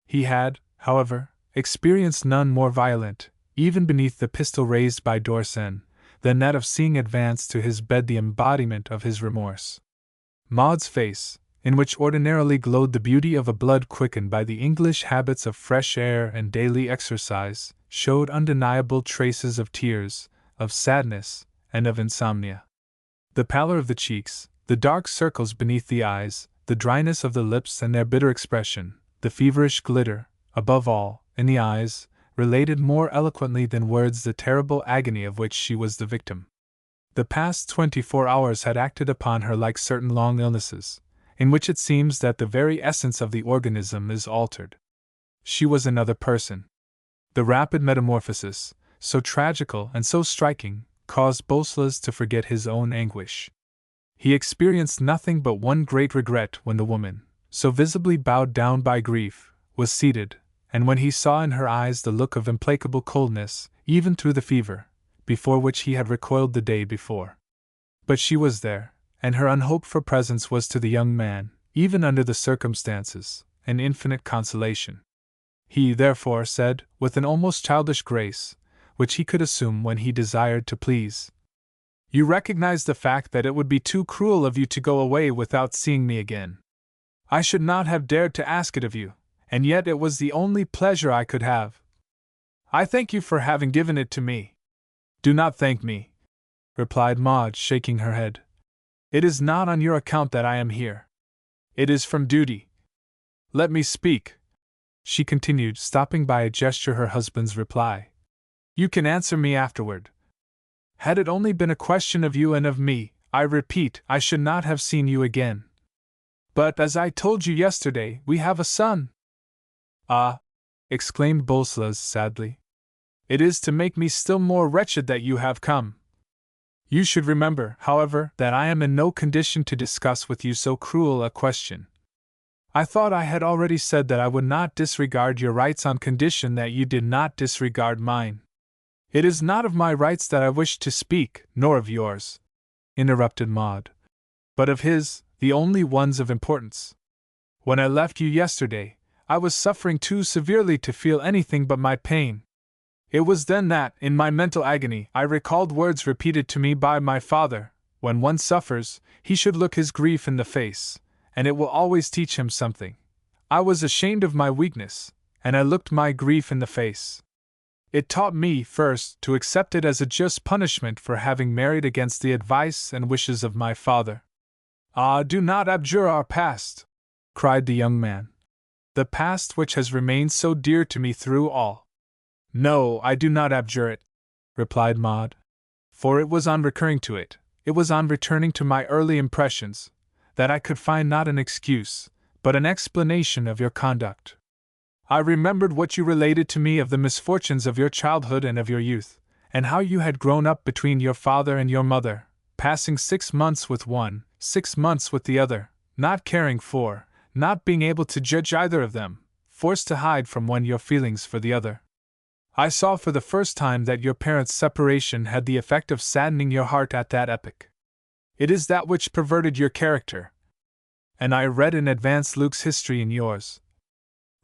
He had, however, experienced none more violent, even beneath the pistol raised by Dorsen, than that of seeing advance to his bed the embodiment of his remorse. Maud's face, in which ordinarily glowed the beauty of a blood quickened by the English habits of fresh air and daily exercise, showed undeniable traces of tears, of sadness, and of insomnia. The pallor of the cheeks, the dark circles beneath the eyes, the dryness of the lips and their bitter expression, the feverish glitter, above all, in the eyes, related more eloquently than words the terrible agony of which she was the victim. The past 24 hours had acted upon her like certain long illnesses, in which it seems that the very essence of the organism is altered. She was another person. The rapid metamorphosis, so tragical and so striking, caused Bolslas to forget his own anguish. He experienced nothing but one great regret when the woman, so visibly bowed down by grief, was seated, and when he saw in her eyes the look of implacable coldness, even through the fever, before which he had recoiled the day before. But she was there, and her unhoped-for presence was to the young man, even under the circumstances, an infinite consolation. He, therefore, said, with an almost childish grace, which he could assume when he desired to please, "You recognize the fact that it would be too cruel of you to go away without seeing me again. I should not have dared to ask it of you, and yet it was the only pleasure I could have. I thank you for having given it to me." "Do not thank me," replied Maud, shaking her head. "It is not on your account that I am here. It is from duty. Let me speak," she continued, stopping by a gesture her husband's reply. "You can answer me afterward. Had it only been a question of you and of me, I repeat, I should not have seen you again. But, as I told you yesterday, we have a son. Ah! Exclaimed Bolslas sadly. It is to make me still more wretched that you have come. You should remember, however, that I am in no condition to discuss with you so cruel a question. I thought I had already said that I would not disregard your rights on condition that you did not disregard mine. It is not of my rights that I wish to speak, nor of yours, interrupted Maud, but of his, the only ones of importance. When I left you yesterday, I was suffering too severely to feel anything but my pain. It was then that, in my mental agony, I recalled words repeated to me by my father: when one suffers, he should look his grief in the face, and it will always teach him something. I was ashamed of my weakness, and I looked my grief in the face. It taught me, first, to accept it as a just punishment for having married against the advice and wishes of my father. Ah, do not abjure our past, cried the young man. The past which has remained so dear to me through all. No, I do not abjure it, replied Maud. For it was on recurring to it, it was on returning to my early impressions, that I could find not an excuse, but an explanation of your conduct. I remembered what you related to me of the misfortunes of your childhood and of your youth, and how you had grown up between your father and your mother, passing 6 months with one, 6 months with the other, not caring for, not being able to judge either of them, forced to hide from one your feelings for the other. I saw for the first time that your parents' separation had the effect of saddening your heart at that epoch. It is that which perverted your character. And I read in advance Luke's history in yours.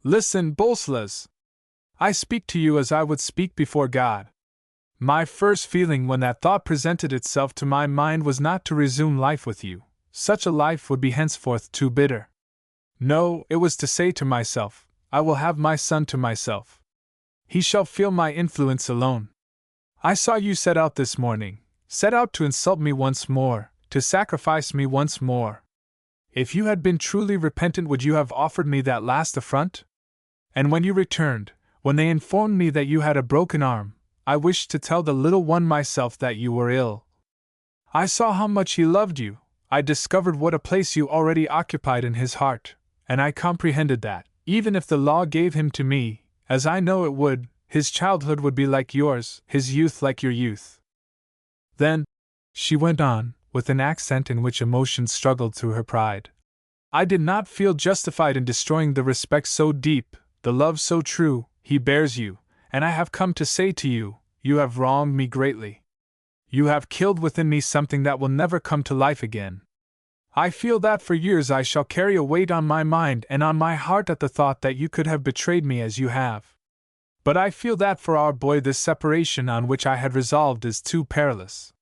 Listen, Bolslas! I speak to you as I would speak before God. My first feeling when that thought presented itself to my mind was not to resume life with you. Such a life would be henceforth too bitter. No, it was to say to myself, I will have my son to myself. He shall feel my influence alone. I saw you set out this morning, set out to insult me once more, to sacrifice me once more. If you had been truly repentant, would you have offered me that last affront? And when you returned, when they informed me that you had a broken arm, I wished to tell the little one myself that you were ill. I saw how much he loved you, I discovered what a place you already occupied in his heart, and I comprehended that, even if the law gave him to me, as I know it would, his childhood would be like yours, his youth like your youth. Then, she went on, with an accent in which emotion struggled through her pride, I did not feel justified in destroying the respect so deep, the love so true, he bears you, and I have come to say to you, you have wronged me greatly. You have killed within me something that will never come to life again. I feel that for years I shall carry a weight on my mind and on my heart at the thought that you could have betrayed me as you have. But I feel that for our boy this separation on which I had resolved is too perilous.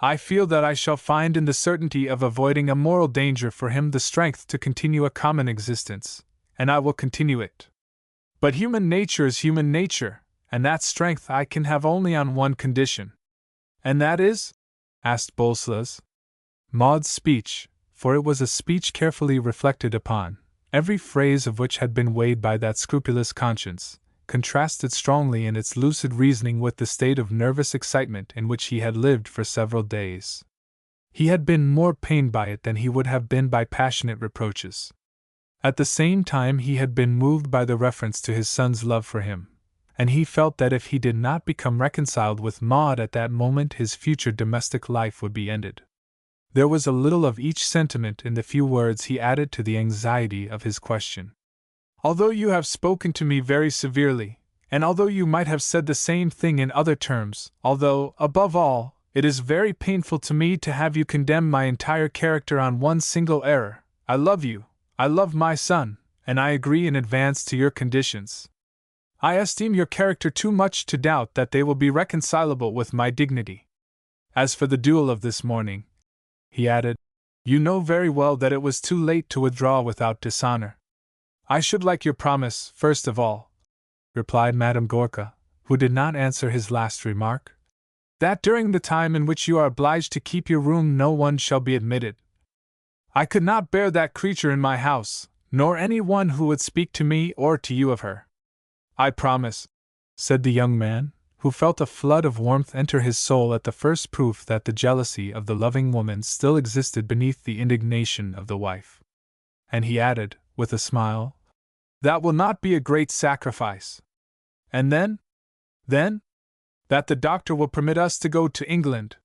I feel that I shall find in the certainty of avoiding a moral danger for him the strength to continue a common existence, and I will continue it. But human nature is human nature, and that strength I can have only on one condition. And that is? Asked Bolslas. Maud's speech, for it was a speech carefully reflected upon, every phrase of which had been weighed by that scrupulous conscience, contrasted strongly in its lucid reasoning with the state of nervous excitement in which he had lived for several days. He had been more pained by it than he would have been by passionate reproaches. At the same time he had been moved by the reference to his son's love for him, and he felt that if he did not become reconciled with Maud at that moment his future domestic life would be ended. There was a little of each sentiment in the few words he added to the anxiety of his question. Although you have spoken to me very severely, and although you might have said the same thing in other terms, although, above all, it is very painful to me to have you condemn my entire character on one single error, I love you, I love my son, and I agree in advance to your conditions. I esteem your character too much to doubt that they will be reconcilable with my dignity. As for the duel of this morning, he added, you know very well that it was too late to withdraw without dishonor. I should like your promise, first of all, replied Madame Gorka, who did not answer his last remark, that during the time in which you are obliged to keep your room no one shall be admitted. I could not bear that creature in my house, nor any one who would speak to me or to you of her. I promise, said the young man, who felt a flood of warmth enter his soul at the first proof that the jealousy of the loving woman still existed beneath the indignation of the wife. And he added, with a smile, "That will not be a great sacrifice. And then? Then? That the doctor will permit us to go to England.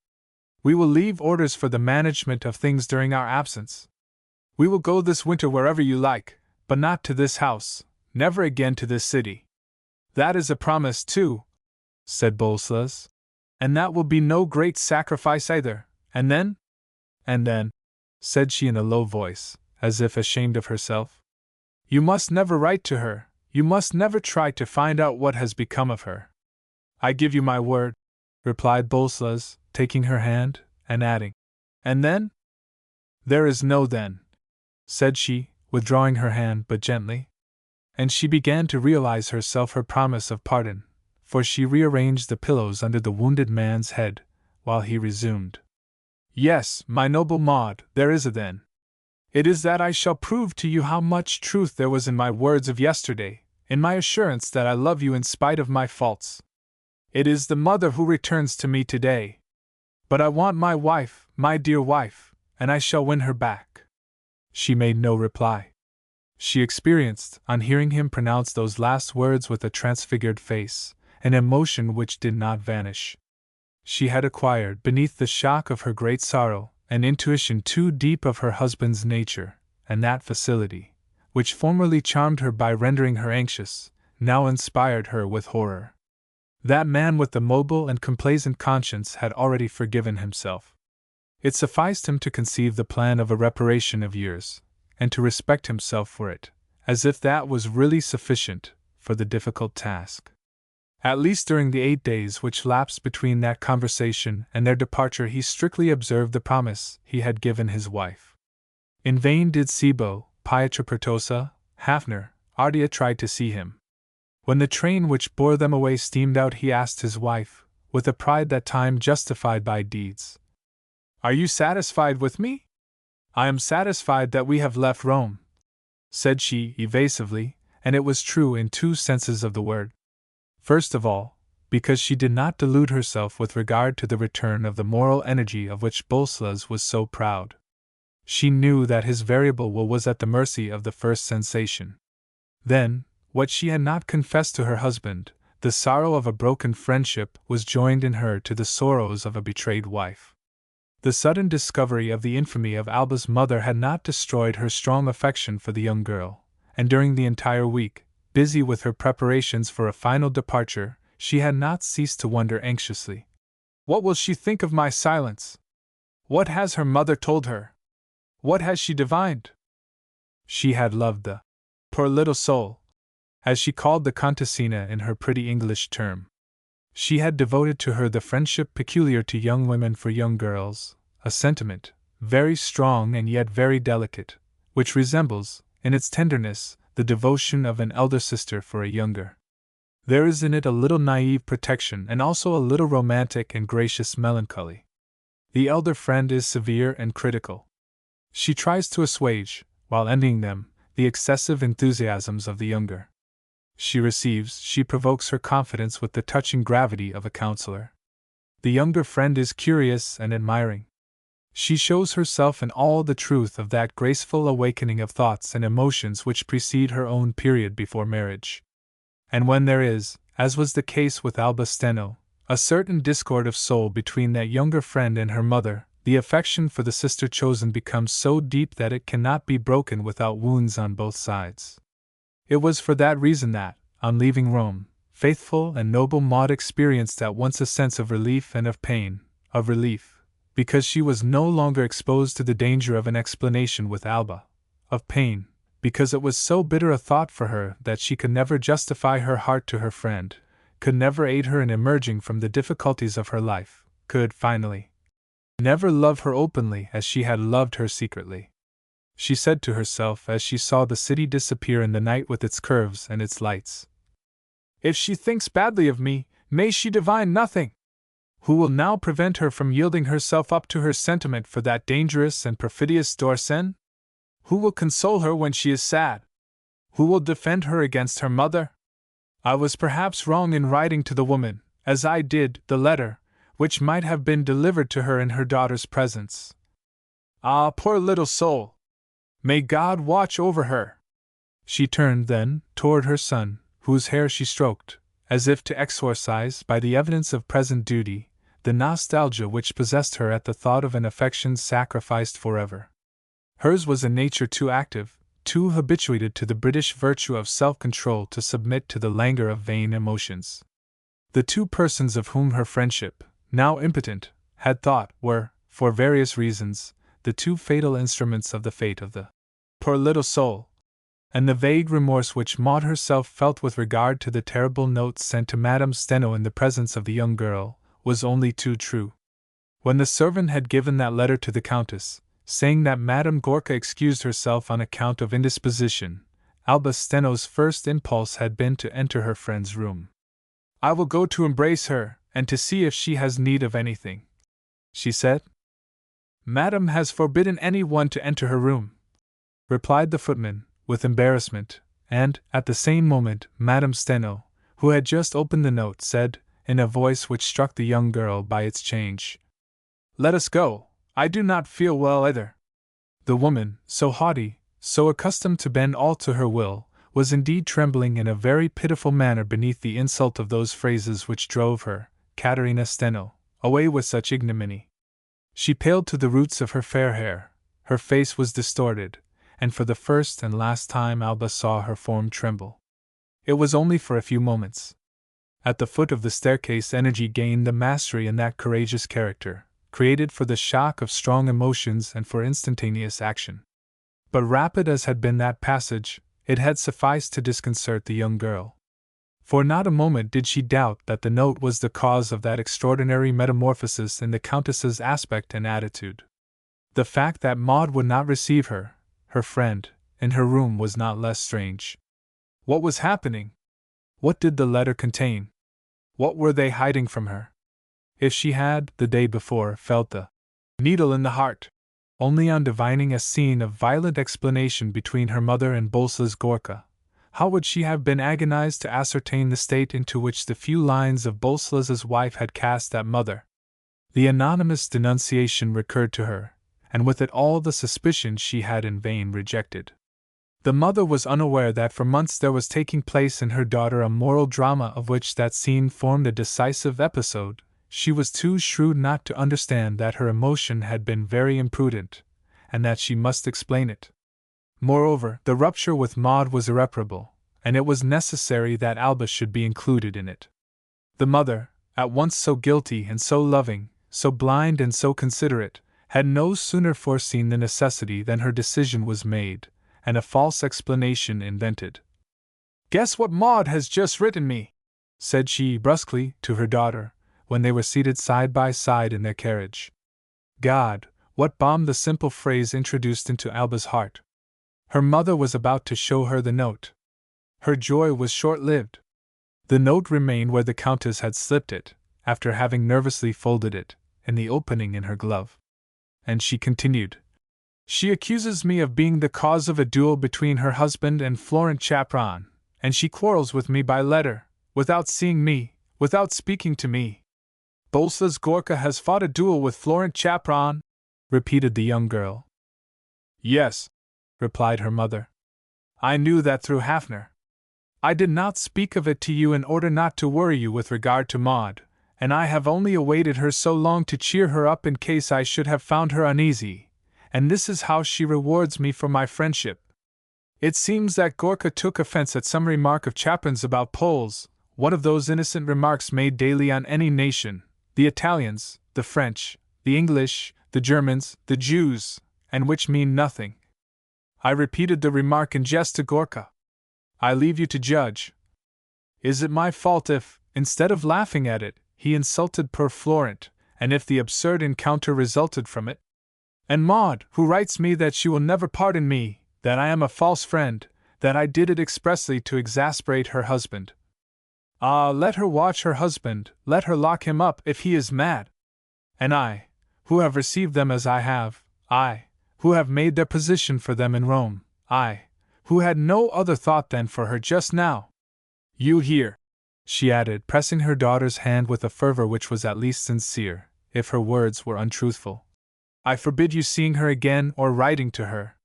We will leave orders for the management of things during our absence. We will go this winter wherever you like, but not to this house, never again to this city." "That is a promise, too," said Bolslas. "And that will be no great sacrifice either. And then?" "And then," said she in a low voice, as if ashamed of herself, "you must never write to her, you must never try to find out what has become of her." "I give you my word," replied Bolslas, taking her hand, and adding, "And then?" "There is no then," said she, withdrawing her hand but gently. And she began to realize herself her promise of pardon, for she rearranged the pillows under the wounded man's head, while he resumed, "Yes, my noble Maud, there is a then. It is that I shall prove to you how much truth there was in my words of yesterday, in my assurance that I love you in spite of my faults. It is the mother who returns to me today. But I want my wife, my dear wife, and I shall win her back." She made no reply. She experienced, on hearing him pronounce those last words with a transfigured face, an emotion which did not vanish. She had acquired, beneath the shock of her great sorrow, an intuition too deep of her husband's nature, and that facility, which formerly charmed her by rendering her anxious, now inspired her with horror. That man with the mobile and complacent conscience had already forgiven himself. It sufficed him to conceive the plan of a reparation of years, and to respect himself for it, as if that was really sufficient for the difficult task. At least during the 8 days which lapsed between that conversation and their departure he strictly observed the promise he had given his wife. In vain did Sibo, Pietropertosa, Hafner, Ardea try to see him. When the train which bore them away steamed out he asked his wife, with a pride that time justified by deeds, "Are you satisfied with me?" "I am satisfied that we have left Rome," said she evasively, and it was true in two senses of the word. First of all, because she did not delude herself with regard to the return of the moral energy of which Bolslas was so proud. She knew that his variable will was at the mercy of the first sensation. Then, what she had not confessed to her husband, the sorrow of a broken friendship, was joined in her to the sorrows of a betrayed wife. The sudden discovery of the infamy of Alba's mother had not destroyed her strong affection for the young girl, and during the entire week, busy with her preparations for a final departure, she had not ceased to wonder anxiously, "What will she think of my silence? What has her mother told her? What has she divined?" She had loved the "poor little soul," as she called the Contessina in her pretty English term. She had devoted to her the friendship peculiar to young women for young girls, a sentiment, very strong and yet very delicate, which resembles, in its tenderness, the devotion of an elder sister for a younger. There is in it a little naive protection and also a little romantic and gracious melancholy. The elder friend is severe and critical. She tries to assuage, while envying them, the excessive enthusiasms of the younger. She provokes her confidence with the touching gravity of a counselor. The younger friend is curious and admiring. She shows herself in all the truth of that graceful awakening of thoughts and emotions which precede her own period before marriage. And when there is, as was the case with Alba Steno, a certain discord of soul between that younger friend and her mother, the affection for the sister chosen becomes so deep that it cannot be broken without wounds on both sides. It was for that reason that, on leaving Rome, faithful and noble Maud experienced at once a sense of relief and of pain, of relief, because she was no longer exposed to the danger of an explanation with Alba, of pain, because it was so bitter a thought for her that she could never justify her heart to her friend, could never aid her in emerging from the difficulties of her life, could, finally, never love her openly as she had loved her secretly. She said to herself as she saw the city disappear in the night with its curves and its lights, "If she thinks badly of me, may she divine nothing! Who will now prevent her from yielding herself up to her sentiment for that dangerous and perfidious Dorsen? Who will console her when she is sad? Who will defend her against her mother? I was perhaps wrong in writing to the woman, as I did the letter, which might have been delivered to her in her daughter's presence. Ah, poor little soul! May God watch over her! She turned then toward her son, whose hair she stroked, as if to exorcise by the evidence of present duty the nostalgia which possessed her at the thought of an affection sacrificed forever. Hers was a nature too active, too habituated to the British virtue of self-control to submit to the languor of vain emotions. The two persons of whom her friendship, now impotent, had thought were, for various reasons, the two fatal instruments of the fate of the poor little soul, and the vague remorse which Maud herself felt with regard to the terrible notes sent to Madame Steno in the presence of the young girl was only too true. When the servant had given that letter to the Countess, saying that Madame Gorka excused herself on account of indisposition, Alba Steno's first impulse had been to enter her friend's room. "I will go to embrace her, and to see if she has need of anything," she said. "Madame has forbidden any one to enter her room," replied the footman, with embarrassment, and, at the same moment, Madame Steno, who had just opened the note, said, in a voice which struck the young girl by its change, "Let us go, I do not feel well either." The woman, so haughty, so accustomed to bend all to her will, was indeed trembling in a very pitiful manner beneath the insult of those phrases which drove her, Caterina Steno, away with such ignominy. She paled to the roots of her fair hair, her face was distorted, and for the first and last time Alba saw her form tremble. It was only for a few moments. At the foot of the staircase energy gained the mastery in that courageous character, created for the shock of strong emotions and for instantaneous action. But rapid as had been that passage, it had sufficed to disconcert the young girl. For not a moment did she doubt that the note was the cause of that extraordinary metamorphosis in the Countess's aspect and attitude. The fact that Maud would not receive her friend, in her room was not less strange. What was happening? What did the letter contain? What were they hiding from her? If she had, the day before, felt the needle in the heart, only on divining a scene of violent explanation between her mother and Boleslas Gorka, how would she have been agonized to ascertain the state into which the few lines of Boleslas's wife had cast that mother? The anonymous denunciation recurred to her, and with it all the suspicion she had in vain rejected. The mother was unaware that for months there was taking place in her daughter a moral drama of which that scene formed a decisive episode. She was too shrewd not to understand that her emotion had been very imprudent, and that she must explain it. Moreover, the rupture with Maud was irreparable, and it was necessary that Alba should be included in it. The mother, at once so guilty and so loving, so blind and so considerate, had no sooner foreseen the necessity than her decision was made, and a false explanation invented. "Guess what Maud has just written me," said she brusquely to her daughter, when they were seated side by side in their carriage. God, what balm the simple phrase introduced into Alba's heart! Her mother was about to show her the note. Her joy was short-lived. The note remained where the Countess had slipped it, after having nervously folded it, in the opening in her glove. And she continued, "She accuses me of being the cause of a duel between her husband and Florent Chapron, and she quarrels with me by letter, without seeing me, without speaking to me." "Boleslas Gorka has fought a duel with Florent Chapron?" repeated the young girl. "Yes," replied her mother. "I knew that through Hafner. I did not speak of it to you in order not to worry you with regard to Maud, and I have only awaited her so long to cheer her up in case I should have found her uneasy, and this is how she rewards me for my friendship. It seems that Gorka took offense at some remark of Chapron's about Poles, one of those innocent remarks made daily on any nation, the Italians, the French, the English, the Germans, the Jews, and which mean nothing. I repeated the remark in jest to Gorka. I leave you to judge. Is it my fault if, instead of laughing at it, he insulted poor Florent, and if the absurd encounter resulted from it? And Maud, who writes me that she will never pardon me, that I am a false friend, that I did it expressly to exasperate her husband. Ah, let her watch her husband, let her lock him up if he is mad. And I, who have received them as I have, I, who have made their position for them in Rome, I, who had no other thought than for her just now. You hear," she added, pressing her daughter's hand with a fervor which was at least sincere, if her words were untruthful. "I forbid you seeing her again or writing to her.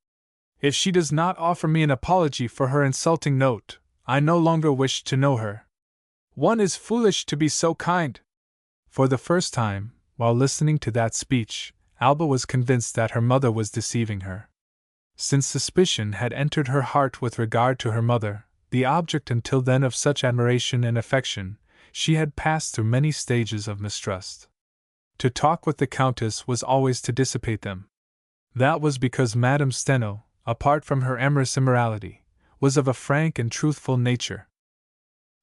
If she does not offer me an apology for her insulting note, I no longer wish to know her. One is foolish to be so kind." For the first time, while listening to that speech, Alba was convinced that her mother was deceiving her. Since suspicion had entered her heart with regard to her mother, the object until then of such admiration and affection, she had passed through many stages of mistrust. To talk with the Countess was always to dissipate them. That was because Madame Steno, apart from her amorous immorality, was of a frank and truthful nature.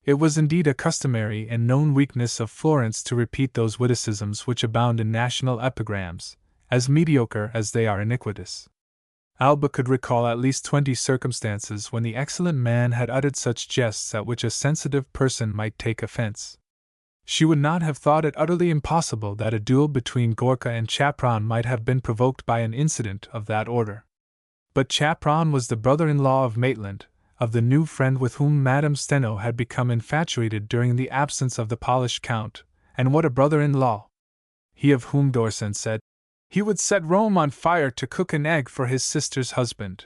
It was indeed a customary and known weakness of Florence to repeat those witticisms which abound in national epigrams, as mediocre as they are iniquitous. Alba could recall at least 20 circumstances when the excellent man had uttered such jests at which a sensitive person might take offense. She would not have thought it utterly impossible that a duel between Gorka and Chapron might have been provoked by an incident of that order. But Chapron was the brother-in-law of Maitland, of the new friend with whom Madame Steno had become infatuated during the absence of the Polish Count, and what a brother-in-law! He of whom D'Orsen said, "He would set Rome on fire to cook an egg for his sister's husband."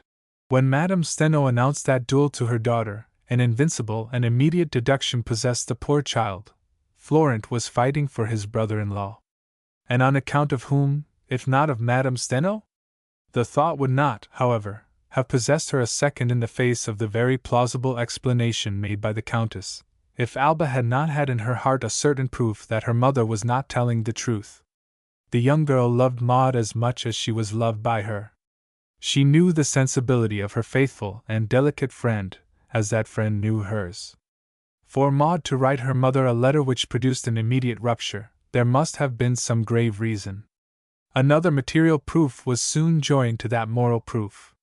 When Madame Steno announced that duel to her daughter, an invincible and immediate deduction possessed the poor child. Florent was fighting for his brother-in-law. And on account of whom, if not of Madame Steno? The thought would not, however, have possessed her a second in the face of the very plausible explanation made by the Countess, if Alba had not had in her heart a certain proof that her mother was not telling the truth. The young girl loved Maud as much as she was loved by her. She knew the sensibility of her faithful and delicate friend, as that friend knew hers. For Maud to write her mother a letter which produced an immediate rupture, there must have been some grave reason. Another material proof was soon joined to that moral proof.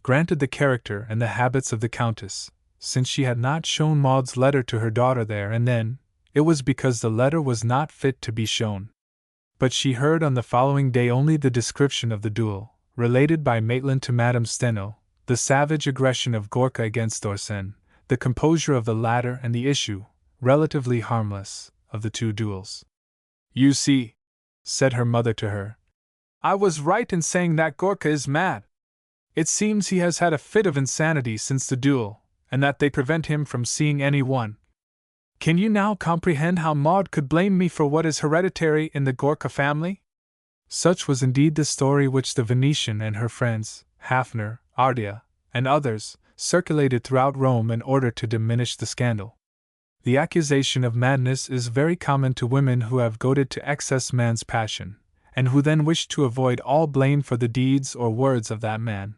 Granted the character and the habits of the Countess, since she had not shown Maud's letter to her daughter there and then, it was because the letter was not fit to be shown. But she heard on the following day only the description of the duel, related by Maitland to Madame Steno, the savage aggression of Gorka against D'Orsen, the composure of the latter and the issue, relatively harmless, of the two duels. "You see," said her mother to her, "I was right in saying that Gorka is mad. It seems he has had a fit of insanity since the duel, and that they prevent him from seeing any one. Can you now comprehend how Maud could blame me for what is hereditary in the Gorka family?" Such was indeed the story which the Venetian and her friends, Hafner, Ardea, and others, circulated throughout Rome in order to diminish the scandal. The accusation of madness is very common to women who have goaded to excess man's passion, and who then wish to avoid all blame for the deeds or words of that man.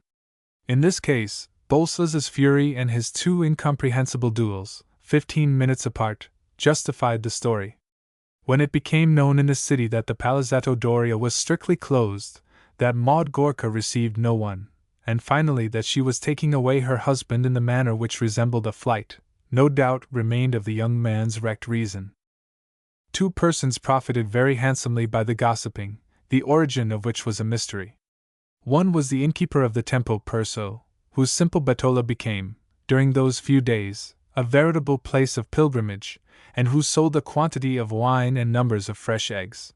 In this case, Bolsas' fury and his two incomprehensible duels, 15 minutes apart, justified the story. When it became known in the city that the Palazzetto Doria was strictly closed, that Maud Gorka received no one, and finally that she was taking away her husband in the manner which resembled a flight, no doubt remained of the young man's wrecked reason. Two persons profited very handsomely by the gossiping, the origin of which was a mystery. One was the innkeeper of the Tempo Perso, whose simple Bettola became, during those few days, a veritable place of pilgrimage, and who sold a quantity of wine and numbers of fresh eggs.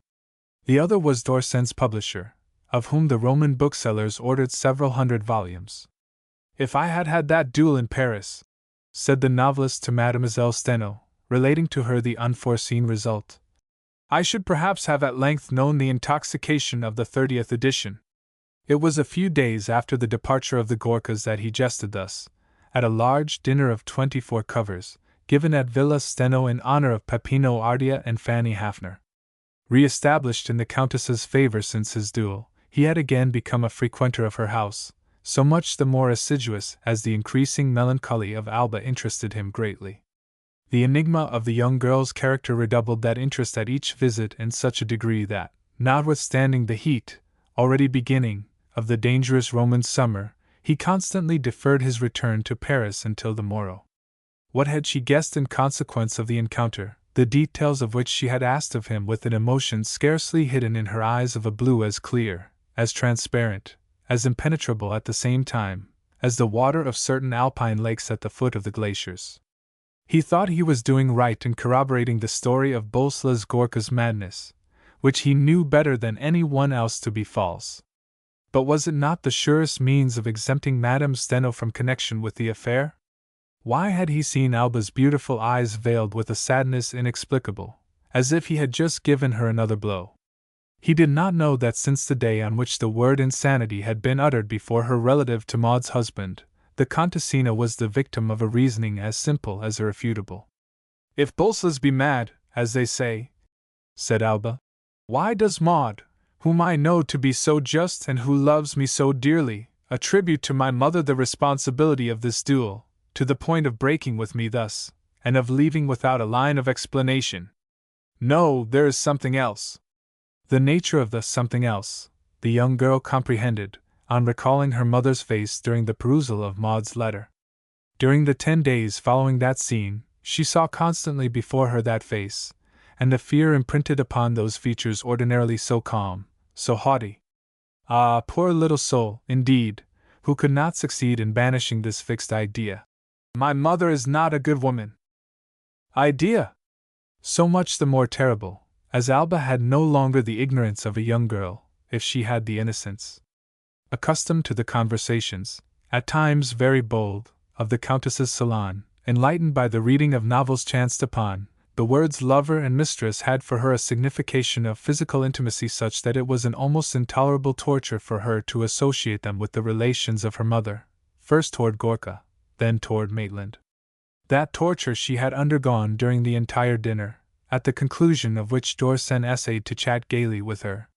The other was D'Orsen's publisher, of whom the Roman booksellers ordered several hundred volumes. "If I had had that duel in Paris," said the novelist to Mademoiselle Steno, relating to her the unforeseen result, "I should perhaps have at length known the intoxication of the 30th edition." It was a few days after the departure of the Gorkas that he jested thus, at a large dinner of 24 covers, given at Villa Steno in honor of Peppino Ardea and Fanny Hafner. Re-established in the Countess's favor since his duel, he had again become a frequenter of her house, so much the more assiduous as the increasing melancholy of Alba interested him greatly. The enigma of the young girl's character redoubled that interest at each visit in such a degree that, notwithstanding the heat, already beginning, of the dangerous Roman summer, he constantly deferred his return to Paris until the morrow. What had she guessed in consequence of the encounter, the details of which she had asked of him with an emotion scarcely hidden in her eyes of a blue as clear, as transparent, as impenetrable at the same time, as the water of certain alpine lakes at the foot of the glaciers. He thought he was doing right in corroborating the story of Boleslas Gorka's madness, which he knew better than any one else to be false. But was it not the surest means of exempting Madame Steno from connection with the affair? Why had he seen Alba's beautiful eyes veiled with a sadness inexplicable, as if he had just given her another blow? He did not know that since the day on which the word insanity had been uttered before her relative to Maud's husband, the Contessina was the victim of a reasoning as simple as irrefutable. "If Boleslas be mad, as they say," said Alba, "why does Maud, whom I know to be so just and who loves me so dearly, attribute to my mother the responsibility of this duel, to the point of breaking with me thus, and of leaving without a line of explanation? No, there is something else." The nature of the something else, the young girl comprehended, on recalling her mother's face during the perusal of Maud's letter. During the 10 days following that scene, she saw constantly before her that face, and the fear imprinted upon those features ordinarily so calm, so haughty. Ah, poor little soul, indeed, who could not succeed in banishing this fixed idea. "My mother is not a good woman." Idea! So much the more terrible, as Alba had no longer the ignorance of a young girl, if she had the innocence. Accustomed to the conversations, at times very bold, of the Countess's salon, enlightened by the reading of novels chanced upon, the words lover and mistress had for her a signification of physical intimacy such that it was an almost intolerable torture for her to associate them with the relations of her mother, first toward Gorka, then toward Maitland. That torture she had undergone during the entire dinner, at the conclusion of which Dorsen essayed to chat gaily with her.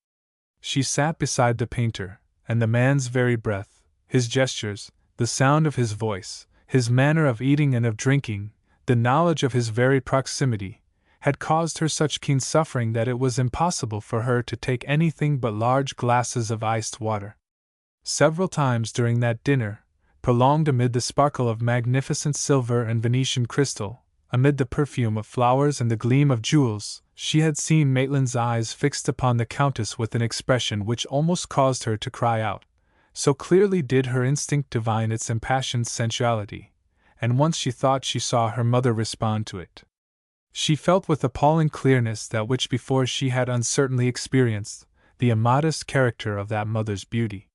She sat beside the painter, and the man's very breath, his gestures, the sound of his voice, his manner of eating and of drinking, the knowledge of his very proximity, had caused her such keen suffering that it was impossible for her to take anything but large glasses of iced water. Several times during that dinner, prolonged amid the sparkle of magnificent silver and Venetian crystal, amid the perfume of flowers and the gleam of jewels, she had seen Maitland's eyes fixed upon the Countess with an expression which almost caused her to cry out, so clearly did her instinct divine its impassioned sensuality, and once she thought she saw her mother respond to it. She felt with appalling clearness that which before she had uncertainly experienced, the immodest character of that mother's beauty.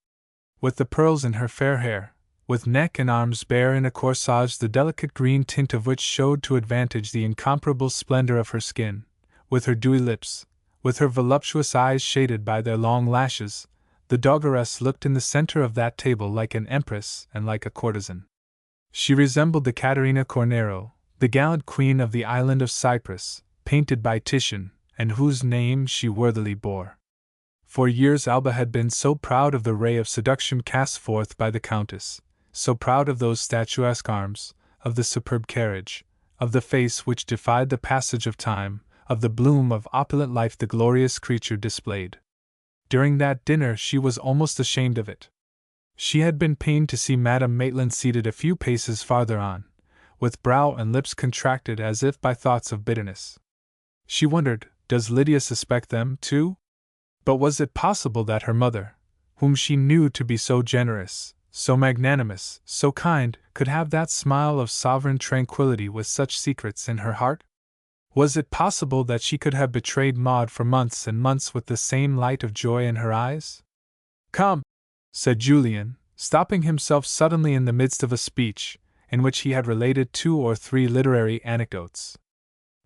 With the pearls in her fair hair, with neck and arms bare in a corsage the delicate green tint of which showed to advantage the incomparable splendor of her skin, with her dewy lips, with her voluptuous eyes shaded by their long lashes, the dogaress looked in the center of that table like an empress and like a courtesan. She resembled the Caterina Cornaro, the gallant queen of the island of Cyprus, painted by Titian, and whose name she worthily bore. For years Alba had been so proud of the ray of seduction cast forth by the Countess, so proud of those statuesque arms, of the superb carriage, of the face which defied the passage of time, of the bloom of opulent life the glorious creature displayed. During that dinner she was almost ashamed of it. She had been pained to see Madame Maitland seated a few paces farther on, with brow and lips contracted as if by thoughts of bitterness. She wondered, does Lydia suspect them, too? But was it possible that her mother, whom she knew to be so generous, so magnanimous, so kind, could have that smile of sovereign tranquility with such secrets in her heart? Was it possible that she could have betrayed Maud for months and months with the same light of joy in her eyes? "Come," said Julian, stopping himself suddenly in the midst of a speech, in which he had related 2 or 3 literary anecdotes.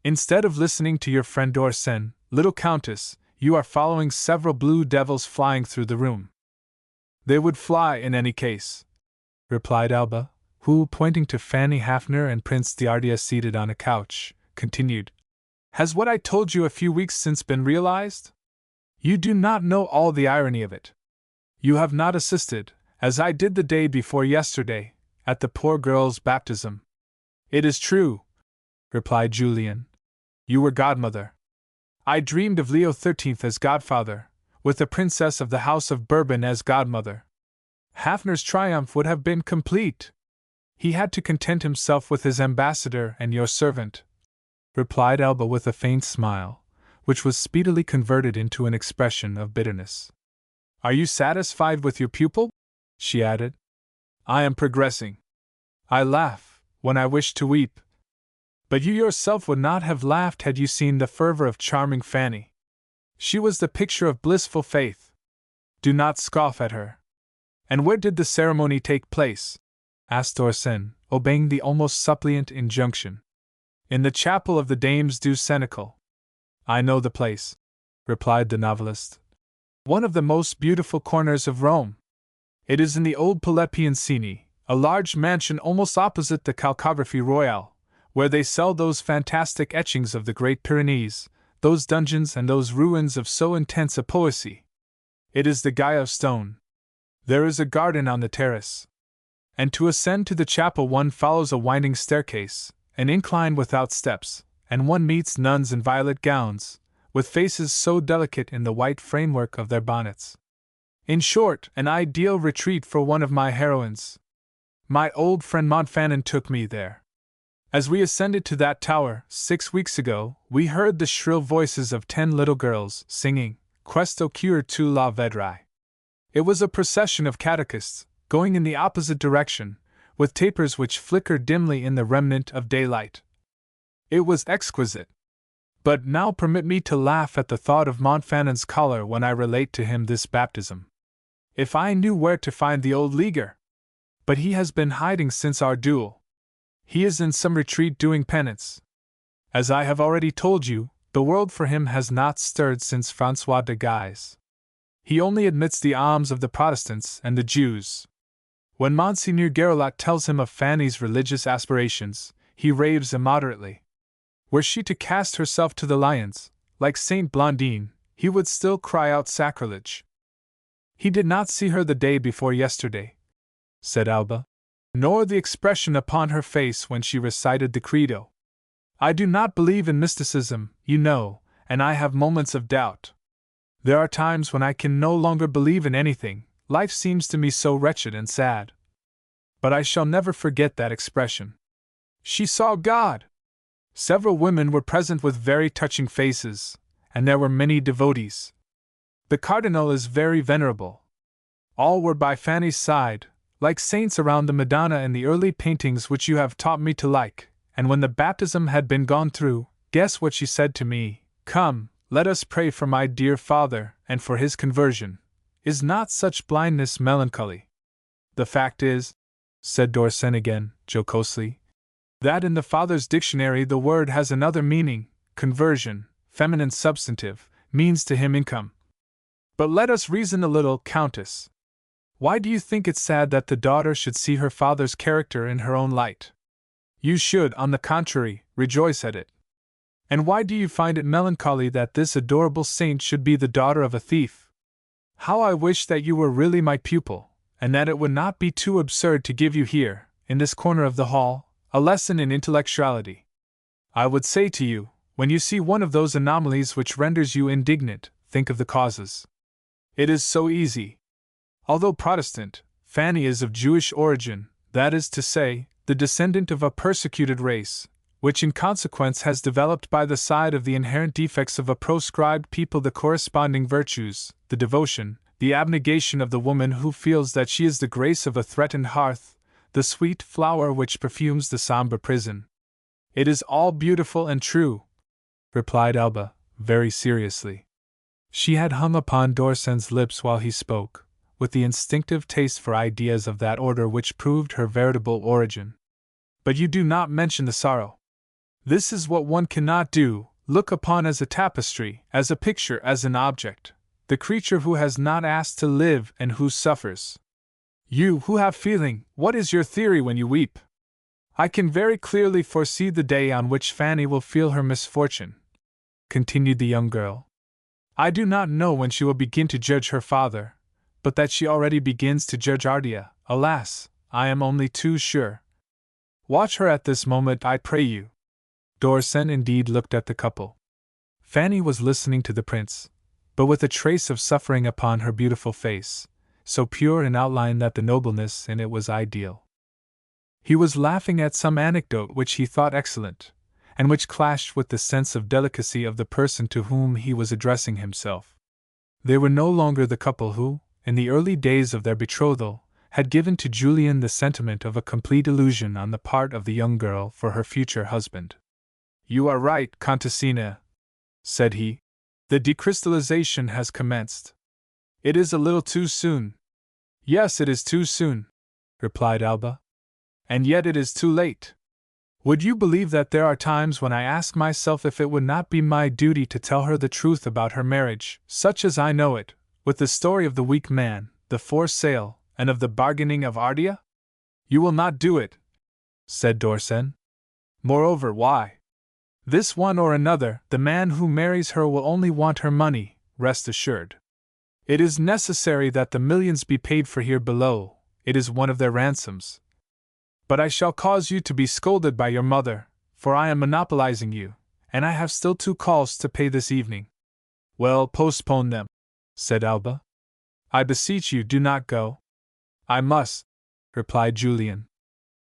"Instead of listening to your friend Dorsen, little Countess, you are following several blue devils flying through the room." "They would fly in any case," replied Alba, who, pointing to Fanny Hafner and Prince Diardia seated on a couch, continued, "Has what I told you a few weeks since been realized? You do not know all the irony of it. You have not assisted, as I did the day before yesterday, at the poor girl's baptism." "It is true," replied Julian. "You were godmother. I dreamed of Leo XIII as godfather, with the princess of the House of Bourbon as godmother. Hafner's triumph would have been complete. He had to content himself with his ambassador and your servant," replied Alba with a faint smile, which was speedily converted into an expression of bitterness. "Are you satisfied with your pupil?" she added. "I am progressing. I laugh, when I wish to weep." But you yourself would not have laughed had you seen the fervor of charming Fanny. She was the picture of blissful faith. Do not scoff at her. And where did the ceremony take place? Asked Dorsen, obeying the almost suppliant injunction. In the chapel of the Dames du Cenacle. I know the place, replied the novelist. One of the most beautiful corners of Rome. It is in the old Palais Piancini, a large mansion almost opposite the Calcography Royale, where they sell those fantastic etchings of the Great Pyrenees, those dungeons and those ruins of so intense a poesy. It is the Gaia of stone. There is a garden on the terrace. And to ascend to the chapel one follows a winding staircase, an incline without steps, and one meets nuns in violet gowns, with faces so delicate in the white framework of their bonnets. In short, an ideal retreat for one of my heroines. My old friend Montfanon took me there. As we ascended to that tower 6 weeks ago, we heard the shrill voices of 10 little girls singing Questo cure tu la vedrai. It was a procession of catechists, going in the opposite direction, with tapers which flickered dimly in the remnant of daylight. It was exquisite. But now permit me to laugh at the thought of Montfanon's collar when I relate to him this baptism. If I knew where to find the old leaguer! But he has been hiding since our duel. He is in some retreat doing penance. As I have already told you, the world for him has not stirred since Francois de Guise. He only admits the alms of the Protestants and the Jews. When Monseigneur Gerolot tells him of Fanny's religious aspirations, he raves immoderately. Were she to cast herself to the lions, like Saint Blondine, he would still cry out sacrilege. He did not see her the day before yesterday, said Alba, nor the expression upon her face when she recited the Credo. I do not believe in mysticism, you know, and I have moments of doubt. There are times when I can no longer believe in anything, life seems to me so wretched and sad. But I shall never forget that expression. She saw God! Several women were present with very touching faces, and there were many devotees. The cardinal is very venerable. All were by Fanny's side, like saints around the Madonna in the early paintings which you have taught me to like, and when the baptism had been gone through, guess what she said to me, Come, let us pray for my dear father, and for his conversion. Is not such blindness melancholy? The fact is, said Dorsen again, jocosely, that in the Father's dictionary the word has another meaning, conversion, feminine substantive, means to him income. But let us reason a little, Countess. Why do you think it sad that the daughter should see her father's character in her own light? You should, on the contrary, rejoice at it. And why do you find it melancholy that this adorable saint should be the daughter of a thief? How I wish that you were really my pupil, and that it would not be too absurd to give you here, in this corner of the hall, a lesson in intellectuality. I would say to you, when you see one of those anomalies which renders you indignant, think of the causes. It is so easy. Although Protestant, Fanny is of Jewish origin, that is to say, the descendant of a persecuted race, which in consequence has developed by the side of the inherent defects of a proscribed people the corresponding virtues, the devotion, the abnegation of the woman who feels that she is the grace of a threatened hearth, the sweet flower which perfumes the sombre prison. It is all beautiful and true, replied Alba, very seriously. She had hung upon Dorsen's lips while he spoke, with the instinctive taste for ideas of that order which proved her veritable origin. But you do not mention the sorrow. This is what one cannot do, look upon as a tapestry, as a picture, as an object, the creature who has not asked to live and who suffers. You who have feeling, what is your theory when you weep? I can very clearly foresee the day on which Fanny will feel her misfortune, continued the young girl. I do not know when she will begin to judge her father, but that she already begins to judge Ardea, alas, I am only too sure. Watch her at this moment, I pray you. Dorsen indeed looked at the couple. Fanny was listening to the prince, but with a trace of suffering upon her beautiful face, so pure in outline that the nobleness in it was ideal. He was laughing at some anecdote which he thought excellent, and which clashed with the sense of delicacy of the person to whom he was addressing himself. They were no longer the couple who, in the early days of their betrothal, had given to Julian the sentiment of a complete illusion on the part of the young girl for her future husband. You are right, Contessina, said he. The decrystallization has commenced. It is a little too soon. Yes, it is too soon, replied Alba. And yet it is too late. Would you believe that there are times when I ask myself if it would not be my duty to tell her the truth about her marriage, such as I know it, with the story of the weak man, the forced sale, and of the bargaining of Ardea? You will not do it, said Dorsen. Moreover, why? This one or another, the man who marries her will only want her money, rest assured. It is necessary that the millions be paid for here below, it is one of their ransoms. But I shall cause you to be scolded by your mother, for I am monopolizing you, and I have still 2 calls to pay this evening. Well, postpone them, said Alba. I beseech you, do not go. I must, replied Julian.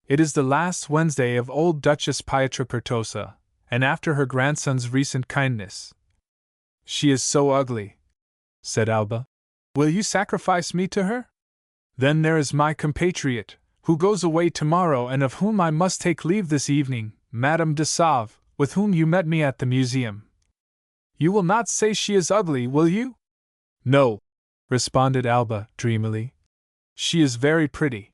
It is the last Wednesday of old Duchess Pietrapertosa, and after her grandson's recent kindness. She is so ugly, said Alba. Will you sacrifice me to her? Then there is my compatriot, who goes away tomorrow and of whom I must take leave this evening, Madame de Sauve, with whom you met me at the museum. You will not say she is ugly, will you? No, responded Alba, dreamily. She is very pretty.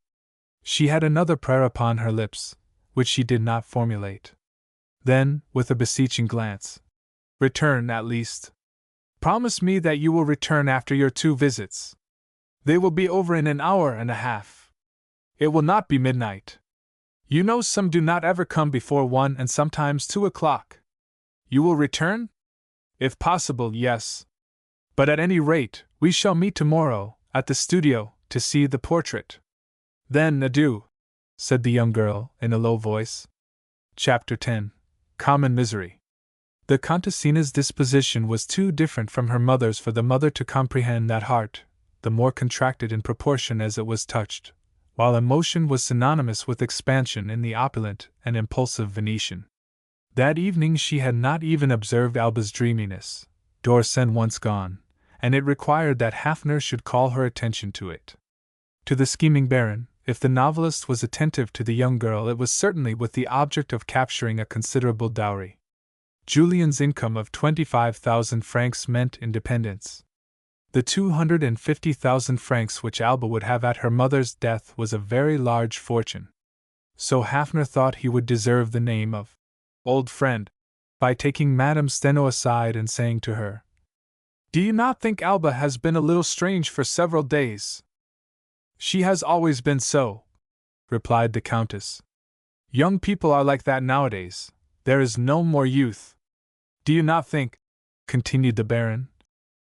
She had another prayer upon her lips, which she did not formulate. Then, with a beseeching glance, return, at least. Promise me that you will return after your 2 visits. They will be over in an hour and a half. It will not be midnight. You know some do not ever come before 1 and sometimes 2 o'clock. You will return? If possible, yes. But at any rate, we shall meet tomorrow, at the studio, to see the portrait. Then adieu, said the young girl, in a low voice. Chapter 10. Common Misery. The Contessina's disposition was too different from her mother's for the mother to comprehend that heart, the more contracted in proportion as it was touched, while emotion was synonymous with expansion in the opulent and impulsive Venetian. That evening she had not even observed Alba's dreaminess, Dorsen once gone, and it required that Hafner should call her attention to it. To the scheming baron, if the novelist was attentive to the young girl, it was certainly with the object of capturing a considerable dowry. Julian's income of 25,000 francs meant independence. The 250,000 francs which Alba would have at her mother's death was a very large fortune. So Hafner thought he would deserve the name of old friend by taking Madame Steno aside and saying to her, "Do you not think Alba has been a little strange for several days?" "She has always been so," replied the Countess. "Young people are like that nowadays. There is no more youth. Do you not think," continued the Baron,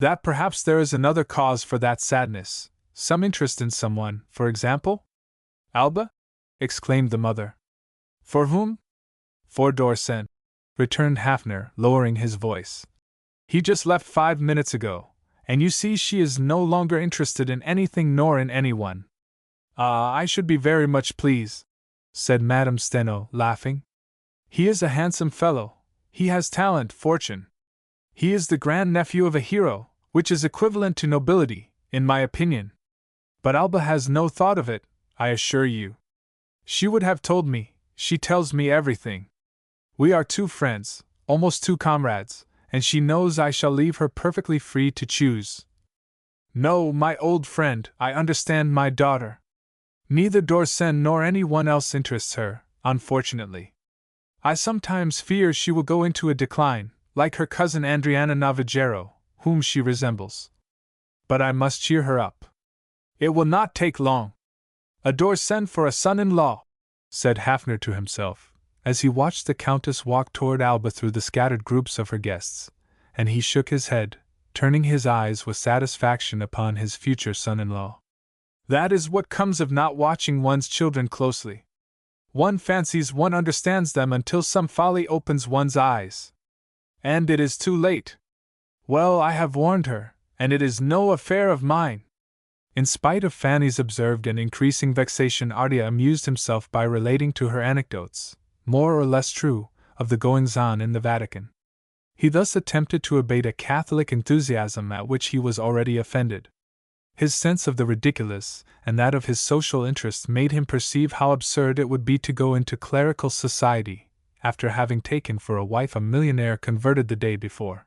"that perhaps there is another cause for that sadness, some interest in someone, for example?" "Alba?" exclaimed the mother. "For whom?" "For Dorsen," returned Hafner, lowering his voice. "He just left 5 minutes ago, and you see she is no longer interested in anything nor in anyone." "Ah, I should be very much pleased," said Madame Steno, laughing. "He is a handsome fellow. He has talent, fortune. He is the grand-nephew of a hero, which is equivalent to nobility, in my opinion. But Alba has no thought of it, I assure you. She would have told me, she tells me everything. We are 2 friends, almost 2 comrades, and she knows I shall leave her perfectly free to choose. No, my old friend, I understand my daughter. Neither Dorsen nor anyone else interests her, unfortunately. I sometimes fear she will go into a decline, like her cousin Adriana Navigero, whom she resembles. But I must cheer her up. It will not take long. A Dorsen for a son-in-law," said Hafner to himself, as he watched the Countess walk toward Alba through the scattered groups of her guests, and he shook his head, turning his eyes with satisfaction upon his future son-in-law. That is what comes of not watching one's children closely. One fancies one understands them until some folly opens one's eyes. And it is too late. Well, I have warned her, and it is no affair of mine. In spite of Fanny's observed and increasing vexation, Ardea amused himself by relating to her anecdotes, more or less true, of the goings-on in the Vatican. He thus attempted to abate a Catholic enthusiasm at which he was already offended. His sense of the ridiculous, and that of his social interests, made him perceive how absurd it would be to go into clerical society, after having taken for a wife a millionaire converted the day before.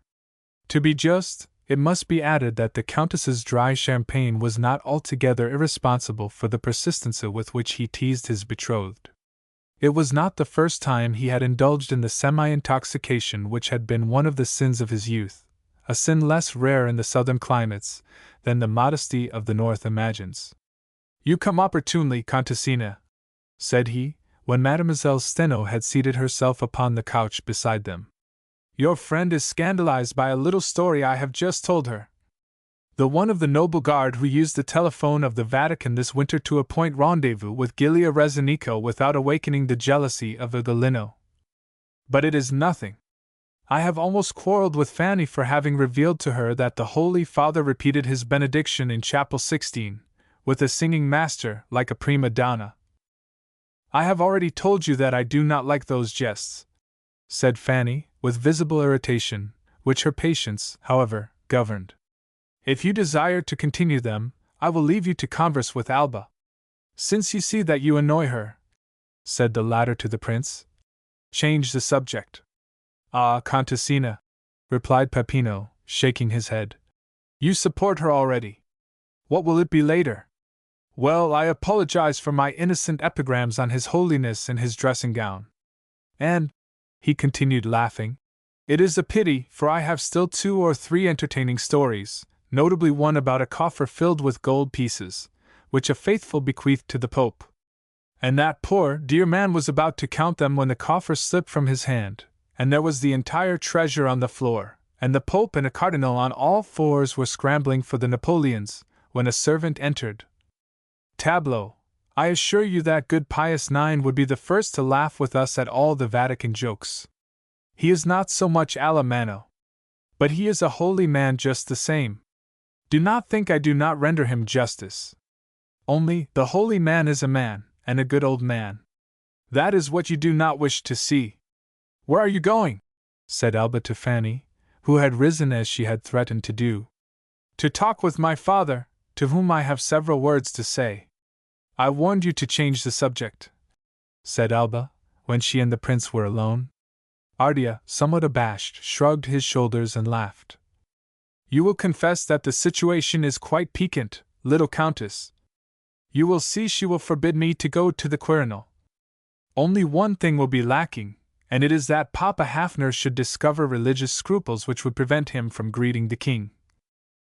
To be just, it must be added that the Countess's dry champagne was not altogether irresponsible for the persistency with which he teased his betrothed. It was not the first time he had indulged in the semi-intoxication which had been one of the sins of his youth, a sin less rare in the southern climates than the modesty of the north imagines. "You come opportunely, Contessina," said he, when Mademoiselle Steno had seated herself upon the couch beside them. "Your friend is scandalized by a little story I have just told her. The one of the noble guard who used the telephone of the Vatican this winter to appoint rendezvous with Gilia Rezenico without awakening the jealousy of Ugolino. But it is nothing. I have almost quarreled with Fanny for having revealed to her that the Holy Father repeated his benediction in Chapel 16, with a singing master like a prima donna. I have already told you that I do not like those jests," said Fanny, with visible irritation, which her patience, however, governed. "If you desire to continue them, I will leave you to converse with Alba. Since you see that you annoy her," said the latter to the prince, "change the subject." "Ah, Contessina," replied Peppino, shaking his head. "You support her already. What will it be later? Well, I apologize for my innocent epigrams on His Holiness in his dressing gown. And," he continued laughing, "it is a pity, for I have still 2 or 3 entertaining stories, notably one about a coffer filled with gold pieces, which a faithful bequeathed to the Pope. And that poor, dear man was about to count them when the coffer slipped from his hand, and there was the entire treasure on the floor, and the Pope and a cardinal on all fours were scrambling for the Napoleons, when a servant entered. Tableau! I assure you that good Pius IX would be the first to laugh with us at all the Vatican jokes. He is not so much alla mano. But he is a holy man just the same. Do not think I do not render him justice. Only, the holy man is a man, and a good old man. That is what you do not wish to see." "Where are you going?" said Alba to Fanny, who had risen as she had threatened to do. "To talk with my father, to whom I have several words to say." "I warned you to change the subject," said Alba, when she and the prince were alone. Ardea, somewhat abashed, shrugged his shoulders and laughed. "You will confess that the situation is quite piquant, little Countess. You will see she will forbid me to go to the Quirinal. Only one thing will be lacking, and it is that Papa Hafner should discover religious scruples which would prevent him from greeting the king.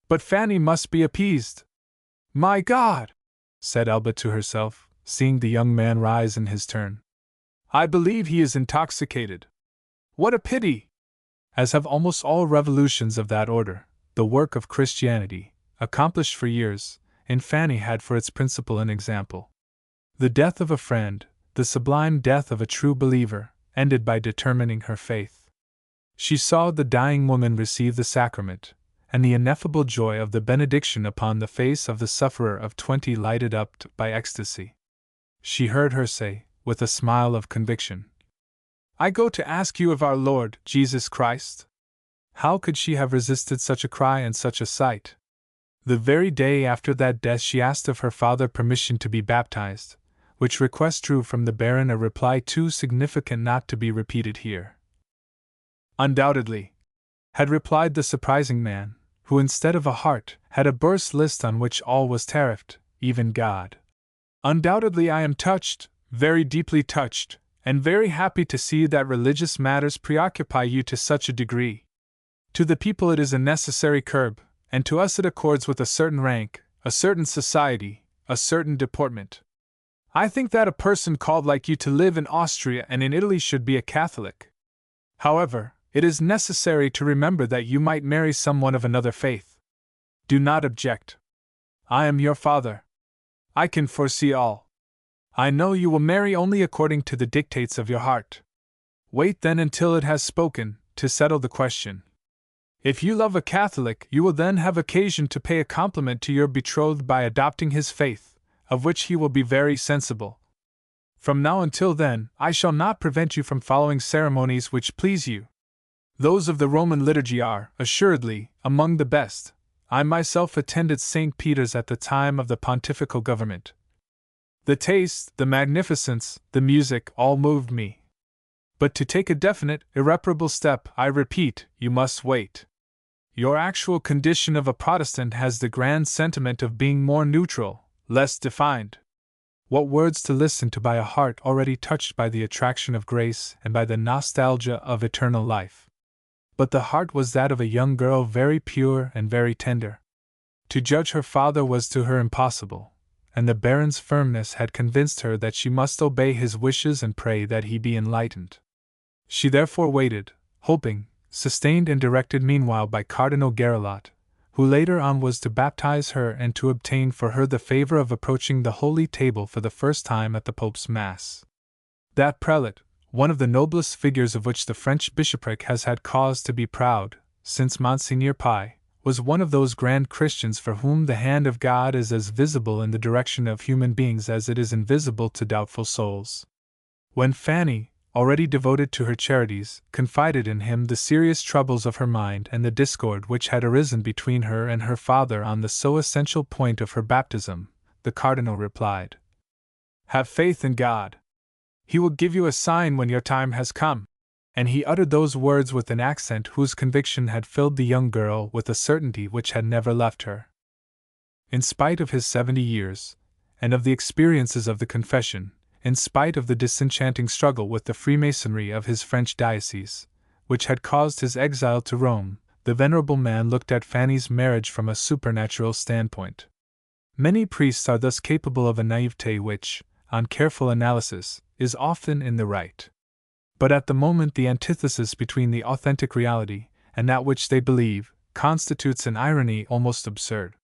But Fanny must be appeased." "My God!" said Alba to herself, seeing the young man rise in his turn. "I believe he is intoxicated. What a pity!" As have almost all revolutions of that order, the work of Christianity, accomplished for years, in Fanny had for its principle an example. The death of a friend, the sublime death of a true believer, ended by determining her faith. She saw the dying woman receive the sacrament, and the ineffable joy of the benediction upon the face of the sufferer of 20 lighted up by ecstasy. She heard her say, with a smile of conviction, "I go to ask you of our Lord Jesus Christ." How could she have resisted such a cry and such a sight? The very day after that death she asked of her father permission to be baptized, which request drew from the Baron a reply too significant not to be repeated here. "Undoubtedly," had replied the surprising man, who instead of a heart, had a burst list on which all was tariffed, even God. "Undoubtedly I am touched, very deeply touched, and very happy to see that religious matters preoccupy you to such a degree. To the people it is a necessary curb, and to us it accords with a certain rank, a certain society, a certain deportment. I think that a person called like you to live in Austria and in Italy should be a Catholic. However, it is necessary to remember that you might marry someone of another faith. Do not object. I am your father. I can foresee all. I know you will marry only according to the dictates of your heart. Wait then until it has spoken, to settle the question. If you love a Catholic, you will then have occasion to pay a compliment to your betrothed by adopting his faith, of which he will be very sensible. From now until then, I shall not prevent you from following ceremonies which please you. Those of the Roman liturgy are, assuredly, among the best. I myself attended St. Peter's at the time of the pontifical government. The taste, the magnificence, the music, all moved me. But to take a definite, irreparable step, I repeat, you must wait. Your actual condition of a Protestant has the grand sentiment of being more neutral, less defined. What words to listen to by a heart already touched by the attraction of grace and by the nostalgia of eternal life. But the heart was that of a young girl very pure and very tender. To judge her father was to her impossible, and the Baron's firmness had convinced her that she must obey his wishes and pray that he be enlightened. She therefore waited, hoping, sustained and directed meanwhile by Cardinal Gerelot, who later on was to baptize her and to obtain for her the favor of approaching the Holy Table for the first time at the Pope's Mass. That prelate, one of the noblest figures of which the French bishopric has had cause to be proud, since Monseigneur Pie, was one of those grand Christians for whom the hand of God is as visible in the direction of human beings as it is invisible to doubtful souls. When Fanny, already devoted to her charities, confided in him the serious troubles of her mind and the discord which had arisen between her and her father on the so essential point of her baptism, the Cardinal replied, "Have faith in God. He will give you a sign when your time has come." And he uttered those words with an accent whose conviction had filled the young girl with a certainty which had never left her. In spite of his 70 years, and of the experiences of the confession, in spite of the disenchanting struggle with the Freemasonry of his French diocese, which had caused his exile to Rome, the venerable man looked at Fanny's marriage from a supernatural standpoint. Many priests are thus capable of a naivete which, on careful analysis, is often in the right. But at the moment the antithesis between the authentic reality and that which they believe constitutes an irony almost absurd.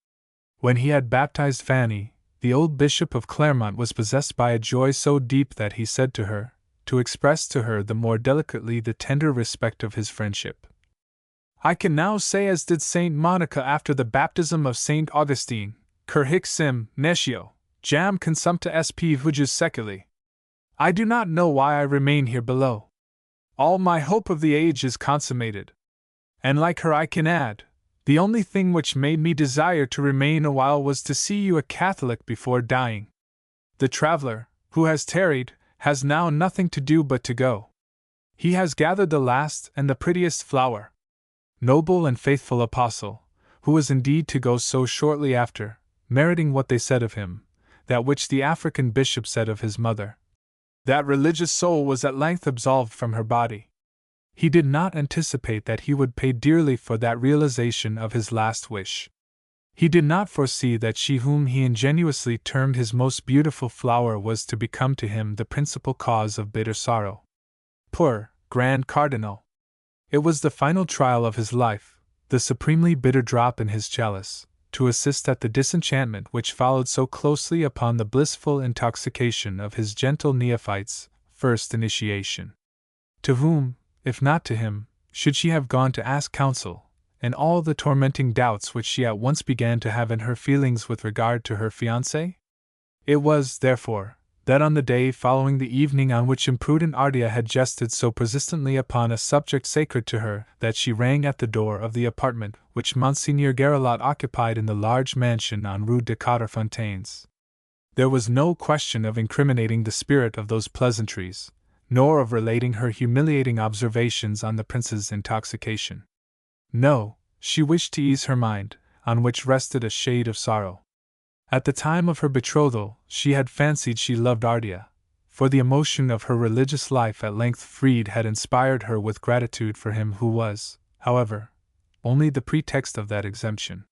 When he had baptized Fanny, the old Bishop of Clermont was possessed by a joy so deep that he said to her, to express to her the more delicately the tender respect of his friendship, "I can now say as did Saint Monica after the baptism of Saint Augustine, cur hic sim, nescio, jam consumpta sp hujus seculi. I do not know why I remain here below. All my hope of the age is consummated. And like her I can add, the only thing which made me desire to remain a while was to see you a Catholic before dying. The traveler, who has tarried, has now nothing to do but to go. He has gathered the last and the prettiest flower. Noble and faithful apostle, who was indeed to go so shortly after, meriting what they said of him, that which the African bishop said of his mother. That religious soul was at length absolved from her body. He did not anticipate that he would pay dearly for that realization of his last wish. He did not foresee that she whom he ingenuously termed his most beautiful flower was to become to him the principal cause of bitter sorrow. Poor, grand Cardinal! It was the final trial of his life, the supremely bitter drop in his chalice, to assist at the disenchantment which followed so closely upon the blissful intoxication of his gentle neophyte's first initiation. To whom, if not to him, should she have gone to ask counsel, in all the tormenting doubts which she at once began to have in her feelings with regard to her fiancé? It was, therefore, that on the day following the evening on which imprudent Ardea had jested so persistently upon a subject sacred to her, that she rang at the door of the apartment which Monseigneur Gerelot occupied in the large mansion on Rue des Quatre Fontaines. There was no question of incriminating the spirit of those pleasantries, nor of relating her humiliating observations on the prince's intoxication. No, she wished to ease her mind, on which rested a shade of sorrow. At the time of her betrothal, she had fancied she loved Ardea, for the emotion of her religious life at length freed had inspired her with gratitude for him who was, however, only the pretext of that exemption.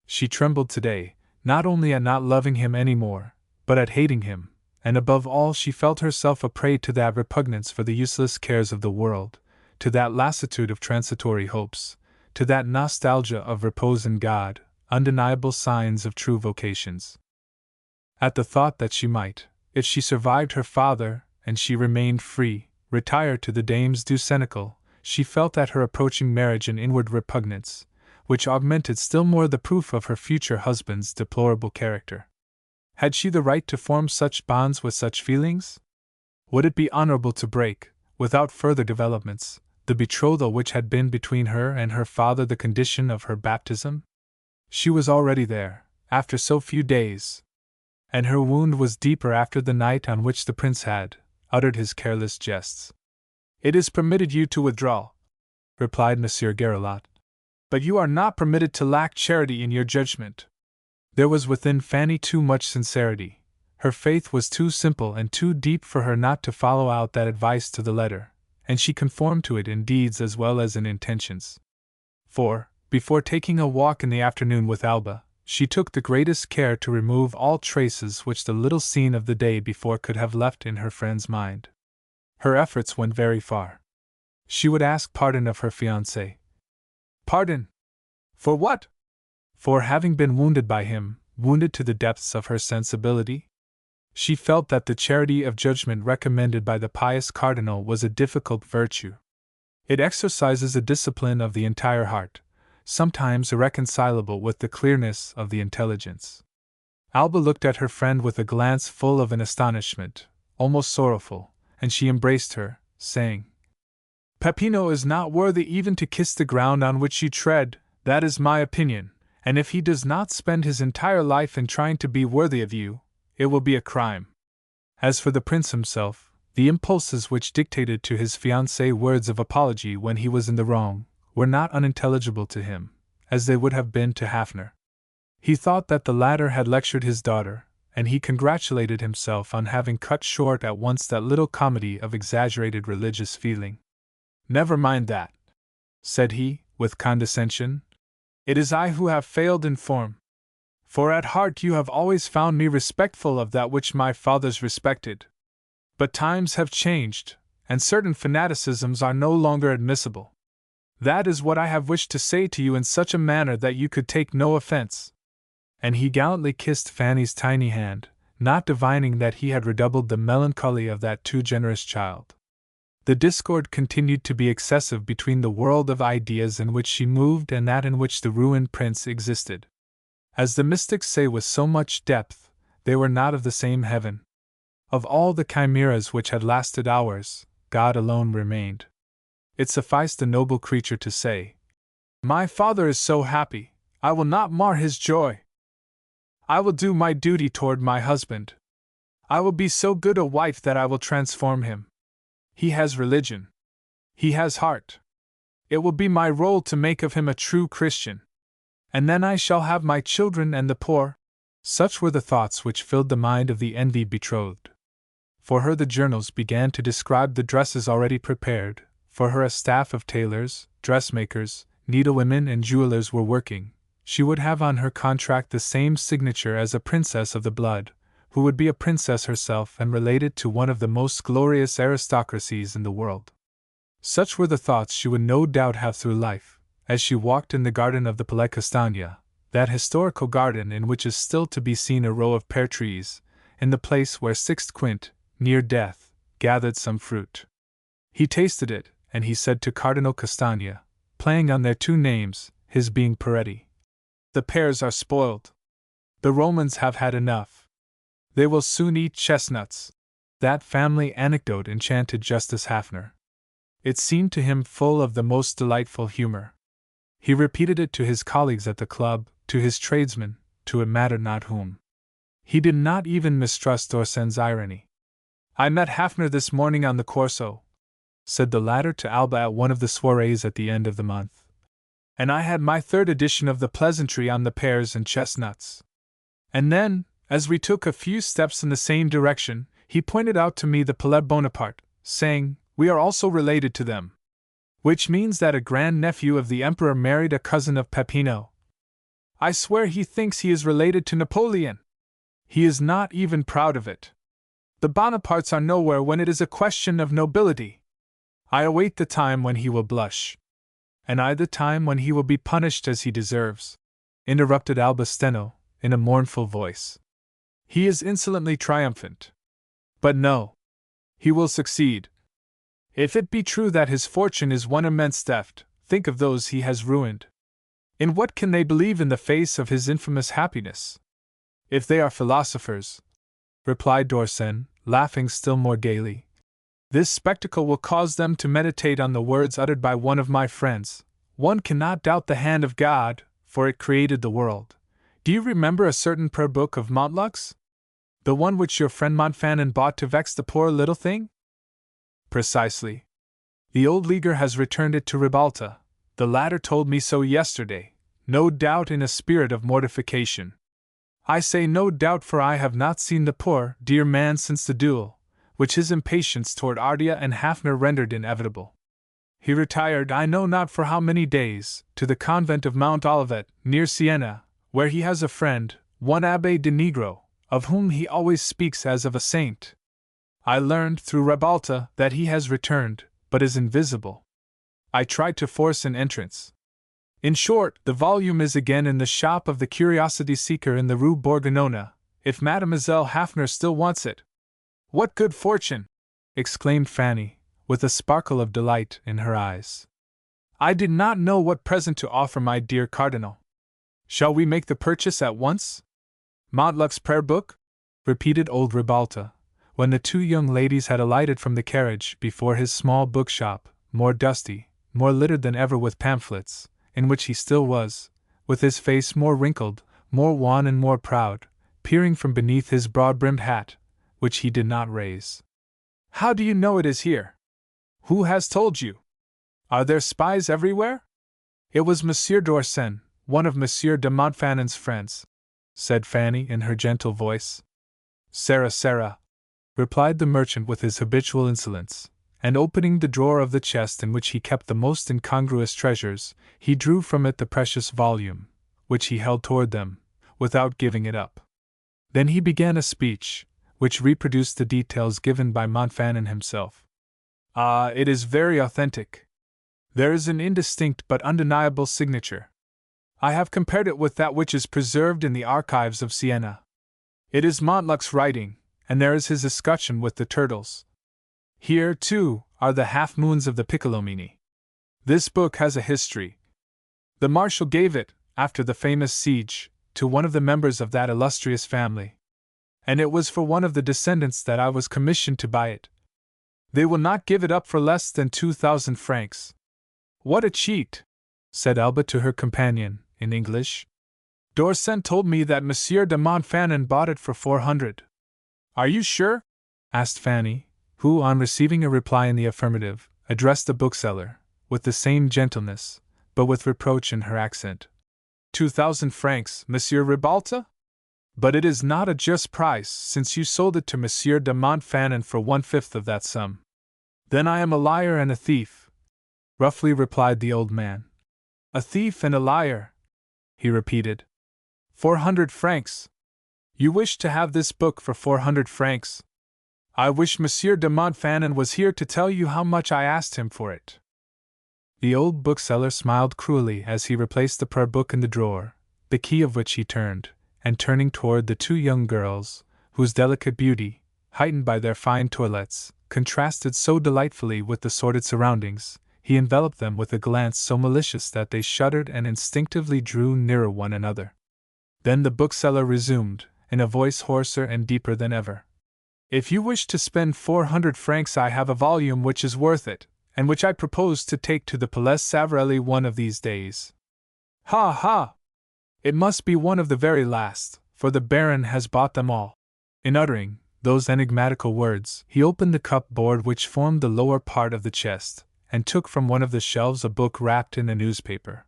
She trembled today, not only at not loving him any more, but at hating him, and above all she felt herself a prey to that repugnance for the useless cares of the world, to that lassitude of transitory hopes, to that nostalgia of repose in God, undeniable signs of true vocations. At the thought that she might, if she survived her father, and she remained free, retire to the Dames du Sénéchal, she felt at her approaching marriage an inward repugnance, which augmented still more the proof of her future husband's deplorable character. Had she the right to form such bonds with such feelings? Would it be honorable to break, without further developments, the betrothal which had been between her and her father the condition of her baptism? She was already there, after so few days, and her wound was deeper after the night on which the prince had uttered his careless jests. It is permitted you to withdraw, replied Monsieur Garelot. But you are not permitted to lack charity in your judgment. There was within Fanny too much sincerity. Her faith was too simple and too deep for her not to follow out that advice to the letter, and she conformed to it in deeds as well as in intentions. For, before taking a walk in the afternoon with Alba, she took the greatest care to remove all traces which the little scene of the day before could have left in her friend's mind. Her efforts went very far. She would ask pardon of her fiancé. Pardon? For what? For having been wounded by him, wounded to the depths of her sensibility? She felt that the charity of judgment recommended by the pious cardinal was a difficult virtue. It exercises a discipline of the entire heart, sometimes irreconcilable with the clearness of the intelligence. Alba looked at her friend with a glance full of an astonishment, almost sorrowful, and she embraced her, saying, Peppino is not worthy even to kiss the ground on which you tread, that is my opinion, and if he does not spend his entire life in trying to be worthy of you, it will be a crime. As for the prince himself, the impulses which dictated to his fiancée words of apology when he was in the wrong were not unintelligible to him, as they would have been to Hafner. He thought that the latter had lectured his daughter, and he congratulated himself on having cut short at once that little comedy of exaggerated religious feeling. Never mind that, said he, with condescension. It is I who have failed in form. For at heart you have always found me respectful of that which my fathers respected. But times have changed, and certain fanaticisms are no longer admissible. That is what I have wished to say to you in such a manner that you could take no offense. And he gallantly kissed Fanny's tiny hand, not divining that he had redoubled the melancholy of that too generous child. The discord continued to be excessive between the world of ideas in which she moved and that in which the ruined prince existed. As the mystics say with so much depth, they were not of the same heaven. Of all the chimeras which had lasted hours, God alone remained. It sufficed the noble creature to say, My father is so happy, I will not mar his joy. I will do my duty toward my husband. I will be so good a wife that I will transform him. He has religion. He has heart. It will be my role to make of him a true Christian. And then I shall have my children and the poor. Such were the thoughts which filled the mind of the envied betrothed. For her the journals began to describe the dresses already prepared. For her a staff of tailors, dressmakers, needlewomen and jewelers were working. She would have on her contract the same signature as a princess of the blood, who would be a princess herself and related to one of the most glorious aristocracies in the world. Such were the thoughts she would no doubt have through life, as she walked in the garden of the Palais Castagna, that historical garden in which is still to be seen a row of pear trees, in the place where Sixte Quint, near death, gathered some fruit. He tasted it, and he said to Cardinal Castagna, playing on their two names, his being Peretti, The pears are spoiled. The Romans have had enough. They will soon eat chestnuts. That family anecdote enchanted Justice Hafner. It seemed to him full of the most delightful humor. He repeated it to his colleagues at the club, to his tradesmen, to it mattered not whom. He did not even mistrust Dorsen's irony. I met Hafner this morning on the Corso, said the latter to Alba at one of the soirees at the end of the month. And I had my third edition of the pleasantry on the pears and chestnuts. And then, as we took a few steps in the same direction, he pointed out to me the Palais Bonaparte, saying, We are also related to them. Which means that a grand-nephew of the Emperor married a cousin of Peppino. I swear he thinks he is related to Napoleon. He is not even proud of it. The Bonapartes are nowhere when it is a question of nobility. I await the time when he will blush. And I the time when he will be punished as he deserves, interrupted Alba Steno, in a mournful voice. He is insolently triumphant. But no. He will succeed. If it be true that his fortune is one immense theft, think of those he has ruined. In what can they believe in the face of his infamous happiness? If they are philosophers, replied Dorsen, laughing still more gaily, this spectacle will cause them to meditate on the words uttered by one of my friends. One cannot doubt the hand of God, for it created the world. Do you remember a certain prayer book of Montlux? The one which your friend Montfanon bought to vex the poor little thing? Precisely. The old leaguer has returned it to Ribalta. The latter told me so yesterday, no doubt in a spirit of mortification. I say no doubt, for I have not seen the poor, dear man since the duel, which his impatience toward Ardea and Hafner rendered inevitable. He retired, I know not for how many days, to the convent of Mount Olivet, near Siena, where he has a friend, one Abbé de Negro, of whom he always speaks as of a saint. I learned through Ribalta that he has returned, but is invisible. I tried to force an entrance. In short, the volume is again in the shop of the curiosity seeker in the Rue Bourguignon, if Mademoiselle Hafner still wants it. What good fortune! Exclaimed Fanny, with a sparkle of delight in her eyes. I did not know what present to offer my dear Cardinal. Shall we make the purchase at once? Montluc's prayer book? Repeated old Ribalta, when the two young ladies had alighted from the carriage before his small bookshop, more dusty, more littered than ever with pamphlets, in which he still was, with his face more wrinkled, more wan and more proud, peering from beneath his broad-brimmed hat, which he did not raise. How do you know it is here? Who has told you? Are there spies everywhere? It was Monsieur d'Orsay, one of Monsieur de Montfanon's friends, said Fanny in her gentle voice. Sarah, replied the merchant with his habitual insolence, and opening the drawer of the chest in which he kept the most incongruous treasures, he drew from it the precious volume, which he held toward them, without giving it up. Then he began a speech, which reproduced the details given by Montfanon himself. Ah, it is very authentic. There is an indistinct but undeniable signature. I have compared it with that which is preserved in the archives of Siena. It is Montluc's writing, and there is his escutcheon with the turtles. Here, too, are the half-moons of the Piccolomini. This book has a history. The Marshal gave it, after the famous siege, to one of the members of that illustrious family. And it was for one of the descendants that I was commissioned to buy it. They will not give it up for less than 2,000 francs. What a cheat! Said Alba to her companion, in English. D'Orsay told me that Monsieur de Montfanon bought it for 400. Are you sure? Asked Fanny, who, on receiving a reply in the affirmative, addressed the bookseller, with the same gentleness, but with reproach in her accent. 2,000 francs, Monsieur Ribalta? But it is not a just price, since you sold it to Monsieur de Montfanon for 1/5 of that sum. Then I am a liar and a thief, roughly replied the old man. A thief and a liar, he repeated. 400 francs. You wish to have this book for 400 francs? I wish Monsieur de Montfanon was here to tell you how much I asked him for it. The old bookseller smiled cruelly as he replaced the prayer book in the drawer, the key of which he turned, and turning toward the two young girls, whose delicate beauty, heightened by their fine toilettes, contrasted so delightfully with the sordid surroundings, he enveloped them with a glance so malicious that they shuddered and instinctively drew nearer one another. Then the bookseller resumed, in a voice hoarser and deeper than ever. If you wish to spend 400 francs, I have a volume which is worth it, and which I propose to take to the Palais Savarelli one of these days. Ha ha! It must be one of the very last, for the Baron has bought them all. In uttering those enigmatical words, he opened the cupboard which formed the lower part of the chest, and took from one of the shelves a book wrapped in a newspaper.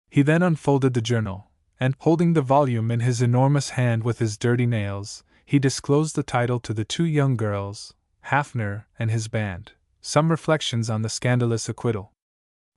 He then unfolded the journal, and, holding the volume in his enormous hand with his dirty nails, he disclosed the title to the two young girls, Hafner and his band, Some Reflections on the Scandalous Acquittal.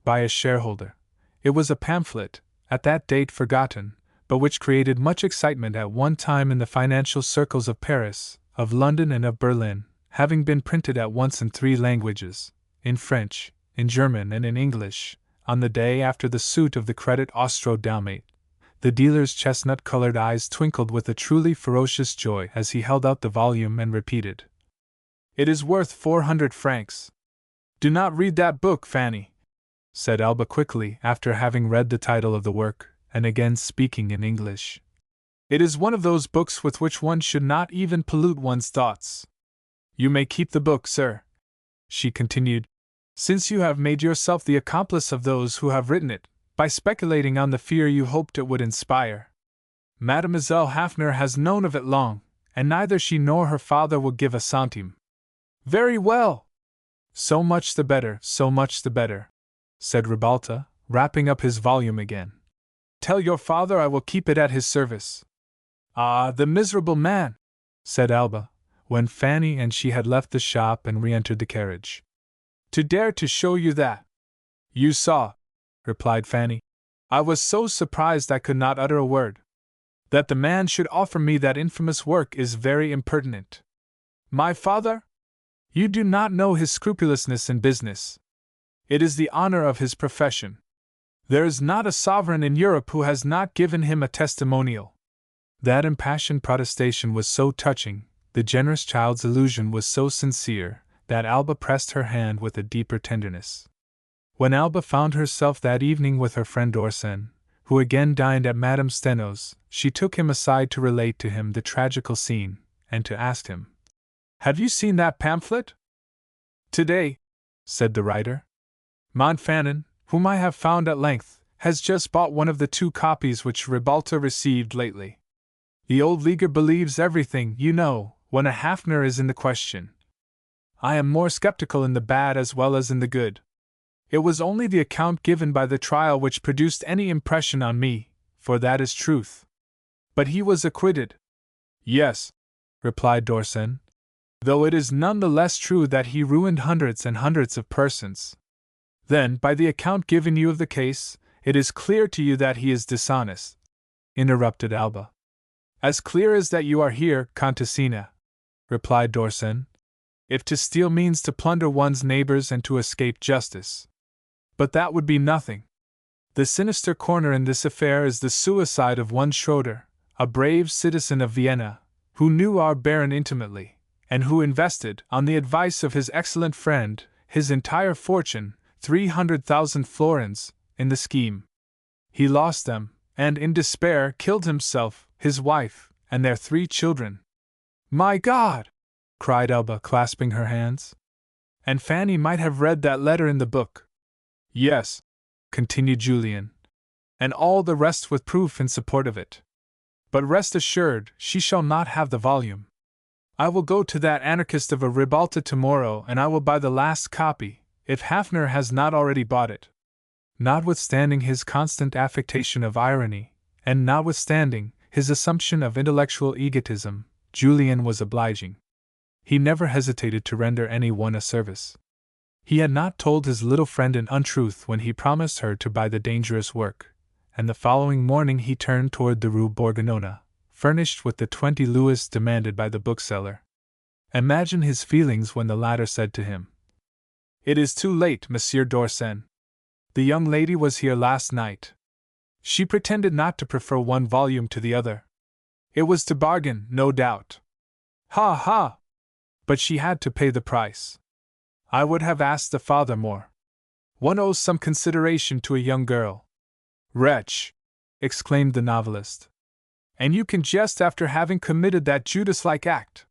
By a shareholder. It was a pamphlet, at that date forgotten, but which created much excitement at one time in the financial circles of Paris, of London and of Berlin, having been printed at once in 3 languages, in French, in German and in English, on the day after the suit of the Credit Austro-Dalmate. The dealer's chestnut-colored eyes twinkled with a truly ferocious joy as he held out the volume and repeated, "It is worth 400 francs. Do not read that book, Fanny," said Alba quickly after having read the title of the work, and again speaking in English. "It is one of those books with which one should not even pollute one's thoughts. You may keep the book, sir," she continued, "since you have made yourself the accomplice of those who have written it, by speculating on the fear you hoped it would inspire. Mademoiselle Hafner has known of it long, and neither she nor her father will give a centime." "Very well," So much the better, so much the better, said Ribalta, wrapping up his volume again. Tell your father I will keep it at his service. Ah, the miserable man, said Alba, when Fanny and she had left the shop and re-entered the carriage. To dare to show you that. You saw, replied Fanny. I was so surprised I could not utter a word. That the man should offer me that infamous work is very impertinent. My father? You do not know his scrupulousness in business. It is the honor of his profession. There is not a sovereign in Europe who has not given him a testimonial. That impassioned protestation was so touching, the generous child's illusion was so sincere, that Alba pressed her hand with a deeper tenderness. When Alba found herself that evening with her friend Dorsen, who again dined at Madame Steno's, she took him aside to relate to him the tragical scene, and to ask him, "Have you seen that pamphlet?" "Today," said the writer. "Montfanon, whom I have found at length, has just bought one of the 2 copies which Ribalta received lately. The old leaguer believes everything, you know, when a Hafner is in the question. I am more skeptical in the bad as well as in the good. It was only the account given by the trial which produced any impression on me, for that is truth. But he was acquitted." "Yes," replied Dorsen, "though it is none the less true that he ruined hundreds and hundreds of persons." "Then, by the account given you of the case, it is clear to you that he is dishonest," interrupted Alba. "As clear as that you are here, Contessina," replied Dorsen, "if to steal means to plunder one's neighbors and to escape justice. But that would be nothing. The sinister corner in this affair is the suicide of one Schroeder, a brave citizen of Vienna, who knew our Baron intimately, and who invested, on the advice of his excellent friend, his entire fortune, 300,000 florins, in the scheme. He lost them, and in despair killed himself, his wife, and their 3 children." "My God!" cried Alba, clasping her hands. "And Fanny might have read that letter in the book." "Yes," continued Julian, "and all the rest with proof in support of it. But rest assured, she shall not have the volume. I will go to that anarchist of a Ribalta tomorrow and I will buy the last copy, if Hafner has not already bought it." Notwithstanding his constant affectation of irony, and notwithstanding his assumption of intellectual egotism, Julian was obliging. He never hesitated to render any one a service. He had not told his little friend an untruth when he promised her to buy the dangerous work, and the following morning he turned toward the Rue Bourguignon, furnished with the 20 louis demanded by the bookseller. Imagine his feelings when the latter said to him, "It is too late, Monsieur Dorsen. The young lady was here last night. She pretended not to prefer one volume to the other. It was to bargain, no doubt. Ha ha! But she had to pay the price. I would have asked the father more. One owes some consideration to a young girl." "Wretch!" exclaimed the novelist. "And you can jest after having committed that Judas-like act!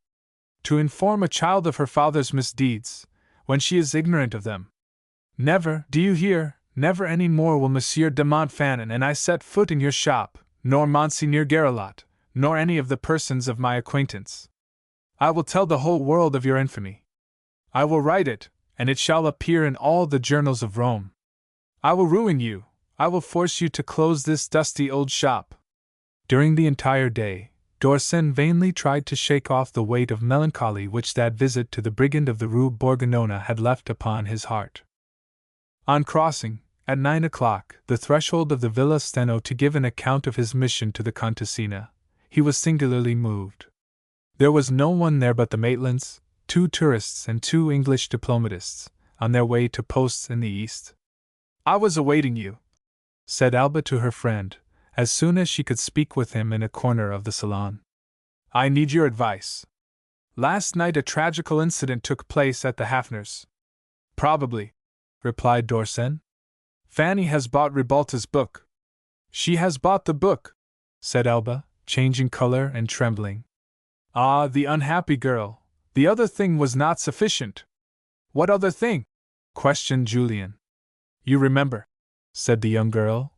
To inform a child of her father's misdeeds, when she is ignorant of them! Never, do you hear, never any more will Monsieur de Montfanon and I set foot in your shop, nor Monseigneur Garelot, nor any of the persons of my acquaintance. I will tell the whole world of your infamy. I will write it, and it shall appear in all the journals of Rome. I will ruin you, I will force you to close this dusty old shop." During the entire day, Dorsen vainly tried to shake off the weight of melancholy which that visit to the brigand of the Rue Bourguignon had left upon his heart. On crossing, at 9 o'clock, the threshold of the Villa Steno to give an account of his mission to the Contessina, he was singularly moved. There was no one there but the Maitlands, 2 tourists and 2 English diplomatists, on their way to posts in the East. "I was awaiting you," said Alba to her friend, as soon as she could speak with him in a corner of the salon. "I need your advice. Last night a tragical incident took place at the Hafners." "Probably," replied Dorsen. "Fanny has bought Ribalta's book." "She has bought the book," said Alba, changing color and trembling. "Ah, the unhappy girl! The other thing was not sufficient." "What other thing?" questioned Julian. "You remember," said the young girl,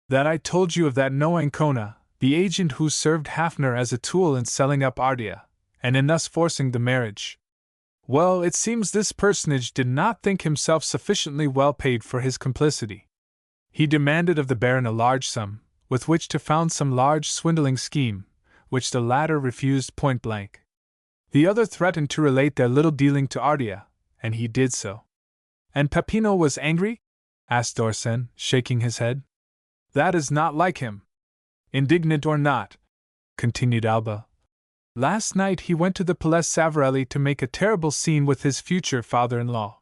"that I told you of that no Ancona, the agent who served Hafner as a tool in selling up Ardea, and in thus forcing the marriage." Well, it seems this personage did not think himself sufficiently well paid for his complicity. He demanded of the Baron a large sum, with which to found some large swindling scheme, which the latter refused point blank. The other threatened to relate their little dealing to Ardea, and he did so. And Peppino was angry? Asked Dorsen, shaking his head. That is not like him. Indignant or not, continued Alba. Last night he went to the Palais Savarelli to make a terrible scene with his future father-in-law.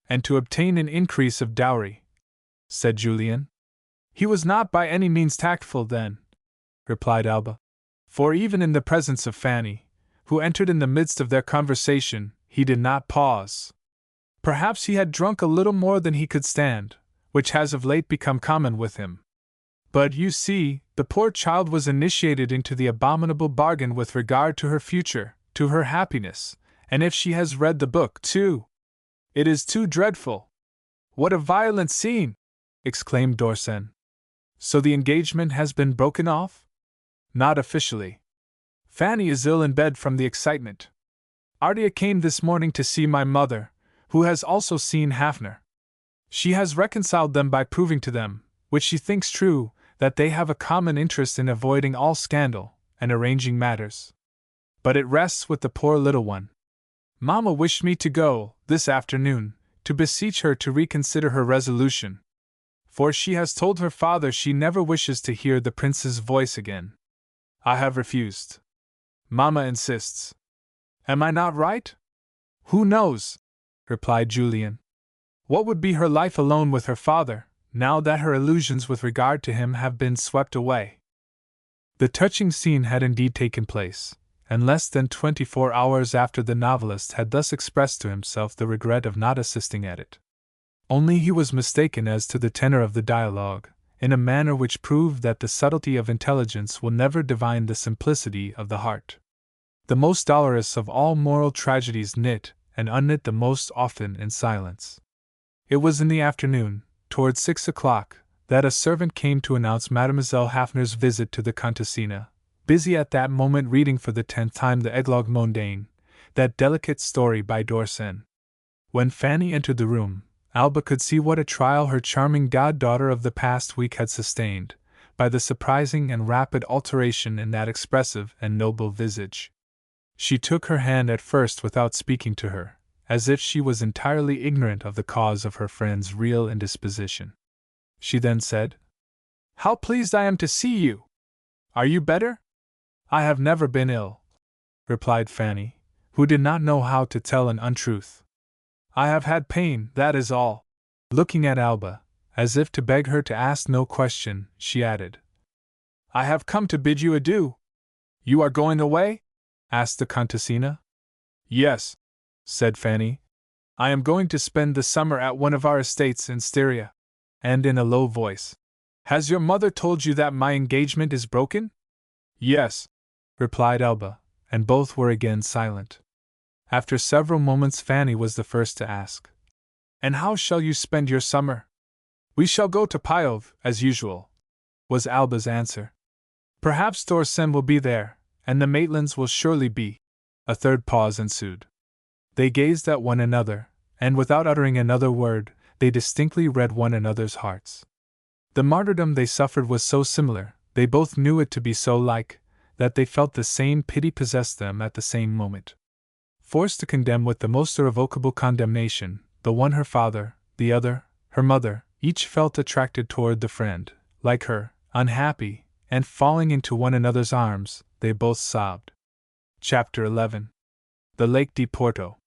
And to obtain an increase of dowry, said Julian. He was not by any means tactful then, replied Alba. For even in the presence of Fanny, who entered in the midst of their conversation, he did not pause. Perhaps he had drunk a little more than he could stand, which has of late become common with him. But you see, the poor child was initiated into the abominable bargain with regard to her future, to her happiness, and if she has read the book, too, it is too dreadful. What a violent scene! Exclaimed Dorsen. So the engagement has been broken off? Not officially. Fanny is ill in bed from the excitement. Ardea came this morning to see my mother, who has also seen Hafner. She has reconciled them by proving to them, which she thinks true, that they have a common interest in avoiding all scandal, and arranging matters. But it rests with the poor little one. Mamma wished me to go, this afternoon, to beseech her to reconsider her resolution. For she has told her father she never wishes to hear the prince's voice again. I have refused. Mamma insists. Am I not right? Who knows? Replied Julian. What would be her life alone with her father, now that her illusions with regard to him have been swept away? The touching scene had indeed taken place, and less than 24 hours after the novelist had thus expressed to himself the regret of not assisting at it. Only he was mistaken as to the tenor of the dialogue, in a manner which proved that the subtlety of intelligence will never divine the simplicity of the heart. The most dolorous of all moral tragedies knit and unknit the most often in silence. It was in the afternoon, towards 6 o'clock, that a servant came to announce Mademoiselle Hafner's visit to the Contessina, busy at that moment reading for the 10th time the Eglogue Mondaine, that delicate story by Dorsen. When Fanny entered the room, Alba could see what a trial her charming goddaughter of the past week had sustained, by the surprising and rapid alteration in that expressive and noble visage. She took her hand at first without speaking to her, as if she was entirely ignorant of the cause of her friend's real indisposition. She then said, "How pleased I am to see you! Are you better?" "I have never been ill," replied Fanny, who did not know how to tell an untruth. "I have had pain, that is all." Looking at Alba, as if to beg her to ask no question, she added, "I have come to bid you adieu." "You are going away?" asked the Contessina. "Yes," said Fanny. "I am going to spend the summer at one of our estates in Styria." And in a low voice, "Has your mother told you that my engagement is broken?" "Yes," replied Alba, and both were again silent. After several moments Fanny was the first to ask, "And how shall you spend your summer?" "We shall go to Pyove, as usual," was Alba's answer. "Perhaps Dorsen will be there, and the Maitlands will surely be." A third pause ensued. They gazed at one another, and without uttering another word, they distinctly read one another's hearts. The martyrdom they suffered was so similar, they both knew it to be so like, that they felt the same pity possess them at the same moment. Forced to condemn with the most irrevocable condemnation, the one her father, the other, her mother, each felt attracted toward the friend, like her, unhappy, and falling into one another's arms, they both sobbed. Chapter 11. The Lake di Porto.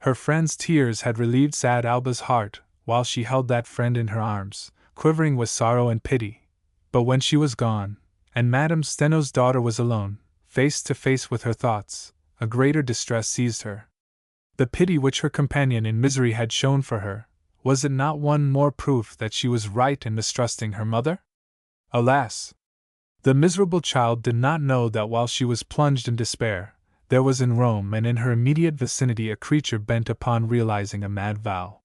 Her friend's tears had relieved sad Alba's heart, while she held that friend in her arms, quivering with sorrow and pity. But when she was gone, and Madame Steno's daughter was alone, face to face with her thoughts, a greater distress seized her. The pity which her companion in misery had shown for her, was it not one more proof that she was right in mistrusting her mother? Alas! The miserable child did not know that while she was plunged in despair, there was in Rome and in her immediate vicinity a creature bent upon realizing a mad vow.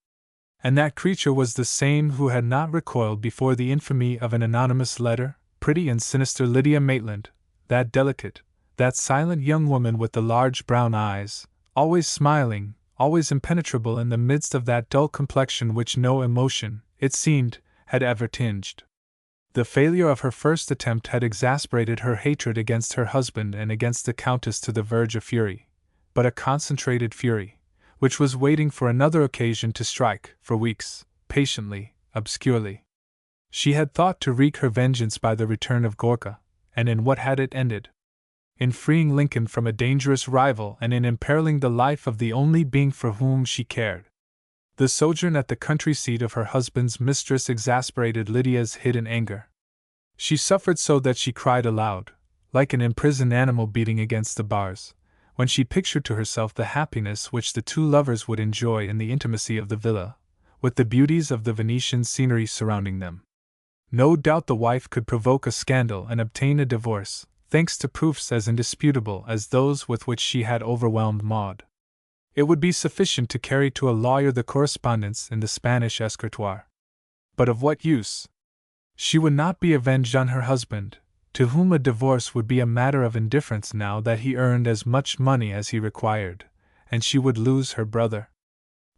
And that creature was the same who had not recoiled before the infamy of an anonymous letter, pretty and sinister Lydia Maitland, that delicate, that silent young woman with the large brown eyes, always smiling, always impenetrable in the midst of that dull complexion which no emotion, it seemed, had ever tinged. The failure of her first attempt had exasperated her hatred against her husband and against the Countess to the verge of fury, but a concentrated fury, which was waiting for another occasion to strike, for weeks, patiently, obscurely. She had thought to wreak her vengeance by the return of Gorka, and in what had it ended? In freeing Lincoln from a dangerous rival and in imperiling the life of the only being for whom she cared. The sojourn at the country seat of her husband's mistress exasperated Lydia's hidden anger. She suffered so that she cried aloud, like an imprisoned animal beating against the bars, when she pictured to herself the happiness which the two lovers would enjoy in the intimacy of the villa, with the beauties of the Venetian scenery surrounding them. No doubt the wife could provoke a scandal and obtain a divorce, thanks to proofs as indisputable as those with which she had overwhelmed Maud. It would be sufficient to carry to a lawyer the correspondence in the Spanish escritoire. But of what use? She would not be avenged on her husband, to whom a divorce would be a matter of indifference now that he earned as much money as he required, and she would lose her brother.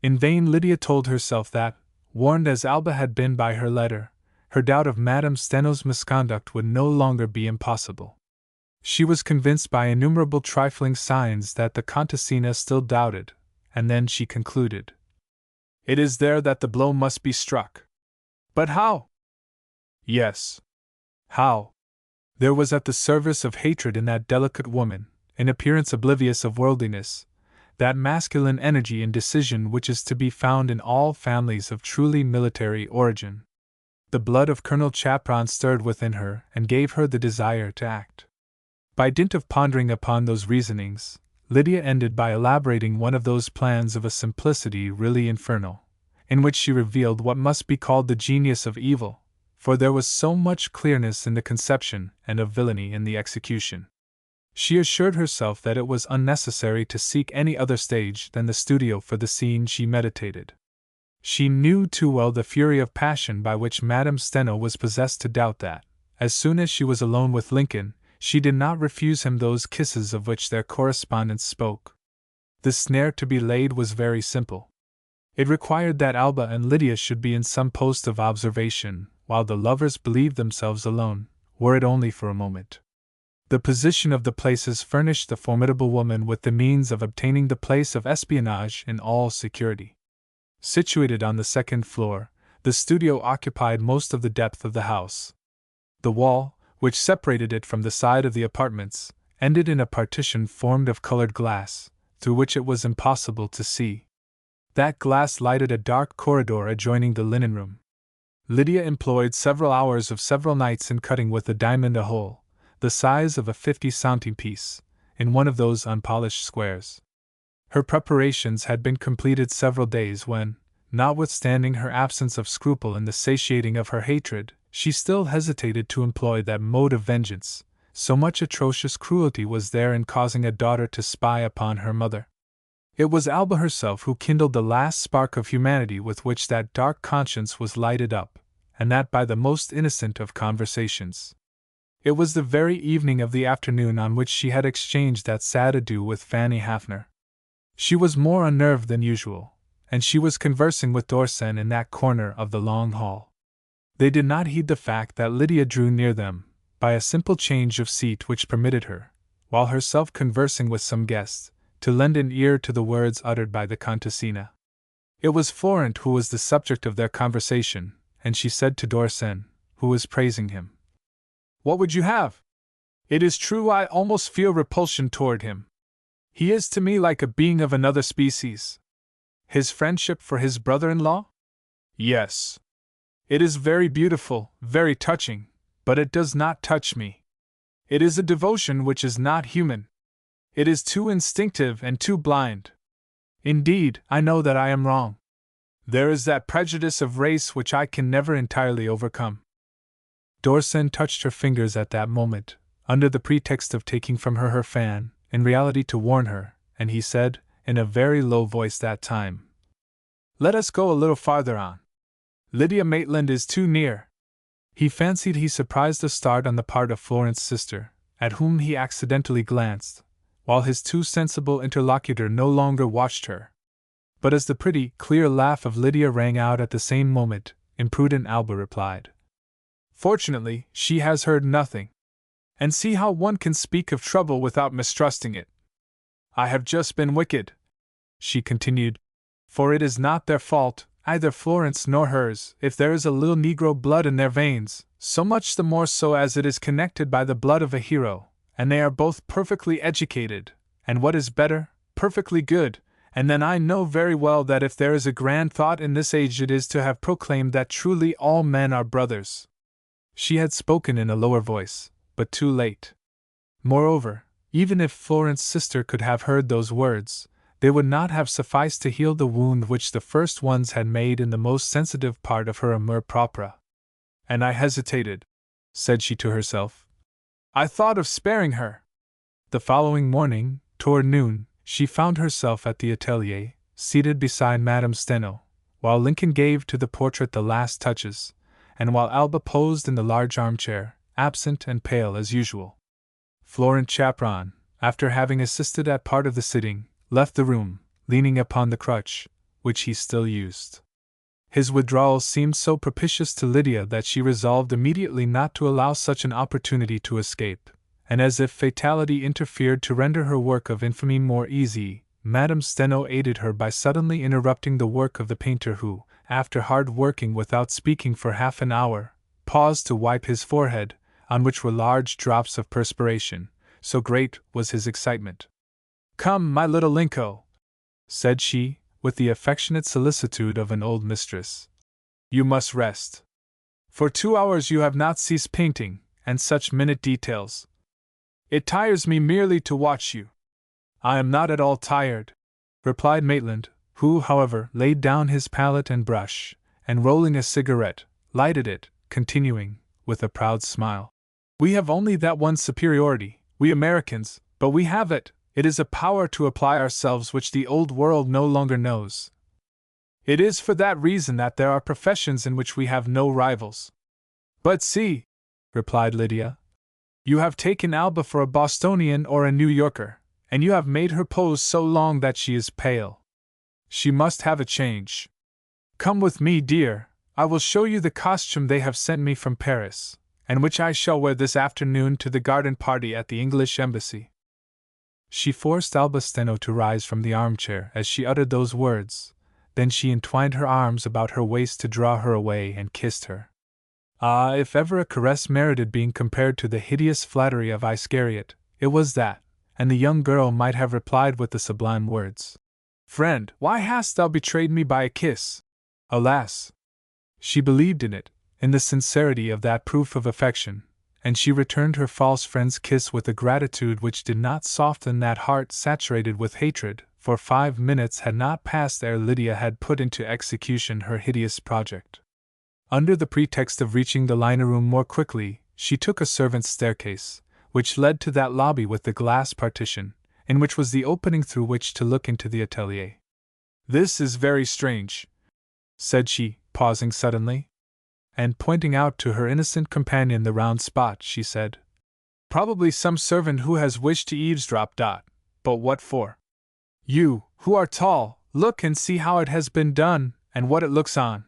In vain Lydia told herself that, warned as Alba had been by her letter, her doubt of Madame Steno's misconduct would no longer be impossible. She was convinced by innumerable trifling signs that the Contessina still doubted, and then she concluded. It is there that the blow must be struck. But how? Yes. How? There was at the service of hatred in that delicate woman, in appearance oblivious of worldliness, that masculine energy and decision which is to be found in all families of truly military origin. The blood of Colonel Chapron stirred within her and gave her the desire to act. By dint of pondering upon those reasonings, Lydia ended by elaborating one of those plans of a simplicity really infernal, in which she revealed what must be called the genius of evil, for there was so much clearness in the conception and of villainy in the execution. She assured herself that it was unnecessary to seek any other stage than the studio for the scene she meditated. She knew too well the fury of passion by which Madame Steno was possessed to doubt that, as soon as she was alone with Lincoln, she did not refuse him those kisses of which their correspondence spoke. The snare to be laid was very simple. It required that Alba and Lydia should be in some post of observation, while the lovers believed themselves alone, were it only for a moment. The position of the places furnished the formidable woman with the means of obtaining the place of espionage in all security. Situated on the second floor, the studio occupied most of the depth of the house. The wall, which separated it from the side of the apartments, ended in a partition formed of colored glass, through which it was impossible to see. That glass lighted a dark corridor adjoining the linen room. Lydia employed several hours of several nights in cutting with a diamond a hole, the size of a 50-centime piece, in one of those unpolished squares. Her preparations had been completed several days when, notwithstanding her absence of scruple in the satiating of her hatred, she still hesitated to employ that mode of vengeance, so much atrocious cruelty was there in causing a daughter to spy upon her mother. It was Alba herself who kindled the last spark of humanity with which that dark conscience was lighted up, and that by the most innocent of conversations. It was the very evening of the afternoon on which she had exchanged that sad adieu with Fanny Hafner. She was more unnerved than usual, and she was conversing with Dorsen in that corner of the long hall. They did not heed the fact that Lydia drew near them, by a simple change of seat which permitted her, while herself conversing with some guests, to lend an ear to the words uttered by the Contessina. It was Florent who was the subject of their conversation, and she said to Dorsen, who was praising him, "What would you have? It is true I almost feel repulsion toward him. He is to me like a being of another species." "His friendship for his brother-in-law?" "Yes. It is very beautiful, very touching, but it does not touch me. It is a devotion which is not human. It is too instinctive and too blind. Indeed, I know that I am wrong. There is that prejudice of race which I can never entirely overcome." Dorsen touched her fingers at that moment, under the pretext of taking from her fan, in reality to warn her, and he said, in a very low voice that time, "Let us go a little farther on. Lydia Maitland is too near." He fancied he surprised a start on the part of Florent's sister, at whom he accidentally glanced, while his too sensible interlocutor no longer watched her. But as the pretty, clear laugh of Lydia rang out at the same moment, imprudent Alba replied, "Fortunately, she has heard nothing. And see how one can speak of trouble without mistrusting it. I have just been wicked," she continued, "for it is not their fault, either Florence nor hers, if there is a little Negro blood in their veins, so much the more so as it is connected by the blood of a hero, and they are both perfectly educated, and what is better, perfectly good, and then I know very well that if there is a grand thought in this age it is to have proclaimed that truly all men are brothers." She had spoken in a lower voice, but too late. Moreover, even if Florence's sister could have heard those words, they would not have sufficed to heal the wound which the first ones had made in the most sensitive part of her amour propre. "And I hesitated," said she to herself. "I thought of sparing her." The following morning, toward noon, she found herself at the atelier, seated beside Madame Steno, while Lincoln gave to the portrait the last touches, and while Alba posed in the large armchair, absent and pale as usual. Florent Chapron, after having assisted at part of the sitting, left the room, leaning upon the crutch, which he still used. His withdrawal seemed so propitious to Lydia that she resolved immediately not to allow such an opportunity to escape, and as if fatality interfered to render her work of infamy more easy, Madame Steno aided her by suddenly interrupting the work of the painter who, after hard working without speaking for half an hour, paused to wipe his forehead, on which were large drops of perspiration, so great was his excitement. "Come, my little Linko," said she, with the affectionate solicitude of an old mistress. "You must rest. For 2 hours you have not ceased painting, and such minute details. It tires me merely to watch you." "I am not at all tired," replied Maitland, who, however, laid down his palette and brush, and rolling a cigarette, lighted it, continuing, with a proud smile, "We have only that one superiority, we Americans, but we have it. It is a power to apply ourselves which the old world no longer knows. It is for that reason that there are professions in which we have no rivals." "But see," replied Lydia, "you have taken Alba for a Bostonian or a New Yorker, and you have made her pose so long that she is pale. She must have a change. Come with me, dear, I will show you the costume they have sent me from Paris, and which I shall wear this afternoon to the garden party at the English Embassy." She forced Alba Steno to rise from the armchair as she uttered those words, then she entwined her arms about her waist to draw her away and kissed her. Ah, if ever a caress merited being compared to the hideous flattery of Iscariot, it was that, and the young girl might have replied with the sublime words, "Friend, why hast thou betrayed me by a kiss?" Alas! She believed in it, in the sincerity of that proof of affection, and she returned her false friend's kiss with a gratitude which did not soften that heart saturated with hatred, for 5 minutes had not passed ere Lydia had put into execution her hideous project. Under the pretext of reaching the liner room more quickly, she took a servant's staircase, which led to that lobby with the glass partition, in which was the opening through which to look into the atelier. "This is very strange," said she, pausing suddenly. And pointing out to her innocent companion the round spot, she said, "Probably some servant who has wished to eavesdrop. But what for? You, who are tall, look and see how it has been done, and what it looks on.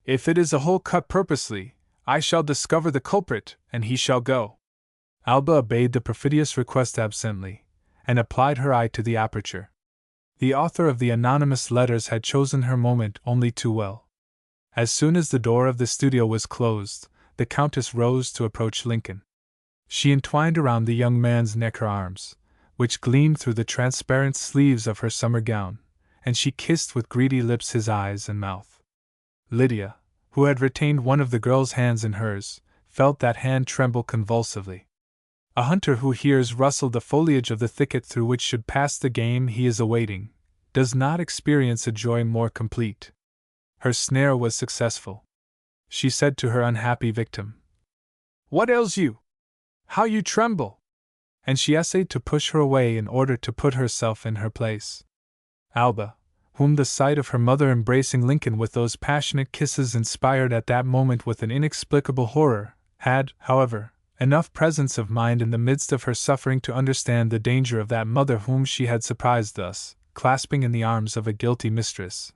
If it is a hole cut purposely, I shall discover the culprit, and he shall go." Alba obeyed the perfidious request absently, and applied her eye to the aperture. The author of the anonymous letters had chosen her moment only too well. As soon as the door of the studio was closed, the Countess rose to approach Lincoln. She entwined around the young man's neck her arms, which gleamed through the transparent sleeves of her summer gown, and she kissed with greedy lips his eyes and mouth. Lydia, who had retained one of the girl's hands in hers, felt that hand tremble convulsively. A hunter who hears rustle the foliage of the thicket through which should pass the game he is awaiting, does not experience a joy more complete. Her snare was successful. She said to her unhappy victim, "What ails you? How you tremble!" And she essayed to push her away in order to put herself in her place. Alba, whom the sight of her mother embracing Lincoln with those passionate kisses inspired at that moment with an inexplicable horror, had, however, enough presence of mind in the midst of her suffering to understand the danger of that mother whom she had surprised thus, clasping in the arms of a guilty mistress,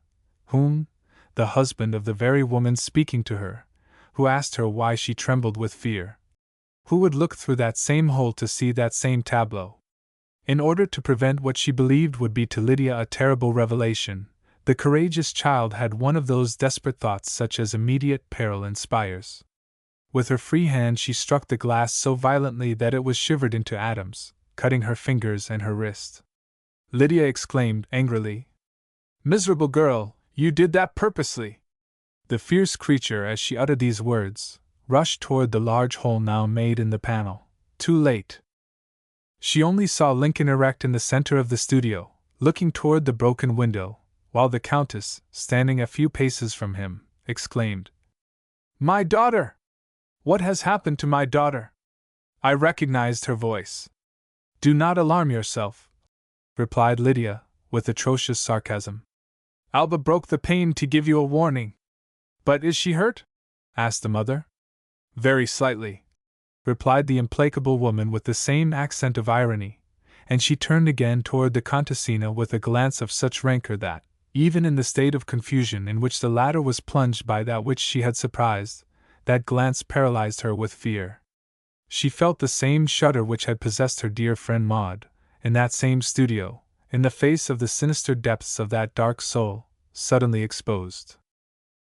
whom, the husband of the very woman speaking to her, who asked her why she trembled with fear. Who would look through that same hole to see that same tableau? In order to prevent what she believed would be to Lydia a terrible revelation, the courageous child had one of those desperate thoughts such as immediate peril inspires. With her free hand she struck the glass so violently that it was shivered into atoms, cutting her fingers and her wrist. Lydia exclaimed angrily, "Miserable girl, you did that purposely!" The fierce creature, as she uttered these words, rushed toward the large hole now made in the panel. Too late. She only saw Lincoln erect in the center of the studio, looking toward the broken window, while the Countess, standing a few paces from him, exclaimed, "My daughter! What has happened to my daughter?" I recognized her voice. "Do not alarm yourself," replied Lydia, with atrocious sarcasm. "Alba broke the pane to give you a warning." "But is she hurt?" asked the mother. "Very slightly," replied the implacable woman with the same accent of irony, and she turned again toward the Contessina with a glance of such rancor that, even in the state of confusion in which the latter was plunged by that which she had surprised, that glance paralyzed her with fear. She felt the same shudder which had possessed her dear friend Maud, in that same studio, in the face of the sinister depths of that dark soul, suddenly exposed.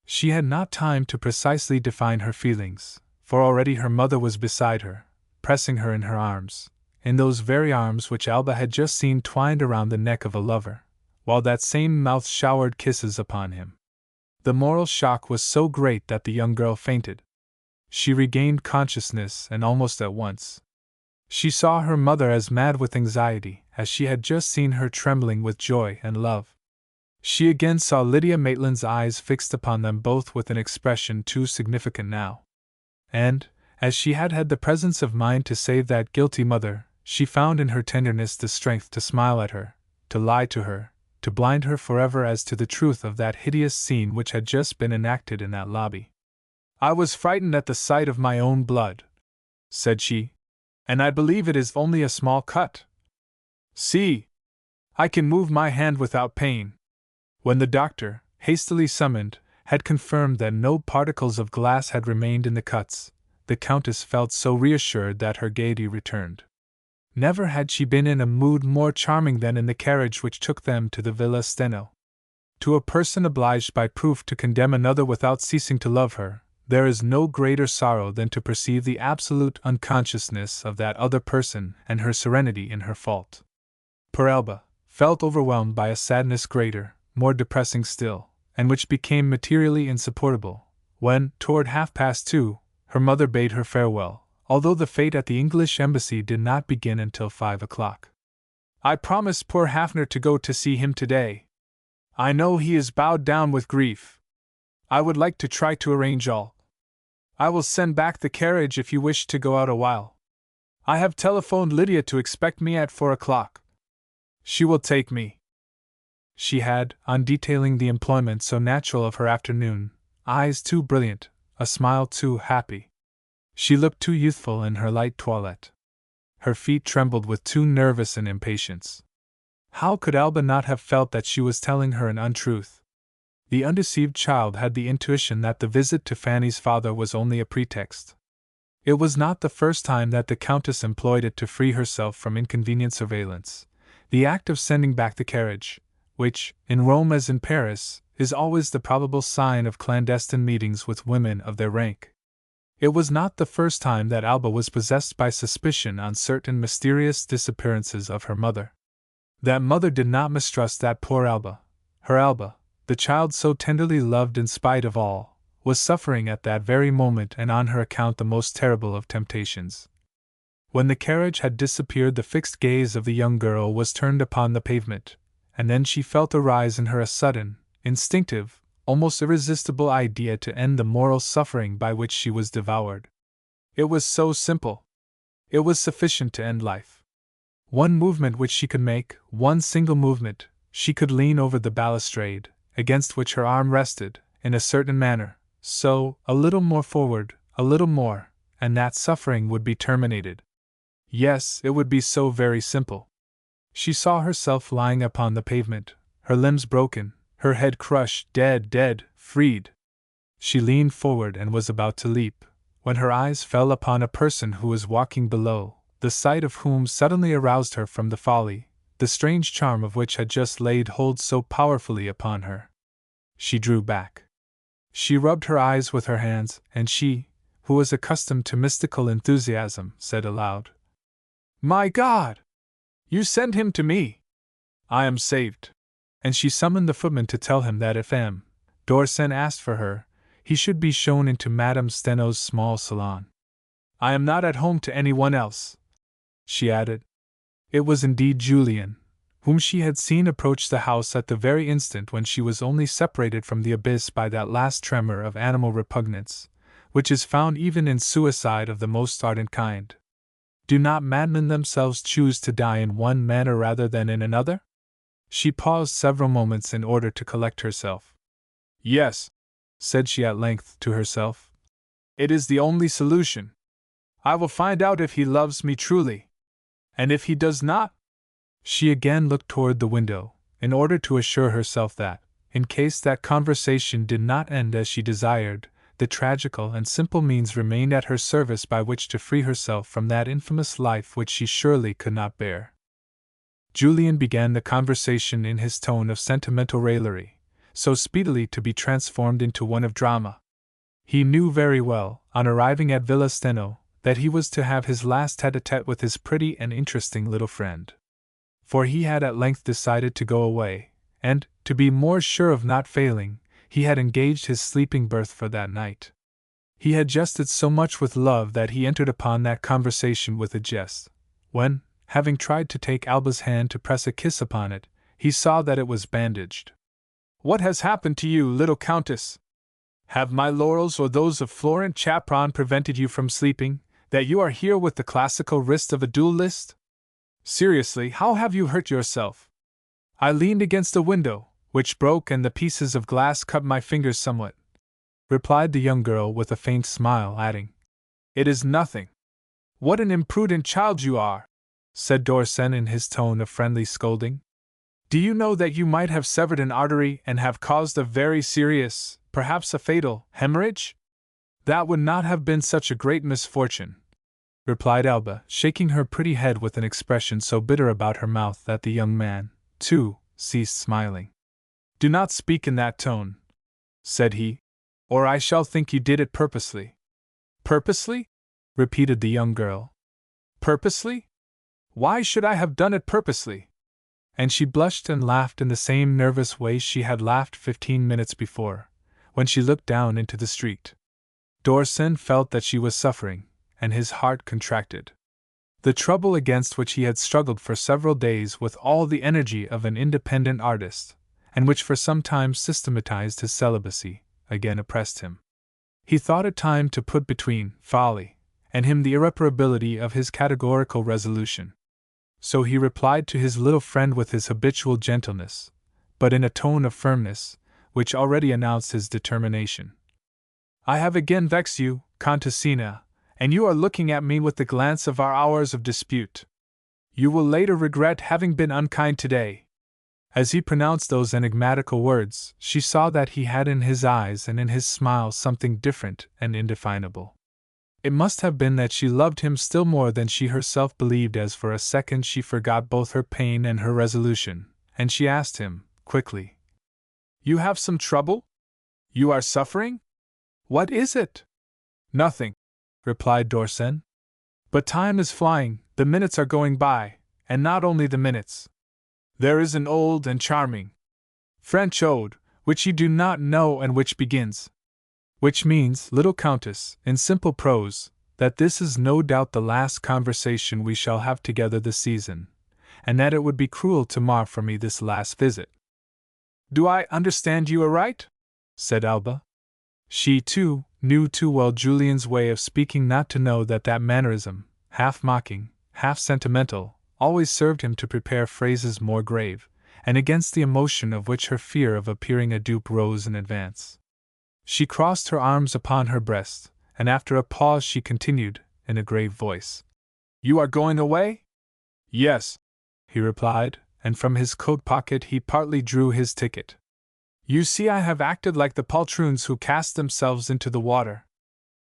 She had not time to precisely define her feelings, for already her mother was beside her, pressing her in her arms, in those very arms which Alba had just seen twined around the neck of a lover, while that same mouth showered kisses upon him. The moral shock was so great that the young girl fainted. She regained consciousness, and almost at once she saw her mother as mad with anxiety as she had just seen her trembling with joy and love. She again saw Lydia Maitland's eyes fixed upon them both with an expression too significant now. And, as she had had the presence of mind to save that guilty mother, she found in her tenderness the strength to smile at her, to lie to her, to blind her forever as to the truth of that hideous scene which had just been enacted in that lobby. "I was frightened at the sight of my own blood," said she, "and I believe it is only a small cut. See! I can move my hand without pain." When the doctor, hastily summoned, had confirmed that no particles of glass had remained in the cuts, the Countess felt so reassured that her gaiety returned. Never had she been in a mood more charming than in the carriage which took them to the Villa Steno. To a person obliged by proof to condemn another without ceasing to love her, there is no greater sorrow than to perceive the absolute unconsciousness of that other person and her serenity in her fault. Poor Alba felt overwhelmed by a sadness greater, more depressing still, and which became materially insupportable, when, toward 2:30, her mother bade her farewell, although the fete at the English embassy did not begin until 5 o'clock. "I promised poor Hafner to go to see him today. I know he is bowed down with grief. I would like to try to arrange all. I will send back the carriage if you wish to go out a while. I have telephoned Lydia to expect me at 4 o'clock. She will take me." She had, on detailing the employment so natural of her afternoon, eyes too brilliant, a smile too happy. She looked too youthful in her light toilette. Her feet trembled with too nervous an impatience. How could Alba not have felt that she was telling her an untruth? The undeceived child had the intuition that the visit to Fanny's father was only a pretext. It was not the first time that the Countess employed it to free herself from inconvenient surveillance. The act of sending back the carriage, which, in Rome as in Paris, is always the probable sign of clandestine meetings with women of their rank. It was not the first time that Alba was possessed by suspicion on certain mysterious disappearances of her mother. That mother did not mistrust that poor Alba. Her Alba, the child so tenderly loved in spite of all, was suffering at that very moment and on her account the most terrible of temptations. When the carriage had disappeared, the fixed gaze of the young girl was turned upon the pavement, and then she felt arise in her a sudden, instinctive, almost irresistible idea to end the moral suffering by which she was devoured. It was so simple. It was sufficient to end life. One movement which she could make, one single movement, she could lean over the balustrade, against which her arm rested, in a certain manner, so, a little more forward, a little more, and that suffering would be terminated. Yes, it would be so very simple. She saw herself lying upon the pavement, her limbs broken, her head crushed, dead, freed. She leaned forward and was about to leap, when her eyes fell upon a person who was walking below, the sight of whom suddenly aroused her from the folly, the strange charm of which had just laid hold so powerfully upon her. She drew back. She rubbed her eyes with her hands, and she, who was accustomed to mystical enthusiasm, said aloud, "My God! You send him to me! I am saved!" And she summoned the footman to tell him that if M. d'Orsay asked for her, he should be shown into Madame Steno's small salon. "I am not at home to anyone else," she added. It was indeed Julien, whom she had seen approach the house at the very instant when she was only separated from the abyss by that last tremor of animal repugnance, which is found even in suicide of the most ardent kind. Do not madmen themselves choose to die in one manner rather than in another? She paused several moments in order to collect herself. "Yes," said she at length to herself, "it is the only solution. I will find out if he loves me truly. And if he does not?" She again looked toward the window, in order to assure herself that, in case that conversation did not end as she desired, the tragical and simple means remained at her service by which to free herself from that infamous life which she surely could not bear. Julien began the conversation in his tone of sentimental raillery, so speedily to be transformed into one of drama. He knew very well, on arriving at Villa Steno, that he was to have his last tête-à-tête with his pretty and interesting little friend. For he had at length decided to go away, and, to be more sure of not failing, he had engaged his sleeping berth for that night. He had jested so much with love that he entered upon that conversation with a jest, when, having tried to take Alba's hand to press a kiss upon it, he saw that it was bandaged. "What has happened to you, little Countess? Have my laurels or those of Florent Chapron prevented you from sleeping, that you are here with the classical wrist of a duelist? Seriously, how have you hurt yourself?" "I leaned against a window, which broke and the pieces of glass cut my fingers somewhat," replied the young girl with a faint smile, adding, "It is nothing." "What an imprudent child you are!" said d'Orsay in his tone of friendly scolding. "Do you know that you might have severed an artery and have caused a very serious, perhaps a fatal, hemorrhage?" "That would not have been such a great misfortune," replied Alba, shaking her pretty head with an expression so bitter about her mouth that the young man, too, ceased smiling. "Do not speak in that tone," said he, "or I shall think you did it purposely." "Purposely?" repeated the young girl. "Purposely? Why should I have done it purposely?" And she blushed and laughed in the same nervous way she had laughed 15 minutes before, when she looked down into the street. d'Orsay felt that she was suffering, and his heart contracted. The trouble against which he had struggled for several days with all the energy of an independent artist, and which for some time systematized his celibacy, again oppressed him. He thought it time to put between folly and him the irreparability of his categorical resolution. So he replied to his little friend with his habitual gentleness, but in a tone of firmness, which already announced his determination. "I have again vexed you, Contessina, and you are looking at me with the glance of our hours of dispute. You will later regret having been unkind today." As he pronounced those enigmatical words, she saw that he had in his eyes and in his smile something different and indefinable. It must have been that she loved him still more than she herself believed, as for a second she forgot both her pain and her resolution, and she asked him, quickly, "You have some trouble? You are suffering? What is it?" "Nothing," replied d'Orsay. "But time is flying, the minutes are going by, and not only the minutes. There is an old and charming French ode, which you do not know and which begins. Which means, little Countess, in simple prose, that this is no doubt the last conversation we shall have together this season, and that it would be cruel to mar for me this last visit." "Do I understand you aright?" said Alba. She, too, knew too well Julien's way of speaking not to know that that mannerism, half mocking, half sentimental, always served him to prepare phrases more grave, and against the emotion of which her fear of appearing a dupe rose in advance. She crossed her arms upon her breast, and after a pause she continued, in a grave voice. You are going away? Yes, he replied, and from his coat pocket he partly drew his ticket. You see, I have acted like the poltroons who cast themselves into the water.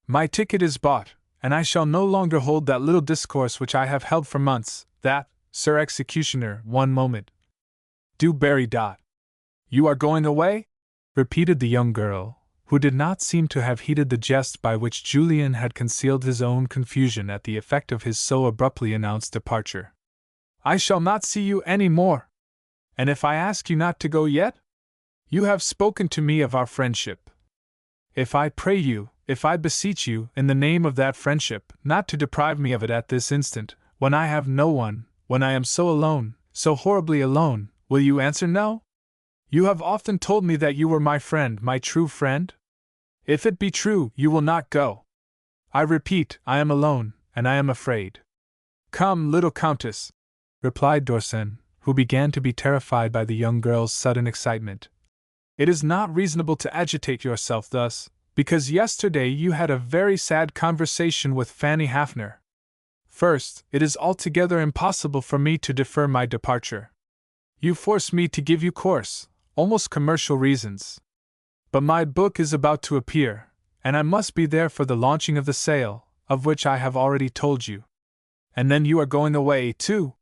My ticket is bought, and I shall no longer hold that little discourse which I have held for months, that, Sir Executioner, one moment. Do bury dot. You are going away? Repeated the young girl, who did not seem to have heeded the jest by which Julian had concealed his own confusion at the effect of his so abruptly announced departure. I shall not see you any more. And if I ask you not to go yet? You have spoken to me of our friendship. If I pray you, if I beseech you, in the name of that friendship, not to deprive me of it at this instant, when I have no one, when I am so alone, so horribly alone, will you answer no? You have often told me that you were my friend, my true friend? If it be true, you will not go. I repeat, I am alone, and I am afraid. Come, little countess, replied Dorsen, who began to be terrified by the young girl's sudden excitement. It is not reasonable to agitate yourself thus, because yesterday you had a very sad conversation with Fanny Hafner. First, it is altogether impossible for me to defer my departure. You force me to give you coarse, almost commercial reasons. But my book is about to appear, and I must be there for the launching of the sale, of which I have already told you. And then you are going away, too.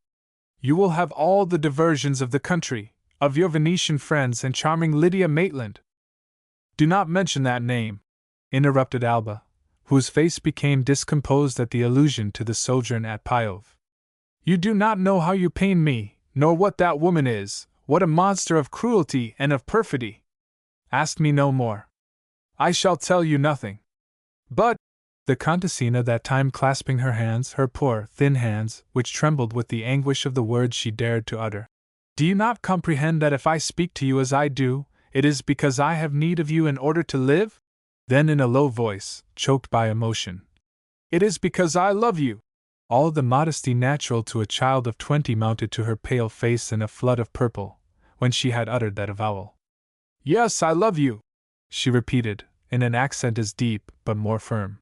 You will have all the diversions of the country, of your Venetian friends and charming Lydia Maitland. Do not mention that name, interrupted Alba, whose face became discomposed at the allusion to the sojourn at Pyove. You do not know how you pain me, nor what that woman is, what a monster of cruelty and of perfidy. Ask me no more. I shall tell you nothing. But, the Contessina that time clasping her hands, her poor, thin hands, which trembled with the anguish of the words she dared to utter. Do you not comprehend that if I speak to you as I do, it is because I have need of you in order to live? Then in a low voice, choked by emotion. It is because I love you. All the modesty natural to a child of 20 mounted to her pale face in a flood of purple, when she had uttered that avowal. Yes, I love you, she repeated, in an accent as deep, but more firm.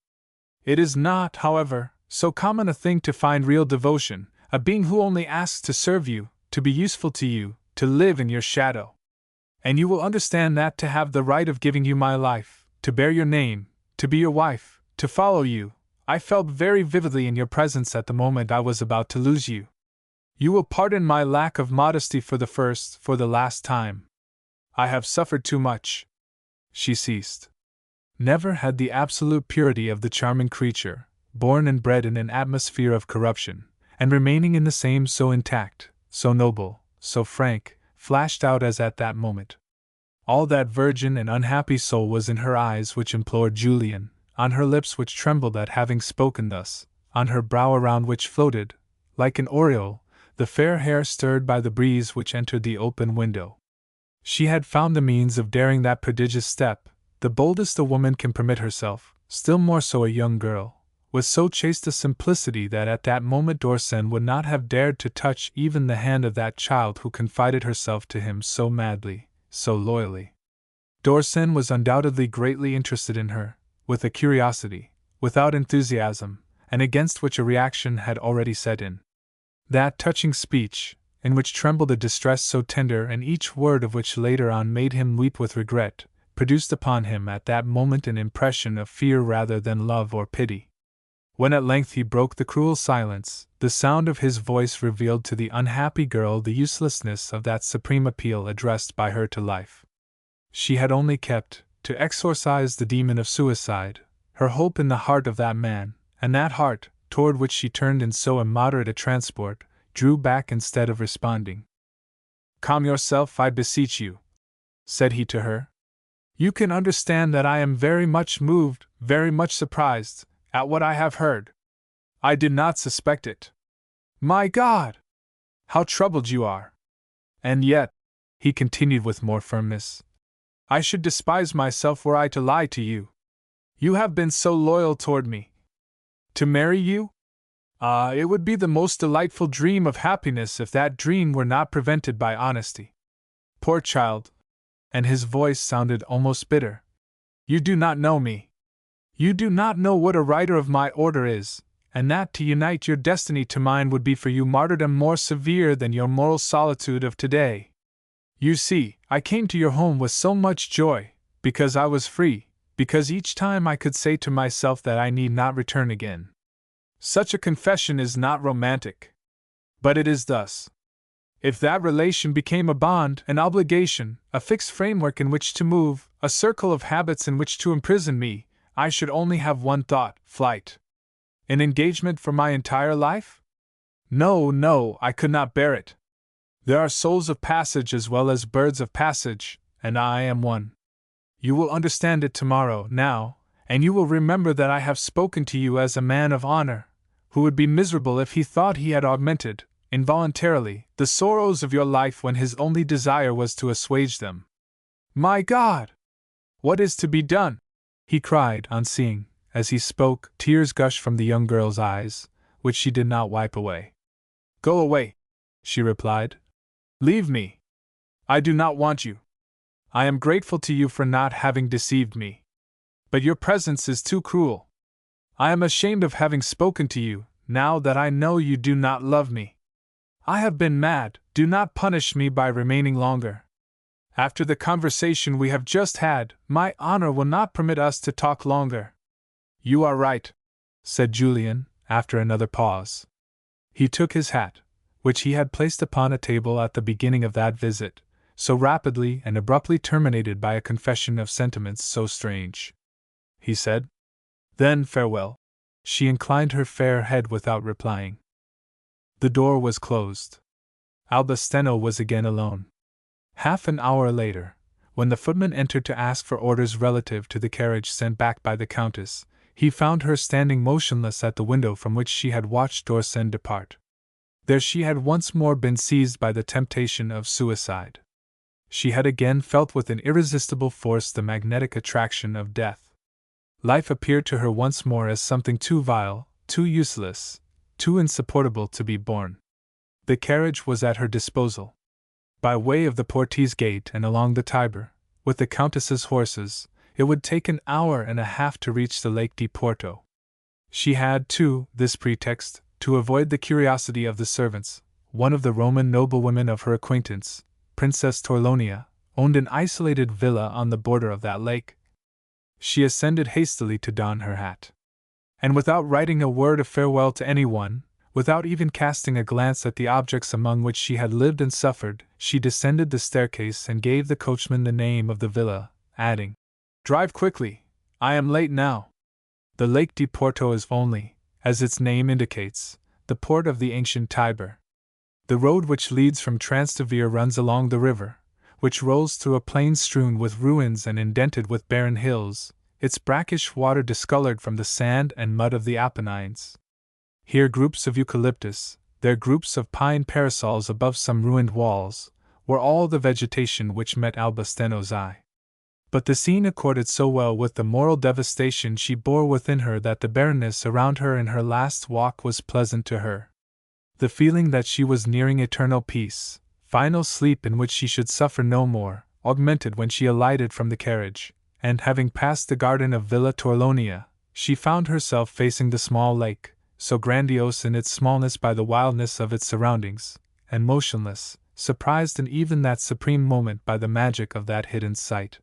It is not, however, so common a thing to find real devotion, a being who only asks to serve you, to be useful to you, to live in your shadow. And you will understand that to have the right of giving you my life, to bear your name, to be your wife, to follow you, I felt very vividly in your presence at the moment I was about to lose you. You will pardon my lack of modesty for the last time. I have suffered too much. She ceased. Never had the absolute purity of the charming creature, born and bred in an atmosphere of corruption, and remaining in the same so intact, so noble, so frank, flashed out as at that moment. All that virgin and unhappy soul was in her eyes which implored Julian, on her lips which trembled at having spoken thus, on her brow around which floated, like an aureole, the fair hair stirred by the breeze which entered the open window. She had found the means of daring that prodigious step, the boldest a woman can permit herself, still more so a young girl, with so chaste a simplicity that at that moment Dorsen would not have dared to touch even the hand of that child who confided herself to him so madly, so loyally. Dorsen was undoubtedly greatly interested in her, with a curiosity, without enthusiasm, and against which a reaction had already set in. That touching speech, in which trembled a distress so tender and each word of which later on made him weep with regret, produced upon him at that moment an impression of fear rather than love or pity. When at length he broke the cruel silence, the sound of his voice revealed to the unhappy girl the uselessness of that supreme appeal addressed by her to life. She had only kept, to exorcise the demon of suicide, her hope in the heart of that man, and that heart, toward which she turned in so immoderate a transport, drew back instead of responding. Calm yourself, I beseech you, said he to her. You can understand that I am very much moved, very much surprised, at what I have heard. I did not suspect it. My God! How troubled you are! And yet, he continued with more firmness, I should despise myself were I to lie to you. You have been so loyal toward me. To marry you? Ah, it would be the most delightful dream of happiness if that dream were not prevented by honesty. Poor child! And his voice sounded almost bitter. You do not know me. You do not know what a writer of my order is, and that to unite your destiny to mine would be for you martyrdom more severe than your moral solitude of today. You see, I came to your home with so much joy, because I was free, because each time I could say to myself that I need not return again. Such a confession is not romantic. But it is thus. If that relation became a bond, an obligation, a fixed framework in which to move, a circle of habits in which to imprison me, I should only have one thought: flight. An engagement for my entire life? No, no, I could not bear it. There are souls of passage as well as birds of passage, and I am one. You will understand it tomorrow, now, and you will remember that I have spoken to you as a man of honor, who would be miserable if he thought he had augmented, involuntarily, the sorrows of your life when his only desire was to assuage them. My God! What is to be done? He cried, on seeing. As he spoke, tears gushed from the young girl's eyes, which she did not wipe away. Go away, she replied. Leave me. I do not want you. I am grateful to you for not having deceived me. But your presence is too cruel. I am ashamed of having spoken to you, now that I know you do not love me. I have been mad, do not punish me by remaining longer. After the conversation we have just had, my honor will not permit us to talk longer. You are right, said Julian, after another pause. He took his hat, which he had placed upon a table at the beginning of that visit, so rapidly and abruptly terminated by a confession of sentiments so strange. He said, Then farewell. She inclined her fair head without replying. The door was closed. Alba Steno was again alone. Half an hour later, when the footman entered to ask for orders relative to the carriage sent back by the Countess, he found her standing motionless at the window from which she had watched Dorsen depart. There she had once more been seized by the temptation of suicide. She had again felt with an irresistible force the magnetic attraction of death. Life appeared to her once more as something too vile, too useless, too insupportable to be borne. The carriage was at her disposal. By way of the Portese Gate and along the Tiber, with the Countess's horses, it would take an hour and a half to reach the Lake di Porto. She had, too, this pretext, to avoid the curiosity of the servants. One of the Roman noblewomen of her acquaintance, Princess Torlonia, owned an isolated villa on the border of that lake. She ascended hastily to don her hat. And without writing a word of farewell to anyone, without even casting a glance at the objects among which she had lived and suffered, she descended the staircase and gave the coachman the name of the villa, adding, Drive quickly, I am late now. The Lake di Porto is only, as its name indicates, the port of the ancient Tiber. The road which leads from Trastevere runs along the river, which rolls through a plain strewn with ruins and indented with barren hills, its brackish water discolored from the sand and mud of the Apennines. Here groups of eucalyptus, there groups of pine parasols above some ruined walls, were all the vegetation which met Alba Steno's eye. But the scene accorded so well with the moral devastation she bore within her that the barrenness around her in her last walk was pleasant to her. The feeling that she was nearing eternal peace, final sleep in which she should suffer no more, augmented when she alighted from the carriage, and having passed the garden of Villa Torlonia, she found herself facing the small lake, so grandiose in its smallness by the wildness of its surroundings, and motionless, surprised in even that supreme moment by the magic of that hidden sight.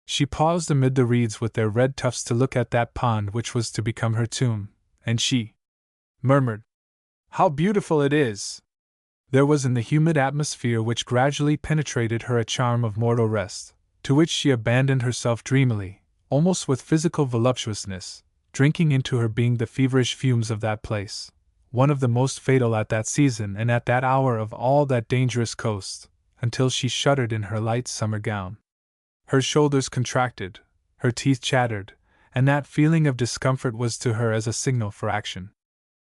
She paused amid the reeds with their red tufts to look at that pond which was to become her tomb, and she murmured, How beautiful it is! There was in the humid atmosphere which gradually penetrated her a charm of mortal rest, to which she abandoned herself dreamily, almost with physical voluptuousness, drinking into her being the feverish fumes of that place, one of the most fatal at that season and at that hour of all that dangerous coast, until she shuddered in her light summer gown. Her shoulders contracted, her teeth chattered, and that feeling of discomfort was to her as a signal for action.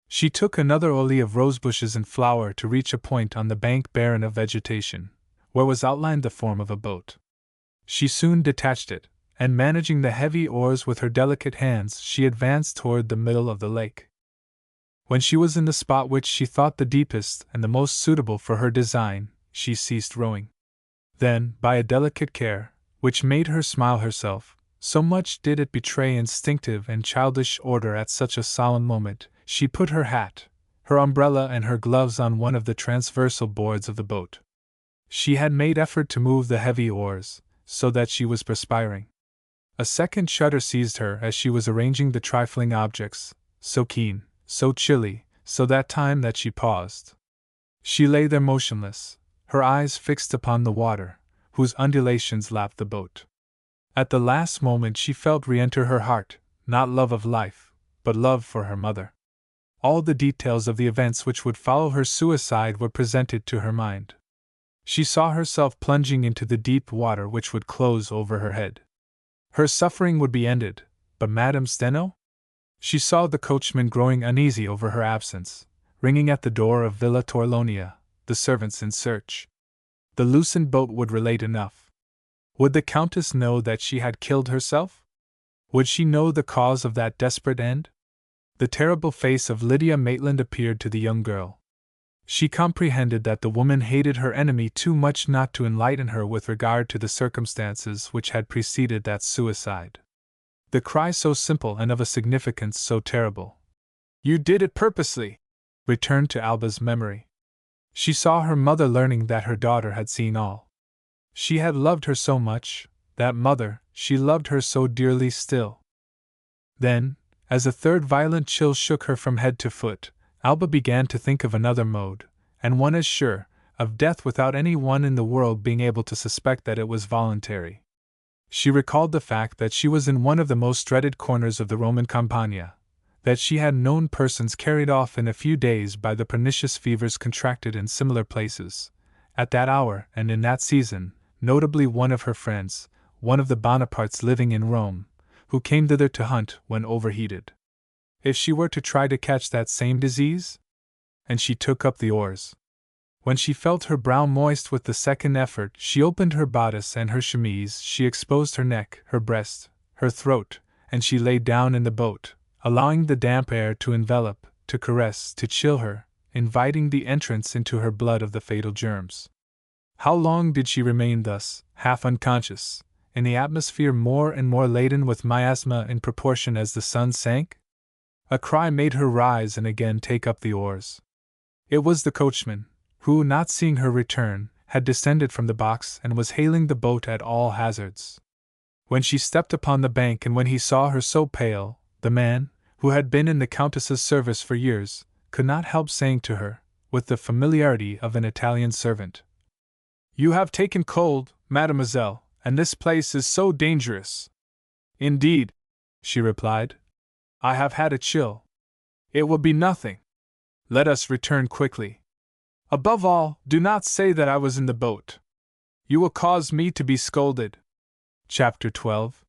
She took another ollie of rosebushes in flower to reach a point on the bank barren of vegetation, where was outlined the form of a boat. She soon detached it, and managing the heavy oars with her delicate hands, she advanced toward the middle of the lake. When she was in the spot which she thought the deepest and the most suitable for her design, she ceased rowing. Then, by a delicate care, which made her smile herself, so much did it betray instinctive and childish order at such a solemn moment. She put her hat, her umbrella, and her gloves on one of the transversal boards of the boat. She had made effort to move the heavy oars, so that she was perspiring. A second shudder seized her as she was arranging the trifling objects, so keen, so chilly, so that time that she paused. She lay there motionless, her eyes fixed upon the water, whose undulations lapped the boat. At the last moment she felt re-enter her heart, not love of life, but love for her mother. All the details of the events which would follow her suicide were presented to her mind. She saw herself plunging into the deep water which would close over her head. Her suffering would be ended, but Madame Steno? She saw the coachman growing uneasy over her absence, ringing at the door of Villa Torlonia, the servants in search. The loosened boat would relate enough. Would the Countess know that she had killed herself? Would she know the cause of that desperate end? The terrible face of Lydia Maitland appeared to the young girl. She comprehended that the woman hated her enemy too much not to enlighten her with regard to the circumstances which had preceded that suicide. The cry so simple and of a significance so terrible. "You did it purposely!" returned to Alba's memory. She saw her mother learning that her daughter had seen all. She had loved her so much, that mother, she loved her so dearly still. Then, as a third violent chill shook her from head to foot, Alba began to think of another mode, and one as sure, of death without any one in the world being able to suspect that it was voluntary. She recalled the fact that she was in one of the most dreaded corners of the Roman Campagna, that she had known persons carried off in a few days by the pernicious fevers contracted in similar places, at that hour and in that season, notably one of her friends, one of the Bonapartes living in Rome, who came thither to hunt when overheated. If she were to try to catch that same disease? And she took up the oars. When she felt her brow moist with the second effort, she opened her bodice and her chemise, she exposed her neck, her breast, her throat, and she lay down in the boat, allowing the damp air to envelop, to caress, to chill her, inviting the entrance into her blood of the fatal germs. How long did she remain thus, half unconscious, in the atmosphere more and more laden with miasma in proportion as the sun sank? A cry made her rise and again take up the oars. It was the coachman, who, not seeing her return, had descended from the box and was hailing the boat at all hazards. When she stepped upon the bank and when he saw her so pale, the man, who had been in the Countess's service for years, could not help saying to her, with the familiarity of an Italian servant, "You have taken cold, mademoiselle, and this place is so dangerous." "Indeed," she replied, "I have had a chill. It will be nothing. Let us return quickly. Above all, do not say that I was in the boat. You will cause me to be scolded." Chapter 12.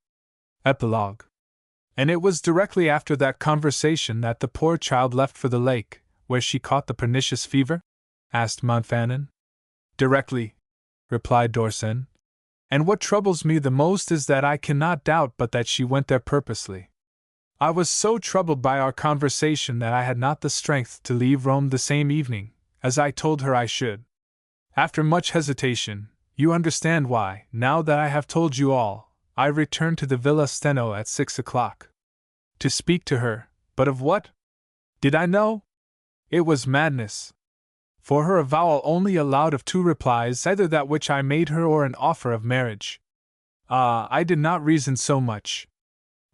Epilogue. And it was directly after that conversation that the poor child left for the lake, where she caught the pernicious fever? Asked Montfanon. Directly, replied Dorsen. And what troubles me the most is that I cannot doubt but that she went there purposely. I was so troubled by our conversation that I had not the strength to leave Rome the same evening, as I told her I should. After much hesitation, you understand why, now that I have told you all, I returned to the Villa Steno at 6 o'clock. To speak to her, but of what? Did I know? It was madness. For her avowal only allowed of two replies, either that which I made her or an offer of marriage. Ah, I did not reason so much.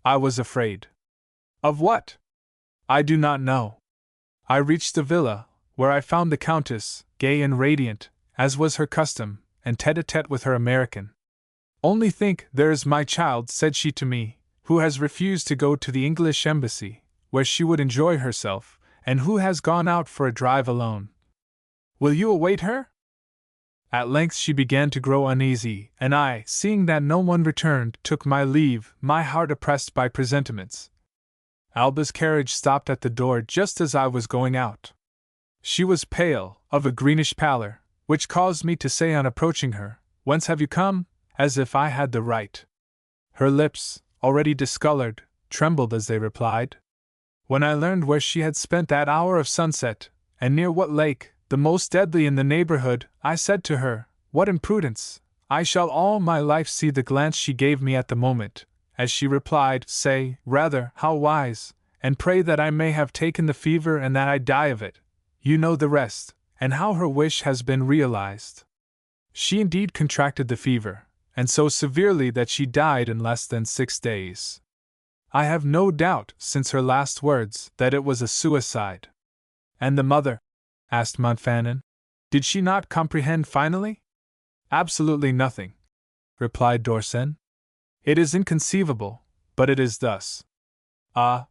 I was afraid. Of what? I do not know. I reached the villa, where I found the Countess, gay and radiant, as was her custom, and tête-à-tête with her American. "Only think, there is my child," said she to me, "who has refused to go to the English embassy, where she would enjoy herself, and who has gone out for a drive alone. Will you await her?" At length she began to grow uneasy, and I, seeing that no one returned, took my leave, my heart oppressed by presentiments. Alba's carriage stopped at the door just as I was going out. She was pale, of a greenish pallor, which caused me to say on approaching her, "Whence have you come?" as if I had the right. Her lips, already discolored, trembled as they replied. When I learned where she had spent that hour of sunset, and near what lake, the most deadly in the neighborhood, I said to her, "What imprudence! I shall all my life see the glance she gave me at the moment, as she replied, say, rather, how wise, and pray that I may have taken the fever and that I die of it. You know the rest, and how her wish has been realized. She indeed contracted the fever, and so severely that she died in less than 6 days. I have no doubt, since her last words, that it was a suicide. And the mother? Asked Montfanon. Did she not comprehend finally? Absolutely nothing, replied Dorsen. It is inconceivable, but it is thus. Ah!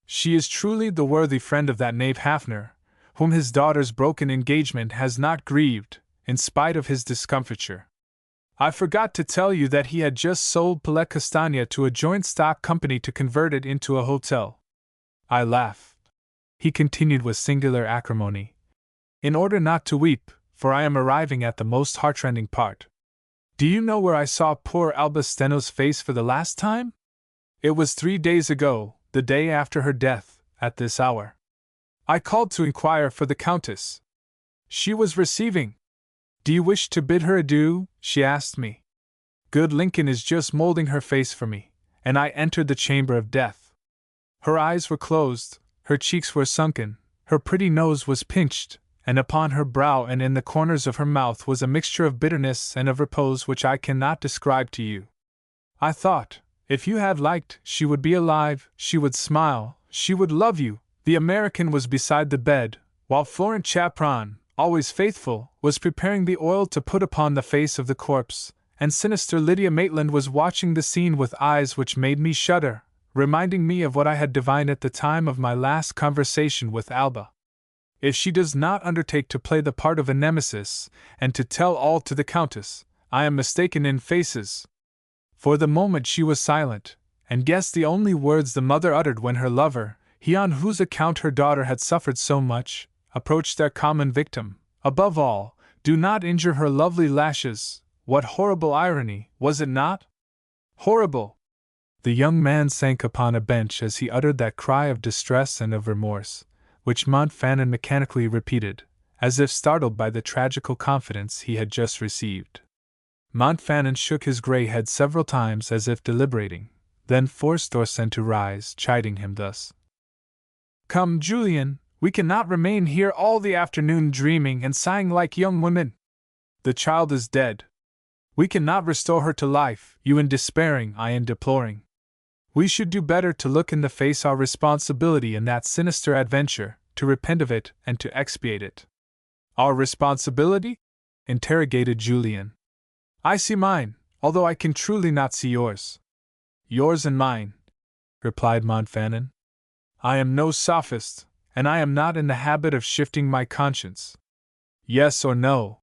She is truly the worthy friend of that knave Hafner, whom his daughter's broken engagement has not grieved, in spite of his discomfiture. I forgot to tell you that he had just sold Palais Castagna to a joint stock company to convert it into a hotel. I laughed. He continued with singular acrimony. In order not to weep, for I am arriving at the most heartrending part. Do you know where I saw poor Alba Steno's face for the last time? It was 3 days ago, the day after her death, at this hour. I called to inquire for the Countess. She was receiving. Do you wish to bid her adieu? She asked me. Good Lincoln is just molding her face for me, and I entered the chamber of death. Her eyes were closed, her cheeks were sunken, her pretty nose was pinched, and upon her brow and in the corners of her mouth was a mixture of bitterness and of repose which I cannot describe to you. I thought, if you had liked, she would be alive, she would smile, she would love you. The American was beside the bed, while Florent Chapron, always faithful, was preparing the oil to put upon the face of the corpse, and sinister Lydia Maitland was watching the scene with eyes which made me shudder, reminding me of what I had divined at the time of my last conversation with Alba. If she does not undertake to play the part of a nemesis, and to tell all to the Countess, I am mistaken in faces. For the moment she was silent, and guessed the only words the mother uttered when her lover, he on whose account her daughter had suffered so much, approached their common victim. Above all, do not injure her lovely lashes. What horrible irony, was it not? Horrible! The young man sank upon a bench as he uttered that cry of distress and of remorse, which Montfanon mechanically repeated, as if startled by the tragical confidence he had just received. Montfanon shook his grey head several times as if deliberating, then forced Dorsen to rise, chiding him thus. Come, Julian, we cannot remain here all the afternoon dreaming and sighing like young women. The child is dead. We cannot restore her to life, you in despairing, I in deploring. We should do better to look in the face our responsibility in that sinister adventure, to repent of it and to expiate it. Our responsibility? Interrogated Julian. I see mine, although I can truly not see yours. Yours and mine, replied Montfanon. I am no sophist, and I am not in the habit of shifting my conscience. Yes or no?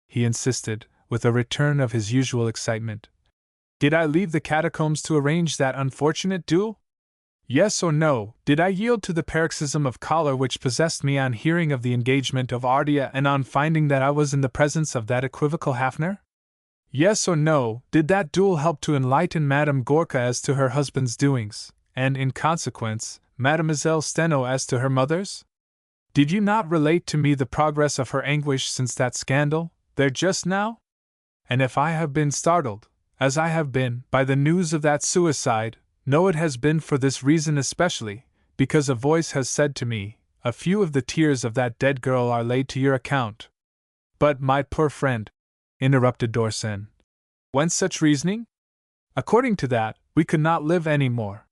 He insisted, with a return of his usual excitement. Did I leave the catacombs to arrange that unfortunate duel? Yes or no, did I yield to the paroxysm of choler which possessed me on hearing of the engagement of Ardea and on finding that I was in the presence of that equivocal Hafner? Yes or no, did that duel help to enlighten Madame Gorka as to her husband's doings, and, in consequence, Mademoiselle Steno as to her mother's? Did you not relate to me the progress of her anguish since that scandal, there just now? And if I have been startled, as I have been, by the news of that suicide, know it has been for this reason especially, because a voice has said to me, a few of the tears of that dead girl are laid to your account. But, my poor friend, interrupted Dorsen, whence such reasoning? According to that, we could not live any more.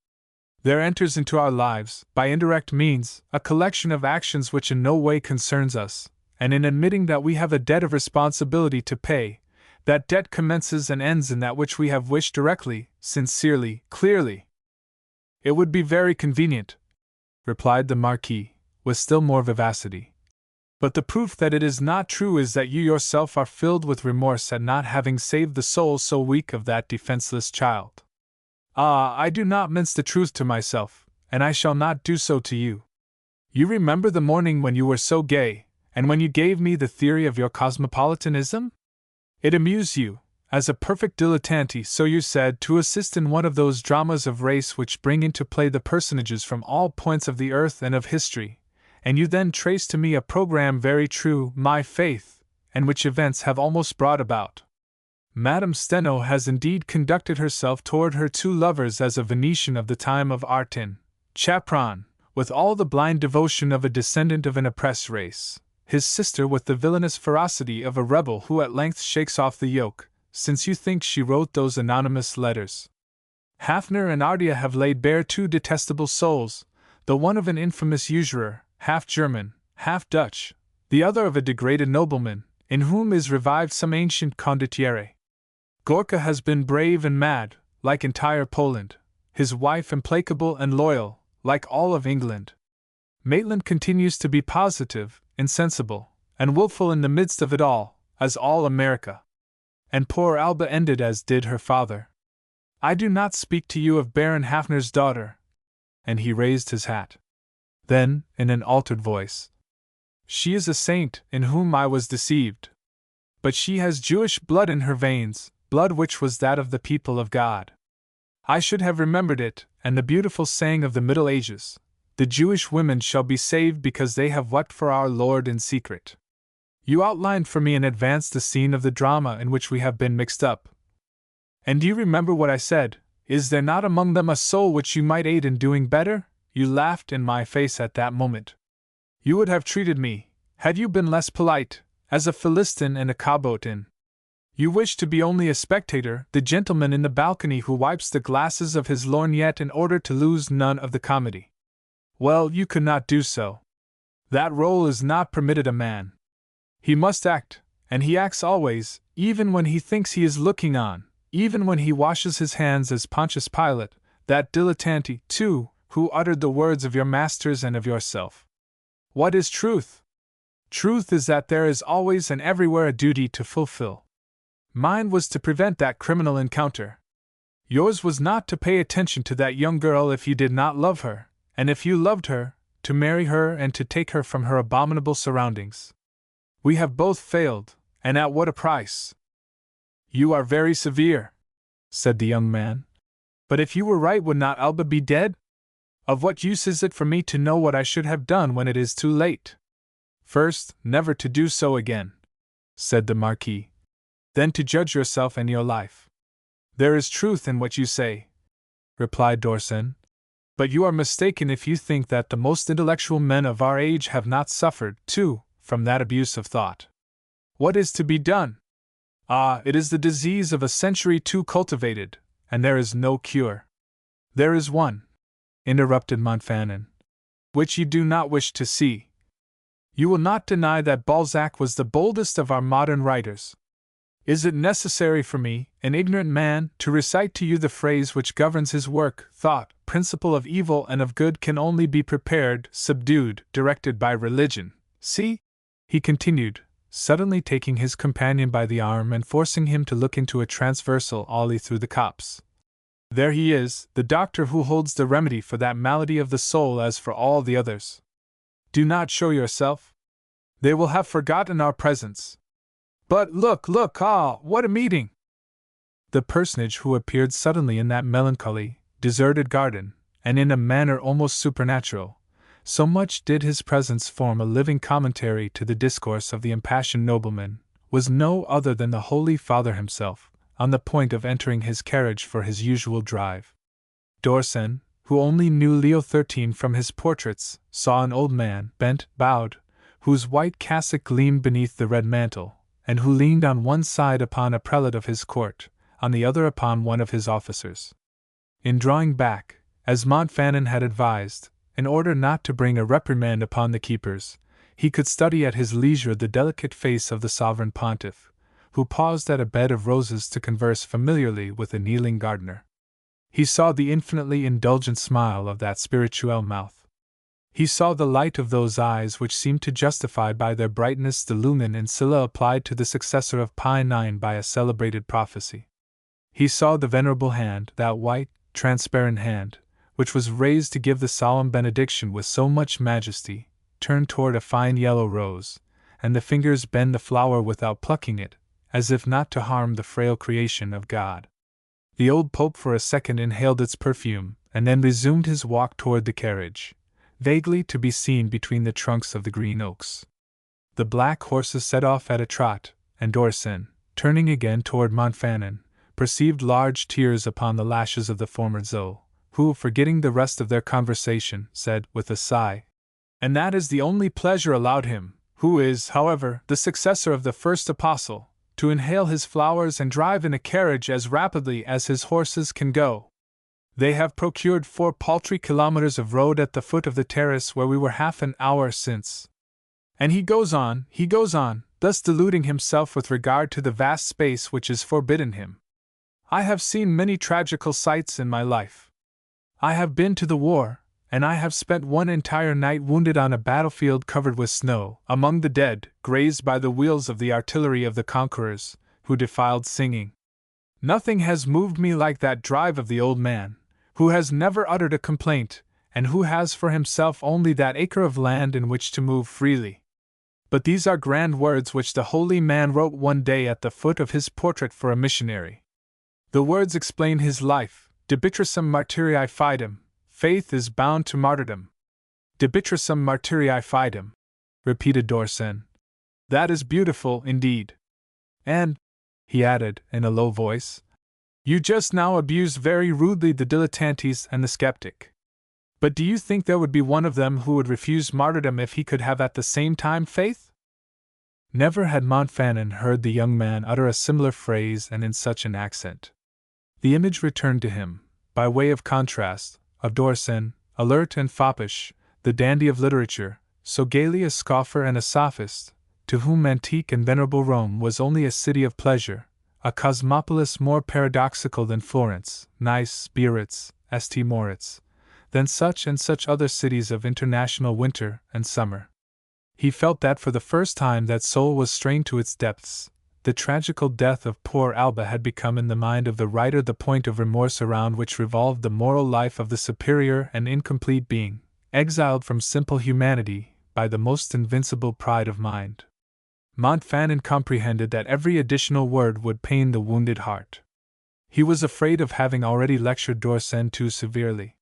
There enters into our lives, by indirect means, a collection of actions which in no way concerns us, and in admitting that we have a debt of responsibility to pay, that debt commences and ends in that which we have wished directly, sincerely, clearly. It would be very convenient, replied the Marquis, with still more vivacity. But the proof that it is not true is that you yourself are filled with remorse at not having saved the soul so weak of that defenseless child. Ah, I do not mince the truth to myself, and I shall not do so to you. You remember the morning when you were so gay, and when you gave me the theory of your cosmopolitanism? It amused you, as a perfect dilettante, so you said, to assist in one of those dramas of race which bring into play the personages from all points of the earth and of history, and you then traced to me a programme very true, my faith, and which events have almost brought about. Madame Steno has indeed conducted herself toward her two lovers as a Venetian of the time of art in Chapron, with all the blind devotion of a descendant of an oppressed race, his sister with the villainous ferocity of a rebel who at length shakes off the yoke, since you think she wrote those anonymous letters. Hafner and Ardea have laid bare two detestable souls, the one of an infamous usurer, half German, half Dutch, the other of a degraded nobleman, in whom is revived some ancient condottiere. Gorka has been brave and mad, like entire Poland, his wife implacable and loyal, like all of England. Maitland continues to be positive, insensible, and wilful in the midst of it all, as all America. And poor Alba ended as did her father. I do not speak to you of Baron Hafner's daughter. And he raised his hat. Then, in an altered voice, she is a saint in whom I was deceived. But she has Jewish blood in her veins, blood which was that of the people of God. I should have remembered it, and the beautiful saying of the Middle Ages, the Jewish women shall be saved because they have wept for our Lord in secret. You outlined for me in advance the scene of the drama in which we have been mixed up. And do you remember what I said? Is there not among them a soul which you might aid in doing better? You laughed in my face at that moment. You would have treated me, had you been less polite, as a Philistine and a cabotin. You wish to be only a spectator, the gentleman in the balcony who wipes the glasses of his lorgnette in order to lose none of the comedy. Well, you could not do so. That role is not permitted a man. He must act, and he acts always, even when he thinks he is looking on, even when he washes his hands as Pontius Pilate, that dilettante, too, who uttered the words of your masters and of yourself. What is truth? Truth is that there is always and everywhere a duty to fulfill. Mine was to prevent that criminal encounter. Yours was not to pay attention to that young girl if you did not love her, and if you loved her, to marry her and to take her from her abominable surroundings. We have both failed, and at what a price! You are very severe, said the young man. But if you were right, would not Alba be dead? Of what use is it for me to know what I should have done when it is too late? First, never to do so again, said the Marquis. Then to judge yourself and your life. There is truth in what you say, replied Dorsen. But you are mistaken if you think that the most intellectual men of our age have not suffered, too, from that abuse of thought. What is to be done? Ah, it is the disease of a century too cultivated, and there is no cure. There is one, interrupted Montfanon, which you do not wish to see. You will not deny that Balzac was the boldest of our modern writers. Is it necessary for me, an ignorant man, to recite to you the phrase which governs his work? Thought, principle of evil and of good, can only be prepared, subdued, directed by religion. See, he continued, suddenly taking his companion by the arm and forcing him to look into a transversal alley through the copse. There he is, the doctor who holds the remedy for that malady of the soul as for all the others. Do not show yourself. They will have forgotten our presence. But look, ah, what a meeting! The personage who appeared suddenly in that melancholy, deserted garden, and in a manner almost supernatural, so much did his presence form a living commentary to the discourse of the impassioned nobleman, was no other than the Holy Father himself, on the point of entering his carriage for his usual drive. Dorsen, who only knew Leo XIII from his portraits, saw an old man, bent, bowed, whose white cassock gleamed beneath the red mantle, and who leaned on one side upon a prelate of his court, on the other upon one of his officers. In drawing back, as Montfanon had advised, in order not to bring a reprimand upon the keepers, he could study at his leisure the delicate face of the sovereign pontiff, who paused at a bed of roses to converse familiarly with a kneeling gardener. He saw the infinitely indulgent smile of that spirituelle mouth. He saw the light of those eyes which seemed to justify by their brightness the lumen in Scylla applied to the successor of Pi 9 by a celebrated prophecy. He saw the venerable hand, that white, transparent hand, which was raised to give the solemn benediction with so much majesty, turned toward a fine yellow rose, and the fingers bend the flower without plucking it, as if not to harm the frail creation of God. The old Pope for a second inhaled its perfume, and then resumed his walk toward the carriage, vaguely to be seen between the trunks of the green oaks. The black horses set off at a trot, and Dorsen, turning again toward Montfanon, perceived large tears upon the lashes of the former Zoe, who, forgetting the rest of their conversation, said, with a sigh, "And that is the only pleasure allowed him, who is, however, the successor of the first apostle, to inhale his flowers and drive in a carriage as rapidly as his horses can go. They have procured 4 paltry kilometers of road at the foot of the terrace where we were half an hour since." And he goes on, thus deluding himself with regard to the vast space which is forbidden him. "I have seen many tragical sights in my life. I have been to the war, and I have spent one entire night wounded on a battlefield covered with snow, among the dead, grazed by the wheels of the artillery of the conquerors, who defiled singing. Nothing has moved me like that drive of the old man, who has never uttered a complaint, and who has for himself only that acre of land in which to move freely. But these are grand words which the holy man wrote one day at the foot of his portrait for a missionary. The words explain his life, debitrissum martyrii fidem, faith is bound to martyrdom." "Debitrissum martyrii fidem," repeated Dorsen. "That is beautiful, indeed. And," he added, in a low voice, "you just now abused very rudely the dilettantes and the skeptic. But do you think there would be one of them who would refuse martyrdom if he could have at the same time faith?" Never had Montfanon heard the young man utter a similar phrase and in such an accent. The image returned to him, by way of contrast, of Dorsen, alert and foppish, the dandy of literature, so gaily a scoffer and a sophist, to whom antique and venerable Rome was only a city of pleasure, a Cosmopolis more paradoxical than Florence, Nice, Biarritz, St. Moritz, than such and such other cities of international winter and summer. He felt that for the first time that soul was strained to its depths. The tragical death of poor Alba had become in the mind of the writer the point of remorse around which revolved the moral life of the superior and incomplete being, exiled from simple humanity by the most invincible pride of mind. Montfanon comprehended that every additional word would pain the wounded heart. He was afraid of having already lectured Dorsen too severely.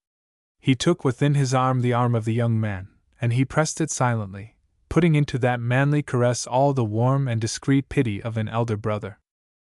He took within his arm the arm of the young man, and he pressed it silently, putting into that manly caress all the warm and discreet pity of an elder brother.